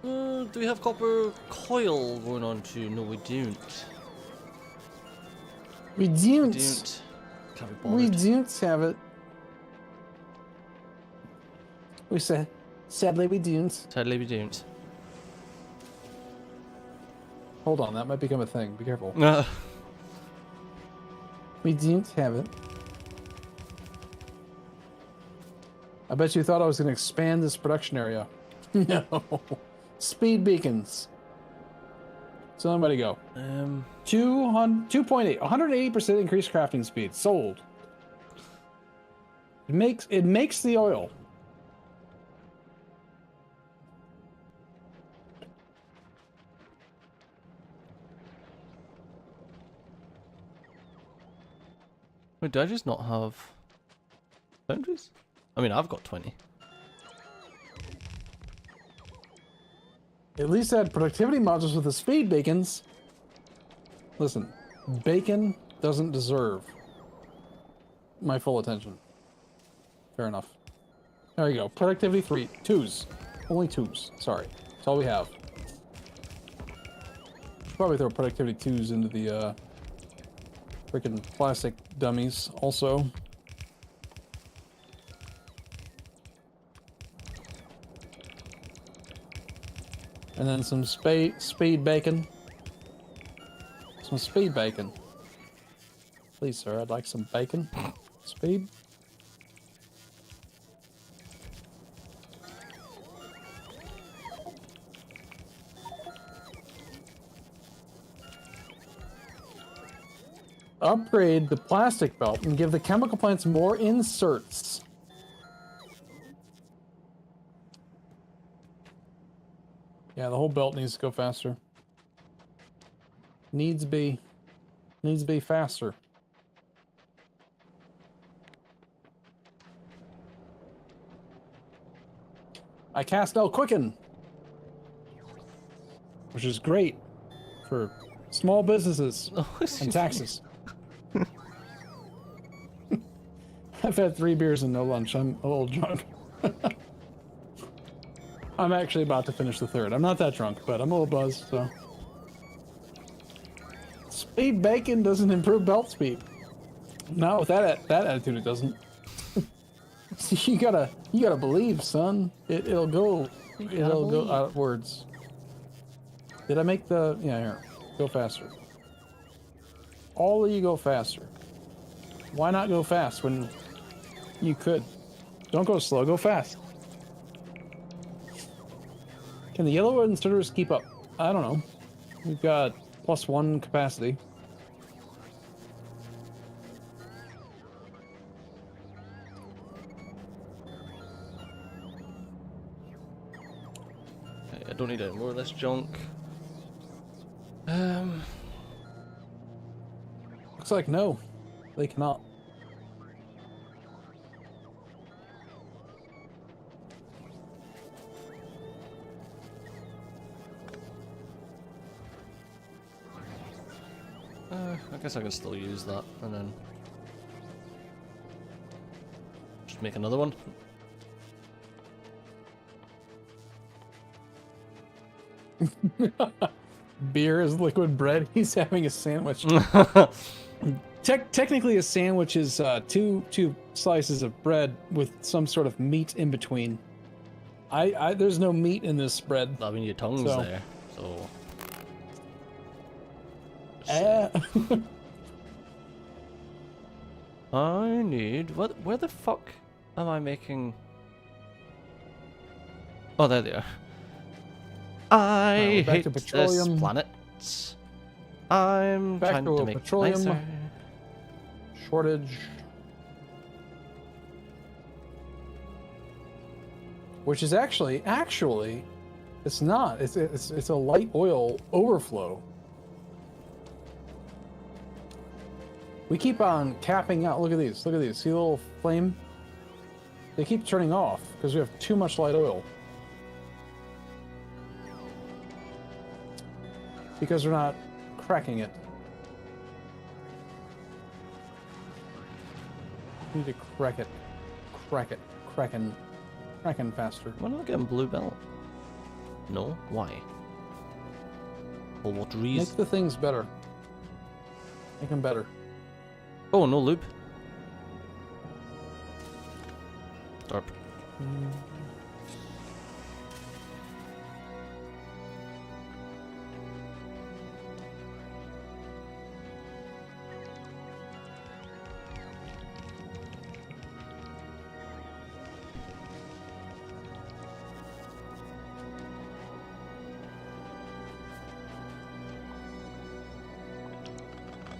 do we have copper coil going on too? No, we don't. We don't. We don't. Can't be We bothered. don't have it. We said, sadly, we don't. Sadly, we don't. Hold on, that might become a thing. Be careful. Uh, We don't have it. I bet you thought I was going to expand this production area. No. Speed beacons. So let me go. 2.8. 180% increased crafting speed. Sold. It makes the oil. wait, do I just not have foundries? I mean, I've got 20. At least I had productivity modules with the speed beacons. Listen, bacon doesn't deserve my full attention. Fair enough. There you go. Productivity 3. 2s. Only 2s. Sorry. That's all we have. Should probably throw productivity 2s into the freaking plastic dummies also. And then some speed bacon. Some speed bacon. Please, sir, I'd like some bacon. Speed. Upgrade the plastic belt and give the chemical plants more inserts. Yeah, the whole belt needs to go faster. Needs be faster. I cast no quicken. which is great for small businesses Oh, and taxes. I've had 3 beers and no lunch. I'm a little drunk. I'm actually about to finish the 3rd. I'm not that drunk, but I'm a little buzzed, so. Speed bacon doesn't improve belt speed. Not with that attitude, it doesn't. you gotta believe, son. It'll go outwards. Did I make the? Yeah, here. Go faster. All of you go faster. Why not go fast when you could? Don't go slow. Go fast. Can the yellow inserters keep up? I don't know. We've got +1 capacity. Okay, I don't need any more of this junk. Looks like no. They cannot. I guess I can still use that, and then just make another one. Beer is liquid bread. He's having a sandwich. Technically, a sandwich is two slices of bread with some sort of meat in between. There's no meat in this bread. I mean, your tongue's So- there, so. I need what? Where the fuck am I making? Oh, there they are. I back hate to this petroleum. planet. I'm Back trying to to a make it petroleum. nicer. Shortage. Which is actually, it's not. It's a light oil overflow. We keep on capping out. Look at these. Look at these. See the little flame? They keep turning off because we have too much light oil. Because we're not cracking it. We need to crack it. Crack it. Cracking faster. Why not getting blue belt? No? Why? For what Make reason? the things better. Make them better. Oh, no loop. Darp.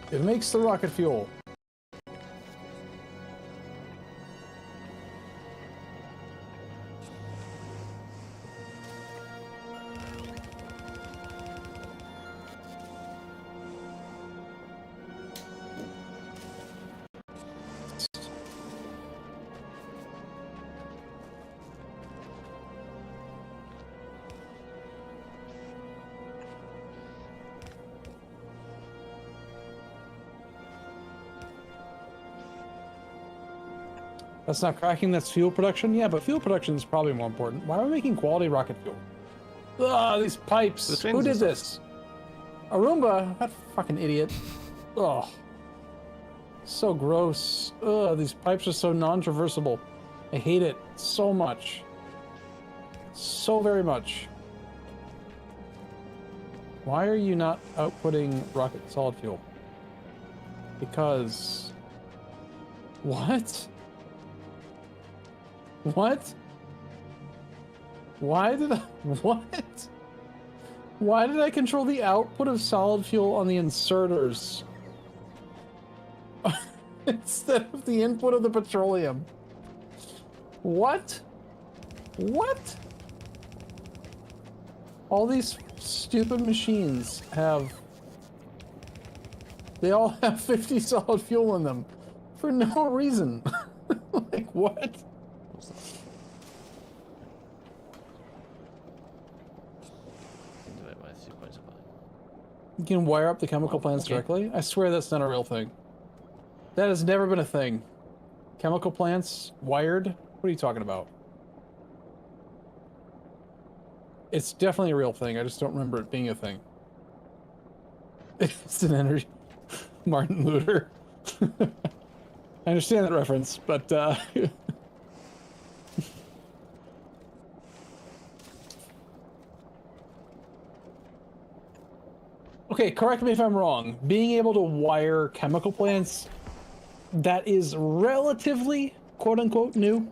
It makes the rocket fuel. That's not cracking, that's fuel production? Yeah, but fuel production is probably more important. Why are we making quality rocket fuel? Ugh, these pipes. The Who trains did and this? Arumba? That fucking idiot. Ugh. So gross. Ugh, these pipes are so non-traversable. I hate it so much. So very much. Why are you not outputting rocket solid fuel? Because... What? What? Why did I... What? Why did I control the output of solid fuel on the inserters? Instead of the input of the petroleum? What? What? All these stupid machines have... They all have 50 solid fuel in them. For no reason. Like, what? What's that? Divide by You can wire up the chemical plants okay. directly? I swear that's not a real thing. That has never been a thing. Chemical plants wired? What are you talking about? It's definitely a real thing. I just don't remember it being a thing. It's an energy. Martin Luther. I understand that reference, but okay, correct me if I'm wrong. Being able to wire chemical plants, that is relatively quote-unquote new.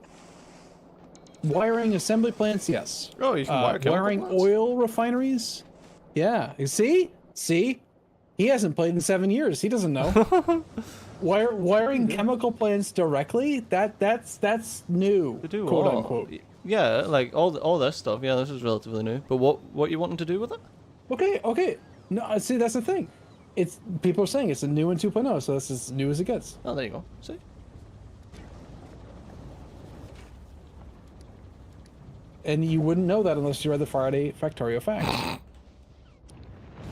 Wiring assembly plants, yes. Oh, you can wire chemical wiring plants? oil refineries? Yeah. You see? See? He hasn't played in 7 years. He doesn't know. Wiring chemical plants directly? That's new. To do quote what? unquote. Yeah, like all this stuff. Yeah, this is relatively new. But what you wanting to do with it? Okay. No, see, that's the thing. It's people are saying it's a new in 2.0, so it's as new as it gets. Oh, there you go. See. And you wouldn't know that unless you read the Friday Factorio fact.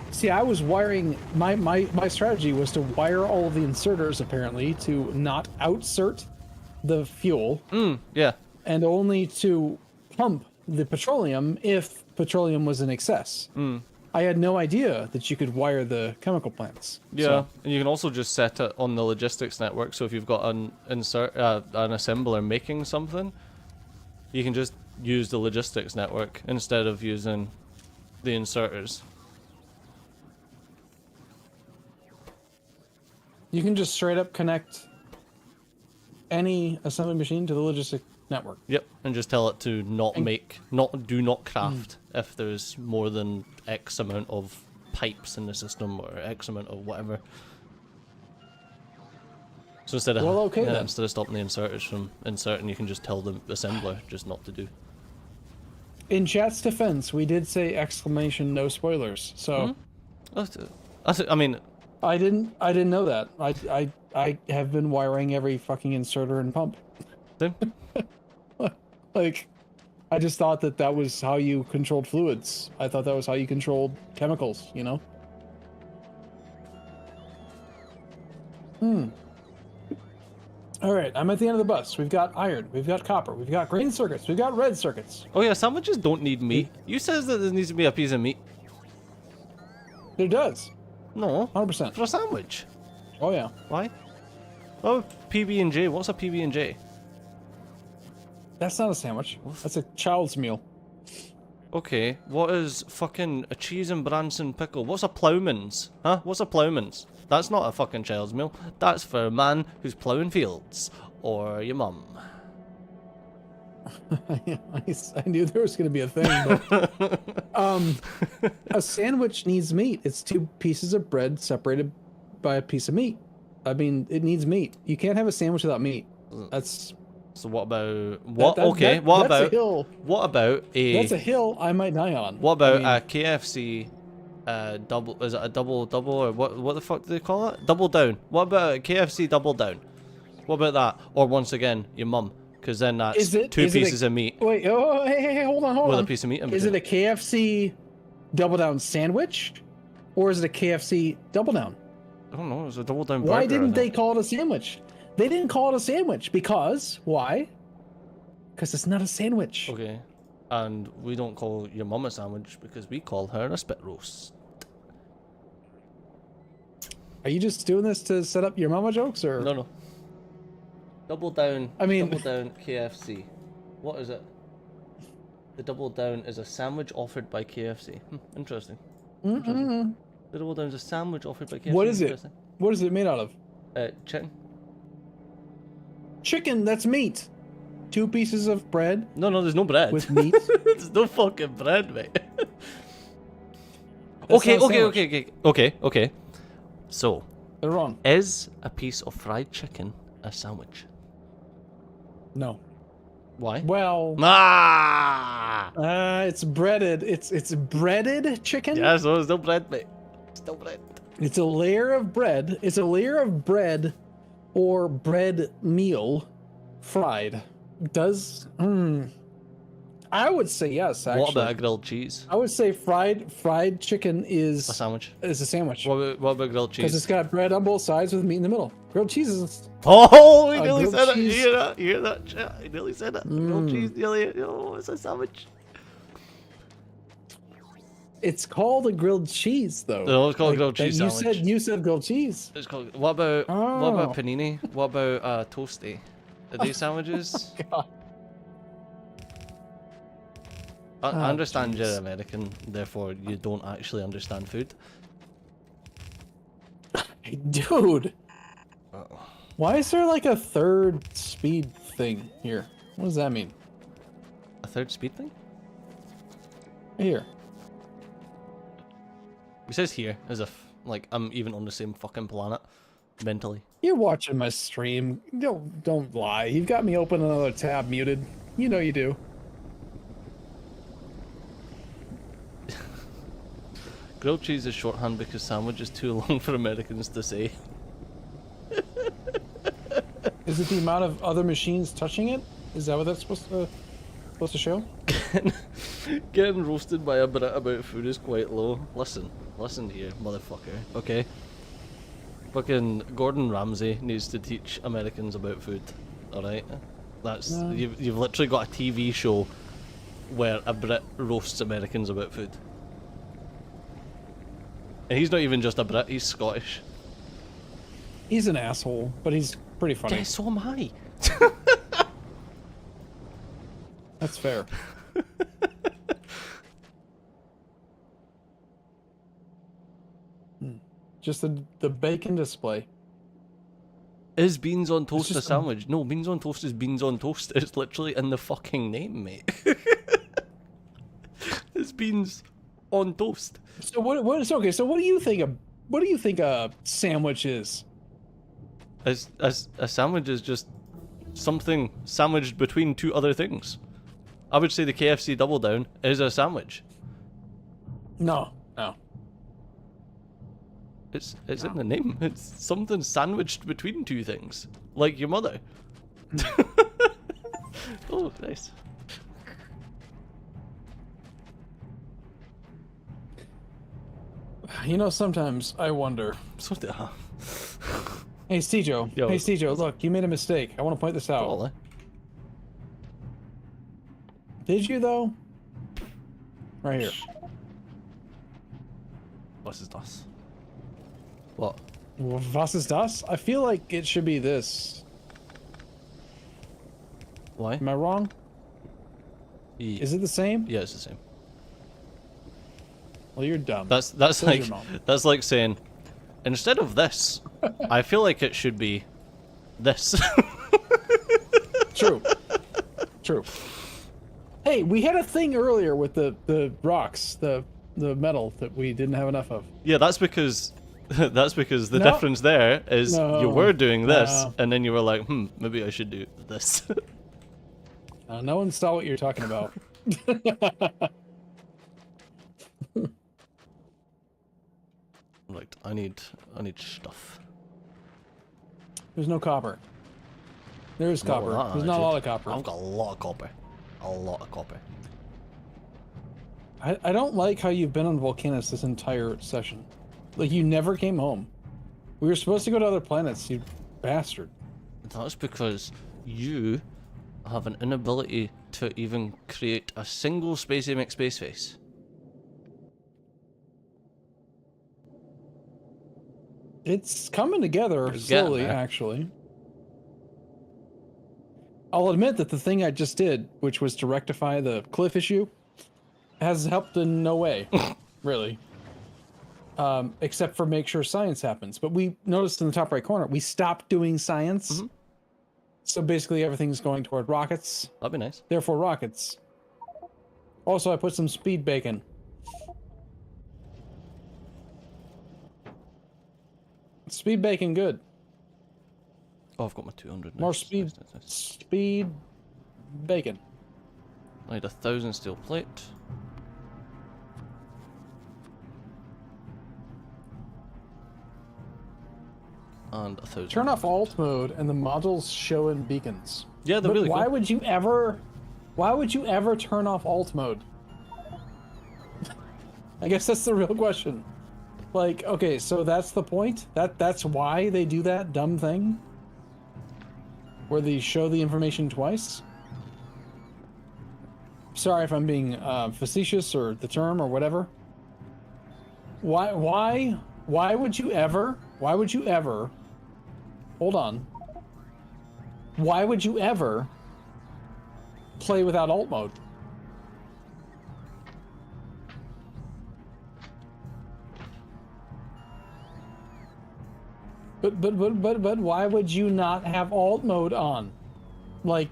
See, I was wiring my strategy was to wire all of the inserters apparently to not outsert the fuel. Yeah. And only to pump the petroleum if petroleum was in excess. I had no idea that you could wire the chemical plants. Yeah, So, and you can also just set it on the logistics network. So if you've got an assembler making something, you can just use the logistics network instead of using the inserters. you can just straight up connect any assembly machine to the logistic network. Yep, and just tell it to do not craft if there's more than X amount of pipes in the system or X amount of whatever. So instead of then. instead of stopping the inserters from inserting, you can just tell the assembler just not to do. In chat's defense, we did say exclamation no spoilers. So I mean, I didn't know that. I have been wiring every fucking inserter and pump. same. Like, I just thought that was how you controlled fluids. I thought that was how you controlled chemicals, you know? All right, I'm at the end of the bus. We've got iron, we've got copper, we've got green circuits, we've got red circuits. Oh yeah, sandwiches don't need meat. You says that there needs to be a piece of meat. There does. No, 100%. for a sandwich. Oh, yeah. Why? Oh, PB&J. What's a PB&J? That's not a sandwich. That's a child's meal. Okay, what is fucking a cheese and Branson pickle? What's a ploughman's? Huh? What's a ploughman's? That's not a fucking child's meal. That's for a man who's ploughing fields. Or your mum. I knew there was going to be a thing, but a sandwich needs meat. It's 2 pieces of bread separated by a piece of meat. I mean, it needs meat. You can't have a sandwich without meat. That's So what about what? That- okay, that- what that's about a hill. what about a That's a hill I might die on. what about I mean, a KFC double? Is it a double or what the fuck do they call it? Double down. What about a KFC double down? What about that? Or once again, your mum, because then that's Is it- 2 is it a- pieces of meat Wait, hey, hold on. with a piece of meat in Is it between. a KFC double down sandwich, or is it a KFC double down? I don't know. It's a double down burger. Why I didn't they think. call it a sandwich? They didn't call it a sandwich because why? Because it's not a sandwich. Okay, and we don't call your mum a sandwich because we call her a spit roast. Are you just doing this to set up your mama jokes, or No. Double down. I mean- double down KFC. What is it? The double down is a sandwich offered by KFC. Interesting. Interesting. The double down is a sandwich offered by KFC. What is it? Interesting. What is it made out of? Chicken. Chicken. That's meat. 2 pieces of bread No, there's no bread. with meat. There's no fucking bread, mate. That's Okay. not a sandwich. Okay. So, They're wrong. is a piece of fried chicken a sandwich? No. Why? Well, Ah! it's breaded. It's breaded chicken. Yeah, so there's no bread, mate. Still bread. It's a layer of bread. It's a layer of bread or bread meal fried. I I would say yes. Actually, What about a grilled cheese? I would say fried chicken is A sandwich. Is a sandwich What about grilled because cheese? it's got bread on both sides with meat in the middle. Grilled cheese is Oh, we nearly grilled said it. cheese. You hear that? You hear that? Chat? We nearly said it. Grilled cheese, nearly. Oh, it's a sandwich. it's called a grilled cheese though. No, it's called grilled cheese You sandwich. said grilled cheese. It's called. What about Oh. panini? What about toasty? Are these sandwiches? God. I Oh, understand you're jeez. American, therefore you don't actually understand food. Hey, dude, why is there like a third speed thing here? What does that mean? A third speed thing? Here. It says here, as if like I'm even on the same fucking planet, mentally. You're watching my stream. Don't lie. You've got me open another tab muted. You know you do. Grilled cheese is shorthand because sandwich is too long for Americans to say. Is it the amount of other machines touching it? Is that what that's supposed to show? Getting roasted by a Brit about food is quite low. Listen here, motherfucker. Okay. Fucking Gordon Ramsay needs to teach Americans about food. Alright? That's you've literally got a TV show where a Brit roasts Americans about food. And he's not even just a Brit, he's Scottish. He's an asshole, but he's pretty funny. Yeah, so am I. That's fair. Just the bacon display. Is beans on toast a just sandwich? No, beans on toast is beans on toast. It's literally in the fucking name, mate. It's beans on toast. So what? So okay. So what do you think a sandwich is? As a sandwich is just something sandwiched between two other things. I would say the KFC Double Down is a sandwich. No. It's in the name. It's something sandwiched between two things, like your mother. Oh, nice. You know, sometimes I wonder. So Hey, Stejo. Yo. Hey, Stejo. Look, you made a mistake. I want to point this out. Probably. Did you though? Right here. What's his das? What? Was ist das? I feel like it should be this. Why? Am I wrong? Is it the same? Yeah, it's the same. Well, you're dumb. That's So's like your mom. that's like saying, instead of this, I feel like it should be this. True. True. Hey, we had a thing earlier with the rocks, the metal that we didn't have enough of. Yeah, that's because the No. difference there is No. you were doing this, No. and then you were like, maybe I should do this. No one saw what you're talking about. Right, I need stuff. There's no copper. There is Not copper. with that There's not a attitude. lot of copper. I've got a lot of copper. A lot of copper. I don't like how you've been on Volcanus this entire session. Like, you never came home. We were supposed to go to other planets, you bastard. That's because you have an inability to even create a single Spacey McSpaceface. It's coming together It's getting slowly, there. actually. I'll admit that the thing I just did, which was to rectify the cliff issue, has helped in no way, really. Except for make sure science happens. But we noticed in the top right corner, we stopped doing science. Mhm. So basically everything's going toward rockets. That'd be nice. Therefore, rockets. Also, I put some speed bacon. Speed bacon, good. Oh, I've got my 200. More Nice, speed. nice, nice, nice. Speed bacon. I need 1,000 steel plate. And 1,000. Turn off alt mode and the modules show in beacons. Yeah, they're But really why cool. would you ever Why would you ever turn off alt mode? I guess that's the real question. Like, okay, so that's the point? That's why they do that dumb thing? Where they show the information twice? Sorry if I'm being facetious or the term or whatever. Why would you ever, hold on. Why would you ever play without alt mode? But why would you not have alt mode on? Like,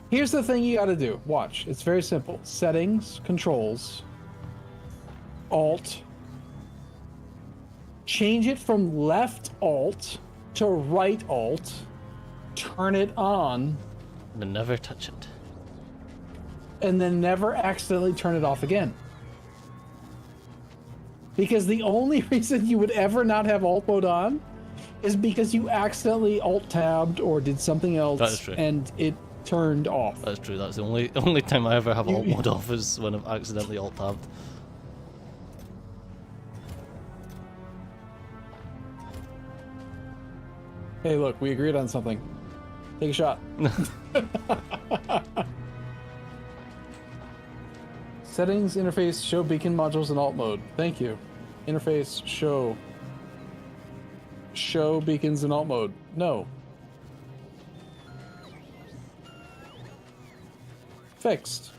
here's the thing you gotta do. Watch. It's very simple. Settings, controls, alt. Change it from left alt to right alt. Turn it on. Then never touch it. And then never accidentally turn it off again. Because the only reason you would ever not have alt mode on is because you accidentally alt tabbed or did something else. That is true. And it turned off. That's true. That's the only time I ever have alt mode off is when I've accidentally alt tabbed. Hey, look, we agreed on something. Take a shot. Settings, interface, show beacon modules in alt mode. Thank you. Interface, show. Show beacons in alt mode. No. Fixed.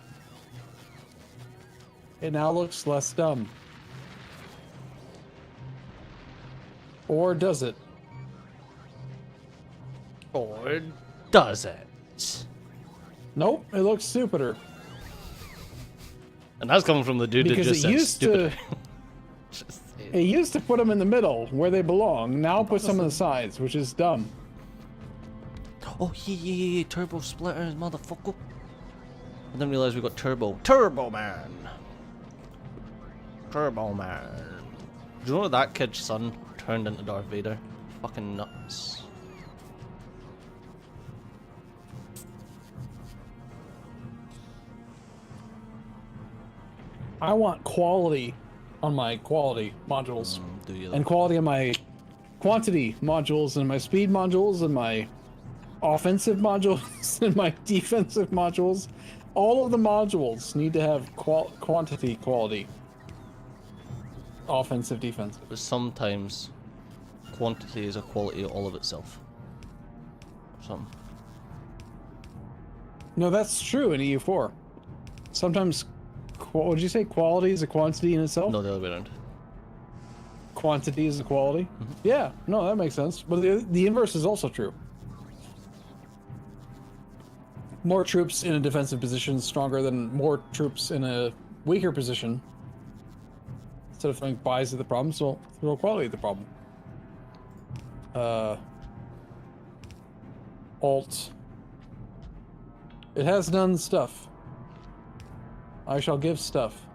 It now looks less dumb. Or does it? Or does it? Nope, it looks stupider. And that's coming from the dude Because that just it said used stupid. It used to put them in the middle, where they belong. Now put some on the sides, which is dumb. Oh, yeah, turbo splitters, motherfucker. I didn't realize we got turbo. Turbo Man! Turbo Man. Do you know that kid's son turned into Darth Vader? Fucking nuts. I want quality on my quality modules. Do you? And quality on my quantity modules and my speed modules and my offensive modules and my defensive modules. All of the modules need to have quantity quality. Offensive, defensive. But sometimes quantity is a quality all of itself. Some. No, that's true in EU4. Sometimes, what would you say? Quality is a quantity in itself? No, the other way around. Quantity is a quality? Yeah, no, that makes sense. But the inverse is also true. More troops in a defensive position is stronger than more troops in a weaker position. Instead of throwing bias at the problem, so throw quality at the problem. Alt. It has done stuff. I shall give stuff.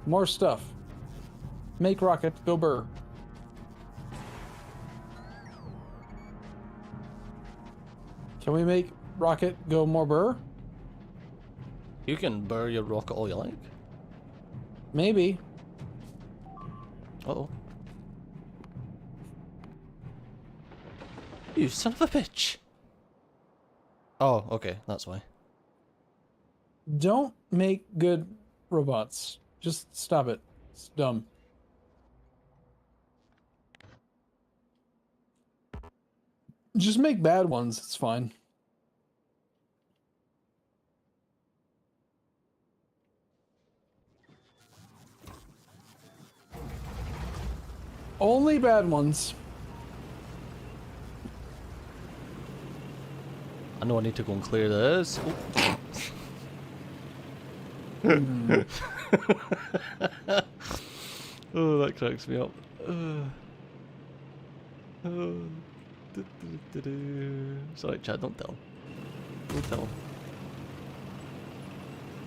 More stuff. Make rocket go burr. Can we make rocket go more burr? You can burr your rocket all you like. Maybe. Uh-oh. You son of a bitch! Oh, okay, that's why. Don't make good robots. Just stop it. It's dumb. Just make bad ones. It's fine. Only bad ones. I know I need to go and clear this. Oh, that cracks me up. Sorry, Chad, don't tell. Don't tell.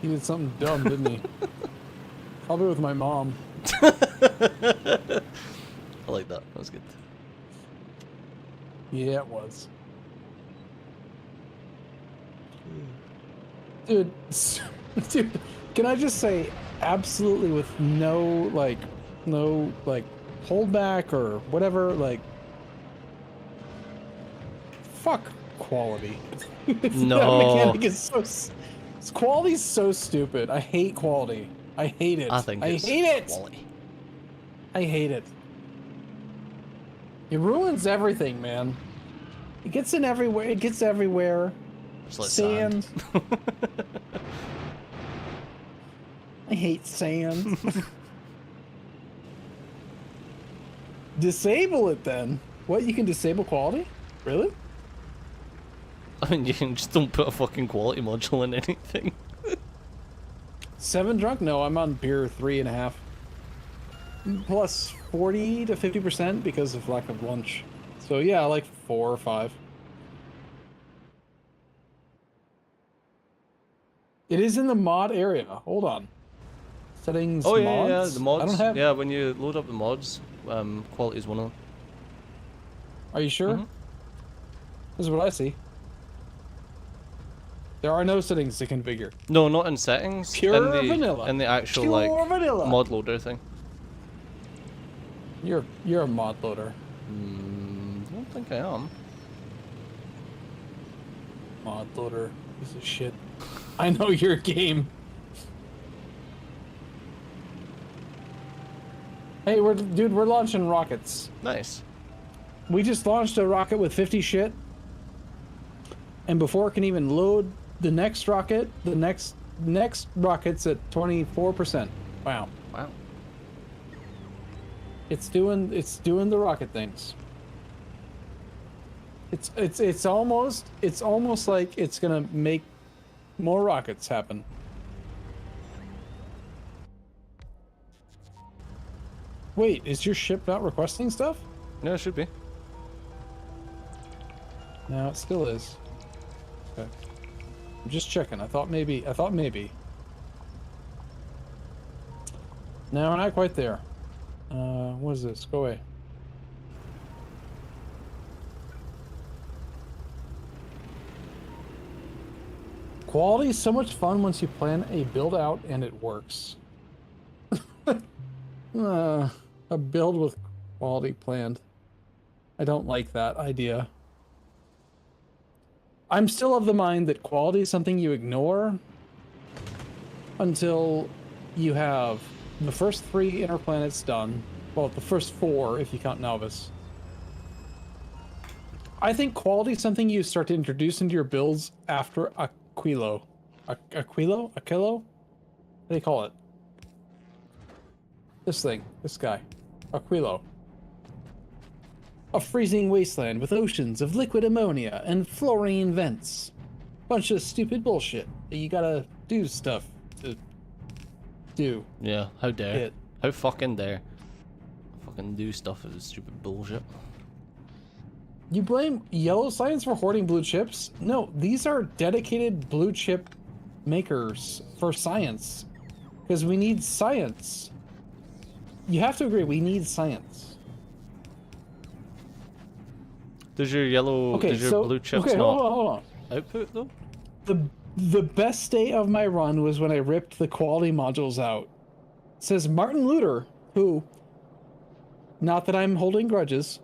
He did something dumb, didn't he? Probably with my mom. I like that. That's good. Yeah, it was. Dude, dude, can I just say, absolutely with no holdback or whatever, like, fuck quality. That No, mechanic is quality's so stupid. I hate quality. I hate it. I think I it's hate it. quality. I hate it. It ruins everything, man. It gets in everywhere. It gets everywhere. It's like Sand. sand. I hate sand. Disable it then. What? You can disable quality? Really? I mean, you can just don't put a fucking quality module in anything. 7 drunk? No, I'm on beer 3.5. Plus 40 to 50% because of lack of lunch. So yeah, like 4 or 5. It is in the mod area. Hold on. Settings. Oh yeah, mods? yeah, the mods. I don't have. Yeah, when you load up the mods, quality is one of them. Are you sure? Mhm. This is what I see. There are no settings to configure. No, not in settings. Pure in the, vanilla. In the actual Pure vanilla. mod loader thing. You're a mod loader. I don't think I am. Mod loader. Piece of shit. I know your game. Hey, we're launching rockets. Nice. We just launched a rocket with 50 shit. And before it can even load the next rocket, the next rocket's at 24%. Wow. Wow. It's doing the rocket things. It's almost like it's gonna make more rockets happen. Wait, is your ship not requesting stuff? Yeah, it should be. No, it still is. Okay. I'm just checking. I thought maybe. No, we're not quite there. What is this? Go away. Quality is so much fun once you plan a build out and it works. A build with quality planned. I don't like that idea. I'm still of the mind that quality is something you ignore until you have the first 3 inner planets done. Well, the first 4 if you count Novice. I think quality is something you start to introduce into your builds after Aquilo. Aquilo? What do they call it? This thing. This guy. Aquilo. A freezing wasteland with oceans of liquid ammonia and fluorine vents. Bunch of stupid bullshit that you gotta do stuff to do. Yeah, how dare. It. How fucking dare. Fucking do stuff that is stupid bullshit. You blame yellow science for hoarding blue chips? No, these are dedicated blue chip makers for science. Because we need science. You have to agree, we need science. Does your yellow, does your blue chips not hold on. output though? The best day of my run was when I ripped the quality modules out. It says Martin Luther, who, not that I'm holding grudges,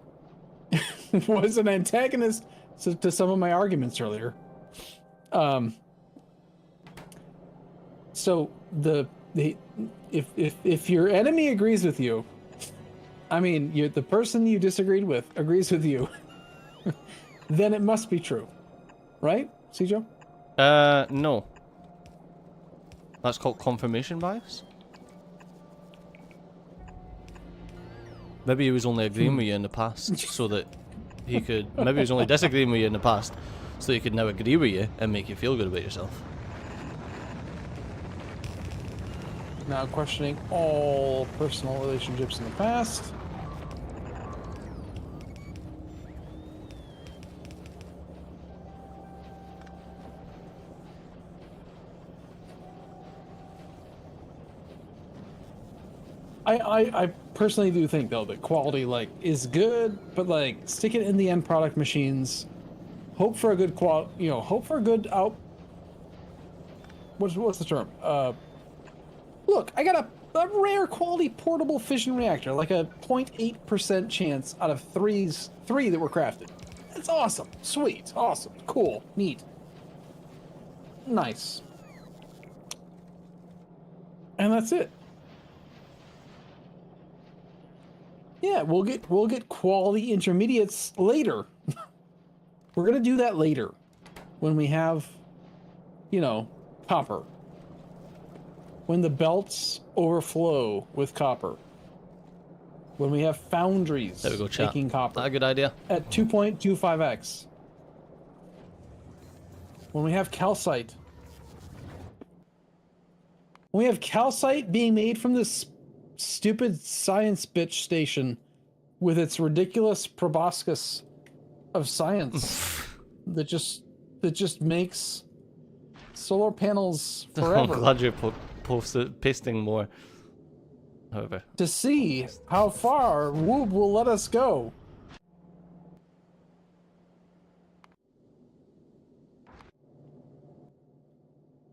was an antagonist to some of my arguments earlier. So if your enemy agrees with you, I mean, the person you disagreed with agrees with you, then it must be true, right, Cjo? No. That's called confirmation bias. Maybe he was only agreeing with you in the past, so that he could. Maybe he was only disagreeing with you in the past, so he could now agree with you and make you feel good about yourself. Now questioning all personal relationships in the past. I personally do think though that quality like is good, but like stick it in the end product machines. Hope for a good hope for a good out. What's the term? Look, I got a rare quality portable fission reactor, like a 0.8% chance out of three that were crafted. That's awesome. Sweet. Awesome. Cool. Neat. Nice. And that's it. Yeah, we'll get quality intermediates later. We're gonna do that later when we have, copper. When the belts overflow with copper. When we have foundries There we go, chat. making copper. That a good idea? At 2.25x. When we have calcite. When we have calcite being made from this stupid science bitch station with its ridiculous proboscis of science that just makes solar panels forever. I'm glad you're pasting more. However, to see how far Woob will let us go.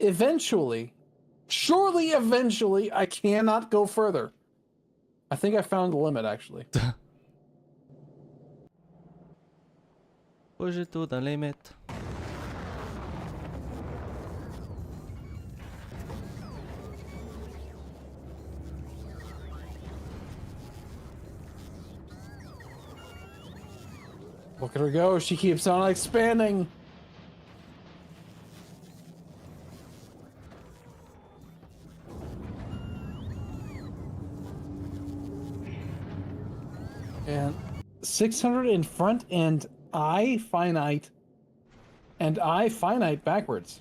Eventually, surely eventually, I cannot go further. I think I found the limit, actually. push it to the limit. Look at her go. She keeps on expanding. And 600 in front and I finite. And I finite backwards.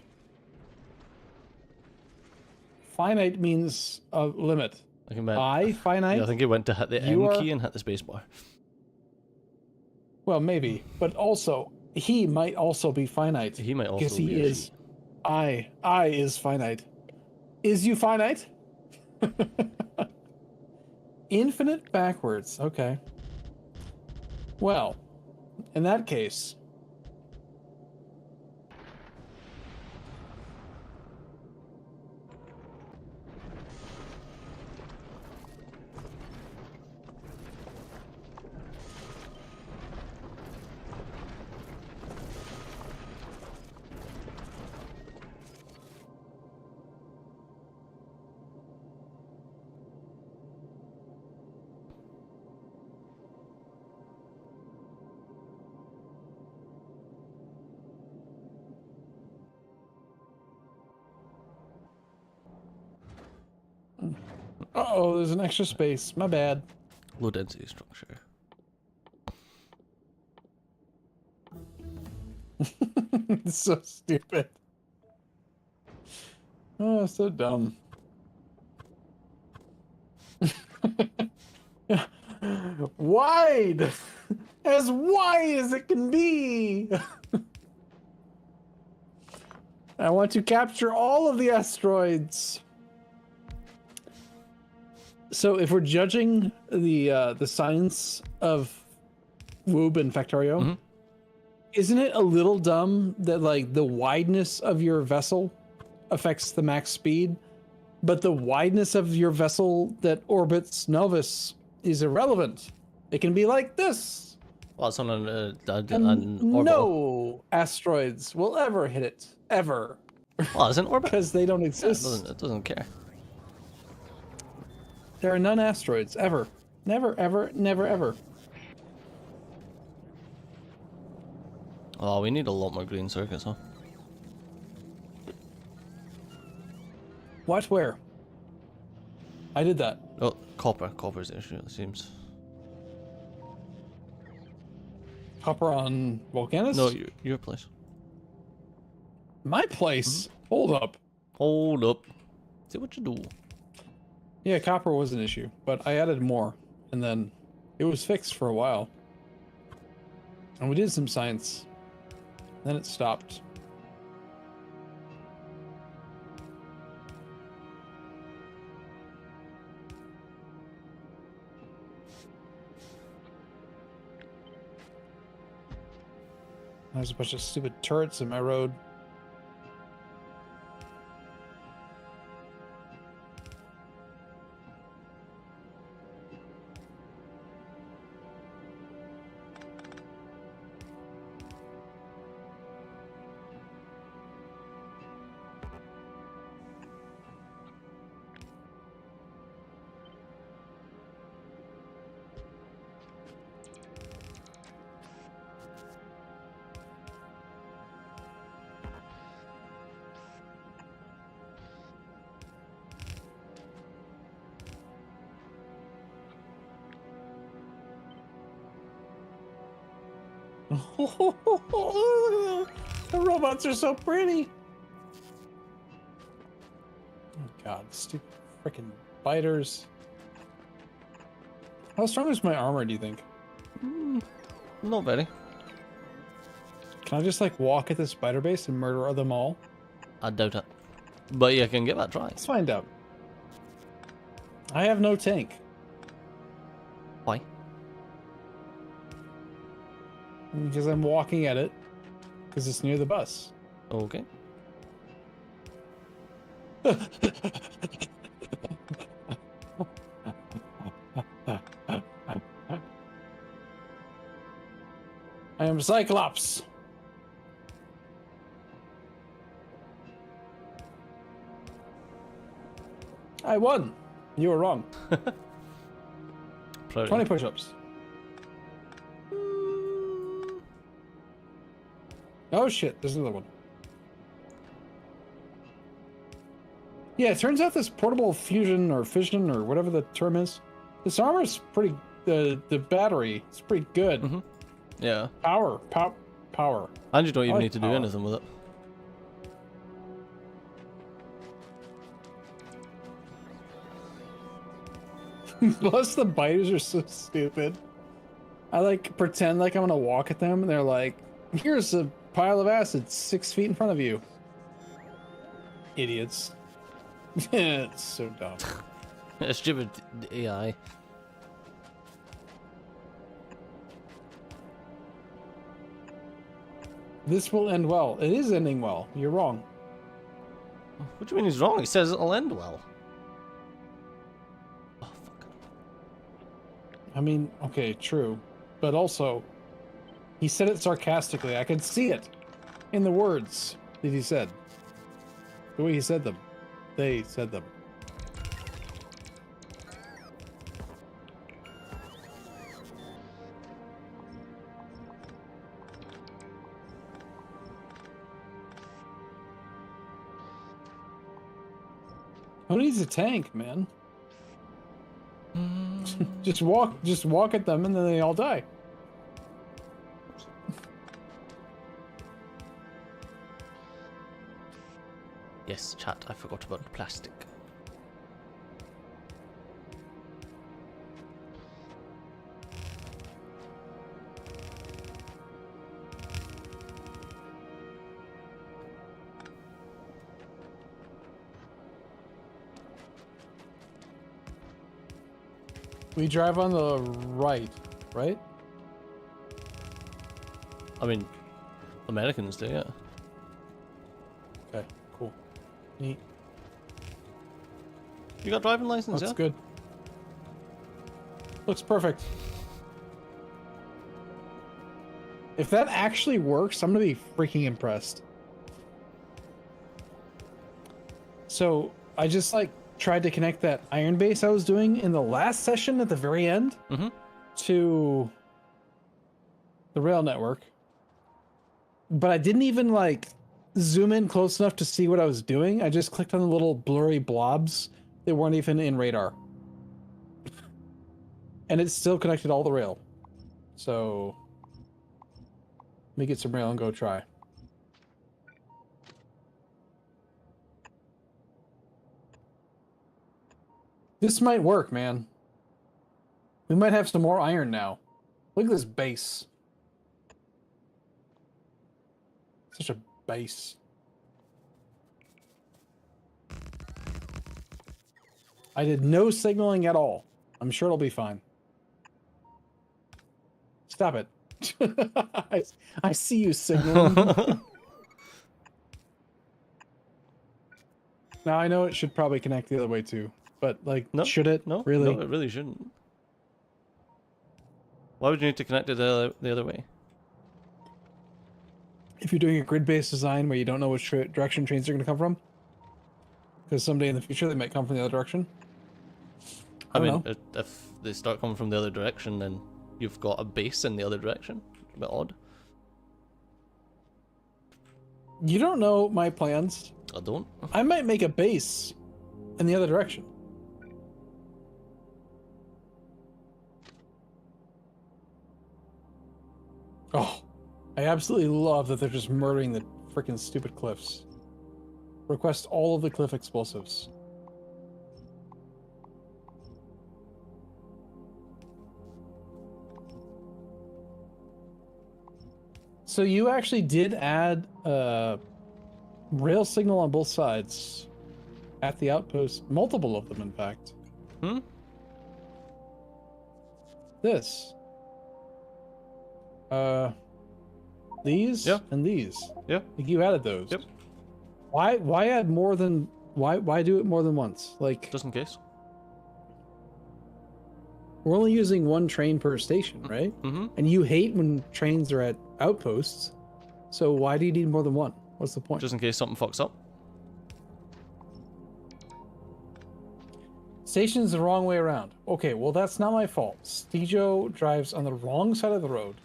Finite means a limit. I think I finite. I think it went to hit the You M are- key and hit the spacebar. Well, maybe, but also he might also be finite. He might also because he be a is. she. I is finite. Is you finite? Infinite backwards. Okay. Well, in that case. Uh-oh, there's an extra space. My bad. Low density structure. It's so stupid. Oh, so dumb. Wide! As wide as it can be! I want to capture all of the asteroids. So if we're judging the science of Woob and Factorio, isn't it a little dumb that like the wideness of your vessel affects the max speed, but the wideness of your vessel that orbits Novus is irrelevant? It can be like this. Well, it's on an And orbital. no asteroids will ever hit it. Ever. Well, it's an orbit. Because they don't Yeah, exist. it doesn't care. There are none asteroids. Ever. Never, ever, never, ever. Oh, we need a lot more green circuits, huh? What? Where? I did that. Oh, copper. Copper's the issue, it seems. Copper on Volcanus? No, your place. My place? Hold up. Hold up. See what you do. Yeah, copper was an issue, but I added more, and then it was fixed for a while. And we did some science. Then it stopped. There's a bunch of stupid turrets in my road. The robots are so pretty. Oh god, stupid freaking biters. How strong is my armor, do you think? Not very. Can I just like walk at this spider base and murder them all? I doubt it. But you can give that a try. Let's find out. I have no tank. Why? Because I'm walking at it. Because it's near the bus. Okay. I am Cyclops. I won. You were wrong. 20 push-ups. Oh shit, there's another one. Yeah, it turns out this portable fusion or fission or whatever the term is, this armor's pretty, the battery, it's pretty good. Mm-hmm. Yeah. Power. And you don't even like need to do power. anything with it. Plus the biters are so stupid. I like pretend like I'm gonna walk at them and they're like, here's a pile of acid 6 feet in front of you. Idiots. It's so dumb. Stupid AI. This will end well. It is ending well. You're wrong. What do you mean he's wrong? He says it'll end well. Oh, fuck. I mean, okay, true. But also, he said it sarcastically. I could see it in the words that he said. The way he said them. They said them. Who needs a tank, man? just walk at them and then they all die. Yes, chat, I forgot about the plastic. We drive on the right? I mean, Americans do, yeah. Okay, cool. Neat. You got driving license, Looks yeah? good. Looks perfect. If that actually works, I'm gonna be freaking impressed. So, I just like tried to connect that iron base I was doing in the last session at the very end to the rail network. But I didn't even like zoom in close enough to see what I was doing. I just clicked on the little blurry blobs that weren't even in radar. And it still connected all the rail. So let me get some rail and go try. This might work, man. We might have some more iron now. Look at this base. Such a base. I did no signaling at all. I'm sure it'll be fine. Stop it. I see you signaling. Now I know it should probably connect the other way too, but like, No, should it? no, Really? no, it really shouldn't. Why would you need to connect it the other way? If you're doing a grid-based design where you don't know which direction trains are going to come from, because someday in the future they might come from the other direction. I mean, don't if they start coming from the other direction, then you've got a base in the other direction. A bit odd. You don't know my plans. I don't. I might make a base in the other direction. Oh, I absolutely love that they're just murdering the freaking stupid cliffs. Request all of the cliff explosives. So you actually did add rail signal on both sides at the outpost, multiple of them, in fact. Hmm? This. These Yeah. and these. Yeah. Like you added those. Yep. Why add more than why do it more than once? Like Just in case. we're only using one train per station, right? Mm-hmm. And you hate when trains are at outposts. So why do you need more than one? What's the point? Just in case something fucks up. Station's the wrong way around. Okay, well that's not my fault. Stejo drives on the wrong side of the road.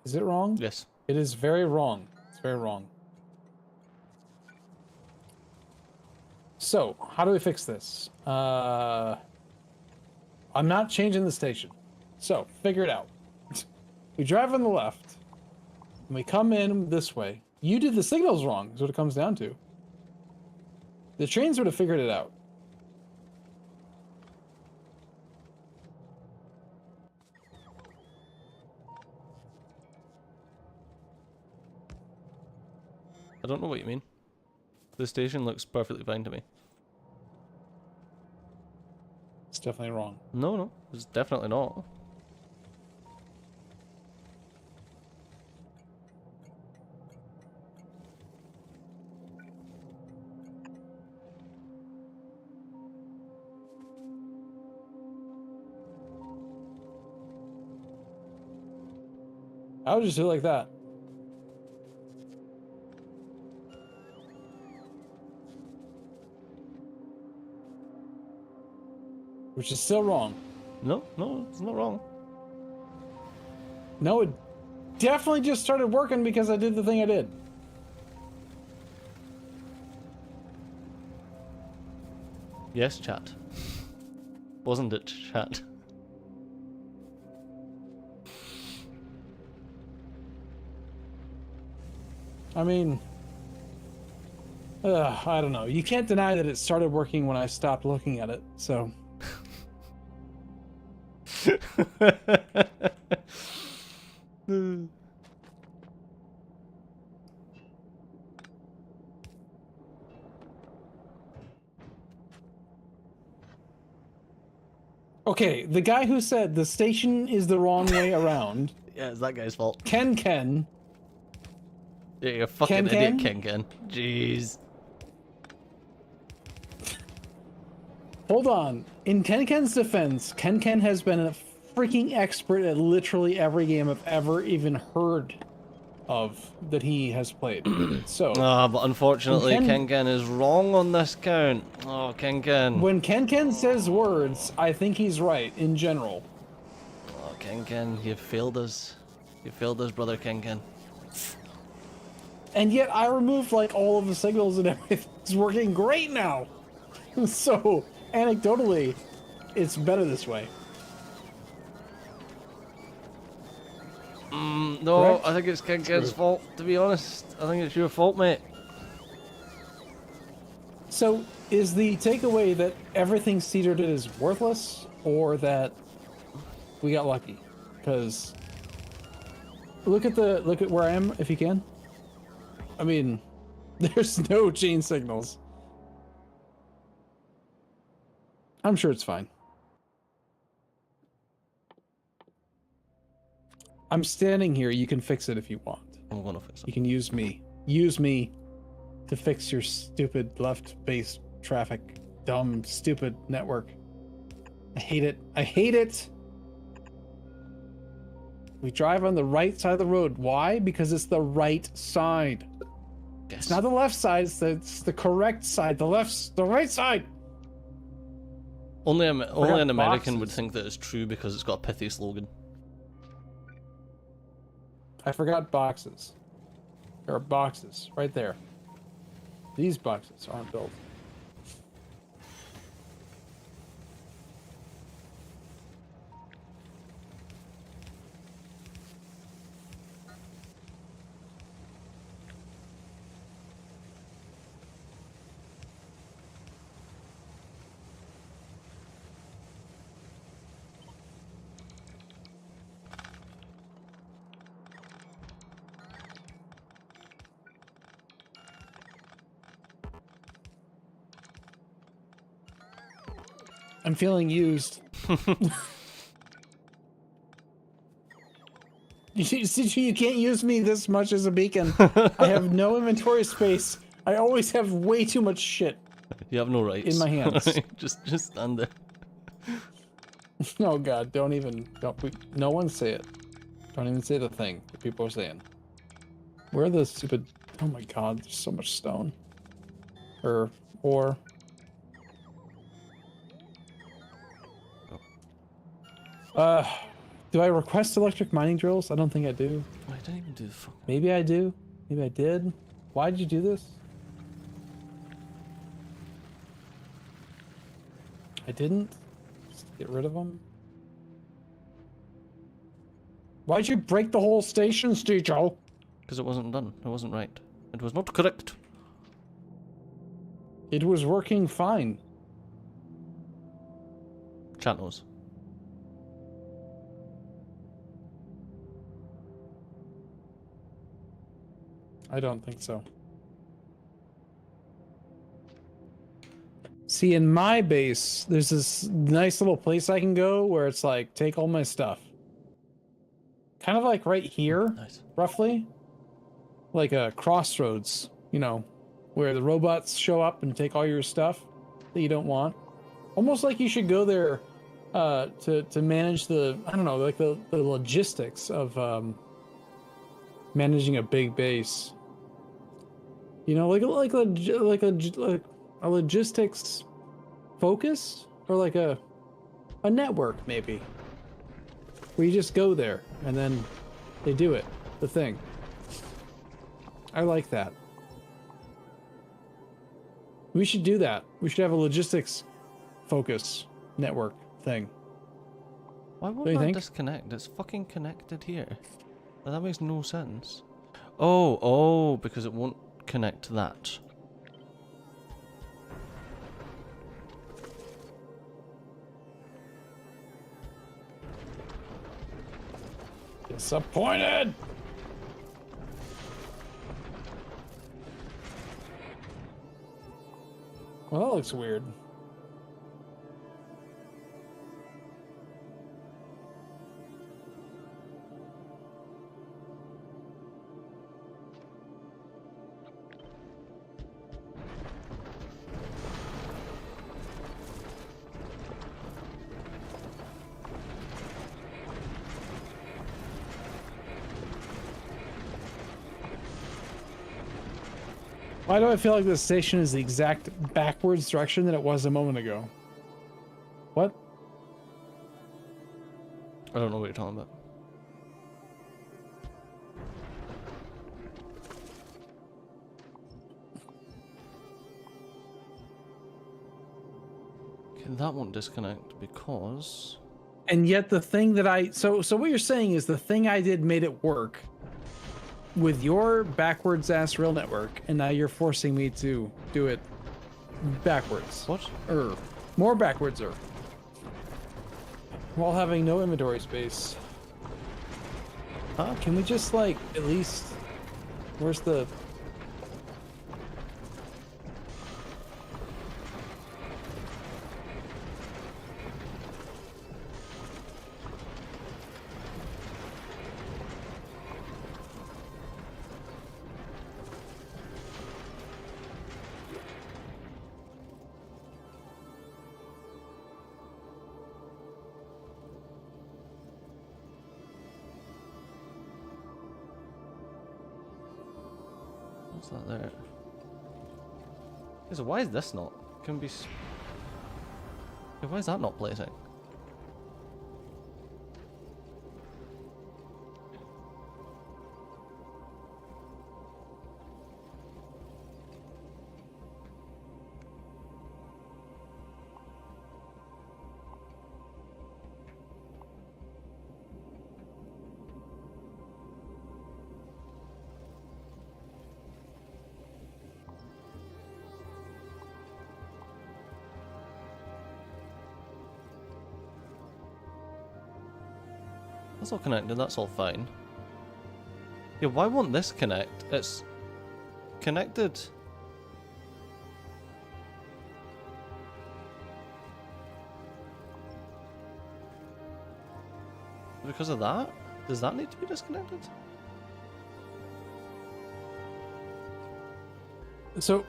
Is it wrong? Yes. It is very wrong. It's very wrong. So, how do we fix this? I'm not changing the station. So, figure it out. We drive on the left. And we come in this way. You did the signals wrong, is what it comes down to. The trains would have figured it out. I don't know what you mean. The station looks perfectly fine to me. It's definitely wrong. No, it's definitely not. I would just do it like that. Which is still wrong. No, it's not wrong. No, it definitely just started working because I did the thing I did. Yes, chat. Wasn't it, chat? I mean, I don't know. You can't deny that it started working when I stopped looking at it, so. Okay, the guy who said the station is the wrong way around. Yeah, it's that guy's fault. Ken. Yeah, you're a fucking idiot, Ken. Jeez. Hold on. In Ken's defense, Ken has been a freaking expert at literally every game I've ever even heard of that he has played. So, But unfortunately, Ken is wrong on this count. Oh, Ken. when Ken says words, I think he's right in general. Oh, Ken, you failed us. You failed us, brother Ken. And yet I removed like all of the signals and everything's working great now. So, anecdotally, it's better this way. No, Correct? I think it's Ken's fault, to be honest. I think it's your fault, mate. So, is the takeaway that everything Cedar did is worthless, or that we got lucky? Because look at where I am, if you can. I mean, there's no chain signals. I'm sure it's fine. I'm standing here. You can fix it if you want. I'm gonna fix You it. can use me. Use me to fix your stupid left base traffic. Dumb, stupid network. I hate it. I hate it. We drive on the right side of the road. Why? Because it's the right side. Yes. It's not the left side. It's the correct side. The right side. Only an American would boxes. think that it's true because it's got a pithy slogan. I forgot boxes. There are boxes right there. These boxes aren't built. I'm feeling used. You can't use me this much as a beacon. I have no inventory space. I always have way too much shit. You have no rights. In my hands. just stand there. Oh god, don't. No one say it. Don't even say the thing that people are saying. Where are the stupid... Oh my god, there's so much stone. Or... Do I request electric mining drills? I don't think I do. I didn't even do the fuck. Maybe I do. Maybe I did. Why did you do this? I didn't. Just get rid of them. Why'd you break the whole station, Steejo? Because it wasn't done. It wasn't right. It was not correct. It was working fine. Chat knows. I don't think so. See, in my base, there's this nice little place I can go where it's like, take all my stuff. Kind of like right here, Nice. roughly. Like a crossroads, you know, where the robots show up and take all your stuff that you don't want. Almost like you should go there to manage the, I don't know, like the logistics of managing a big base. You know, like a logistics focus, or like a network maybe, where you just go there and then they do it, the thing. I like that. We should do that. We should have a logistics focus network thing. Why Don't won't you that think? disconnect? It's fucking connected here. That makes no sense. Oh, because it won't connect to that. Disappointed! Well, that looks weird. Why do I feel like this station is the exact backwards direction that it was a moment ago? What? I don't know what you're talking about. Okay, that won't disconnect because... And yet the thing that so what you're saying is the thing I did made it work with your backwards ass rail network, and now you're forcing me to do it backwards. What? More backwards while having no inventory space. Can we just like at least, where's the... What's that there? Okay, so why is this not? Can be. Okay, why is that not placing? That's all connected, that's all fine. Yeah, why won't this connect? It's connected. Because of that? Does that need to be disconnected? So,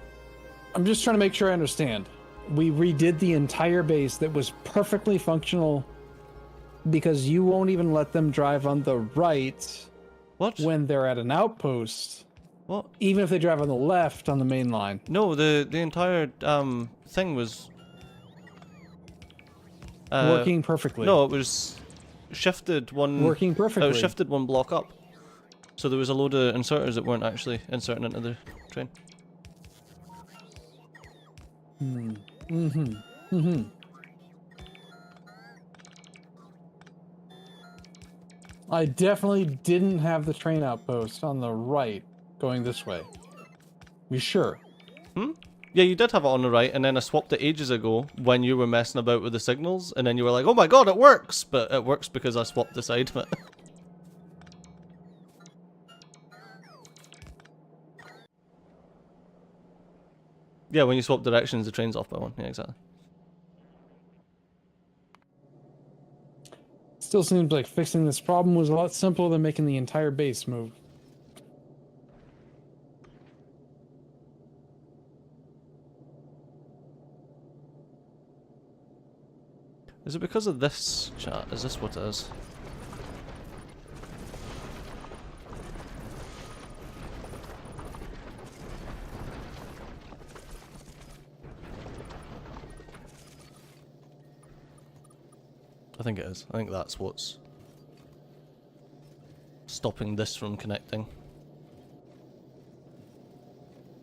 I'm just trying to make sure I understand. We redid the entire base that was perfectly functional because you won't even let them drive on the right What? when they're at an outpost. What? Even if they drive on the left on the main line. No, the entire thing was Working perfectly. No, it was shifted one. Working perfectly. It was shifted one block up. So there was a load of inserters that weren't actually inserting into the train. I definitely didn't have the train outpost on the right going this way. You sure? Yeah, you did have it on the right, and then I swapped it ages ago when you were messing about with the signals, and then you were like, oh my god, it works! But it works because I swapped the side of it. Yeah, when you swap directions, the train's off by one. Yeah, exactly. Still seems like fixing this problem was a lot simpler than making the entire base move. Is it because of this chat? Is this what it is? I think it is. I think that's what's stopping this from connecting.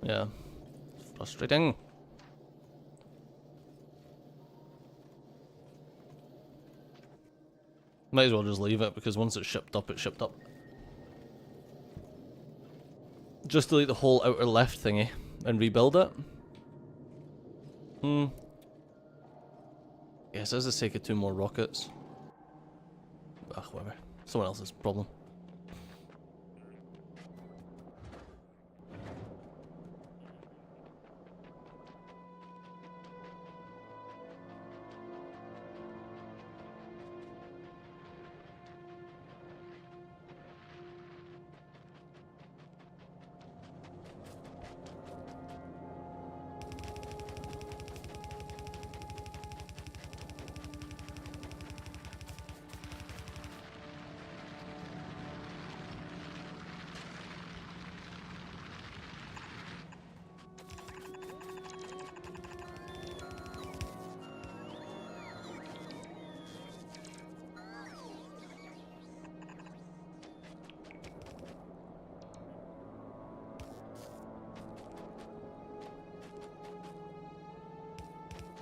Yeah. Frustrating. Might as well just leave it, because once it's shipped up, it's shipped up. Just delete the whole outer left thingy and rebuild it. Yes, as the sake of 2 more rockets. Ugh, whatever. Someone else's problem.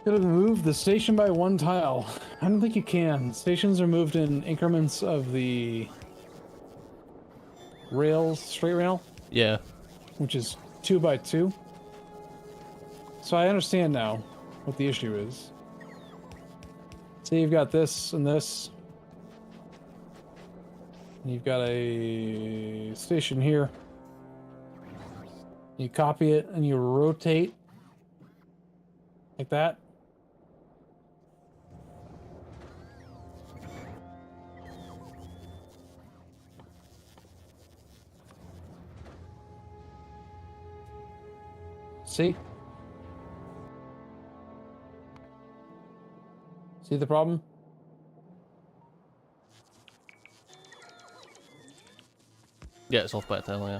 Could have moved the station by 1 tile. I don't think you can. Stations are moved in increments of the rails, straight rail, Yeah. which is 2 by 2. So I understand now what the issue is. Say you've got this and this. And you've got a station here. You copy it and you rotate like that. See? See the problem? Yeah, it's off by a tile, yeah.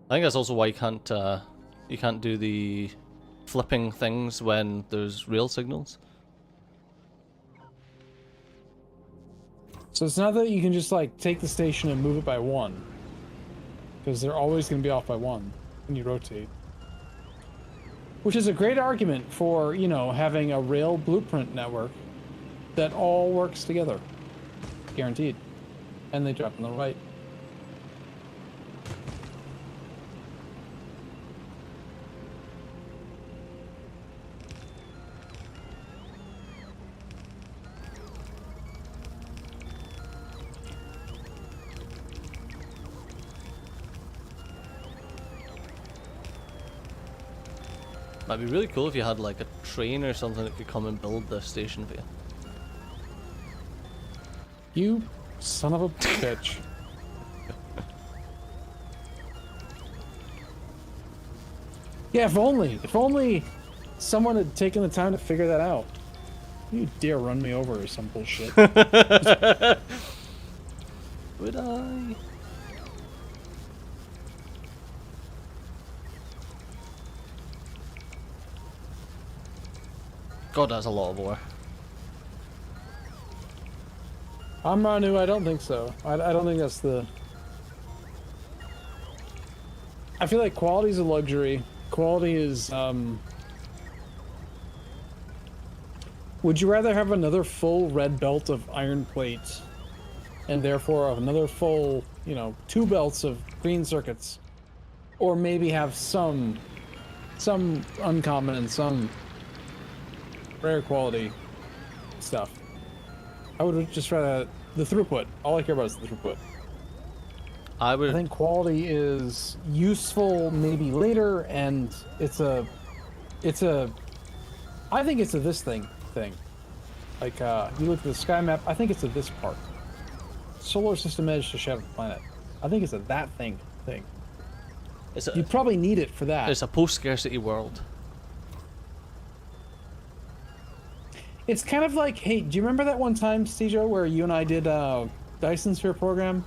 I think that's also why you can't do the flipping things when there's rail signals. So it's not that you can just like take the station and move it by 1, because they're always going to be off by 1 when you rotate. Which is a great argument for, you know, having a rail blueprint network that all works together. Guaranteed. And they drop on the right. Might be really cool if you had like a train or something that could come and build the station for you. You son of a bitch. Yeah, if only someone had taken the time to figure that out. You dare run me over or some bullshit. Would I? God, that's a lot of ore. I'm Manu, I don't think so. I don't think that's the... I feel like quality is a luxury. Quality is, would you rather have another full red belt of iron plate, and therefore another full, you know, 2 belts of green circuits? Or maybe have some uncommon and some rare quality stuff? I would just rather the throughput. All I care about is the throughput. I think quality is useful maybe later, and it's a I think it's a this thing. Like you look at the sky map, I think it's a this part. Solar system edge to shadow planet. I think it's a that thing. You probably need it for that. It's a post-scarcity world. It's kind of like, hey, do you remember that one time, Stejo, where you and I did a Dyson Sphere program?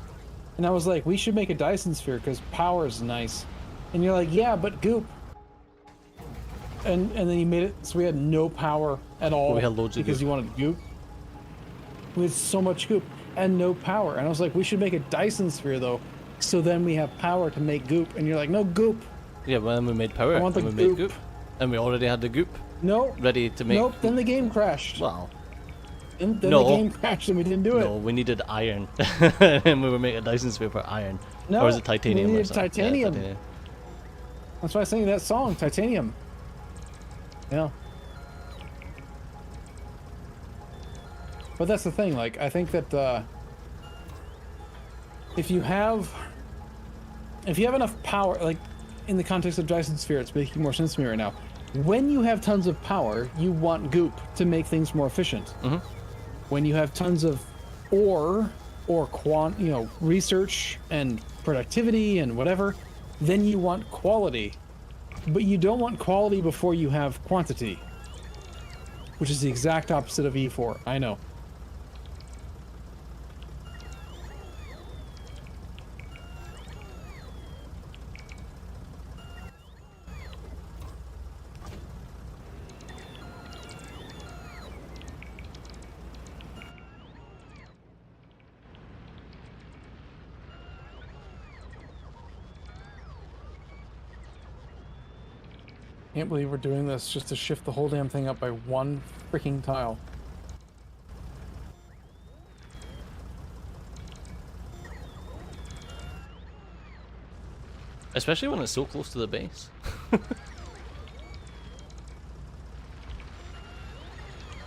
And I was like, we should make a Dyson Sphere because power is nice. And you're like, yeah, but goop. And then you made it so we had no power at all. We had loads of because goop. You wanted goop. We had so much goop and no power. And I was like, we should make a Dyson Sphere though, so then we have power to make goop. And you're like, no goop. Yeah, well, then we made power. I want the and we made goop. goop. And we already had the goop. No. Ready to make. Nope. Then the game crashed. Well. Then No. the game crashed and we didn't do it. No, we needed iron. And we were making a Dyson Sphere for iron. No, or was it titanium? we or needed something? titanium. Yeah, titanium. That's why I sang that song, Titanium. Yeah. But that's the thing, like, I think that, if you have enough power, like, in the context of Dyson Sphere, it's making more sense to me right now. When you have tons of power, you want goop to make things more efficient. Mm-hmm. When you have tons of ore, or research and productivity and whatever, then you want quality. But you don't want quality before you have quantity. Which is the exact opposite of E4, I know. Can't believe we're doing this just to shift the whole damn thing up by 1 freaking tile. Especially when it's so close to the base.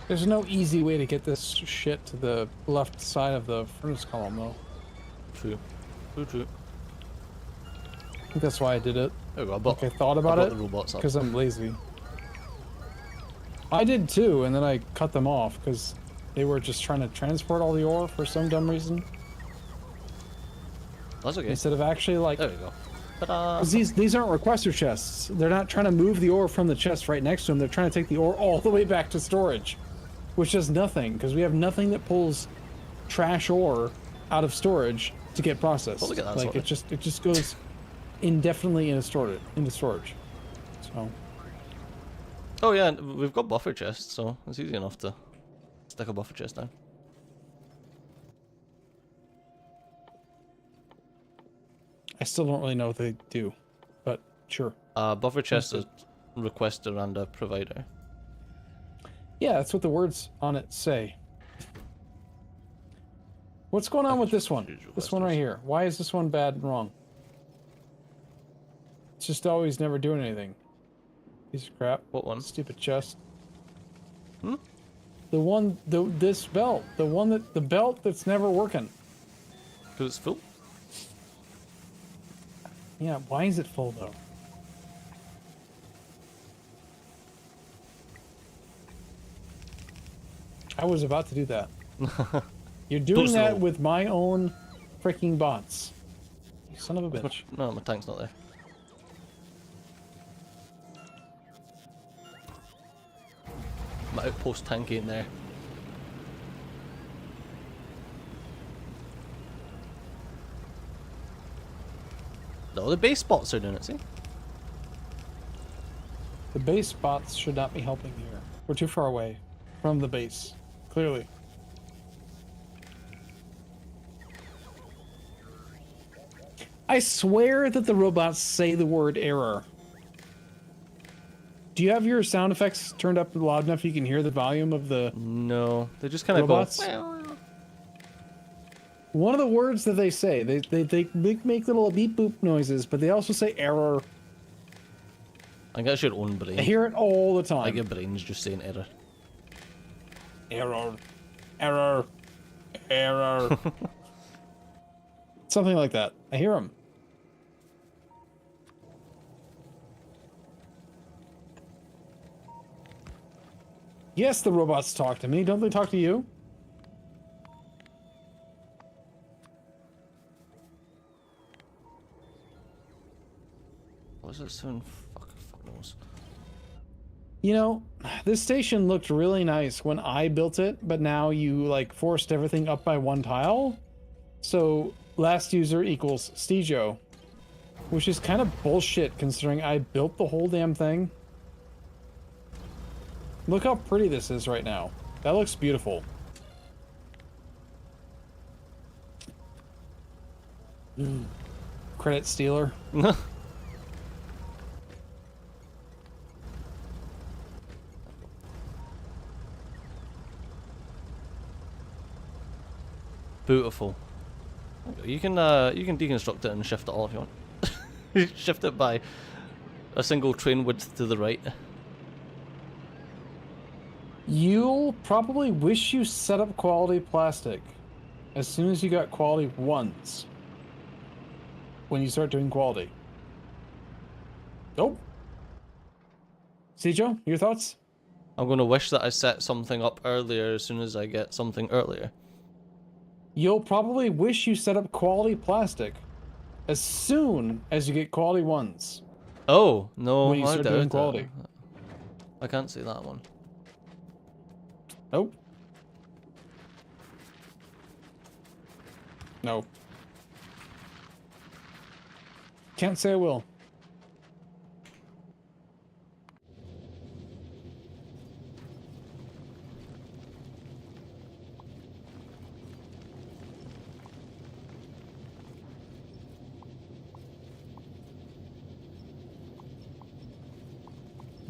There's no easy way to get this shit to the left side of the furnace column, though. True. True. I think that's why I did it. There we go. I thought about it the robots up. because I'm lazy. I did too, and then I cut them off because they were just trying to transport all the ore for some dumb reason. That's okay. Instead of actually like... There we go. Ta-da! 'Cause these aren't requester chests. They're not trying to move the ore from the chest right next to them. They're trying to take the ore all the way back to storage. Which does nothing, because we have nothing that pulls trash ore out of storage to get processed. Well, look at that like sorted. it just goes... indefinitely into storage. So Oh yeah, and we've got buffer chests, so it's easy enough to stick a buffer chest down. I still don't really know what they do, but sure. Buffer chest is Understood. requester and a provider. Yeah, that's what the words on it say. What's going on with this one? This one right here. Why is this one bad and wrong? It's just always never doing anything. Piece of crap. What one? Stupid chest. Hmm? This belt. The belt that's never working. Because it's full? Yeah, why is it full though? I was about to do that. You're doing that slow. with my own freaking bots. You son of a bitch. No, my tank's not there. My outpost tank ain't there. No, the base spots are doing it, see? The base bots should not be helping here. We're too far away from the base. Clearly. I swear that the robots say the word error. Do you have your sound effects turned up loud enough you can hear the volume of the No, they just kind of robots? go. One of the words that they say, they make little beep boop noises, but they also say error. I guess your own brain. I hear it all the time. Like your brain's just saying error. Error. Error. Error. Something like that. I hear them. Yes, the robots talk to me. Don't they talk to you? What is it soon? Fuck knows. You know, this station looked really nice when I built it, but now you, like, forced everything up by one tile. So, last user equals Stejo. Which is kind of bullshit considering I built the whole damn thing. Look how pretty this is right now. That looks beautiful. Credit stealer. Beautiful. You can deconstruct it and shift it all if you want. Shift it by a single train width to the right. You'll probably wish you set up quality plastic as soon as you got quality ones. When you start doing quality. Nope. See, Joe, your thoughts? I'm gonna wish that I set something up earlier as soon as I get something earlier. You'll probably wish you set up quality plastic as soon as you get quality ones. Oh, no, When you I start doubt doing it. quality. I can't see that one. Nope. No. Can't say I will.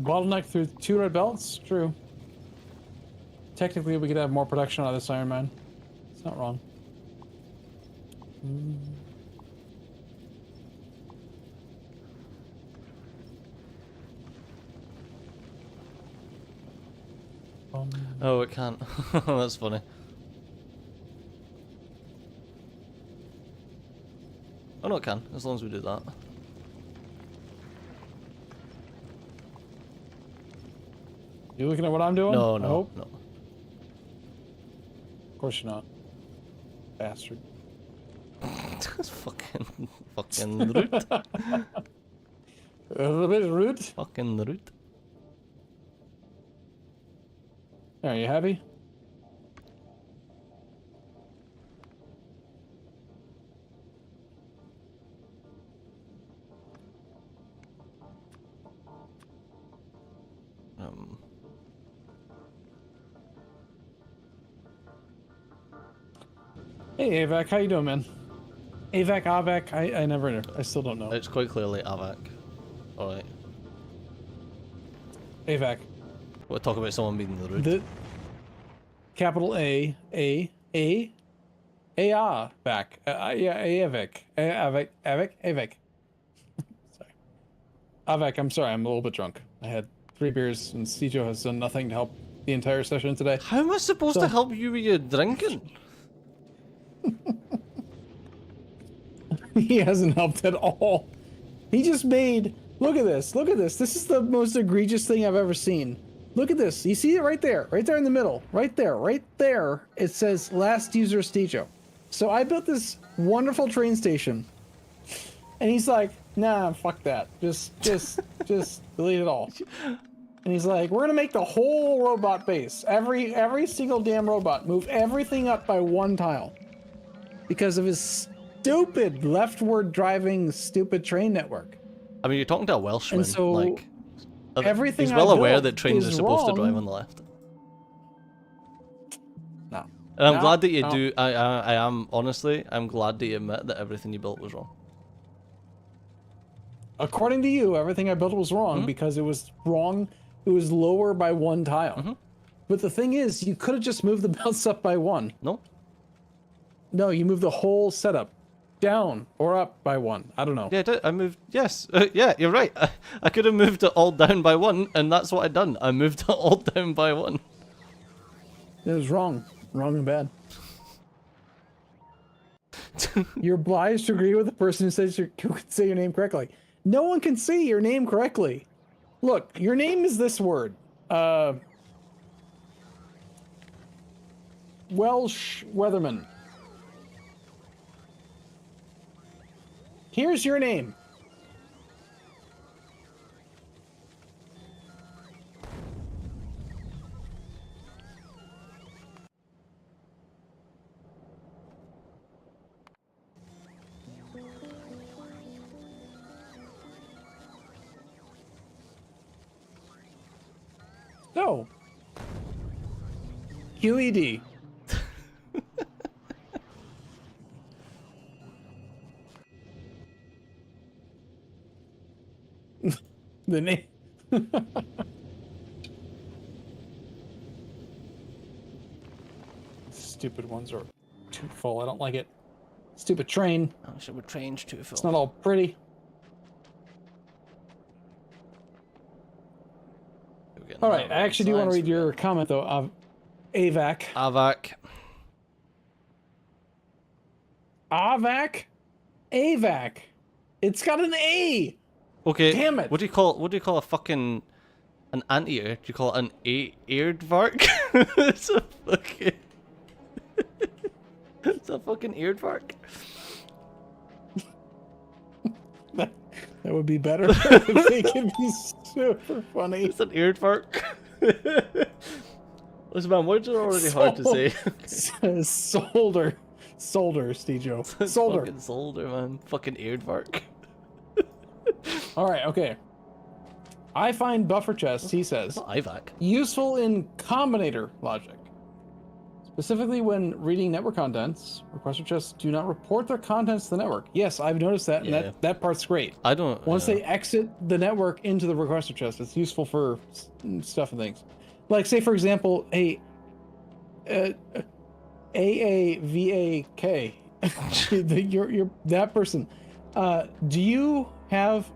Bottleneck through 2 red belts? True. Technically, we could have more production out of this Iron Man. It's not wrong. Oh, it can't. That's funny. Oh no, it can, as long as we do that. You looking at what I'm doing? No, I no, hope? no. Of course you're not. Bastard. That's fucking rude. A little bit rude. Fucking rude. Are you happy? Hey, Avac, how you doing, man? Avac, Avac, I never know. I still don't know. It's quite clearly Avac. Alright. Avac. We'll talk about someone being rude. The capital A, back. Yeah, Avac. Avac. Sorry. Avac, I'm sorry, I'm a little bit drunk. I had 3 beers and Stijo has done nothing to help the entire session today. How am I supposed to help you with your drinking? He hasn't helped at all. He just made, look at this, this is the most egregious thing I've ever seen. Look at this, you see it right there in the middle, right there, it says last user Stijo. So I built this wonderful train station, and he's like, nah, fuck that, just delete it all. And he's like, we're gonna make the whole robot base, every single damn robot, move everything up by 1 tile. Because of his stupid leftward driving stupid train network. I mean, you're talking to a Welshman. And so like, everything he's well I aware built that trains are is supposed to wrong. drive on the left. No. And I'm No, glad that you no. do. I am honestly. I'm glad that you admit that everything you built was wrong. According to you, everything I built was wrong because it was wrong. It was lower by 1 tile. But the thing is, you could have just moved the bounce up by 1. No. No, you moved the whole setup down or up by 1. I don't know. Yeah, I did. I moved. Yes. Yeah, you're right. I could have moved it all down by 1, and that's what I done. I moved it all down by 1. It was wrong. Wrong and bad. You're obliged to agree with the person who says who can say your name correctly. No one can say your name correctly. Look, your name is this word. Welsh Weatherman. Here's your name. So, QED. The name. Stupid ones are too full. I don't like it. Stupid train. Oh, so we're trains too full. It's not all pretty. All right, I actually do want to read your comment though. Of AVAC. Avac. AVAC. AVAC. It's got an A. Okay. Damn it. What do you call a fucking an anteater? Do you call it an aardvark? It's a fucking it's a fucking aardvark. That would be better if they could be super funny. It's an aardvark. Listen, man, words are already hard to say. Solder, Stijo. Solder. Fucking solder, man. Fucking aardvark. All right, okay. I find buffer chests, he says, Ivac. useful in combinator logic. Specifically when reading network contents, requester chests do not report their contents to the network. Yes, I've noticed that, Yeah. and that part's great. I don't. Once they exit the network into the requester chest, it's useful for stuff and things. Like, say, for example, AAVAK, you're that person. Do you have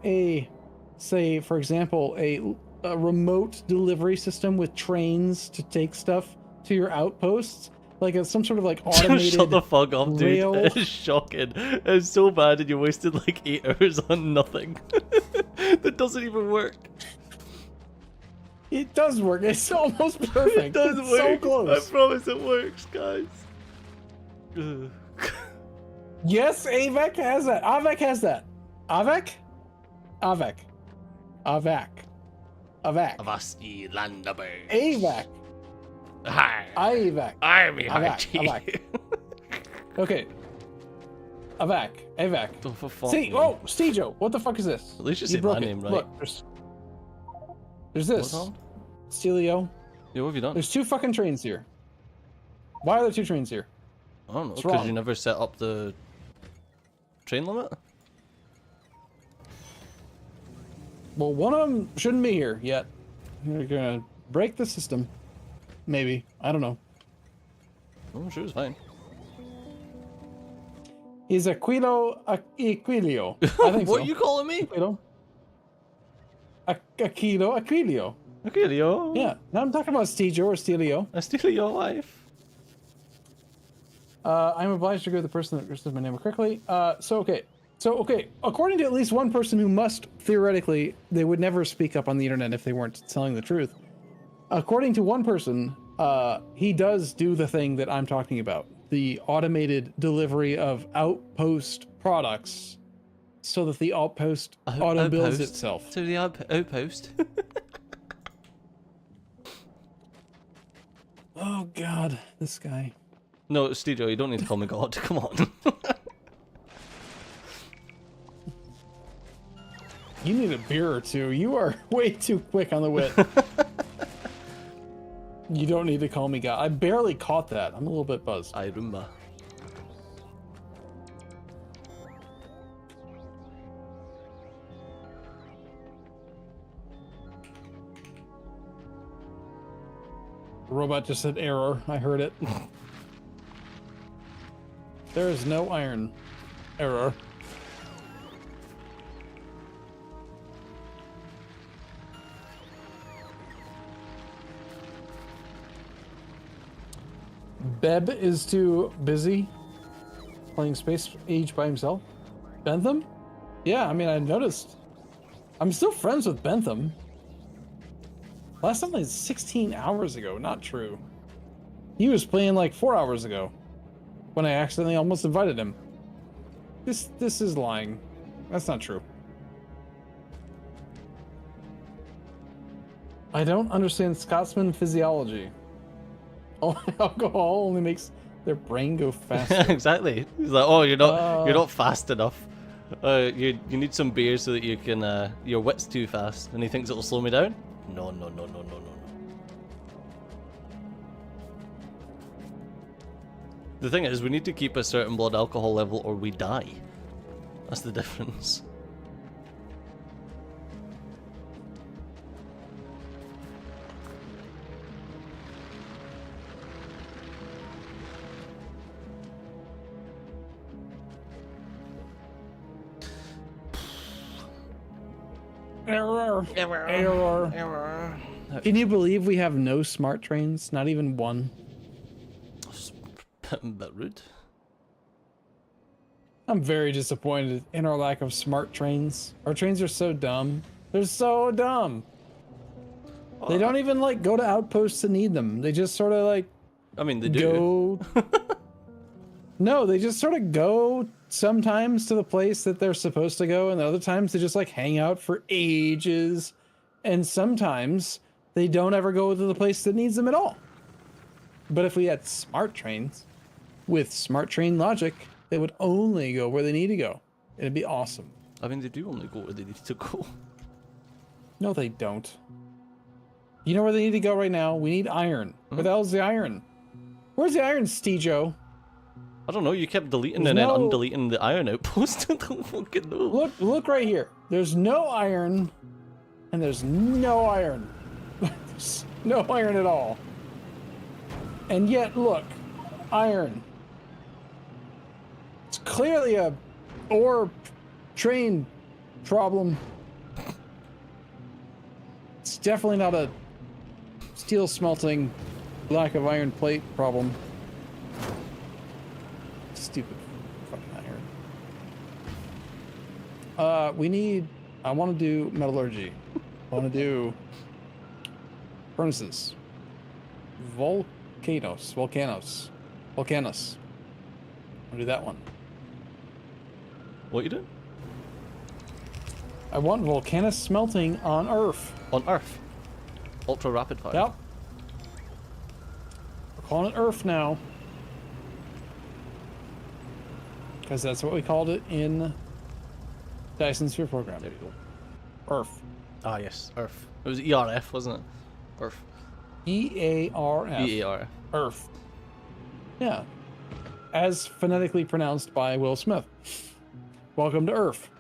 say, for example, a remote delivery system with trains to take stuff to your outposts? Like some sort of like automated Shut the fuck up, dude. rail? It's shocking. It's so bad and you wasted like 8 hours on nothing. That doesn't even work. It does work. It's almost perfect. It does It's work. so close. I promise it works, guys. Ugh. Yes, AVAC has that. AVAC has that. AVAC? AVAC. AVAC. AVAC. Avasti Landabird. AVAC. Hi. IVAC. I'm AVAC. AVAC. Okay. AVAC. AVAC. Oh, for fuck's See, sake. oh, Stijo, what the fuck is this? At least you said broke my it. name right. Look, there's this. What's on? Steelio. Yeah, what have you done? There's 2 fucking trains here. Why are there 2 trains here? I don't know, What's because wrong? you never set up the train limit? Well, one of them shouldn't be here yet. You're gonna break the system. Maybe. I don't know. I'm sure it's fine. Is Aquilo Aquilio? I think What so. you calling me? Aquilo. Aquilo Aquilio. Okay, Leo. Yeah. Now I'm talking about Stejo or Stelio. I steal your life. I'm obliged to go with the person that understood my name correctly. Okay. According to at least one person who must theoretically, they would never speak up on the internet if they weren't telling the truth. According to one person, he does do the thing that I'm talking about. The automated delivery of Outpost products so that the Outpost auto builds Outpost. itself. To the Outpost. Oh God, this guy. No, Studio, you don't need to call me God. Come on. You need a beer or two. You are way too quick on the wit. You don't need to call me God. I barely caught that. I'm a little bit buzzed. Arumba. The robot just said error. I heard it. There is no iron. Error. Beb is too busy playing Space Age by himself. Bentham? Yeah, I mean, I noticed. I'm still friends with Bentham. Last time I played 16 hours ago. Not true. He was playing like 4 hours ago when I accidentally almost invited him. This is lying. That's not true. I don't understand Scotsman physiology. Alcohol only makes their brain go faster. Exactly. He's like, oh, you're not fast enough. You need some beer so that you can. Your wit's too fast, and he thinks it'll slow me down. No. The thing is, we need to keep a certain blood alcohol level, or we die. That's the difference. Error. Error. Can you believe we have no smart trains? Not even one. A bit rude. I'm very disappointed in our lack of smart trains. Our trains are so dumb. They're so dumb. They don't even like go to outposts to need them. They just sort of like I mean, they do. go. No, they just sort of go sometimes to the place that they're supposed to go, and other times they just like hang out for ages. And sometimes they don't ever go to the place that needs them at all. But if we had smart trains with smart train logic, they would only go where they need to go. It'd be awesome. I mean, they do only go where they need to go. No, they don't. You know where they need to go right now? We need iron. Where the hell's the iron? Where's the iron, Stejo? I don't know, you kept deleting There's and then no- undeleting the iron outpost. I don't fucking know. Look right here. There's no iron, and there's no iron. There's no iron at all. And yet, look, iron. It's clearly a ore train problem. It's definitely not a steel smelting, lack of iron plate problem. Stupid fucking iron. I want to do metallurgy. I want to do furnaces. Volcanos. I'll do that one. What you doing? I want volcanous smelting on Earth. On Earth. Ultra rapid fire. Yep. We're calling it Earth now. Because that's what we called it in Dyson Sphere program. There you go. Earth. Ah, yes, Earth. It was ERF, wasn't it? Earth. E-A-R-F. E-A-R. Earth. Yeah. As phonetically pronounced by Will Smith. Welcome to Earth.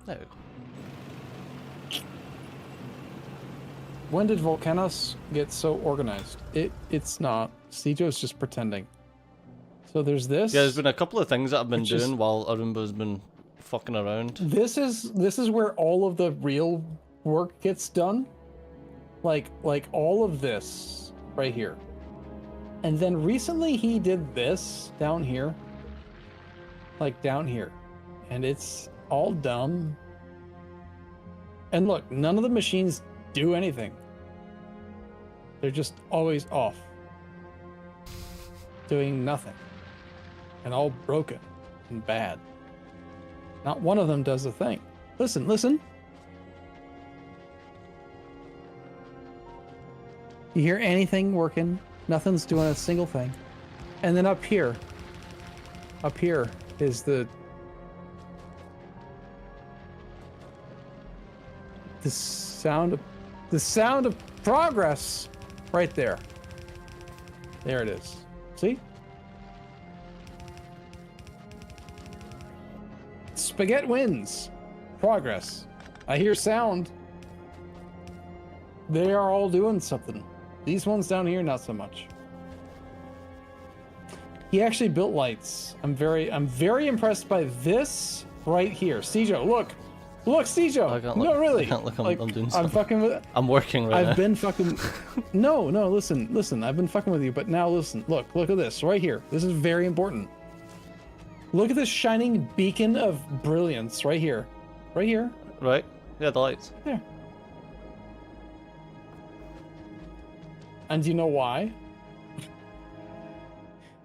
There we go. When did Volcanos get so organized? It's not. Stejo's just pretending. So there's this. Yeah, there's been a couple of things that I've been Which doing is- while Arumba's been fucking around. This is where all of the real work gets done. Like all of this right here. And then recently he did this down here. Like down here. And it's all dumb. And look, none of the machines do anything. They're just always off. Doing nothing. And all broken and bad. Not one of them does a thing. Listen, listen. You hear anything working? Nothing's doing a single thing. And then up here is the sound of progress right there. There it is. See? Spaghetti wins. Progress. I hear sound. They are all doing something. These ones down here, not so much. He actually built lights. I'm very impressed by this right here. Stejo, look, Stejo. I can't No, look. really. I can't look. I'm doing I'm something. fucking with. I'm working right now. I've been fucking. No, listen. I've been fucking with you, but now listen. Look at this right here. This is very important. Look at this shining beacon of brilliance right here. Right here. Right? Yeah, the lights. There. And do you know why?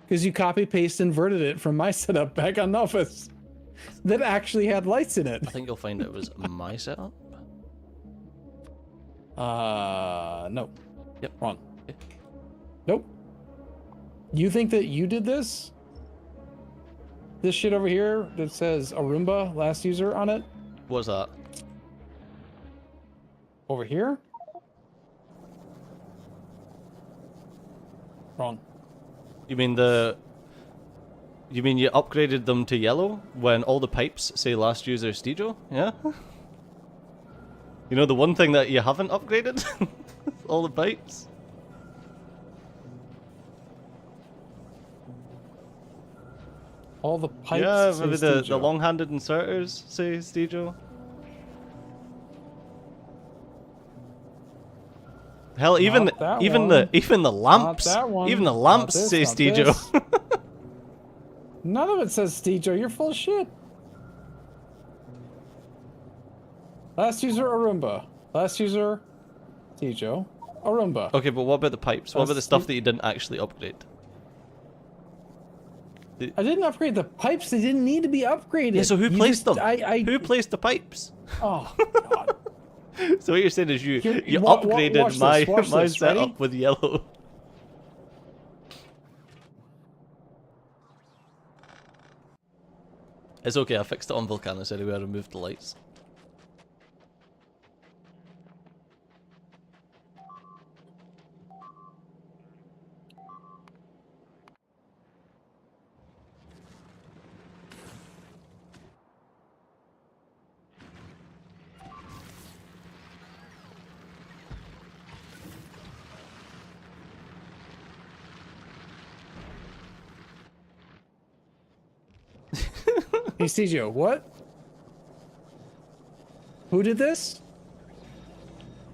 Because you copy paste inverted it from my setup back on Office that actually had lights in it. I think you'll find it was my setup. No. Yep. Wrong. Okay. Nope. You think that you did this? This shit over here that says Arumba last user on it? What's that? Over here? Wrong. You mean you upgraded them to yellow when all the pipes say last user Stejo? Yeah? You know the one thing that you haven't upgraded? All the pipes? All the pipes. Yeah, say maybe the Stejo. long-handed inserters say Stejo. Hell, even Not that even one. the lamps, Not that one. even the Not lamps this, say not Stejo. this. None of it says Stejo. You're full of shit. Last user Arumba. Last user Stejo. Arumba. Okay, but what about the pipes? What about the That's stuff the- that you didn't actually upgrade? I didn't upgrade the pipes. They didn't need to be upgraded. Yeah, so who You placed just- them? Who placed the pipes? Oh, God. So what you're saying is you upgraded watch my this, watch my this, setup ready? with yellow. It's okay, I fixed it on Volcanus anyway, I removed the lights. Hey, Stejo, what? Who did this?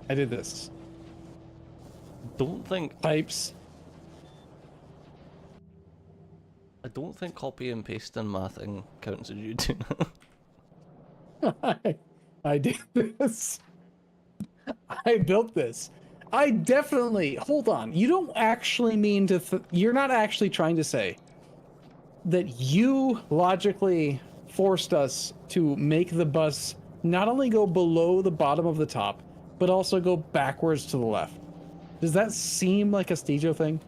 I did this. Don't think Pipes. I don't think copy and pasting my thing counts as you doing I did this. I built this. I definitely. Hold on. You don't actually mean to. You're not actually trying to say that you logically forced us to make the bus not only go below the bottom of the top, but also go backwards to the left. Does that seem like a Stejo thing?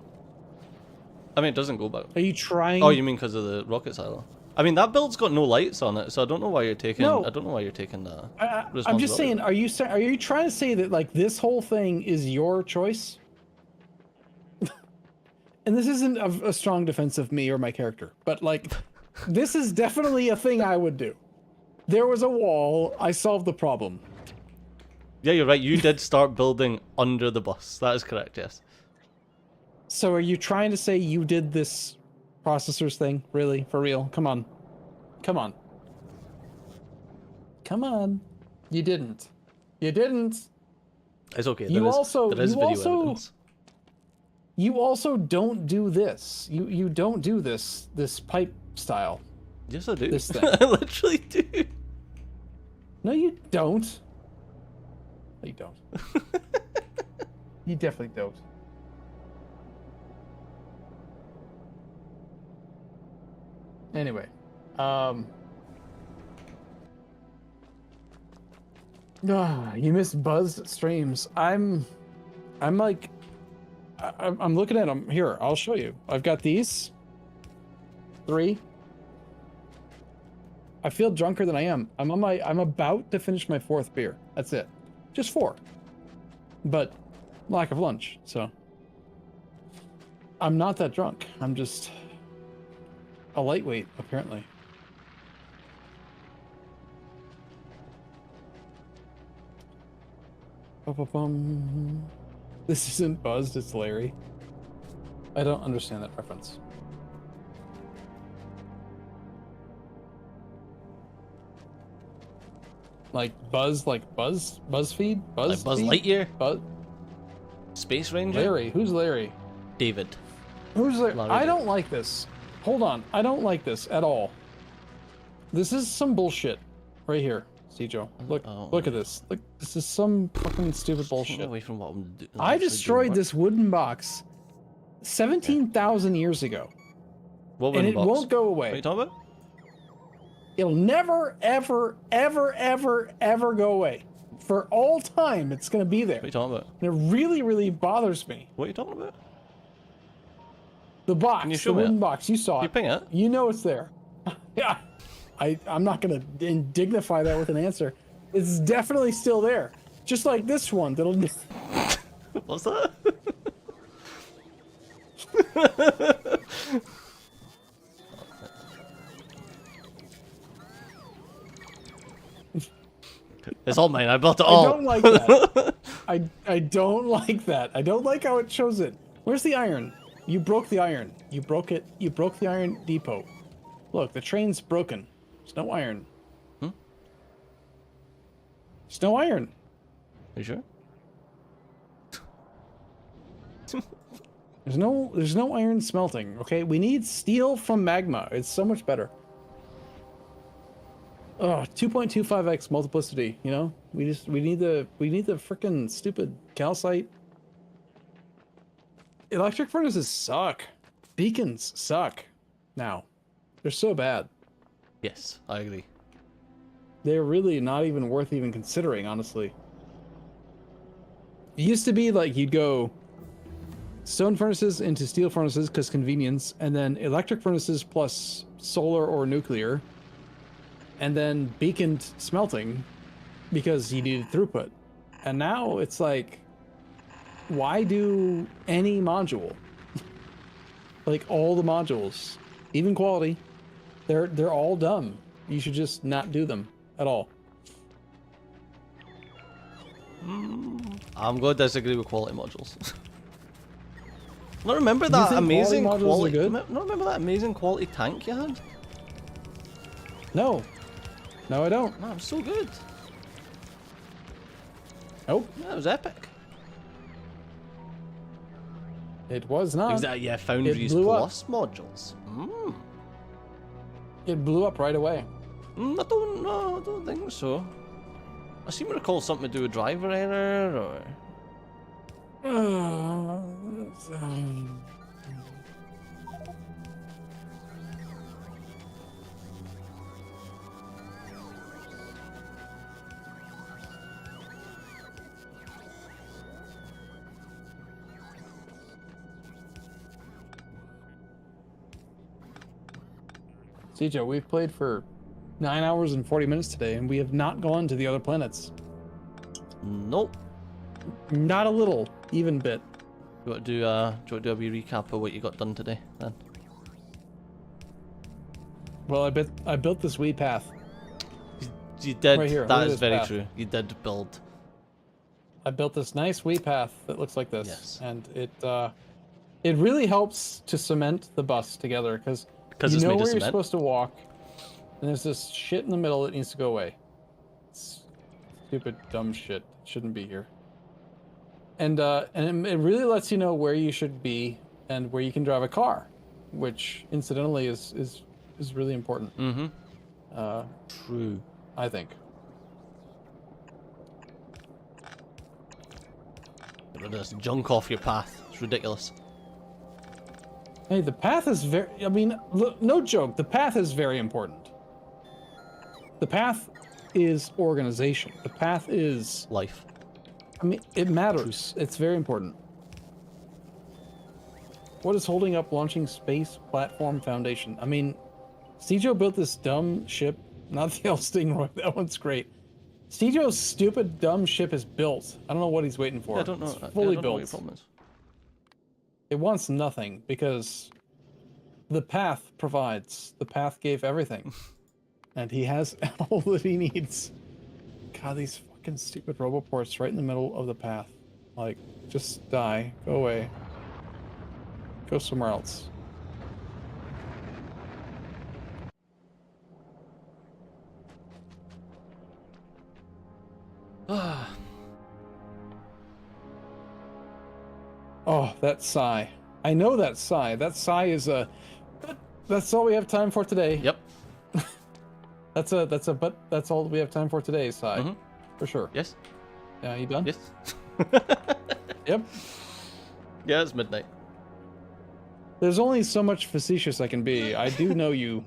I mean, it doesn't go back. Are you trying? Oh, you mean because of the rocket silo? I mean, that build's got no lights on it, so I don't know why you're taking. No. I don't know why you're taking that. I'm just saying. Are you trying to say that like this whole thing is your choice? And this isn't a strong defense of me or my character, but like, this is definitely a thing I would do. There was a wall. I solved the problem. Yeah, you're right. You did start building under the bus. That is correct. Yes. So are you trying to say you did this processors thing? Really? For real? Come on. Come on. Come on. You didn't. You didn't. It's okay. You also there is you video also evidence. you also don't do this. You don't do this pipe style. Yes, I do. This thing. I literally do. No, you don't. No, you don't. You definitely don't. Anyway, you missed Buzz streams. I'm like, I'm looking at them here. I'll show you. I've got these 3. I feel drunker than I am. I'm about to finish my 4th beer. That's it. Just 4. But lack of lunch, so I'm not that drunk. I'm just a lightweight, apparently. This isn't Buzzed, it's Larry. I don't understand that reference. Like Buzz, like BuzzFeed? Like Buzz Lightyear? Space Ranger? Larry, who's Larry? David. Who's Larry? Larry I David. don't like this. Hold on, I don't like this at all. This is some bullshit right here. See, Joe, look at this. Look, this is some fucking stupid bullshit. Away from what I'm doing. I destroyed this wooden box 17,000 years ago. What and it box? won't go What are you away. talking about? It'll never, ever, ever, ever, ever go away. For all time, it's going to be there. What are you talking about? And it really, really bothers me. What are you talking about? The box, Can you the show me wooden it? box, you saw You it. ping it? You know it's there. Yeah. I'm not going to dignify that with an answer. It's definitely still there. Just like this one that'll... What's that? It's all mine. I built it all. I don't like that. I don't like that. I don't like how it shows it. Where's the iron? You broke the iron. You broke it. You broke the iron depot. Look, the train's broken. There's no iron. There's no iron. Are you sure? There's no iron smelting. Okay, we need steel from magma. It's so much better. Oh, 2.25x multiplicity. You know, we need the frickin' stupid calcite. Electric furnaces suck. Beacons suck. Now, they're so bad. Yes, I agree. They're really not even worth even considering, honestly. It used to be like you'd go stone furnaces into steel furnaces because convenience, and then electric furnaces plus solar or nuclear, and then beaconed smelting because you needed throughput. And now it's like, why do any module? Like all the modules, even quality, they're all dumb. You should just not do them at all. I'm going to disagree with quality modules. Not remember You that think amazing quality modules are quality. good? Not remember that amazing quality tank you had? No, I don't. Man, it was so good. Nope, Yeah, it was epic. it was not. Exactly. Yeah, Foundries blew up. Plus modules. It blew up right away. I don't think so. I seem to recall something to do with driver error or. CJ, we've played for 9 hours and 40 minutes today, and we have not gone to the other planets. Nope. Not a little, even bit. Do you want to do a wee recap of what you got done today, then? Well, I built this wee path. You did. Right here, look That at is this very path. true. You did build. I built this nice wee path that looks like this, Yes. and it really helps to cement the bus together because you it's know made of where you're cement. supposed to walk, and there's this shit in the middle that needs to go away. It's stupid, dumb shit. It shouldn't be here. And it really lets you know where you should be and where you can drive a car, which incidentally is really important. Mm-hmm. True. I think. Get rid of this junk off your path. It's ridiculous. Hey, the path is very, I mean, look, no joke, the path is very important. The path is organization. The path is, Life. I mean, it matters. It's very important. What is holding up launching space platform foundation? I mean, Stejo built this dumb ship, not the old Stingray, that one's great. Stejo's stupid dumb ship is built. I don't know what he's waiting for. Yeah, I don't know. It's I fully don't know what your built. problem is. It wants nothing because the path provides. The path gave everything. And he has all that he needs. God, these fucking stupid roboports right in the middle of the path. Like, just die. Go away. Go somewhere else. Oh, that sigh. I know that sigh. That sigh is a... That's all we have time for today. Yep. That's all we have time for today, sigh. Mm-hmm. For sure. Yes. Yeah, you done? Yes. Yep. Yeah, it's midnight. There's only so much facetious I can be. I do know you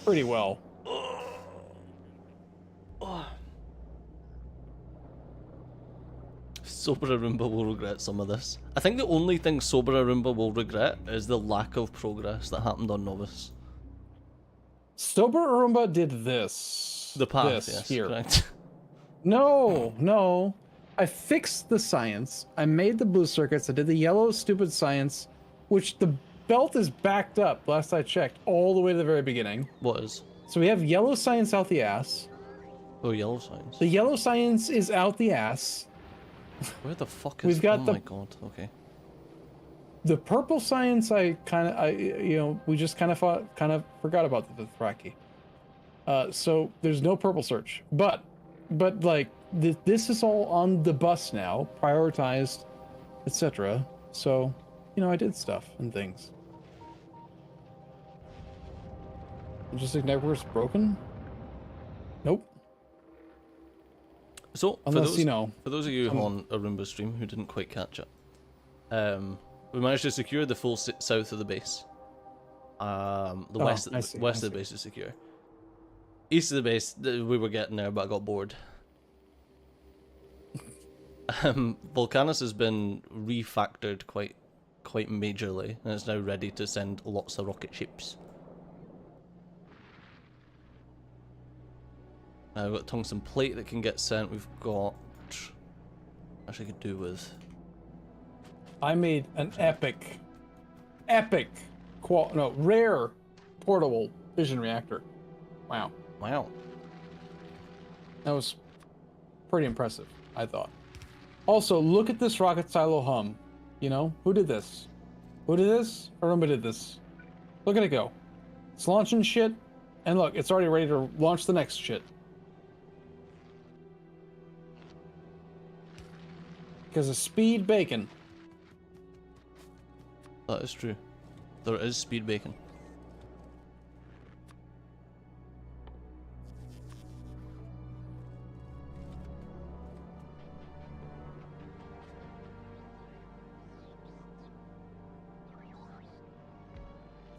pretty well. Sober Arumba will regret some of this. I think the only thing Sober Arumba will regret is the lack of progress that happened on Novus. Sober Arumba did this. The path, this yes, here. correct. No. I fixed the science. I made the blue circuits. I did the yellow stupid science, which the belt is backed up, last I checked, all the way to the very beginning. What is? So we have yellow science out the ass. Oh, yellow signs. The yellow science is out the ass. Where the fuck is? We've got oh the- my god. Okay. The purple science, we just kind of forgot about the Thraki. So there's no purple search, but like this is all on the bus now, prioritized, etc. So, I did stuff and things. Logistic network's broken? Nope. So Unless, for those of you on Arumba stream who didn't quite catch it, we managed to secure the full south of the base. The west I see, west I of the see. base is secure. East of the base, we were getting there, but I got bored. Volcanus has been refactored quite majorly, and it's now ready to send lots of rocket ships. We've got tungsten plate that can get sent. We've got... Actually, could do with... I made an rare portable fission reactor. Wow. Wow. That was pretty impressive, I thought. Also, look at this rocket silo hum. Who did this? Who did this? Arumba did this. Look at it go. It's launching shit, and look, it's already ready to launch the next shit. Because of speed bacon. That is true. There is speed bacon.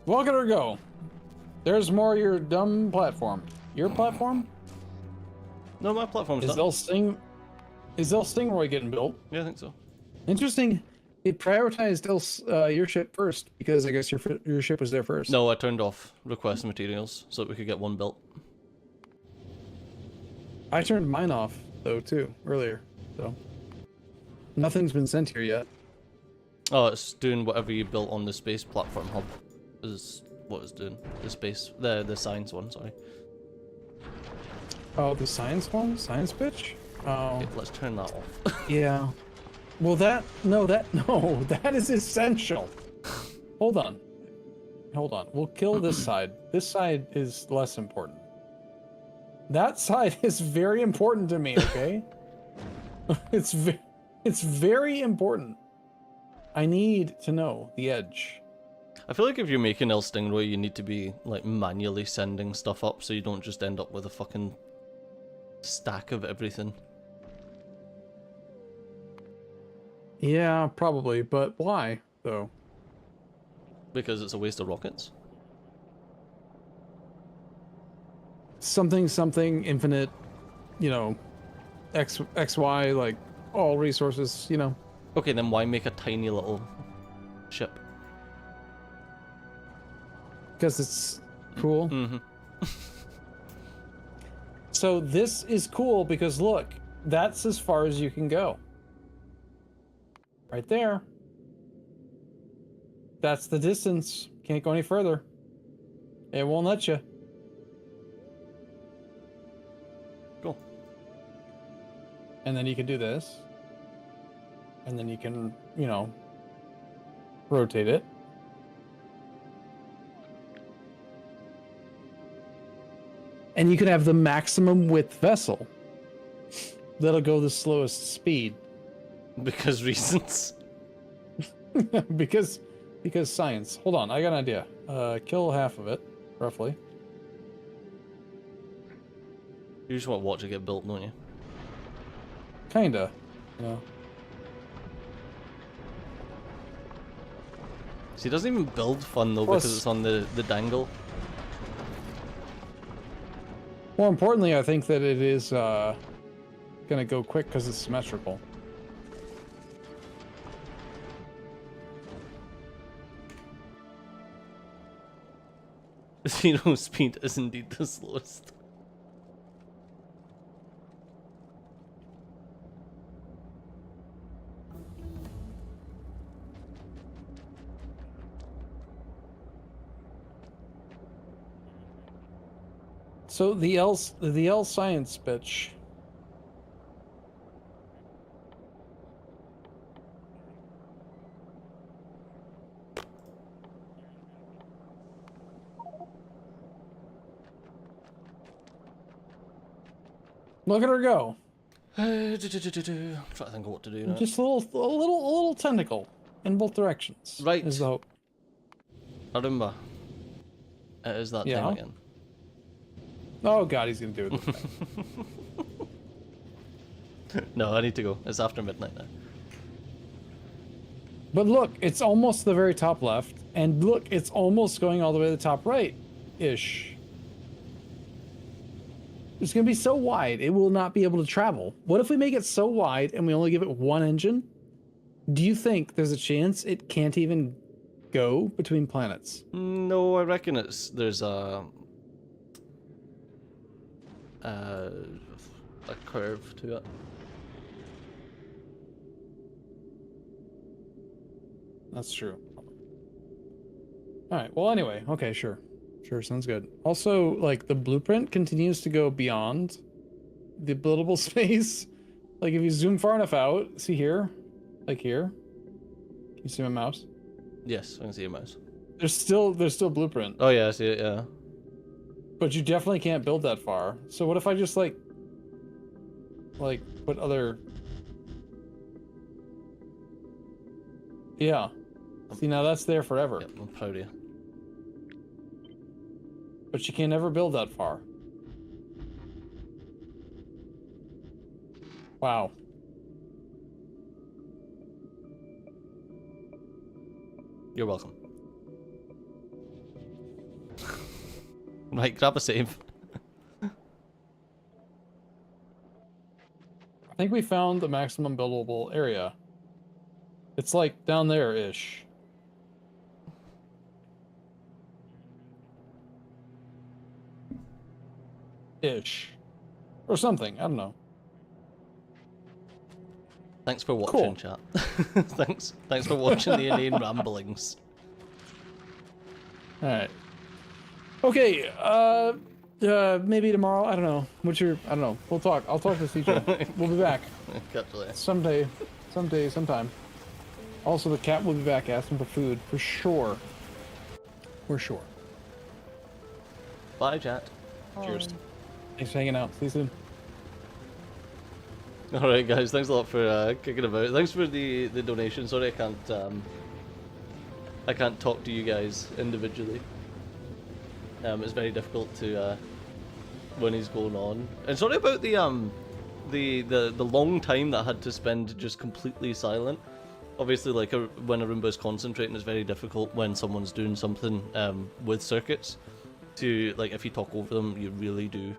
Look at her go. There's more of your dumb platform. Your platform? No, my platform's Is done. El Stingray getting built? Yeah, I think so. Interesting It prioritized your ship first because I guess your ship was there first. No, I turned off request materials so that we could get one built. I turned mine off though too earlier, so nothing's been sent here yet. Oh, it's doing whatever you built on the space platform hub. Is what it's doing. The science one. Sorry. Oh, the science one, science pitch. Oh, Okay, let's turn that off. yeah. Well, that is essential. Hold on. We'll kill this side. This side is less important. That side is very important to me, okay? It's very important. I need to know the edge. I feel like if you're making El Stingray, you need to be like manually sending stuff up so you don't just end up with a fucking stack of everything. Yeah, probably, but why though? Because it's a waste of rockets. Something infinite, you know, XY, like all resources, you know. Okay, then why make a tiny little ship? Because it's cool. Mm-hmm. So this is cool because look, that's as far as you can go. Right there. That's the distance. Can't go any further. It won't let you. Cool. And then you can do this. And then you can, you know, rotate it. And you can have the maximum width vessel that'll go the slowest speed. Because reasons. because science. Hold on, I got an idea. Kill half of it, roughly. You just want to watch it get built, don't you? Kinda. You know. See, it doesn't even build fun though Plus- because it's on the dangle. More importantly, I think that it is gonna go quick because it's symmetrical. Zero speed is indeed the slowest. So the L science bitch. Look at her go. I'm trying to think of what to do now. Just a little tentacle in both directions. Right. Is the hope. Arumba. It is that Yeah. time again. Oh god, he's gonna do it. This time. No, I need to go. It's after midnight now. But look, it's almost the very top left, and look, it's almost going all the way to the top right-ish. It's gonna be so wide, it will not be able to travel. What if we make it so wide and we only give it one engine? Do you think there's a chance it can't even go between planets? No, I reckon there's a curve to it. That's true. All right. Well, anyway. Okay. Sure. Sure. Sounds good. Also, like the blueprint continues to go beyond the buildable space. Like if you zoom far enough out, see here, like here. Can you see my mouse? Yes, I can see your mouse. There's still blueprint, Oh yeah, I see it. Yeah. but you definitely can't build that far. So what if I just like put other? Yeah. See, now that's there forever. Yep, I'm proud of you. But you can never build that far. Wow. You're welcome. Right, grab a save. I think we found the maximum buildable area. It's like down there-ish. Ish. Or something, I don't know. Thanks for Cool. watching, chat. Thanks for watching the inane ramblings. Alright. Okay, maybe tomorrow, I don't know. I don't know. We'll talk. I'll talk to CJ. We'll be back. Catch you later. Sometime. Also, the cat will be back asking for food, for sure. For sure. Bye, chat. Cheers. Thanks for hanging out. See you soon. Alright guys, thanks a lot for kicking about. Thanks for the donation. Sorry I can't talk to you guys individually. It's very difficult to when he's going on. And sorry about the long time that I had to spend just completely silent. Obviously, like when Arumba's concentrating, it's very difficult when someone's doing something with circuits. To like, if you talk over them, you really do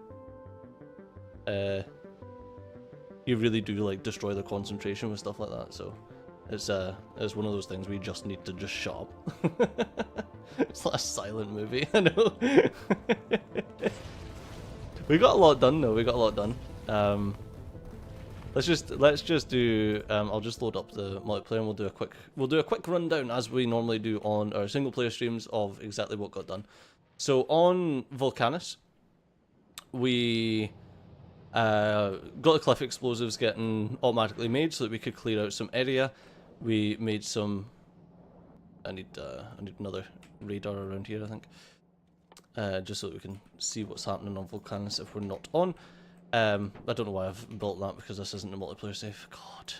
like destroy their concentration with stuff like that. So it's one of those things where you just need to just shut up. It's like a silent movie, I know. We got a lot done though. We got a lot done. Let's just do. I'll just load up the multiplayer and we'll do a quick rundown as we normally do on our single player streams of exactly what got done. So on Volcanus, we got the cliff explosives getting automatically made so that we could clear out some area. We made some. I need another radar around here, I think, just so that we can see what's happening on Volcanus if we're not on. I don't know why I've built that because this isn't a multiplayer save. God,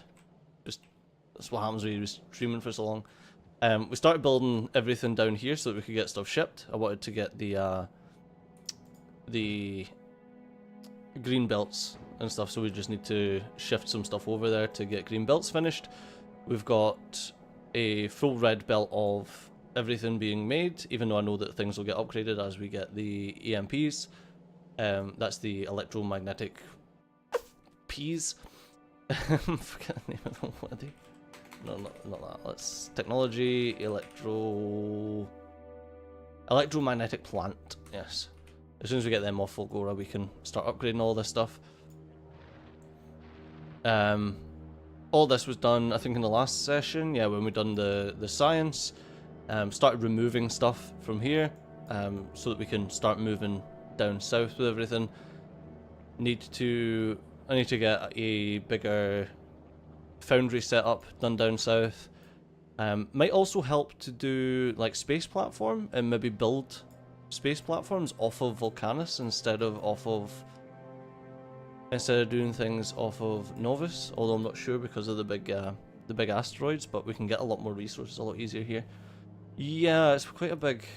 that's what happens when you're streaming for so long. We started building everything down here so that we could get stuff shipped. I wanted to get the green belts and stuff, so we just need to shift some stuff over there to get green belts finished. We've got a full red belt of everything being made, even though I know that things will get upgraded as we get the EMPs. That's the electromagnetic P's. Forget the name of them. What are they? No, not that. Let's technology, electromagnetic plant. Yes. As soon as we get them off Volgora, we can start upgrading all this stuff. All this was done, I think, in the last session. Yeah, when we done the science. Started removing stuff from here, so that we can start moving down south with everything. I need to get a bigger foundry setup done down south. Might also help to do like space platform and maybe build space platforms off of Volcanus instead of doing things off of Novus. Although I'm not sure because of the big asteroids, but we can get a lot more resources a lot easier here. Yeah, it's quite a big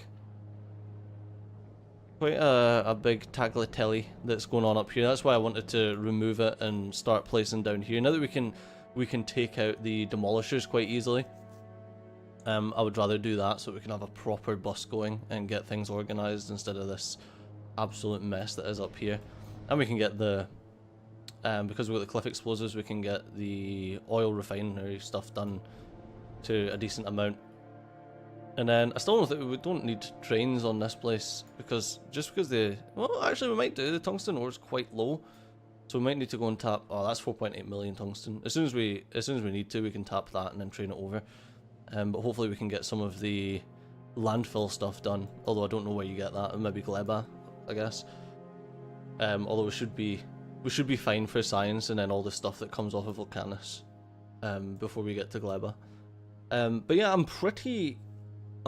tagliatelle that's going on up here. That's why I wanted to remove it and start placing down here. Now that we can take out the demolishers quite easily, I would rather do that so we can have a proper bus going and get things organized instead of this absolute mess that is up here. And we can get the because we've got the cliff explosives, we can get the oil refinery stuff done to a decent amount. And then I still don't think we don't need trains on this place because well, actually we might do. The tungsten ore is quite low, so we might need to go and tap. Oh, that's 4.8 million tungsten. As soon as we need to, we can tap that and then train it over. But hopefully we can get some of the landfill stuff done. Although I don't know where you get that. Maybe Gleba, I guess. Although we should be fine for science and then all the stuff that comes off of Volcanus before we get to Gleba. But yeah, I'm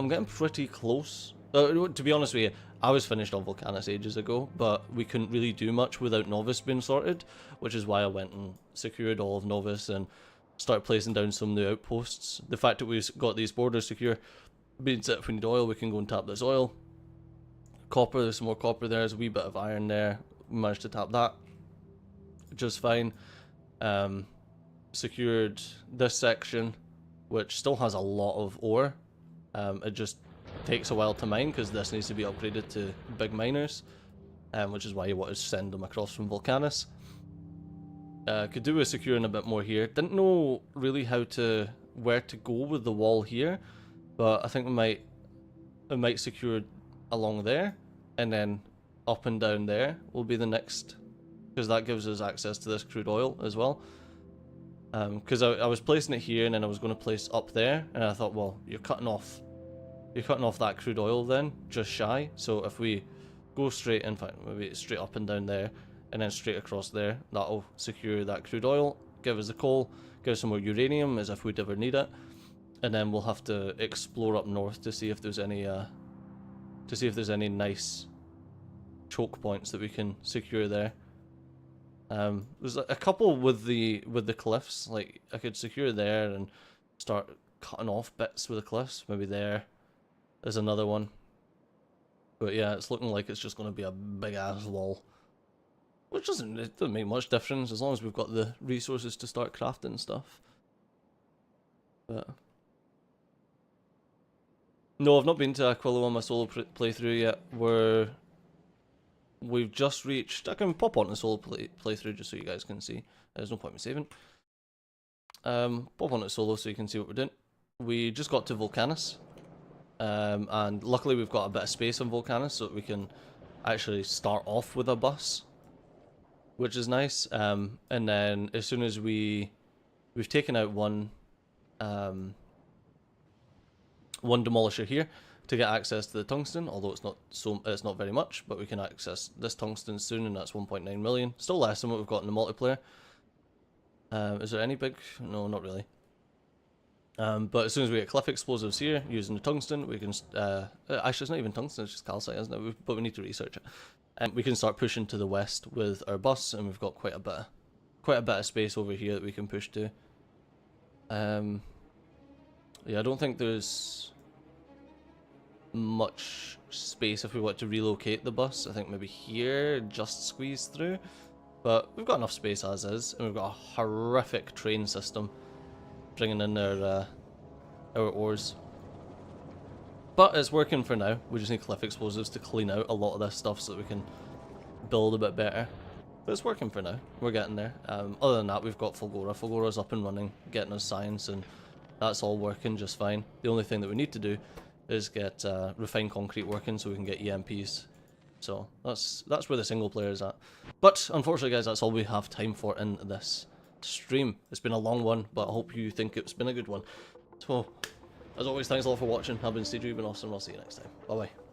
getting pretty close. To be honest with you, I was finished on Volcanus ages ago, but we couldn't really do much without Novus being sorted, which is why I went and secured all of Novus and started placing down some new outposts. The fact that we've got these borders secure means that if we need oil, we can go and tap this oil. Copper, there's some more copper there, there's a wee bit of iron there. We managed to tap that just fine. Secured this section, which still has a lot of ore. It just takes a while to mine because this needs to be upgraded to big miners, which is why you want to send them across from Volcanus. Could do with securing a bit more here. Didn't know really how to where to go with the wall here, but I think we might secure along there, and then up and down there will be the next, because that gives us access to this crude oil as well. Because I was placing it here, and then I was going to place up there, and I thought, well, you're cutting off that crude oil then, just shy. So if we go straight, in fact, maybe straight up and down there, and then straight across there, that'll secure that crude oil, give us the coal, give us some more uranium as if we'd ever need it, and then we'll have to explore up north to see if there's any nice choke points that we can secure there. There's a couple with the cliffs, like I could secure there and start cutting off bits with the cliffs. Maybe there's another one, but yeah, it's looking like it's just going to be a big ass wall, which doesn't make much difference as long as we've got the resources to start crafting stuff. But no, I've not been to Aquilo on my solo playthrough yet. We've just reached. I can pop on the solo playthrough just so you guys can see. There's no point in saving. Pop on it solo so you can see what we're doing. We just got to Volcanus, and luckily we've got a bit of space on Volcanus so that we can actually start off with a bus, which is nice. And then as soon as we've taken out one demolisher here to get access to the tungsten, although it's not very much, but we can access this tungsten soon, and that's 1.9 million. Still less than what we've got in the multiplayer. Is there any big? No, not really. But as soon as we get cliff explosives here using the tungsten, we can actually it's not even tungsten, it's just calcite, isn't it? But we need to research it. And we can start pushing to the west with our bus, and we've got quite a bit of space over here that we can push to. Yeah, I don't think there's much space if we want to relocate the bus. I think maybe here, just squeeze through. But we've got enough space as is, and we've got a horrific train system bringing in our ores. But it's working for now. We just need cliff explosives to clean out a lot of this stuff so that we can build a bit better. But it's working for now. We're getting there. Other than that, we've got Fulgora. Fulgora's up and running, getting us science, and that's all working just fine. The only thing that we need to do is get refined concrete working so we can get EMPs. So that's where the single player is at. But unfortunately, guys, that's all we have time for in this stream. It's been a long one, but I hope you think it's been a good one. So, as always, thanks a lot for watching. I've been Steve, you've been awesome, and I'll see you next time. Bye bye.